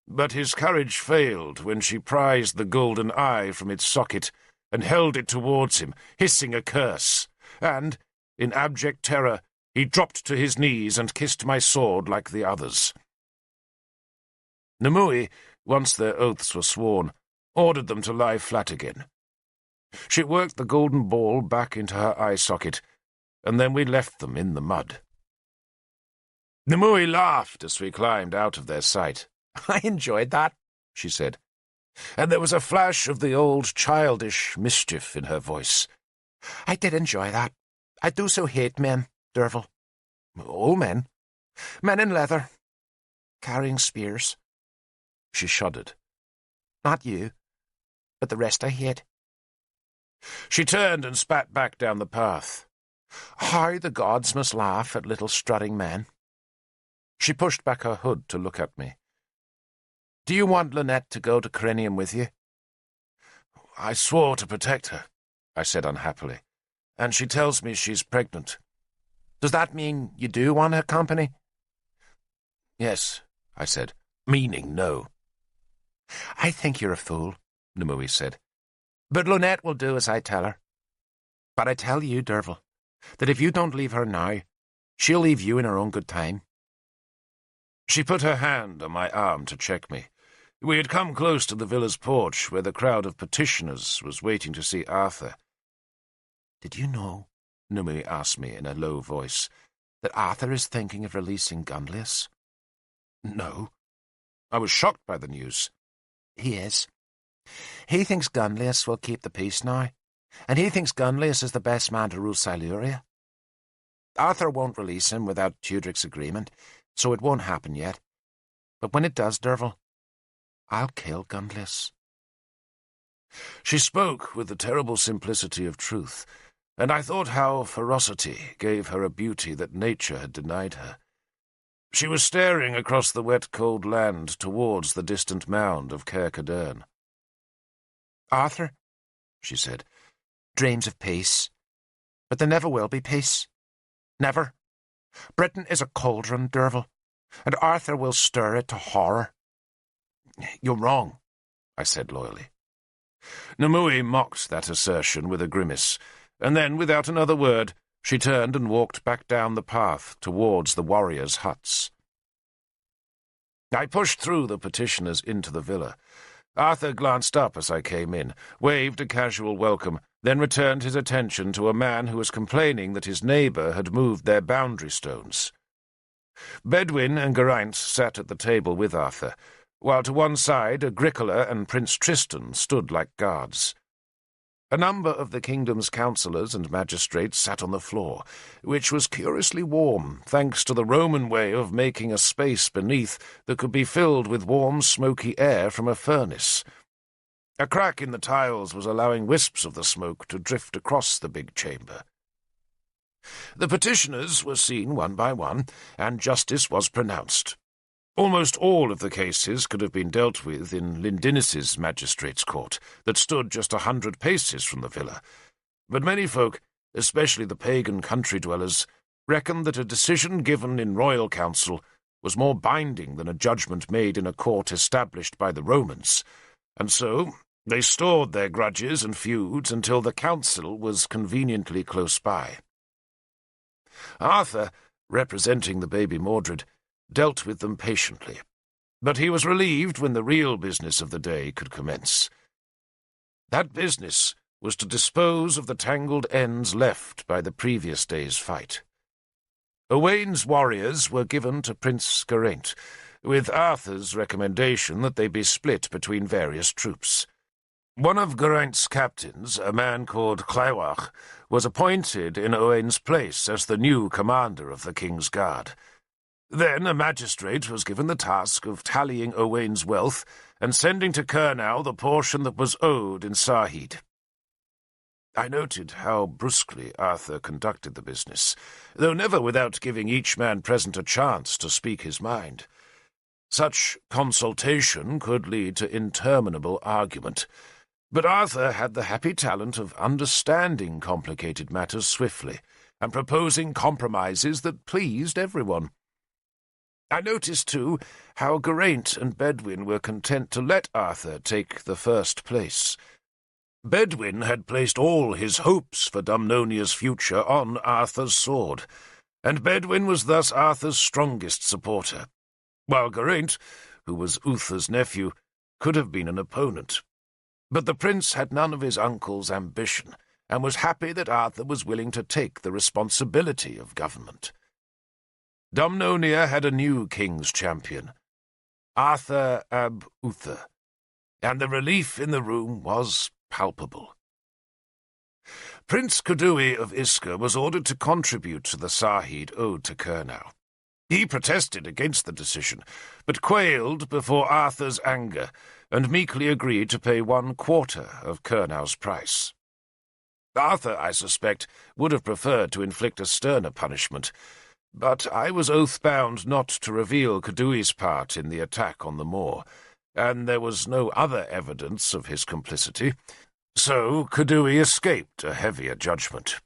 but his courage failed when she prized the golden eye from its socket and held it towards him, hissing a curse, and, in abject terror, he dropped to his knees and kissed my sword like the others. Nimue, once their oaths were sworn, ordered them to lie flat again. She worked the golden ball back into her eye socket, and then we left them in the mud. Nimue laughed as we climbed out of their sight. "I enjoyed that," she said, and there was a flash of the old childish mischief in her voice. "I did enjoy that. I do so hate men, Derfel. All men. Men in leather, carrying spears." She shuddered. "Not you, but the rest I hate." She turned and spat back down the path. "How the gods must laugh at little strutting men." She pushed back her hood to look at me. "Do you want Lynette to go to Cranium with you?" "I swore to protect her," I said unhappily, "and she tells me she's pregnant." "Does that mean you do want her company?" "Yes," I said, meaning no. "I think you're a fool," Nimue said. "But Lynette will do as I tell her. But I tell you, Derfel, that if you don't leave her now, she'll leave you in her own good time." She put her hand on my arm to check me. We had come close to the villa's porch, where the crowd of petitioners was waiting to see Arthur. "Did you know," Nimue asked me in a low voice, "that Arthur is thinking of releasing Gunlius?" "No." I was shocked by the news. "He is. He thinks Gunlius will keep the peace now, and he thinks Gunlius is the best man to rule Siluria. Arthur won't release him without Tudric's agreement, so it won't happen yet. But when it does, Derfel, I'll kill Gunlius." She spoke with the terrible simplicity of truth, and I thought how ferocity gave her a beauty that nature had denied her. She was staring across the wet, cold land towards the distant mound of Caer Cadarn. "Arthur," she said, "dreams of peace. But there never will be peace. Never. Britain is a cauldron, Derfel, and Arthur will stir it to horror." "You're wrong," I said loyally. Nimue mocked that assertion with a grimace, and then, without another word, she turned and walked back down the path towards the warriors' huts. I pushed through the petitioners into the villa. Arthur glanced up as I came in, waved a casual welcome, then returned his attention to a man who was complaining that his neighbour had moved their boundary stones. Bedwin and Geraint sat at the table with Arthur, while to one side Agricola and Prince Tristan stood like guards. A number of the kingdom's councillors and magistrates sat on the floor, which was curiously warm, thanks to the Roman way of making a space beneath that could be filled with warm, smoky air from a furnace. A crack in the tiles was allowing wisps of the smoke to drift across the big chamber. The petitioners were seen one by one, and justice was pronounced. Almost all of the cases could have been dealt with in Lindinis's magistrates' court, that stood just 100 paces from the villa. But many folk, especially the pagan country dwellers, reckoned that a decision given in royal council was more binding than a judgment made in a court established by the Romans, and so they stored their grudges and feuds until the council was conveniently close by. Arthur, representing the baby Mordred, dealt with them patiently, but he was relieved when the real business of the day could commence. That business was to dispose of the tangled ends left by the previous day's fight. Owain's warriors were given to Prince Geraint, with Arthur's recommendation that they be split between various troops. One of Geraint's captains, a man called Claiwach, was appointed in Owain's place as the new commander of the King's Guard. Then a magistrate was given the task of tallying Owain's wealth and sending to Cornwell the portion that was owed in Sahid. I noted how brusquely Arthur conducted the business, though never without giving each man present a chance to speak his mind. Such consultation could lead to interminable argument, but Arthur had the happy talent of understanding complicated matters swiftly and proposing compromises that pleased everyone. I noticed, too, how Geraint and Bedwin were content to let Arthur take the first place. Bedwin had placed all his hopes for Dumnonia's future on Arthur's sword, and Bedwin was thus Arthur's strongest supporter, while Geraint, who was Uther's nephew, could have been an opponent. But the prince had none of his uncle's ambition, and was happy that Arthur was willing to take the responsibility of government. Dumnonia had a new king's champion, Arthur ab Uther, and the relief in the room was palpable. Prince Kudui of Isker was ordered to contribute to the Sahid owed to Cornwell. He protested against the decision, but quailed before Arthur's anger, and meekly agreed to pay 1/4 of Cornwell's price. Arthur, I suspect, would have preferred to inflict a sterner punishment, but I was oath-bound not to reveal Kudui's part in the attack on the moor, and there was no other evidence of his complicity, so Kudui escaped a heavier judgment.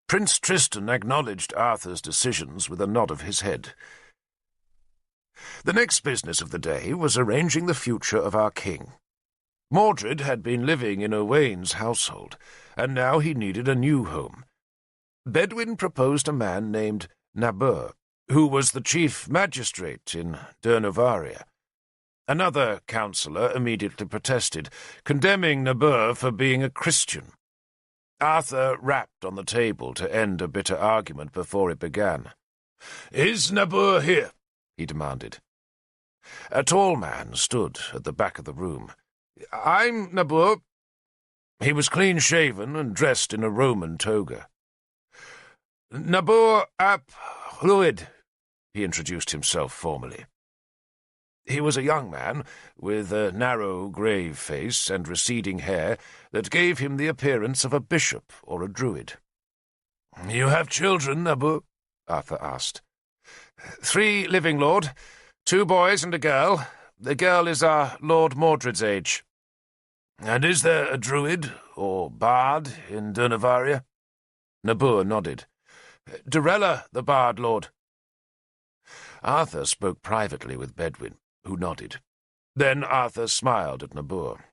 Prince Tristan acknowledged Arthur's decisions with a nod of his head. The next business of the day was arranging the future of our king. Mordred had been living in Owain's household, and now he needed a new home. Bedwin proposed a man named Nabur, who was the chief magistrate in Dernovaria. Another councillor immediately protested, condemning Nabur for being a Christian. Arthur rapped on the table to end a bitter argument before it began. "Is Nabur here?" he demanded. A tall man stood at the back of the room. "I'm Nabur." He was clean-shaven and dressed in a Roman toga. "Nabur ap Hluid," he introduced himself formally. He was a young man, with a narrow, grave face and receding hair that gave him the appearance of a bishop or a druid. "You have children, Nabur?" Arthur asked. "3 living, lord. 2 boys and a girl. The girl is our Lord Mordred's age." "And is there a druid or bard in Dernovaria?" Nabur nodded. "Durella, the bard, lord." Arthur spoke privately with Bedwin, who nodded. Then Arthur smiled at Nabur.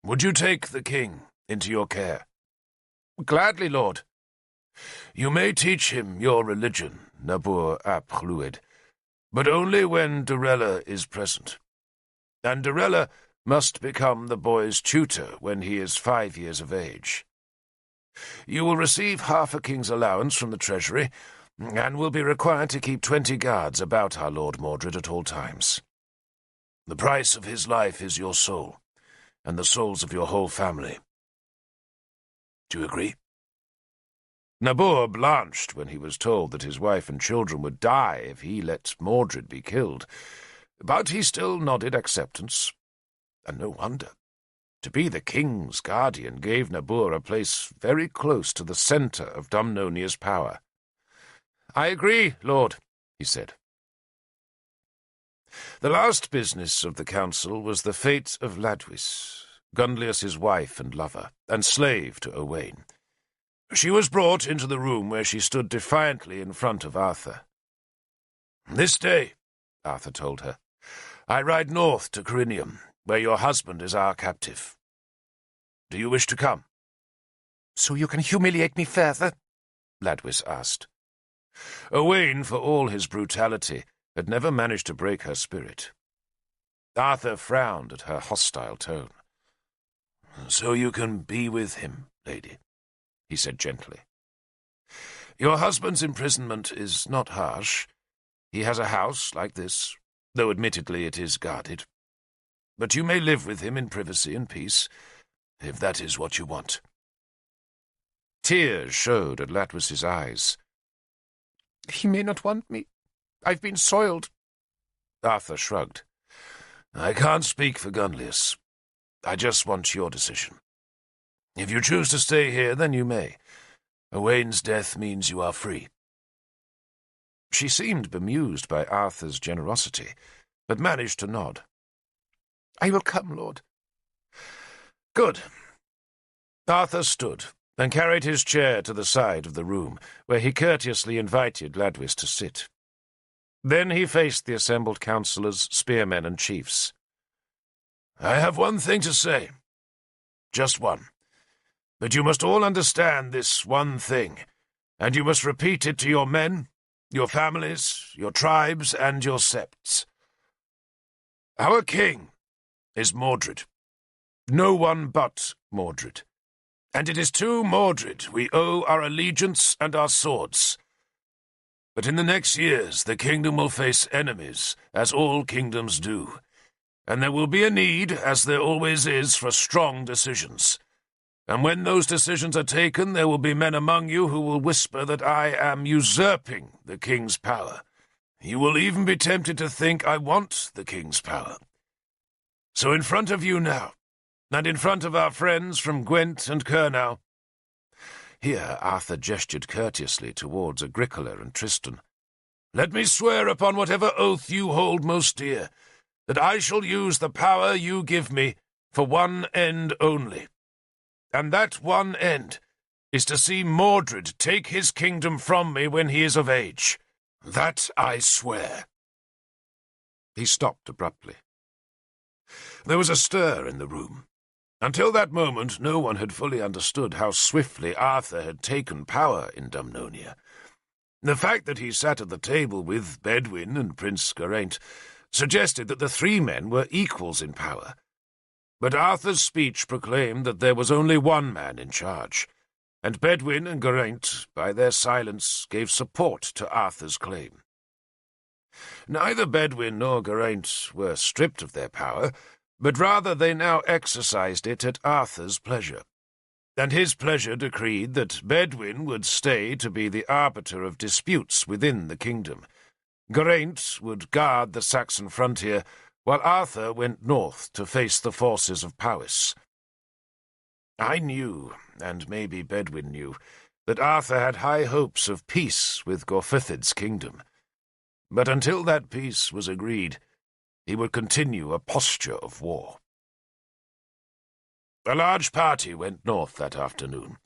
"Would you take the king into your care?" "Gladly, lord." "You may teach him your religion, Nabur ap Hluid, but only when Durella is present. And Durella must become the boy's tutor when he is 5 years of age. You will receive half a king's allowance from the treasury, and will be required to keep 20 guards about our Lord Mordred at all times. The price of his life is your soul, and the souls of your whole family, Do you agree?" Nabur blanched when he was told that his wife and children would die if he let Mordred be killed, but he still nodded acceptance. And no wonder. To be the king's guardian gave Nabur a place very close to the centre of Dumnonia's power. "I agree, Lord," he said. The last business of the council was the fate of Ladwys, Gunlius's wife and lover, and slave to Owain. She was brought into the room where she stood defiantly in front of Arthur. "This day," Arthur told her, "I ride north to Corinium, where your husband is our captive. Do you wish to come?" "So you can humiliate me further?" Ladwys asked. Owain, for all his brutality, had never managed to break her spirit. Arthur frowned at her hostile tone. "So you can be with him, lady," he said gently. "Your husband's imprisonment is not harsh. He has a house like this, though admittedly it is guarded. But you may live with him in privacy and peace, if that is what you want." Tears showed at Ladwys's eyes. "He may not want me. I've been soiled." Arthur shrugged. "I can't speak for Gunlius. I just want your decision. If you choose to stay here, then you may. Owain's death means you are free." She seemed bemused by Arthur's generosity, but managed to nod. "I will come, Lord." "Good." Arthur stood and carried his chair to the side of the room, where he courteously invited Ladwys to sit. Then he faced the assembled councillors, spearmen, and chiefs. "I have one thing to say. Just one. But you must all understand this one thing, and you must repeat it to your men, your families, your tribes, and your septs. Our king is Mordred. No one but Mordred. And it is to Mordred we owe our allegiance and our swords. But in the next years the kingdom will face enemies, as all kingdoms do, and there will be a need, as there always is, for strong decisions. And when those decisions are taken, there will be men among you who will whisper that I am usurping the king's power. You will even be tempted to think I want the king's power. So in front of you now, and in front of our friends from Gwent and Cornwell," here Arthur gestured courteously towards Agricola and Tristan, "let me swear upon whatever oath you hold most dear, that I shall use the power you give me for one end only. And that one end is to see Mordred take his kingdom from me when he is of age. That I swear." He stopped abruptly. There was a stir in the room. Until that moment, no one had fully understood how swiftly Arthur had taken power in Dumnonia. The fact that he sat at the table with Bedwin and Prince Geraint suggested that the three men were equals in power. But Arthur's speech proclaimed that there was only one man in charge, and Bedwin and Geraint, by their silence, gave support to Arthur's claim. Neither Bedwin nor Geraint were stripped of their power, but rather they now exercised it at Arthur's pleasure. And his pleasure decreed that Bedwin would stay to be the arbiter of disputes within the kingdom. Geraint would guard the Saxon frontier, while Arthur went north to face the forces of Powys. I knew, and maybe Bedwin knew, that Arthur had high hopes of peace with Gorfythid's kingdom. But until that peace was agreed, he would continue a posture of war. A large party went north that afternoon.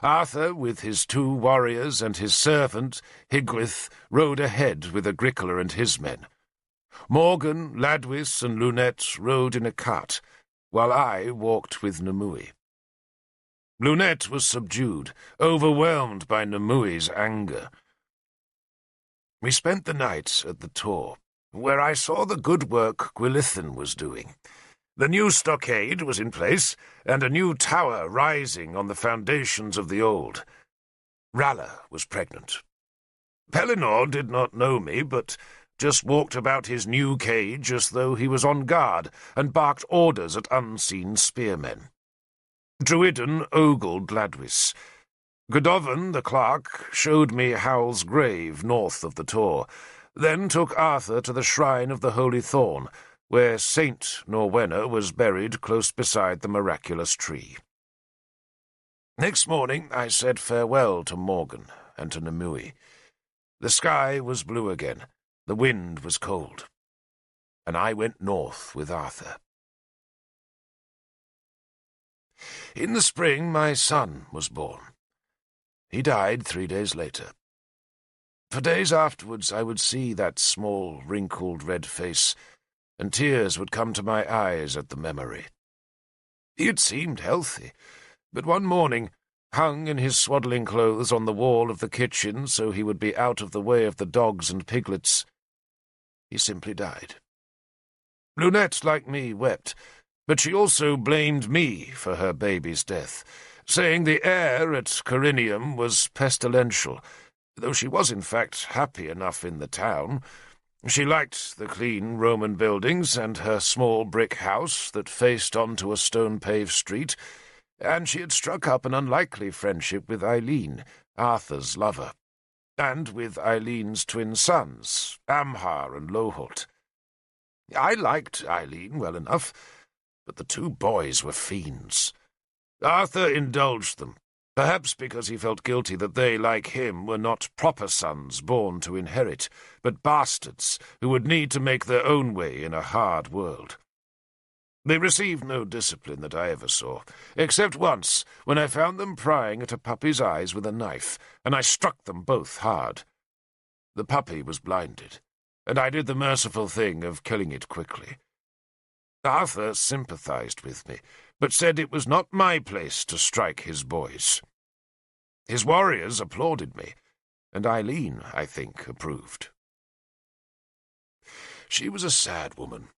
Arthur, with his 2 warriors and his servant, Hygwith, rode ahead with Agricola and his men. Morgan, Ladwys, and Lunette rode in a cart, while I walked with Nimue. Lunette was subdued, overwhelmed by Nimue's anger. We spent the night at the Tor, where I saw the good work Gwilithin was doing. The new stockade was in place, and a new tower rising on the foundations of the old. Ralla was pregnant. Pellinor did not know me, but just walked about his new cage as though he was on guard, and barked orders at unseen spearmen. Druidan ogled Gladwys. Godovan, the clerk, showed me Howell's grave north of the Tor, then took Arthur to the shrine of the Holy Thorn, where Saint Norwenna was buried close beside the miraculous tree. Next morning I said farewell to Morgan and to Nimue. The sky was blue again, the wind was cold, and I went north with Arthur. In the spring my son was born. He died 3 days later. For days afterwards I would see that small, wrinkled red face, and tears would come to my eyes at the memory. He had seemed healthy, but one morning, hung in his swaddling clothes on the wall of the kitchen so he would be out of the way of the dogs and piglets, he simply died. Lunette, like me, wept, but she also blamed me for her baby's death, saying the air at Corinium was pestilential, though she was in fact happy enough in the town. She liked the clean Roman buildings and her small brick house that faced onto a stone-paved street, and she had struck up an unlikely friendship with Eileen, Arthur's lover, and with Eileen's twin sons, Amhar and Loholt. I liked Eileen well enough, but the two boys were fiends. Arthur indulged them, perhaps because he felt guilty that they, like him, were not proper sons born to inherit, but bastards who would need to make their own way in a hard world. They received no discipline that I ever saw, except once, when I found them prying at a puppy's eyes with a knife, and I struck them both hard. The puppy was blinded, and I did the merciful thing of killing it quickly. Arthur sympathized with me, but said it was not my place to strike his boys. His warriors applauded me, and Eileen, I think, approved. She was a sad woman.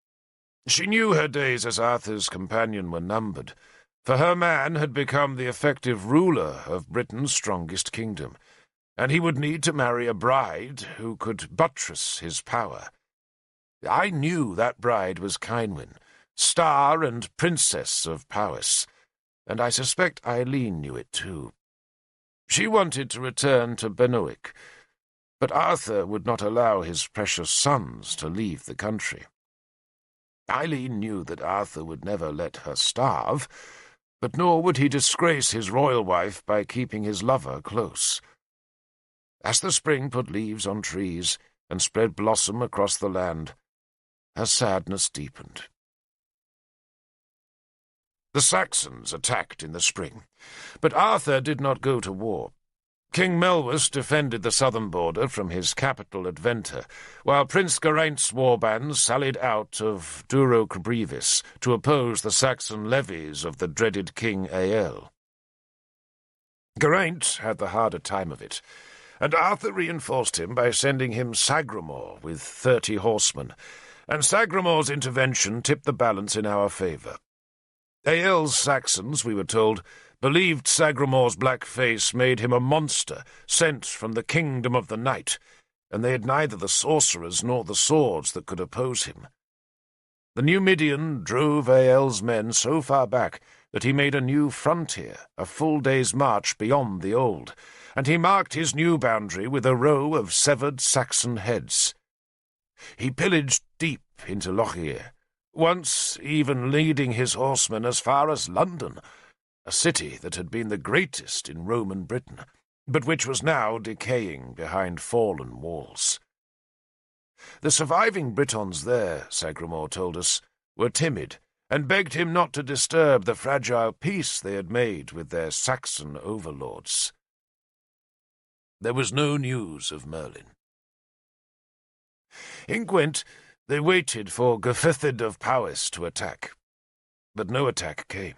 She knew her days as Arthur's companion were numbered, for her man had become the effective ruler of Britain's strongest kingdom, and he would need to marry a bride who could buttress his power. I knew that bride was Cynwyn, star and princess of Powys, and I suspect Eileen knew it too. She wanted to return to Benowick, but Arthur would not allow his precious sons to leave the country. Eileen knew that Arthur would never let her starve, but nor would he disgrace his royal wife by keeping his lover close. As the spring put leaves on trees and spread blossom across the land, her sadness deepened. The Saxons attacked in the spring, but Arthur did not go to war. King Melwus defended the southern border from his capital at Venter, while Prince Geraint's warbands sallied out of Duro-Cabrevis to oppose the Saxon levies of the dreaded King Ael. Geraint had the harder time of it, and Arthur reinforced him by sending him Sagramor with 30 horsemen, and Sagramor's intervention tipped the balance in our favour. Ael's Saxons, we were told, believed Sagramor's black face made him a monster sent from the kingdom of the night, and they had neither the sorcerers nor the swords that could oppose him. The Numidian drove Ael's men so far back that he made a new frontier, a full day's march beyond the old, and he marked his new boundary with a row of severed Saxon heads. He pillaged deep into Lochir, once even leading his horsemen as far as London, a city that had been the greatest in Roman Britain, but which was now decaying behind fallen walls. The surviving Britons there, Sagramor told us, were timid, and begged him not to disturb the fragile peace they had made with their Saxon overlords. There was no news of Merlin. In Gwent, they waited for Gerfythid of Powys to attack, but no attack came.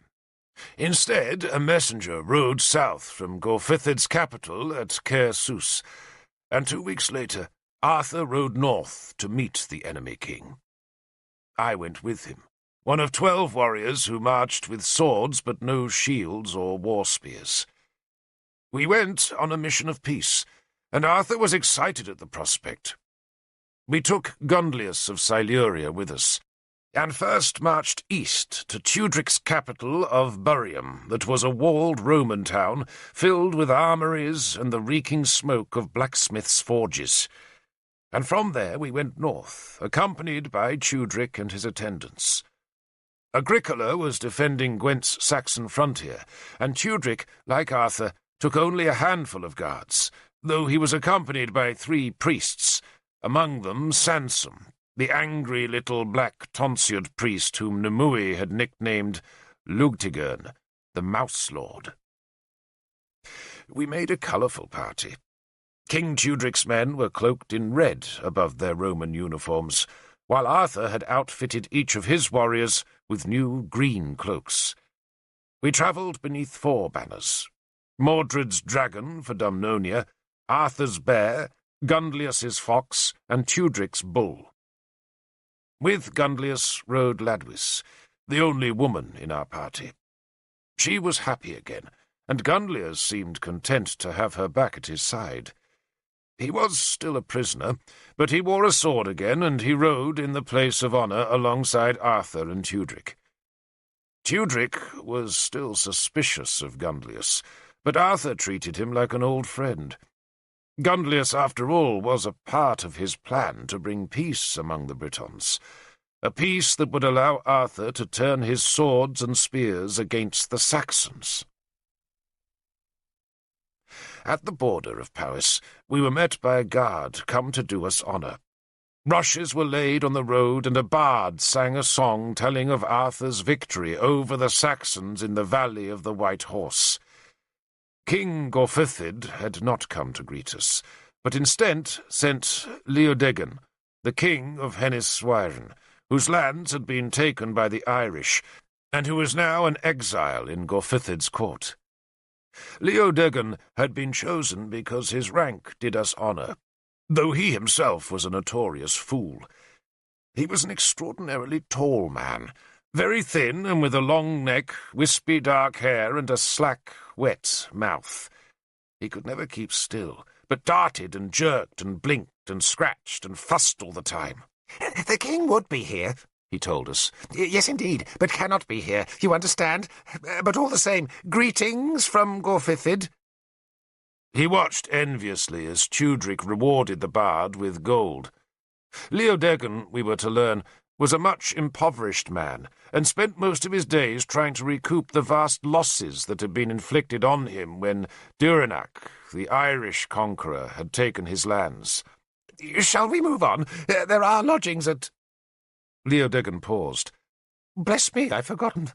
Instead, a messenger rode south from Gorfythid's capital at Caer Sus, and 2 weeks later Arthur rode north to meet the enemy king. I went with him, one of 12 warriors who marched with swords but no shields or war spears. We went on a mission of peace, and Arthur was excited at the prospect. We took Gundlius of Siluria with us, and first marched east to Tudric's capital of Buriam, that was a walled Roman town filled with armories and the reeking smoke of blacksmiths' forges. And from there we went north, accompanied by Tudric and his attendants. Agricola was defending Gwent's Saxon frontier, and Tudric, like Arthur, took only a handful of guards, though he was accompanied by 3 priests, among them Sansom, the angry little black tonsured priest whom Nimue had nicknamed Lugtigern, the Mouse Lord. We made a colourful party. King Tudric's men were cloaked in red above their Roman uniforms, while Arthur had outfitted each of his warriors with new green cloaks. We travelled beneath 4 banners: Mordred's dragon for Dumnonia, Arthur's bear, Gundlius's fox, and Tudric's bull. With Gundlius rode Ladwis, the only woman in our party. She was happy again, and Gundlius seemed content to have her back at his side. He was still a prisoner, but he wore a sword again, and he rode in the place of honour alongside Arthur and Tudric. Tudric was still suspicious of Gundlius, but Arthur treated him like an old friend. Gundlius, after all, was a part of his plan to bring peace among the Britons, a peace that would allow Arthur to turn his swords and spears against the Saxons. At the border of Powys, we were met by a guard come to do us honour. Rushes were laid on the road, and a bard sang a song telling of Arthur's victory over the Saxons in the Valley of the White Horse. King Gorfythid had not come to greet us, but instead sent Leodegan, the king of Hennis-Sweiren, whose lands had been taken by the Irish, and who was now an exile in Gorfythid's court. Leodegan had been chosen because his rank did us honour, though he himself was a notorious fool. He was an extraordinarily tall man, very thin and with a long neck, wispy dark hair, and a slack, wet mouth. He could never keep still, but darted and jerked and blinked and scratched and fussed all the time. "The king would be here," he told us. "Yes, indeed, but cannot be here, you understand? But all the same, greetings from Gorfythid." He watched enviously as Tudric rewarded the bard with gold. Leodegan, we were to learn, was a much impoverished man, and spent most of his days trying to recoup the vast losses that had been inflicted on him when Durenac, the Irish conqueror, had taken his lands. "Shall we move on? There are lodgings at—" Leodegan paused. "Bless me, I've forgotten.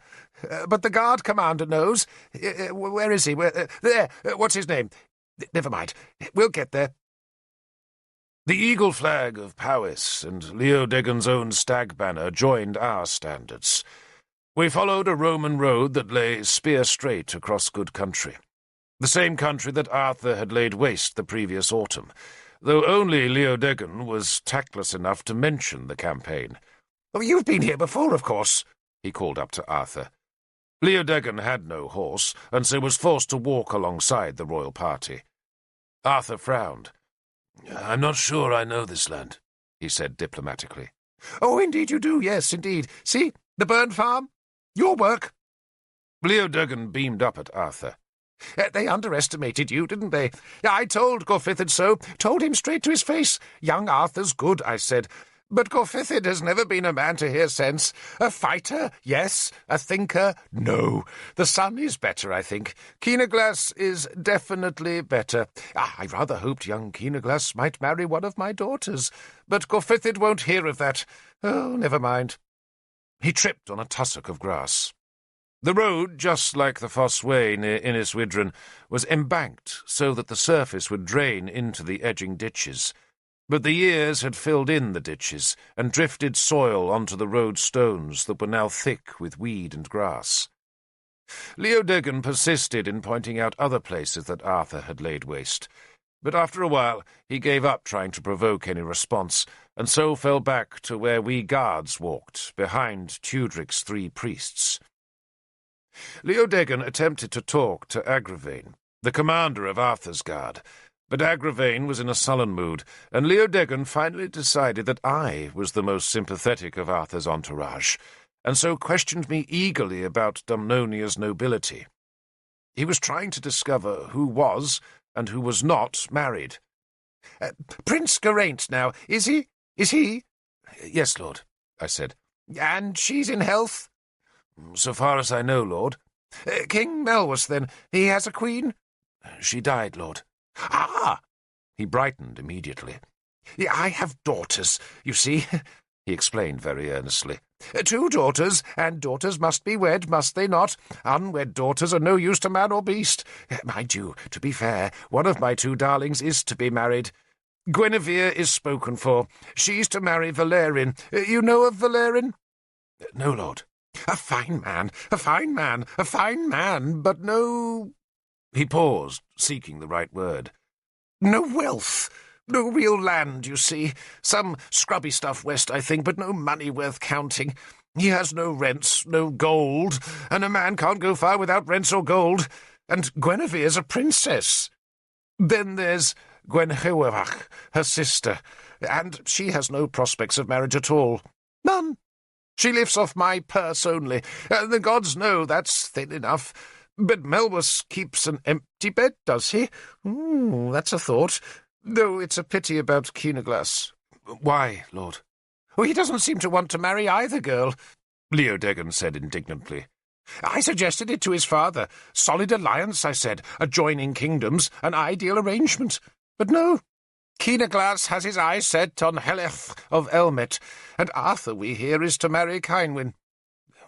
But the guard commander knows. Where is he? There. What's his name? Never mind. We'll get there." The eagle flag of Powys and Leodegan's own stag banner joined our standards. We followed a Roman road that lay spear-straight across good country, the same country that Arthur had laid waste the previous autumn, though only Leodegan was tactless enough to mention the campaign. "Oh, you've been here before, of course," he called up to Arthur. Leodegan had no horse, and so was forced to walk alongside the royal party. Arthur frowned. "I'm not sure I know this land," he said diplomatically. "Oh, indeed you do, yes, indeed. See, the Burn Farm? Your work." Leodegan beamed up at Arthur. They underestimated you, didn't they? I told Gorfythid so, told him straight to his face. Young Arthur's good, I said. But Gorfythid has never been a man to hear sense. A fighter, yes. A thinker, no. The son is better, I think. Keenaglass is definitely better. I rather hoped young Keenaglass might marry one of my daughters. But Gorfythid won't hear of that. Oh, never mind." He tripped on a tussock of grass. The road, just like the Foss Way near Inniswydran, was embanked so that the surface would drain into the edging ditches. But the years had filled in the ditches and drifted soil onto the road stones that were now thick with weed and grass. Leodegan persisted in pointing out other places that Arthur had laid waste, but after a while he gave up trying to provoke any response, and so fell back to where we guards walked, behind Tudric's 3 priests. Leodegan attempted to talk to Agravain, the commander of Arthur's guard, But Agravain was in a sullen mood, and Leodegan finally decided that I was the most sympathetic of Arthur's entourage, and so questioned me eagerly about Dumnonia's nobility. He was trying to discover who was and who was not married. "Prince Geraint, now, is he? Is he?" "Yes, Lord," I said. "And she's in health?" "So far as I know, Lord." "King Melwas, then, he has a queen?" "She died, Lord." "Ah!" He brightened immediately. "I have daughters, you see," he explained very earnestly. "2 daughters, and daughters must be wed, must they not? Unwed daughters are no use to man or beast. Mind you, to be fair, one of my 2 darlings is to be married. Guinevere is spoken for. She's to marry Valerian. You know of Valerian?" "No, Lord." "A fine man, a fine man, a fine man, but no—" He paused, seeking the right word. "No wealth. No real land, you see. Some scrubby stuff west, I think, but no money worth counting. He has no rents, no gold, and a man can't go far without rents or gold. And Guinevere's a princess. Then there's Gwenhwyvarch, her sister, and she has no prospects of marriage at all. None. She lives off my purse only. The gods know that's thin enough. But Melwas keeps an empty bed, does he? That's a thought. Though it's a pity about Keenaglas." "Why, Lord?" "He doesn't seem to want to marry either girl," Leodegan said indignantly. "I suggested it to his father. Solid alliance, I said. Adjoining kingdoms, an ideal arrangement. But no. Keenaglas has his eyes set on Heleth of Elmet, and Arthur, we hear, is to marry Cynwyn."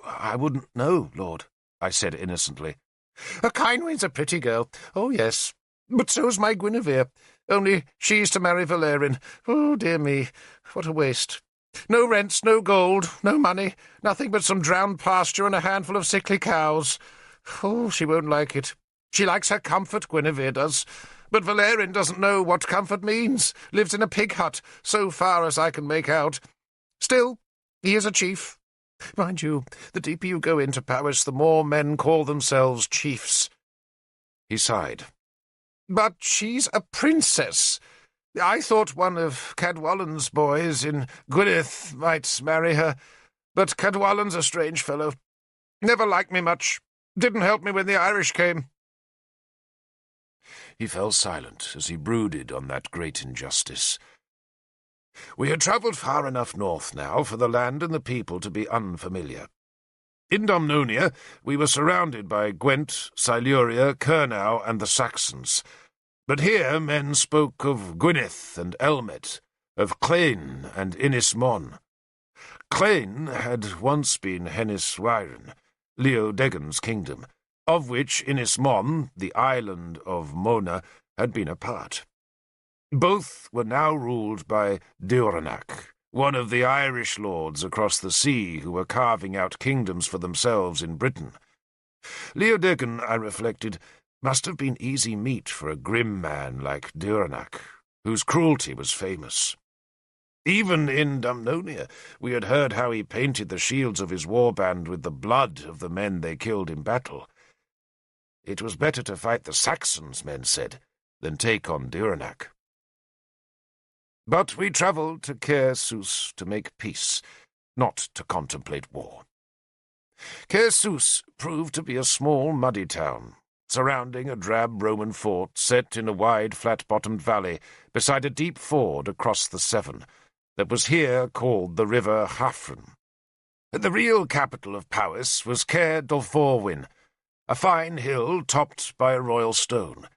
"I wouldn't know, Lord," I said innocently. "Cynwyn's a pretty girl. Oh, yes. But so's my Guinevere. Only she's to marry Valerian. Oh, dear me, what a waste. No rents, no gold, no money, nothing but some drowned pasture and a handful of sickly cows. Oh, she won't like it. She likes her comfort, Guinevere does. But Valerian doesn't know what comfort means, lives in a pig hut, so far as I can make out. Still, he is a chief. Mind you, the deeper you go into Powys, the more men call themselves chiefs." He sighed. "But she's a princess. I thought one of Cadwallan's boys in Gwynedd might marry her, but Cadwallan's a strange fellow. Never liked me much. Didn't help me when the Irish came." He fell silent as he brooded on that great injustice. We had travelled far enough north now for the land and the people to be unfamiliar. In Dumnonia we were surrounded by Gwent, Siluria, Cornwell, and the Saxons. But here men spoke of Gwynedd and Elmet, of Clain and Ynys Mon. Clain had once been Henys Wyren, Leodegan's kingdom, of which Ynys Mon, the island of Mona, had been a part. Both were now ruled by Deornach, one of the Irish lords across the sea who were carving out kingdoms for themselves in Britain. Leodegan, I reflected, must have been easy meat for a grim man like Deornach, whose cruelty was famous. Even in Dumnonia we had heard how he painted the shields of his warband with the blood of the men they killed in battle. It was better to fight the Saxons, men said, than take on Deornach. But we travelled to Caer Sus to make peace, not to contemplate war. Caer Sus proved to be a small, muddy town, surrounding a drab Roman fort set in a wide, flat-bottomed valley beside a deep ford across the Severn, that was here called the River Hafren. The real capital of Powys was Caer Dolforwyn, a fine hill topped by a royal stone.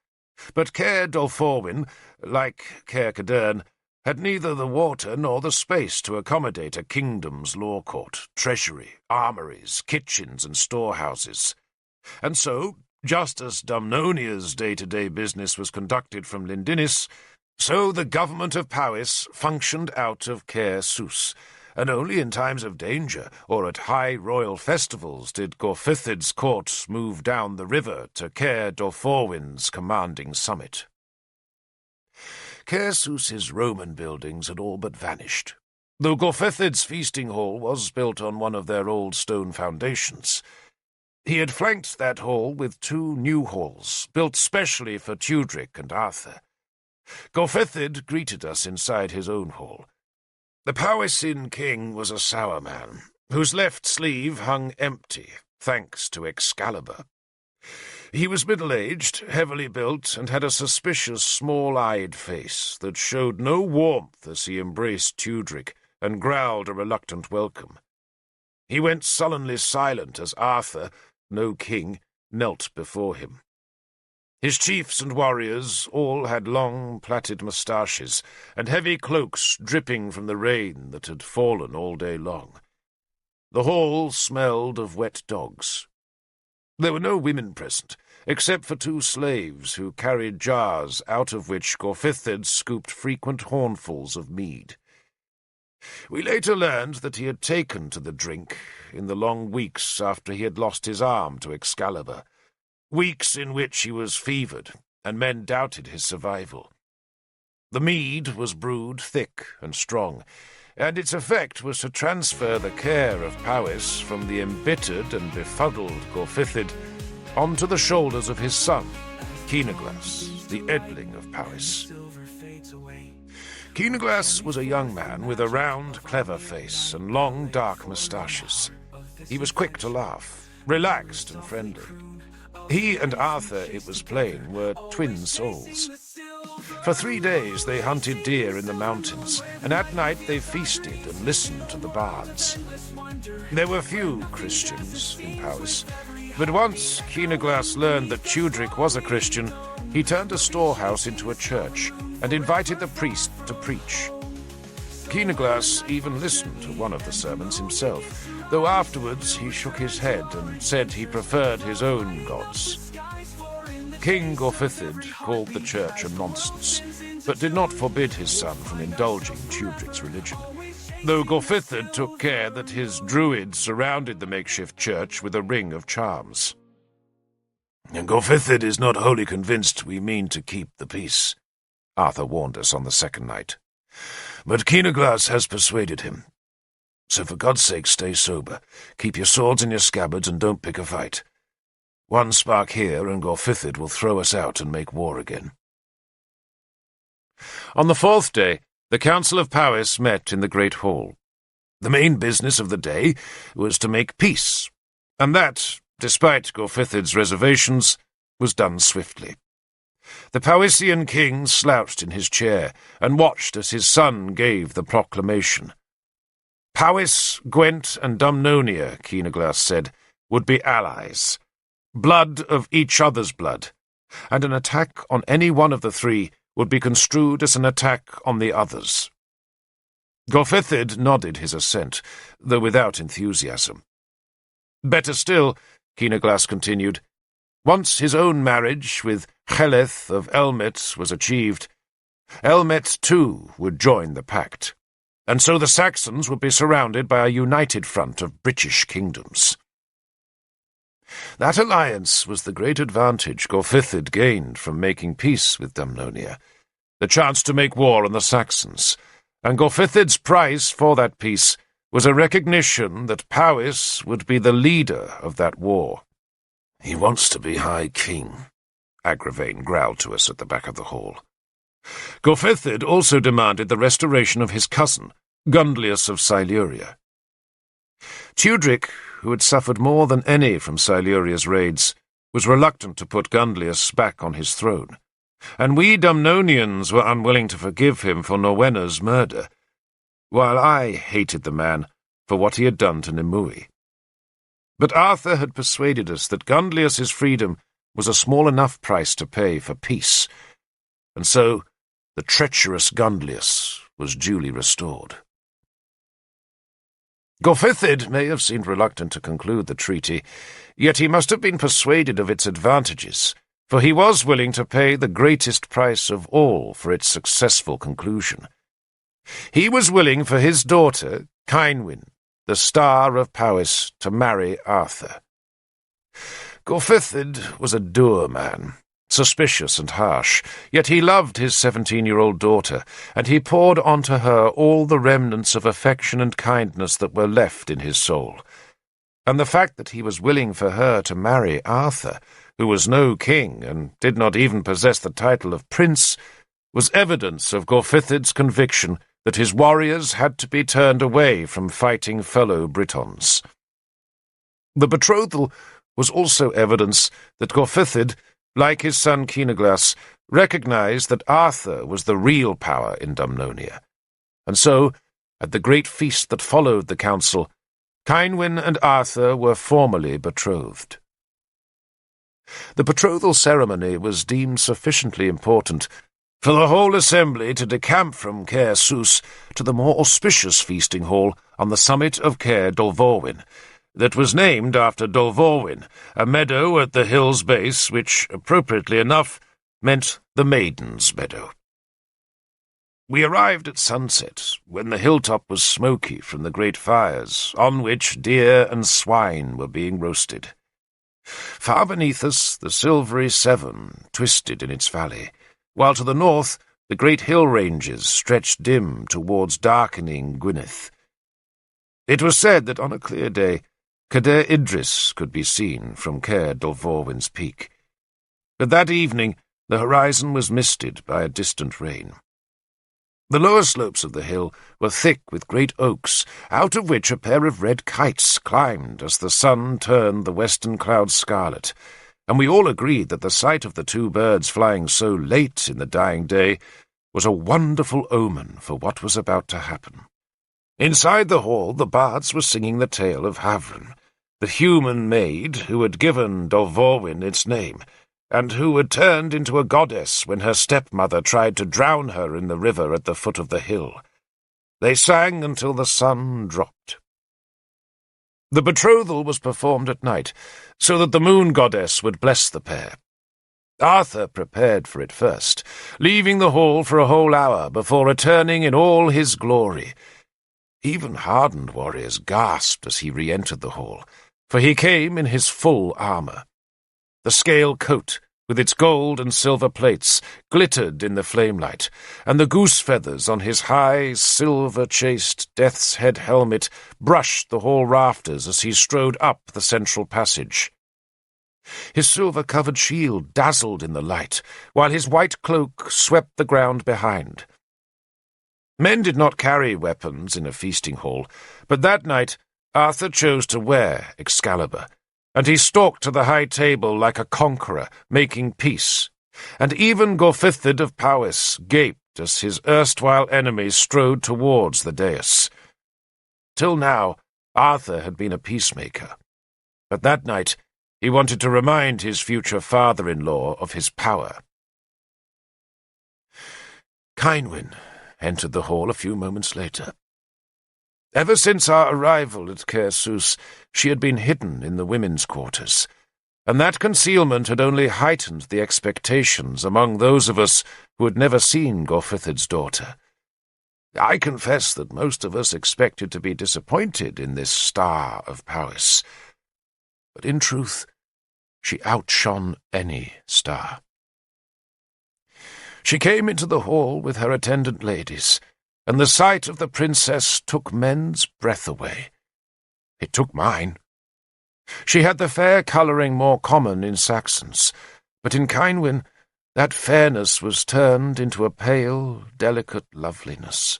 But Caer Dolforwyn, like Caer Cadarn, had neither the water nor the space to accommodate a kingdom's law court, treasury, armories, kitchens, and storehouses. And so, just as Dumnonia's day-to-day business was conducted from Lindinnis, so the government of Powys functioned out of Caer Sus, and only in times of danger or at high royal festivals did Gorfythid's court move down the river to Caer Dolforwyn's commanding summit. Caer Sus's Roman buildings had all but vanished, though Gorfythid's feasting hall was built on one of their old stone foundations. He had flanked that hall with 2 new halls, built specially for Tudric and Arthur. Gorfithid greeted us inside his own hall. The Powyssin king was a sour man, whose left sleeve hung empty, thanks to Excalibur. He was middle-aged, heavily built, and had a suspicious, small-eyed face that showed no warmth as he embraced Tudric and growled a reluctant welcome. He went sullenly silent as Arthur, no king, knelt before him. His chiefs and warriors all had long, plaited moustaches and heavy cloaks dripping from the rain that had fallen all day long. The hall smelled of wet dogs. There were no women present, except for 2 slaves who carried jars out of which Gorfithid scooped frequent hornfuls of mead. We later learned that he had taken to the drink in the long weeks after he had lost his arm to Excalibur, weeks in which he was fevered, and men doubted his survival. The mead was brewed thick and strong, and its effect was to transfer the care of Powys from the embittered and befuddled Gorfithid onto the shoulders of his son, Keenaglas, the Edling of Powys. Keenaglas was a young man with a round, clever face and long, dark moustaches. He was quick to laugh, relaxed and friendly. He and Arthur, it was plain, were twin souls. For 3 days they hunted deer in the mountains, and at night they feasted and listened to the bards. There were few Christians in Powys, but once Keenaglas learned that Tudric was a Christian, he turned a storehouse into a church and invited the priest to preach. Keenaglas even listened to one of the sermons himself, though afterwards he shook his head and said he preferred his own gods. King Gorfithid called the church a nonsense, but did not forbid his son from indulging Tudric's religion, though Gorfithid took care that his druids surrounded the makeshift church with a ring of charms. "Gorfithid is not wholly convinced we mean to keep the peace," Arthur warned us on the second night. "But Keenaglas has persuaded him. So for God's sake stay sober, keep your swords in your scabbards and don't pick a fight. One spark here and Gorfithid will throw us out and make war again." On the 4th day, the Council of Powys met in the Great Hall. The main business of the day was to make peace, and that, despite Gorfithid's reservations, was done swiftly. The Powyssin king slouched in his chair and watched as his son gave the proclamation. Powys, Gwent, and Dumnonia, Keenaglas said, would be allies, blood of each other's blood, and an attack on any one of the 3 would be construed as an attack on the others. Gorfithid nodded his assent, though without enthusiasm. Better still, Keenaglas continued, once his own marriage with Heleth of Elmet was achieved, Elmet too would join the pact, and so the Saxons would be surrounded by a united front of British kingdoms. That alliance was the great advantage Gorfithid gained from making peace with Dumnonia, the chance to make war on the Saxons, and Gorfithid's price for that peace was a recognition that Powys would be the leader of that war. "He wants to be High King," Agravain growled to us at the back of the hall. Gorfithid also demanded the restoration of his cousin, Gundlius of Siluria. Tudric, who had suffered more than any from Siluria's raids, was reluctant to put Gundlius back on his throne, and we Dumnonians were unwilling to forgive him for Norwenna's murder, while I hated the man for what he had done to Nimue. But Arthur had persuaded us that Gundlius's freedom was a small enough price to pay for peace, and so the treacherous Gundlius was duly restored. Gorfithid may have seemed reluctant to conclude the treaty, yet he must have been persuaded of its advantages, for he was willing to pay the greatest price of all for its successful conclusion. He was willing for his daughter, Cynwyn, the star of Powys, to marry Arthur. Gorfithid was a dour man, suspicious and harsh, yet he loved his 17-year-old daughter, and he poured onto her all the remnants of affection and kindness that were left in his soul. And the fact that he was willing for her to marry Arthur, who was no king and did not even possess the title of prince, was evidence of Gorfithid's conviction that his warriors had to be turned away from fighting fellow Britons. The betrothal was also evidence that Gorfithid, like his son Keenaglas, recognized that Arthur was the real power in Dumnonia, and so, at the great feast that followed the council, Cynwyn and Arthur were formally betrothed. The betrothal ceremony was deemed sufficiently important for the whole assembly to decamp from Caer Sus to the more auspicious feasting hall on the summit of Caer Dolvorwyn, that was named after Dolvorwyn, a meadow at the hill's base which, appropriately enough, meant the Maiden's Meadow. We arrived at sunset, when the hilltop was smoky from the great fires, on which deer and swine were being roasted. Far beneath us, the silvery Severn twisted in its valley, while to the north the great hill ranges stretched dim towards darkening Gwynedd. It was said that on a clear day Cader Idris could be seen from Caer Dolvorwyn's peak, but that evening the horizon was misted by a distant rain. The lower slopes of the hill were thick with great oaks, out of which a pair of red kites climbed as the sun turned the western clouds scarlet, and we all agreed that the sight of the two birds flying so late in the dying day was a wonderful omen for what was about to happen. Inside the hall the bards were singing the tale of Havren, the human maid who had given Dolvorwyn its name, and who had turned into a goddess when her stepmother tried to drown her in the river at the foot of the hill. They sang until the sun dropped. The betrothal was performed at night, so that the moon goddess would bless the pair. Arthur prepared for it first, leaving the hall for a whole hour before returning in all his glory. Even hardened warriors gasped as he re-entered the hall, for he came in his full armour. The scale coat, with its gold and silver plates, glittered in the flamelight, and the goose feathers on his high, silver-chased death's head helmet brushed the hall rafters as he strode up the central passage. His silver-covered shield dazzled in the light, while his white cloak swept the ground behind. Men did not carry weapons in a feasting hall, but that night Arthur chose to wear Excalibur, and he stalked to the high table like a conqueror, making peace, and even Gorfithid of Powys gaped as his erstwhile enemies strode towards the dais. Till now, Arthur had been a peacemaker, but that night he wanted to remind his future father-in-law of his power. Cynwyn entered the hall a few moments later. Ever since our arrival at Caer Sus, she had been hidden in the women's quarters, and that concealment had only heightened the expectations among those of us who had never seen Gorfithid's daughter. I confess that most of us expected to be disappointed in this star of Powys, but in truth, she outshone any star. She came into the hall with her attendant ladies, and the sight of the princess took men's breath away. It took mine. She had the fair colouring more common in Saxons, but in Cynwyn that fairness was turned into a pale, delicate loveliness.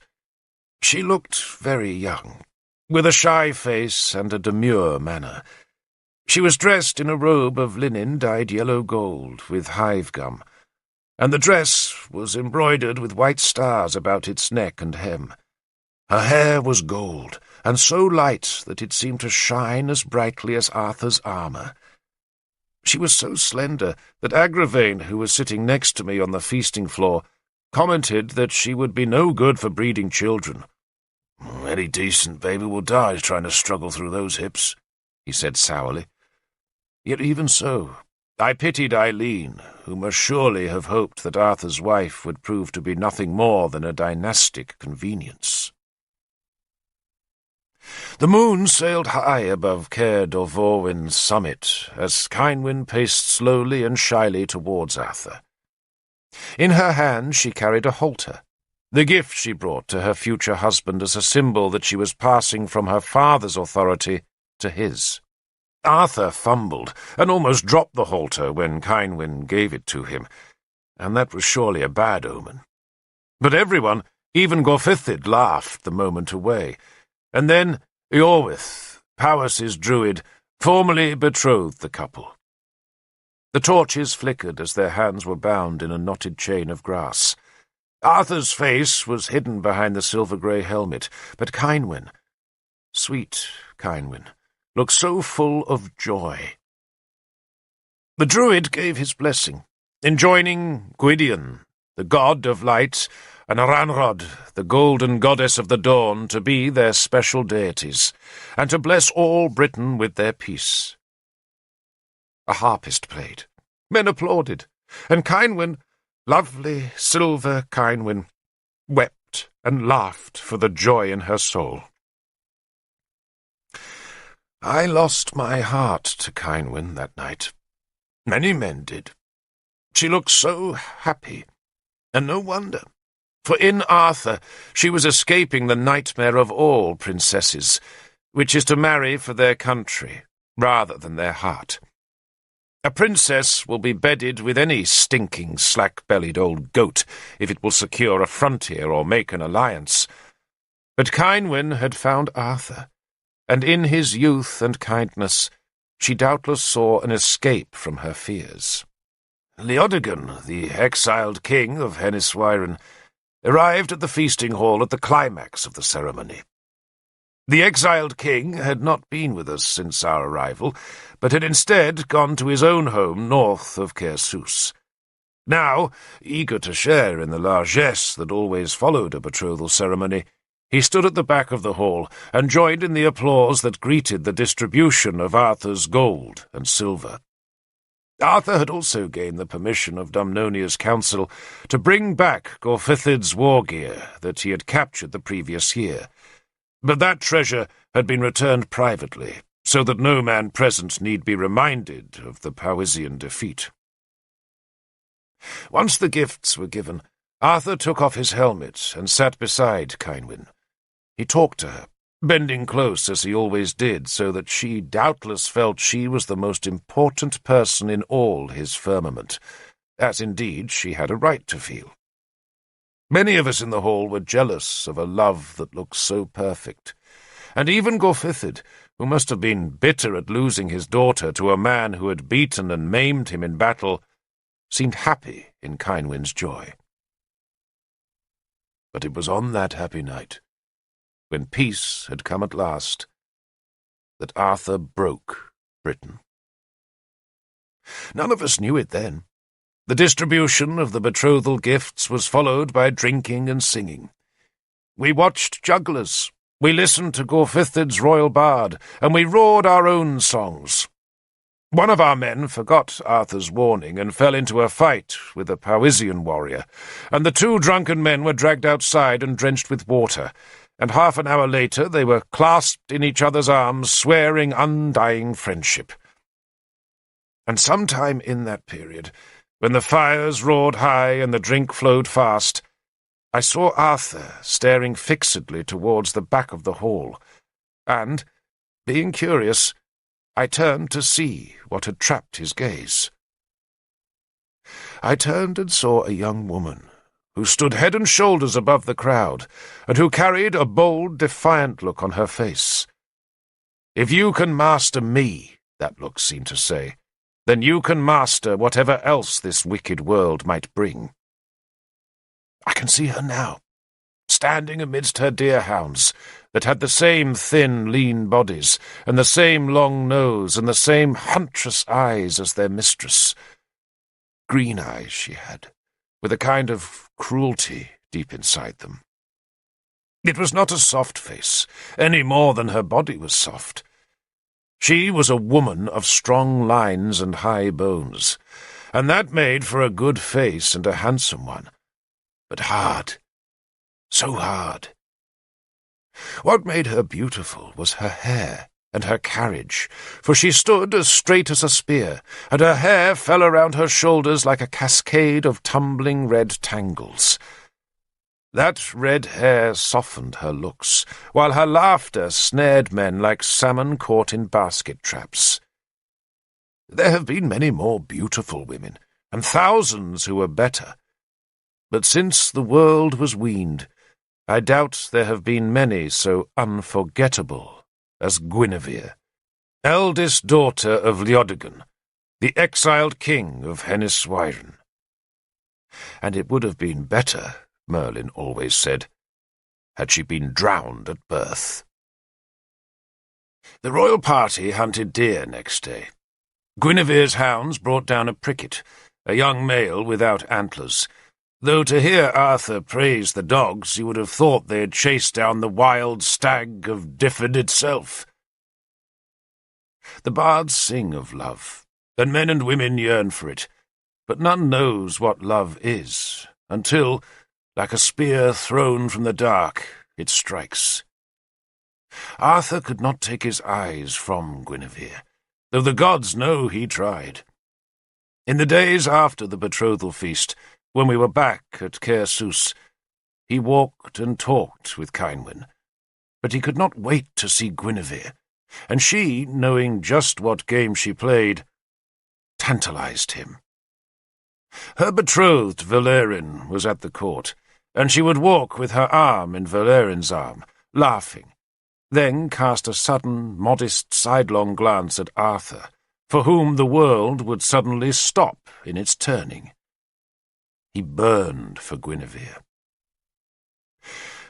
She looked very young, with a shy face and a demure manner. She was dressed in a robe of linen dyed yellow gold with hive gum, and the dress was embroidered with white stars about its neck and hem. Her hair was gold, and so light that it seemed to shine as brightly as Arthur's armour. She was so slender that Agravain, who was sitting next to me on the feasting floor, commented that she would be no good for breeding children. "Any decent baby will die trying to struggle through those hips," he said sourly. Yet even so, I pitied Eileen, who must surely have hoped that Arthur's wife would prove to be nothing more than a dynastic convenience. The moon sailed high above Caer Dolvorwyn's summit as Cynwyn paced slowly and shyly towards Arthur. In her hand she carried a halter, the gift she brought to her future husband as a symbol that she was passing from her father's authority to his. Arthur fumbled and almost dropped the halter when Cynwyn gave it to him, and that was surely a bad omen. But everyone, even Gorfithid, laughed the moment away. And then Iorwith, Powys's druid, formally betrothed the couple. The torches flickered as their hands were bound in a knotted chain of grass. Arthur's face was hidden behind the silver-grey helmet, but Cynwyn, sweet Cynwyn, looked so full of joy. The druid gave his blessing, enjoining Gwydion, the god of light, and Aranrod, the golden goddess of the dawn, to be their special deities, and to bless all Britain with their peace. A harpist played. Men applauded, and Cynwyn, lovely silver Cynwyn, wept and laughed for the joy in her soul. I lost my heart to Cynwyn that night. Many men did. She looked so happy, and no wonder, for in Arthur she was escaping the nightmare of all princesses, which is to marry for their country rather than their heart. A princess will be bedded with any stinking, slack-bellied old goat if it will secure a frontier or make an alliance. But Cynwyn had found Arthur, and in his youth and kindness she doubtless saw an escape from her fears. Leodegan, the exiled king of Heniswyren, arrived at the feasting hall at the climax of the ceremony. The exiled king had not been with us since our arrival, but had instead gone to his own home north of Caersus. Now, eager to share in the largesse that always followed a betrothal ceremony, he stood at the back of the hall and joined in the applause that greeted the distribution of Arthur's gold and silver. Arthur had also gained the permission of Dumnonia's council to bring back Gorfithid's war gear that he had captured the previous year. But that treasure had been returned privately, so that no man present need be reminded of the Powisian defeat. Once the gifts were given, Arthur took off his helmet and sat beside Cynwyn. He talked to her, bending close as he always did, so that she doubtless felt she was the most important person in all his firmament, as indeed she had a right to feel. Many of us in the hall were jealous of a love that looked so perfect, and even Gorfithid, who must have been bitter at losing his daughter to a man who had beaten and maimed him in battle, seemed happy in Cynwyn's joy. But it was on that happy night, when peace had come at last, that Arthur broke Britain. None of us knew it then. The distribution of the betrothal gifts was followed by drinking and singing. We watched jugglers, we listened to Gorfithid's royal bard, and we roared our own songs. One of our men forgot Arthur's warning and fell into a fight with a Powisian warrior, and the two drunken men were dragged outside and drenched with water, and half an hour later they were clasped in each other's arms, swearing undying friendship. And sometime in that period, when the fires roared high and the drink flowed fast, I saw Arthur staring fixedly towards the back of the hall, and, being curious, I turned to see what had trapped his gaze. I turned and saw a young woman, who stood head and shoulders above the crowd, and who carried a bold, defiant look on her face. If you can master me, that look seemed to say, then you can master whatever else this wicked world might bring. I can see her now, standing amidst her deer-hounds, that had the same thin, lean bodies, and the same long nose, and the same huntress eyes as their mistress. Green eyes she had, with a kind of cruelty deep inside them. It was not a soft face, any more than her body was soft. She was a woman of strong lines and high bones, and that made for a good face and a handsome one, but hard, so hard. What made her beautiful was her hair and her carriage, for she stood as straight as a spear, and her hair fell around her shoulders like a cascade of tumbling red tangles. That red hair softened her looks, while her laughter snared men like salmon caught in basket traps. There have been many more beautiful women, and thousands who were better, but since the world was weaned, I doubt there have been many so unforgettable as Guinevere, eldest daughter of Leodegan, the exiled king of Henisweiren. And it would have been better, Merlin always said, had she been drowned at birth. The royal party hunted deer next day. Guinevere's hounds brought down a pricket, a young male without antlers, though to hear Arthur praise the dogs you would have thought they had chased down the wild stag of Difford itself. The bards sing of love, and men and women yearn for it, but none knows what love is, until, like a spear thrown from the dark, it strikes. Arthur could not take his eyes from Guinevere, though the gods know he tried. In the days after the betrothal feast, when we were back at Caer Sus, he walked and talked with Cynwyn, but he could not wait to see Guinevere, and she, knowing just what game she played, tantalized him. Her betrothed, Valerian, was at the court, and she would walk with her arm in Valerian's arm, laughing, then cast a sudden, modest, sidelong glance at Arthur, for whom the world would suddenly stop in its turning. He burned for Guinevere.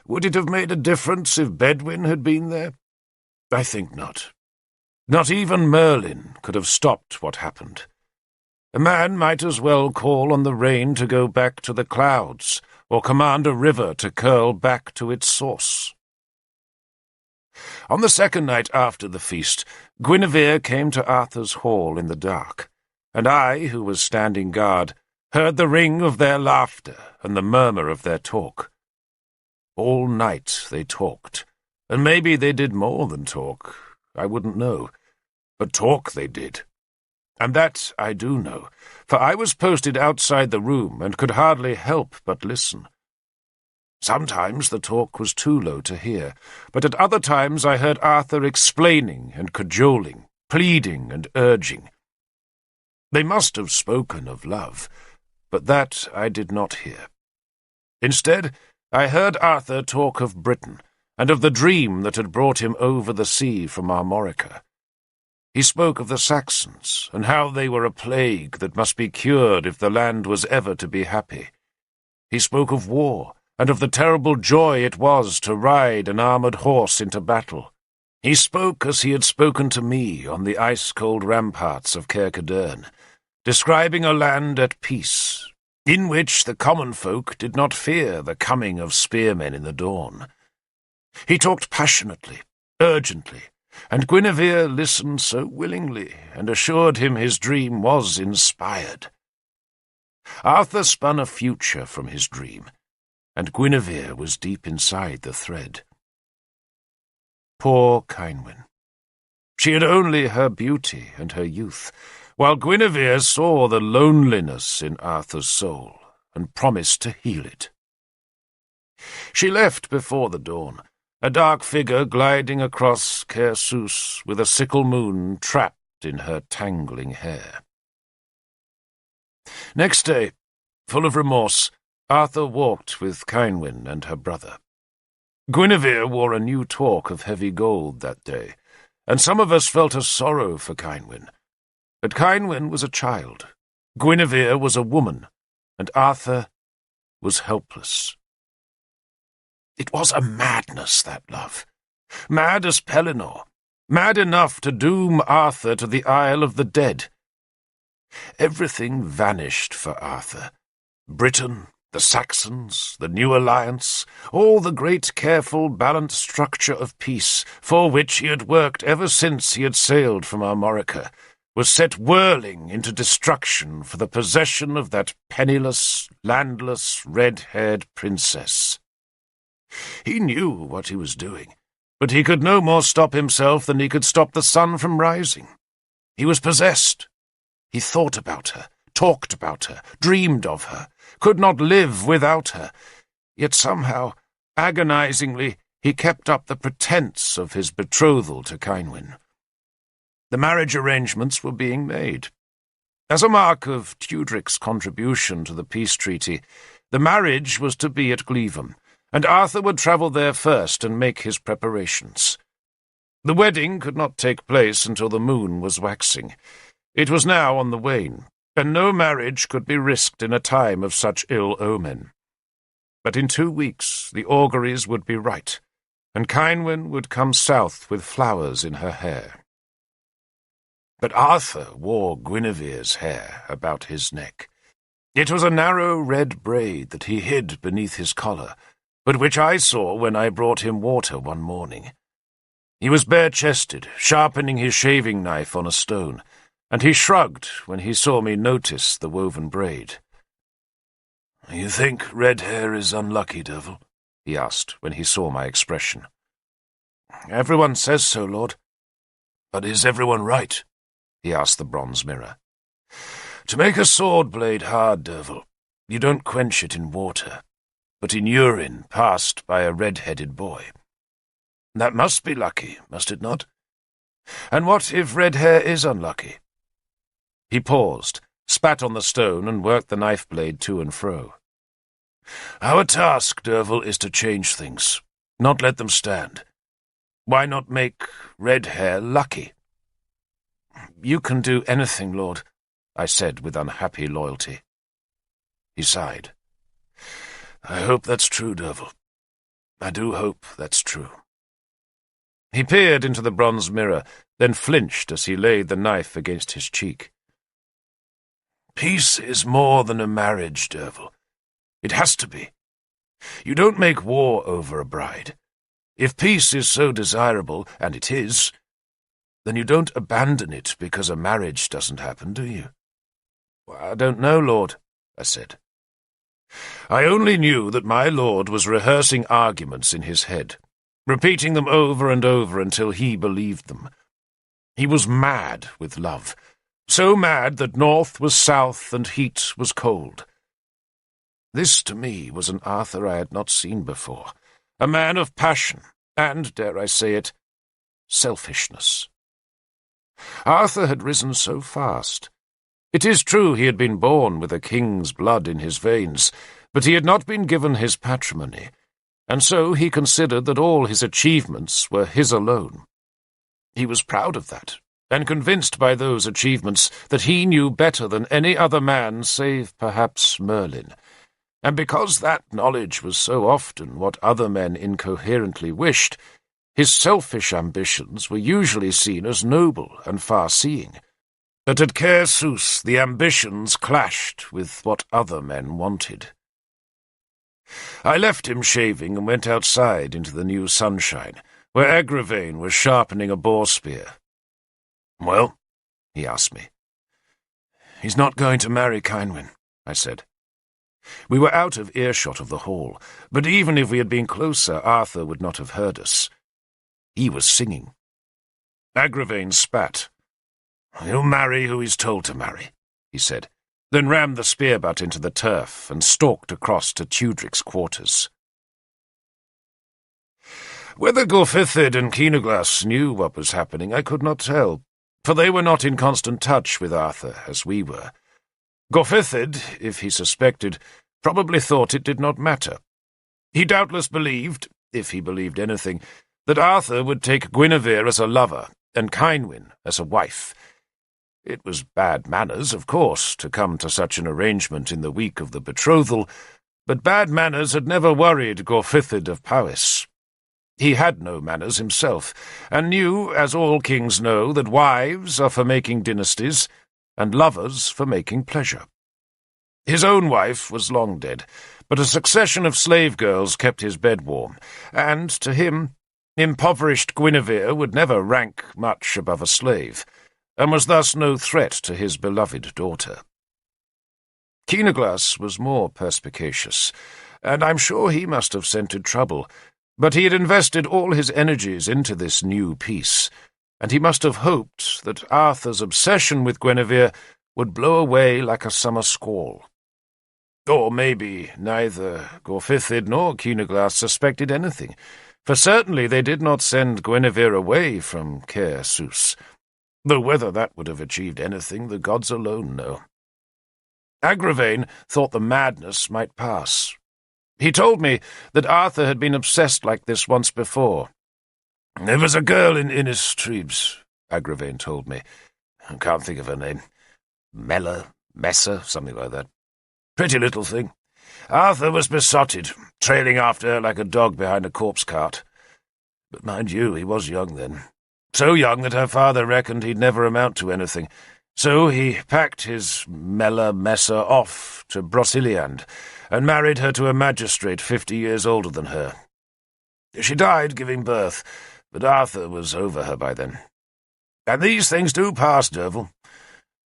Would it have made a difference if Bedwin had been there? I think not. Not even Merlin could have stopped what happened. A man might as well call on the rain to go back to the clouds, or command a river to curl back to its source. On the second night after the feast, Guinevere came to Arthur's hall in the dark, and I, who was standing guard, heard the ring of their laughter and the murmur of their talk. All night they talked, and maybe they did more than talk, I wouldn't know, but talk they did. And that I do know, for I was posted outside the room and could hardly help but listen. Sometimes the talk was too low to hear, but at other times I heard Arthur explaining and cajoling, pleading and urging. They must have spoken of love, but that I did not hear. Instead, I heard Arthur talk of Britain, and of the dream that had brought him over the sea from Armorica. He spoke of the Saxons, and how they were a plague that must be cured if the land was ever to be happy. He spoke of war, and of the terrible joy it was to ride an armoured horse into battle. He spoke as he had spoken to me on the ice-cold ramparts of Derfel Cadarn, describing a land at peace, in which the common folk did not fear the coming of spearmen in the dawn. He talked passionately, urgently, and Guinevere listened so willingly and assured him his dream was inspired. Arthur spun a future from his dream, and Guinevere was deep inside the thread. Poor Cynwyn. She had only her beauty and her youth, while Guinevere saw the loneliness in Arthur's soul and promised to heal it. She left before the dawn, a dark figure gliding across Caer Sus with a sickle moon trapped in her tangling hair. Next day, full of remorse, Arthur walked with Cynwyn and her brother. Guinevere wore a new torque of heavy gold that day, and some of us felt a sorrow for Cynwyn. But Cynwyn was a child, Guinevere was a woman, and Arthur was helpless. It was a madness, that love. Mad as Pellinore, mad enough to doom Arthur to the Isle of the Dead. Everything vanished for Arthur. Britain, the Saxons, the new alliance, all the great careful balanced structure of peace for which he had worked ever since he had sailed from Armorica, was set whirling into destruction for the possession of that penniless, landless, red-haired princess. He knew what he was doing, but he could no more stop himself than he could stop the sun from rising. He was possessed. He thought about her, talked about her, dreamed of her, could not live without her, yet somehow, agonizingly, he kept up the pretense of his betrothal to Cynwyn. The marriage arrangements were being made. As a mark of Tudric's contribution to the peace treaty, The marriage was to be at Gleavham, and Arthur would travel there first and make his preparations. The wedding could not take place until the moon was waxing. It was now on the wane, and no marriage could be risked in a time of such ill omen. But in 2 weeks the auguries would be right, and Cynwen would come south with flowers in her hair. But Arthur wore Guinevere's hair about his neck. It was a narrow red braid that he hid beneath his collar, but which I saw when I brought him water one morning. He was bare-chested, sharpening his shaving knife on a stone, and he shrugged when he saw me notice the woven braid. "You think red hair is unlucky, Derfel?" he asked when he saw my expression. "Everyone says so, Lord." "But is everyone right?" he asked the bronze mirror. "To make a sword blade hard, Derfel, you don't quench it in water, but in urine passed by a red-headed boy. That must be lucky, must it not? And what if red hair is unlucky?" He paused, spat on the stone, and worked the knife blade to and fro. "Our task, Derfel, is to change things, not let them stand. Why not make red hair lucky?" "You can do anything, Lord," I said with unhappy loyalty. He sighed. "I hope that's true, Derfel. I do hope that's true." He peered into the bronze mirror, then flinched as he laid the knife against his cheek. "Peace is more than a marriage, Derfel. It has to be. You don't make war over a bride. If peace is so desirable, and it is, then you don't abandon it because a marriage doesn't happen, do you?" "I don't know, Lord," I said. I only knew that my lord was rehearsing arguments in his head, repeating them over and over until he believed them. He was mad with love, so mad that north was south and heat was cold. This, to me, was an Arthur I had not seen before, a man of passion and, dare I say it, selfishness. Arthur had risen so fast. It is true he had been born with a king's blood in his veins, but he had not been given his patrimony, and so he considered that all his achievements were his alone. He was proud of that, and convinced by those achievements that he knew better than any other man save perhaps Merlin, and because that knowledge was so often what other men incoherently wished, his selfish ambitions were usually seen as noble and far-seeing. But at Caer Sws the ambitions clashed with what other men wanted. I left him shaving and went outside into the new sunshine, where Agravain was sharpening a boar-spear. "Well?" he asked me. "He's not going to marry Cynwen," I said. We were out of earshot of the hall, but even if we had been closer, Arthur would not have heard us. He was singing. Agravain spat. "He'll marry who he's told to marry," he said, then rammed the spear butt into the turf and stalked across to Tudric's quarters. Whether Gorfithid and Keenoglas knew what was happening, I could not tell, for they were not in constant touch with Arthur as we were. Gorfithid, if he suspected, probably thought it did not matter. He doubtless believed, if he believed anything, that Arthur would take Guinevere as a lover and Cynwen as a wife. It was bad manners, of course, to come to such an arrangement in the week of the betrothal, but bad manners had never worried Gorfithid of Powys. He had no manners himself, and knew, as all kings know, that wives are for making dynasties, and lovers for making pleasure. His own wife was long dead, but a succession of slave girls kept his bed warm, and, to him, impoverished Guinevere would never rank much above a slave, and was thus no threat to his beloved daughter. Keenoglas was more perspicacious, and I'm sure he must have scented trouble, but he had invested all his energies into this new peace, and he must have hoped that Arthur's obsession with Guinevere would blow away like a summer squall. Or maybe neither Gorfithid nor Keenoglas suspected anything, for certainly they did not send Guinevere away from Caer Sws, though whether that would have achieved anything the gods alone know. Agravain thought the madness might pass. He told me that Arthur had been obsessed like this once before. "There was a girl in Innistribes," Agravain told me. I can't think of her name. Messa, something like that. Pretty little thing. Arthur was besotted, trailing after her like a dog behind a corpse cart. But mind you, he was young then. So young that her father reckoned he'd never amount to anything. So he packed his Messa off to Brociliand and married her to a magistrate 50 years older than her. She died giving birth, but Arthur was over her by then. And these things do pass, Derfel.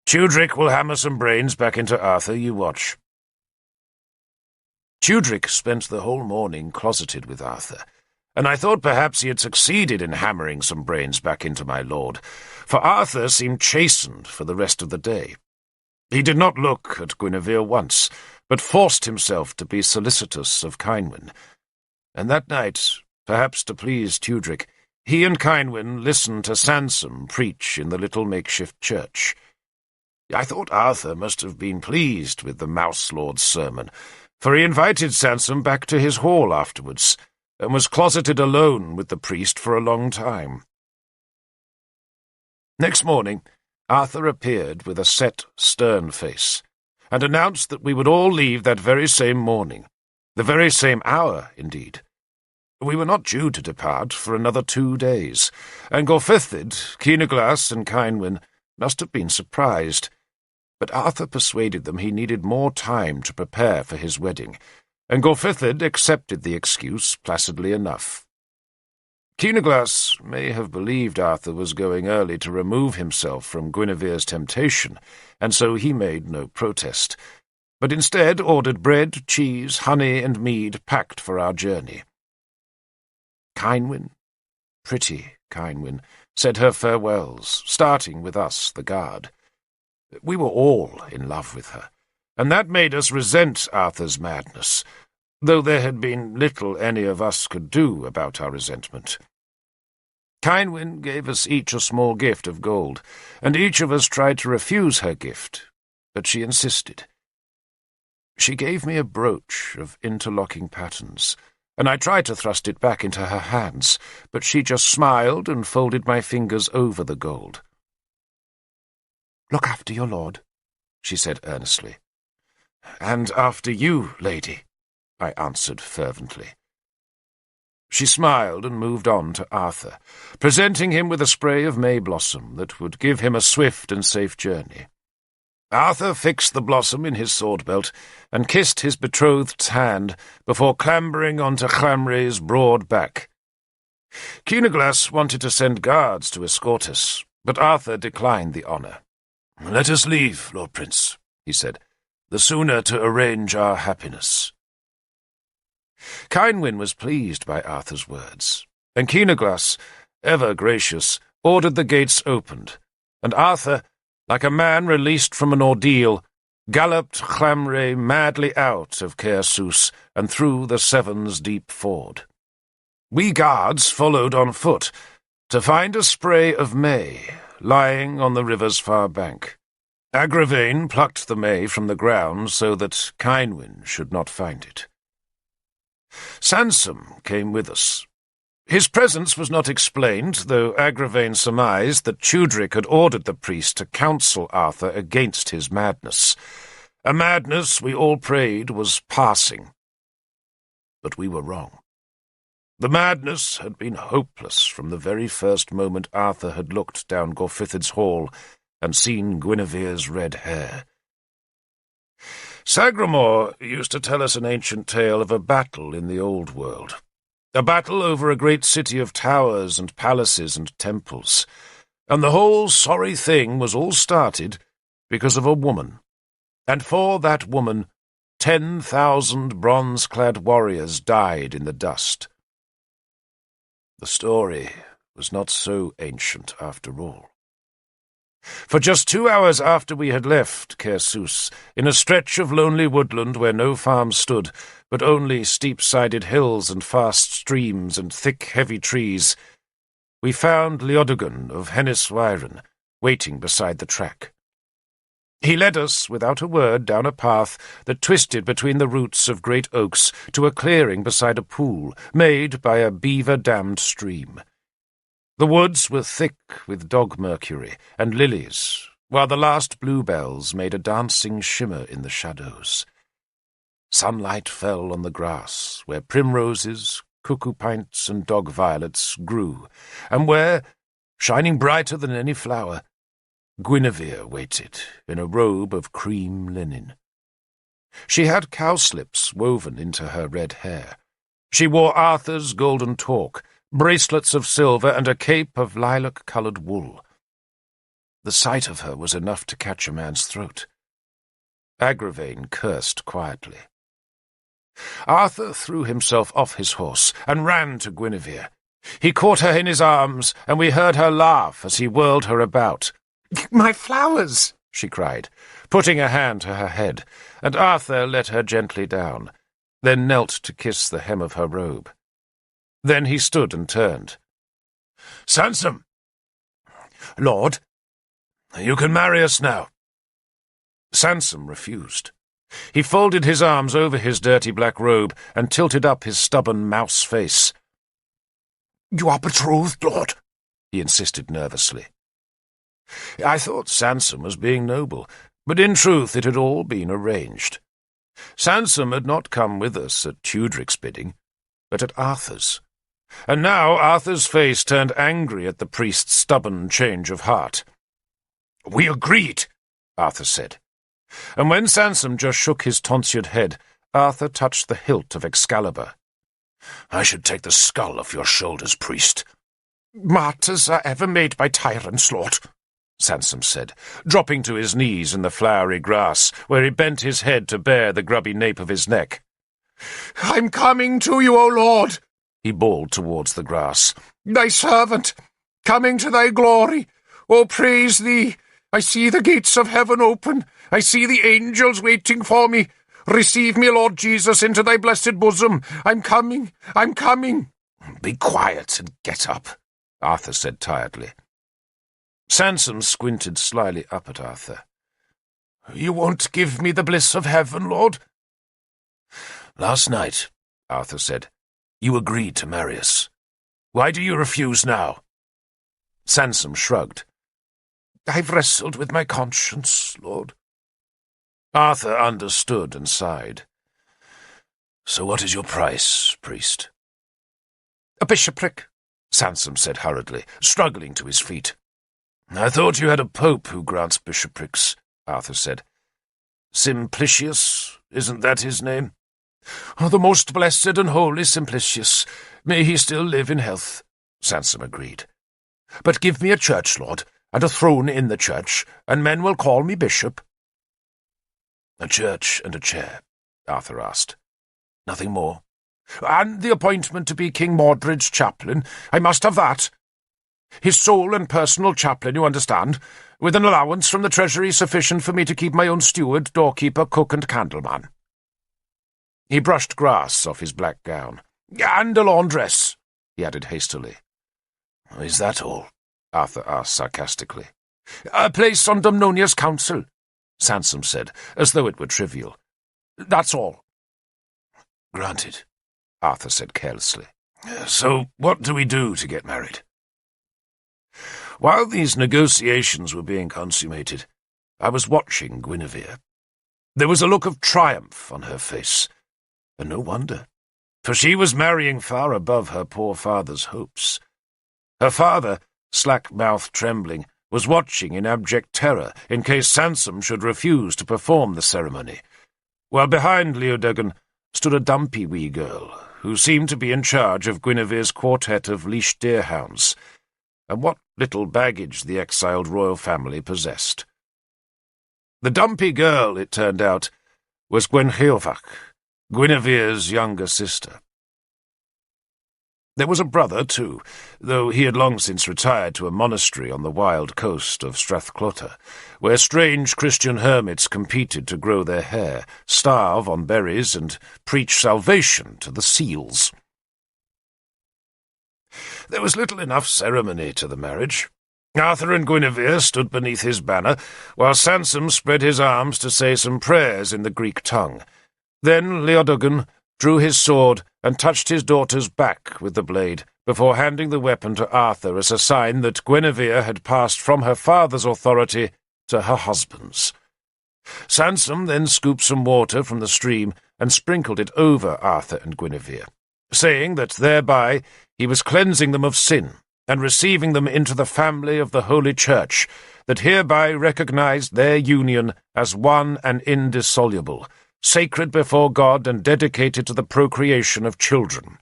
Tudric will hammer some brains back into Arthur, you watch. Tudric spent the whole morning closeted with Arthur, and I thought perhaps he had succeeded in hammering some brains back into my lord, for Arthur seemed chastened for the rest of the day. He did not look at Guinevere once, but forced himself to be solicitous of Cynwyn. And that night, perhaps to please Tudric, he and Cynwyn listened to Sansom preach in the little makeshift church. I thought Arthur must have been pleased with the Mouse Lord's sermon, for he invited Sansom back to his hall afterwards, and was closeted alone with the priest for a long time. Next morning, Arthur appeared with a set, stern face, and announced that we would all leave that very same morning, the very same hour, indeed. We were not due to depart for another 2 days, and Gorfythid, Keenaglas, and Cynwyn must have been surprised. But Arthur persuaded them he needed more time to prepare for his wedding, and Gorfythid accepted the excuse placidly enough. Keenaglas may have believed Arthur was going early to remove himself from Guinevere's temptation, and so he made no protest, but instead ordered bread, cheese, honey, and mead packed for our journey. Cynwyn, pretty Cynwyn, said her farewells, starting with us, the guard. We were all in love with her, and that made us resent Arthur's madness, though there had been little any of us could do about our resentment. Cynwyn gave us each a small gift of gold, and each of us tried to refuse her gift, but she insisted. She gave me a brooch of interlocking patterns, and I tried to thrust it back into her hands, but she just smiled and folded my fingers over the gold. "Look after your lord," she said earnestly. "And after you, lady," I answered fervently. She smiled and moved on to Arthur, presenting him with a spray of may blossom that would give him a swift and safe journey. Arthur fixed the blossom in his sword-belt and kissed his betrothed's hand before clambering onto Llamray's broad back. Keenaglas wanted to send guards to escort us, but Arthur declined the honour. "Let us leave, Lord Prince," he said, "the sooner to arrange our happiness." Cynwyn was pleased by Arthur's words, and Keenaglas, ever gracious, ordered the gates opened, and Arthur, like a man released from an ordeal, galloped Llamray madly out of Caersus and through the Severn's deep ford. We guards followed on foot, to find a spray of may lying on the river's far bank. Agravain plucked the may from the ground so that Cynwyn should not find it. Sansom came with us. His presence was not explained, though Agravain surmised that Tudric had ordered the priest to counsel Arthur against his madness, a madness we all prayed was passing. But we were wrong. The madness had been hopeless from the very first moment Arthur had looked down Gorfythid's hall and seen Guinevere's red hair. Sagramore used to tell us an ancient tale of a battle in the old world, a battle over a great city of towers and palaces and temples, and the whole sorry thing was all started because of a woman, and for that woman 10,000 bronze-clad warriors died in the dust. The story was not so ancient after all. For just 2 hours after we had left Caersus, in a stretch of lonely woodland where no farm stood, but only steep-sided hills and fast streams and thick, heavy trees, we found Leodegan of Henniswyren waiting beside the track. He led us, without a word, down a path that twisted between the roots of great oaks to a clearing beside a pool, made by a beaver-dammed stream. The woods were thick with dog-mercury and lilies, while the last bluebells made a dancing shimmer in the shadows. Sunlight fell on the grass, where primroses, cuckoo-pints, and dog-violets grew, and where, shining brighter than any flower, Guinevere waited in a robe of cream linen. She had cowslips woven into her red hair. She wore Arthur's golden torque, bracelets of silver, and a cape of lilac-coloured wool. The sight of her was enough to catch a man's throat. Agravain cursed quietly. Arthur threw himself off his horse and ran to Guinevere. He caught her in his arms, and we heard her laugh as he whirled her about. "My flowers!" she cried, putting a hand to her head, and Arthur let her gently down, then knelt to kiss the hem of her robe. Then he stood and turned. "Sansom!" "Lord?" "You can marry us now." Sansom refused. He folded his arms over his dirty black robe and tilted up his stubborn mouse face. "You are betrothed, Lord?" he insisted nervously. I thought Sansom was being noble, but in truth it had all been arranged. Sansom had not come with us at Tudric's bidding, but at Arthur's. And now Arthur's face turned angry at the priest's stubborn change of heart. "We agreed," Arthur said. And when Sansom just shook his tonsured head, Arthur touched the hilt of Excalibur. "I should take the skull off your shoulders, priest." "Martyrs are ever made by tyrants, Lord," Sansom said, dropping to his knees in the flowery grass, where he bent his head to bare the grubby nape of his neck. "I'm coming to you, O Lord," he bawled towards the grass. "Thy servant, coming to thy glory. O praise thee! I see the gates of heaven open. I see the angels waiting for me. Receive me, Lord Jesus, into thy blessed bosom. I'm coming, I'm coming." "Be quiet and get up," Arthur said tiredly. Sansom squinted slyly up at Arthur. "You won't give me the bliss of heaven, Lord?" "Last night," Arthur said, "you agreed to marry us. Why do you refuse now?" Sansom shrugged. "I've wrestled with my conscience, Lord." Arthur understood and sighed. "So what is your price, priest?" "A bishopric," Sansom said hurriedly, struggling to his feet. "I thought you had a pope who grants bishoprics," Arthur said. "Simplicius, isn't that his name?" "The most blessed and holy Simplicius. May he still live in health," Sansom agreed. "But give me a church, Lord, and a throne in the church, and men will call me bishop." "A church and a chair?" Arthur asked. "Nothing more?" "And the appointment to be King Mordred's chaplain. I must have that. His sole and personal chaplain, you understand, with an allowance from the treasury sufficient for me to keep my own steward, doorkeeper, cook, and candleman." He brushed grass off his black gown. "And a laundress," he added hastily. "Is that all?" Arthur asked sarcastically. "A place on Dumnonia's council," Sansom said, as though it were trivial. "That's all." "Granted," Arthur said carelessly. "So what do we do to get married?" While these negotiations were being consummated, I was watching Guinevere. There was a look of triumph on her face, and no wonder, for she was marrying far above her poor father's hopes. Her father, slack-mouthed trembling, was watching in abject terror in case Sansom should refuse to perform the ceremony, while behind Leodegan stood a dumpy wee girl who seemed to be in charge of Guinevere's quartet of leashed deerhounds, and what little baggage the exiled royal family possessed. The dumpy girl, it turned out, was Gwenlliodfach, Guinevere's younger sister. There was a brother, too, though he had long since retired to a monastery on the wild coast of Strathclota, where strange Christian hermits competed to grow their hair, starve on berries, and preach salvation to the seals. There was little enough ceremony to the marriage. Arthur and Guinevere stood beneath his banner, while Sansom spread his arms to say some prayers in the Greek tongue. Then Leodegan drew his sword and touched his daughter's back with the blade, before handing the weapon to Arthur as a sign that Guinevere had passed from her father's authority to her husband's. Sansom then scooped some water from the stream and sprinkled it over Arthur and Guinevere, saying that thereby he was cleansing them of sin and receiving them into the family of the Holy Church, that hereby recognized their union as one and indissoluble, sacred before God and dedicated to the procreation of children.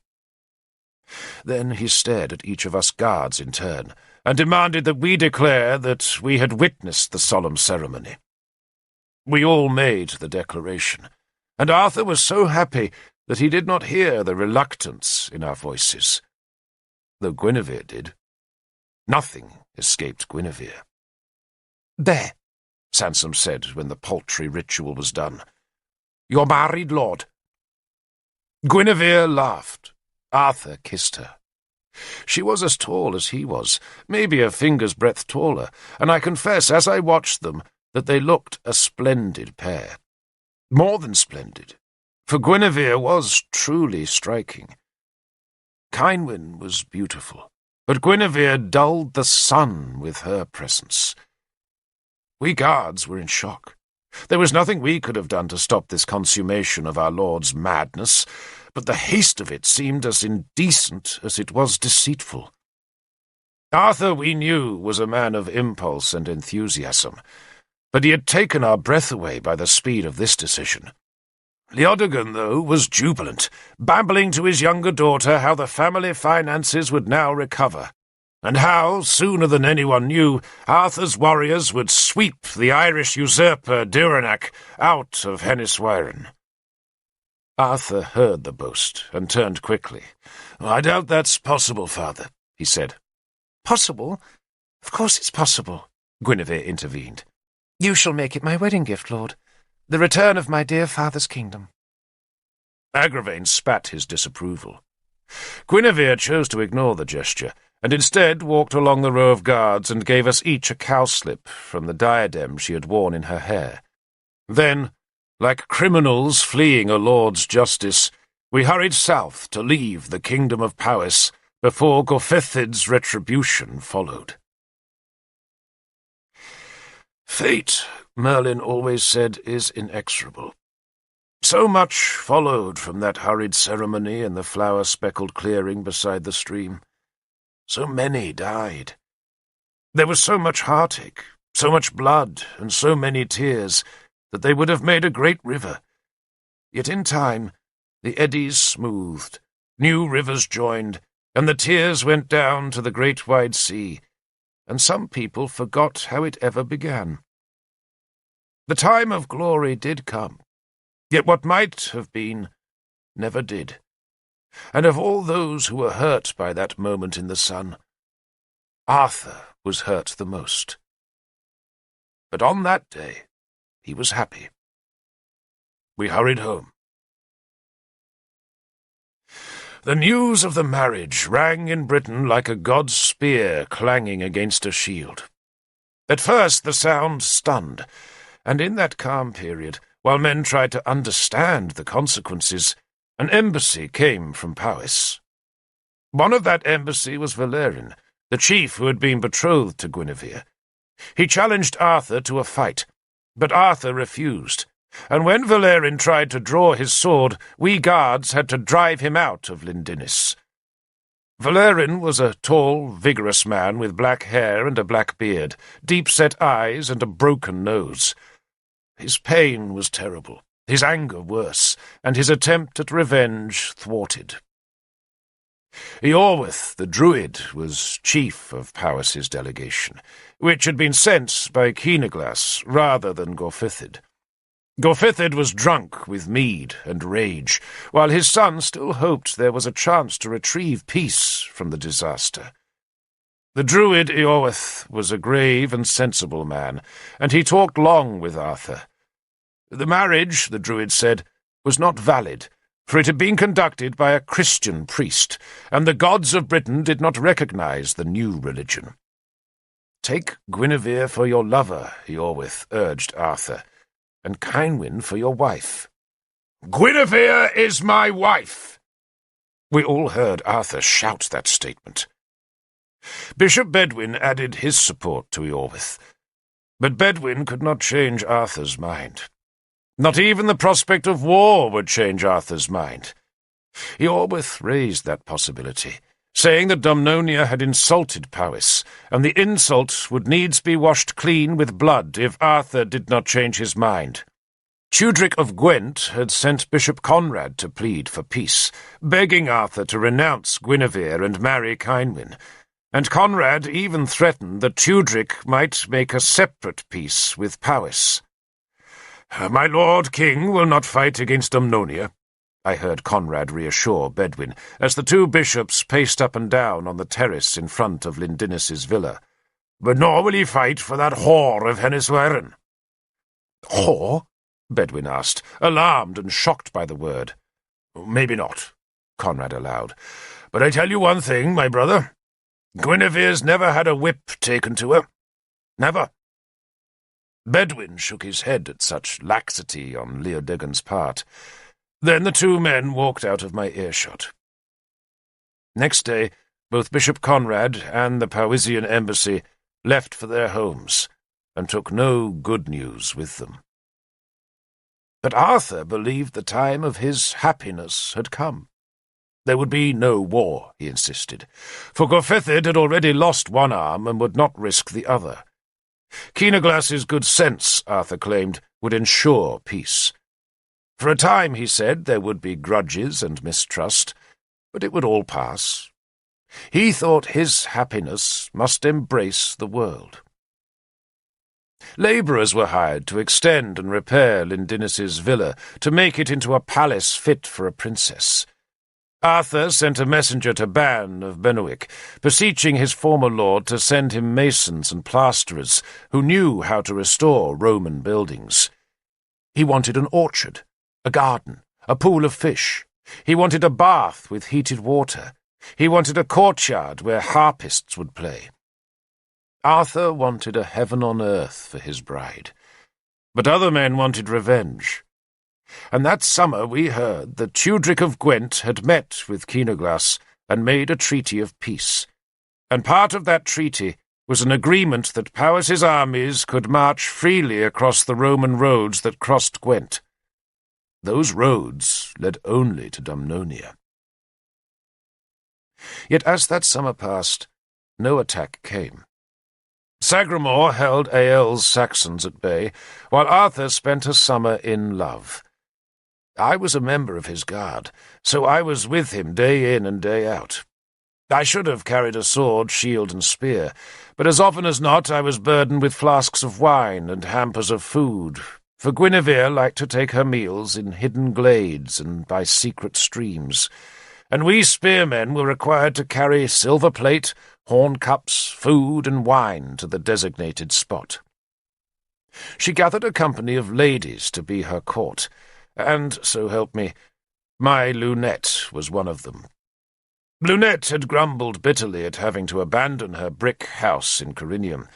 Then he stared at each of us guards in turn, and demanded that we declare that we had witnessed the solemn ceremony. We all made the declaration, and Arthur was so happy that he did not hear the reluctance in our voices, though Guinevere did. Nothing escaped Guinevere. "There," Sansom said when the paltry ritual was done. "You're married, lord." Guinevere laughed. Arthur kissed her. She was as tall as he was, maybe a finger's breadth taller, and I confess, as I watched them, that they looked a splendid pair. More than splendid, for Guinevere was truly striking. Cynwyn was beautiful, but Guinevere dulled the sun with her presence. We guards were in shock. There was nothing we could have done to stop this consummation of our lord's madness, but the haste of it seemed as indecent as it was deceitful. Arthur, we knew, was a man of impulse and enthusiasm, but he had taken our breath away by the speed of this decision. Leodegan, though, was jubilant, babbling to his younger daughter how the family finances would now recover, and how, sooner than anyone knew, Arthur's warriors would sweep the Irish usurper Dyranak out of Henniswyren. Arthur heard the boast and turned quickly. "I doubt that's possible, father," he said. "Possible? Of course it's possible," Guinevere intervened. "You shall make it my wedding gift, lord. The return of my dear father's kingdom." Agravain spat his disapproval. Guinevere chose to ignore the gesture, and instead walked along the row of guards and gave us each a cowslip from the diadem she had worn in her hair. Then, like criminals fleeing a lord's justice, we hurried south to leave the kingdom of Powys before Gorfethid's retribution followed. Fate, Merlin always said, is inexorable. So much followed from that hurried ceremony in the flower-speckled clearing beside the stream. So many died. There was so much heartache, so much blood, and so many tears, that they would have made a great river. Yet in time, the eddies smoothed, new rivers joined, and the tears went down to the great wide sea, and some people forgot how it ever began. The time of glory did come, yet what might have been never did. And of all those who were hurt by that moment in the sun, Arthur was hurt the most. But on that day, he was happy. We hurried home. The news of the marriage rang in Britain like a god's spear clanging against a shield. At first the sound stunned, and in that calm period, while men tried to understand the consequences, an embassy came from Powys. One of that embassy was Valerian, the chief who had been betrothed to Guinevere. He challenged Arthur to a fight, but Arthur refused, and when Valerian tried to draw his sword, we guards had to drive him out of Lindinnis. Valerian was a tall, vigorous man with black hair and a black beard, deep-set eyes and a broken nose. His pain was terrible, his anger worse, and his attempt at revenge thwarted. Iorwerth, the druid, was chief of Powys's delegation, which had been sent by Keenaglas rather than Gorfethid. Gorfethid was drunk with mead and rage, while his son still hoped there was a chance to retrieve peace from the disaster. The druid Iorwerth was a grave and sensible man, and he talked long with Arthur. The marriage, the druid said, was not valid, for it had been conducted by a Christian priest, and the gods of Britain did not recognize the new religion. Take Guinevere for your lover, Iorwerth urged Arthur, and Cynwyn for your wife. Guinevere is my wife! We all heard Arthur shout that statement. Bishop Bedwin added his support to Iorwerth, but Bedwin could not change Arthur's mind. Not even the prospect of war would change Arthur's mind. Iorwerth raised that possibility, saying that Dumnonia had insulted Powys, and the insult would needs be washed clean with blood if Arthur did not change his mind. Tudric of Gwent had sent Bishop Conrad to plead for peace, begging Arthur to renounce Guinevere and marry Cynwyn, and Conrad even threatened that Tudric might make a separate peace with Powys. My lord king will not fight against Dumnonia, I heard Conrad reassure Bedwin, as the two bishops paced up and down on the terrace in front of Lindinis's villa. But nor will he fight for that whore of Hennisweren. Whore? Bedwin asked, alarmed and shocked by the word. Maybe not, Conrad allowed. But I tell you one thing, my brother. Guinevere's never had a whip taken to her. Never. Bedwin shook his head at such laxity on Leodegan's part. Then the two men walked out of my earshot. Next day, both Bishop Conrad and the Powisian embassy left for their homes, and took no good news with them. But Arthur believed the time of his happiness had come. There would be no war, he insisted, for Gorfethid had already lost one arm and would not risk the other. Keenaglass's good sense, Arthur claimed, would ensure peace. For a time, he said, there would be grudges and mistrust, but it would all pass. He thought his happiness must embrace the world. Labourers were hired to extend and repair Lindinis's villa, to make it into a palace fit for a princess. Arthur sent a messenger to Ban of Benwick, beseeching his former lord to send him masons and plasterers who knew how to restore Roman buildings. He wanted an orchard, a garden, a pool of fish. He wanted a bath with heated water. He wanted a courtyard where harpists would play. Arthur wanted a heaven on earth for his bride, but other men wanted revenge. And that summer we heard that Tudric of Gwent had met with Keenaglass and made a treaty of peace, and part of that treaty was an agreement that Powys's armies could march freely across the Roman roads that crossed Gwent. Those roads led only to Dumnonia. Yet as that summer passed, no attack came. Sagramore held Ael's Saxons at bay, while Arthur spent a summer in love. I was a member of his guard, so I was with him day in and day out. I should have carried a sword, shield, and spear, but as often as not I was burdened with flasks of wine and hampers of food, for Guinevere liked to take her meals in hidden glades and by secret streams, and we spearmen were required to carry silver plate, horn cups, food, and wine to the designated spot. She gathered a company of ladies to be her court, and, so help me, my Lunette was one of them. Lunette had grumbled bitterly at having to abandon her brick house in Corinium,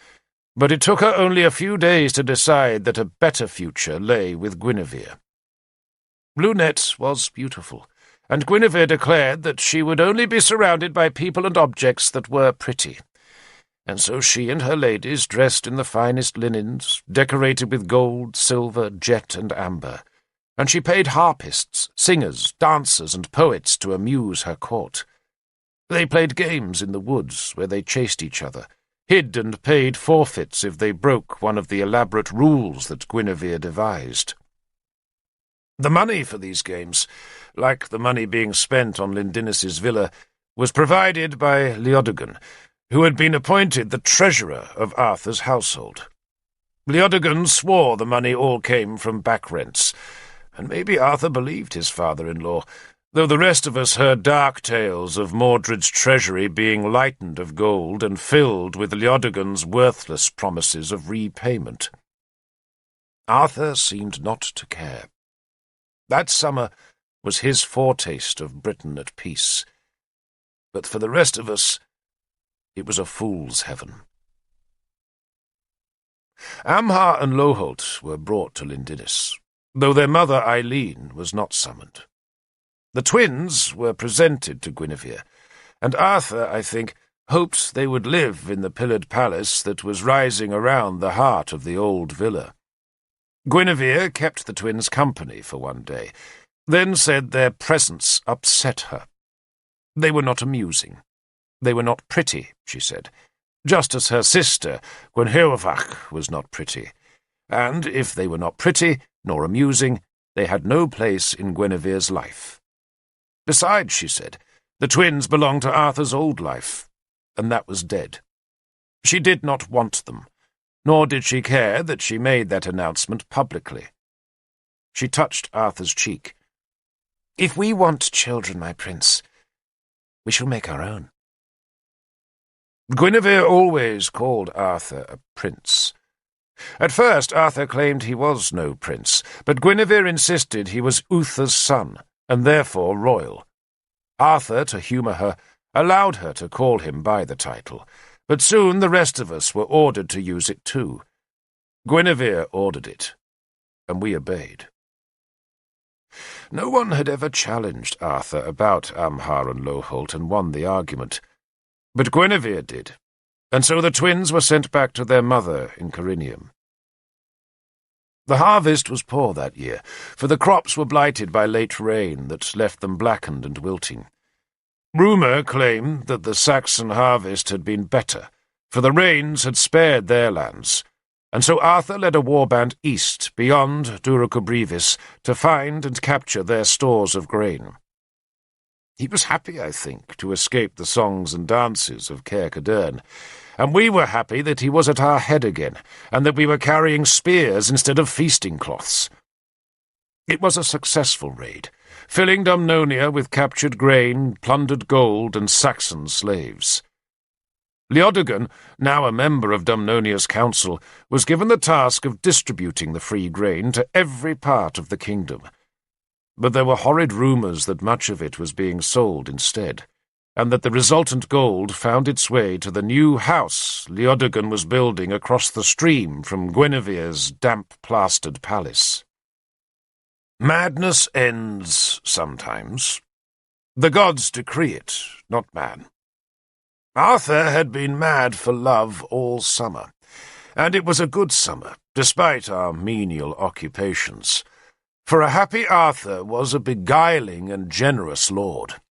but it took her only a few days to decide that a better future lay with Guinevere. Lunette was beautiful, and Guinevere declared that she would only be surrounded by people and objects that were pretty. And so she and her ladies, dressed in the finest linens, decorated with gold, silver, jet, and amber, and she paid harpists, singers, dancers, and poets to amuse her court. They played games in the woods where they chased each other, hid and paid forfeits if they broke one of the elaborate rules that Guinevere devised. The money for these games, like the money being spent on Lindinis's villa, was provided by Leodegan, who had been appointed the treasurer of Arthur's household. Leodegan swore the money all came from back rents, and maybe Arthur believed his father-in-law, though the rest of us heard dark tales of Mordred's treasury being lightened of gold and filled with Leodegan's worthless promises of repayment. Arthur seemed not to care. That summer was his foretaste of Britain at peace, but for the rest of us it was a fool's heaven. Amhar and Loholt were brought to Lindinus, though their mother Eileen was not summoned. The twins were presented to Guinevere, and Arthur, I think, hoped they would live in the pillared palace that was rising around the heart of the old villa. Guinevere kept the twins company for one day, then said their presence upset her. They were not amusing. They were not pretty, she said, just as her sister, Gwenhwyfach, was not pretty. And if they were not pretty, nor amusing, they had no place in Guinevere's life. Besides, she said, the twins belonged to Arthur's old life, and that was dead. She did not want them, nor did she care that she made that announcement publicly. She touched Arthur's cheek. "If we want children, my prince, we shall make our own." Guinevere always called Arthur a prince. At first Arthur claimed he was no prince, but Guinevere insisted he was Uther's son, and therefore royal. Arthur, to humour her, allowed her to call him by the title, but soon the rest of us were ordered to use it too. Guinevere ordered it, and we obeyed. No one had ever challenged Arthur about Amhar and Loholt and won the argument, but Guinevere did, and so the twins were sent back to their mother in Corinium. The harvest was poor that year, for the crops were blighted by late rain that left them blackened and wilting. Rumour claimed that the Saxon harvest had been better, for the rains had spared their lands, and so Arthur led a warband east beyond Duracobrivis to find and capture their stores of grain. He was happy, I think, to escape the songs and dances of Caer Cadarn, and we were happy that he was at our head again, and that we were carrying spears instead of feasting cloths. It was a successful raid, filling Dumnonia with captured grain, plundered gold, and Saxon slaves. Leodegan, now a member of Dumnonia's council, was given the task of distributing the free grain to every part of the kingdom. But there were horrid rumours that much of it was being sold instead, and that the resultant gold found its way to the new house Leodegan was building across the stream from Guinevere's damp-plastered palace. Madness ends sometimes. The gods decree it, not man. Arthur had been mad for love all summer, and it was a good summer, despite our menial occupations, for a happy Arthur was a beguiling and generous lord.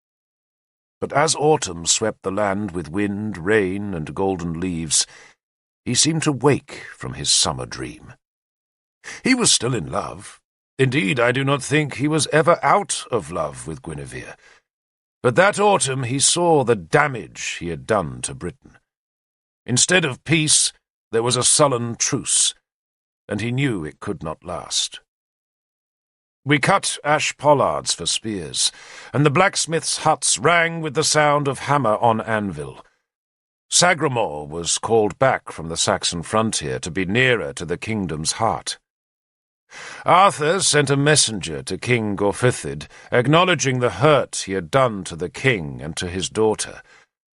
But as autumn swept the land with wind, rain, and golden leaves, he seemed to wake from his summer dream. He was still in love. Indeed, I do not think he was ever out of love with Guinevere. But that autumn he saw the damage he had done to Britain. Instead of peace, there was a sullen truce, and he knew it could not last. We cut ash pollards for spears, and the blacksmiths' huts rang with the sound of hammer on anvil. Sagramore was called back from the Saxon frontier to be nearer to the kingdom's heart. Arthur sent a messenger to King Gorfythid, acknowledging the hurt he had done to the king and to his daughter,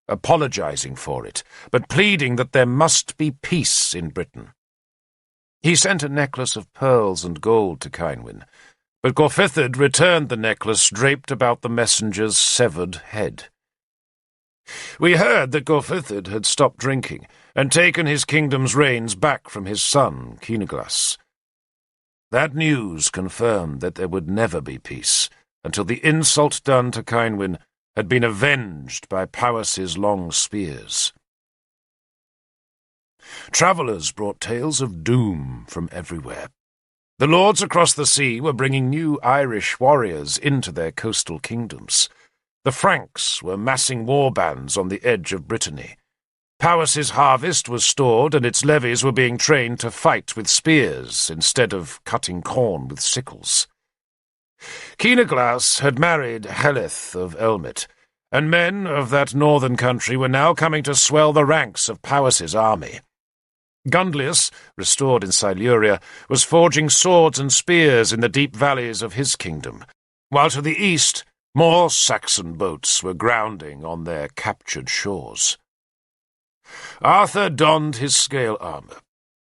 apologizing for it, but pleading that there must be peace in Britain. He sent a necklace of pearls and gold to Cynwyn, but Gorfythid returned the necklace draped about the messenger's severed head. We heard that Gorfythid had stopped drinking and taken his kingdom's reins back from his son, Kyneglas. That news confirmed that there would never be peace until the insult done to Cynwyn had been avenged by Powys's long spears. Travellers brought tales of doom from everywhere. The lords across the sea were bringing new Irish warriors into their coastal kingdoms. The Franks were massing war bands on the edge of Brittany. Powys's harvest was stored, and its levies were being trained to fight with spears instead of cutting corn with sickles. Kyneglas had married Heleth of Elmet, and men of that northern country were now coming to swell the ranks of Powys's army. Gundlius, restored in Siluria, was forging swords and spears in the deep valleys of his kingdom, while to the east more Saxon boats were grounding on their captured shores. Arthur donned his scale armour,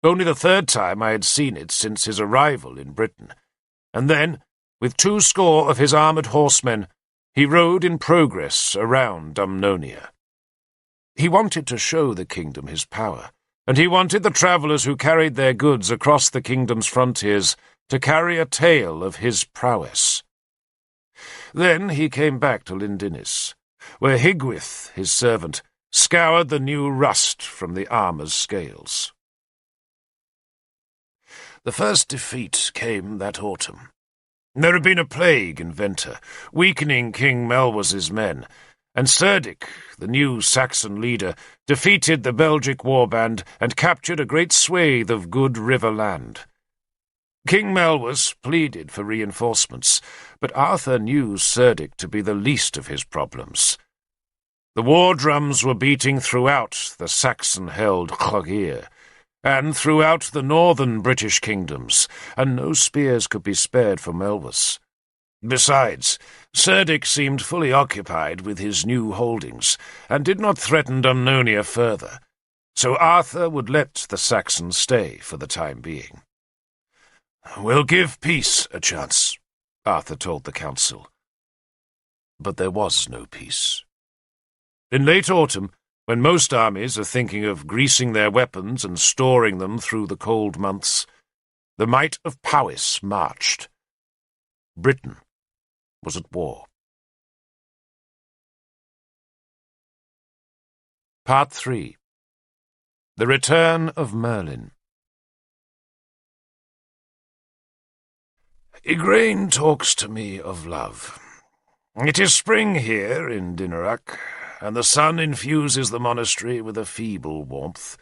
only the third time I had seen it since his arrival in Britain, and then, with 20 of his armoured horsemen, he rode in progress around Dumnonia. He wanted to show the kingdom his power, and he wanted the travellers who carried their goods across the kingdom's frontiers to carry a tale of his prowess. Then he came back to Lindinis, where Higwith, his servant, scoured the new rust from the armour's scales. The first defeat came that autumn. There had been a plague in Venter, weakening King Melwas's men, and Cerdic, the new Saxon leader, defeated the Belgic warband and captured a great swathe of good river land. King Melwas pleaded for reinforcements, but Arthur knew Cerdic to be the least of his problems. The war drums were beating throughout the Saxon-held Llagir, and throughout the northern British kingdoms, and no spears could be spared for Melwas. Besides, Cerdic seemed fully occupied with his new holdings, and did not threaten Dumnonia further, so Arthur would let the Saxons stay for the time being. "We'll give peace a chance," Arthur told the council. But there was no peace. In late autumn, when most armies are thinking of greasing their weapons and storing them through the cold months, the might of Powys marched. Britain was at war. Part 3. The Return of Merlin. Igraine talks to me of love. It is spring here in Dinarac, and the sun infuses the monastery with a feeble warmth.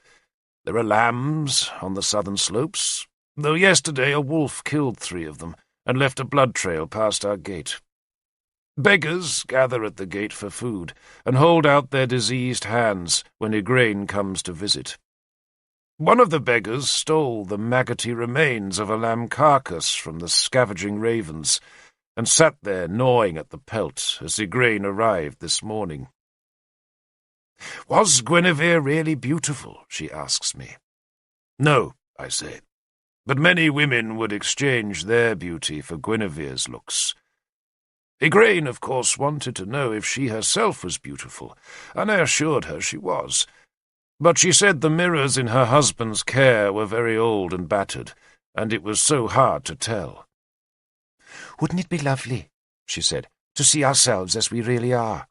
There are lambs on the southern slopes, though yesterday a wolf killed 3 of them and left a blood trail past our gate. Beggars gather at the gate for food and hold out their diseased hands when Igraine comes to visit. One of the beggars stole the maggoty remains of a lamb carcass from the scavenging ravens and sat there gnawing at the pelt as Igraine arrived this morning. "Was Guinevere really beautiful?" she asks me. "No," I say, "but many women would exchange their beauty for Guinevere's looks." Igraine, of course, wanted to know if she herself was beautiful, and I assured her she was. But she said the mirrors in her husband's care were very old and battered, and it was so hard to tell. "Wouldn't it be lovely," she said, "to see ourselves as we really are?"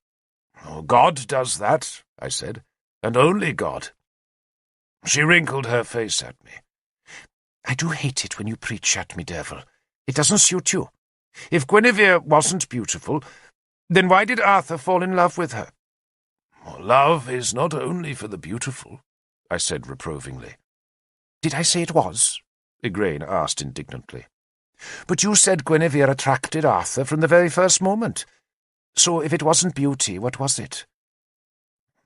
"Oh, God does that," I said, "and only God." She wrinkled her face at me. "I do hate it when you preach at me, Derfel. It doesn't suit you. If Guinevere wasn't beautiful, then why did Arthur fall in love with her?" "Love is not only for the beautiful," I said reprovingly. "Did I say it was?" Igraine asked indignantly. "But you said Guinevere attracted Arthur from the very first moment. So if it wasn't beauty, what was it?"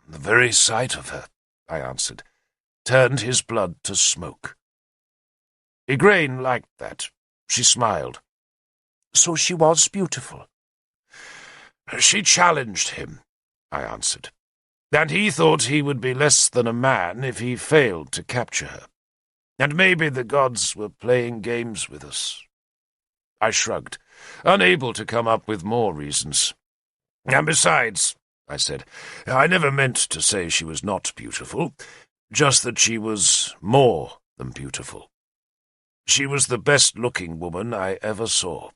"The very sight of her," I answered, "turned his blood to smoke." Igraine liked that. She smiled. "So she was beautiful?" "She challenged him," I answered, "and he thought he would be less than a man if he failed to capture her. And maybe the gods were playing games with us." I shrugged, unable to come up with more reasons. "And besides," I said, "I never meant to say she was not beautiful, just that she was more than beautiful. She was the best-looking woman I ever saw."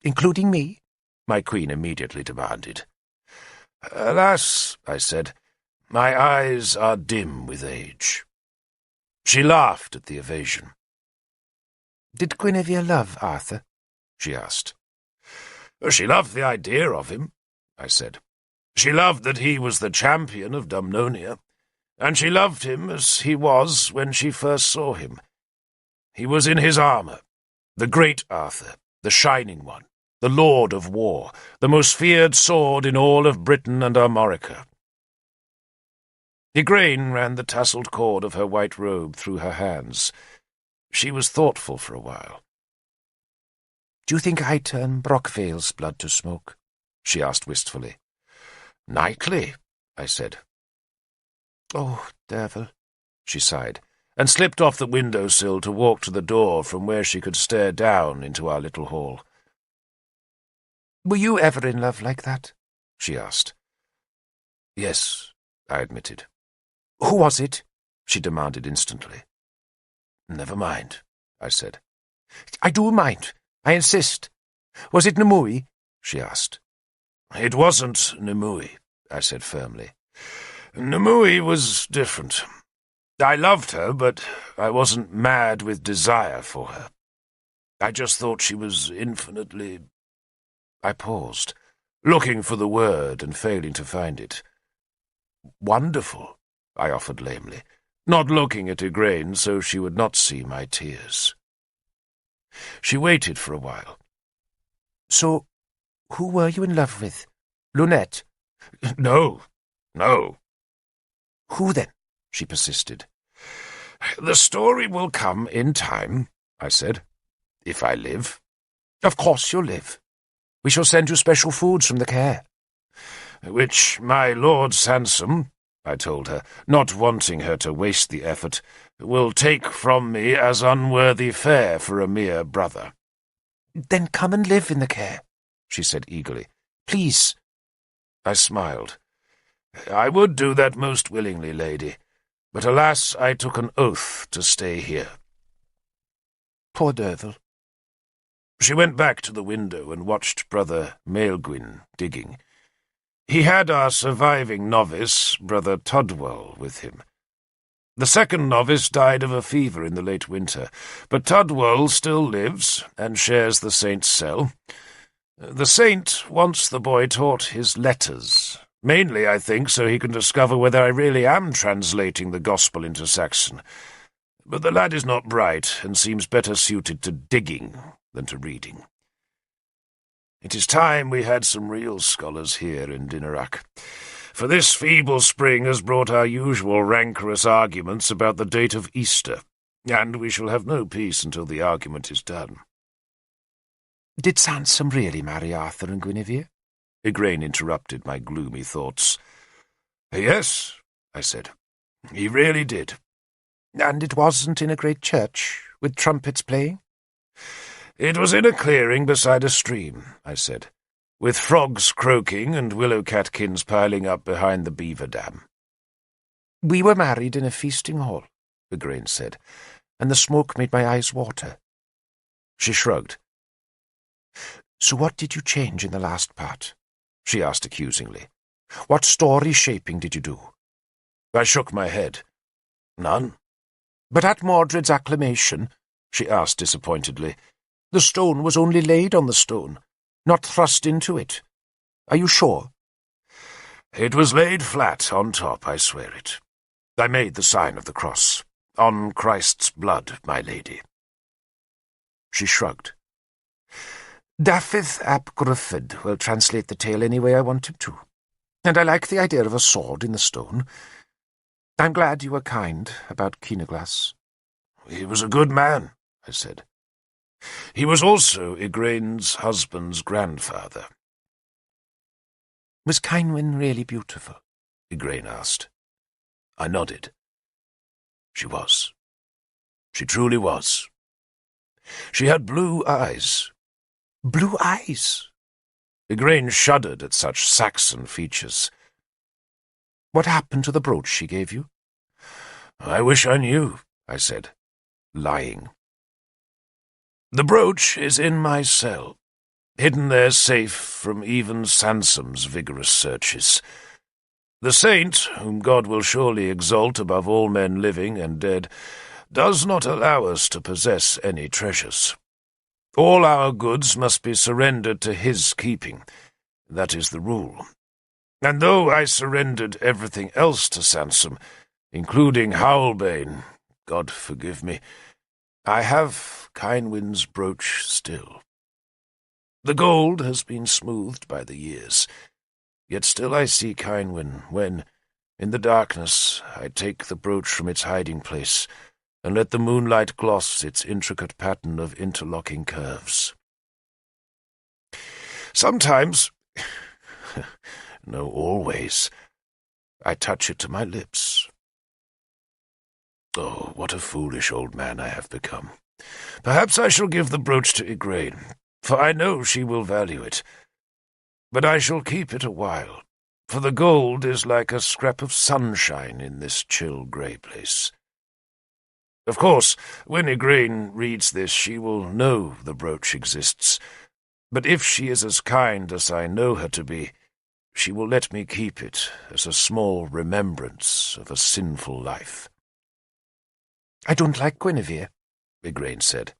"Including me?" my queen immediately demanded. "Alas," I said, "my eyes are dim with age." She laughed at the evasion. "Did Guinevere love Arthur?" she asked. "She loved the idea of him," I said. "She loved that he was the champion of Dumnonia, and she loved him as he was when she first saw him. He was in his armour, the great Arthur, the shining one, the lord of war, the most feared sword in all of Britain and Armorica." Igraine ran the tasselled cord of her white robe through her hands. She was thoughtful for a while. "Do you think I turn Brockvale's blood to smoke?" she asked wistfully. "Nightly," I said. "Oh, Derfel," she sighed, and slipped off the windowsill to walk to the door from where she could stare down into our little hall. "Were you ever in love like that?" she asked. "Yes," I admitted. "Who was it?" she demanded instantly. "Never mind," I said. "I do mind. I insist. Was it Nimue?" she asked. "It wasn't Nimue," I said firmly. "Nimue was different. I loved her, but I wasn't mad with desire for her. I just thought she was infinitely—" I paused, looking for the word and failing to find it. "Wonderful," I offered lamely, not looking at Igraine so she would not see my tears. She waited for a while. "So, who were you in love with? Lunette?" No. "Who then?" she persisted. "The story will come in time," I said, "if I live." "Of course you'll live. We shall send you special foods from the care." "Which my Lord Sansom," I told her, not wanting her to waste the effort, "will take from me as unworthy fare for a mere brother." "Then come and live in the care," she said eagerly. "Please." I smiled. "I would do that most willingly, lady, but alas, I took an oath to stay here." Poor Derfel. She went back to the window and watched Brother Maelgwyn digging. He had our surviving novice, Brother Tudwell, with him. The second novice died of a fever in the late winter, but Tudwell still lives and shares the saint's cell. The saint wants the boy taught his letters, mainly, I think, so he can discover whether I really am translating the gospel into Saxon. But the lad is not bright, and seems better suited to digging than to reading. It is time we had some real scholars here in Dinarac, for this feeble spring has brought our usual rancorous arguments about the date of Easter, and we shall have no peace until the argument is done. "Did Sansom really marry Arthur and Guinevere?" Igraine interrupted my gloomy thoughts. "Yes," I said, "he really did." "And it wasn't in a great church, with trumpets playing?" "It was in a clearing beside a stream," I said, "with frogs croaking and willow catkins piling up behind the beaver dam." "We were married in a feasting hall," Igraine said, "and the smoke made my eyes water." She shrugged. "So what did you change in the last part?" she asked accusingly. "What story shaping did you do?" I shook my head. "None." "But at Mordred's acclamation," she asked disappointedly, "the stone was only laid on the stone, not thrust into it. Are you sure?" "It was laid flat on top, I swear it. I made the sign of the cross. On Christ's blood, my lady." She shrugged. "Dafydd ap Gruffydd will translate the tale any way I want him to, and I like the idea of a sword in the stone. I'm glad you were kind about Keenaglas." "He was a good man," I said. "He was also Igraine's husband's grandfather." "Was Cynwyn really beautiful?" Igraine asked. I nodded. She was. She truly was. She had blue eyes. "Blue eyes?" Igraine shuddered at such Saxon features. "What happened to the brooch she gave you?" "I wish I knew," I said, lying. "The brooch is in my cell, hidden there safe from even Sansom's vigorous searches. The saint, whom God will surely exalt above all men living and dead, does not allow us to possess any treasures. All our goods must be surrendered to his keeping. That is the rule. And though I surrendered everything else to Sansom, including Howlbane, God forgive me, I have Cynwyn's brooch still. The gold has been smoothed by the years, yet still I see Cynwyn when, in the darkness, I take the brooch from its hiding place and let the moonlight gloss its intricate pattern of interlocking curves. Sometimes, no, always, I touch it to my lips. Oh, what a foolish old man I have become. Perhaps I shall give the brooch to Igraine, for I know she will value it. But I shall keep it a while, for the gold is like a scrap of sunshine in this chill grey place. Of course, when Igraine reads this, she will know the brooch exists, but if she is as kind as I know her to be, she will let me keep it as a small remembrance of a sinful life. I don't like Guinevere, Igraine said.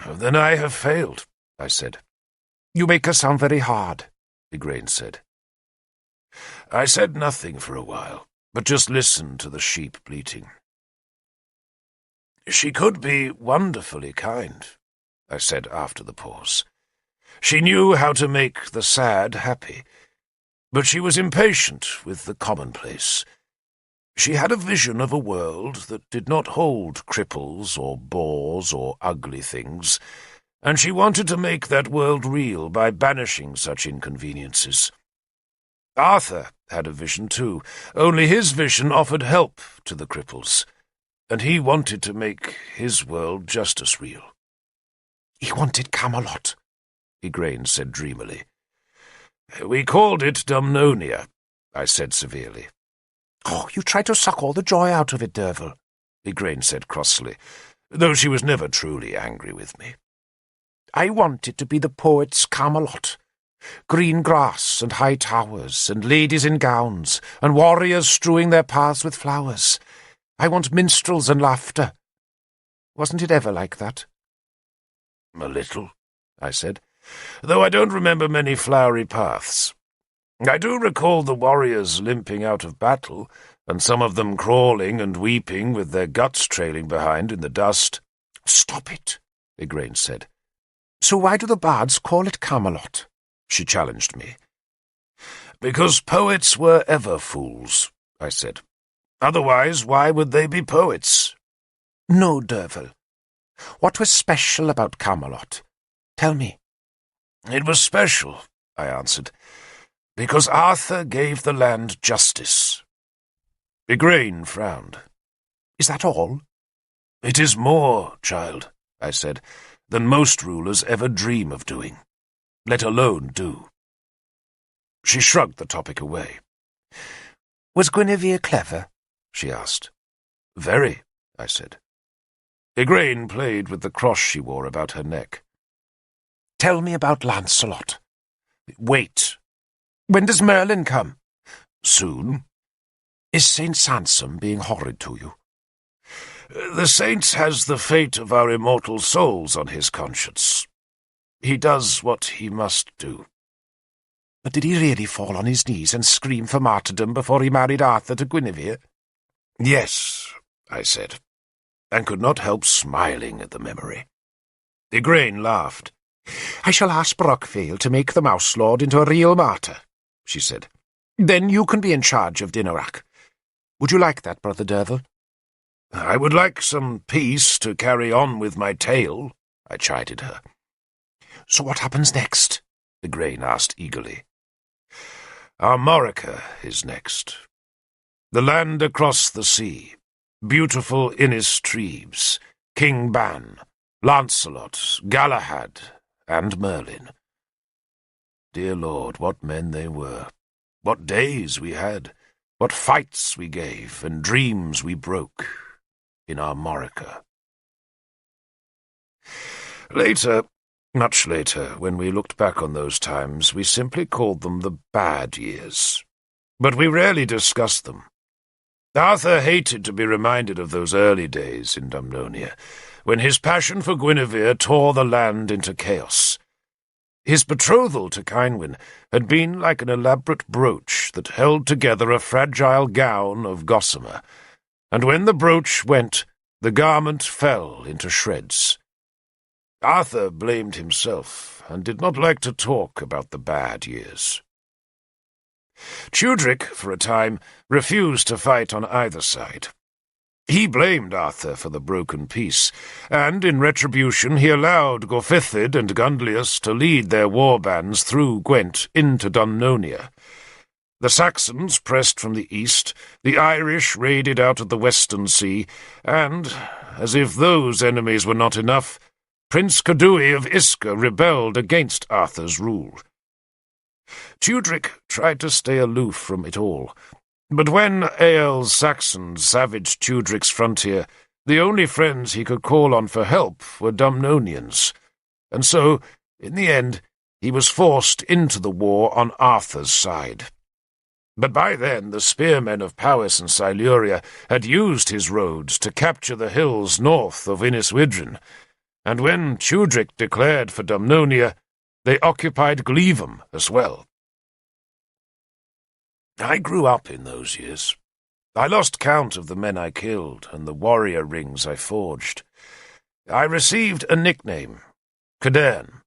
Then I have failed, I said. You make her sound very hard, Igraine said. I said nothing for a while, but just listened to the sheep bleating. She could be wonderfully kind, I said after the pause. She knew how to make the sad happy, but she was impatient with the commonplace. She had a vision of a world that did not hold cripples or bores or ugly things, and she wanted to make that world real by banishing such inconveniences. Arthur had a vision too, only his vision offered help to the cripples, and he wanted to make his world just as real. He wanted Camelot, Igraine said dreamily. We called it Dumnonia, I said severely. Oh, you tried to suck all the joy out of it, Derfel, Igraine said crossly, though she was never truly angry with me. I want it to be the poet's Camelot. Green grass and high towers and ladies in gowns and warriors strewing their paths with flowers. I want minstrels and laughter. Wasn't it ever like that? A little, I said, though I don't remember many flowery paths. I do recall the warriors limping out of battle, and some of them crawling and weeping with their guts trailing behind in the dust. Stop it, Igraine said. So why do the bards call it Camelot? She challenged me. Because poets were ever fools, I said. Otherwise, why would they be poets? No, Derfel. What was special about Camelot? Tell me. It was special, I answered, because Arthur gave the land justice. Igraine frowned. Is that all? It is more, child, I said, than most rulers ever dream of doing, let alone do. She shrugged the topic away. Was Guinevere clever? She asked. Very, I said. Igraine played with the cross she wore about her neck. Tell me about Lancelot. Wait. When does Merlin come? Soon. Is Saint Sansom being horrid to you? The saint has the fate of our immortal souls on his conscience. He does what he must do. But did he really fall on his knees and scream for martyrdom before he married Arthur to Guinevere? Yes, I said, and could not help smiling at the memory. Igraine laughed. I shall ask Brockvale to make the Mouse Lord into a real martyr, she said. Then you can be in charge of Dinorak. Would you like that, Brother Derfel? I would like some peace to carry on with my tale, I chided her. So what happens next? Igraine asked eagerly. Armorica is next. The land across the sea, beautiful Innis Treves, King Ban, Lancelot, Galahad, and Merlin. Dear Lord, what men they were, what days we had, what fights we gave, and dreams we broke in Armorica. Later, much later, when we looked back on those times, we simply called them the bad years. But we rarely discussed them. Arthur hated to be reminded of those early days in Dumnonia, when his passion for Guinevere tore the land into chaos. His betrothal to Cynwyn had been like an elaborate brooch that held together a fragile gown of gossamer, and when the brooch went, the garment fell into shreds. Arthur blamed himself, and did not like to talk about the bad years. Tudric, for a time, refused to fight on either side. He blamed Arthur for the broken peace, and in retribution he allowed Gorfithid and Gundlius to lead their war bands through Gwent into Dumnonia. The Saxons pressed from the east, the Irish raided out of the western sea, and, as if those enemies were not enough, Prince Cadui of Isca rebelled against Arthur's rule. Tudric tried to stay aloof from it all, but when Eäl's Saxons savaged Tudric's frontier, the only friends he could call on for help were Dumnonians, and so, in the end, he was forced into the war on Arthur's side. But by then the spearmen of Powys and Siluria had used his roads to capture the hills north of Inniswydrin, and when Tudric declared for Dumnonia, they occupied Glevum as well. I grew up in those years. I lost count of the men I killed and the warrior rings I forged. I received a nickname, Cadarn,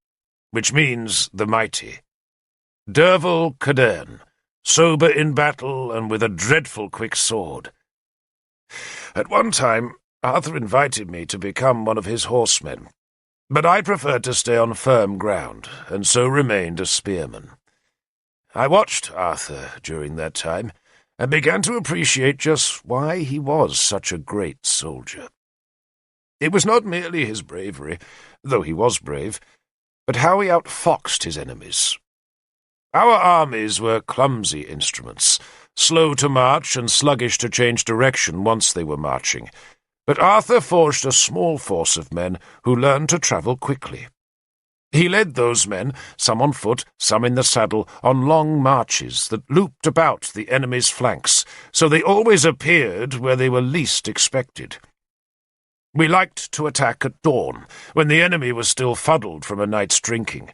which means the mighty. Derfel Cadarn, sober in battle and with a dreadful quick sword. At one time, Arthur invited me to become one of his horsemen, but I preferred to stay on firm ground, and so remained a spearman. I watched Arthur during that time, and began to appreciate just why he was such a great soldier. It was not merely his bravery, though he was brave, but how he outfoxed his enemies. Our armies were clumsy instruments, slow to march and sluggish to change direction once they were marching, but Arthur forged a small force of men who learned to travel quickly. He led those men, some on foot, some in the saddle, on long marches that looped about the enemy's flanks, so they always appeared where they were least expected. We liked to attack at dawn, when the enemy was still fuddled from a night's drinking,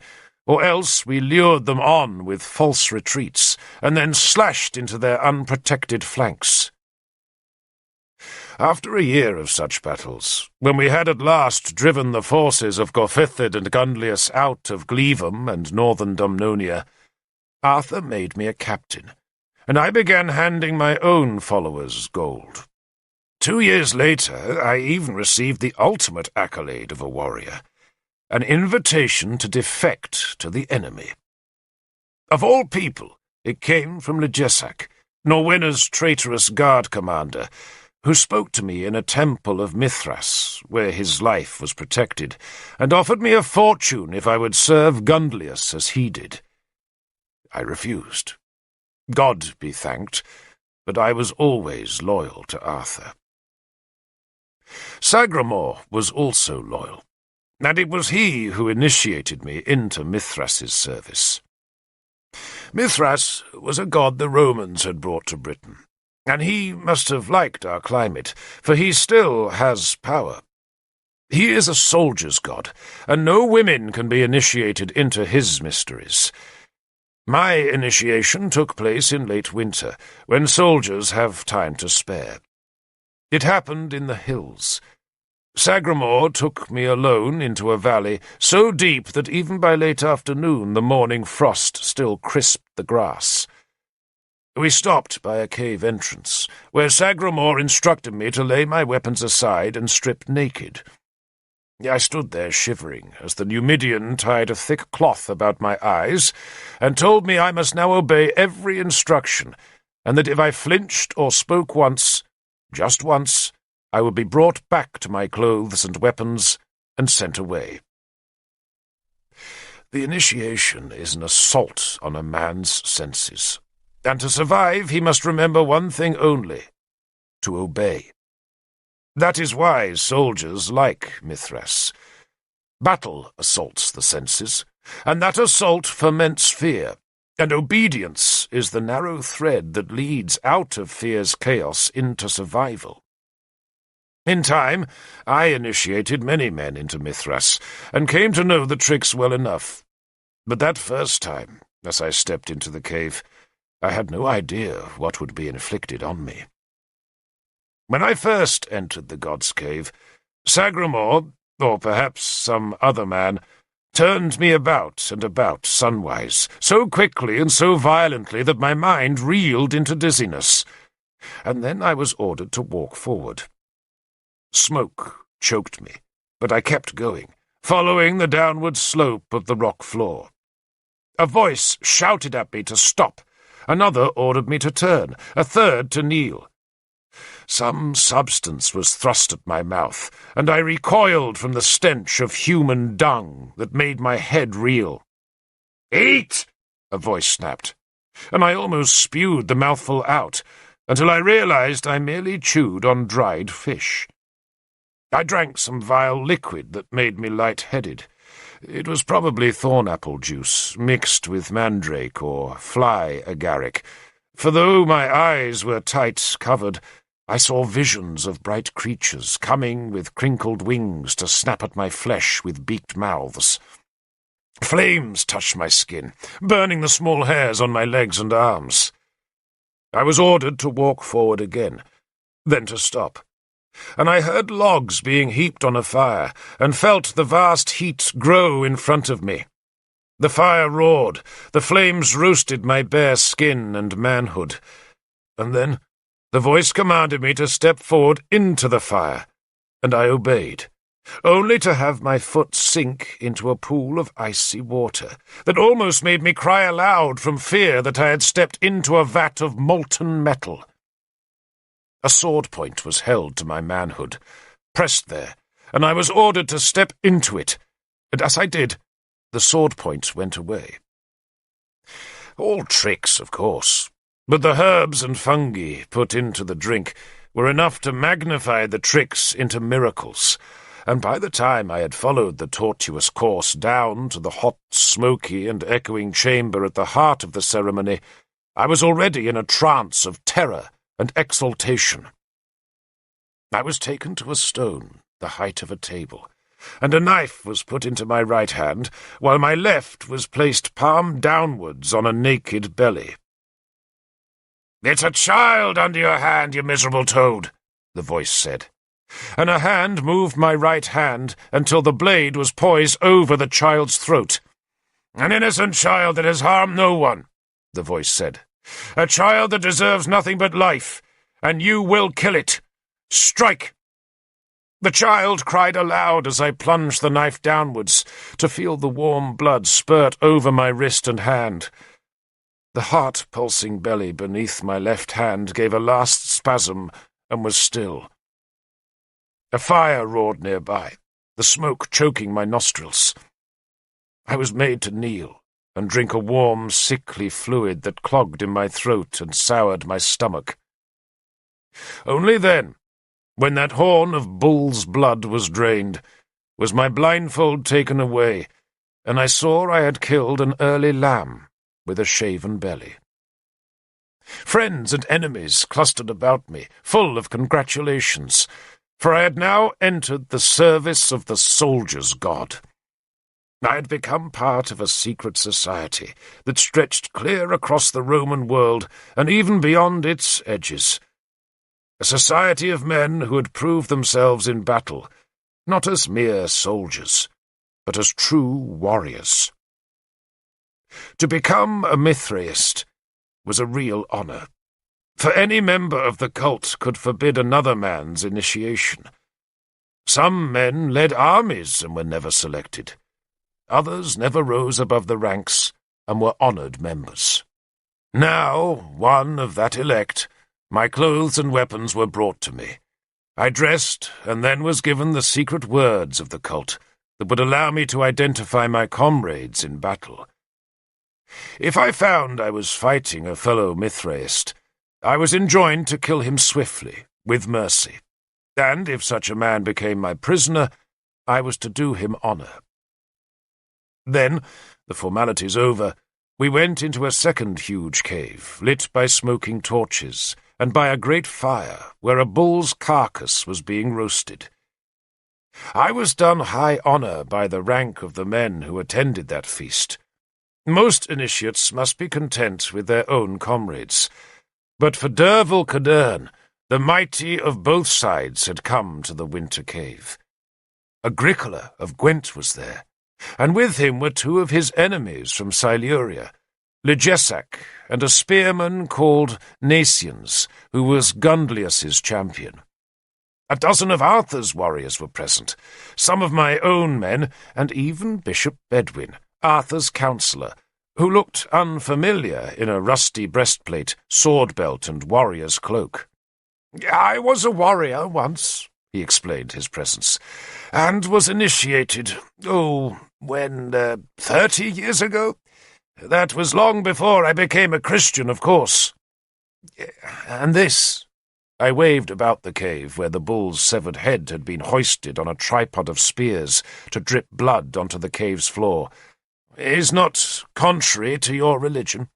or else we lured them on with false retreats, and then slashed into their unprotected flanks. After a year of such battles, when we had at last driven the forces of Gorfithid and Gundlius out of Glevum and northern Dumnonia, Arthur made me a captain, and I began handing my own followers gold. 2 years later, I even received the ultimate accolade of a warrior, an invitation to defect to the enemy. Of all people, it came from Legesac, Norwenna's traitorous guard commander, who spoke to me in a temple of Mithras, where his life was protected, and offered me a fortune if I would serve Gundlius as he did. I refused. God be thanked, but I was always loyal to Arthur. Sagramor was also loyal, and it was he who initiated me into Mithras's service. Mithras was a god the Romans had brought to Britain, and he must have liked our climate, for he still has power. He is a soldier's god, and no women can be initiated into his mysteries. My initiation took place in late winter, when soldiers have time to spare. It happened in the hills. Sagramor took me alone into a valley so deep that even by late afternoon the morning frost still crisped the grass. We stopped by a cave entrance, where Sagramor instructed me to lay my weapons aside and strip naked. I stood there shivering as the Numidian tied a thick cloth about my eyes and told me I must now obey every instruction, and that if I flinched or spoke once, just once, I would be brought back to my clothes and weapons and sent away. The initiation is an assault on a man's senses, and to survive he must remember one thing only: to obey. That is why soldiers like Mithras. Battle assaults the senses, and that assault ferments fear, and obedience is the narrow thread that leads out of fear's chaos into survival. In time, I initiated many men into Mithras, and came to know the tricks well enough. But that first time, as I stepped into the cave, I had no idea what would be inflicted on me. When I first entered the god's cave, Sagramor, or perhaps some other man, turned me about and about sunwise, so quickly and so violently that my mind reeled into dizziness, and then I was ordered to walk forward. Smoke choked me, but I kept going, following the downward slope of the rock floor. A voice shouted at me to stop, Another ordered me to turn, a third to kneel. Some substance was thrust at my mouth, and I recoiled from the stench of human dung that made my head reel. "Eat!" a voice snapped, and I almost spewed the mouthful out, until I realized I merely chewed on dried fish. I drank some vile liquid that made me light-headed. It was probably thorn-apple juice, mixed with mandrake or fly agaric, for though my eyes were tight covered, I saw visions of bright creatures coming with crinkled wings to snap at my flesh with beaked mouths. Flames touched my skin, burning the small hairs on my legs and arms. I was ordered to walk forward again, then to stop, and I heard logs being heaped on a fire, and felt the vast heat grow in front of me. The fire roared, the flames roasted my bare skin and manhood, and then the voice commanded me to step forward into the fire, and I obeyed, only to have my foot sink into a pool of icy water that almost made me cry aloud from fear that I had stepped into a vat of molten metal. A sword point was held to my manhood, pressed there, and I was ordered to step into it, and as I did, the sword point went away. All tricks, of course, but the herbs and fungi put into the drink were enough to magnify the tricks into miracles, and by the time I had followed the tortuous course down to the hot, smoky, and echoing chamber at the heart of the ceremony, I was already in a trance of terror and exultation. I was taken to a stone, the height of a table, and a knife was put into my right hand, while my left was placed palm downwards on a naked belly. "It's a child under your hand, you miserable toad," the voice said, and a hand moved my right hand until the blade was poised over the child's throat. "An innocent child that has harmed no one," the voice said. "A child that deserves nothing but life, and you will kill it. Strike!" The child cried aloud as I plunged the knife downwards, to feel the warm blood spurt over my wrist and hand. The heart-pulsing belly beneath my left hand gave a last spasm and was still. A fire roared nearby, the smoke choking my nostrils. I was made to kneel and drink a warm, sickly fluid that clogged in my throat and soured my stomach. Only then, when that horn of bull's blood was drained, was my blindfold taken away, and I saw I had killed an early lamb with a shaven belly. Friends and enemies clustered about me, full of congratulations, for I had now entered the service of the soldier's god. I had become part of a secret society that stretched clear across the Roman world and even beyond its edges. A society of men who had proved themselves in battle, not as mere soldiers, but as true warriors. To become a Mithraist was a real honor, for any member of the cult could forbid another man's initiation. Some men led armies and were never selected. Others never rose above the ranks and were honored members. Now, one of that elect, my clothes and weapons were brought to me. I dressed and then was given the secret words of the cult that would allow me to identify my comrades in battle. If I found I was fighting a fellow Mithraist, I was enjoined to kill him swiftly, with mercy, and if such a man became my prisoner, I was to do him honor. Then, the formalities over, we went into a second huge cave, lit by smoking torches, and by a great fire where a bull's carcass was being roasted. I was done high honor by the rank of the men who attended that feast. Most initiates must be content with their own comrades, but for Derfel Cadarn, the mighty of both sides had come to the winter cave. Agricola of Gwent was there, and with him were two of his enemies from Siluria, Ligesac and a spearman called Nacians, who was Gundlius's champion. A dozen of Arthur's warriors were present, some of my own men, and even Bishop Bedwin, Arthur's counsellor, who looked unfamiliar in a rusty breastplate, sword belt, and warrior's cloak. "I was a warrior once," he explained his presence, "and was initiated, when 30 years ago? That was long before I became a Christian, of course. And this," I waved about the cave where the bull's severed head had been hoisted on a tripod of spears to drip blood onto the cave's floor, "is not contrary to your religion."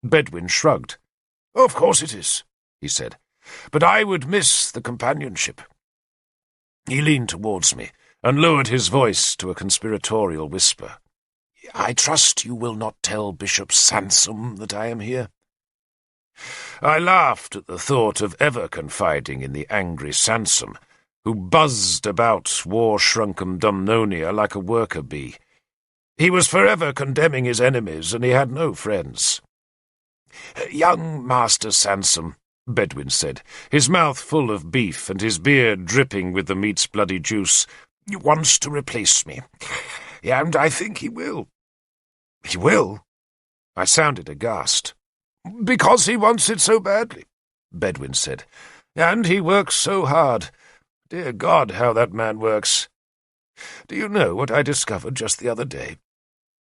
Bedwin shrugged. "Of course it is," he said, "but I would miss the companionship." He leaned towards me and lowered his voice to a conspiratorial whisper. "I trust you will not tell Bishop Sansom that I am here." I laughed at the thought of ever confiding in the angry Sansom, who buzzed about war-shrunken Dumnonia like a worker bee. He was forever condemning his enemies, and he had no friends. "Young Master Sansom," Bedwin said, his mouth full of beef and his beard dripping with the meat's bloody juice, "wants to replace me, and I think he will." "He will?" I sounded aghast. "Because he wants it so badly," Bedwin said, "and he works so hard. Dear God, how that man works. Do you know what I discovered just the other day?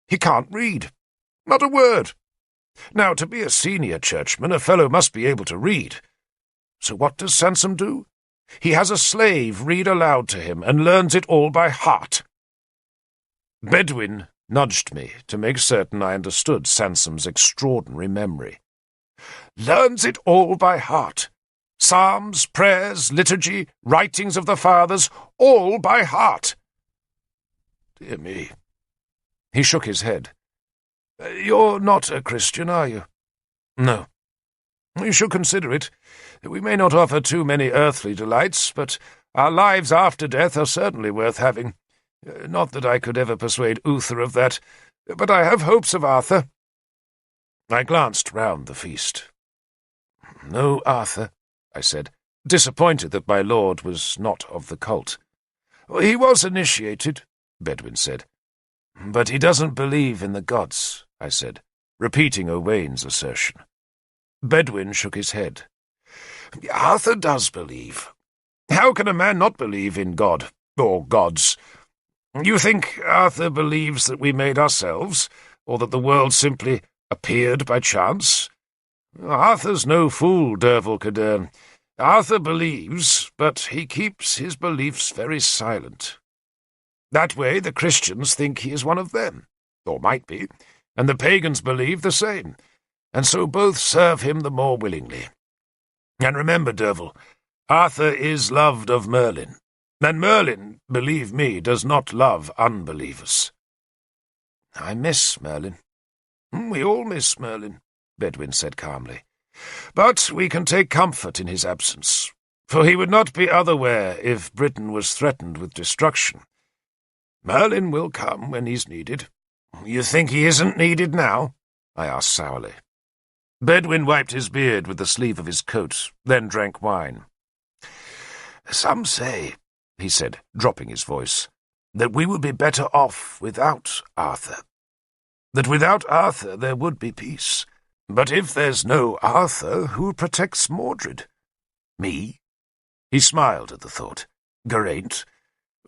He can't read. Not a word. Now, to be a senior churchman, a fellow must be able to read. So what does Sansom do? He has a slave read aloud to him and learns it all by heart." Bedwin nudged me to make certain I understood Sansom's extraordinary memory. "Learns it all by heart. Psalms, prayers, liturgy, writings of the fathers, all by heart." "Dear me." He shook his head. "You're not a Christian, are you?" "No." "You should consider it. We may not offer too many earthly delights, but our lives after death are certainly worth having. Not that I could ever persuade Uther of that, but I have hopes of Arthur." I glanced round the feast. "No Arthur," I said, disappointed that my lord was not of the cult. "He was initiated," Bedwin said. "But he doesn't believe in the gods," I said, repeating Owain's assertion. Bedwin shook his head. "Arthur does believe. How can a man not believe in God, or gods? You think Arthur believes that we made ourselves, or that the world simply appeared by chance? Arthur's no fool, Derfel Cadarn. Arthur believes, but he keeps his beliefs very silent. That way the Christians think he is one of them, or might be, and the pagans believe the same, and so both serve him the more willingly. And remember, Derfel, Arthur is loved of Merlin, and Merlin, believe me, does not love unbelievers." "I miss Merlin." "We all miss Merlin," Bedwin said calmly. "But we can take comfort in his absence, for he would not be otherwhere if Britain was threatened with destruction. Merlin will come when he's needed." "You think he isn't needed now?" I asked sourly. Bedwin wiped his beard with the sleeve of his coat, then drank wine. "Some say," he said, dropping his voice, "that we would be better off without Arthur. That without Arthur there would be peace. But if there's no Arthur, who protects Mordred? Me?" He smiled at the thought. "Geraint?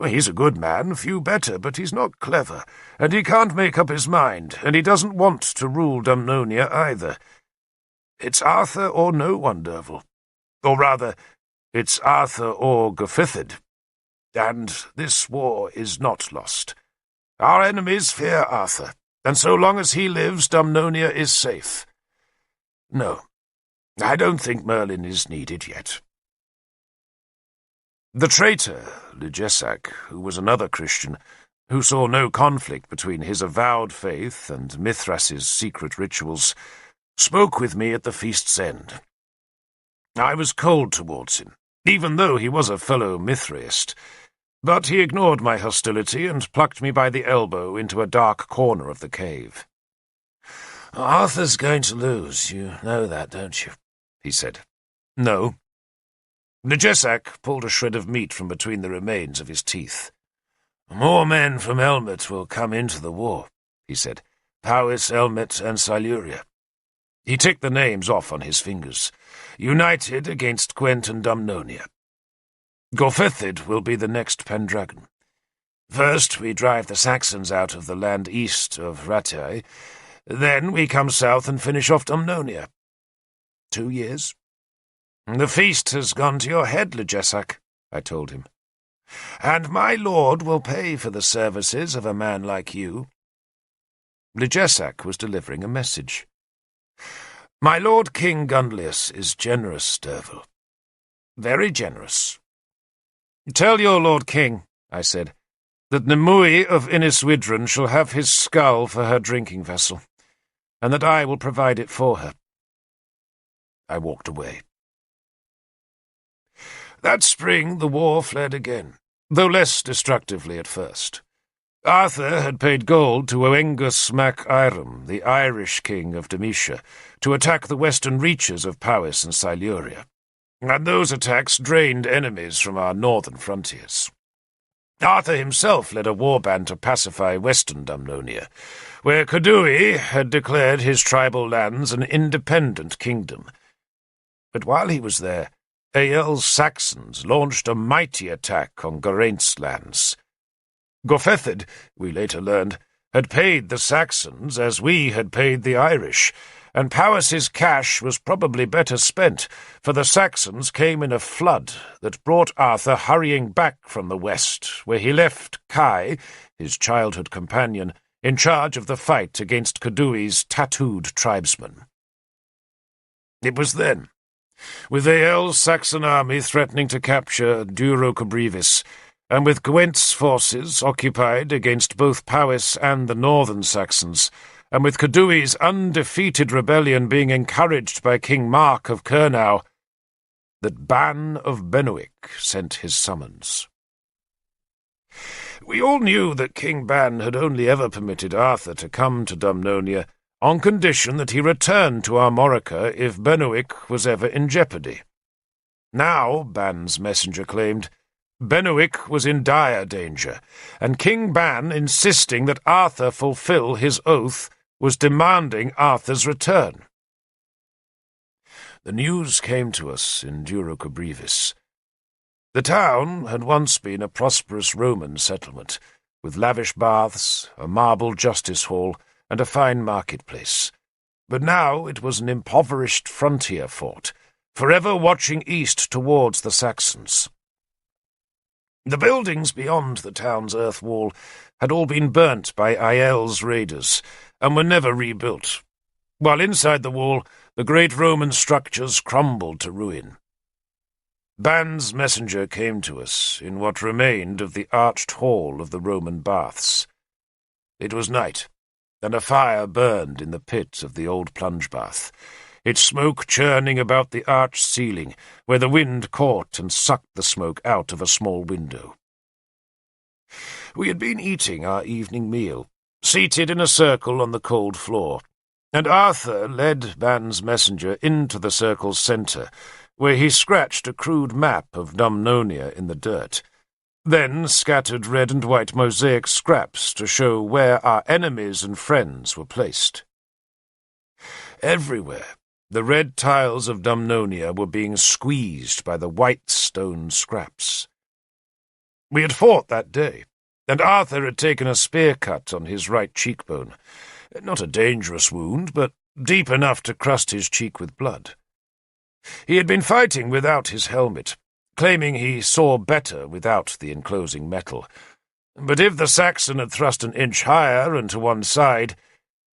He's a good man, few better, but he's not clever, and he can't make up his mind, and he doesn't want to rule Dumnonia either. It's Arthur or no one, Derfel. Or rather, it's Arthur or Gofithid. And this war is not lost. Our enemies fear Arthur, and so long as he lives, Dumnonia is safe. No, I don't think Merlin is needed yet." The traitor, Lugesac, who was another Christian, who saw no conflict between his avowed faith and Mithras's secret rituals, spoke with me at the feast's end. I was cold towards him, even though he was a fellow Mithraist, but he ignored my hostility and plucked me by the elbow into a dark corner of the cave. "Arthur's going to lose, you know that, don't you?" he said. "No." Lugesac pulled a shred of meat from between the remains of his teeth. "More men from Elmet will come into the war," he said, Powys, Elmet, and Siluria. He ticked the names off on his fingers. United against Gwent and Dumnonia. Gorfethid will be the next Pendragon. First we drive the Saxons out of the land east of Rattay. Then we come south and finish off Dumnonia. 2 years. The feast has gone to your head, Legesak, I told him. And my lord will pay for the services of a man like you. Legesak was delivering a message. My lord King Gundlius is generous, Derfel. Very generous. Tell your lord king, I said, that Nimue of Inniswydran shall have his skull for her drinking vessel, and that I will provide it for her. I walked away. That spring the war fled again, though less destructively at first. Arthur had paid gold to Oengus mac Eirim, the Irish king of Demetia, to attack the western reaches of Powys and Siluria, and those attacks drained enemies from our northern frontiers. Arthur himself led a warband to pacify western Dumnonia, where Cadui had declared his tribal lands an independent kingdom. But while he was there, Ael's Saxons launched a mighty attack on Geraint's lands. Gorfethid, we later learned, had paid the Saxons as we had paid the Irish, and Powys's cash was probably better spent, for the Saxons came in a flood that brought Arthur hurrying back from the west, where he left Kai, his childhood companion, in charge of the fight against Cadui's tattooed tribesmen. It was then, with Ael's Saxon army threatening to capture Durocabrivis, and with Gwent's forces occupied against both Powys and the northern Saxons, and with Cadui's undefeated rebellion being encouraged by King Mark of Cornwell, that Ban of Benwick sent his summons. We all knew that King Ban had only ever permitted Arthur to come to Dumnonia on condition that he returned to Armorica if Benwick was ever in jeopardy. Now, Ban's messenger claimed, Benwick was in dire danger, and King Ban, insisting that Arthur fulfill his oath, was demanding Arthur's return. The news came to us in Durocabrivis. The town had once been a prosperous Roman settlement, with lavish baths, a marble justice hall, and a fine marketplace. But now it was an impoverished frontier fort, forever watching east towards the Saxons. The buildings beyond the town's earth wall had all been burnt by Ael's raiders, and were never rebuilt, while inside the wall the great Roman structures crumbled to ruin. Ban's messenger came to us in what remained of the arched hall of the Roman baths. It was night, and a fire burned in the pit of the old plunge bath, its smoke churning about the arched ceiling, where the wind caught and sucked the smoke out of a small window. We had been eating our evening meal, seated in a circle on the cold floor, and Arthur led Ban's messenger into the circle's centre, where he scratched a crude map of Dumnonia in the dirt, then scattered red and white mosaic scraps to show where our enemies and friends were placed. Everywhere, the red tiles of Dumnonia were being squeezed by the white stone scraps. We had fought that day, and Arthur had taken a spear cut on his right cheekbone. Not a dangerous wound, but deep enough to crust his cheek with blood. He had been fighting without his helmet, claiming he saw better without the enclosing metal. But if the Saxon had thrust an inch higher and to one side,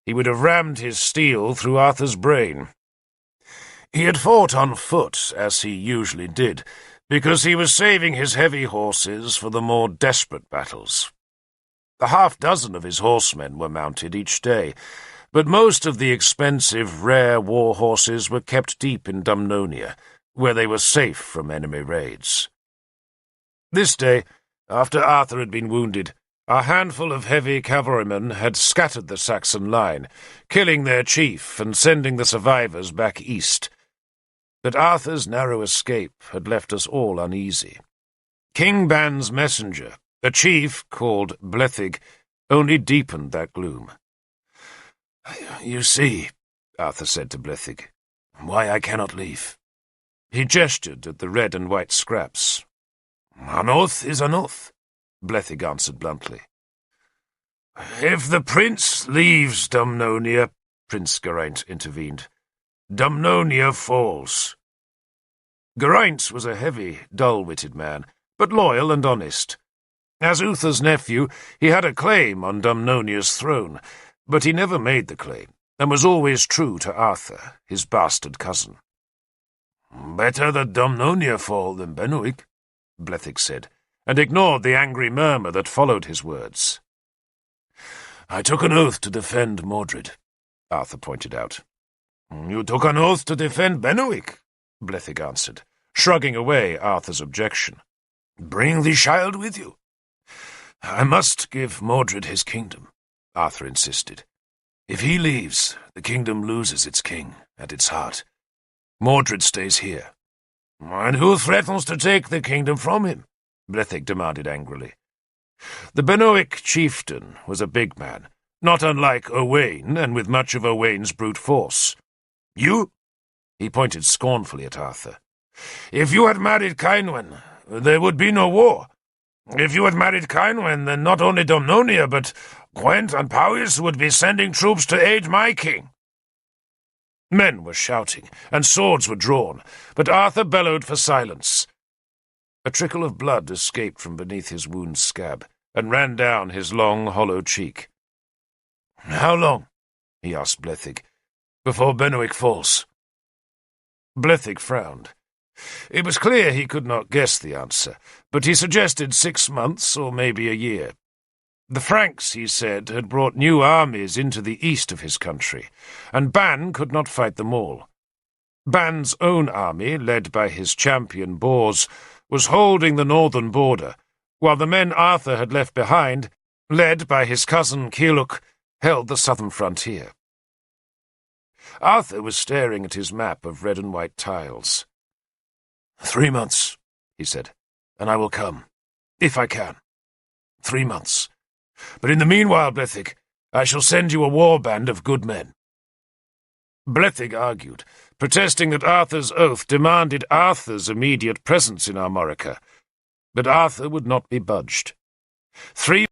he would have rammed his steel through Arthur's brain. He had fought on foot, as he usually did, because he was saving his heavy horses for the more desperate battles. A half-dozen of his horsemen were mounted each day, but most of the expensive, rare war horses were kept deep in Dumnonia, where they were safe from enemy raids. This day, after Arthur had been wounded, a handful of heavy cavalrymen had scattered the Saxon line, killing their chief and sending the survivors back east. But Arthur's narrow escape had left us all uneasy. King Ban's messenger, a chief called Blethig, only deepened that gloom. You see, Arthur said to Blethig, why I cannot leave. He gestured at the red and white scraps. An oath is an oath, Blethig answered bluntly. If the prince leaves Dumnonia, Prince Geraint intervened, Dumnonia falls. Geraint was a heavy, dull-witted man, but loyal and honest. As Uther's nephew, he had a claim on Dumnonia's throne, but he never made the claim, and was always true to Arthur, his bastard cousin. Better that Dumnonia fall than Benwick, Blethig said, and ignored the angry murmur that followed his words. I took an oath to defend Mordred, Arthur pointed out. You took an oath to defend Benwick, Blethig answered, shrugging away Arthur's objection. Bring the child with you. I must give Mordred his kingdom, Arthur insisted. If he leaves, the kingdom loses its king and its heart. Mordred stays here. And who threatens to take the kingdom from him? Blethig demanded angrily. The Benwick chieftain was a big man, not unlike Owain, and with much of Owain's brute force. You? He pointed scornfully at Arthur. If you had married Cynwen, there would be no war. If you had married Cynwen, then not only Dumnonia, but Gwent and Powys would be sending troops to aid my king. Men were shouting, and swords were drawn, but Arthur bellowed for silence. A trickle of blood escaped from beneath his wound scab, and ran down his long, hollow cheek. How long, he asked Blethig, before Benwick falls? Blethig frowned. It was clear he could not guess the answer, but he suggested 6 months or maybe a year. The Franks, he said, had brought new armies into the east of his country, and Ban could not fight them all. Ban's own army, led by his champion Bors, was holding the northern border, while the men Arthur had left behind, led by his cousin Ceolwch, held the southern frontier. Arthur was staring at his map of red and white tiles. 3 months, he said, and I will come, if I can. 3 months. But in the meanwhile, Blethig, I shall send you a war band of good men. Blethig argued, protesting that Arthur's oath demanded Arthur's immediate presence in Armorica, but Arthur would not be budged. 3